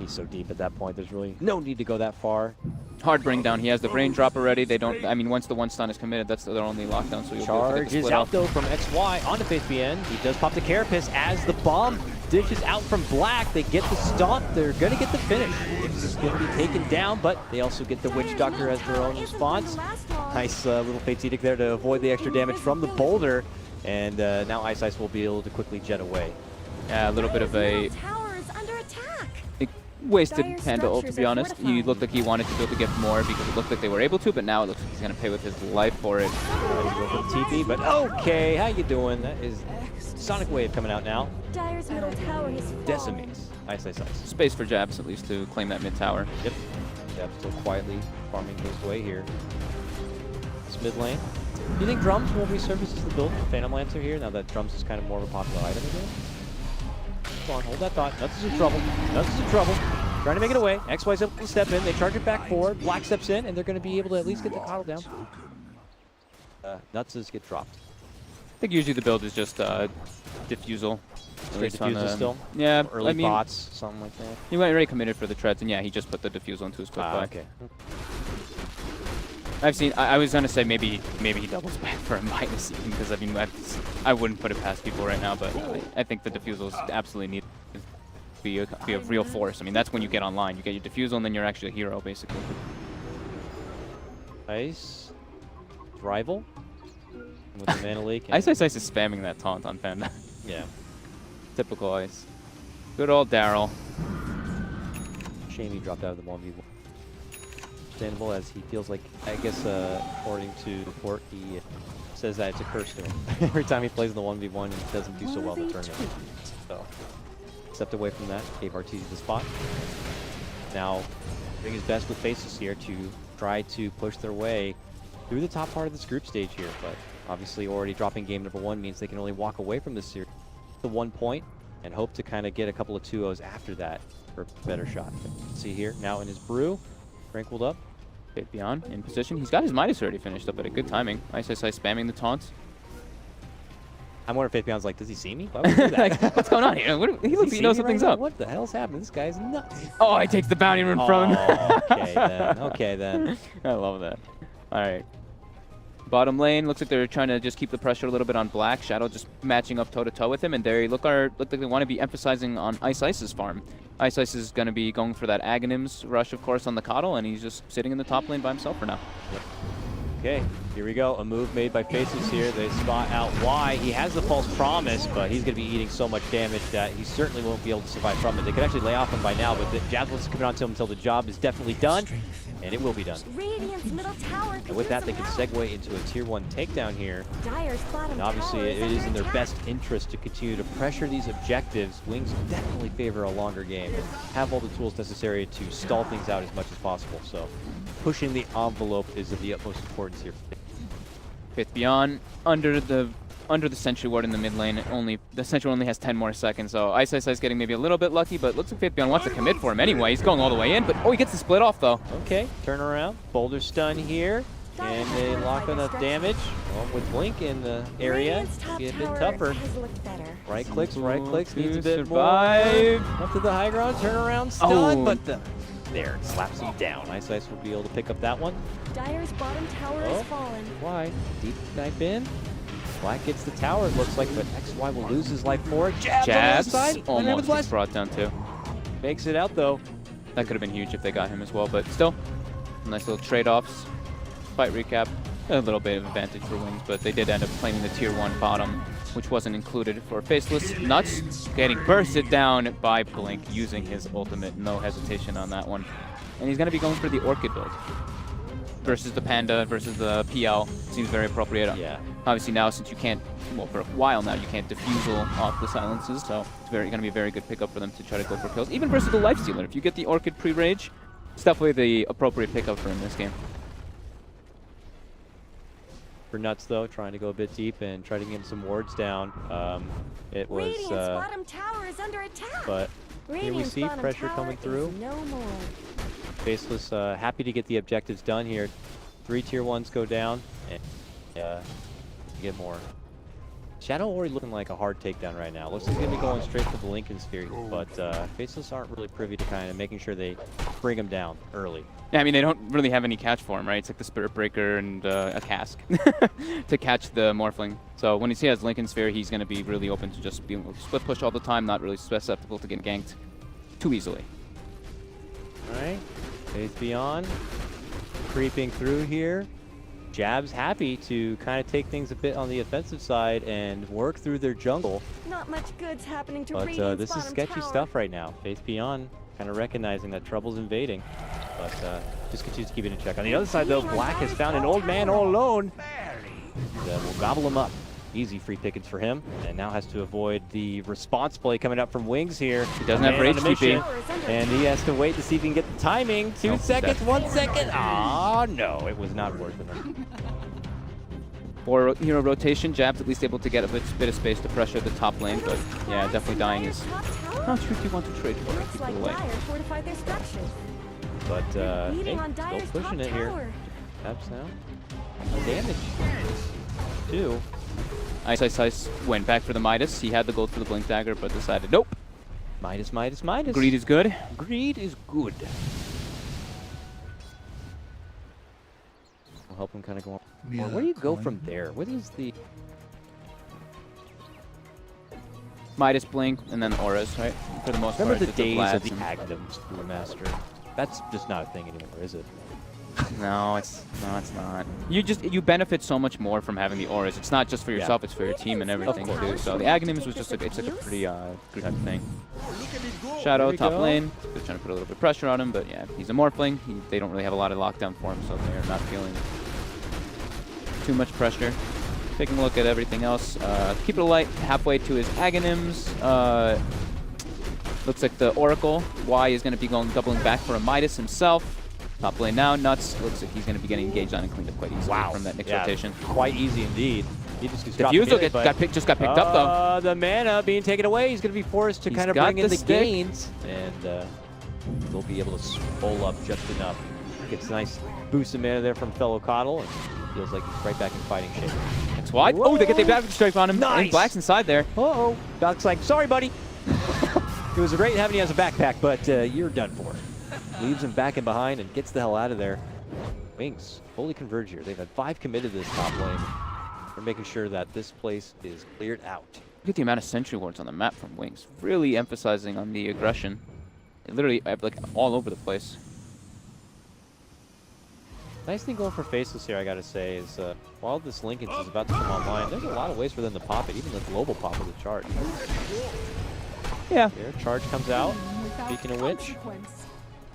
Speaker 15: he's so deep at that point. There's really no need to go that far.
Speaker 14: Hard bring down. He has the brain drop already. They don't. I mean, once the one stun is committed, that's their only lockdown. So you'll
Speaker 15: Charge is out though from XY onto FaceBN. He does pop the Carapace as the bomb dishes out from Black. They get the stomp. They're going to get the finish. It's going to be taken down, but they also get the Witch Doctor as their own response. Nice little Fate's Edict there to avoid the extra damage from the boulder. And now Ice will be able to quickly jet away.
Speaker 14: Yeah, a little bit of a wasted Panda ult, to be honest. He looked like he wanted to be able to get more because it looked like they were able to, but now it looks like he's going to pay with his life for it.
Speaker 15: Go for the TP, but okay, how you doing? That is Sonic Wave coming out now.
Speaker 1: Dire's middle tower is
Speaker 15: Decimates. Ice.
Speaker 14: Space for Jabs, at least, to claim that mid tower.
Speaker 15: Yep. Jabs still quietly farming his way here. This mid lane. Do you think Drums will resurface as the build for Phantom Lancer here, now that Drums is kind of more of a popular item again? Come on, hold that thought. Nuts is in trouble. Nuts is in trouble. Trying to make it away. XY's able to step in. They charge it back forward. Black steps in, and they're going to be able to at least get the coddle down. Nuts get dropped.
Speaker 14: I think usually the build is just diffusal.
Speaker 15: Straight diffusal still?
Speaker 14: Yeah,
Speaker 15: Early
Speaker 14: I mean,
Speaker 15: bots, something like that.
Speaker 14: He went already committed for the treads, and yeah, he just put the diffusal into his quick buy.
Speaker 15: Okay.
Speaker 14: I've seen. I was gonna say maybe he doubles back for a minus even because I mean I wouldn't put it past people right now, but I think the diffusals absolutely need to be a real force. I mean that's when you get online. You get your diffusal and then you're actually a hero basically.
Speaker 15: Ice. Rival. With the Mana Leak.
Speaker 14: Ice is spamming that taunt on Panda.
Speaker 15: Yeah.
Speaker 14: Typical Ice. Good old Daryl.
Speaker 15: Shame he dropped out of the 1v1. Understandable, as he feels like, I guess, according to the report, he says that it's a curse to him. Every time he plays in the 1v1, he doesn't do so well in the tournament. So, stepped away from that, gave RTZ the spot. Now, doing his best with Faces here to try to push their way through the top part of this group stage here, but obviously already dropping game number 1 means they can only walk away from this series to 1 point and hope to kind of get a couple of 2-0s after that for a better shot. See here, now in his brew, crankled up.
Speaker 14: Bit beyond in position. He's got his Midas already finished up at a good timing. Ice spamming the taunts.
Speaker 15: I'm wondering if Faith Beyond's like, does he see me? Why would he do that?
Speaker 14: Like, what's going on here? He looks, he knows something's up.
Speaker 15: What the hell's happening? This guy's nuts.
Speaker 14: Oh, he takes the bounty rune from him.
Speaker 15: Okay then. Okay then.
Speaker 14: I love that. All right. Bottom lane looks like they're trying to just keep the pressure a little bit on Black. Shadow just matching up toe to toe with him, and they look like they want to be emphasizing on Ice's farm. Ice is going to be going for that Aghanims rush, of course, on the Coddle, and he's just sitting in the top lane by himself for now.
Speaker 15: Yep. Okay, here we go. A move made by Faces here. They spot out Y. He has the false promise, but he's going to be eating so much damage that he certainly won't be able to survive from it. They could actually lay off him by now, but the Jazz is coming on to him until the job is definitely done, and it will be done.
Speaker 1: Radiant's middle tower
Speaker 15: And with that, they can segue into a tier 1 takedown here.
Speaker 1: Dire's bottom
Speaker 15: And obviously,
Speaker 1: tower
Speaker 15: it is in
Speaker 1: under
Speaker 15: their best interest to continue to pressure these objectives. Wings definitely favor a longer game and have all the tools necessary to stall things out as much as possible. So pushing the envelope is of the utmost importance here.
Speaker 14: Fifth Beyond under the under the Sentry Ward in the mid lane. The Sentry only has 10 more seconds, so Ice getting maybe a little bit lucky, but looks like Faith Beyond wants to commit for him anyway. He's going all the way in, but he gets the split off though.
Speaker 15: Okay, turn around. Boulder stun here. And they lock enough damage. Well, with Blink in the area, get a bit tougher. Right clicks, needs a bit more. Up to the high ground, turn around, stun, but there, it slaps him down. Ice will be able to pick up that one.
Speaker 1: Dire's bottom tower has fallen.
Speaker 15: Why? Deep snipe in. Black gets the tower, it looks like, but XY will lose his life for it. Jabs on the side.
Speaker 14: Almost gets brought down too.
Speaker 15: Makes it out though.
Speaker 14: That could have been huge if they got him as well, but still, nice little trade-offs. Fight recap, a little bit of advantage for Wings, but they did end up claiming the tier 1 bottom, which wasn't included for Faceless. Nuts getting bursted down by Blink, using his ultimate, no hesitation on that one. And he's going to be going for the Orchid build. Versus the Panda, versus the PL, seems very appropriate.
Speaker 15: Yeah.
Speaker 14: Obviously now, since you can't, well, for a while now, you can't defusal off the silences, so it's going to be a very good pickup for them to try to go for kills. Even versus the Lifestealer, if you get the Orchid pre-rage, it's definitely the appropriate pickup for him this game.
Speaker 15: For Nuts though, trying to go a bit deep and try to get some wards down. It was,
Speaker 1: Radiant's bottom tower is under attack.
Speaker 15: but here we see pressure coming through.
Speaker 1: No more.
Speaker 15: Faceless happy to get the objectives done here. 3 tier 1s go down, and get more. Shadow already looking like a hard takedown right now. Looks like he's going to be going straight for the Lincoln Sphere, but Faceless aren't really privy to kind of making sure they bring him down early.
Speaker 14: Yeah, I mean, they don't really have any catch for him, right? It's like the Spirit Breaker and a cask to catch the Morphling. So when he has Lincoln Sphere, he's going to be really open to just being able to split push all the time, not really susceptible to get ganked too easily.
Speaker 15: All right, Faith Beyond creeping through here. Jab's happy to kind of take things a bit on the offensive side and work through their jungle.
Speaker 1: Not much good's happening to
Speaker 15: But
Speaker 1: Radiant's
Speaker 15: this is
Speaker 1: bottom
Speaker 15: sketchy
Speaker 1: tower.
Speaker 15: stuff right now. Faith Beyond kind of recognizing that trouble's invading. But just continues to keep it in check. On the other side though, Black has found an old man all alone. That will gobble him up. Easy free pickings for him. And now has to avoid the response play coming up from Wings here.
Speaker 14: He doesn't have rage TP.
Speaker 15: And he has to wait to see if he can get the timing. 2 seconds, 1 second. Ah, no, it was not worth it.
Speaker 14: For hero rotation, Jab's at least able to get a bit of space to pressure the top lane, but yeah, definitely dying is not sure if you want to trade for it. Keep it away.
Speaker 1: Fortified their structures.
Speaker 15: But hey,
Speaker 1: Beating on
Speaker 15: still
Speaker 1: Dire's
Speaker 15: pushing
Speaker 1: top
Speaker 15: it here.
Speaker 1: tower.
Speaker 15: Taps now. No damage. 2.
Speaker 14: Ice went back for the Midas. He had the gold for the Blink Dagger, but decided nope.
Speaker 15: Midas.
Speaker 14: Greed is good.
Speaker 15: Greed is good. We'll help him kind of go on. Or where do you go from there? What is the...
Speaker 14: Midas, Blink, and then auras, right? For the most part.
Speaker 15: Remember the
Speaker 14: it's
Speaker 15: days of the
Speaker 14: Vlads and-
Speaker 15: Agnums Brewmaster? That's just not a thing anymore, is it?
Speaker 14: No, it's not. You benefit so much more from having the auras. It's not just for yourself; it's for your team and everything too. So the Aghanims was just it's like a pretty good type of thing. Shadow top lane. They're trying to put a little bit of pressure on him, but yeah, he's a Morphling. They don't really have a lot of lockdown for him, so they're not feeling too much pressure. Taking a look at everything else. Keep it light. Halfway to his Aghanims. Looks like the Oracle. Y is going to be doubling back for a Midas himself. Top lane now, Nuts. Looks like he's going to be getting engaged on and cleaned up quite easily from that next rotation.
Speaker 15: Quite easy indeed. He just
Speaker 14: Defusal just got picked up though.
Speaker 15: The mana being taken away. He's going to be forced to kind of bring in the gains. And they'll be able to pull up just enough. Gets a nice boost of mana there from fellow Coddle. And feels like he's right back in fighting shape.
Speaker 14: That's wide. Oh, they get the Advantage Strike on him.
Speaker 15: Nice.
Speaker 14: And Black's inside there.
Speaker 15: Uh-oh. Doc's like, sorry, buddy. It was great having you as a backpack, but you're done for. Leaves him back in behind and gets the hell out of there. Wings fully converge here. They've had 5 committed to this top lane. They're making sure that this place is cleared out.
Speaker 14: Look at the amount of Sentry Wards on the map from Wings. Really emphasizing on the aggression. Literally, like, all over the place.
Speaker 15: Nice thing going for Faceless here, I gotta say, is while this linkage is about to come online, there's a lot of ways for them to pop it, even the global pop of the chart.
Speaker 14: Yeah.
Speaker 15: Here, charge comes out. Speaking of which,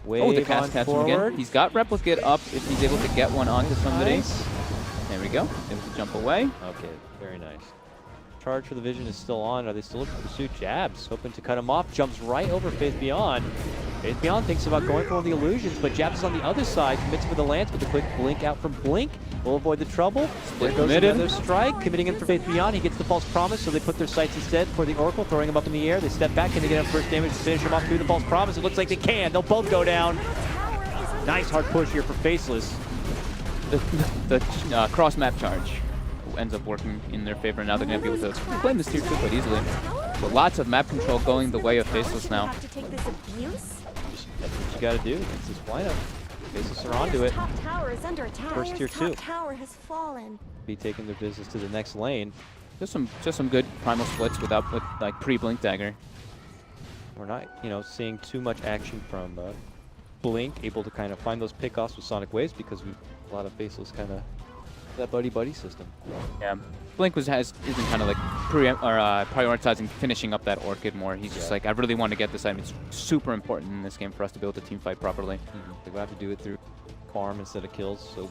Speaker 14: Oh, the cast catch him again. He's got Replicate up if he's able to get one onto somebody.
Speaker 15: Nice.
Speaker 14: There we go. Able to jump away.
Speaker 15: Okay, very nice. Charge for the Vision is still on. Are they still looking to pursue Jabs? Hoping to cut him off. Jumps right over Faith Beyond. Beyond thinks about going for one of the illusions, but Jabs is on the other side, commits for the lance with a quick blink out from Blink. Will avoid the trouble. There goes
Speaker 14: committed.
Speaker 15: another strike, committing in for Faith Beyond. He gets the false promise, so they put their sights instead for the Oracle, throwing him up in the air. They step back, can they get him first damage to finish him off through the false promise? It looks like they can. They'll both go down. Nice hard push here for Faceless.
Speaker 14: The cross map charge ends up working in their favor. Now they're going to be able to claim this tier 2 quite easily. But lots of map control going the way of Faceless now.
Speaker 1: Have to take this abuse?
Speaker 15: That's what you got to do against this lineup. Faceless are onto it.
Speaker 1: Top tower is under attack.
Speaker 15: First tier 2.
Speaker 1: Top tower has fallen.
Speaker 15: Be taking their business to the next lane.
Speaker 14: Just some good primal splits with like pre-blink dagger.
Speaker 15: We're not, seeing too much action from Blink, able to kind of find those pickoffs with Sonic Waves because we a lot of Faceless kind of that buddy system.
Speaker 14: Yeah, Blink isn't kind of like prioritizing finishing up that Orchid more. He's just like, I really want to get this item. It's super important in this game for us to be able to team fight properly.
Speaker 15: They will have to do it through farm instead of kills, so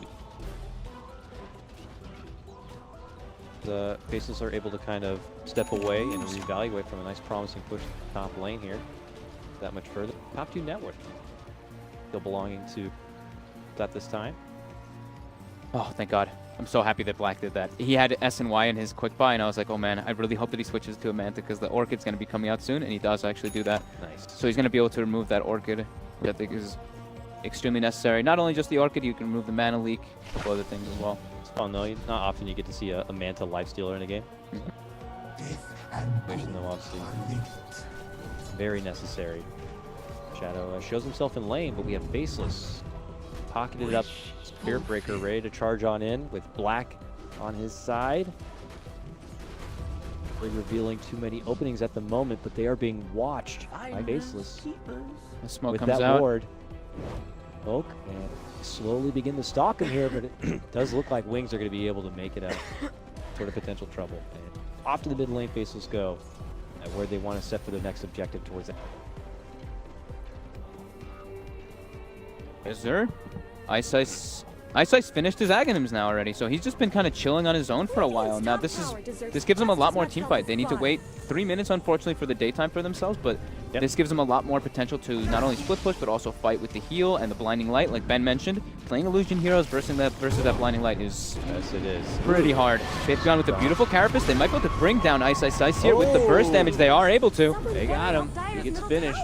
Speaker 15: the Faceless are able to kind of step away and reevaluate from a nice promising push to the top lane here. That much further. Top 2 network still belonging to at this time.
Speaker 14: Oh, thank God. I'm so happy that Black did that. He had S and Y in his quick buy, and I was like, oh man, I really hope that he switches to a Manta because the Orchid's going to be coming out soon, and he does actually do that.
Speaker 15: Nice.
Speaker 14: So he's going to be able to remove that Orchid, which I think is extremely necessary. Not only just the Orchid, you can remove the Mana Leak, a couple other things as well.
Speaker 15: It's fun though. Not often you get to see a Manta lifestealer in a game. Situation though, obviously, very necessary. Shadow shows himself in lane, but we have Faceless. Pocketed up Spirit Breaker ready to charge on in with Black on his side. Really revealing too many openings at the moment, but they are being watched by Faceless.
Speaker 14: The smoke
Speaker 15: with
Speaker 14: comes
Speaker 15: that
Speaker 14: out.
Speaker 15: ward. Oak and slowly begin to stalk him here, but it does look like Wings are going to be able to make it out sort of potential trouble. And off to the mid lane, Faceless go at where they want to set for their next objective towards that.
Speaker 14: Yes, sir. Ice Ice finished his Aghanims now already, so he's just been kind of chilling on his own for a while. Now this gives him a lot more team fight. They need to wait 3 minutes, unfortunately, for the daytime for themselves, but this gives them a lot more potential to not only split push, but also fight with the heal and the blinding light, like Ben mentioned. Playing Illusion Heroes versus that blinding light is pretty hard. They've gone with a beautiful Carapace. They might be able to bring down Ice here with the burst damage. They are able to.
Speaker 15: They got him. He gets finished.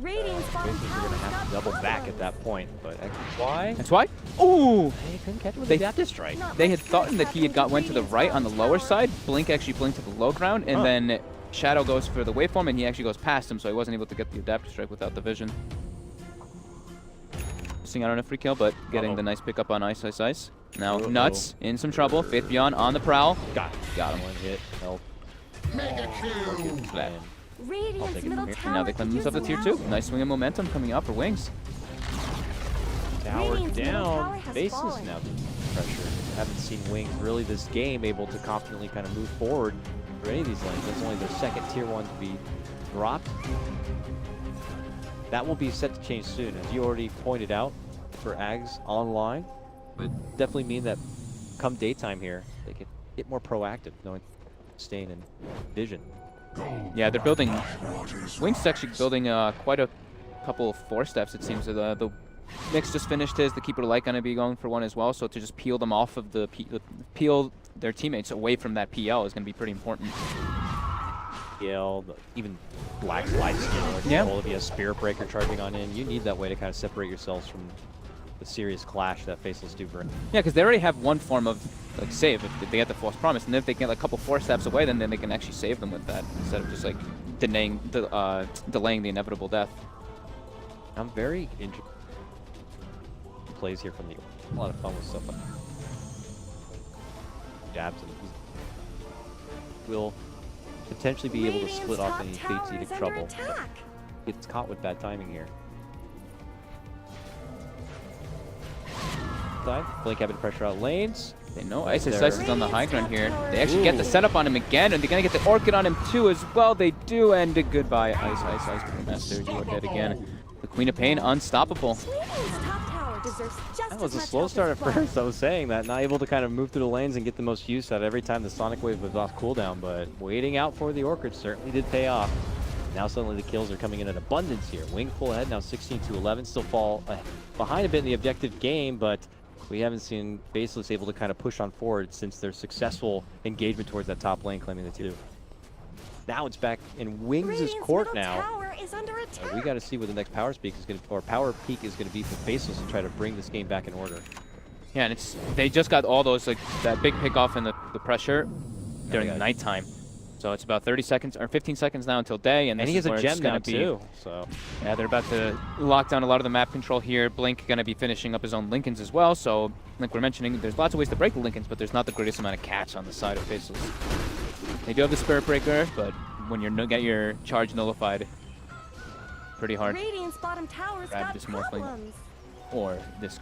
Speaker 1: Radiant's bottom
Speaker 15: Basically, they're going to have to double back at that point, but that's why.
Speaker 14: That's why? Ooh!
Speaker 15: They couldn't catch him with the Adaptive Strike.
Speaker 14: They had thought that he went to the right on the lower side. Blink actually blinked to the low ground, and then Shadow goes for the waveform, and he actually goes past him, so he wasn't able to get the Adaptive Strike without the vision. Missing out on a free kill, but getting the nice pickup on Ice. Now Nuts in some trouble. Faith Beyond on the prowl. Got him.
Speaker 15: One hit. Help.
Speaker 6: Mega kill.
Speaker 1: Radiant's middle
Speaker 14: And
Speaker 1: tower
Speaker 14: now they claim themselves a tier 2. Nice swing of momentum coming out for Wings.
Speaker 15: Tower
Speaker 1: Radiant's middle tower
Speaker 15: down.
Speaker 1: has
Speaker 15: Bases
Speaker 1: fallen.
Speaker 15: now pressure. Haven't seen Wings really this game able to confidently kind of move forward for any of these lanes. That's only their second tier 1 to be dropped. That will be set to change soon, as you already pointed out for Ags online. Would definitely mean that come daytime here, they can get more proactive, knowing staying in vision.
Speaker 14: Yeah, they're building. Wings is actually building quite a couple of 4-steps, it seems. The Mix just finished his. The Keeper Light going to be going for one as well. So to just peel them off of peel their teammates away from that PL is going to be pretty important.
Speaker 15: PL, even Black's lifesteal.
Speaker 14: Yeah.
Speaker 15: If you have Spirit Breaker charging on in, you need that way to kind of separate yourselves from the serious clash that Faceless do bring.
Speaker 14: Yeah, because they already have one form of like save if they get the False Promise, and if they get like a couple 4-steps away, then they can actually save them with that instead of just like delaying the inevitable death.
Speaker 15: I'm very interested. Plays here from the a lot of fun with stuff. Jabs and will potentially be able to split off any Fate's Edict trouble. Gets caught with bad timing here. Blink having to pressure out lanes.
Speaker 14: They know Ice is on the high ground here. They actually get the setup on him again, and they're going to get the Orchid on him too as well. They do, and goodbye, Ice, Master, you are dead again. The Queen of Pain, unstoppable.
Speaker 15: That was a slow start at first. I was saying that, not able to kind of move through the lanes and get the most use out of every time the Sonic Wave was off cooldown, but waiting out for the Orchid certainly did pay off. Now suddenly the kills are coming in abundance here. Wing full ahead now 16-11, still fall behind a bit in the objective game, but we haven't seen Faceless able to kind of push on forward since their successful engagement towards that top lane, claiming the 2. Now it's back in Wings' court now. We got to see what the next power peak is going to, or power peak is going to be for Faceless to try to bring this game back in order.
Speaker 14: Yeah, and they just got all those, like that big pick off and the pressure during the nighttime. So it's about 30 seconds or 15 seconds now until day, and
Speaker 15: he has a gem now too. So
Speaker 14: yeah, they're about to lock down a lot of the map control here. Blink going to be finishing up his own Lincolns as well. So like we're mentioning, there's lots of ways to break the Lincolns, but there's not the greatest amount of catch on the side of Faceless. They do have the Spirit Breaker, but when you get your charge nullified, pretty hard.
Speaker 1: Radiant's bottom tower's
Speaker 14: Grab
Speaker 1: got
Speaker 14: this Morphling
Speaker 1: problems.
Speaker 14: or this.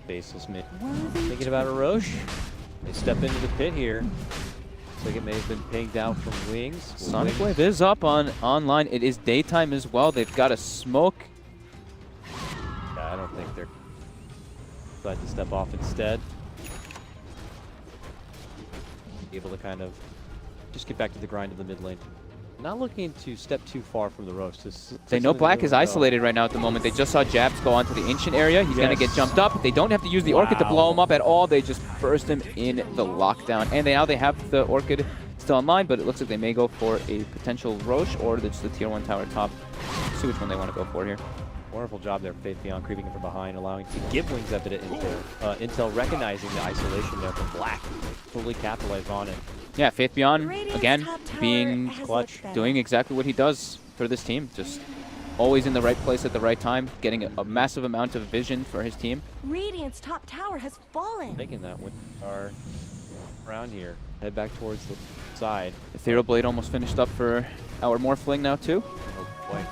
Speaker 15: Faceless mid. Thinking about a Roche. They step into the pit here. Looks like it may have been pinged out from Wings.
Speaker 14: Sonic Wave is up on online. It is daytime as well. They've got a smoke.
Speaker 15: Yeah, I don't think they're glad to step off instead. Be able to kind of just get back to the grind of the mid lane. Not looking to step too far from the roast.
Speaker 14: They know Black is isolated right now at the moment. They just saw Jabs go onto the Ancient area. He's going to get jumped up. They don't have to use the Orchid to blow him up at all. They just burst him in the lockdown. And now they have the Orchid still online, but it looks like they may go for a potential Roche or just the tier 1 tower top. Let's see which one they want to go for here.
Speaker 15: Wonderful job there, Faith Beyond, creeping in from behind, allowing to give Wings a bit of intel, recognizing the isolation there from Black. Totally capitalize on it.
Speaker 14: Yeah, Faith Beyond, again, being
Speaker 15: clutch,
Speaker 14: doing exactly what he does for this team. Just always in the right place at the right time, getting a massive amount of vision for his team.
Speaker 1: Radiant's top tower has fallen.
Speaker 15: Thinking that with our around here, head back towards the side.
Speaker 14: Ethereal Blade almost finished up for our Morphling now too.
Speaker 15: Oh boy.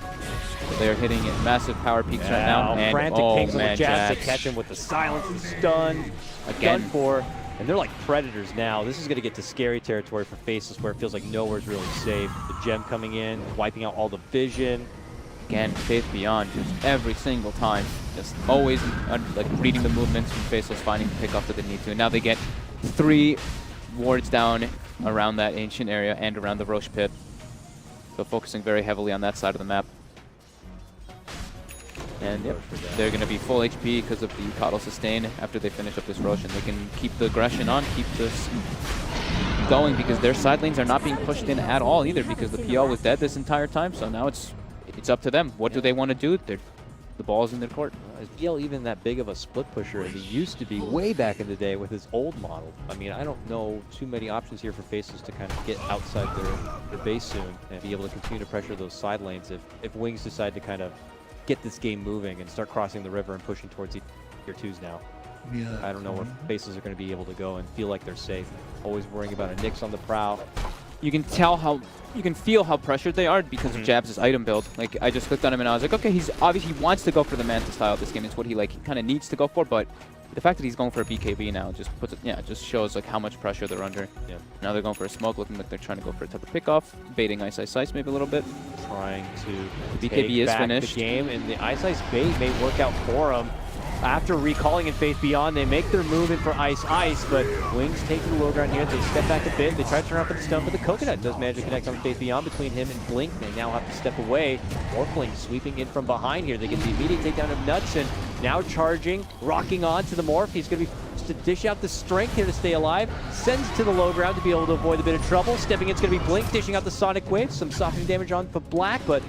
Speaker 14: So they're hitting massive power peaks right now. And
Speaker 15: frantic pings on the Jabs to catch him with the silence and stun.
Speaker 14: Again.
Speaker 15: Done for. And they're like predators now. This is going to get to scary territory for Faceless, where it feels like nowhere's really safe. The gem coming in, wiping out all the vision.
Speaker 14: Again, Faith Beyond, just every single time. Just always like reading the movements from Faceless, finding the pickoff that they need to. And now they get 3 wards down around that Ancient area and around the Roche pit. So focusing very heavily on that side of the map. And yep, they're going to be full HP because of the Coddle Sustain after they finish up this Roche, and they can keep the aggression on, keep this going, because their side lanes are not being pushed in at all either, because the PL was dead this entire time. So now it's up to them. What do they want to do? The ball's in their court.
Speaker 15: Is PL even that big of a split pusher as he used to be way back in the day with his old model? I mean, I don't know too many options here for Faceless to kind of get outside their base soon and be able to continue to pressure those side lanes if Wings decide to kind of get this game moving and start crossing the river and pushing towards tier 2s now. Yeah. I don't know where Faceless are going to be able to go and feel like they're safe. Always worrying about a Nyx on the prow.
Speaker 14: You can feel how pressured they are because of Jabs' item build. Like, I just clicked on him and I was like, okay, he's obviously he wants to go for the Manta style this game. It's what he kind of needs to go for, but the fact that he's going for a BKB now just puts it, just shows like how much pressure they're under.
Speaker 15: Yeah.
Speaker 14: Now they're going for a smoke, looking like they're trying to go for a type of pickoff, baiting Ice Ice Ice maybe a little bit.
Speaker 15: Trying to
Speaker 14: BKB
Speaker 15: take
Speaker 14: is
Speaker 15: back
Speaker 14: finished.
Speaker 15: The game, and the Ice Ice bait may work out for him. After recalling in Faith Beyond, they make their move in for Ice Ice, but Wings take the low ground here. They step back a bit. They try to turn off with the stun, but the Coconut does manage to connect on Faith Beyond between him and Blink. They now have to step away. Morphling sweeping in from behind here. They get the immediate takedown of Nuts, and now charging, rocking on to the Morph. He's going to be forced to dish out the strength here to stay alive. Sends to the low ground to be able to avoid a bit of trouble. Stepping in, it's going to be Blink, dishing out the Sonic Wave. Some softening damage on for Black, but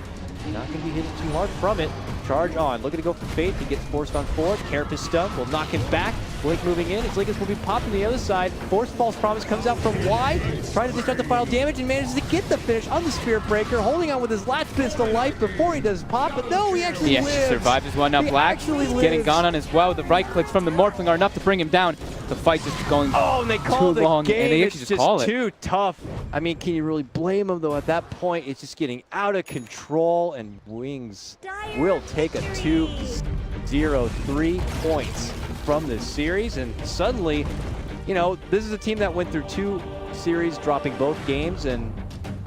Speaker 15: not going to be hitting too hard from it. Charge on, looking to go for Faith. He gets forced on forward. Carapace stun will knock him back. Blink moving in. Lincoln will be popping the other side. Forced False Promise comes out from wide. Trying to dish out the final damage and manages to get the finish on the Spirit Breaker. Holding on with his last pistol life before he does pop. But no, he actually lives.
Speaker 14: Yes, survived as well. Now Black getting gone on as well. The right clicks from the Morphling are enough to bring him down. The fight just going
Speaker 15: and they call
Speaker 14: too
Speaker 15: the
Speaker 14: long.
Speaker 15: game.
Speaker 14: And they
Speaker 15: it's
Speaker 14: actually
Speaker 15: just
Speaker 14: call it.
Speaker 15: too tough. I mean, can you really blame him, though? At that point, it's just getting out of control, and Wings will take a 2-0, 3 points from this series. And suddenly, you know, this is a team that went through 2 series, dropping both games, and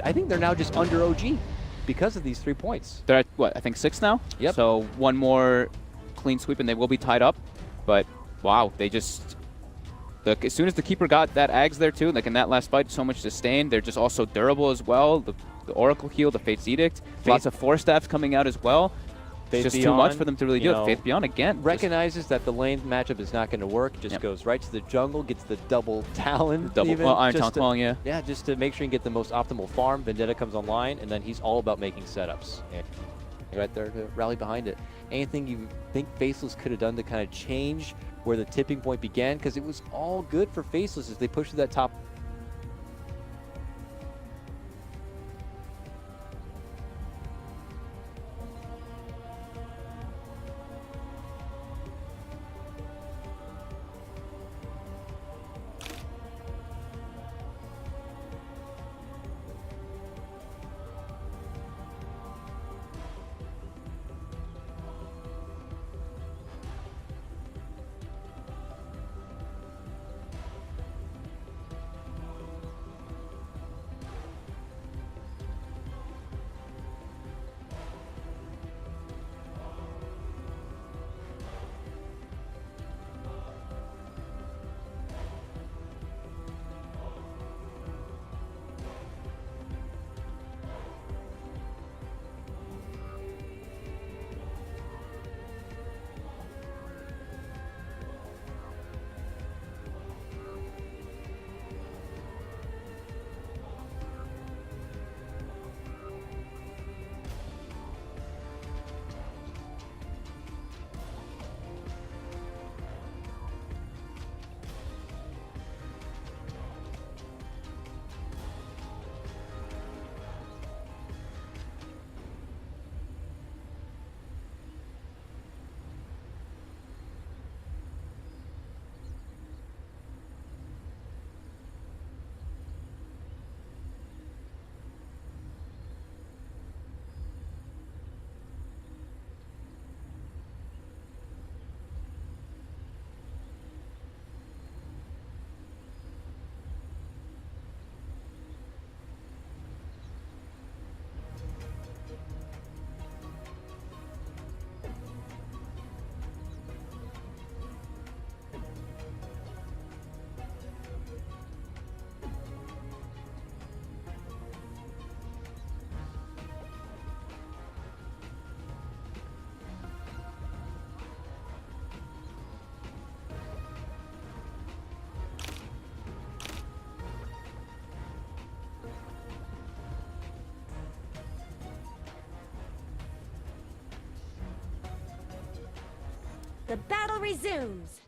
Speaker 15: I think they're now just under OG because of these 3 points.
Speaker 14: They're at, what, I think 6 now?
Speaker 15: Yep.
Speaker 14: So one more clean sweep and they will be tied up. But, wow, they just... as soon as the Keeper got that Ags there too, like in that last fight, so much sustain. They're just also durable as well. The the Oracle Heal, the Fate's Edict, lots of Force Staffs coming out as well. It's just too much for them to really do it. Faith Beyond again.
Speaker 15: Recognizes that the lane matchup is not going to work. Just goes right to the jungle, gets the double Talon.
Speaker 14: Iron Talon Claw, yeah.
Speaker 15: Yeah, just to make sure you get the most optimal farm. Vendetta comes online, and then he's all about making setups. And right there to rally behind it. Anything you think Faceless could have done to kind of change where the tipping point began? Because it was all good for Faceless as they pushed to that top.
Speaker 1: The battle resumes.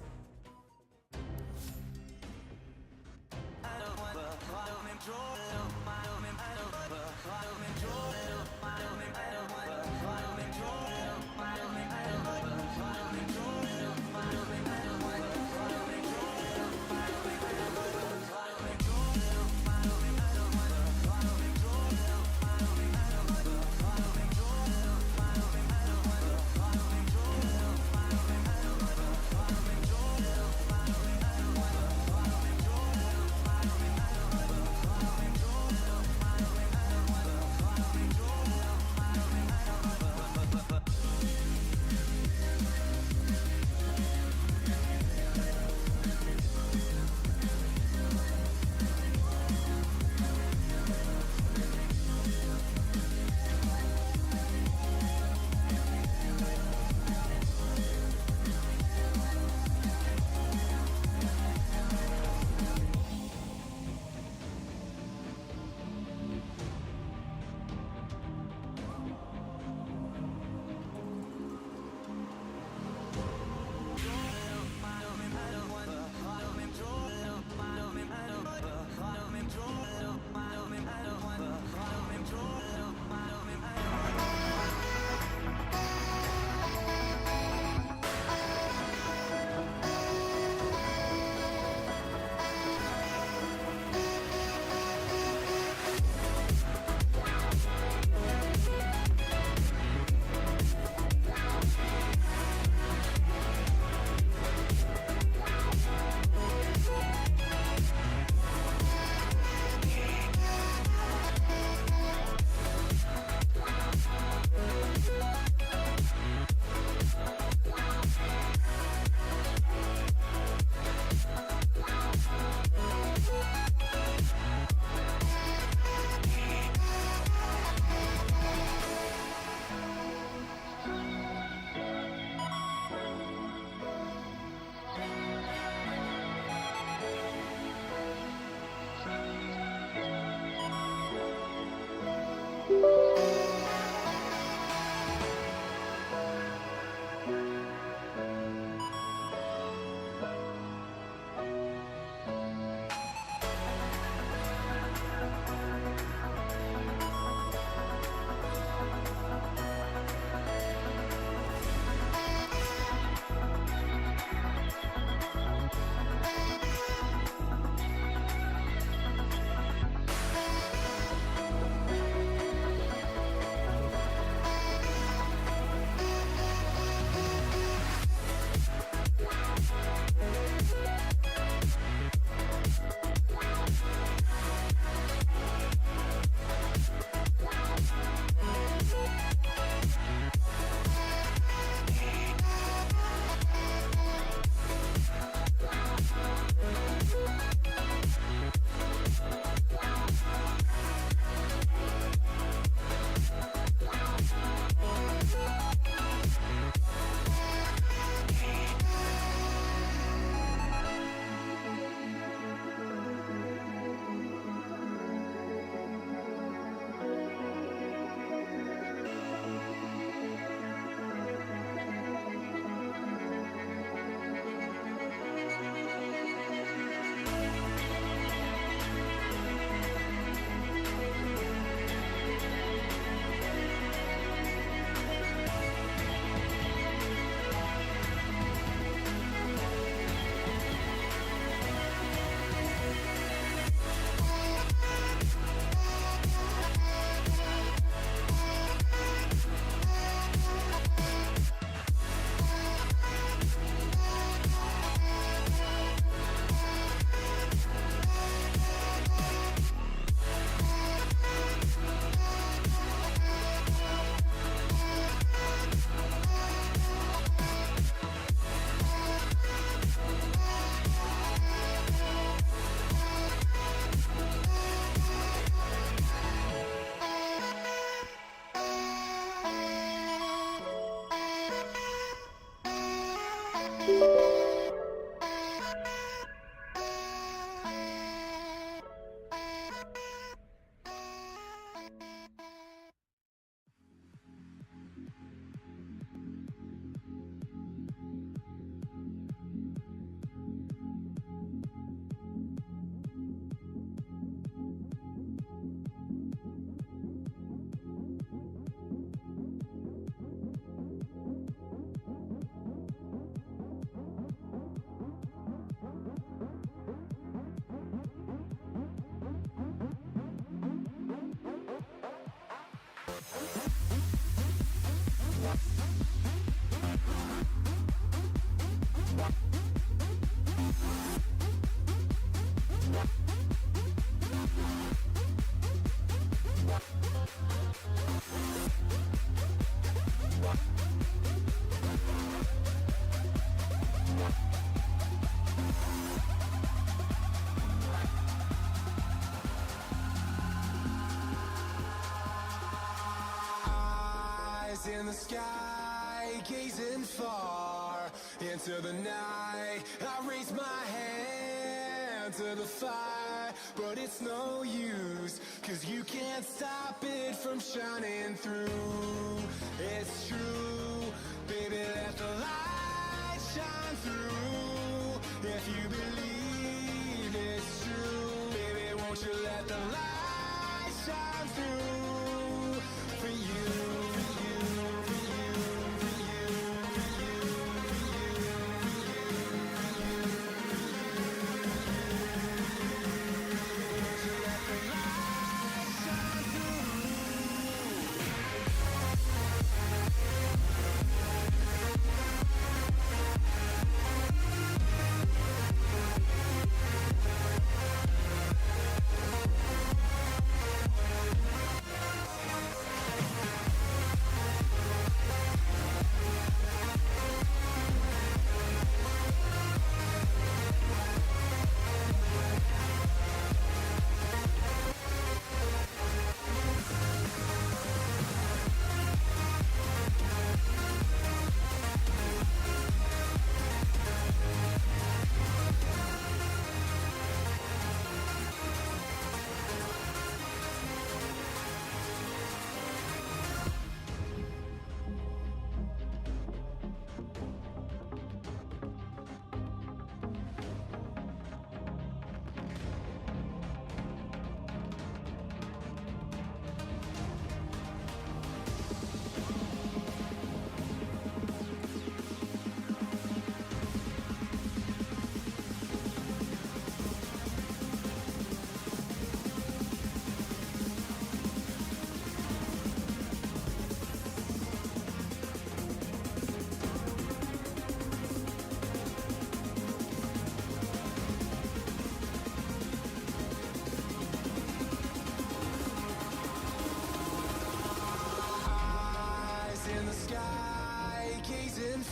Speaker 5: Eyes in the sky, gazing far into the night. I raise my hand to the fire, but it's no use, 'cause you can't stop it from shining through. It's true, baby, let the light shine through. If you believe it's true, baby, won't you let the light shine through for you.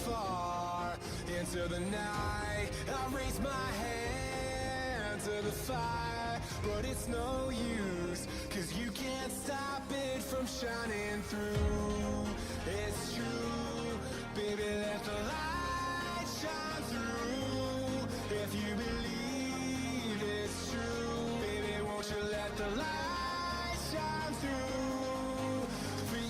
Speaker 5: Far into the night, I raise my hand to the fire, but it's no use, 'cause you can't stop it from shining through. It's true, baby, let the light shine through. If you believe it's true, baby, won't you let the light shine through for you.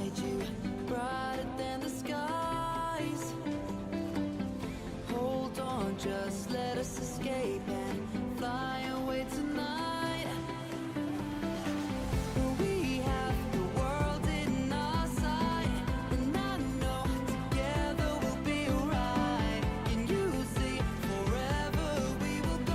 Speaker 9: beside you, brighter than the skies. Hold on, just let us escape and fly away tonight. We have the world in our sight, and I know together we'll be alright. Can you see forever we will go?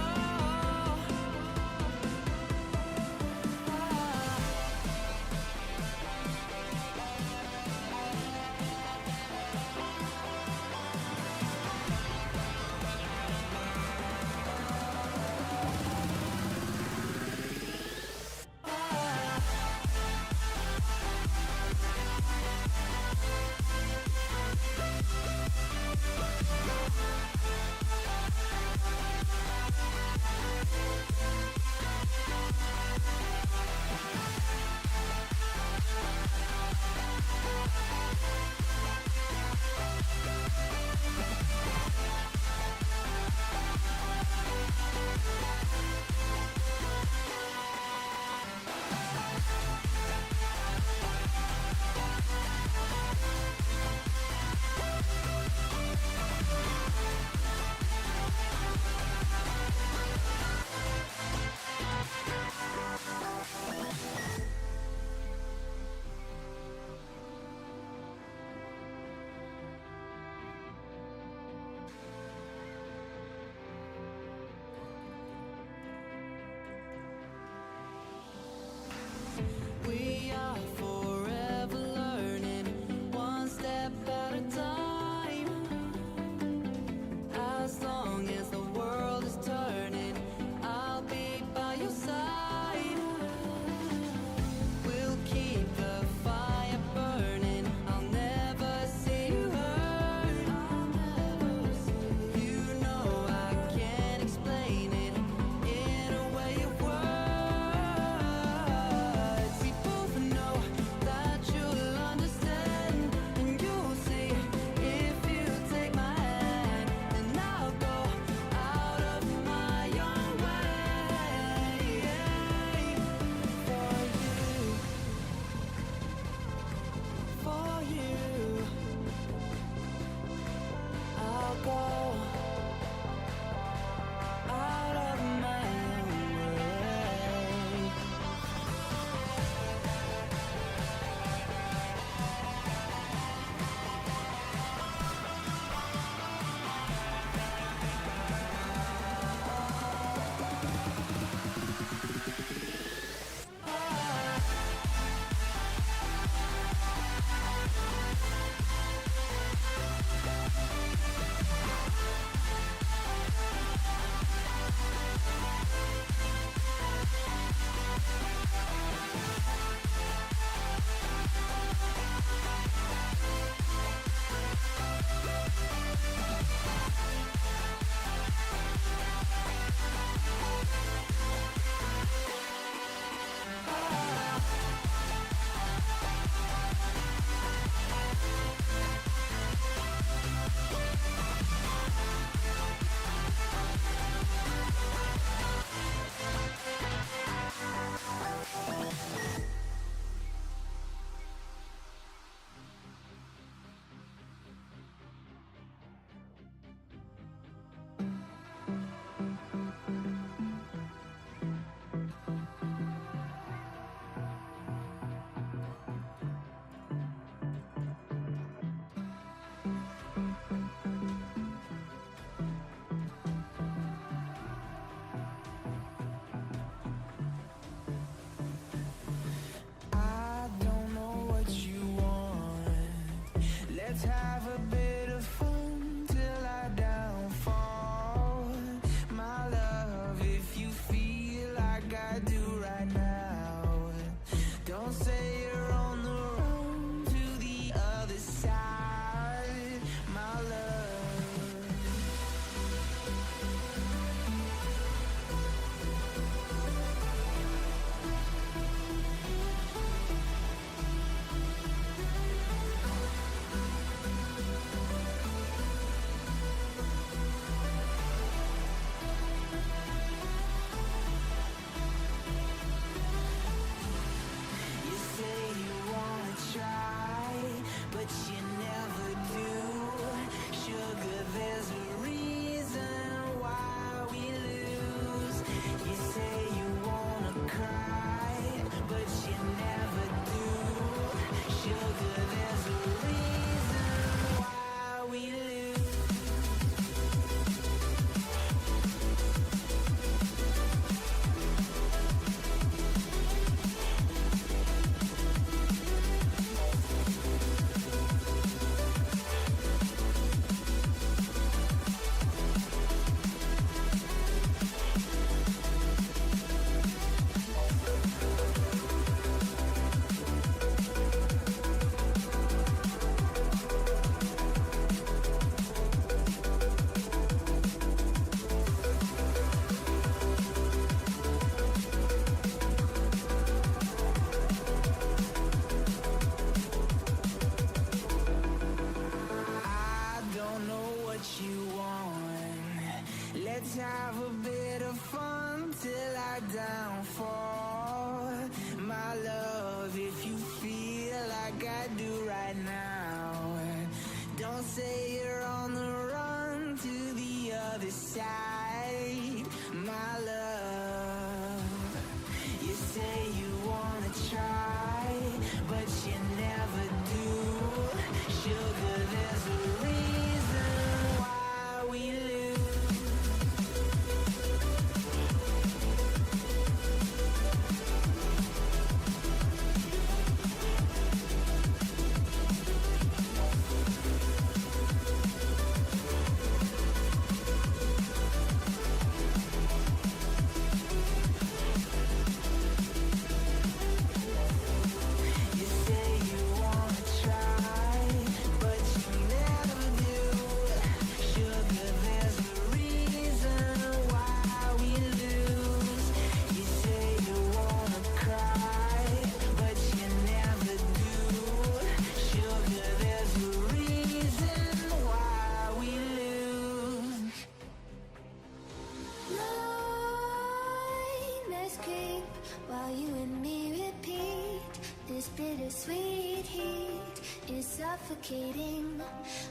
Speaker 8: This bittersweet heat is suffocating.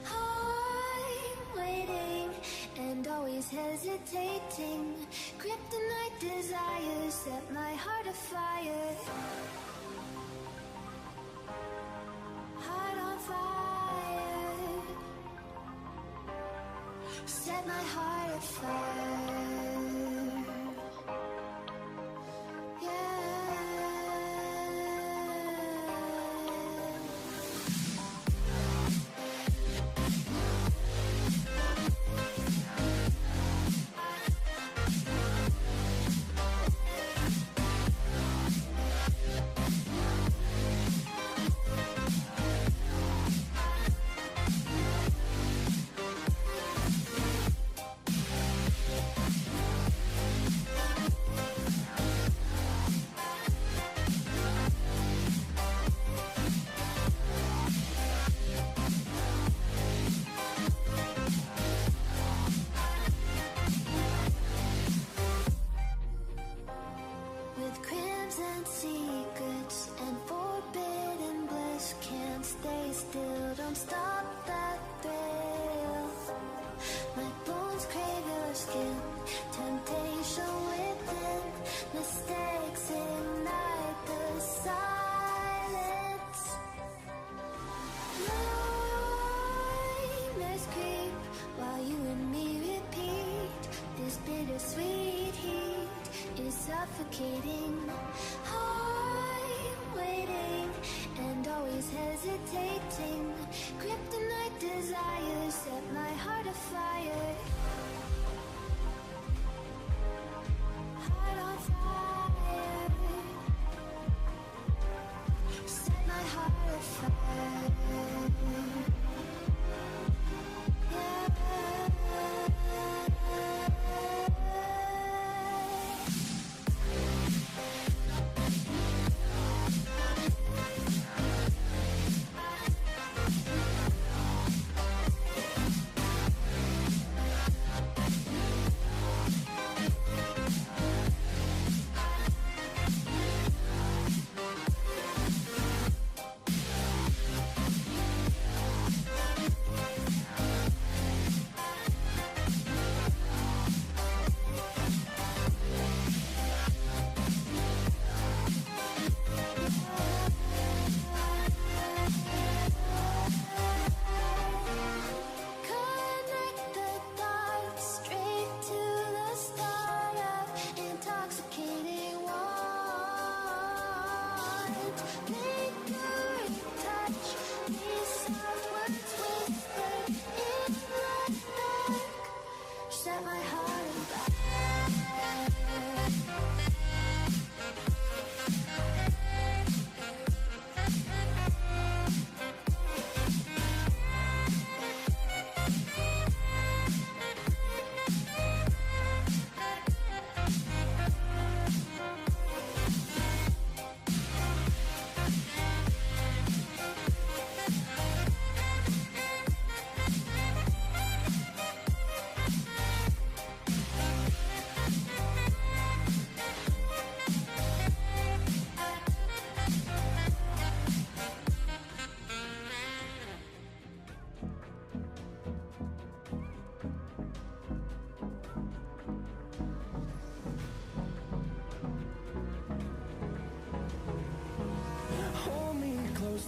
Speaker 8: I'm waiting and always hesitating. Kryptonite desires set my heart afire. Heart on fire. Set my heart afire. With crimson secrets and forbidden bliss, can't stay still, don't stop that thrill. My bones crave your skin, temptation within, mistakes ignite the silence. Nightmares creep while you and me repeat. This bittersweet heat is suffocating. I'm waiting and always hesitating. Kryptonite desires set my heart afire. Heart on fire. Set my heart afire.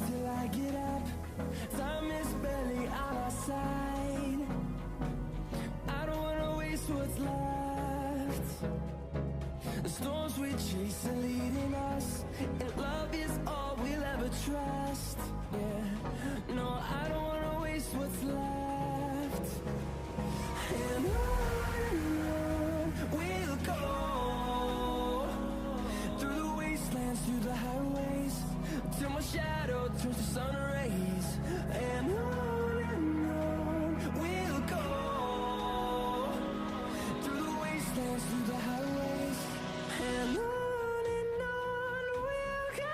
Speaker 7: Till I get up, time is barely on our side. I don't wanna waste what's left. The storms we chase are leading us, and love is all we'll ever trust. Yeah, no, I don't wanna waste what's left. And on we'll go, through the wastelands, through the highways, till my shadow turns to sun rays. And on we'll go, through the wastelands, through the highways. And on we'll go.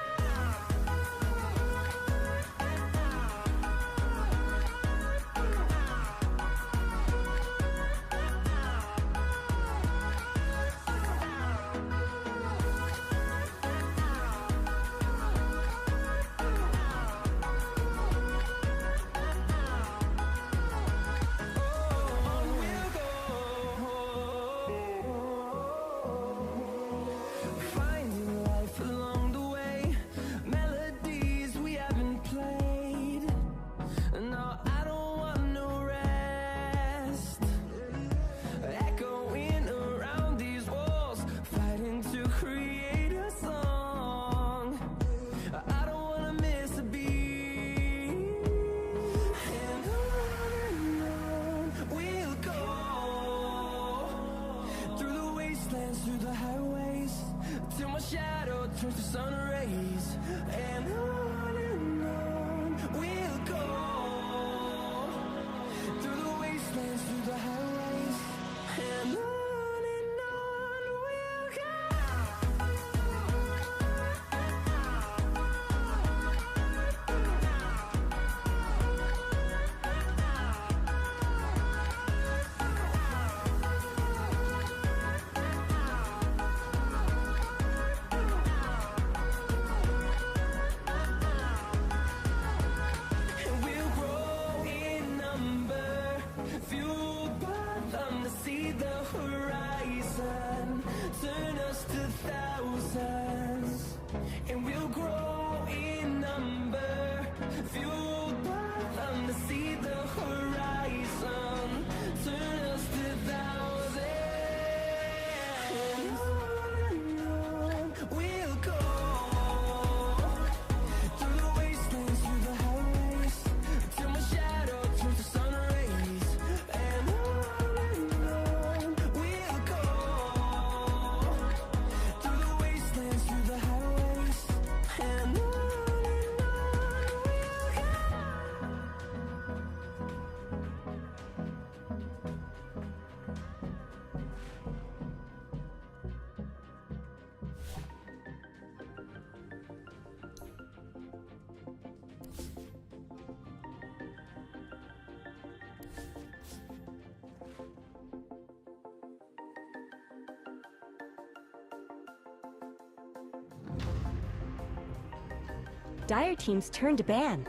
Speaker 1: Dire Team's turn to ban.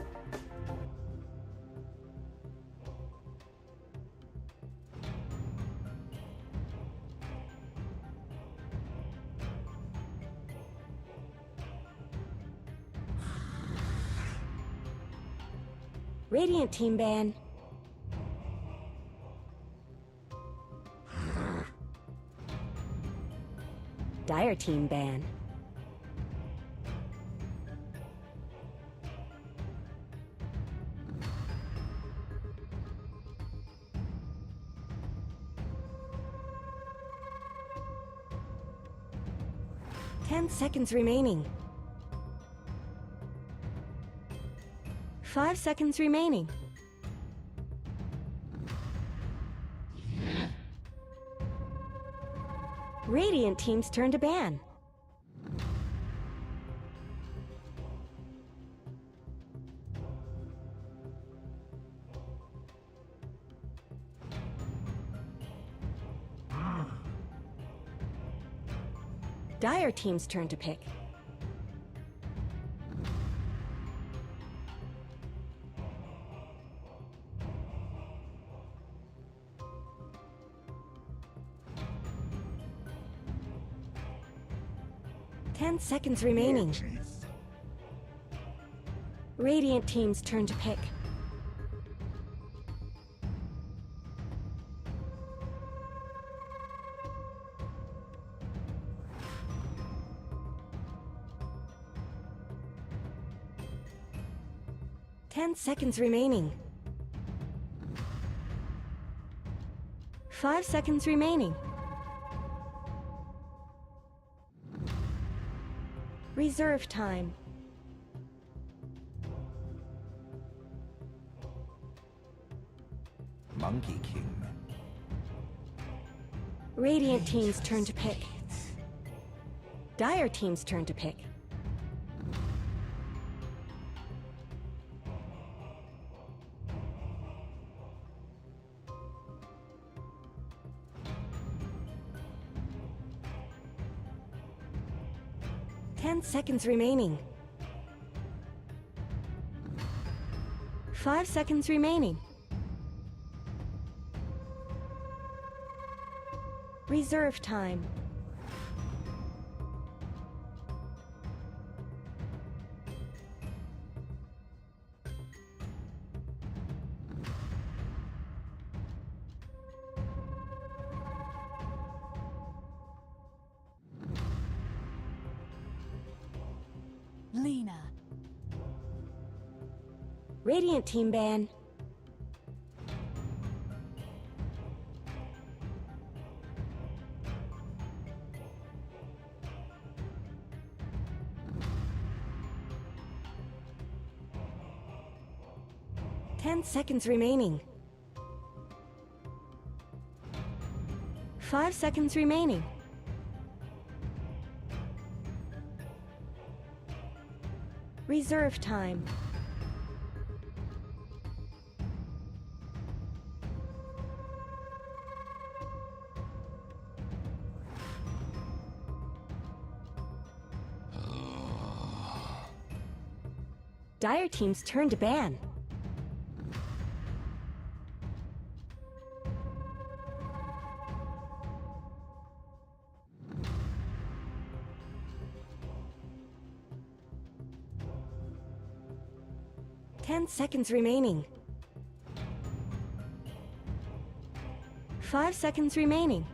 Speaker 1: Radiant Team ban. Dire Team ban. Ten seconds remaining. 5 seconds remaining. Radiant Team's turn to ban. Dire Team's turn to pick. 10 seconds remaining. Radiant Team's turn to pick. Ten seconds remaining. 5 seconds remaining. Reserve time.
Speaker 5: Monkey King.
Speaker 1: Radiant Team's turn to pick. Dire Team's turn to pick. Ten seconds remaining. 5 seconds remaining. Reserve time.
Speaker 3: Lena.
Speaker 1: Radiant Team ban. Ten seconds remaining. 5 seconds remaining. Reserve time. Dire Team's turn to ban. Ten seconds remaining. 5 seconds remaining.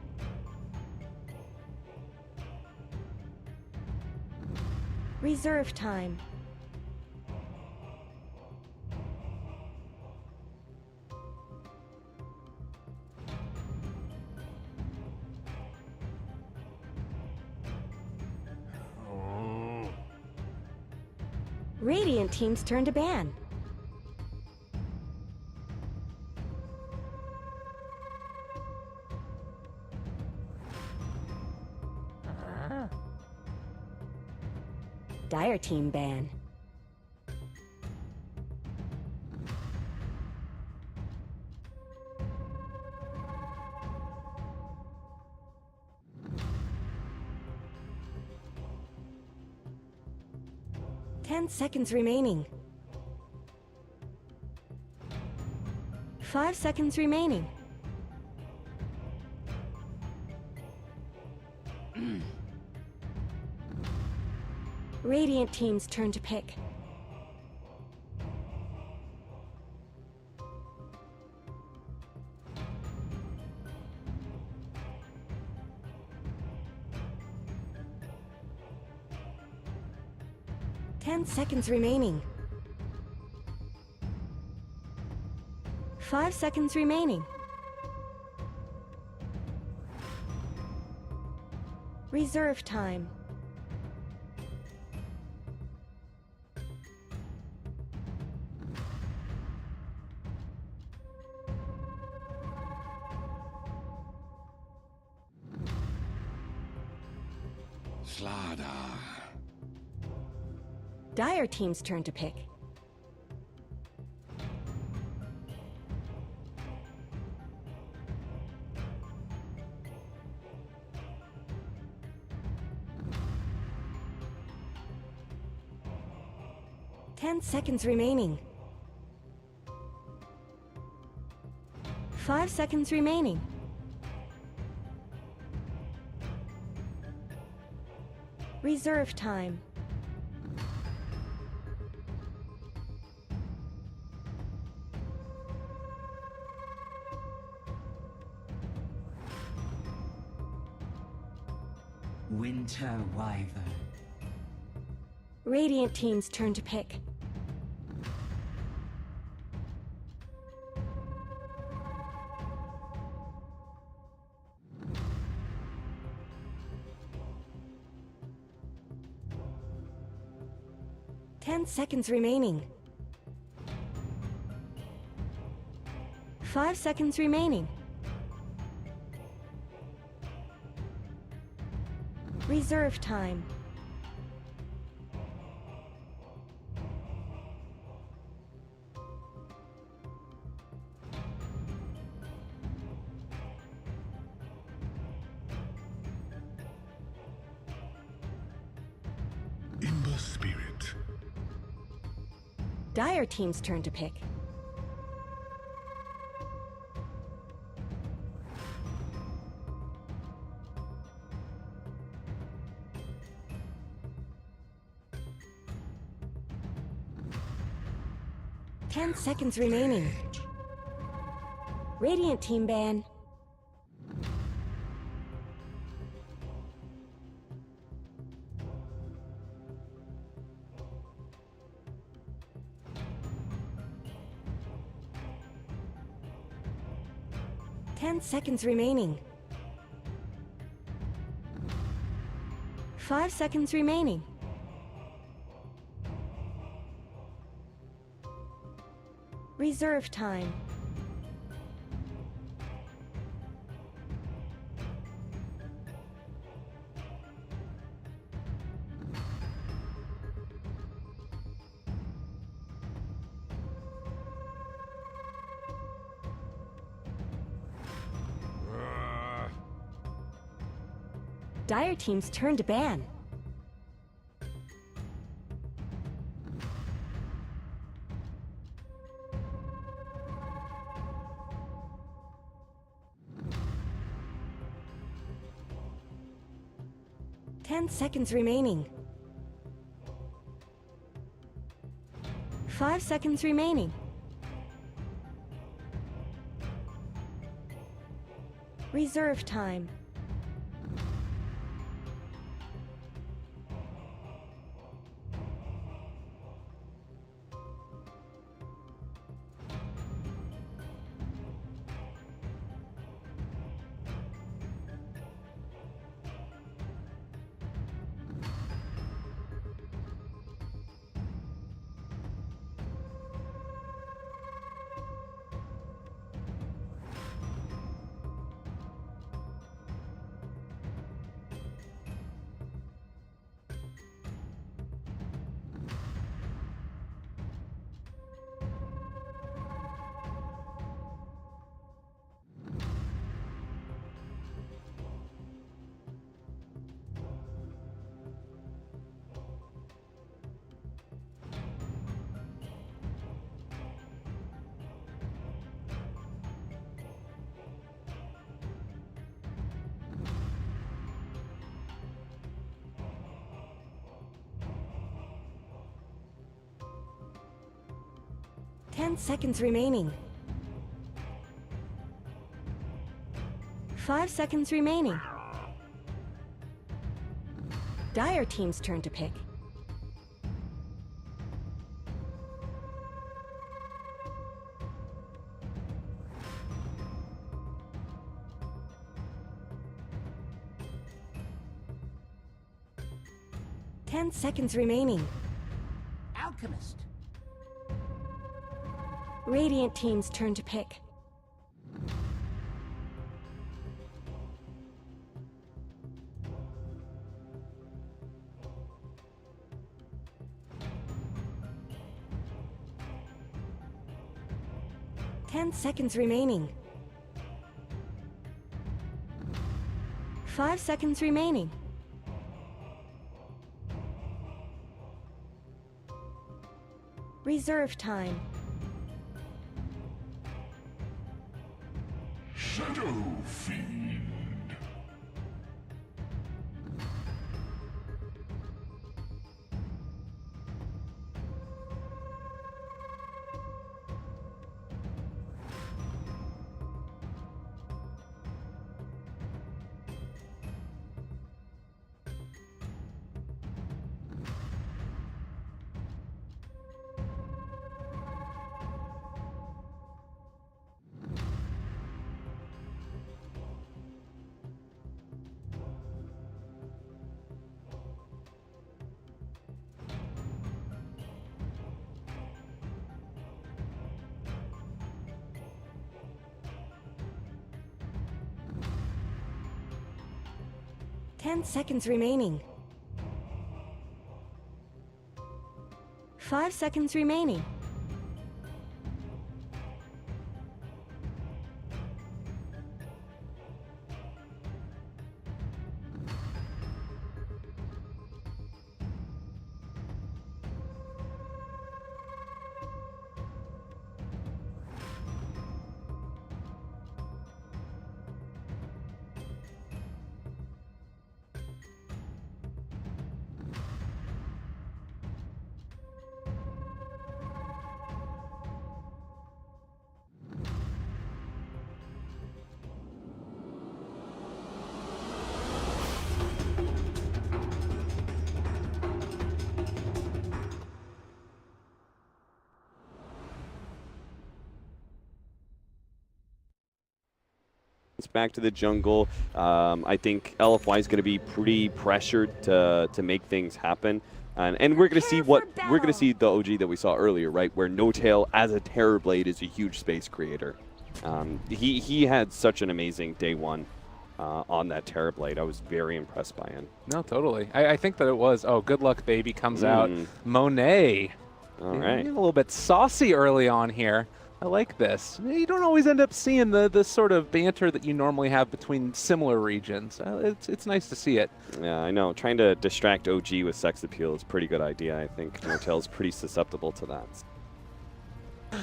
Speaker 1: Reserve time. Radiant Team's turn to ban. Dire Team ban. 10 seconds remaining. 5 seconds remaining. Radiant team's turn to pick. Ten seconds remaining. 5 seconds remaining. Reserve time.
Speaker 16: Slada.
Speaker 1: Dire team's turn to pick. Ten seconds remaining. 5 seconds remaining. Reserve time.
Speaker 16: Winter Wyvern.
Speaker 1: Radiant team's turn to pick. Ten seconds remaining. 5 seconds remaining. Reserve time.
Speaker 16: Ember Spirit.
Speaker 1: Dire team's turn to pick. Ten seconds remaining. Radiant team ban. Ten seconds remaining. 5 seconds remaining. Reserve time. Dire team's turn to ban. Ten seconds remaining. 5 seconds remaining. Reserve time. 10 seconds remaining. 5 seconds remaining. Dire team's turn to pick. Ten seconds remaining.
Speaker 16: Alchemist.
Speaker 1: Radiant team's turn to pick. Ten seconds remaining. 5 seconds remaining. Reserve time.
Speaker 16: Shadow Fiend.
Speaker 1: Ten seconds remaining. 5 seconds remaining.
Speaker 12: Back to the jungle. I think LFY is going to be pretty pressured to make things happen, and we're going to see the OG that we saw earlier, right? Where No Tail as a Terrorblade is a huge space creator. He had such an amazing day one on that Terrorblade. I was very impressed by him.
Speaker 2: No, totally. I think that it was. Oh, good luck, baby comes out. Monet.
Speaker 12: All right.
Speaker 2: A little bit saucy early on here. I like this. You don't always end up seeing the sort of banter that you normally have between similar regions. It's nice to see it.
Speaker 12: Yeah, I know. Trying to distract OG with sex appeal is a pretty good idea, I think. No Tail's pretty susceptible to that.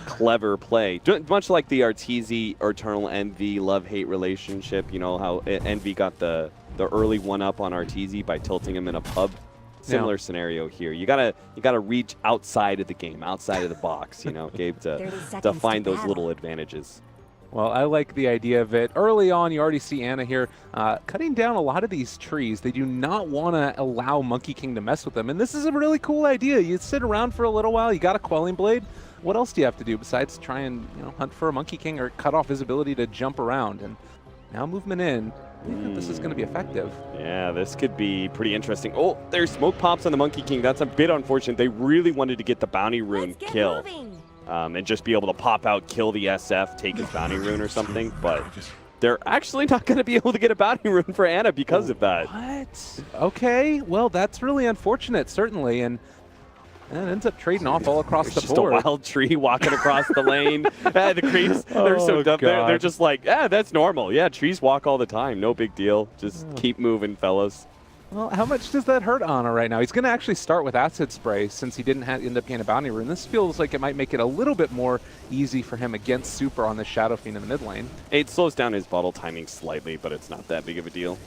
Speaker 12: Clever play. Much like the Arteezy, Eternal Envy, love-hate relationship. You know how Envy got the early one-up on Arteezy by tilting him in a pub? Similar scenario here. You gotta reach outside of the game, outside of the box, you know, Gabe, to find those little advantages.
Speaker 2: Well, I like the idea of it. Early on, you already see Anna here cutting down a lot of these trees. They do not want to allow Monkey King to mess with them, and this is a really cool idea. You sit around for a little while, you got a Quelling Blade. What else do you have to do besides try and hunt for a Monkey King or cut off his ability to jump around? And now movement in. I think that this is going to be effective.
Speaker 12: Yeah, this could be pretty interesting. Oh, there's smoke pops on the Monkey King. That's a bit unfortunate. They really wanted to get the bounty rune kill and just be able to pop out, kill the SF, take his bounty rune or something. But they're actually not going to be able to get a bounty rune for Anna because of that.
Speaker 2: What? Okay, well, that's really unfortunate, certainly. And it ends up trading off all across the board.
Speaker 12: Just a wild tree walking across the lane. The creeps, they're so dumb. They're just like, that's normal. Yeah, trees walk all the time. No big deal. Just keep moving, fellas.
Speaker 2: Well, how much does that hurt Anna right now? He's going to actually start with Acid Spray since he didn't end up getting a bounty rune. This feels like it might make it a little bit more easy for him against Super on the Shadow Fiend in the mid lane.
Speaker 12: It slows down his bottle timing slightly, but it's not that big of a deal.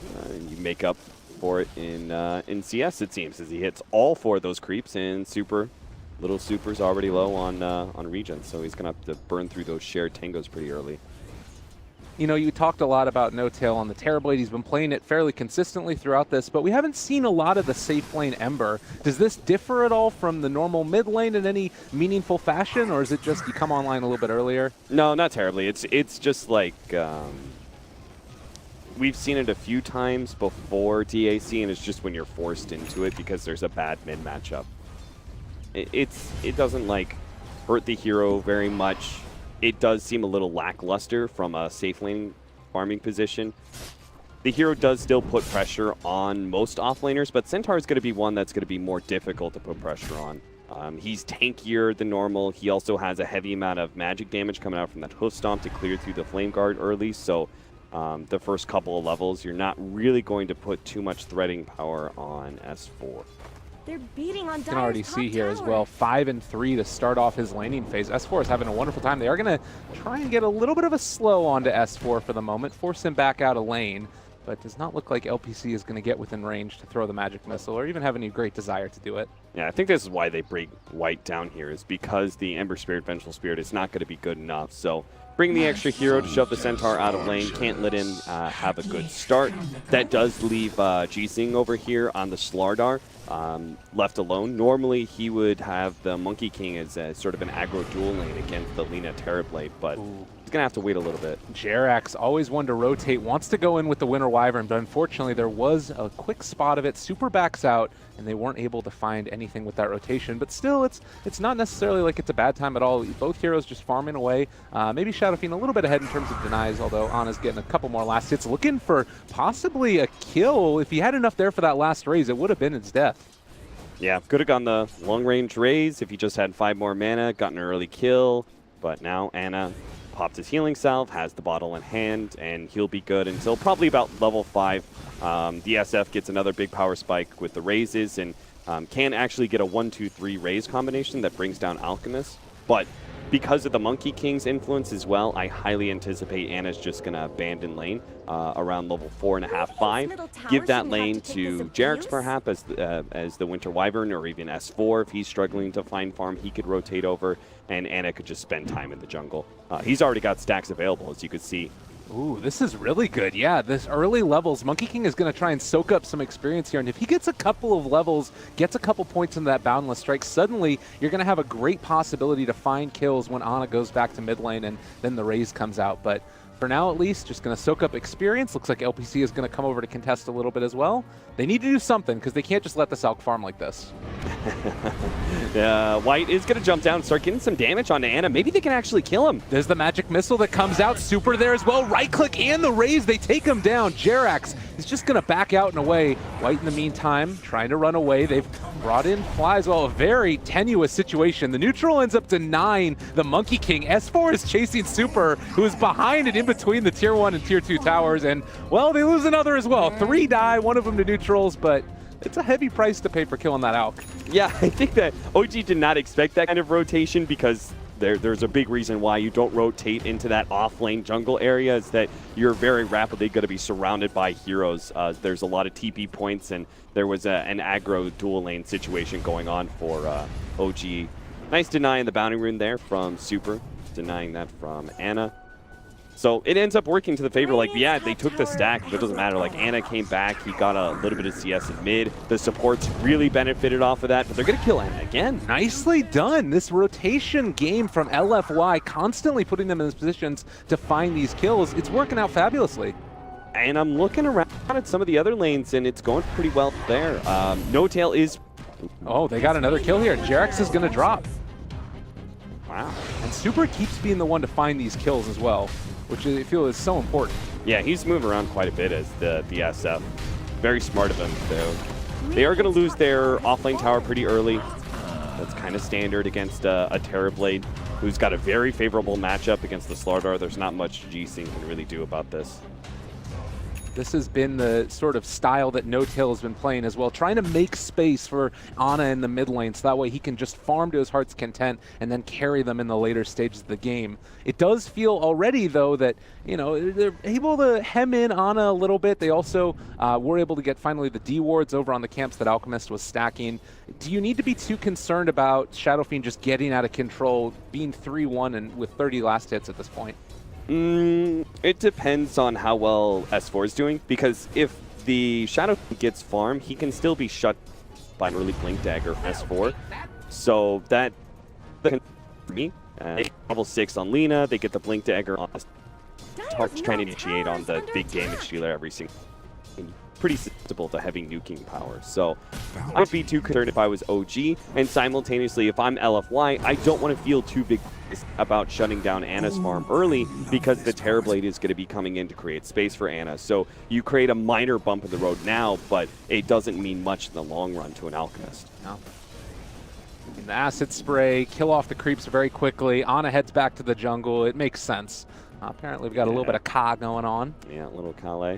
Speaker 12: You make up for it in CS, it seems, as he hits all 4 of those creeps, and Super Little Super's already low on regen, so he's going to have to burn through those shared tangos pretty early.
Speaker 2: You know, you talked a lot about No Tail on the Terrorblade. He's been playing it fairly consistently throughout this, but we haven't seen a lot of the safe lane Ember. Does this differ at all from the normal mid lane in any meaningful fashion, or is it just you come online a little bit earlier?
Speaker 12: No, not terribly. It's just like we've seen it a few times before DAC, and it's just when you're forced into it because there's a bad mid matchup. It doesn't like hurt the hero very much. It does seem a little lackluster from a safe lane farming position. The hero does still put pressure on most offlaners, but Centaur is going to be one that's going to be more difficult to put pressure on. He's tankier than normal. He also has a heavy amount of magic damage coming out from that hoof stomp to clear through the flame guard early, so the first couple of levels, you're not really going to put too much threading power on S4.
Speaker 1: They're beating on
Speaker 2: You can already
Speaker 1: Dire's
Speaker 2: see
Speaker 1: top
Speaker 2: here as
Speaker 1: tower.
Speaker 2: well, 5 and 3 to start off his laning phase. S4 is having a wonderful time. They are going to try and get a little bit of a slow onto S4 for the moment, force him back out of lane, but does not look like LPC is going to get within range to throw the magic missile or even have any great desire to do it.
Speaker 12: Yeah, I think this is why they break White down here, is because the Ember Spirit, Vengeful Spirit is not going to be good enough. So bring the extra hero to shove the Centaur out of lane. Can't let him have a good start. That does leave G-Sing over here on the Slardar left alone. Normally he would have the Monkey King as sort of an aggro dual lane against the Lina Terrorblade, but he's going to have to wait a little bit.
Speaker 2: Jerax, always one to rotate, wants to go in with the Winter Wyvern, but unfortunately there was a quick spot of it. Super backs out, and they weren't able to find anything with that rotation. But still, it's not necessarily like it's a bad time at all. Both heroes just farming away. Maybe Shadowfiend a little bit ahead in terms of denies, although Ana's getting a couple more last hits, looking for possibly a kill. If he had enough there for that last raise, it would have been his death.
Speaker 12: Yeah, could have gone the long-range raise if he just had 5 more mana, gotten an early kill, but now Ana popped his healing salve, has the bottle in hand, and he'll be good until probably about level 5. The SF gets another big power spike with the raises and can actually get a 1-2-3 raise combination that brings down Alchemist. But because of the Monkey King's influence as well, I highly anticipate Ana's just going to abandon lane around level 4.5, 5. Give that lane to Jerax perhaps as the Winter Wyvern, or even S4 if he's struggling to find farm. He could rotate over, and Ana could just spend time in the jungle. He's already got stacks available, as you could see.
Speaker 2: Ooh, this is really good. Yeah, this early levels, Monkey King is going to try and soak up some experience here. And if he gets a couple of levels, gets a couple points into that Boundless Strike, suddenly you're going to have a great possibility to find kills when Ana goes back to mid lane and then the raise comes out. But for now, at least, just going to soak up experience. Looks like LPC is going to come over to contest a little bit as well. They need to do something because they can't just let this Alk farm like this.
Speaker 12: White is going to jump down and start getting some damage onto Ana. Maybe they can actually kill him.
Speaker 2: There's the magic missile that comes out. Super there as well. Right click and the raise. They take him down. Jerax is just going to back out and away. White in the meantime trying to run away. They've brought in flies. Well, a very tenuous situation. The neutral ends up denying the Monkey King. S4 is chasing Super, who is behind and in between the tier 1 and tier 2 towers. And, well, they lose another as well. 3 die, one of them to neutrals, but it's a heavy price to pay for killing that Alk.
Speaker 12: Yeah, I think that OG did not expect that kind of rotation because there's a big reason why you don't rotate into that off-lane jungle area, is that you're very rapidly going to be surrounded by heroes. There's a lot of TP points, and there was an aggro dual lane situation going on for OG. Nice denying the bounty rune there from Super, denying that from Ana. So it ends up working to the favor. Like, yeah, they took the stack, but it doesn't matter. Like, Ana came back. He got a little bit of CS in mid. The supports really benefited off of that, but they're going to kill Ana again.
Speaker 2: Nicely done. This rotation game from LFY, constantly putting them in positions to find these kills. It's working out fabulously.
Speaker 12: And I'm looking around at some of the other lanes, and it's going pretty well there. No Tail is...
Speaker 2: Oh, they got another kill here. Jerax is going to drop.
Speaker 12: Wow.
Speaker 2: And Super keeps being the one to find these kills as well, which I feel is so important.
Speaker 12: Yeah, he's moving around quite a bit as the SF. Very smart of him, though. They are going to lose their offlane tower pretty early. That's kind of standard against a Terrorblade, who's got a very favorable matchup against the Slardar. There's not much G-Sing can really do about this.
Speaker 2: This has been the sort of style that No-Tail has been playing as well, trying to make space for Ana in the mid lane so that way he can just farm to his heart's content and then carry them in the later stages of the game. It does feel already, though, that, you know, they're able to hem in Ana a little bit. They also were able to get finally the D wards over on the camps that Alchemist was stacking. Do you need to be too concerned about Shadow Fiend just getting out of control, being 3-1 and with 30 last hits at this point?
Speaker 12: It depends on how well S4 is doing, because if the Shadow gets farm, he can still be shut by an early Blink Dagger from S4. So that can me. Level 6 on Lina, they get the Blink Dagger on Tark's trying to initiate on the big damage dealer every single game. Pretty susceptible to heavy nuking power. So I would be too concerned if I was OG, and simultaneously if I'm LFY, I don't want to feel too big about shutting down Ana's farm early, because the Terrorblade is going to be coming in to create space for Ana. So you create a minor bump in the road now, but it doesn't mean much in the long run to an Alchemist.
Speaker 2: No. The acid spray, kill off the creeps very quickly. Ana heads back to the jungle. It makes sense. Apparently we've got a little bit of Ka going on.
Speaker 12: Yeah, a little Kale.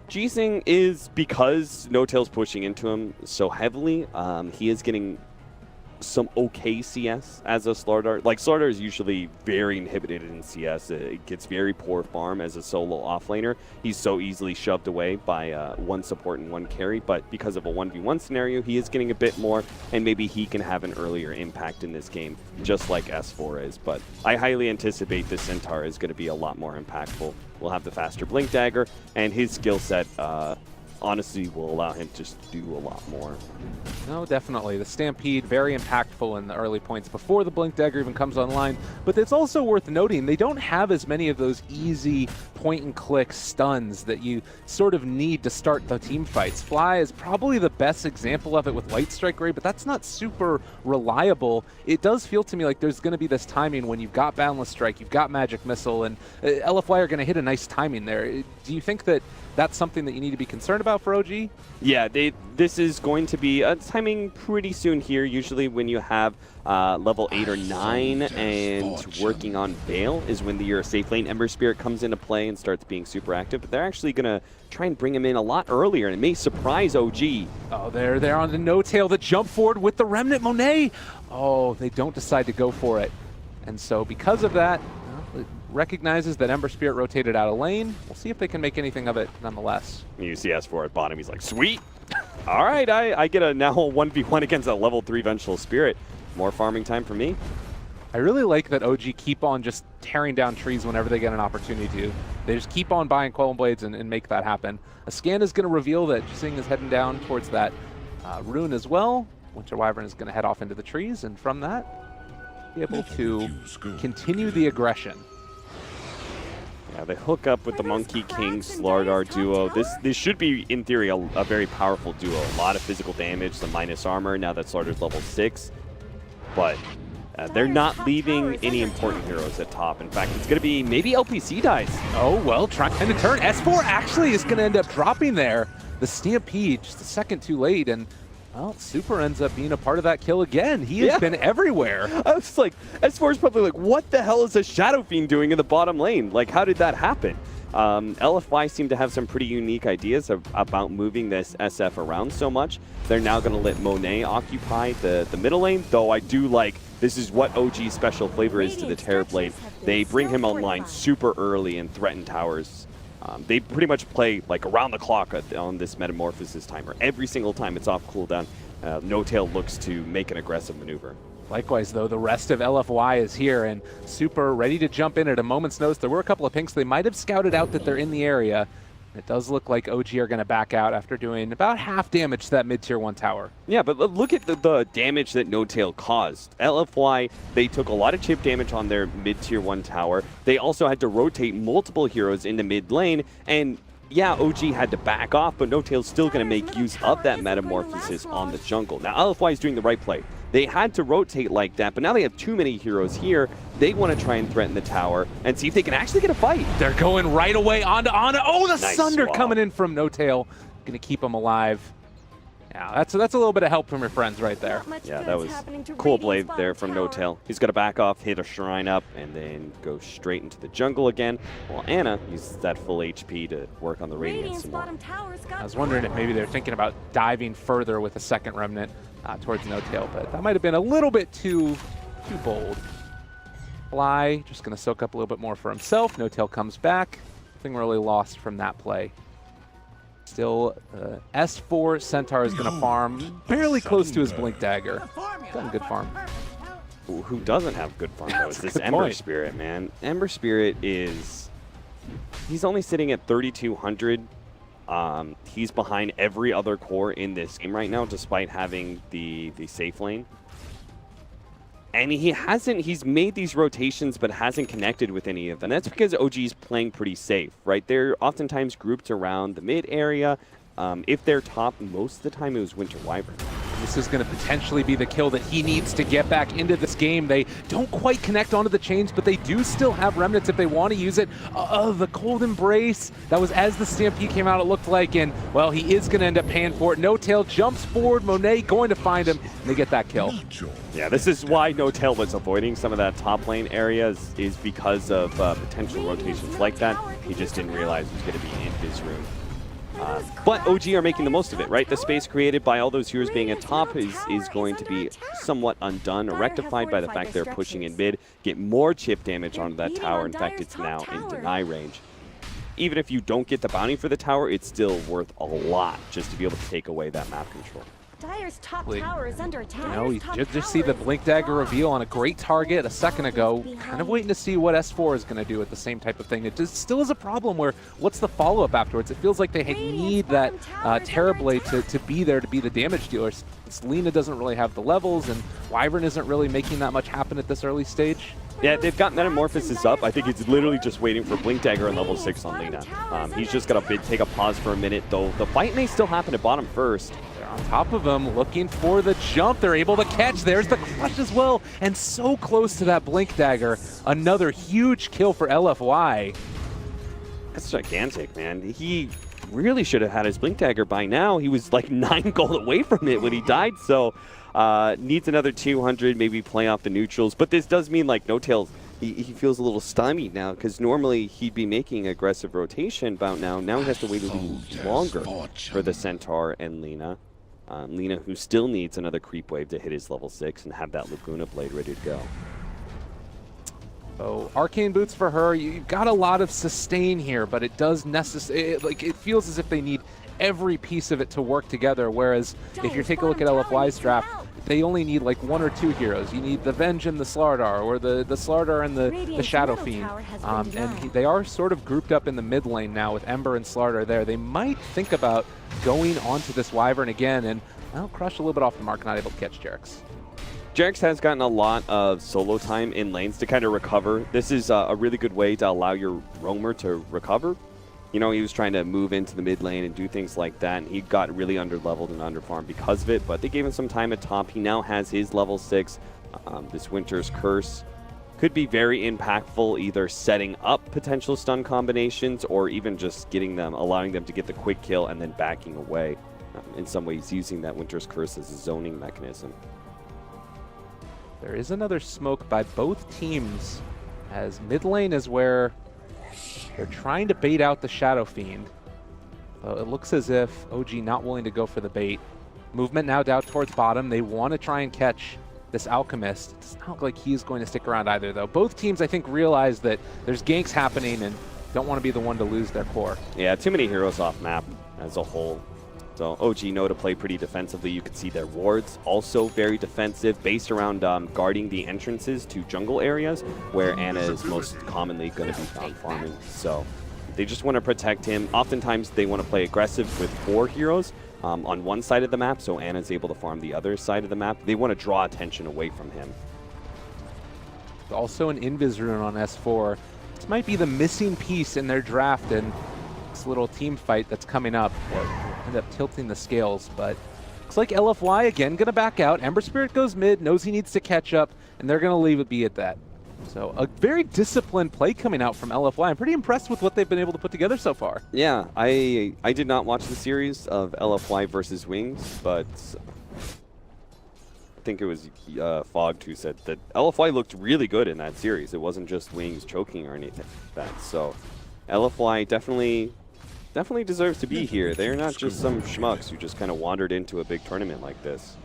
Speaker 12: G-Sing is, because No-Tail's pushing into him so heavily, he is getting some okay CS as a Slardar. Like, Slardar is usually very inhibited in CS. It gets very poor farm as a solo offlaner. He's so easily shoved away by one support and one carry, but because of a 1v1 scenario, he is getting a bit more, and maybe he can have an earlier impact in this game, just like S4 is. But I highly anticipate this Centaur is going to be a lot more impactful. We'll have the faster Blink Dagger, and his skill set honestly will allow him to just do a lot more.
Speaker 2: No, definitely. The Stampede, very impactful in the early points before the Blink Dagger even comes online. But it's also worth noting, they don't have as many of those easy point-and-click stuns that you sort of need to start the team fights. Fly is probably the best example of it with Light Strike Ray, but that's not super reliable. It does feel to me like there's going to be this timing when you've got Boundless Strike, you've got Magic Missile, and LFY are going to hit a nice timing there. Do you think that that's something that you need to be concerned about for OG?
Speaker 12: Yeah, this is going to be timing pretty soon here. Usually when you have level 8 or 9 and working on Veil is when your safe lane Ember Spirit comes into play and starts being super active. But they're actually going to try and bring him in a lot earlier, and it may surprise OG.
Speaker 2: Oh, they're on the No-Tail, the jump forward with the Remnant Monet. Oh, they don't decide to go for it. And so because of that, it recognizes that Ember Spirit rotated out of lane. We'll see if they can make anything of it nonetheless.
Speaker 12: You see S4 at bottom, he's like, sweet! All right, I get a now 1v1 against a level 3 Vengeful Spirit. More farming time for me.
Speaker 2: I really like that OG keep on just tearing down trees whenever they get an opportunity to. They just keep on buying Quelling Blades and make that happen. A scan is going to reveal that Sing is heading down towards that rune as well. Winter Wyvern is going to head off into the trees, and from that, be able to continue the aggression.
Speaker 12: Yeah, they hook up with the Monkey King Slardar duo. This should be, in theory, a very powerful duo. A lot of physical damage, the minus armor, now that Slardar's level 6. But they're not leaving any important heroes at top. In fact, it's going to be maybe LPC dies.
Speaker 2: Oh, well, trying to turn. S4 actually is going to end up dropping there. The Stampede, just a second too late, and well, Super ends up being a part of that kill again. He has been everywhere.
Speaker 12: I was like, S4 is probably like, what the hell is a Shadow Fiend doing in the bottom lane? Like, how did that happen? LFY seem to have some pretty unique ideas about moving this SF around so much. They're now going to let Monet occupy the middle lane, though I do like, this is what OG's special flavor is to the Terrorblade. They bring him online super early and threaten towers. They pretty much play like around the clock on this Metamorphosis timer. Every single time it's off cooldown, No-Tail looks to make an aggressive maneuver.
Speaker 2: Likewise, though, the rest of LFY is here, and Super ready to jump in at a moment's notice. There were a couple of pinks. They might have scouted out that they're in the area. It does look like OG are going to back out after doing about half damage to that mid-tier 1 tower.
Speaker 12: Yeah, but look at the damage that No-Tail caused. LFY, they took a lot of chip damage on their mid-tier 1 tower. They also had to rotate multiple heroes into mid lane, and yeah, OG had to back off, but No-Tail's still going to make use of that Metamorphosis on the jungle. Now, LFY is doing the right play. They had to rotate like that, but now they have too many heroes here. They want to try and threaten the tower and see if they can actually get a fight.
Speaker 2: They're going right away onto Ana. Oh, the
Speaker 12: Nice
Speaker 2: Sunder
Speaker 12: swap.
Speaker 2: coming in from No-Tail. Going to keep him alive. Yeah, that's a little bit of help from your friends right there.
Speaker 12: Yeah, that was cool blade there from No-Tail. He's got to back off, hit a shrine up, and then go straight into the jungle again. While Anna uses that full HP to work on the Radiant some more.
Speaker 2: I was wondering if maybe they're thinking about diving further with a second Remnant towards No-Tail, but that might have been a little bit too bold. Fly just going to soak up a little bit more for himself. No-Tail comes back. Nothing really lost from that play. Still, S4 Centaur is going to farm barely close to his Blink Dagger. Done good farm.
Speaker 12: Who doesn't have good farm though is this Ember Spirit, man. Ember Spirit is... He's only sitting at 3,200. He's behind every other core in this game right now, despite having the safe lane. And he's made these rotations, but hasn't connected with any of them. That's because OG's playing pretty safe, right? They're oftentimes grouped around the mid area. If they're top, most of the time it was Winter Wyvern.
Speaker 2: This is going to potentially be the kill that he needs to get back into this game. They don't quite connect onto the chains, but they do still have remnants if they want to use it. The Cold Embrace, that was as the Stampede came out, it looked like, and, well, he is going to end up paying for it. No-Tail jumps forward, Monet going to find him, and they get that kill.
Speaker 12: Yeah, this is why No-Tail was avoiding some of that top lane areas, is because of potential rotations like that. He just didn't realize he was going to be in his room. But OG are making the most of it, right? The space created by all those heroes being at top is going to be somewhat undone or rectified by the fact they're pushing in mid, get more chip damage onto that tower. In fact, it's now in deny range. Even if you don't get the bounty for the tower, it's still worth a lot just to be able to take away that map control.
Speaker 1: Dire's top tower is under attack.
Speaker 2: You know, we just see the Blink Dagger reveal on a great target a second ago. Kind of waiting to see what S4 is going to do with the same type of thing. It just still is a problem where what's the follow-up afterwards? It feels like they need that Terrorblade to be there to be the damage dealer. Lina doesn't really have the levels, and Wyvern isn't really making that much happen at this early stage.
Speaker 12: Yeah, they've got Metamorphosis up. I think it's literally just waiting for Blink Dagger on level 6 on Lina. He's just got to take a pause for a minute, though. The fight may still happen at bottom first.
Speaker 2: They're on top of him, looking for the jump. They're able to catch. There's the crush as well, and so close to that Blink Dagger. Another huge kill for LFY.
Speaker 12: That's gigantic, man. He really should have had his Blink Dagger by now. He was like 9 gold away from it when he died, so needs another 200, maybe play off the neutrals. But this does mean like No-Tail, he feels a little stymied now, because normally he'd be making aggressive rotation about now. Now he has to wait a little longer for the Centaur and Lina. Lina, who still needs another creep wave to hit his level 6 and have that Laguna Blade ready to go.
Speaker 2: So Arcane Boots for her. You've got a lot of sustain here, but it does it feels as if they need every piece of it to work together. Whereas if you take a look at LFY's draft, they only need like 1 or 2 heroes. You need the Venge and the Slardar, or the Slardar and the Shadow Fiend. And they are sort of grouped up in the mid lane now with Ember and Slardar there. They might think about going onto this Wyvern again, and well, Crush a little bit off the mark, not able to catch Jerix.
Speaker 12: Jerix has gotten a lot of solo time in lanes to kind of recover. This is a really good way to allow your roamer to recover. You know, he was trying to move into the mid lane and do things like that, and he got really under-leveled and under-farmed because of it, but they gave him some time at top. He now has his level 6. This Winter's Curse could be very impactful, either setting up potential stun combinations or even just allowing them to get the quick kill and then backing away. In some ways, using that Winter's Curse as a zoning mechanism.
Speaker 2: There is another smoke by both teams, as mid lane is where they're trying to bait out the Shadow Fiend. So it looks as if OG not willing to go for the bait. Movement now down towards bottom. They want to try and catch this Alchemist. It doesn't look like he's going to stick around either, though. Both teams, I think, realize that there's ganks happening and don't want to be the one to lose their core.
Speaker 12: Yeah, too many heroes off map as a whole. So OG know to play pretty defensively. You can see their wards also very defensive, based around guarding the entrances to jungle areas, where Anna is most commonly going to be found farming. So they just want to protect him. Oftentimes they want to play aggressive with 4 heroes on one side of the map, so Anna's able to farm the other side of the map. They want to draw attention away from him.
Speaker 2: Also an Invis rune on S4. This might be the missing piece in their draft, and this little team fight that's coming up will end up tilting the scales, but looks like LFY again going to back out. Ember Spirit goes mid, knows he needs to catch up, and they're going to leave it be at that. So a very disciplined play coming out from LFY. I'm pretty impressed with what they've been able to put together so far.
Speaker 12: Yeah, I did not watch the series of LFY versus Wings, but I think it was Fogged who said that LFY looked really good in that series. It wasn't just Wings choking or anything like that. So LFY definitely deserves to be here. They're not just some schmucks who just kind of wandered into a big tournament like this.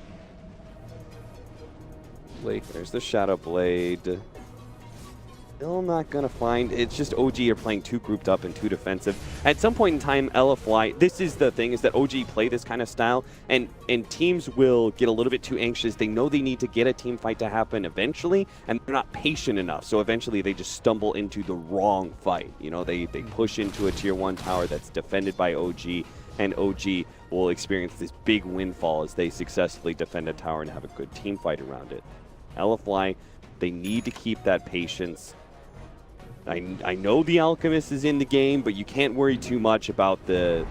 Speaker 12: There's the Shadow Blade. Still not going to find. It's just OG are playing too grouped up and too defensive. At some point in time, LFY, this is the thing, is that OG play this kind of style, and teams will get a little bit too anxious. They know they need to get a team fight to happen eventually, and they're not patient enough. So eventually they just stumble into the wrong fight. You know, they push into a tier 1 tower that's defended by OG, and OG will experience this big windfall as they successfully defend a tower and have a good team fight around it. LFY, they need to keep that patience. I know the Alchemist is in the game, but you can't worry too much about the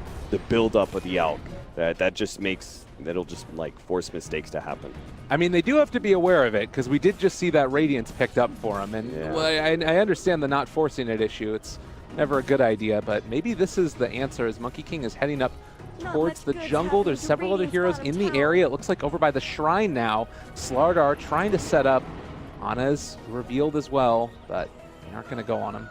Speaker 12: build-up of the Alch. That'll just like force mistakes to happen.
Speaker 2: I mean, they do have to be aware of it, because we did just see that Radiance picked up for him. And
Speaker 12: yeah.
Speaker 2: well, I understand the not forcing it issue. It's never a good idea, but maybe this is the answer as Monkey King is heading up towards the jungle. There's several other heroes in the area. It looks like over by the shrine now. Slardar trying to set up. Ana's revealed as well, but they aren't going to go on him.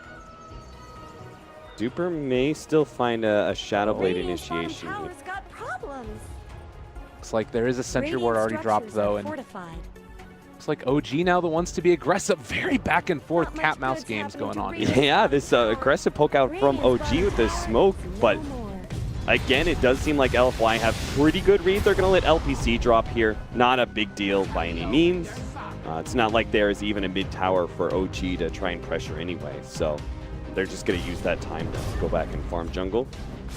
Speaker 12: Duper may still find a Shadow Blade initiation.
Speaker 1: Got problems.
Speaker 2: Looks like there is a sentry ward already dropped though, and
Speaker 1: fortified.
Speaker 2: looks like OG now the ones to be aggressive. Very back and forth cat mouse games going on here.
Speaker 12: Yeah, this aggressive poke out from OG with this smoke, but again, it does seem like LFY have pretty good read. They're going to let LPC drop here. Not a big deal by any means. It's not like there's even a mid tower for OG to try and pressure anyway, so they're just going to use that time to go back and farm jungle.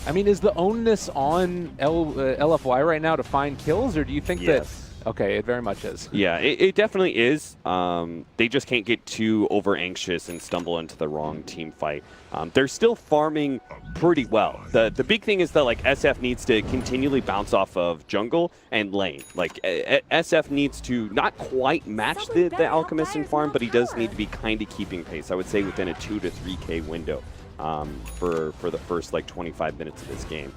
Speaker 2: I mean, is the onus on LFY right now to find kills, or do you think that... Okay, it very much is.
Speaker 12: Yeah, it definitely is. They just can't get too over anxious and stumble into the wrong team fight. They're still farming pretty well. The big thing is that like SF needs to continually bounce off of jungle and lane. Like SF needs to not quite match the Alchemist in farm, but he does need to be kind of keeping pace. I would say within a 2 to 3K window for the first like 25 minutes of this game.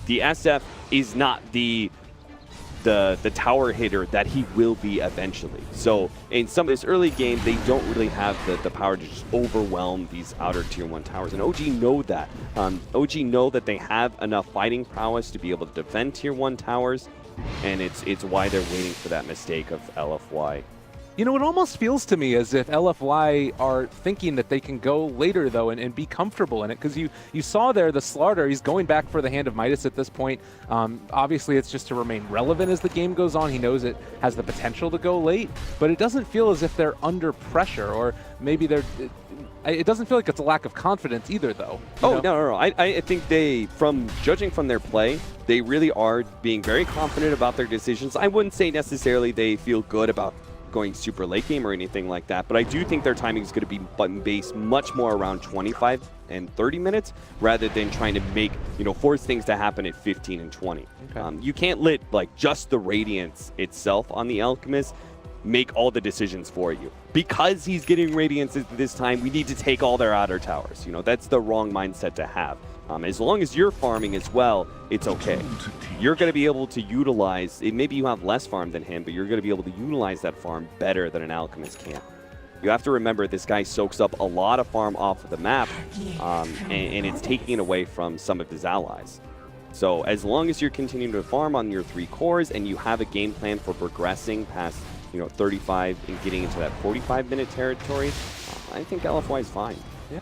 Speaker 12: The SF is not the tower hitter that he will be eventually. So in some of this early game, they don't really have the power to just overwhelm these outer tier 1 towers. And OG know that. OG know that they have enough fighting prowess to be able to defend tier 1 towers. And it's why they're waiting for that mistake of LFY.
Speaker 2: You know, it almost feels to me as if LFY are thinking that they can go later, though, and be comfortable in it. Because you saw there the Slardar, he's going back for the Hand of Midas at this point. Obviously, it's just to remain relevant as the game goes on. He knows it has the potential to go late, but it doesn't feel as if they're under pressure, or maybe they're... It doesn't feel like it's a lack of confidence either, though.
Speaker 12: No. I think judging from their play, they really are being very confident about their decisions. I wouldn't say necessarily they feel good about going super late game or anything like that, but I do think their timing is going to be based much more around 25 and 30 minutes rather than trying to force things to happen at 15 and 20. Okay. You can't let like just the Radiance itself on the Alchemist make all the decisions for you. Because he's getting Radiance at this time, we need to take all their outer towers. That's the wrong mindset to have. As long as you're farming as well, it's okay. You're going to be able to utilize, maybe you have less farm than him, but you're going to be able to utilize that farm better than an Alchemist can. You have to remember this guy soaks up a lot of farm off of the map, and it's taking it away from some of his allies. So as long as you're continuing to farm on your 3 cores and you have a game plan for progressing past 35 and getting into that 45-minute territory, I think LFY is fine.
Speaker 2: Yeah.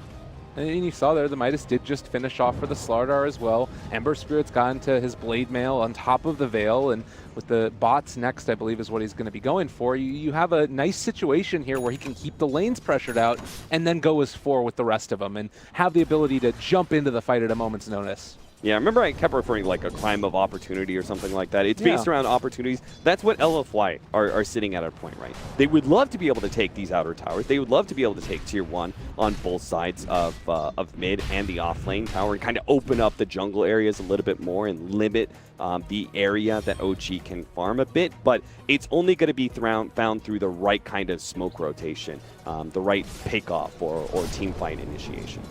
Speaker 2: And you saw there, the Midas did just finish off for the Slardar as well. Ember Spirit's gone to his Blade Mail on top of the Veil, and with the bots next, I believe, is what he's going to be going for. You have a nice situation here where he can keep the lanes pressured out and then go as 4 with the rest of them and have the ability to jump into the fight at a moment's notice.
Speaker 12: Yeah, remember I kept referring like a crime of opportunity or something like that. It's based around opportunities. That's what LFY are sitting at a point, right? They would love to be able to take these outer towers. They would love to be able to take tier 1 on both sides of mid and the off lane tower and kind of open up the jungle areas a little bit more and limit the area that OG can farm a bit. But it's only going to be found through the right kind of smoke rotation, the right pick-off or team fight initiation.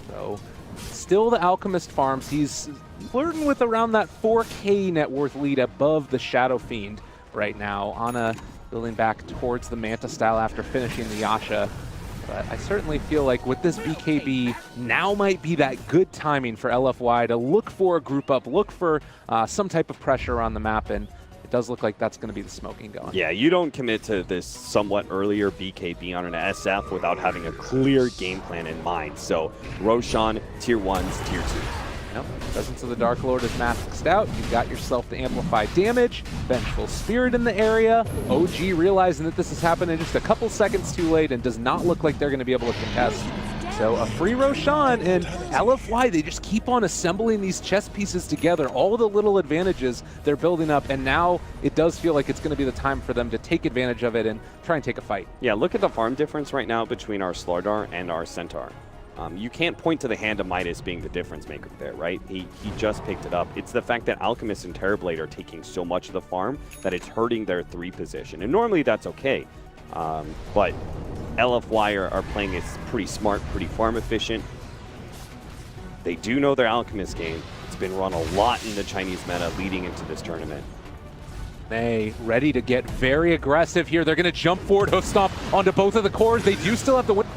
Speaker 2: So still the Alchemist farms. He's flirting with around that 4K net worth lead above the Shadow Fiend right now. Ana building back towards the Manta style after finishing the Yasha. But I certainly feel like with this BKB, now might be that good timing for LFY to look for a group up, look for some type of pressure on the map, and it does look like that's going to be the smoking going.
Speaker 12: Yeah, you don't commit to this somewhat earlier BKB on an SF without having a clear game plan in mind. So Roshan, tier 1s, tier 2s.
Speaker 2: Yep. Presence of the Dark Lord is maxed out. You've got yourself the amplified damage. Vengeful Spirit in the area. OG realizing that this is happening just a couple seconds too late and does not look like they're going to be able to contest. So a free Roshan, and LFY, they just keep on assembling these chess pieces together, all the little advantages they're building up, and now it does feel like it's going to be the time for them to take advantage of it and try and take a fight.
Speaker 12: Yeah, look at the farm difference right now between our Slardar and our Centaur. You can't point to the hand of Midas being the difference maker there, right? He just picked it up. It's the fact that Alchemist and Terrorblade are taking so much of the farm that it's hurting their 3 position. And normally that's okay. But LFY are playing it pretty smart, pretty farm efficient. They do know their Alchemist game. It's been run a lot in the Chinese meta leading into this tournament.
Speaker 2: They ready to get very aggressive here. They're going to jump forward, hoof stomp onto both of the cores. They do still have the Winter's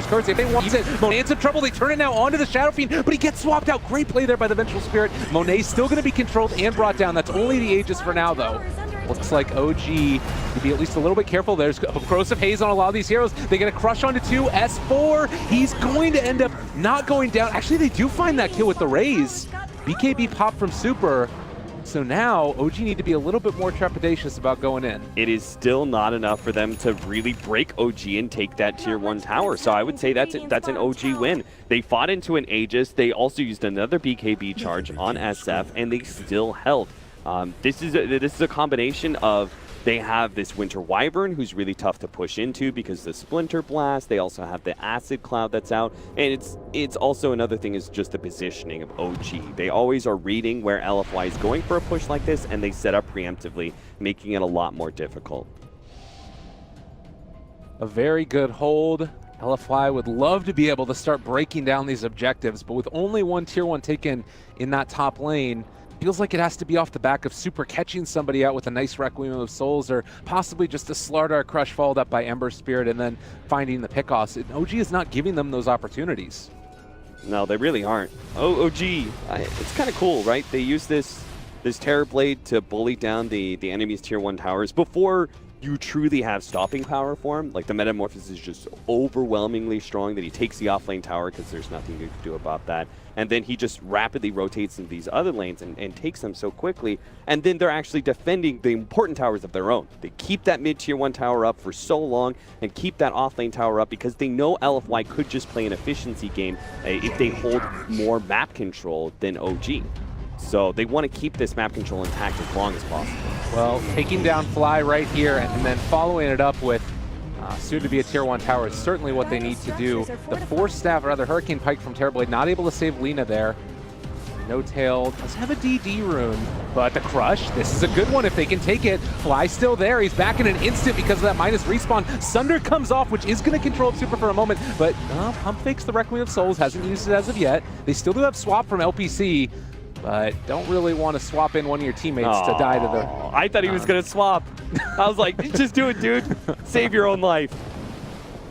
Speaker 2: Curse if they want it. Monet's in trouble. They turn it now onto the Shadow Fiend, but he gets swapped out. Great play there by the Vengeful Spirit. Monet's still going to be controlled and brought down. That's only the Aegis for now, though. Looks like OG to be at least a little bit careful. There's a corrosive haze on a lot of these heroes. They get a crush onto 2. S4, he's going to end up not going down. Actually, they do find that kill with the raise. BKB pop from Super. So now OG need to be a little bit more trepidatious about going in.
Speaker 12: It is still not enough for them to really break OG and take that tier 1 tower. So I would say that's an OG win. They fought into an Aegis. They also used another BKB charge on SF, and they still held. This is a combination of they have this Winter Wyvern who's really tough to push into because the Splinter Blast. They also have the Acid Cloud that's out. And it's also another thing is just the positioning of OG. They always are reading where LFY is going for a push like this, and they set up preemptively, making it a lot more difficult.
Speaker 2: A very good hold. LFY would love to be able to start breaking down these objectives, but with only one tier 1 taken in that top lane, feels like it has to be off the back of Super catching somebody out with a nice Requiem of Souls, or possibly just a Slardar crush followed up by Ember Spirit and then finding the pickoffs. OG is not giving them those opportunities.
Speaker 12: No, they really aren't. OG, it's kind of cool, right? They use this Terrorblade to bully down the enemy's tier 1 towers before you truly have stopping power for him. Like the Metamorphosis is just overwhelmingly strong that he takes the offlane tower because there's nothing you can do about that. And then he just rapidly rotates into these other lanes and takes them so quickly. And then they're actually defending the important towers of their own. They keep that mid tier 1 tower up for so long and keep that offlane tower up because they know LFY could just play an efficiency game if they hold more map control than OG. So they want to keep this map control intact as long as possible.
Speaker 2: Well, taking down Fly right here and then following it up with soon to be a tier 1 tower is certainly what they need to do. The Force Staff, or rather Hurricane Pike from Terrorblade, not able to save Lina there. No Tail does have a DD rune, but the Crush, this is a good one if they can take it. Fly still there, he's back in an instant because of that minus respawn. Sunder comes off, which is going to control Super for a moment, but Pump fakes the Requiem of Souls, hasn't used it as of yet. They still do have swap from LPC, but don't really want to swap in one of your teammates to die to the...
Speaker 12: I thought he was going to swap. I was like, just do it, dude. Save your own life.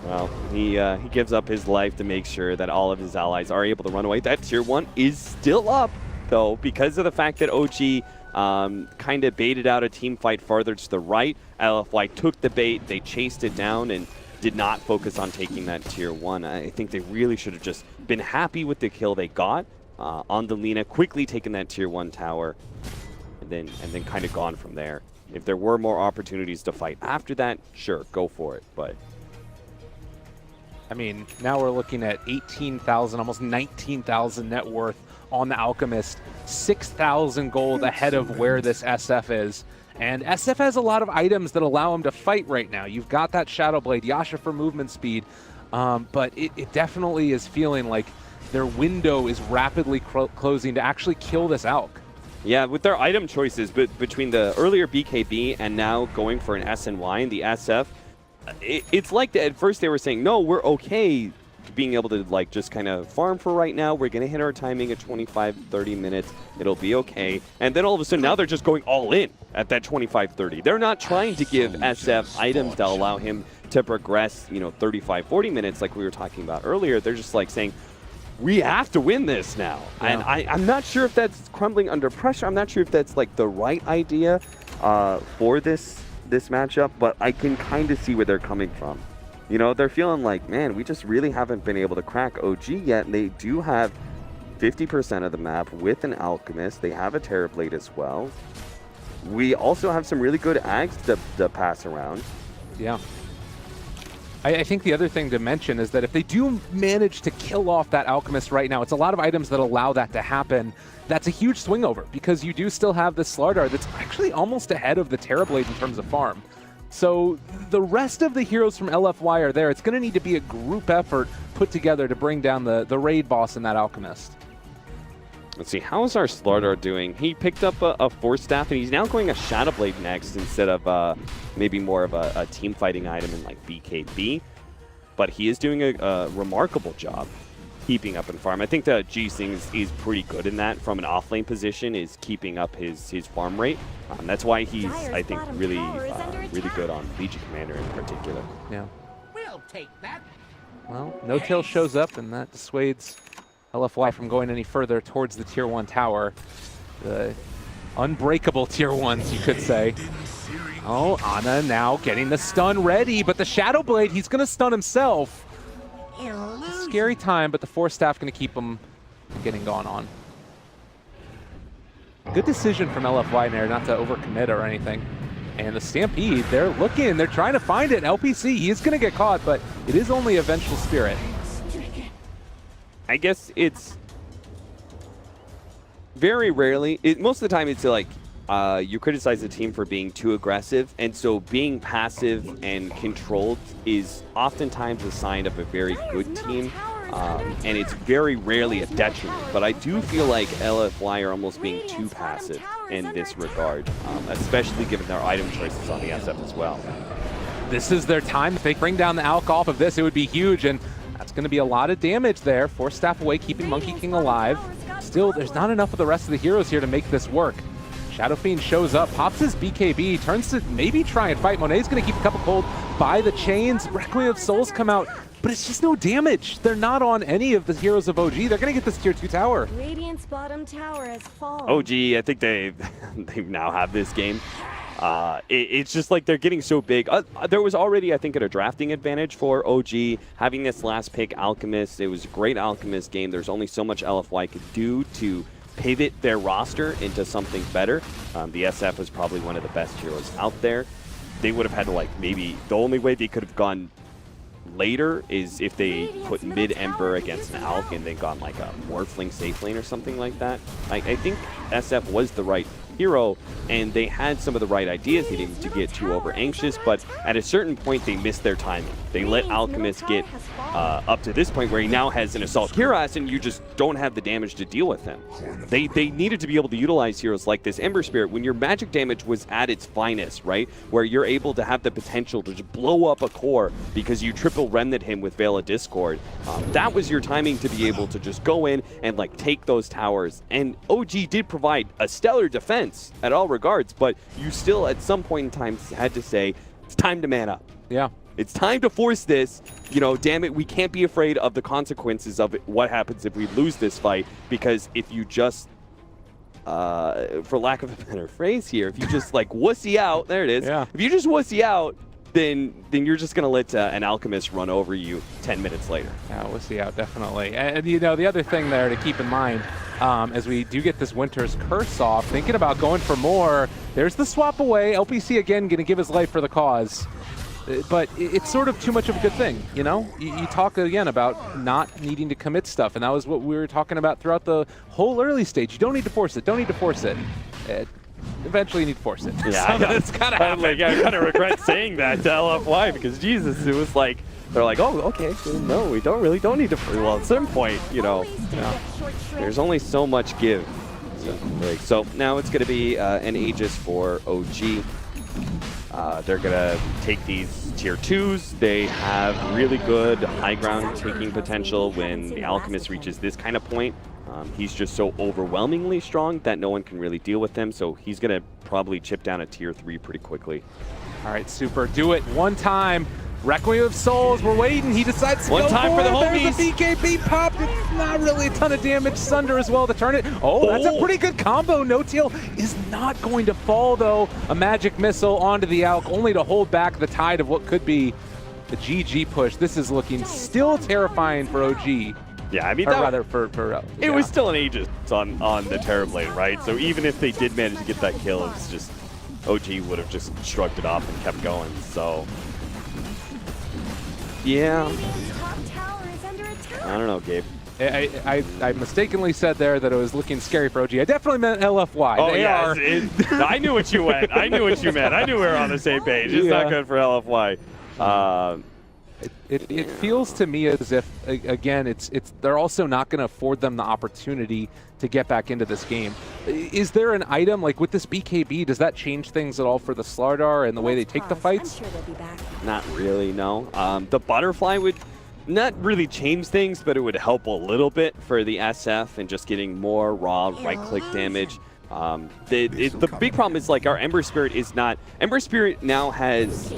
Speaker 12: Well, he gives up his life to make sure that all of his allies are able to run away. That tier 1 is still up, though, because of the fact that OG kind of baited out a team fight farther to the right. LFY took the bait, they chased it down, and did not focus on taking that tier 1. I think they really should have just been happy with the kill they got on the Lina, quickly taken that tier 1 tower, and then kind of gone from there. If there were more opportunities to fight after that, sure, go for it, but...
Speaker 2: I mean, now we're looking at 18,000, almost 19,000 net worth on the Alchemist, 6,000 gold ahead of where this SF is. And SF has a lot of items that allow him to fight right now. You've got that Shadow Blade, Yasha for movement speed, but it definitely is feeling like their window is rapidly closing to actually kill this Alk.
Speaker 12: Yeah, with their item choices, but between the earlier BKB and now going for an SNY and the SF, it's like at first they were saying, no, we're okay being able to like just kind of farm for right now. We're going to hit our timing at 25, 30 minutes. It'll be okay. And then all of a sudden now they're just going all in at that 25, 30. They're not trying to give SF items to allow him to progress, 35, 40 minutes like we were talking about earlier. They're just like saying, we have to win this now. Yeah. And I'm not sure if that's crumbling under pressure. I'm not sure if that's like the right idea for this matchup, but I can kind of see where they're coming from. They're feeling like, man, we just really haven't been able to crack OG yet. And they do have 50% of the map with an Alchemist. They have a Terrorblade as well. We also have some really good Ags to pass around.
Speaker 2: Yeah. I think the other thing to mention is that if they do manage to kill off that Alchemist right now, it's a lot of items that allow that to happen. That's a huge swing over because you do still have the Slardar that's actually almost ahead of the Terrorblade in terms of farm. So the rest of the heroes from LFY are there. It's going to need to be a group effort put together to bring down the raid boss in that Alchemist.
Speaker 12: Let's see, how is our Slardar doing? He picked up a Force Staff, and he's now going a Shadow Blade next instead of maybe more of a team fighting item in like BKB. But he is doing a remarkable job keeping up in farm. I think the G-Sing is pretty good in that from an offlane position, is keeping up his farm rate. That's why he's, I think, really good on Legion Commander in particular.
Speaker 2: Yeah.
Speaker 16: We'll take that.
Speaker 2: Well, No Tail shows up, and that dissuades LFY from going any further towards the Tier 1 tower. The unbreakable Tier 1s, you could say. Oh, Ana now getting the stun ready, but the Shadow Blade, he's going to stun himself. Scary time, but the Force Staff going to keep him from getting gone on. Good decision from LFY there not to overcommit or anything. And the Stampede, they're trying to find it. LPC, he is going to get caught, but it is only a Vengeful Spirit.
Speaker 12: I guess it's very rarely, most of the time it's like you criticize the team for being too aggressive, and so being passive and controlled is oftentimes a sign of a very good team, and it's very rarely a detriment. But I do feel like LFY are almost being too passive in this regard, especially given their item choices on the SF as well.
Speaker 2: This is their time. If they bring down the Alk off of this, it would be huge, and that's going to be a lot of damage there. Force Staff away, keeping Monkey King alive. Still, there's not enough of the rest of the heroes here to make this work. Shadow Fiend shows up, pops his BKB, turns to maybe try and fight. Monet's going to keep a couple cold by the chains. Requiem of Souls come out, but it's just no damage. They're not on any of the heroes of OG. They're going to get this Tier 2 tower.
Speaker 1: Radiant's bottom tower has fallen.
Speaker 12: OG, I think they now have this game. It's just like they're getting so big. There was already, I think, a drafting advantage for OG. Having this last pick, Alchemist, it was a great Alchemist game. There's only so much LFY could do to pivot their roster into something better. The SF was probably one of the best heroes out there. They would have had to, like, maybe the only way they could have gone later is if they put mid-Ember against an Alk and then gone like a Morphling safe lane or something like that. I think SF was the right hero, and they had some of the right ideas. They didn't to get too over anxious, but at a certain point they missed their timing. They let Alchemist get up to this point where he now has an Assault Cuirass, and you just don't have the damage to deal with him. They needed to be able to utilize heroes like this Ember Spirit when your magic damage was at its finest, right? Where you're able to have the potential to just blow up a core because you triple remnant him with Veil of Discord. That was your timing to be able to just go in and like take those towers. And OG did provide a stellar defense at all regards, but you still at some point in time had to say, it's time to man up.
Speaker 2: Yeah.
Speaker 12: It's time to force this. Damn it, we can't be afraid of the consequences of it, what happens if we lose this fight, because if you just, for lack of a better phrase here, if you just like wussy out, there it is.
Speaker 2: Yeah.
Speaker 12: If you just wussy out, then you're just going to let an Alchemist run over you 10 minutes later.
Speaker 2: Yeah, wussy out, definitely. And the other thing there to keep in mind, as we do get this Winter's Curse off, thinking about going for more, there's the swap away. LPC again going to give his life for the cause. But it's sort of too much of a good thing, you know? You talk again about not needing to commit stuff, and that was what we were talking about throughout the whole early stage. You don't need to force it. Don't need to force it. Eventually you need to force it.
Speaker 12: Yeah,
Speaker 2: it's kind of
Speaker 12: I kind of regret saying that to LFY because Jesus, it was like they're like, oh, okay, no, we don't need to. Well, at some point, you know, there's only so much give. So now it's going to be an Aegis for OG. They're going to take these tier 2s. They have really good high ground taking potential when the Alchemist reaches this kind of point. He's just so overwhelmingly strong that no one can really deal with him, so he's going to probably chip down a tier 3 pretty quickly.
Speaker 2: All right, Super, do it one time. Requiem of Souls, we're waiting. He decides to
Speaker 12: One
Speaker 2: go
Speaker 12: time for the
Speaker 2: There's
Speaker 12: homies.
Speaker 2: a BKB popped. It's not really a ton of damage. Sunder as well to turn it. Oh, that's a pretty good combo. No-Tail is not going to fall, though. A magic missile onto the Alk, only to hold back the tide of what could be the GG push. This is looking still terrifying for OG.
Speaker 12: Yeah, I mean,
Speaker 2: or rather for
Speaker 12: it was still an Aegis on the Terrorblade, right? So even if they did manage to get that kill, it's just OG would have just shrugged it off and kept going. So yeah, I don't know, Gabe.
Speaker 2: I mistakenly said there that it was looking scary for OG. I definitely meant LFY.
Speaker 12: Oh,
Speaker 2: they
Speaker 12: yeah,
Speaker 2: are.
Speaker 12: I knew what you meant. I knew what you meant. I knew we were on the same page. It's not good for LFY.
Speaker 2: It feels to me as if, again, they're also not going to afford them the opportunity to get back into this game. Is there an item, like with this BKB, does that change things at all for the Slardar and the way they take the fights?
Speaker 1: I'm sure they'll be back.
Speaker 12: Not really, no. The Butterfly would not really change things, but it would help a little bit for the SF and just getting more raw right-click damage. The big problem is, like, our Ember Spirit is not... Ember Spirit now has...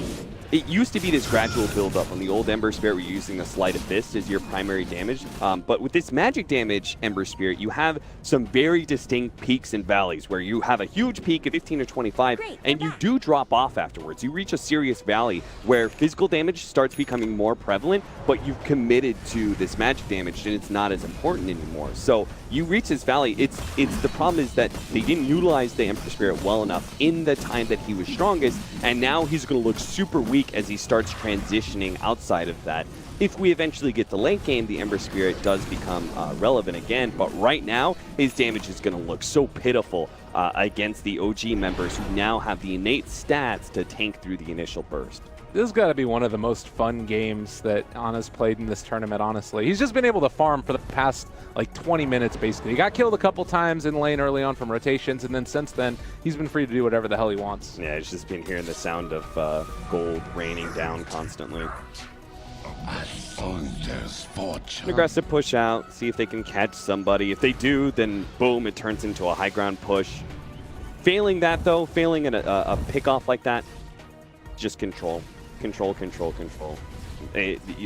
Speaker 12: It used to be this gradual build-up. On the old Ember Spirit, we're using the Sleight of Fist as your primary damage. But with this magic damage Ember Spirit, you have some very distinct peaks and valleys where you have a huge peak of 15 or 25, and you do drop off afterwards. You reach a serious valley where physical damage starts becoming more prevalent, but you've committed to this magic damage, and it's not as important anymore. So you reach this valley. It's the problem is that they didn't utilize the Ember Spirit well enough in the time that he was strongest, and now he's going to look super weak as he starts transitioning outside of that. If we eventually get to late game, the Ember Spirit does become relevant again, but right now, his damage is going to look so pitiful against the OG members who now have the innate stats to tank through the initial burst.
Speaker 2: This has got to be one of the most fun games that Ana's played in this tournament, honestly. He's just been able to farm for the past, like, 20 minutes, basically. He got killed a couple times in lane early on from rotations, and then since then, he's been free to do whatever the hell he wants.
Speaker 12: Yeah, he's just been hearing the sound of gold raining down constantly. An aggressive push out, see if they can catch somebody. If they do, then boom, it turns into a high ground push. Failing that, though, failing in a pick-off like that, just control. Control.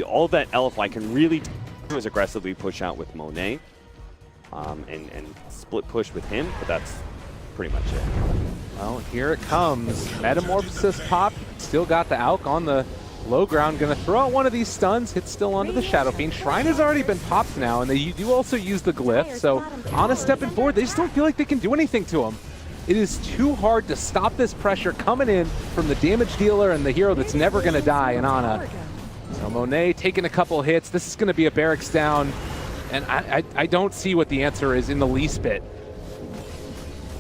Speaker 12: All that LFY can really do is aggressively push out with Monet and split push with him, but that's pretty much it.
Speaker 2: Well, here it comes. Metamorphosis pop. Still got the Alk on the low ground. Going to throw out one of these stuns. Hits still onto the Shadow Fiend. Shrine has already been popped now, and they do also use the glyph. So Ana stepping forward. They just don't feel like they can do anything to him. It is too hard to stop this pressure coming in from the damage dealer and the hero that's never going to die in Ana. So Monet taking a couple hits. This is going to be a barracks down, and I don't see what the answer is in the least bit.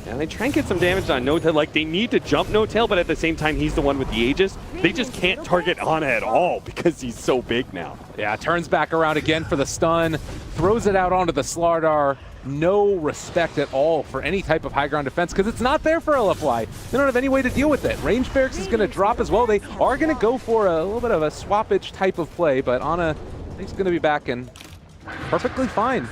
Speaker 12: And they try and get some damage on No-Tail. Like, they need to jump No-Tail, but at the same time, he's the one with the Aegis. They just can't target Ana at all because he's so big now.
Speaker 2: Yeah, turns back around again for the stun. Throws it out onto the Slardar. No respect at all for any type of high ground defense because it's not there for LFY. They don't have any way to deal with it. Range barracks is going to drop as well. They are going to go for a little bit of a swappage type of play, but Ana is going to be back and perfectly fine.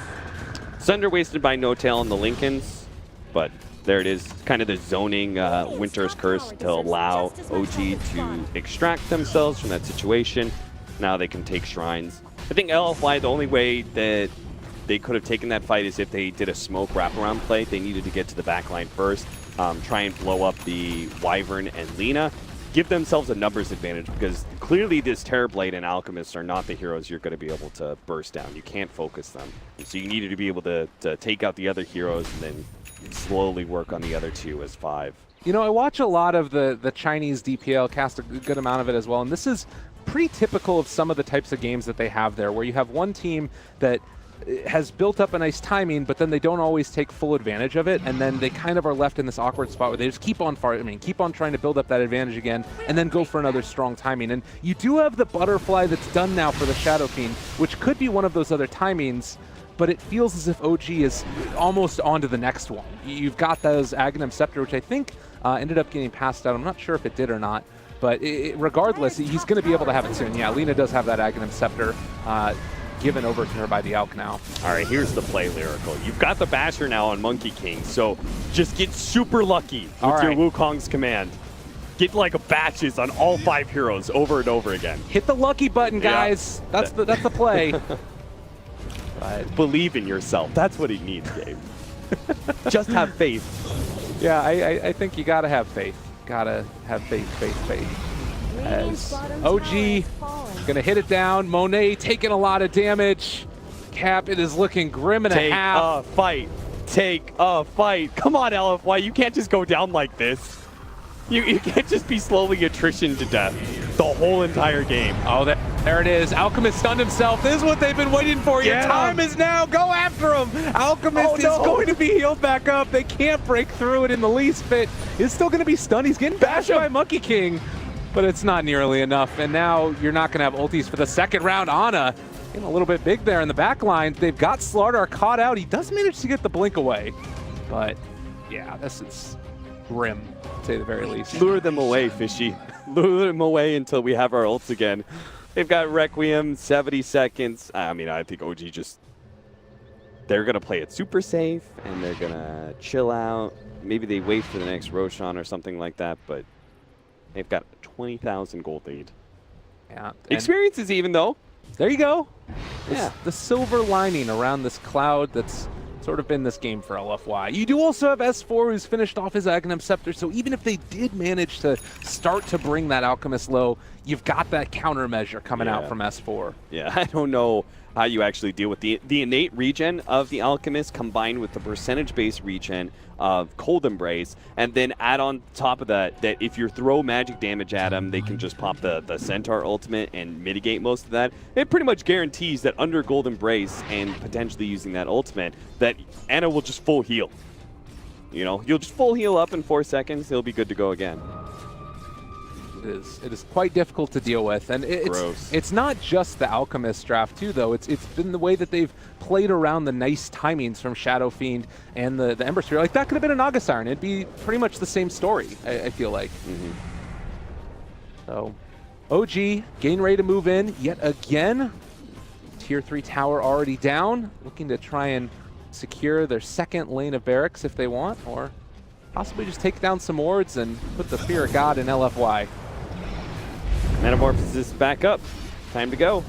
Speaker 12: Sunder wasted by No-Tail on the Lincolns, but there it is, kind of the zoning Winter's Curse to allow OG to extract themselves from that situation. Now they can take shrines. I think LFY, the only way that they could have taken that fight is if they did a smoke wraparound play. They needed to get to the backline first, try and blow up the Wyvern and Lina, give themselves a numbers advantage because clearly this Terrorblade and Alchemist are not the heroes you're going to be able to burst down. You can't focus them. And so you needed to be able to take out the other heroes and then slowly work on the other two as 5.
Speaker 2: You know, I watch a lot of the Chinese DPL, cast a good amount of it as well, and this is pretty typical of some of the types of games that they have there, where you have one team that has built up a nice timing, but then they don't always take full advantage of it, and then they kind of are left in this awkward spot where they just keep on keep on trying to build up that advantage again, and then go for another strong timing. And you do have the butterfly that's done now for the Shadow Fiend, which could be one of those other timings, but it feels as if OG is almost on to the next one. You've got those Aghanim Scepter, which I think ended up getting passed out. I'm not sure if it did or not, but regardless, he's going to be able to have it soon. Yeah, Lina does have that Aghanim Scepter given over to her by the Alk now.
Speaker 12: All right, here's the play, Lyrical. You've got the Basher now on Monkey King, so just get super lucky with your Wukong's command. Get like batches on all 5 heroes over and over again.
Speaker 2: Hit the lucky button, guys. Yeah. That's the play.
Speaker 12: But believe in yourself. That's what he needs, Gabe. Just have faith.
Speaker 2: Yeah, I think you gotta have faith. Gotta have faith. As OG gonna hit it down. Monet taking a lot of damage. Cap, it is looking grim and a half.
Speaker 12: Take a fight. Come on, LFY. You can't just go down like this. You can't just be slowly attrition to death the whole entire game.
Speaker 2: Oh, there it is. Alchemist stunned himself. This is what they've been waiting for. Your time is now. Go after him. Alchemist is going to be healed back up. They can't break through it in the least bit. He's still going to be stunned. He's getting bashed by Monkey King, but it's not nearly enough. And now you're not going to have ultis for the second round. Ana getting a little bit big there in the back line. They've got Slardar caught out. He does manage to get the blink away, but yeah, this is grim, to say the very least.
Speaker 12: Lure them away, Fishy. Lure them away until we have our ults again. They've got Requiem, 70 seconds. I mean, I think OG just... They're going to play it super safe, and they're going to chill out. Maybe they wait for the next Roshan or something like that, but they've got a 20,000 gold lead.
Speaker 2: Yeah.
Speaker 12: Experience is even, though.
Speaker 2: There you go.
Speaker 12: Yeah.
Speaker 2: The silver lining around this cloud that's sort of been this game for LFY. You do also have S4, who's finished off his Aghanim Scepter, so even if they did manage to start to bring that Alchemist low, you've got that countermeasure coming out from S4.
Speaker 12: Yeah, I don't know how you actually deal with the innate regen of the Alchemist combined with the percentage-based regen of Cold Embrace, and then add on top of that if you throw magic damage at them, they can just pop the Centaur ultimate and mitigate most of that. It pretty much guarantees that under Cold Embrace and potentially using that ultimate, that Ana will just full heal. You know, you'll just full heal up in 4 seconds, he'll be good to go again.
Speaker 2: It is quite difficult to deal with, and it's not just the Alchemist draft too, though. It's been the way that they've played around the nice timings from Shadow Fiend and the Ember Sphere. Like, that could have been a Naga Siren. It'd be pretty much the same story, I feel like. So, OG getting ready to move in yet again. Tier 3 tower already down, looking to try and secure their second lane of barracks if they want, or possibly just take down some wards and put the fear of God in LFY.
Speaker 12: Metamorphosis back up. Time to go.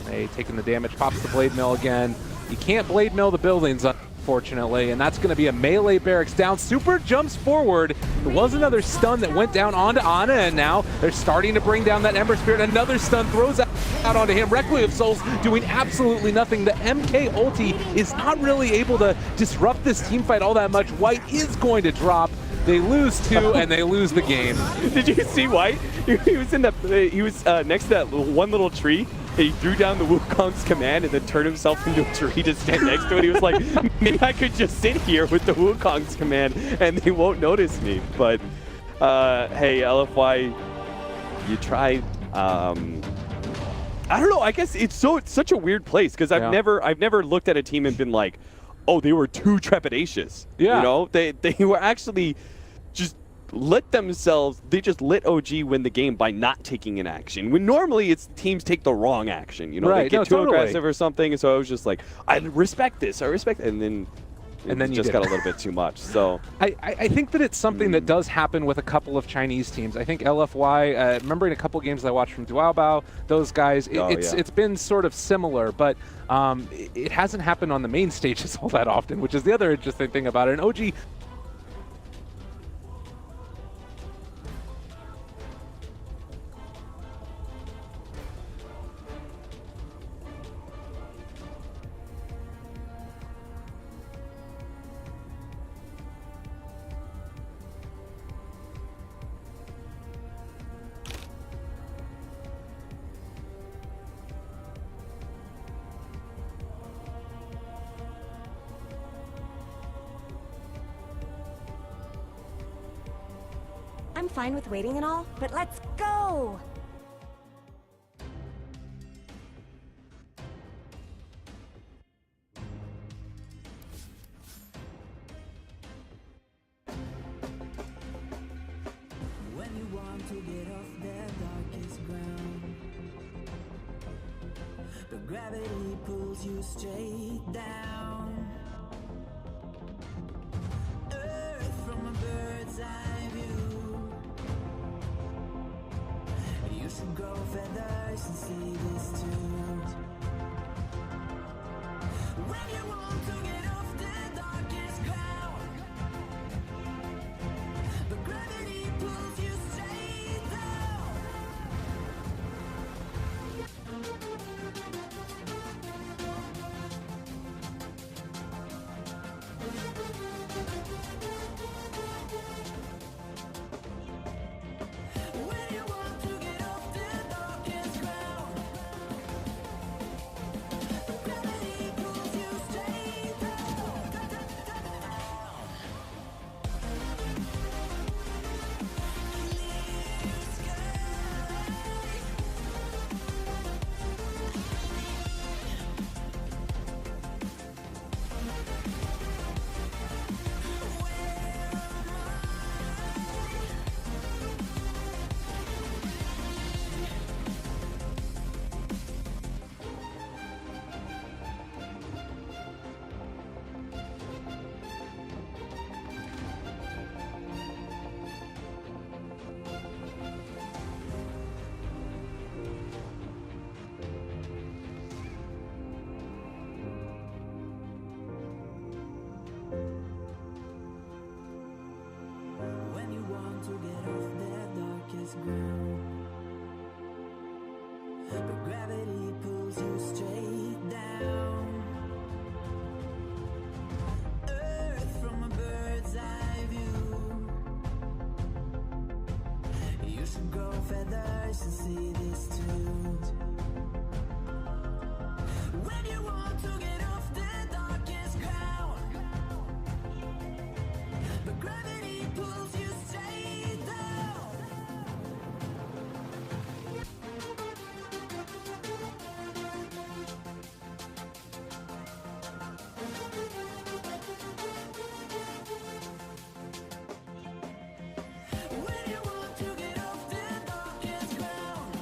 Speaker 2: They taking the damage, pops the Blade Mill again. You can't Blade Mill the buildings, unfortunately, and that's going to be a melee barracks down. Super jumps forward. There was another stun that went down onto Ana, and now they're starting to bring down that Ember Spirit. Another stun throws out onto him. Requiem of Souls doing absolutely nothing. The MK ulti is not really able to disrupt this team fight all that much. White is going to drop. They lose 2 and they lose the game.
Speaker 12: Did you see White? He was in he was next to that one little tree. He threw down the Wukong's command and then turned himself into a tree to stand next to it. He was like, maybe I could just sit here with the Wukong's command and they won't notice me. But hey, LFY, you tried. I don't know. I guess it's such a weird place because I've never looked at a team and been like, oh, they were too trepidatious.
Speaker 2: Yeah.
Speaker 12: You know, they were actually just they just let OG win the game by not taking an action. When normally it's teams take the wrong action. You know, they get too aggressive or something. And so I was just like, I respect this. I respect it. And then you just got a little bit too much. So
Speaker 2: I think that it's something that does happen with a couple of Chinese teams. I think LFY, remembering a couple games I watched from Duaobao, those guys, it's been sort of similar, but it hasn't happened on the main stages all that often, which is the other interesting thing about it. And OG
Speaker 1: I'm fine with waiting and all, but let's go!
Speaker 9: When you want to get off the darkest ground, but gravity pulls you straight down. Earth from a bird's eye view. You should grow feathers and see this too. When you want to get off the darkest ground, but gravity pulls you straight down. When you want to get off the darkest ground, but gravity pulls you straight down. Clear skies. When you want to get off the darkest ground, but gravity pulls you straight down. Earth from a bird's eye view. You should grow feathers and see this too. When you want to get off the darkest ground, but gravity pulls you straight down. When you want to get off the darkest ground,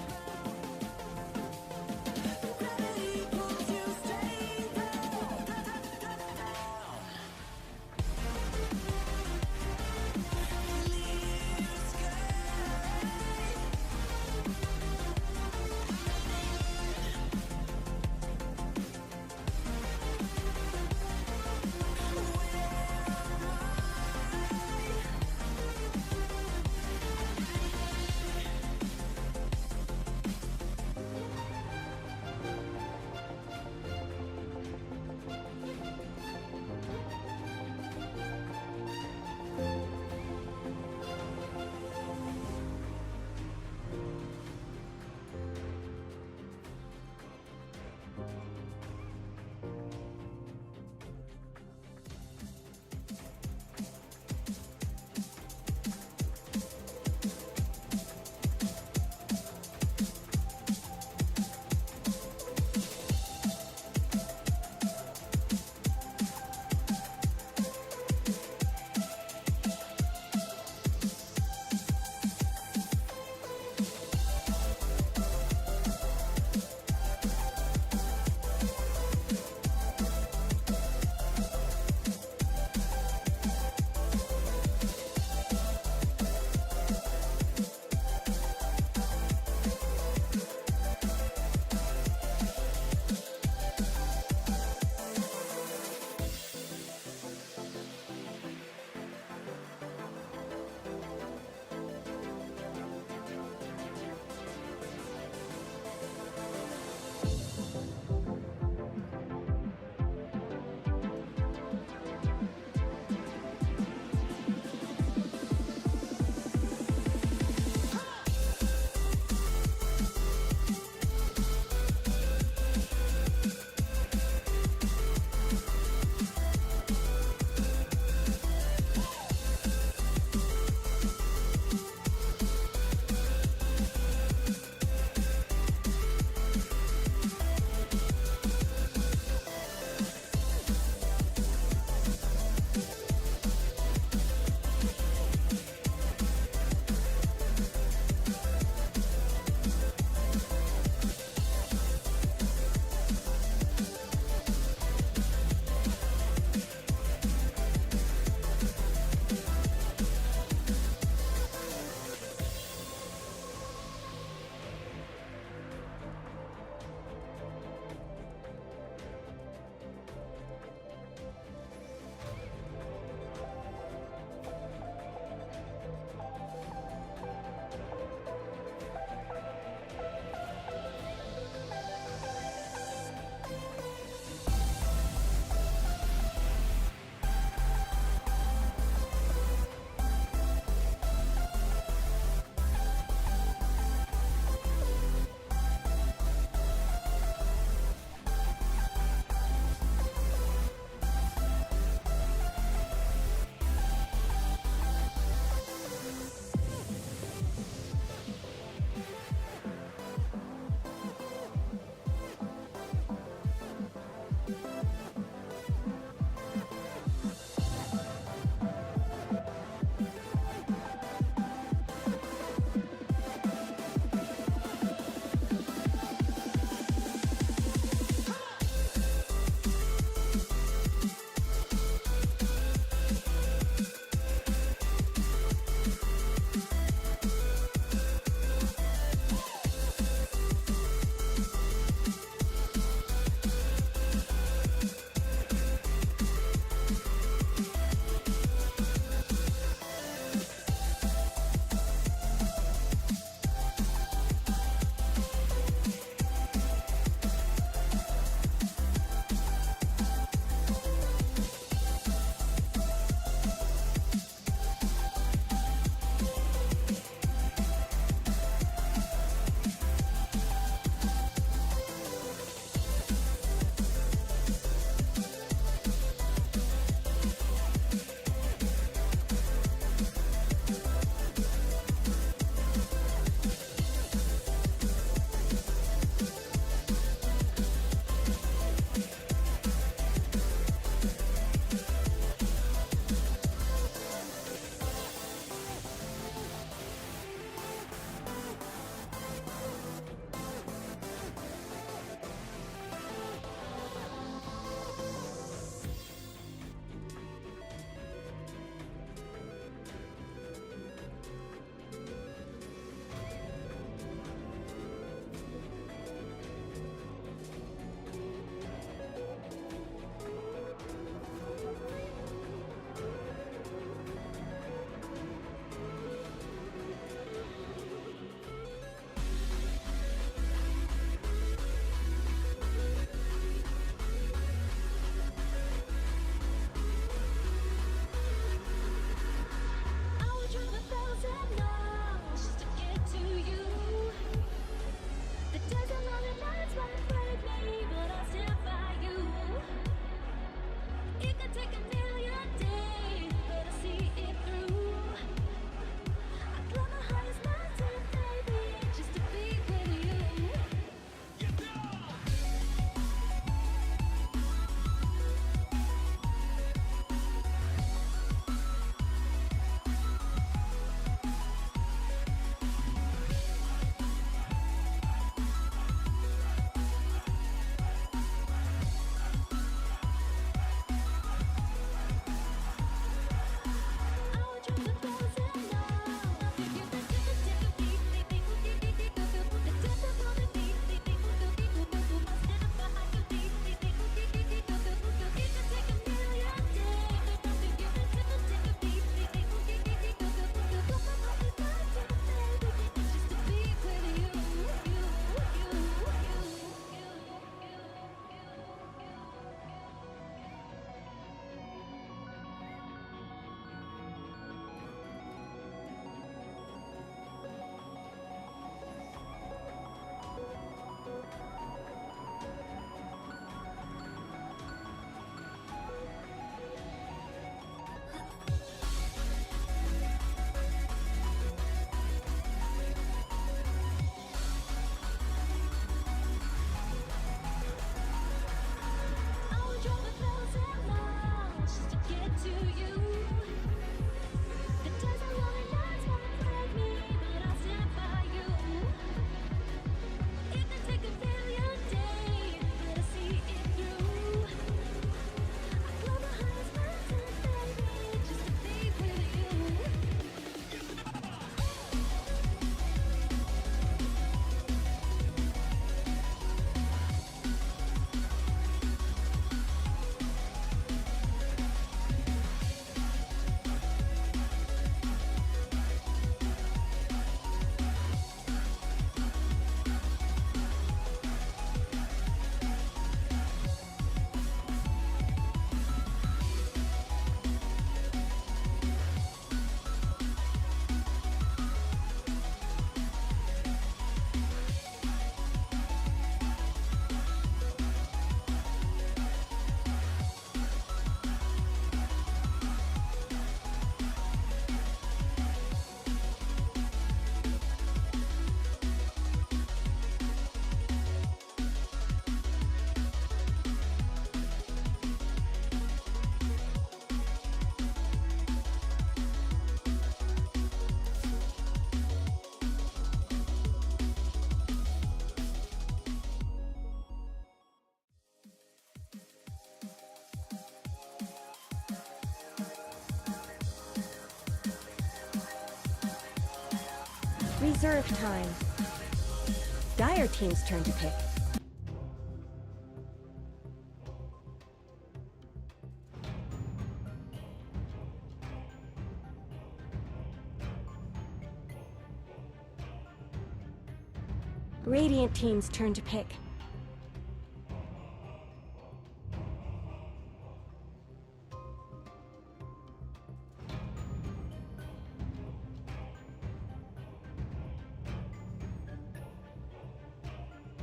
Speaker 1: Reserve time. Dire team's turn to pick. Radiant team's turn to pick.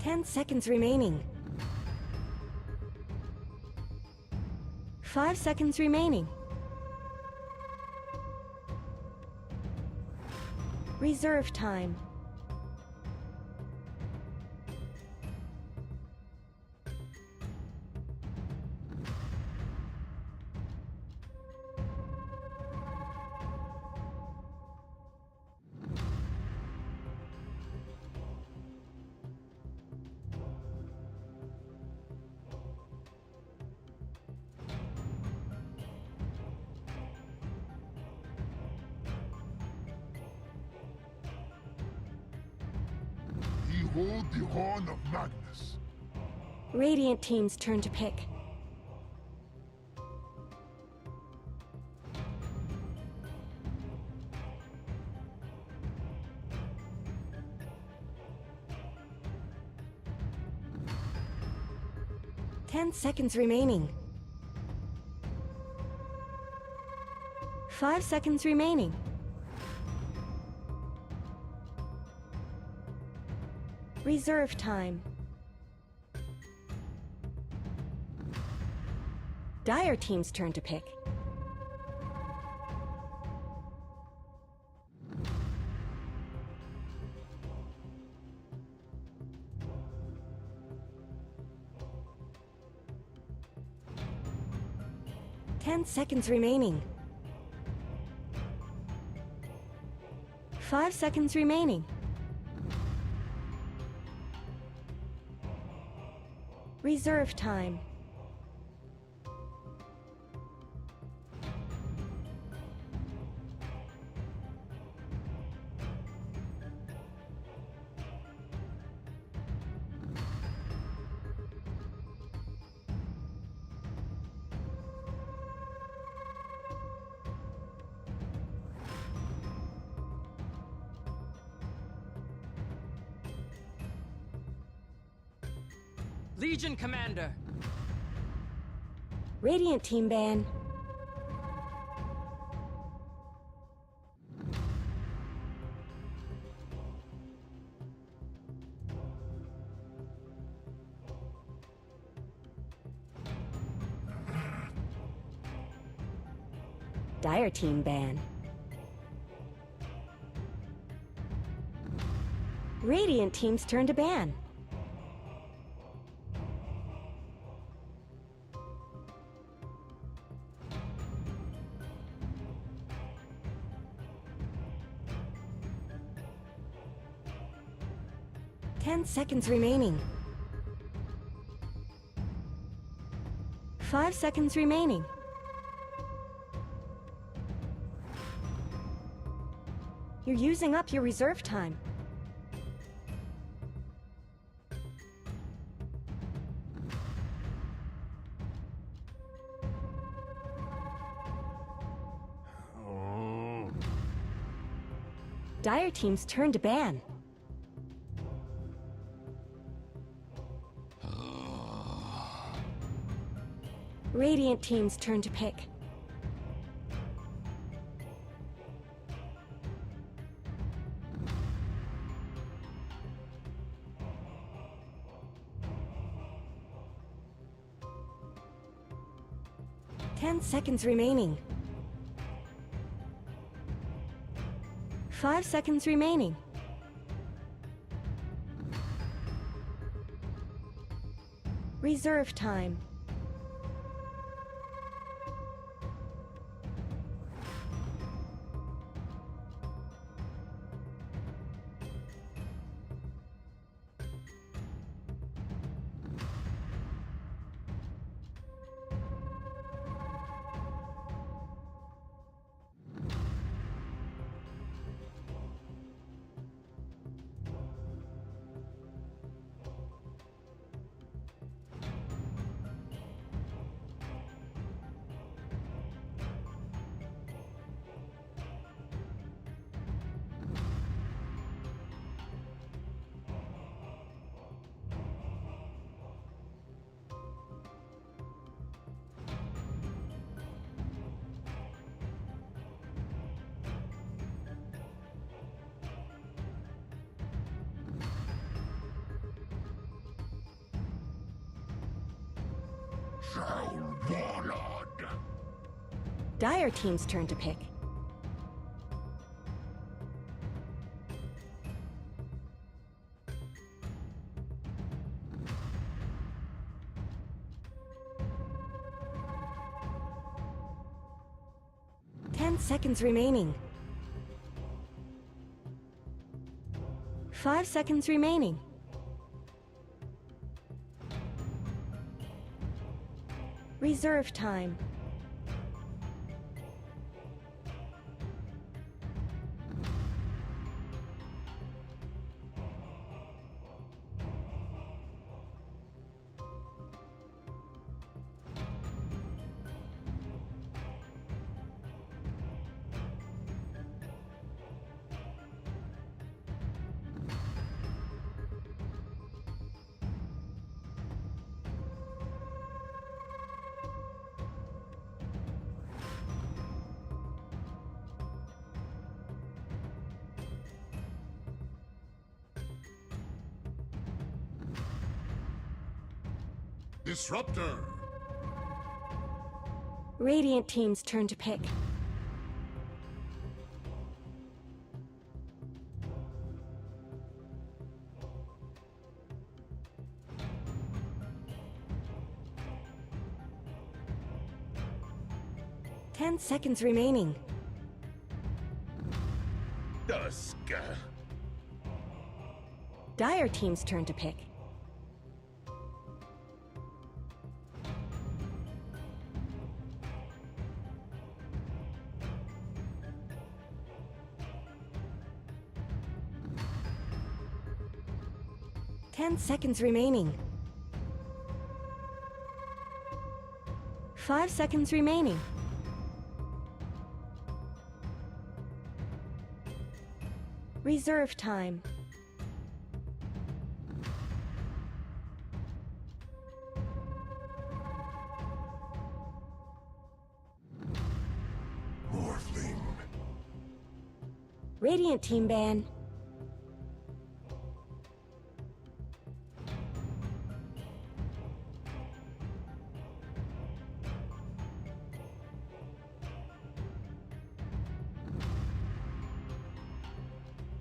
Speaker 1: 10 seconds remaining. 5 seconds remaining. Reserve time.
Speaker 16: Behold the horn of Magnus.
Speaker 1: Radiant team's turn to pick. Ten seconds remaining. 5 seconds remaining. Reserve time. Dire team's turn to pick. Ten seconds remaining. 5 seconds remaining. Reserve time.
Speaker 17: Legion Commander.
Speaker 1: Radiant team ban. Dire team ban. Radiant team's turn to ban. Ten seconds remaining. 5 seconds remaining. You're using up your reserve time. Dire team's turn to ban. Radiant team's turn to pick. Ten seconds remaining. 5 seconds remaining. Reserve time.
Speaker 16: Soul Warlord.
Speaker 1: Dire team's turn to pick. Seconds remaining. 5 seconds remaining. Reserve time.
Speaker 16: Disruptor.
Speaker 1: Radiant team's turn to pick. Ten seconds remaining.
Speaker 16: Dusk.
Speaker 1: Dire team's turn to pick. Ten seconds remaining. 5 seconds remaining. Reserve time.
Speaker 16: Morphling.
Speaker 1: Radiant team ban.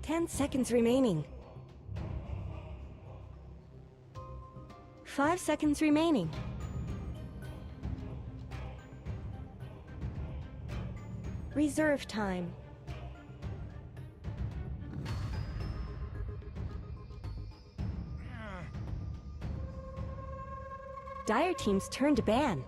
Speaker 1: Ten seconds remaining. 5 seconds remaining. Reserve time. Dire team's turn to ban.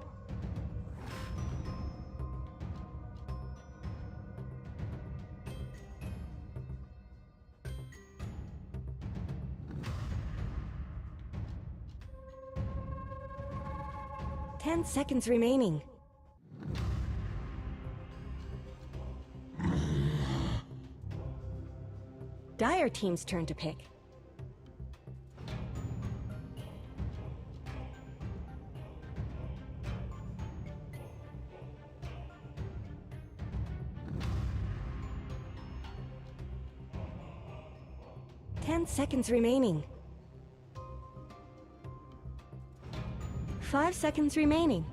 Speaker 1: Ten seconds remaining. Dire team's turn to pick. Ten seconds remaining. 5 seconds remaining.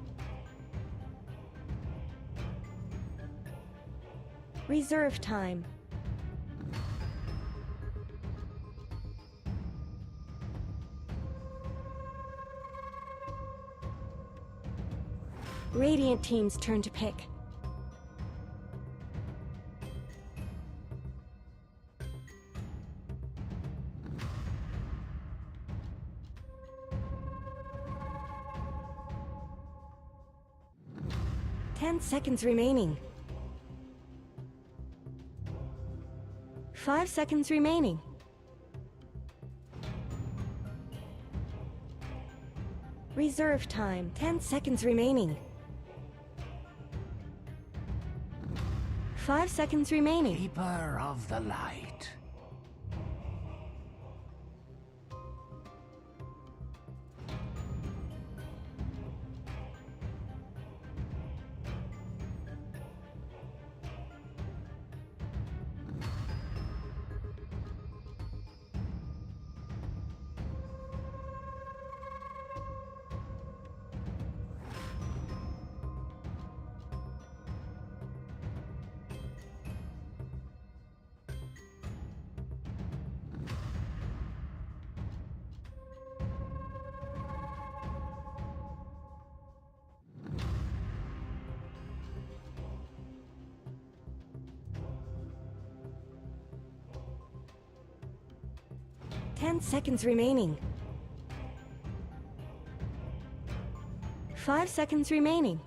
Speaker 1: Reserve time. Radiant team's turn to pick. Ten seconds remaining. 5 seconds remaining. Reserve time. 10 seconds remaining. 5 seconds remaining.
Speaker 18: Keeper of the light.
Speaker 1: 10 seconds remaining. 5 seconds remaining.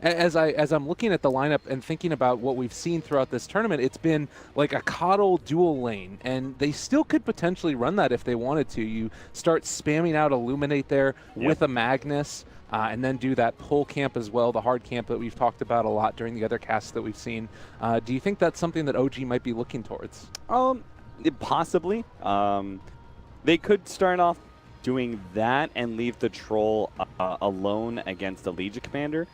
Speaker 2: As I'm looking at the lineup and thinking about what we've seen throughout this tournament, it's been like a coddle dual lane, and they still could potentially run that if they wanted to. You start spamming out Illuminate there with a Magnus, and then do that pull camp as well, the hard camp that we've talked about a lot during the other casts that we've seen. Do you think that's something that OG might be looking towards?
Speaker 12: Possibly. They could start off doing that and leave the troll alone against the Legion Commander.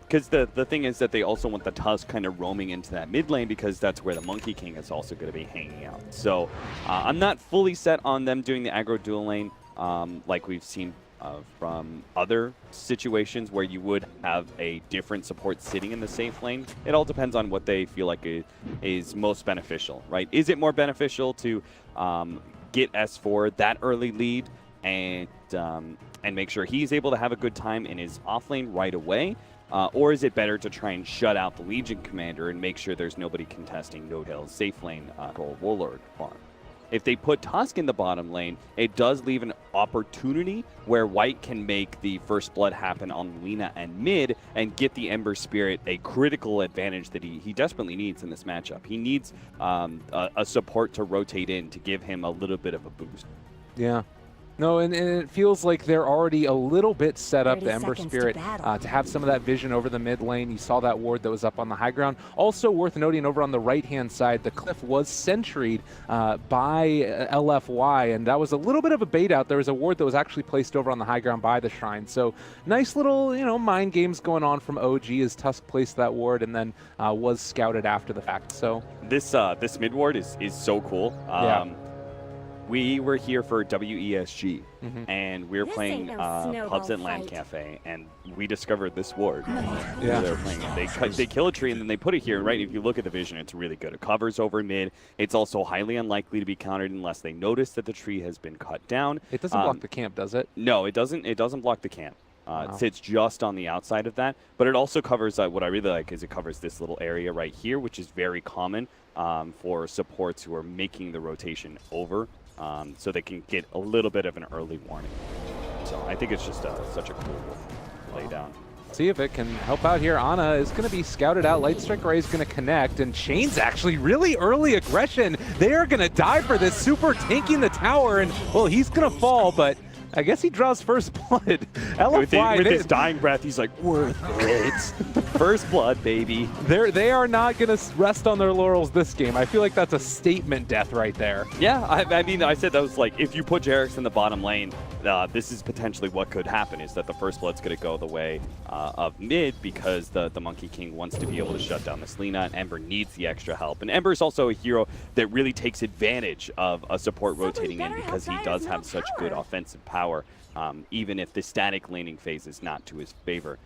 Speaker 12: Because the thing is that they also want the Tusk kind of roaming into that mid lane, because that's where the Monkey King is also going to be hanging out. So I'm not fully set on them doing the aggro dual lane like we've seen from other situations where you would have a different support sitting in the safe lane. It all depends on what they feel like is most beneficial, right? Is it more beneficial to get S4 that early lead and make sure he's able to have a good time in his offlane right away? Or is it better to try and shut out the Legion Commander and make sure there's nobody contesting No Tail's safe lane or Warlord farm? If they put Tusk in the bottom lane, it does leave an opportunity where White can make the first blood happen on Lina and mid and get the Ember Spirit a critical advantage that he desperately needs in this matchup. He needs a support to rotate in to give him a little bit of a boost.
Speaker 2: Yeah. No, and it feels like they're already a little bit set up, the Ember Spirit, to have some of that vision over the mid lane. You saw that ward that was up on the high ground. Also worth noting, over on the right-hand side, the cliff was sentryed by LFY, and that was a little bit of a bait out. There was a ward that was actually placed over on the high ground by the shrine. So nice little, mind games going on from OG as Tusk placed that ward and then was scouted after the fact. So
Speaker 12: this mid ward is so cool. We were here for WESG, and we were playing Pubs at Land Cafe, and we discovered this ward.
Speaker 2: Yeah.
Speaker 12: They were playing it. They kill a tree, and then they put it here, right? If you look at the vision, it's really good. It covers over mid. It's also highly unlikely to be countered unless they notice that the tree has been cut down.
Speaker 2: It doesn't block the camp, does it?
Speaker 12: No, it doesn't. It doesn't block the camp. It sits just on the outside of that, but it also covers, what I really like is it covers this little area right here, which is very common for supports who are making the rotation over. So they can get a little bit of an early warning. So I think it's just such a cool lay down.
Speaker 2: See if it can help out here. Ana is going to be scouted out. Light Strike Ray is going to connect, and Shane's actually really early aggression. They are going to die for this, super tanking the tower, and well, he's going to fall, but I guess he draws first blood. LFY,
Speaker 12: with his dying breath, he's like, worth it. First blood, baby.
Speaker 2: They are not going to rest on their laurels this game. I feel like that's a statement death right there.
Speaker 12: Yeah, I mean, I said that was like, if you put Jarex in the bottom lane, this is potentially what could happen, is that the first blood's going to go the way of mid, because the Monkey King wants to be able to shut down this Lina, and Ember needs the extra help. And Ember is also a hero that really takes advantage of a support rotating in, because he does have such good offensive power, even if the static laning phase is not to his favor.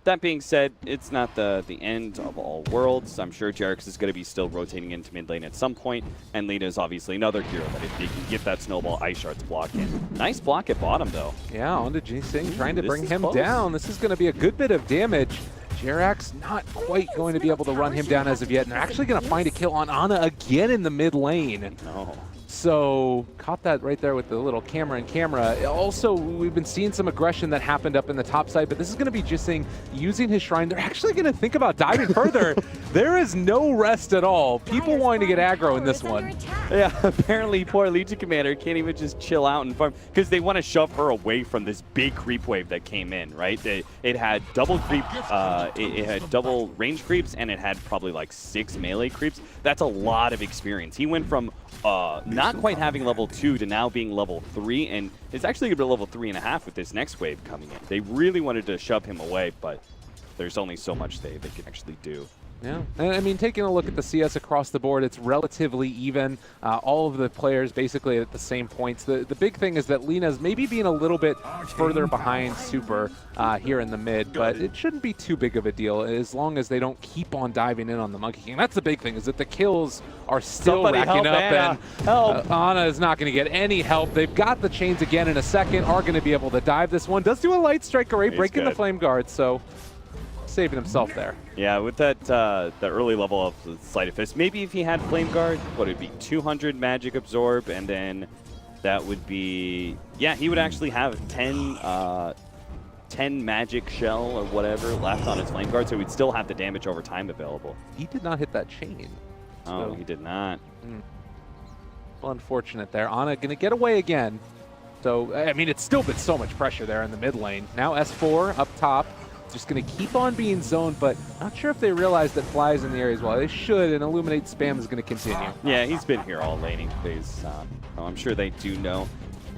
Speaker 12: That being said, it's not the end of all worlds. I'm sure Jarex is going to be still rotating into mid lane at some point, and Lina is obviously another hero that if he can get that snowball Ice Shards block in. Nice block at bottom, though.
Speaker 2: Yeah, onto G-Sing, trying to bring him
Speaker 12: close.
Speaker 2: down. This is going to be a good bit of damage. Jerax not quite going to be able to run him down as of yet, and they're actually going to find a kill on Ana again in the mid lane.
Speaker 12: No.
Speaker 2: So caught that right there with the little camera in camera. Also, we've been seeing some aggression that happened up in the top side, but this is going to be Jising using his shrine. They're actually going to think about diving further. There is no rest at all. People wanting to get aggro in this one.
Speaker 12: Yeah, apparently poor Legion Commander can't even just chill out and farm because they want to shove her away from this big creep wave that came in, right? It had double creep, it had double range creeps, and it had probably like 6 melee creeps. That's a lot of experience. He went from not quite having level 2 to now being level 3, and it's actually going to be level 3.5 with this next wave coming in. They really wanted to shove him away, but there's only so much they can actually do.
Speaker 2: Yeah, and I mean, taking a look at the CS across the board, it's relatively even. All of the players basically at the same points. The big thing is that Lina's maybe being a little bit further behind Super here in the mid, but it shouldn't be too big of a deal as long as they don't keep on diving in on the Monkey King. That's the big thing, is that the kills are still racking up, and Ana is not going to get any help. They've got the chains again in a second, are going to be able to dive this one. Does do a light strike array, breaking the flame guard, so saving himself there.
Speaker 12: Yeah, with that the early level of Sleight of Fist, maybe if he had Flame Guard, what would it be, 200 Magic Absorb, and then that would be, yeah, he would actually have 10 Magic Shell or whatever left on his Flame Guard, so he'd still have the damage over time available.
Speaker 2: He did not hit that chain.
Speaker 12: Oh,
Speaker 2: So-
Speaker 12: he did not.
Speaker 2: Well, unfortunate there. Ana going to get away again. So, I mean, it's still been so much pressure there in the mid lane. Now S4 up top. Just going to keep on being zoned, but not sure if they realize that Fly is in the area as well. They should, and Illuminate spam is going to continue.
Speaker 12: Yeah, he's been here all laning phase. So I'm sure they do know.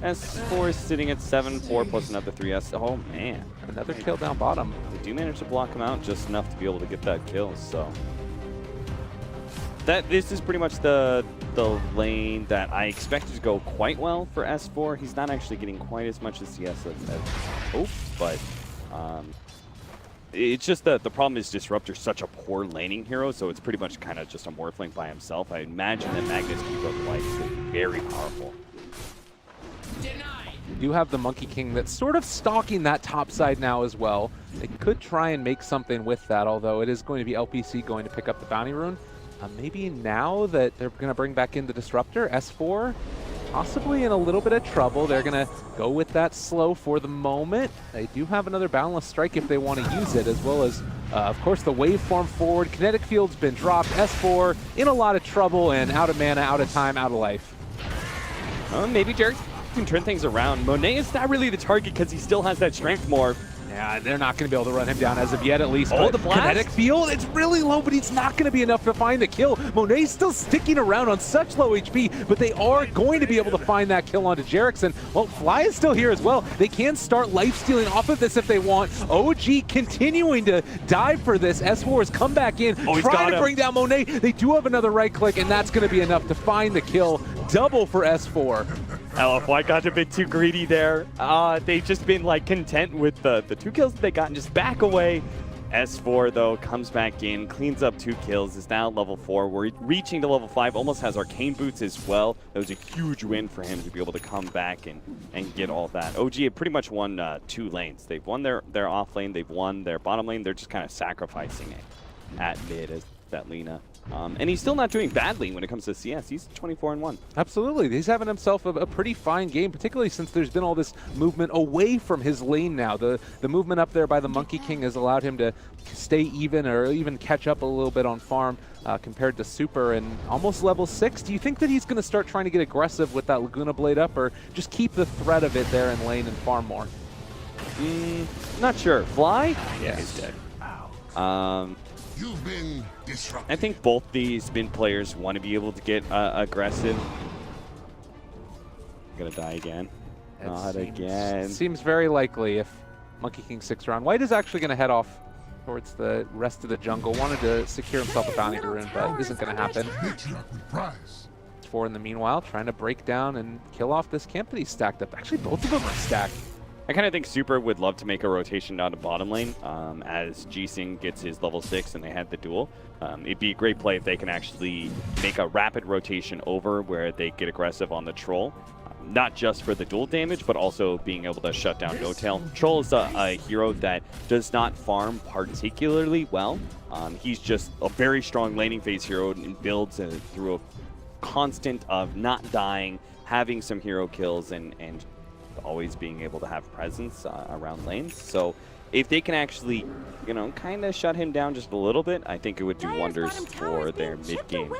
Speaker 12: S4 is sitting at 7-4 plus another 3S. Oh, man.
Speaker 2: Another kill down bottom.
Speaker 12: They do manage to block him out just enough to be able to get that kill, so. This is pretty much the lane that I expected to go quite well for S4. He's not actually getting quite as much as CS as hoped, but it's just that the problem is Disruptor's such a poor laning hero, so it's pretty much kind of just a Morphling by himself. I imagine that Magnus Keeper Light is very powerful.
Speaker 2: You have the Monkey King that's sort of stalking that top side now as well. They could try and make something with that, although it is going to be LPC going to pick up the Bounty Rune. Maybe now that they're going to bring back in the Disruptor, S4 possibly in a little bit of trouble. They're going to go with that slow for the moment. They do have another Boundless Strike if they want to use it, as well as, of course, the waveform forward. Kinetic Field's been dropped. S4 in a lot of trouble and out of mana, out of time, out of life.
Speaker 12: Maybe Jarek can turn things around. Monet is not really the target because he still has that Strength Morph.
Speaker 2: Yeah, they're not going to be able to run him down as of yet, at least.
Speaker 12: Oh, the blast?
Speaker 2: Kinetic Field, it's really low, but it's not going to be enough to find the kill. Monet's still sticking around on such low HP, but they are going to be able to find that kill onto Jerickson. Well, Fly is still here as well. They can start life-stealing off of this if they want. OG continuing to dive for this. S4 has come back in, trying to bring down Monet. They do have another right-click, and that's going to be enough to find the kill. Double for S4.
Speaker 12: LFY got a bit too greedy there. They've just been like content with the 2 kills that they got and just back away. S4 though comes back in, cleans up 2 kills, is now level 4. We're reaching to level 5, almost has Arcane Boots as well. That was a huge win for him to be able to come back and get all that. OG had pretty much won 2 lanes. They've won their off lane, they've won their bottom lane. They're just kind of sacrificing it at mid as that Lina. And he's still not doing badly when it comes to CS. He's 24-1.
Speaker 2: Absolutely. He's having himself a pretty fine game, particularly since there's been all this movement away from his lane now. The movement up there by the Monkey King has allowed him to stay even or even catch up a little bit on farm compared to Super and almost level 6. Do you think that he's going to start trying to get aggressive with that Laguna Blade up or just keep the threat of it there in lane and farm more?
Speaker 12: Not sure. Fly?
Speaker 2: Yeah, he's dead.
Speaker 16: You've been disrupted.
Speaker 12: I think both these mid players want to be able to get aggressive. Gonna die again. Not again.
Speaker 2: Seems very likely if Monkey King sticks around. White is actually going to head off towards the rest of the jungle. Wanted to secure himself a bounty rune, but isn't going to happen. 4 in the meanwhile, trying to break down and kill off this camp that he's stacked up. Actually, both of them are stacked.
Speaker 12: I kind of think Super would love to make a rotation down to bottom lane as G-Sing gets his level 6 and they had the duel. It'd be a great play if they can actually make a rapid rotation over where they get aggressive on the Troll. Not just for the dual damage, but also being able to shut down No-Tail. Troll is a hero that does not farm particularly well. He's just a very strong laning phase hero and builds through a constant of not dying, having some hero kills, and always being able to have presence around lanes. So if they can actually, you know, kind of shut him down just a little bit, I think it would do wonders for their mid-game.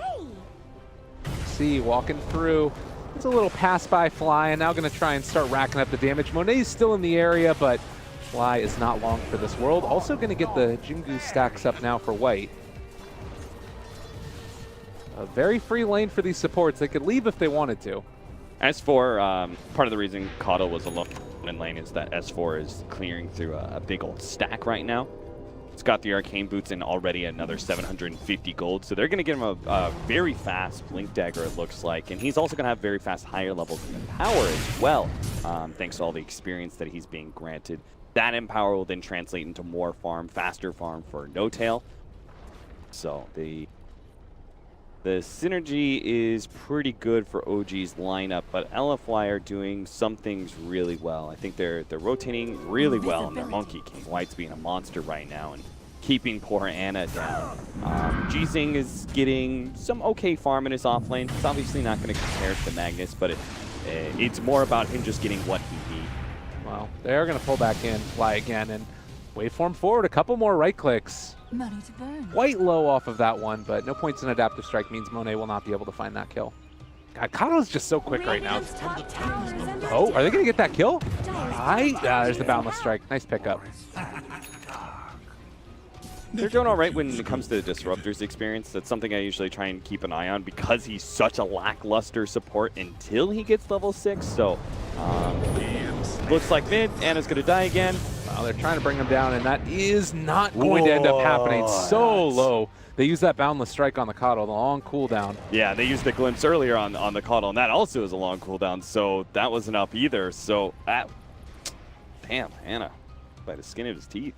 Speaker 2: See, walking through. It's a little pass by Fly, and now going to try and start racking up the damage. Monet's still in the area, but Fly is not long for this world. Also going to get the Jingu stacks up now for White. A very free lane for these supports. They could leave if they wanted to.
Speaker 12: S4, part of the reason Kato was alone in lane is that S4 is clearing through a big old stack right now. It's got the Arcane Boots and already another 750 gold, so they're going to give him a very fast Blink Dagger, it looks like. And he's also going to have very fast higher levels of Empower as well, thanks to all the experience that he's being granted. That Empower will then translate into more farm, faster farm for No Tail. So the synergy is pretty good for OG's lineup, but LFY are doing some things really well. I think they're rotating really well in their Monkey King. White's being a monster right now and keeping poor Ana down. Jizing is getting some okay farm in his offlane. It's obviously not going to compare to Magnus, but it's more about him just getting what he needs.
Speaker 2: Well, they're going to pull back in, Fly again, and waveform forward. A couple more right clicks.
Speaker 3: Money to burn.
Speaker 2: Quite low off of that one, but no points in Adaptive Strike means Monet will not be able to find that kill. God, Kato's just so quick right now. Oh, are they going to get that kill? There's the Boundless Strike. Nice pickup.
Speaker 12: They're doing all right when it comes to the Disruptor's experience. That's something I usually try and keep an eye on because he's such a lackluster support until he gets level 6. So, looks like mid. Ana's going to die again.
Speaker 2: Wow, they're trying to bring him down, and that is not going to end up happening. So low. They use that Boundless Strike on the Kato, the long cooldown.
Speaker 12: Yeah, they used the Glimpse earlier on the Kato, and that also is a long cooldown, so that wasn't up either. So, damn, Ana, by the skin of his teeth.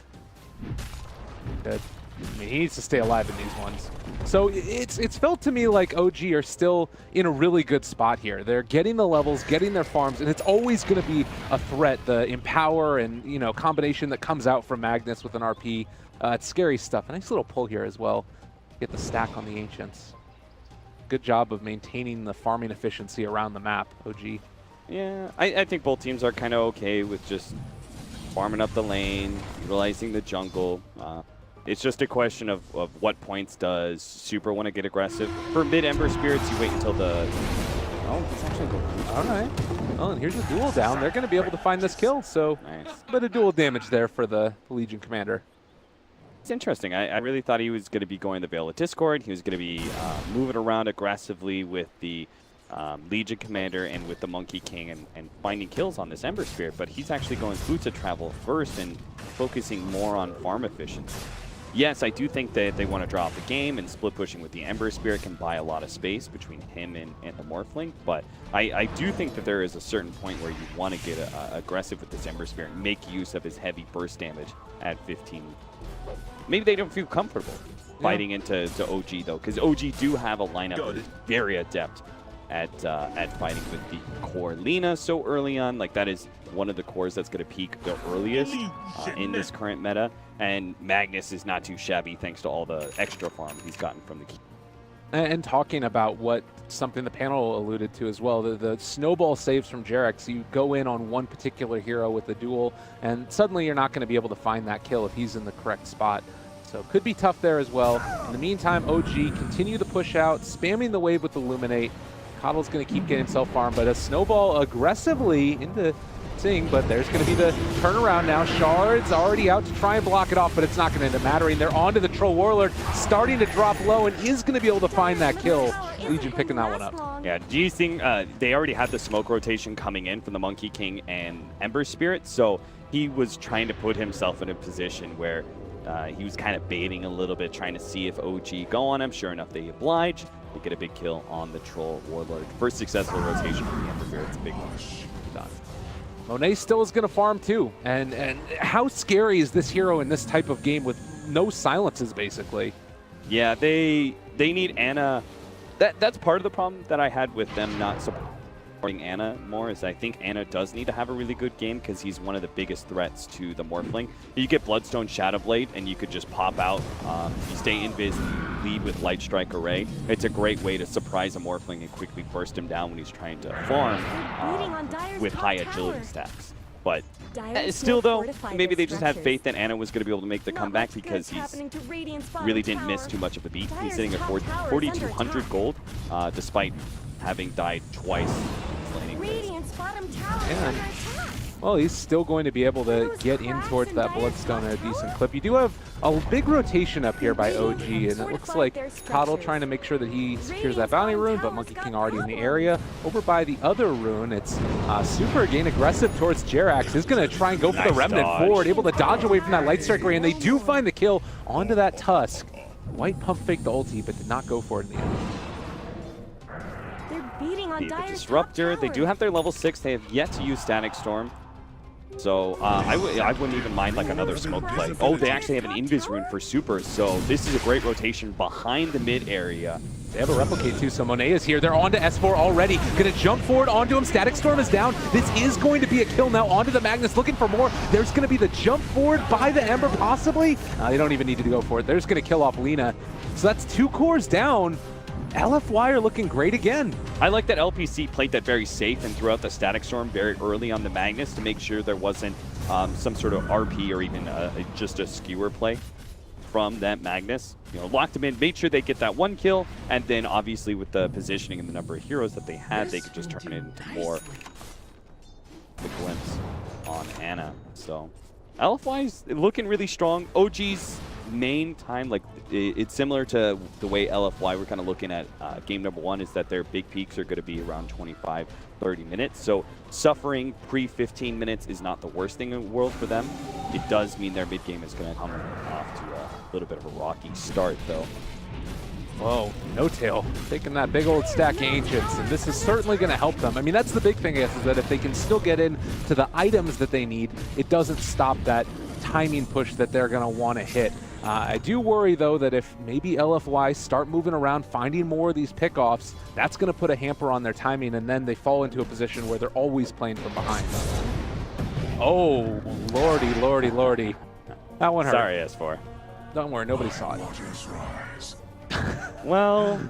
Speaker 2: Good. I mean, he needs to stay alive in these ones. So it's felt to me like OG are still in a really good spot here. They're getting the levels, getting their farms, and it's always going to be a threat. The Empower and, you know, combination that comes out from Magnus with an RP. It's scary stuff. A nice little pull here as well. Get the stack on the Ancients. Good job of maintaining the farming efficiency around the map, OG.
Speaker 12: Yeah, I think both teams are kind of okay with just farming up the lane, utilizing the jungle. It's just a question of what points does Super want to get aggressive. For mid Ember Spirits, you wait until the... Oh, it's actually going.
Speaker 2: All right. Oh, and here's a duel down. They're going to be able to find this kill, so
Speaker 12: nice.
Speaker 2: A bit of dual damage there for the Legion Commander.
Speaker 12: It's interesting. I really thought he was going to be going the Veil of Discord. He was going to be moving around aggressively with the Legion Commander and with the Monkey King and finding kills on this Ember Spirit, but he's actually going Boots of Travel first and focusing more on farm efficiency. Yes, I do think that they want to draw out the game, and split pushing with the Ember Spirit can buy a lot of space between him and the Morphling, but I do think that there is a certain point where you want to get aggressive with this Ember Spirit, make use of his heavy burst damage at 15. Maybe they don't feel comfortable fighting into OG, though, because OG do have a lineup that is very adept at fighting with the core Lina so early on. Like, that is one of the cores that's going to peak the earliest in this current meta. And Magnus is not too shabby thanks to all the extra farm he's gotten from the key.
Speaker 2: And talking about something the panel alluded to as well, the snowball saves from Jarex. You go in on one particular hero with the duel, and suddenly you're not going to be able to find that kill if he's in the correct spot. So could be tough there as well. In the meantime, OG continue to push out, spamming the wave with Illuminate. Coddle's going to keep getting himself farmed, but a snowball aggressively into Sing, but there's going to be the turnaround now. Shard's already out to try and block it off, but it's not going to end up mattering. They're onto the Troll Warlord, starting to drop low, and is going to be able to find that kill. Legion picking that one up.
Speaker 12: Yeah, G-Sing, they already had the smoke rotation coming in from the Monkey King and Ember Spirit, so he was trying to put himself in a position where he was kind of baiting a little bit, trying to see if OG go on him. Sure enough, they oblige. They get a big kill on the Troll Warlord. First successful rotation from the Ember Spirit. It's a big one. Done.
Speaker 2: Monet still is going to farm too. And how scary is this hero in this type of game with no silences, basically?
Speaker 12: Yeah, they need Ana. That's part of the problem that I had with them not supporting Ana more, is I think Ana does need to have a really good game because he's one of the biggest threats to the Morphling. You get Bloodstone Shadowblade and you could just pop out. You stay invis and you lead with Light Strike Array. It's a great way to surprise a Morphling and quickly burst him down when he's trying to farm with high agility stacks. But
Speaker 1: Dire
Speaker 12: still, though,
Speaker 1: fortified
Speaker 12: maybe
Speaker 1: their
Speaker 12: they just had
Speaker 1: structures.
Speaker 12: faith that Anna was going to be able to make the
Speaker 1: Not
Speaker 12: comeback
Speaker 1: much good's
Speaker 12: because he's
Speaker 1: happening to Radiant's bottom
Speaker 12: really didn't miss
Speaker 1: tower.
Speaker 12: too much of a beat.
Speaker 1: Dire's
Speaker 12: He's sitting at
Speaker 1: top tower is under
Speaker 12: 4,200
Speaker 1: attack.
Speaker 12: gold, despite having died twice in his laning phase.
Speaker 1: Radiant's bottom tower is
Speaker 2: Yeah.
Speaker 1: under attack.
Speaker 2: Well, he's still going to be able to get in towards that Bloodstone at a decent clip. You do have a big rotation up here by OG, and it looks like Coddle trying to make sure that he secures that bounty rune, but Monkey King already in the area. Over by the other rune, it's Super again aggressive towards Jerax. He's going to try and go for the
Speaker 11: Nice
Speaker 2: Remnant
Speaker 11: dodge.
Speaker 2: forward, able to dodge away from that Light Strike Ray, and they do find the kill onto that Tusk. White pump faked the ulti, but did not go for it in the end.
Speaker 1: They're beating on
Speaker 12: The
Speaker 1: Dire's
Speaker 12: Disruptor,
Speaker 1: top
Speaker 12: they
Speaker 1: tower.
Speaker 12: do have their level 6. They have yet to use Static Storm. So I wouldn't even mind like another smoke play. Oh, they actually have an Invis rune for Super, so this is a great rotation behind the mid area.
Speaker 2: They have a replicate too, so Monet is here. They're on to S4 already. Gonna jump forward onto him. Static Storm is down. This is going to be a kill now onto the Magnus, looking for more. There's gonna be the jump forward by the Ember, possibly. They don't even need to go for it. They're just gonna kill off Lina. So that's 2 cores down. LFY are looking great again.
Speaker 12: I like that LPC played that very safe and threw out the Static Storm very early on the Magnus to make sure there wasn't some sort of RP or even just a skewer play from that Magnus. You know, locked them in, made sure they get that 1 kill, and then obviously with the positioning and the number of heroes that they had, they could just turn it into more the glimpse on Anna. So LFY's looking really strong. OG's main time, like it's similar to the way LFY we're kind of looking at game number 1, is that their big peaks are going to be around 25-30 minutes. So suffering pre-15 minutes is not the worst thing in the world for them. It does mean their mid game is going to come off to a little bit of a rocky start, though.
Speaker 2: Whoa, No Tail taking that big old stack of Ancients, and this is certainly going to help them. I mean, that's the big thing, I guess, is that if they can still get in to the items that they need, it doesn't stop that timing push that they're going to want to hit. I do worry, though, that if maybe LFY start moving around, finding more of these pickoffs, that's going to put a hamper on their timing, and then they fall into a position where they're always playing from behind. Oh, lordy, lordy, lordy. That one hurt.
Speaker 12: Sorry, S4.
Speaker 2: Don't worry, nobody saw it.
Speaker 12: Well,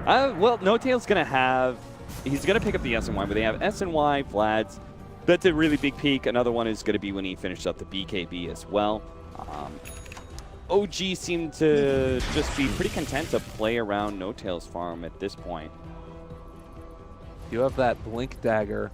Speaker 12: No Tail's going to have... He's going to pick up the SNY, but they have SNY, Vlad's. That's a really big peak. Another one is going to be when he finishes up the BKB as well. OG seemed to just be pretty content to play around No Tail's farm at this point.
Speaker 2: You have that Blink Dagger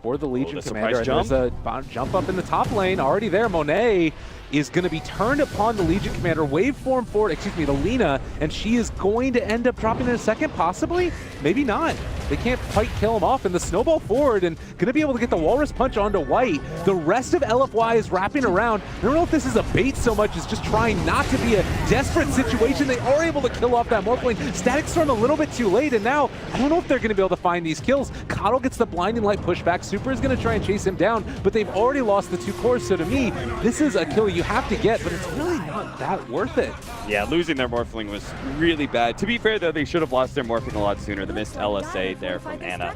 Speaker 2: for the Legion
Speaker 12: the
Speaker 2: Commander.
Speaker 12: surprise
Speaker 2: And there's a jump up in the top lane already there. Monet is going to be turned upon the Legion Commander. Waveform forward, excuse me, the Lina, and she is going to end up dropping in a second, possibly? Maybe not. They can't quite kill him off, and the snowball forward, and going to be able to get the Walrus Punch onto White. The rest of LFY is wrapping around. I don't know if this is a bait so much as just trying not to be a desperate situation. They are able to kill off that Morphling. Static Storm a little bit too late, and now I don't know if they're going to be able to find these kills. Coddle gets the Blinding Light pushback. Super is going to try and chase him down, but they've already lost the 2 cores, so to me, this is a kill you have to get, but it's really not that worth it.
Speaker 12: Yeah, losing their Morphling was really bad. To be fair, though, they should have lost their Morphling a lot sooner. The missed LSA there from Anna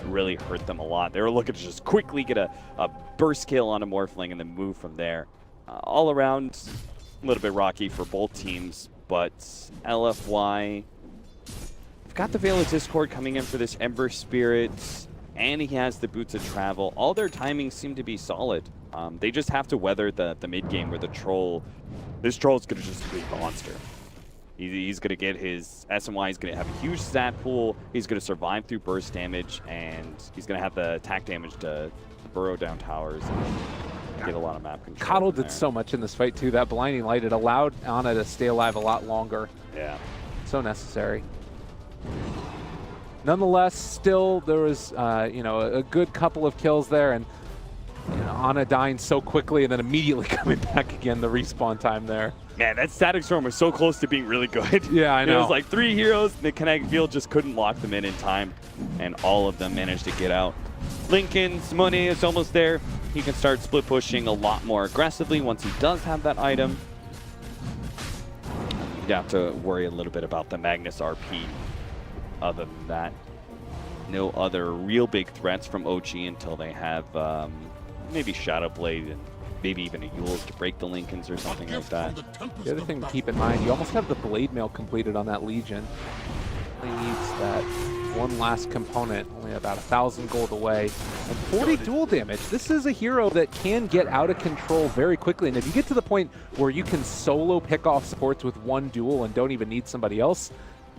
Speaker 12: really hurt them a lot. They were looking to just quickly get a burst kill on a Morphling and then move from there. All around, a little bit rocky for both teams, but LFY have got the Veil of Discord coming in for this Ember Spirit, and he has the Boots of Travel. All their timings seem to be solid. They just have to weather the mid game where this Troll's going to just be a monster. He's going to get his SMY, he's going to have a huge stat pool, he's going to survive through burst damage, and he's going to have the attack damage to burrow down towers and get a lot of map control.
Speaker 2: Coddle did so much in this fight too. That Blinding Light, it allowed Ana to stay alive a lot longer.
Speaker 12: Yeah.
Speaker 2: So necessary. Nonetheless, still there was a good couple of kills there, and Ana dying so quickly and then immediately coming back again, the respawn time there.
Speaker 12: Man, that Static Storm was so close to being really good.
Speaker 2: Yeah, I know.
Speaker 12: It was like 3 heroes, the Kinetic Field just couldn't lock them in time, and all of them managed to get out. Lincoln's Monet is almost there. He can start split pushing a lot more aggressively once he does have that item. You'd have to worry a little bit about the Magnus RP. Other than that, no other real big threats from OG until they have maybe Shadow Blade and maybe even a Yules to break the Lincolns or something like that.
Speaker 2: The other thing to keep in mind, you almost have the Blade Mail completed on that Legion. He needs that one last component, only about 1,000 gold away, and 40 duel damage. This is a hero that can get out of control very quickly, and if you get to the point where you can solo pick off supports with one duel and don't even need somebody else,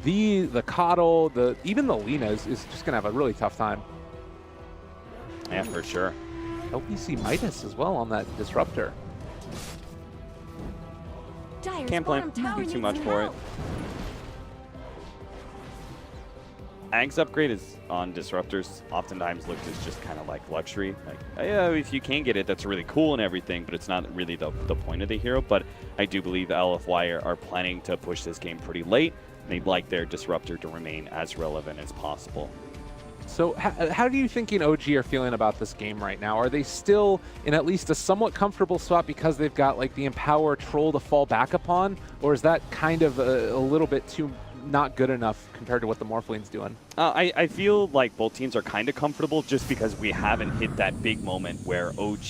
Speaker 2: the Coddle, even the Lina is just going to have a really tough time.
Speaker 12: Yeah, for sure.
Speaker 2: LPC Midas as well on that Disruptor.
Speaker 12: Can't plan too much for it. Ag's upgrade is on Disruptors oftentimes looked as just kind of like luxury. Like, yeah, if you can get it, that's really cool and everything, but it's not really the point of the hero. But I do believe LFY are planning to push this game pretty late. They'd like their Disruptor to remain as relevant as possible.
Speaker 2: So how do you think OG are feeling about this game right now? Are they still in at least a somewhat comfortable spot because they've got like the Empower Troll to fall back upon? Or is that kind of a little bit too not good enough compared to what the Morphlene's doing?
Speaker 12: I feel like both teams are kind of comfortable just because we haven't hit that big moment where OG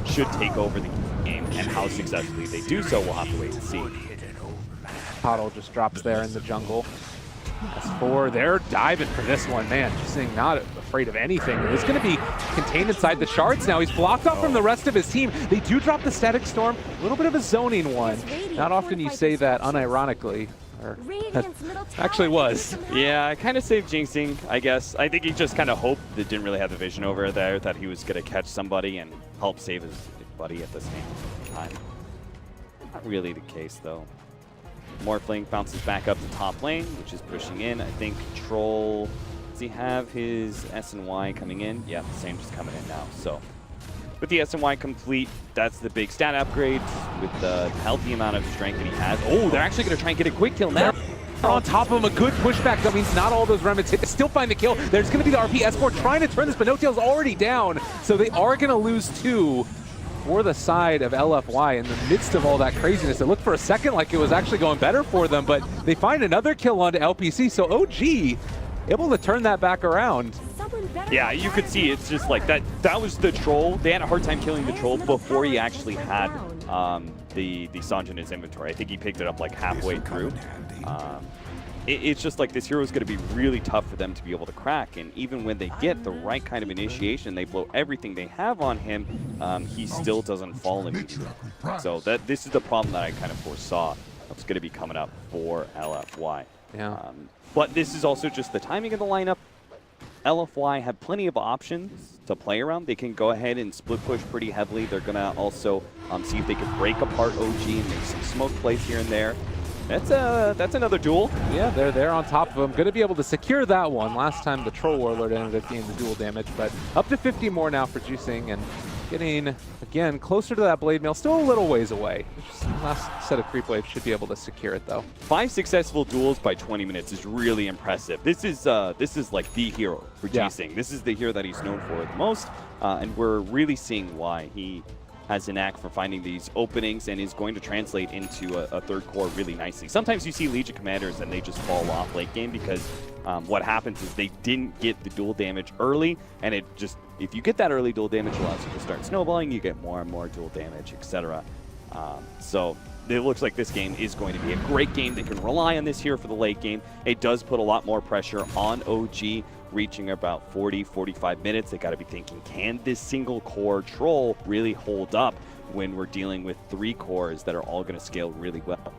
Speaker 12: should take over the game, and how successfully they do so, we'll have to wait and see.
Speaker 2: Coddle just drops there in the jungle. S4, they're diving for this one, man. Just saying, not afraid of anything. It's going to be contained inside the shards now. He's blocked off from the rest of his team. They do drop the Static Storm. A little bit of a zoning one. Not often you say that unironically. Actually was.
Speaker 12: Yeah, I kind of saved Jinxing, I guess. I think he just kind of hoped that didn't really have the vision over there, that he was going to catch somebody and help save his buddy at the same time. Not really the case, though. Morphling bounces back up to top lane, which is pushing in. I think Troll, does he have his S and Y coming in? Yeah, the same just coming in now. So with the S and Y complete, that's the big stat upgrade with the healthy amount of strength that he has. Oh, they're actually going to try and get a quick kill now.
Speaker 2: On top of him, a good pushback. That means not all those remnants hit. Still find the kill. There's going to be the RP. S4 trying to turn this, but No-Tail's already down. So they are going to lose two for the side of LFY in the midst of all that craziness. It looked for a second like it was actually going better for them, but they find another kill onto LPC. So OG able to turn that back around.
Speaker 12: Yeah, you could see it's just like that. That was the Troll. They had a hard time killing the Troll before he actually had the Sange in his inventory. I think he picked it up like halfway through. It's just like this hero is going to be really tough for them to be able to crack, and even when they get the right kind of initiation, they blow everything they have on him, he still doesn't fall immediately. So this is the problem that I kind of foresaw that's going to be coming up for LFY.
Speaker 2: Yeah.
Speaker 12: But this is also just the timing of the lineup. LFY have plenty of options to play around. They can go ahead and split push pretty heavily. They're going to also see if they can break apart OG and make some smoke plays here and there. That's another duel.
Speaker 2: Yeah, they're there on top of him. Going to be able to secure that one. Last time the Troll Warlord ended up getting the dual damage, but up to 50 more now for Juicing, and getting, again, closer to that Blade Mail. Still a little ways away. Last set of Creep Waves should be able to secure it, though.
Speaker 12: 5 successful duels by 20 minutes is really impressive. This is like the hero for Juicing. This is the hero that he's known for the most, and we're really seeing why. He has a knack for finding these openings and is going to translate into a third core really nicely. Sometimes you see Legion commanders and they just fall off late game because what happens is they didn't get the dual damage early, and it just, if you get that early dual damage, allows you to start snowballing, you get more and more dual damage, etc. So it looks like this game is going to be a great game. They can rely on this here for the late game. It does put a lot more pressure on OG, reaching about 40-45 minutes. They got to be thinking, can this single core Troll really hold up when we're dealing with 3 cores that are all going to scale really well?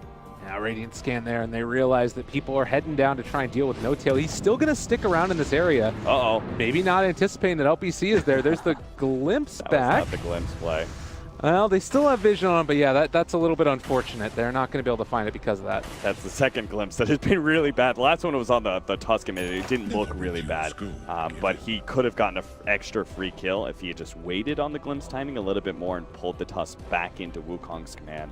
Speaker 2: Now Radiant scan there, and they realize that people are heading down to try and deal with No-Tail. He's still going to stick around in this area.
Speaker 12: Uh-oh.
Speaker 2: Maybe not anticipating that LPC is there. There's the glimpse back.
Speaker 12: Was not the glimpse play.
Speaker 2: Well, they still have vision on him, but yeah, that's a little bit unfortunate. They're not going to be able to find it because of that.
Speaker 12: That's the second glimpse that has been really bad. The last one was on the Tusk mid. It didn't look really bad, but he could have gotten an extra free kill if he had just waited on the glimpse timing a little bit more and pulled the Tusk back into Wukong's command.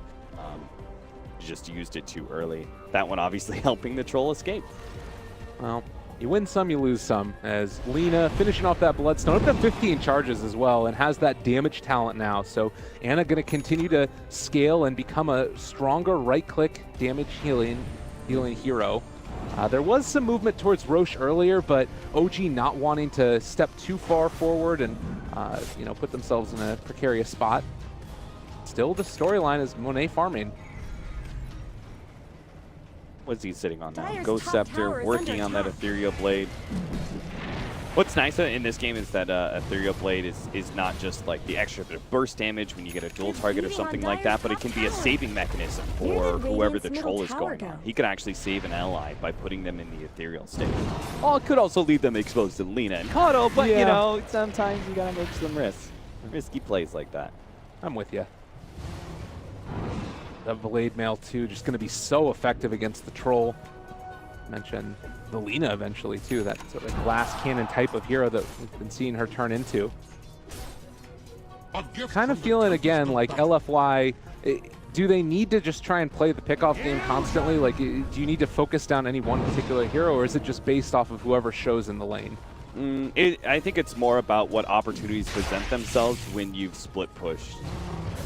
Speaker 12: Just used it too early. That one obviously helping the Troll escape.
Speaker 2: Well, you win some, you lose some, as Lina finishing off that Bloodstone. Up to 15 charges as well, and has that damage talent now. So Anna going to continue to scale and become a stronger right-click damage healing hero. There was some movement towards Roche earlier, but OG not wanting to step too far forward and put themselves in a precarious spot. Still, the storyline is Monet farming.
Speaker 12: What's he sitting on now?
Speaker 1: Dire's
Speaker 12: Ghost
Speaker 1: top
Speaker 12: Scepter,
Speaker 1: tower is
Speaker 12: working
Speaker 1: under
Speaker 12: on that
Speaker 1: attack.
Speaker 12: Ethereal Blade. What's nice in this game is that Ethereal Blade is not just like the extra bit of burst damage when you get a dual target or something like that, but it can be a saving mechanism for whoever the troll is going on. He could actually save an ally by putting them in the ethereal state. Oh, it could also leave them exposed to Lina and Kato, but you know, sometimes you gotta make some risky plays like that.
Speaker 2: I'm with you. The Blade Mail too, just going to be so effective against the troll. Mention the Lina eventually too, that sort of glass cannon type of hero that we've been seeing her turn into. Kind of feeling again like LFY, do they need to just try and play the pickoff game constantly? Like, do you need to focus down any one particular hero, or is it just based off of whoever shows in the lane?
Speaker 12: I think it's more about what opportunities present themselves when you've split pushed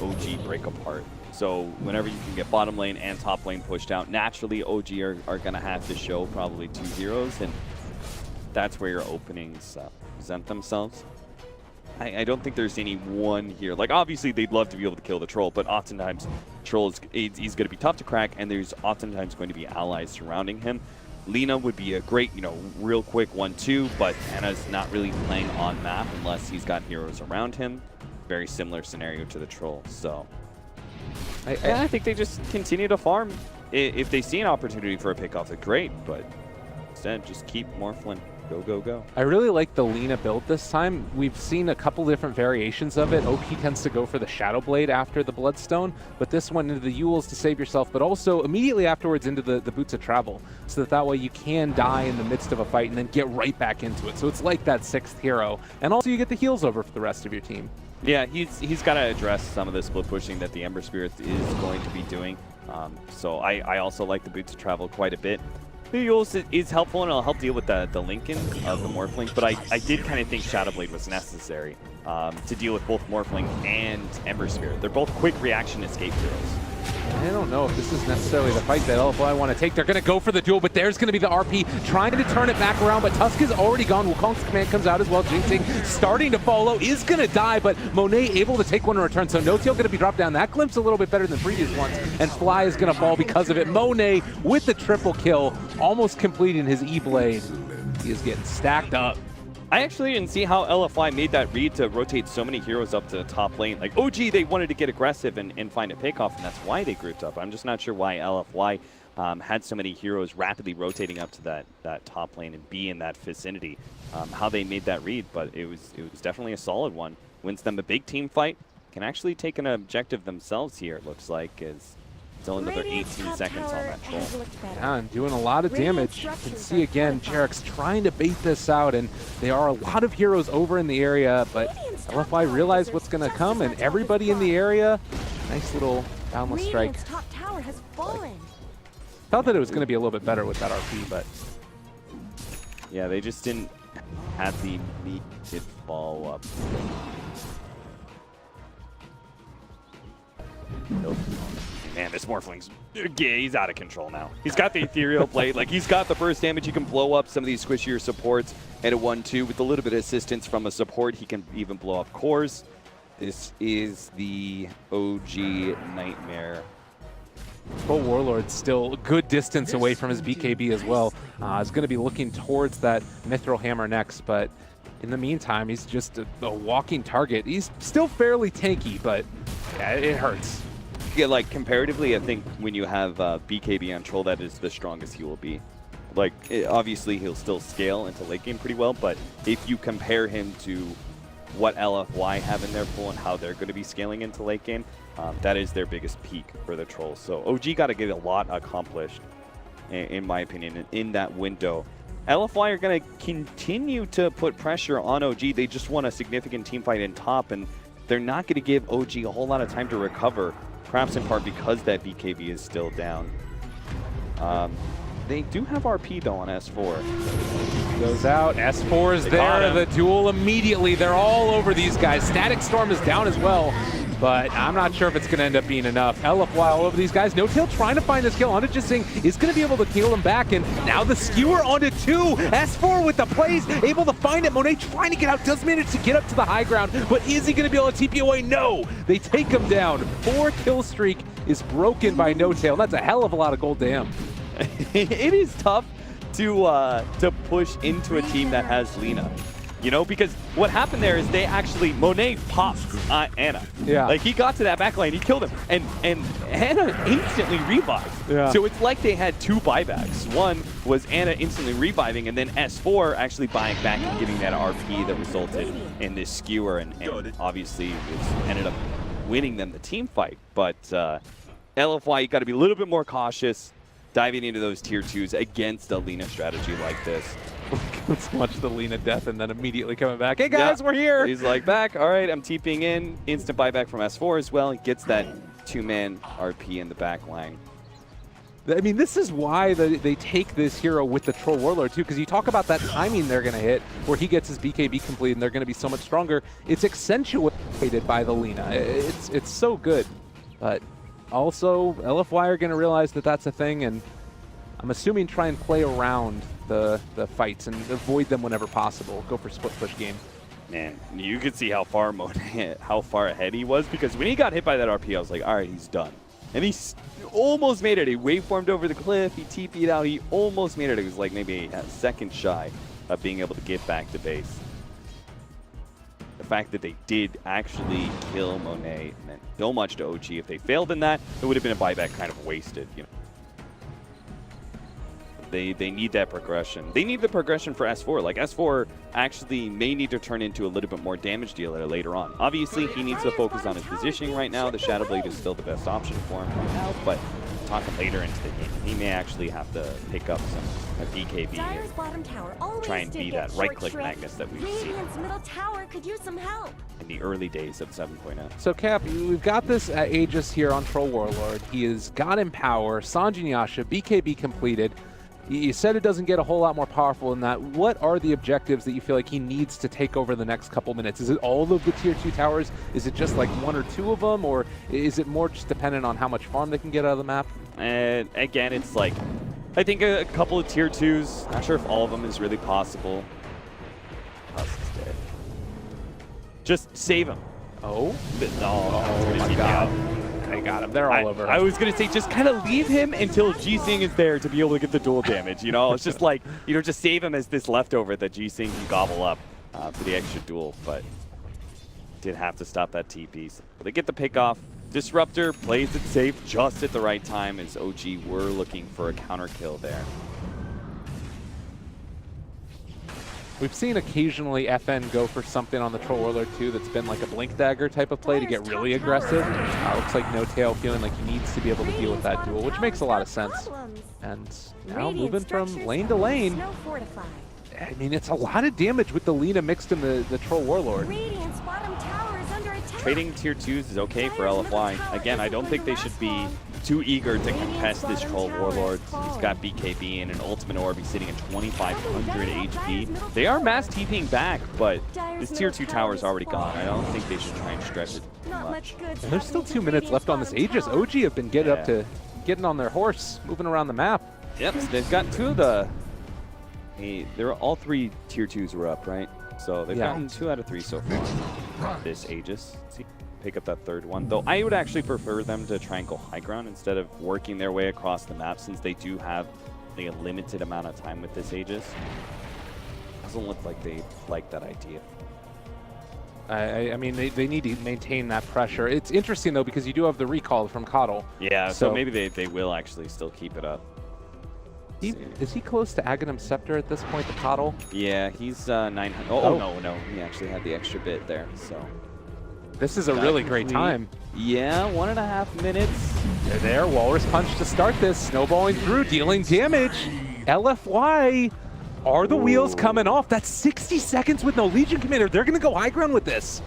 Speaker 12: OG break apart. So whenever you can get bottom lane and top lane pushed out, naturally OG are going to have to show probably 2 heroes, and that's where your openings present themselves. I don't think there's any one here. Like, obviously they'd love to be able to kill the troll, but oftentimes troll he's going to be tough to crack, and there's oftentimes going to be allies surrounding him. Lina would be a great, real quick 1-2, but Anna's not really playing on map unless he's got heroes around him. Very similar scenario to the troll, so... I think they just continue to farm. If they see an opportunity for a pickoff, they're great, but instead just keep Morphling. Go, go, go.
Speaker 2: I really like the Lina build this time. We've seen a couple different variations of it. OP tends to go for the Shadow Blade after the Bloodstone, but this one into the Yules to save yourself, but also immediately afterwards into the Boots of Travel, so that way you can die in the midst of a fight and then get right back into it. So it's like that 6th hero. And also you get the heals over for the rest of your team.
Speaker 12: Yeah, he's got to address some of the split pushing that the Ember Spirit is going to be doing. So I also like the Boots of Travel quite a bit. The Yules is helpful, and it'll help deal with the Lincoln of the Morphling, but I did kind of think Shadow Blade was necessary to deal with both Morphling and Ember Spirit. They're both quick reaction escape heroes.
Speaker 2: I don't know if this is necessarily the fight that LFY want to take. They're going to go for the duel, but there's going to be the RP trying to turn it back around, but Tusk is already gone. Wukong's command comes out as well. Jinxing starting to follow, is going to die, but Monet able to take one in return, so No-Tail going to be dropped down. That glimpse a little bit better than previous ones, and Fly is going to fall because of it. Monet with the triple kill, almost completing his E-Blade. He is getting stacked up.
Speaker 12: I actually didn't see how LFY made that read to rotate so many heroes up to the top lane. Like, OG, they wanted to get aggressive and find a pickoff, and that's why they grouped up. I'm just not sure why LFY had so many heroes rapidly rotating up to that top lane and be in that vicinity. How they made that read, but it was definitely a solid one. Wins them a big team fight. Can actually take an objective themselves here, it looks like, is still another 18 seconds on that troll.
Speaker 2: Yeah, and doing a lot of damage. You can see again, Jarek's trying to bait this out, and there are a lot of heroes over in the area, but LFY realize what's going to come, and everybody in the area, nice little boundless strike.
Speaker 1: Top tower has fallen.
Speaker 2: Felt that it was going to be a little bit better with that RP, but...
Speaker 12: Yeah, they just didn't have the immediate follow-up. Nope. Man, this Morphling's, he's out of control now. He's got the Ethereal Blade, like he's got the burst damage. He can blow up some of these squishier supports at a 1-2 with a little bit of assistance from a support. He can even blow up cores. This is the OG nightmare.
Speaker 2: But Warlord's still a good distance away from his BKB as well. Is going to be looking towards that Mithril Hammer next, but in the meantime, he's just a walking target. He's still fairly tanky, but yeah, it hurts.
Speaker 12: Yeah, like comparatively, I think when you have BKB on Troll, that is the strongest he will be. Like, obviously, he'll still scale into late game pretty well, but if you compare him to what LFY have in their pool and how they're going to be scaling into late game, that is their biggest peak for the Trolls. So OG got to get a lot accomplished, in my opinion, in that window. LFY are going to continue to put pressure on OG. They just want a significant team fight in top, and they're not going to give OG a whole lot of time to recover, perhaps in part because that BKB is still down. They do have RP, though, on S4.
Speaker 2: Goes out. S4 is there. The duel immediately. They're all over these guys. Static Storm is down as well, but I'm not sure if it's going to end up being enough. LFY all over these guys. No-Tail trying to find this kill. Onto Jising is going to be able to heal him back, and now the skewer onto 2. S4 with the plays, able to find it. Monet trying to get out, does manage to get up to the high ground, but is he going to be able to TP away? No! They take him down. 4 kill streak is broken by No-Tail. That's a hell of a lot of gold to him.
Speaker 12: it is tough to push into a team that has Lina. You know, because what happened there is they actually, Monet popped Anna.
Speaker 2: Yeah.
Speaker 12: Like, he got to that back line, he killed him, and Anna instantly revived.
Speaker 2: Yeah.
Speaker 12: So it's like they had two buybacks. One was Anna instantly reviving, and then S4 actually buying back and giving that RP that resulted in this skewer, and obviously ended up winning them the team fight. But LFY, you got to be a little bit more cautious diving into those tier 2s against a Lina strategy like this.
Speaker 2: Let's watch the Lina death and then immediately coming back. Hey guys, we're here.
Speaker 12: He's like, back. All right, I'm TPing in. Instant buyback from S4 as well. He gets that 2-man RP in the back line.
Speaker 2: I mean, this is why they take this hero with the Troll Warlord too, because you talk about that timing they're going to hit where he gets his BKB complete and they're going to be so much stronger. It's accentuated by the Lina. It's so good. But also, LFY are going to realize that that's a thing, and I'm assuming try and play around the fights and avoid them whenever possible. Go for split push game.
Speaker 12: Man, you could see how far ahead he was, because when he got hit by that RP, I was like, all right, he's done. And he almost made it. He waveformed over the cliff. He TP'd out. He almost made it. He was like maybe a second shy of being able to get back to base. The fact that they did actually kill Monet meant so much to OG. If they failed in that, it would have been a buyback kind of wasted, you know. They need that progression. They need the progression for S4. Like, S4 actually may need to turn into a little bit more damage dealer later on. Obviously, he needs to focus on his positioning right now. The Shadow Blade is still the best option for him right now, but talking later into the game, he may actually have to pick up some BKB and try and be that right-click Magnus that we've seen
Speaker 1: middle tower could use some help.
Speaker 12: in the early days of 7.0.
Speaker 2: So Cap, we've got this Aegis here on Troll Warlord. He has got Empower, Sanjin Yasha, BKB completed. You said it doesn't get a whole lot more powerful than that. What are the objectives that you feel like he needs to take over the next couple minutes? Is it all of the tier 2 towers? Is it just like one or two of them? Or is it more just dependent on how much farm they can get out of the map?
Speaker 12: And again, it's like, I think a couple of tier 2s. Not sure if all of them is really possible. Husk is dead. Just save him.
Speaker 2: Oh?
Speaker 12: Oh
Speaker 2: my God. I got him. They're all over.
Speaker 12: I was going to say, just kind of leave him until G-Sing is there to be able to get the dual damage, you know? It's just like, you know, just save him as this leftover that G-Sing can gobble up for the extra duel, but did have to stop that TP. So they get the pick off. Disruptor plays it safe just at the right time as OG were looking for a counter kill there.
Speaker 2: We've seen occasionally FN go for something on the Troll Warlord too that's been like a Blink Dagger type of play to get really aggressive. Looks like No Tail feeling like he needs to be able to deal with that duel, which makes a lot of sense. And now moving from lane to lane, I mean, it's a lot of damage with the Lina mixed in the Troll Warlord.
Speaker 12: Trading tier 2s is okay for LFY. Again, I don't think they should be too eager to contest this Troll Warlord. He's got BKB and an Ultimate Orb. He's sitting at 2,500 HP. They are mass TPing back, but this tier 2 tower is already gone. I don't think they should try and stretch it too much.
Speaker 2: And there's still 2 minutes left on this Aegis. OG have been getting on their horse, moving around the map.
Speaker 12: Yep, so they've got 2 of the... They're all 3 tier 2s were up, right? So they've gotten 2 out of 3 so far. This Aegis. See, pick up that 3rd one. Though I would actually prefer them to try and go high ground instead of working their way across the map, since they do have a limited amount of time with this Aegis. Doesn't look like they like that idea.
Speaker 2: I mean, they need to maintain that pressure. It's interesting, though, because you do have the recall from Coddle.
Speaker 12: Yeah, so maybe they will actually still keep it up.
Speaker 2: Is he close to Aghanim Scepter at this point, the Coddle?
Speaker 12: Yeah, he's 900. Oh, no. He actually had the extra bit there, so.
Speaker 2: This is a really great time.
Speaker 12: Yeah, 1.5 minutes.
Speaker 2: They're there. Walrus Punch to start this. Snowballing through, dealing damage. LFY. Are the wheels coming off? That's 60 seconds with no Legion Commander. They're going to go high ground with this.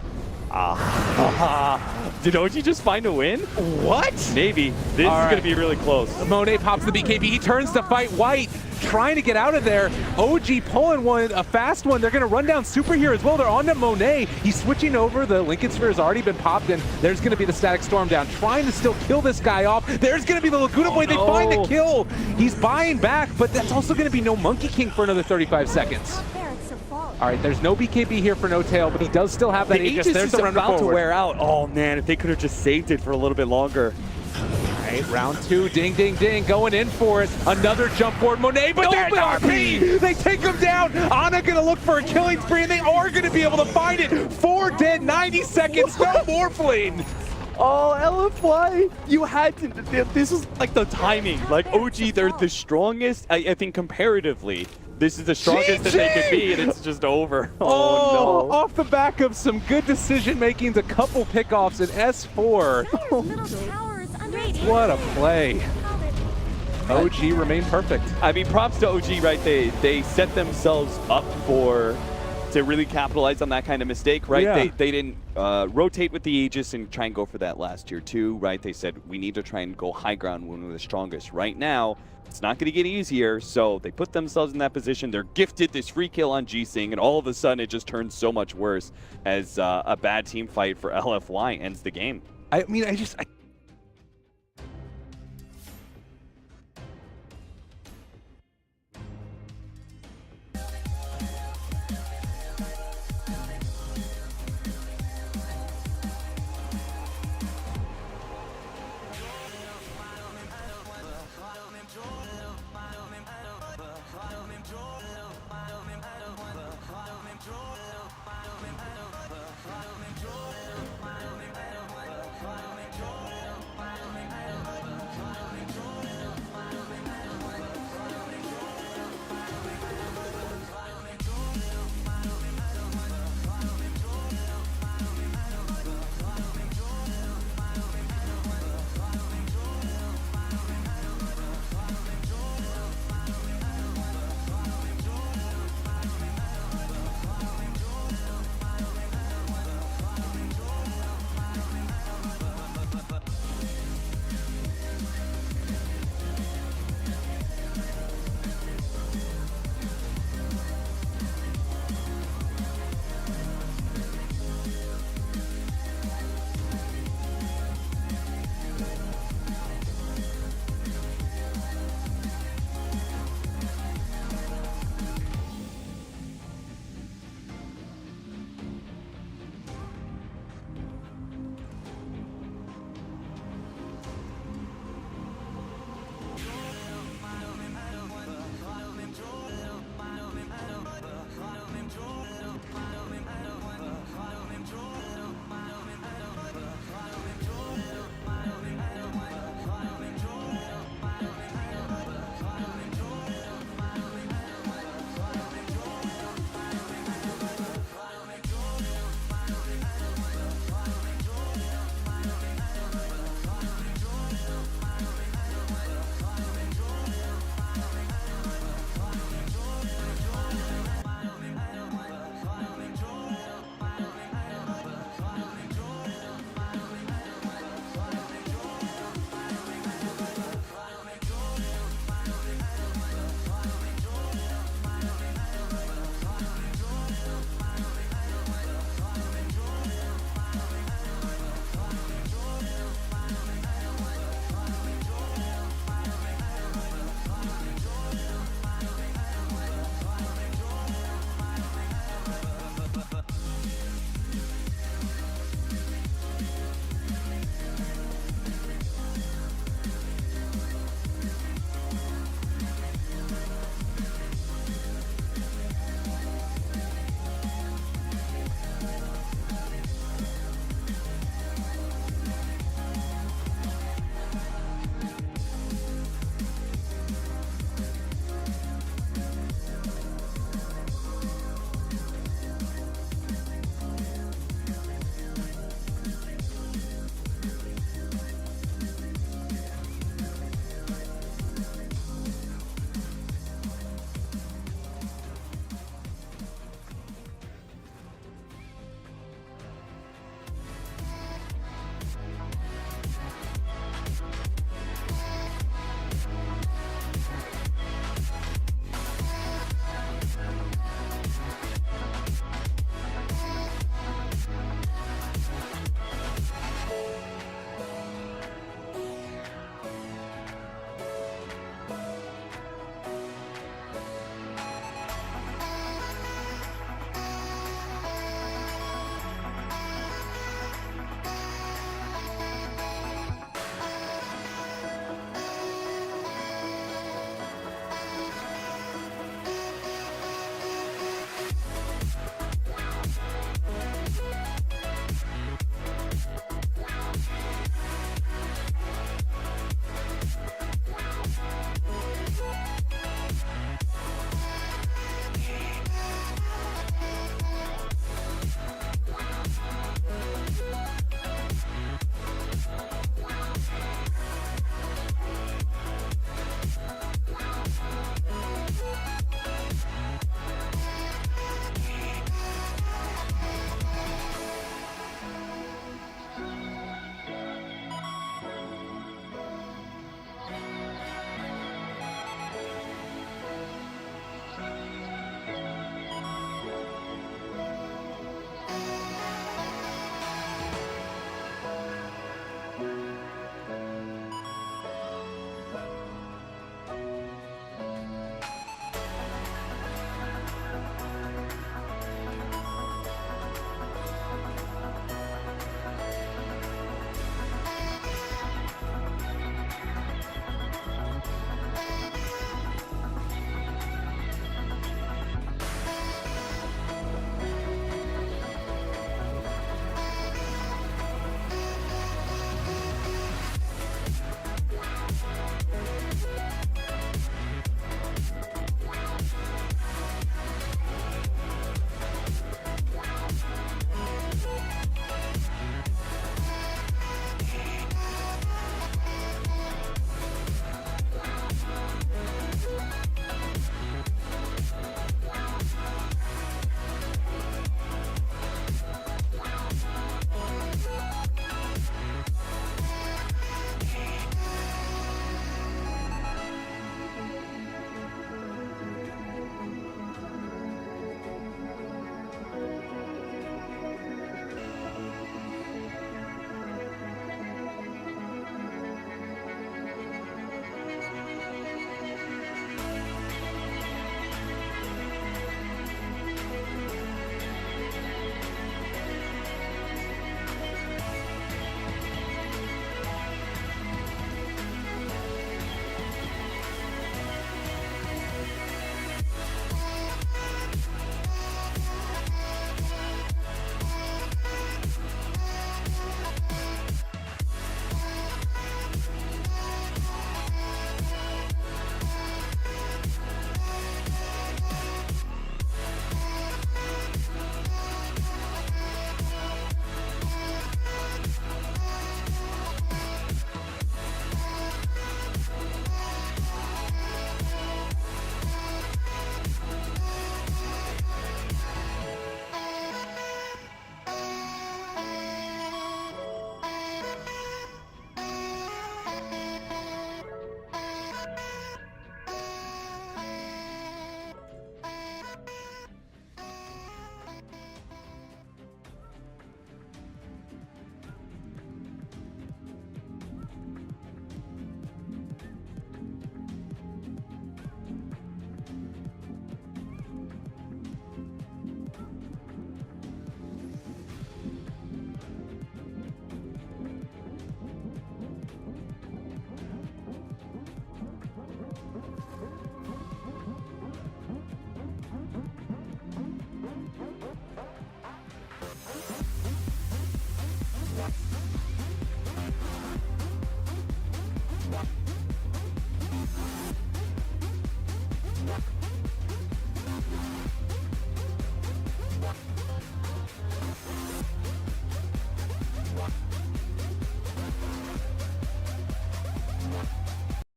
Speaker 12: Did OG just find a win?
Speaker 2: What?
Speaker 12: Maybe. This is going to be really close.
Speaker 2: Monet pops the BKB. He turns to fight White, trying to get out of there. OG pulling one, a fast one. They're going to run down Super here as well. They're on to Monet. He's switching over. The Lincoln Sphere has already been popped, and there's going to be the Static Storm down, trying to still kill this guy off. There's going to be the Laguna Boy. They find the kill. He's buying back, but that's also going to be no Monkey King for another 35 seconds. All right, there's no BKB here for No Tail, but he does still have that Aegis. There's the run
Speaker 12: about
Speaker 2: forward.
Speaker 12: to wear out. Oh, man, if they could have just saved it for a little bit longer.
Speaker 19: right, round 2, ding, ding, ding, going in for it. Another jump forward, Monet, but there's RP! They take him down! Ana gonna look for a killing spree, and they are gonna be able to find it. 4 dead, 90 seconds, no Morphling!
Speaker 12: Oh, LFY, you had to, this is like the timing. Like, OG, they're the strongest, I think comparatively. This is the strongest that they could be, and it's just over.
Speaker 19: Oh, no. Off the back of some good decision making, a couple pickoffs in S4. What a play. OG remained perfect.
Speaker 12: I mean, props to OG, right? They set themselves up to really capitalize on that kind of mistake, right?
Speaker 19: Yeah.
Speaker 12: They didn't rotate with the Aegis and try and go for that last tier 2, right? They said, we need to try and go high ground when we're the strongest. Right now, it's not going to get easier, so they put themselves in that position. They're gifted this free kill on G-Sing, and all of a sudden it just turns so much worse as a bad team fight for LFY ends the game.
Speaker 19: I mean, I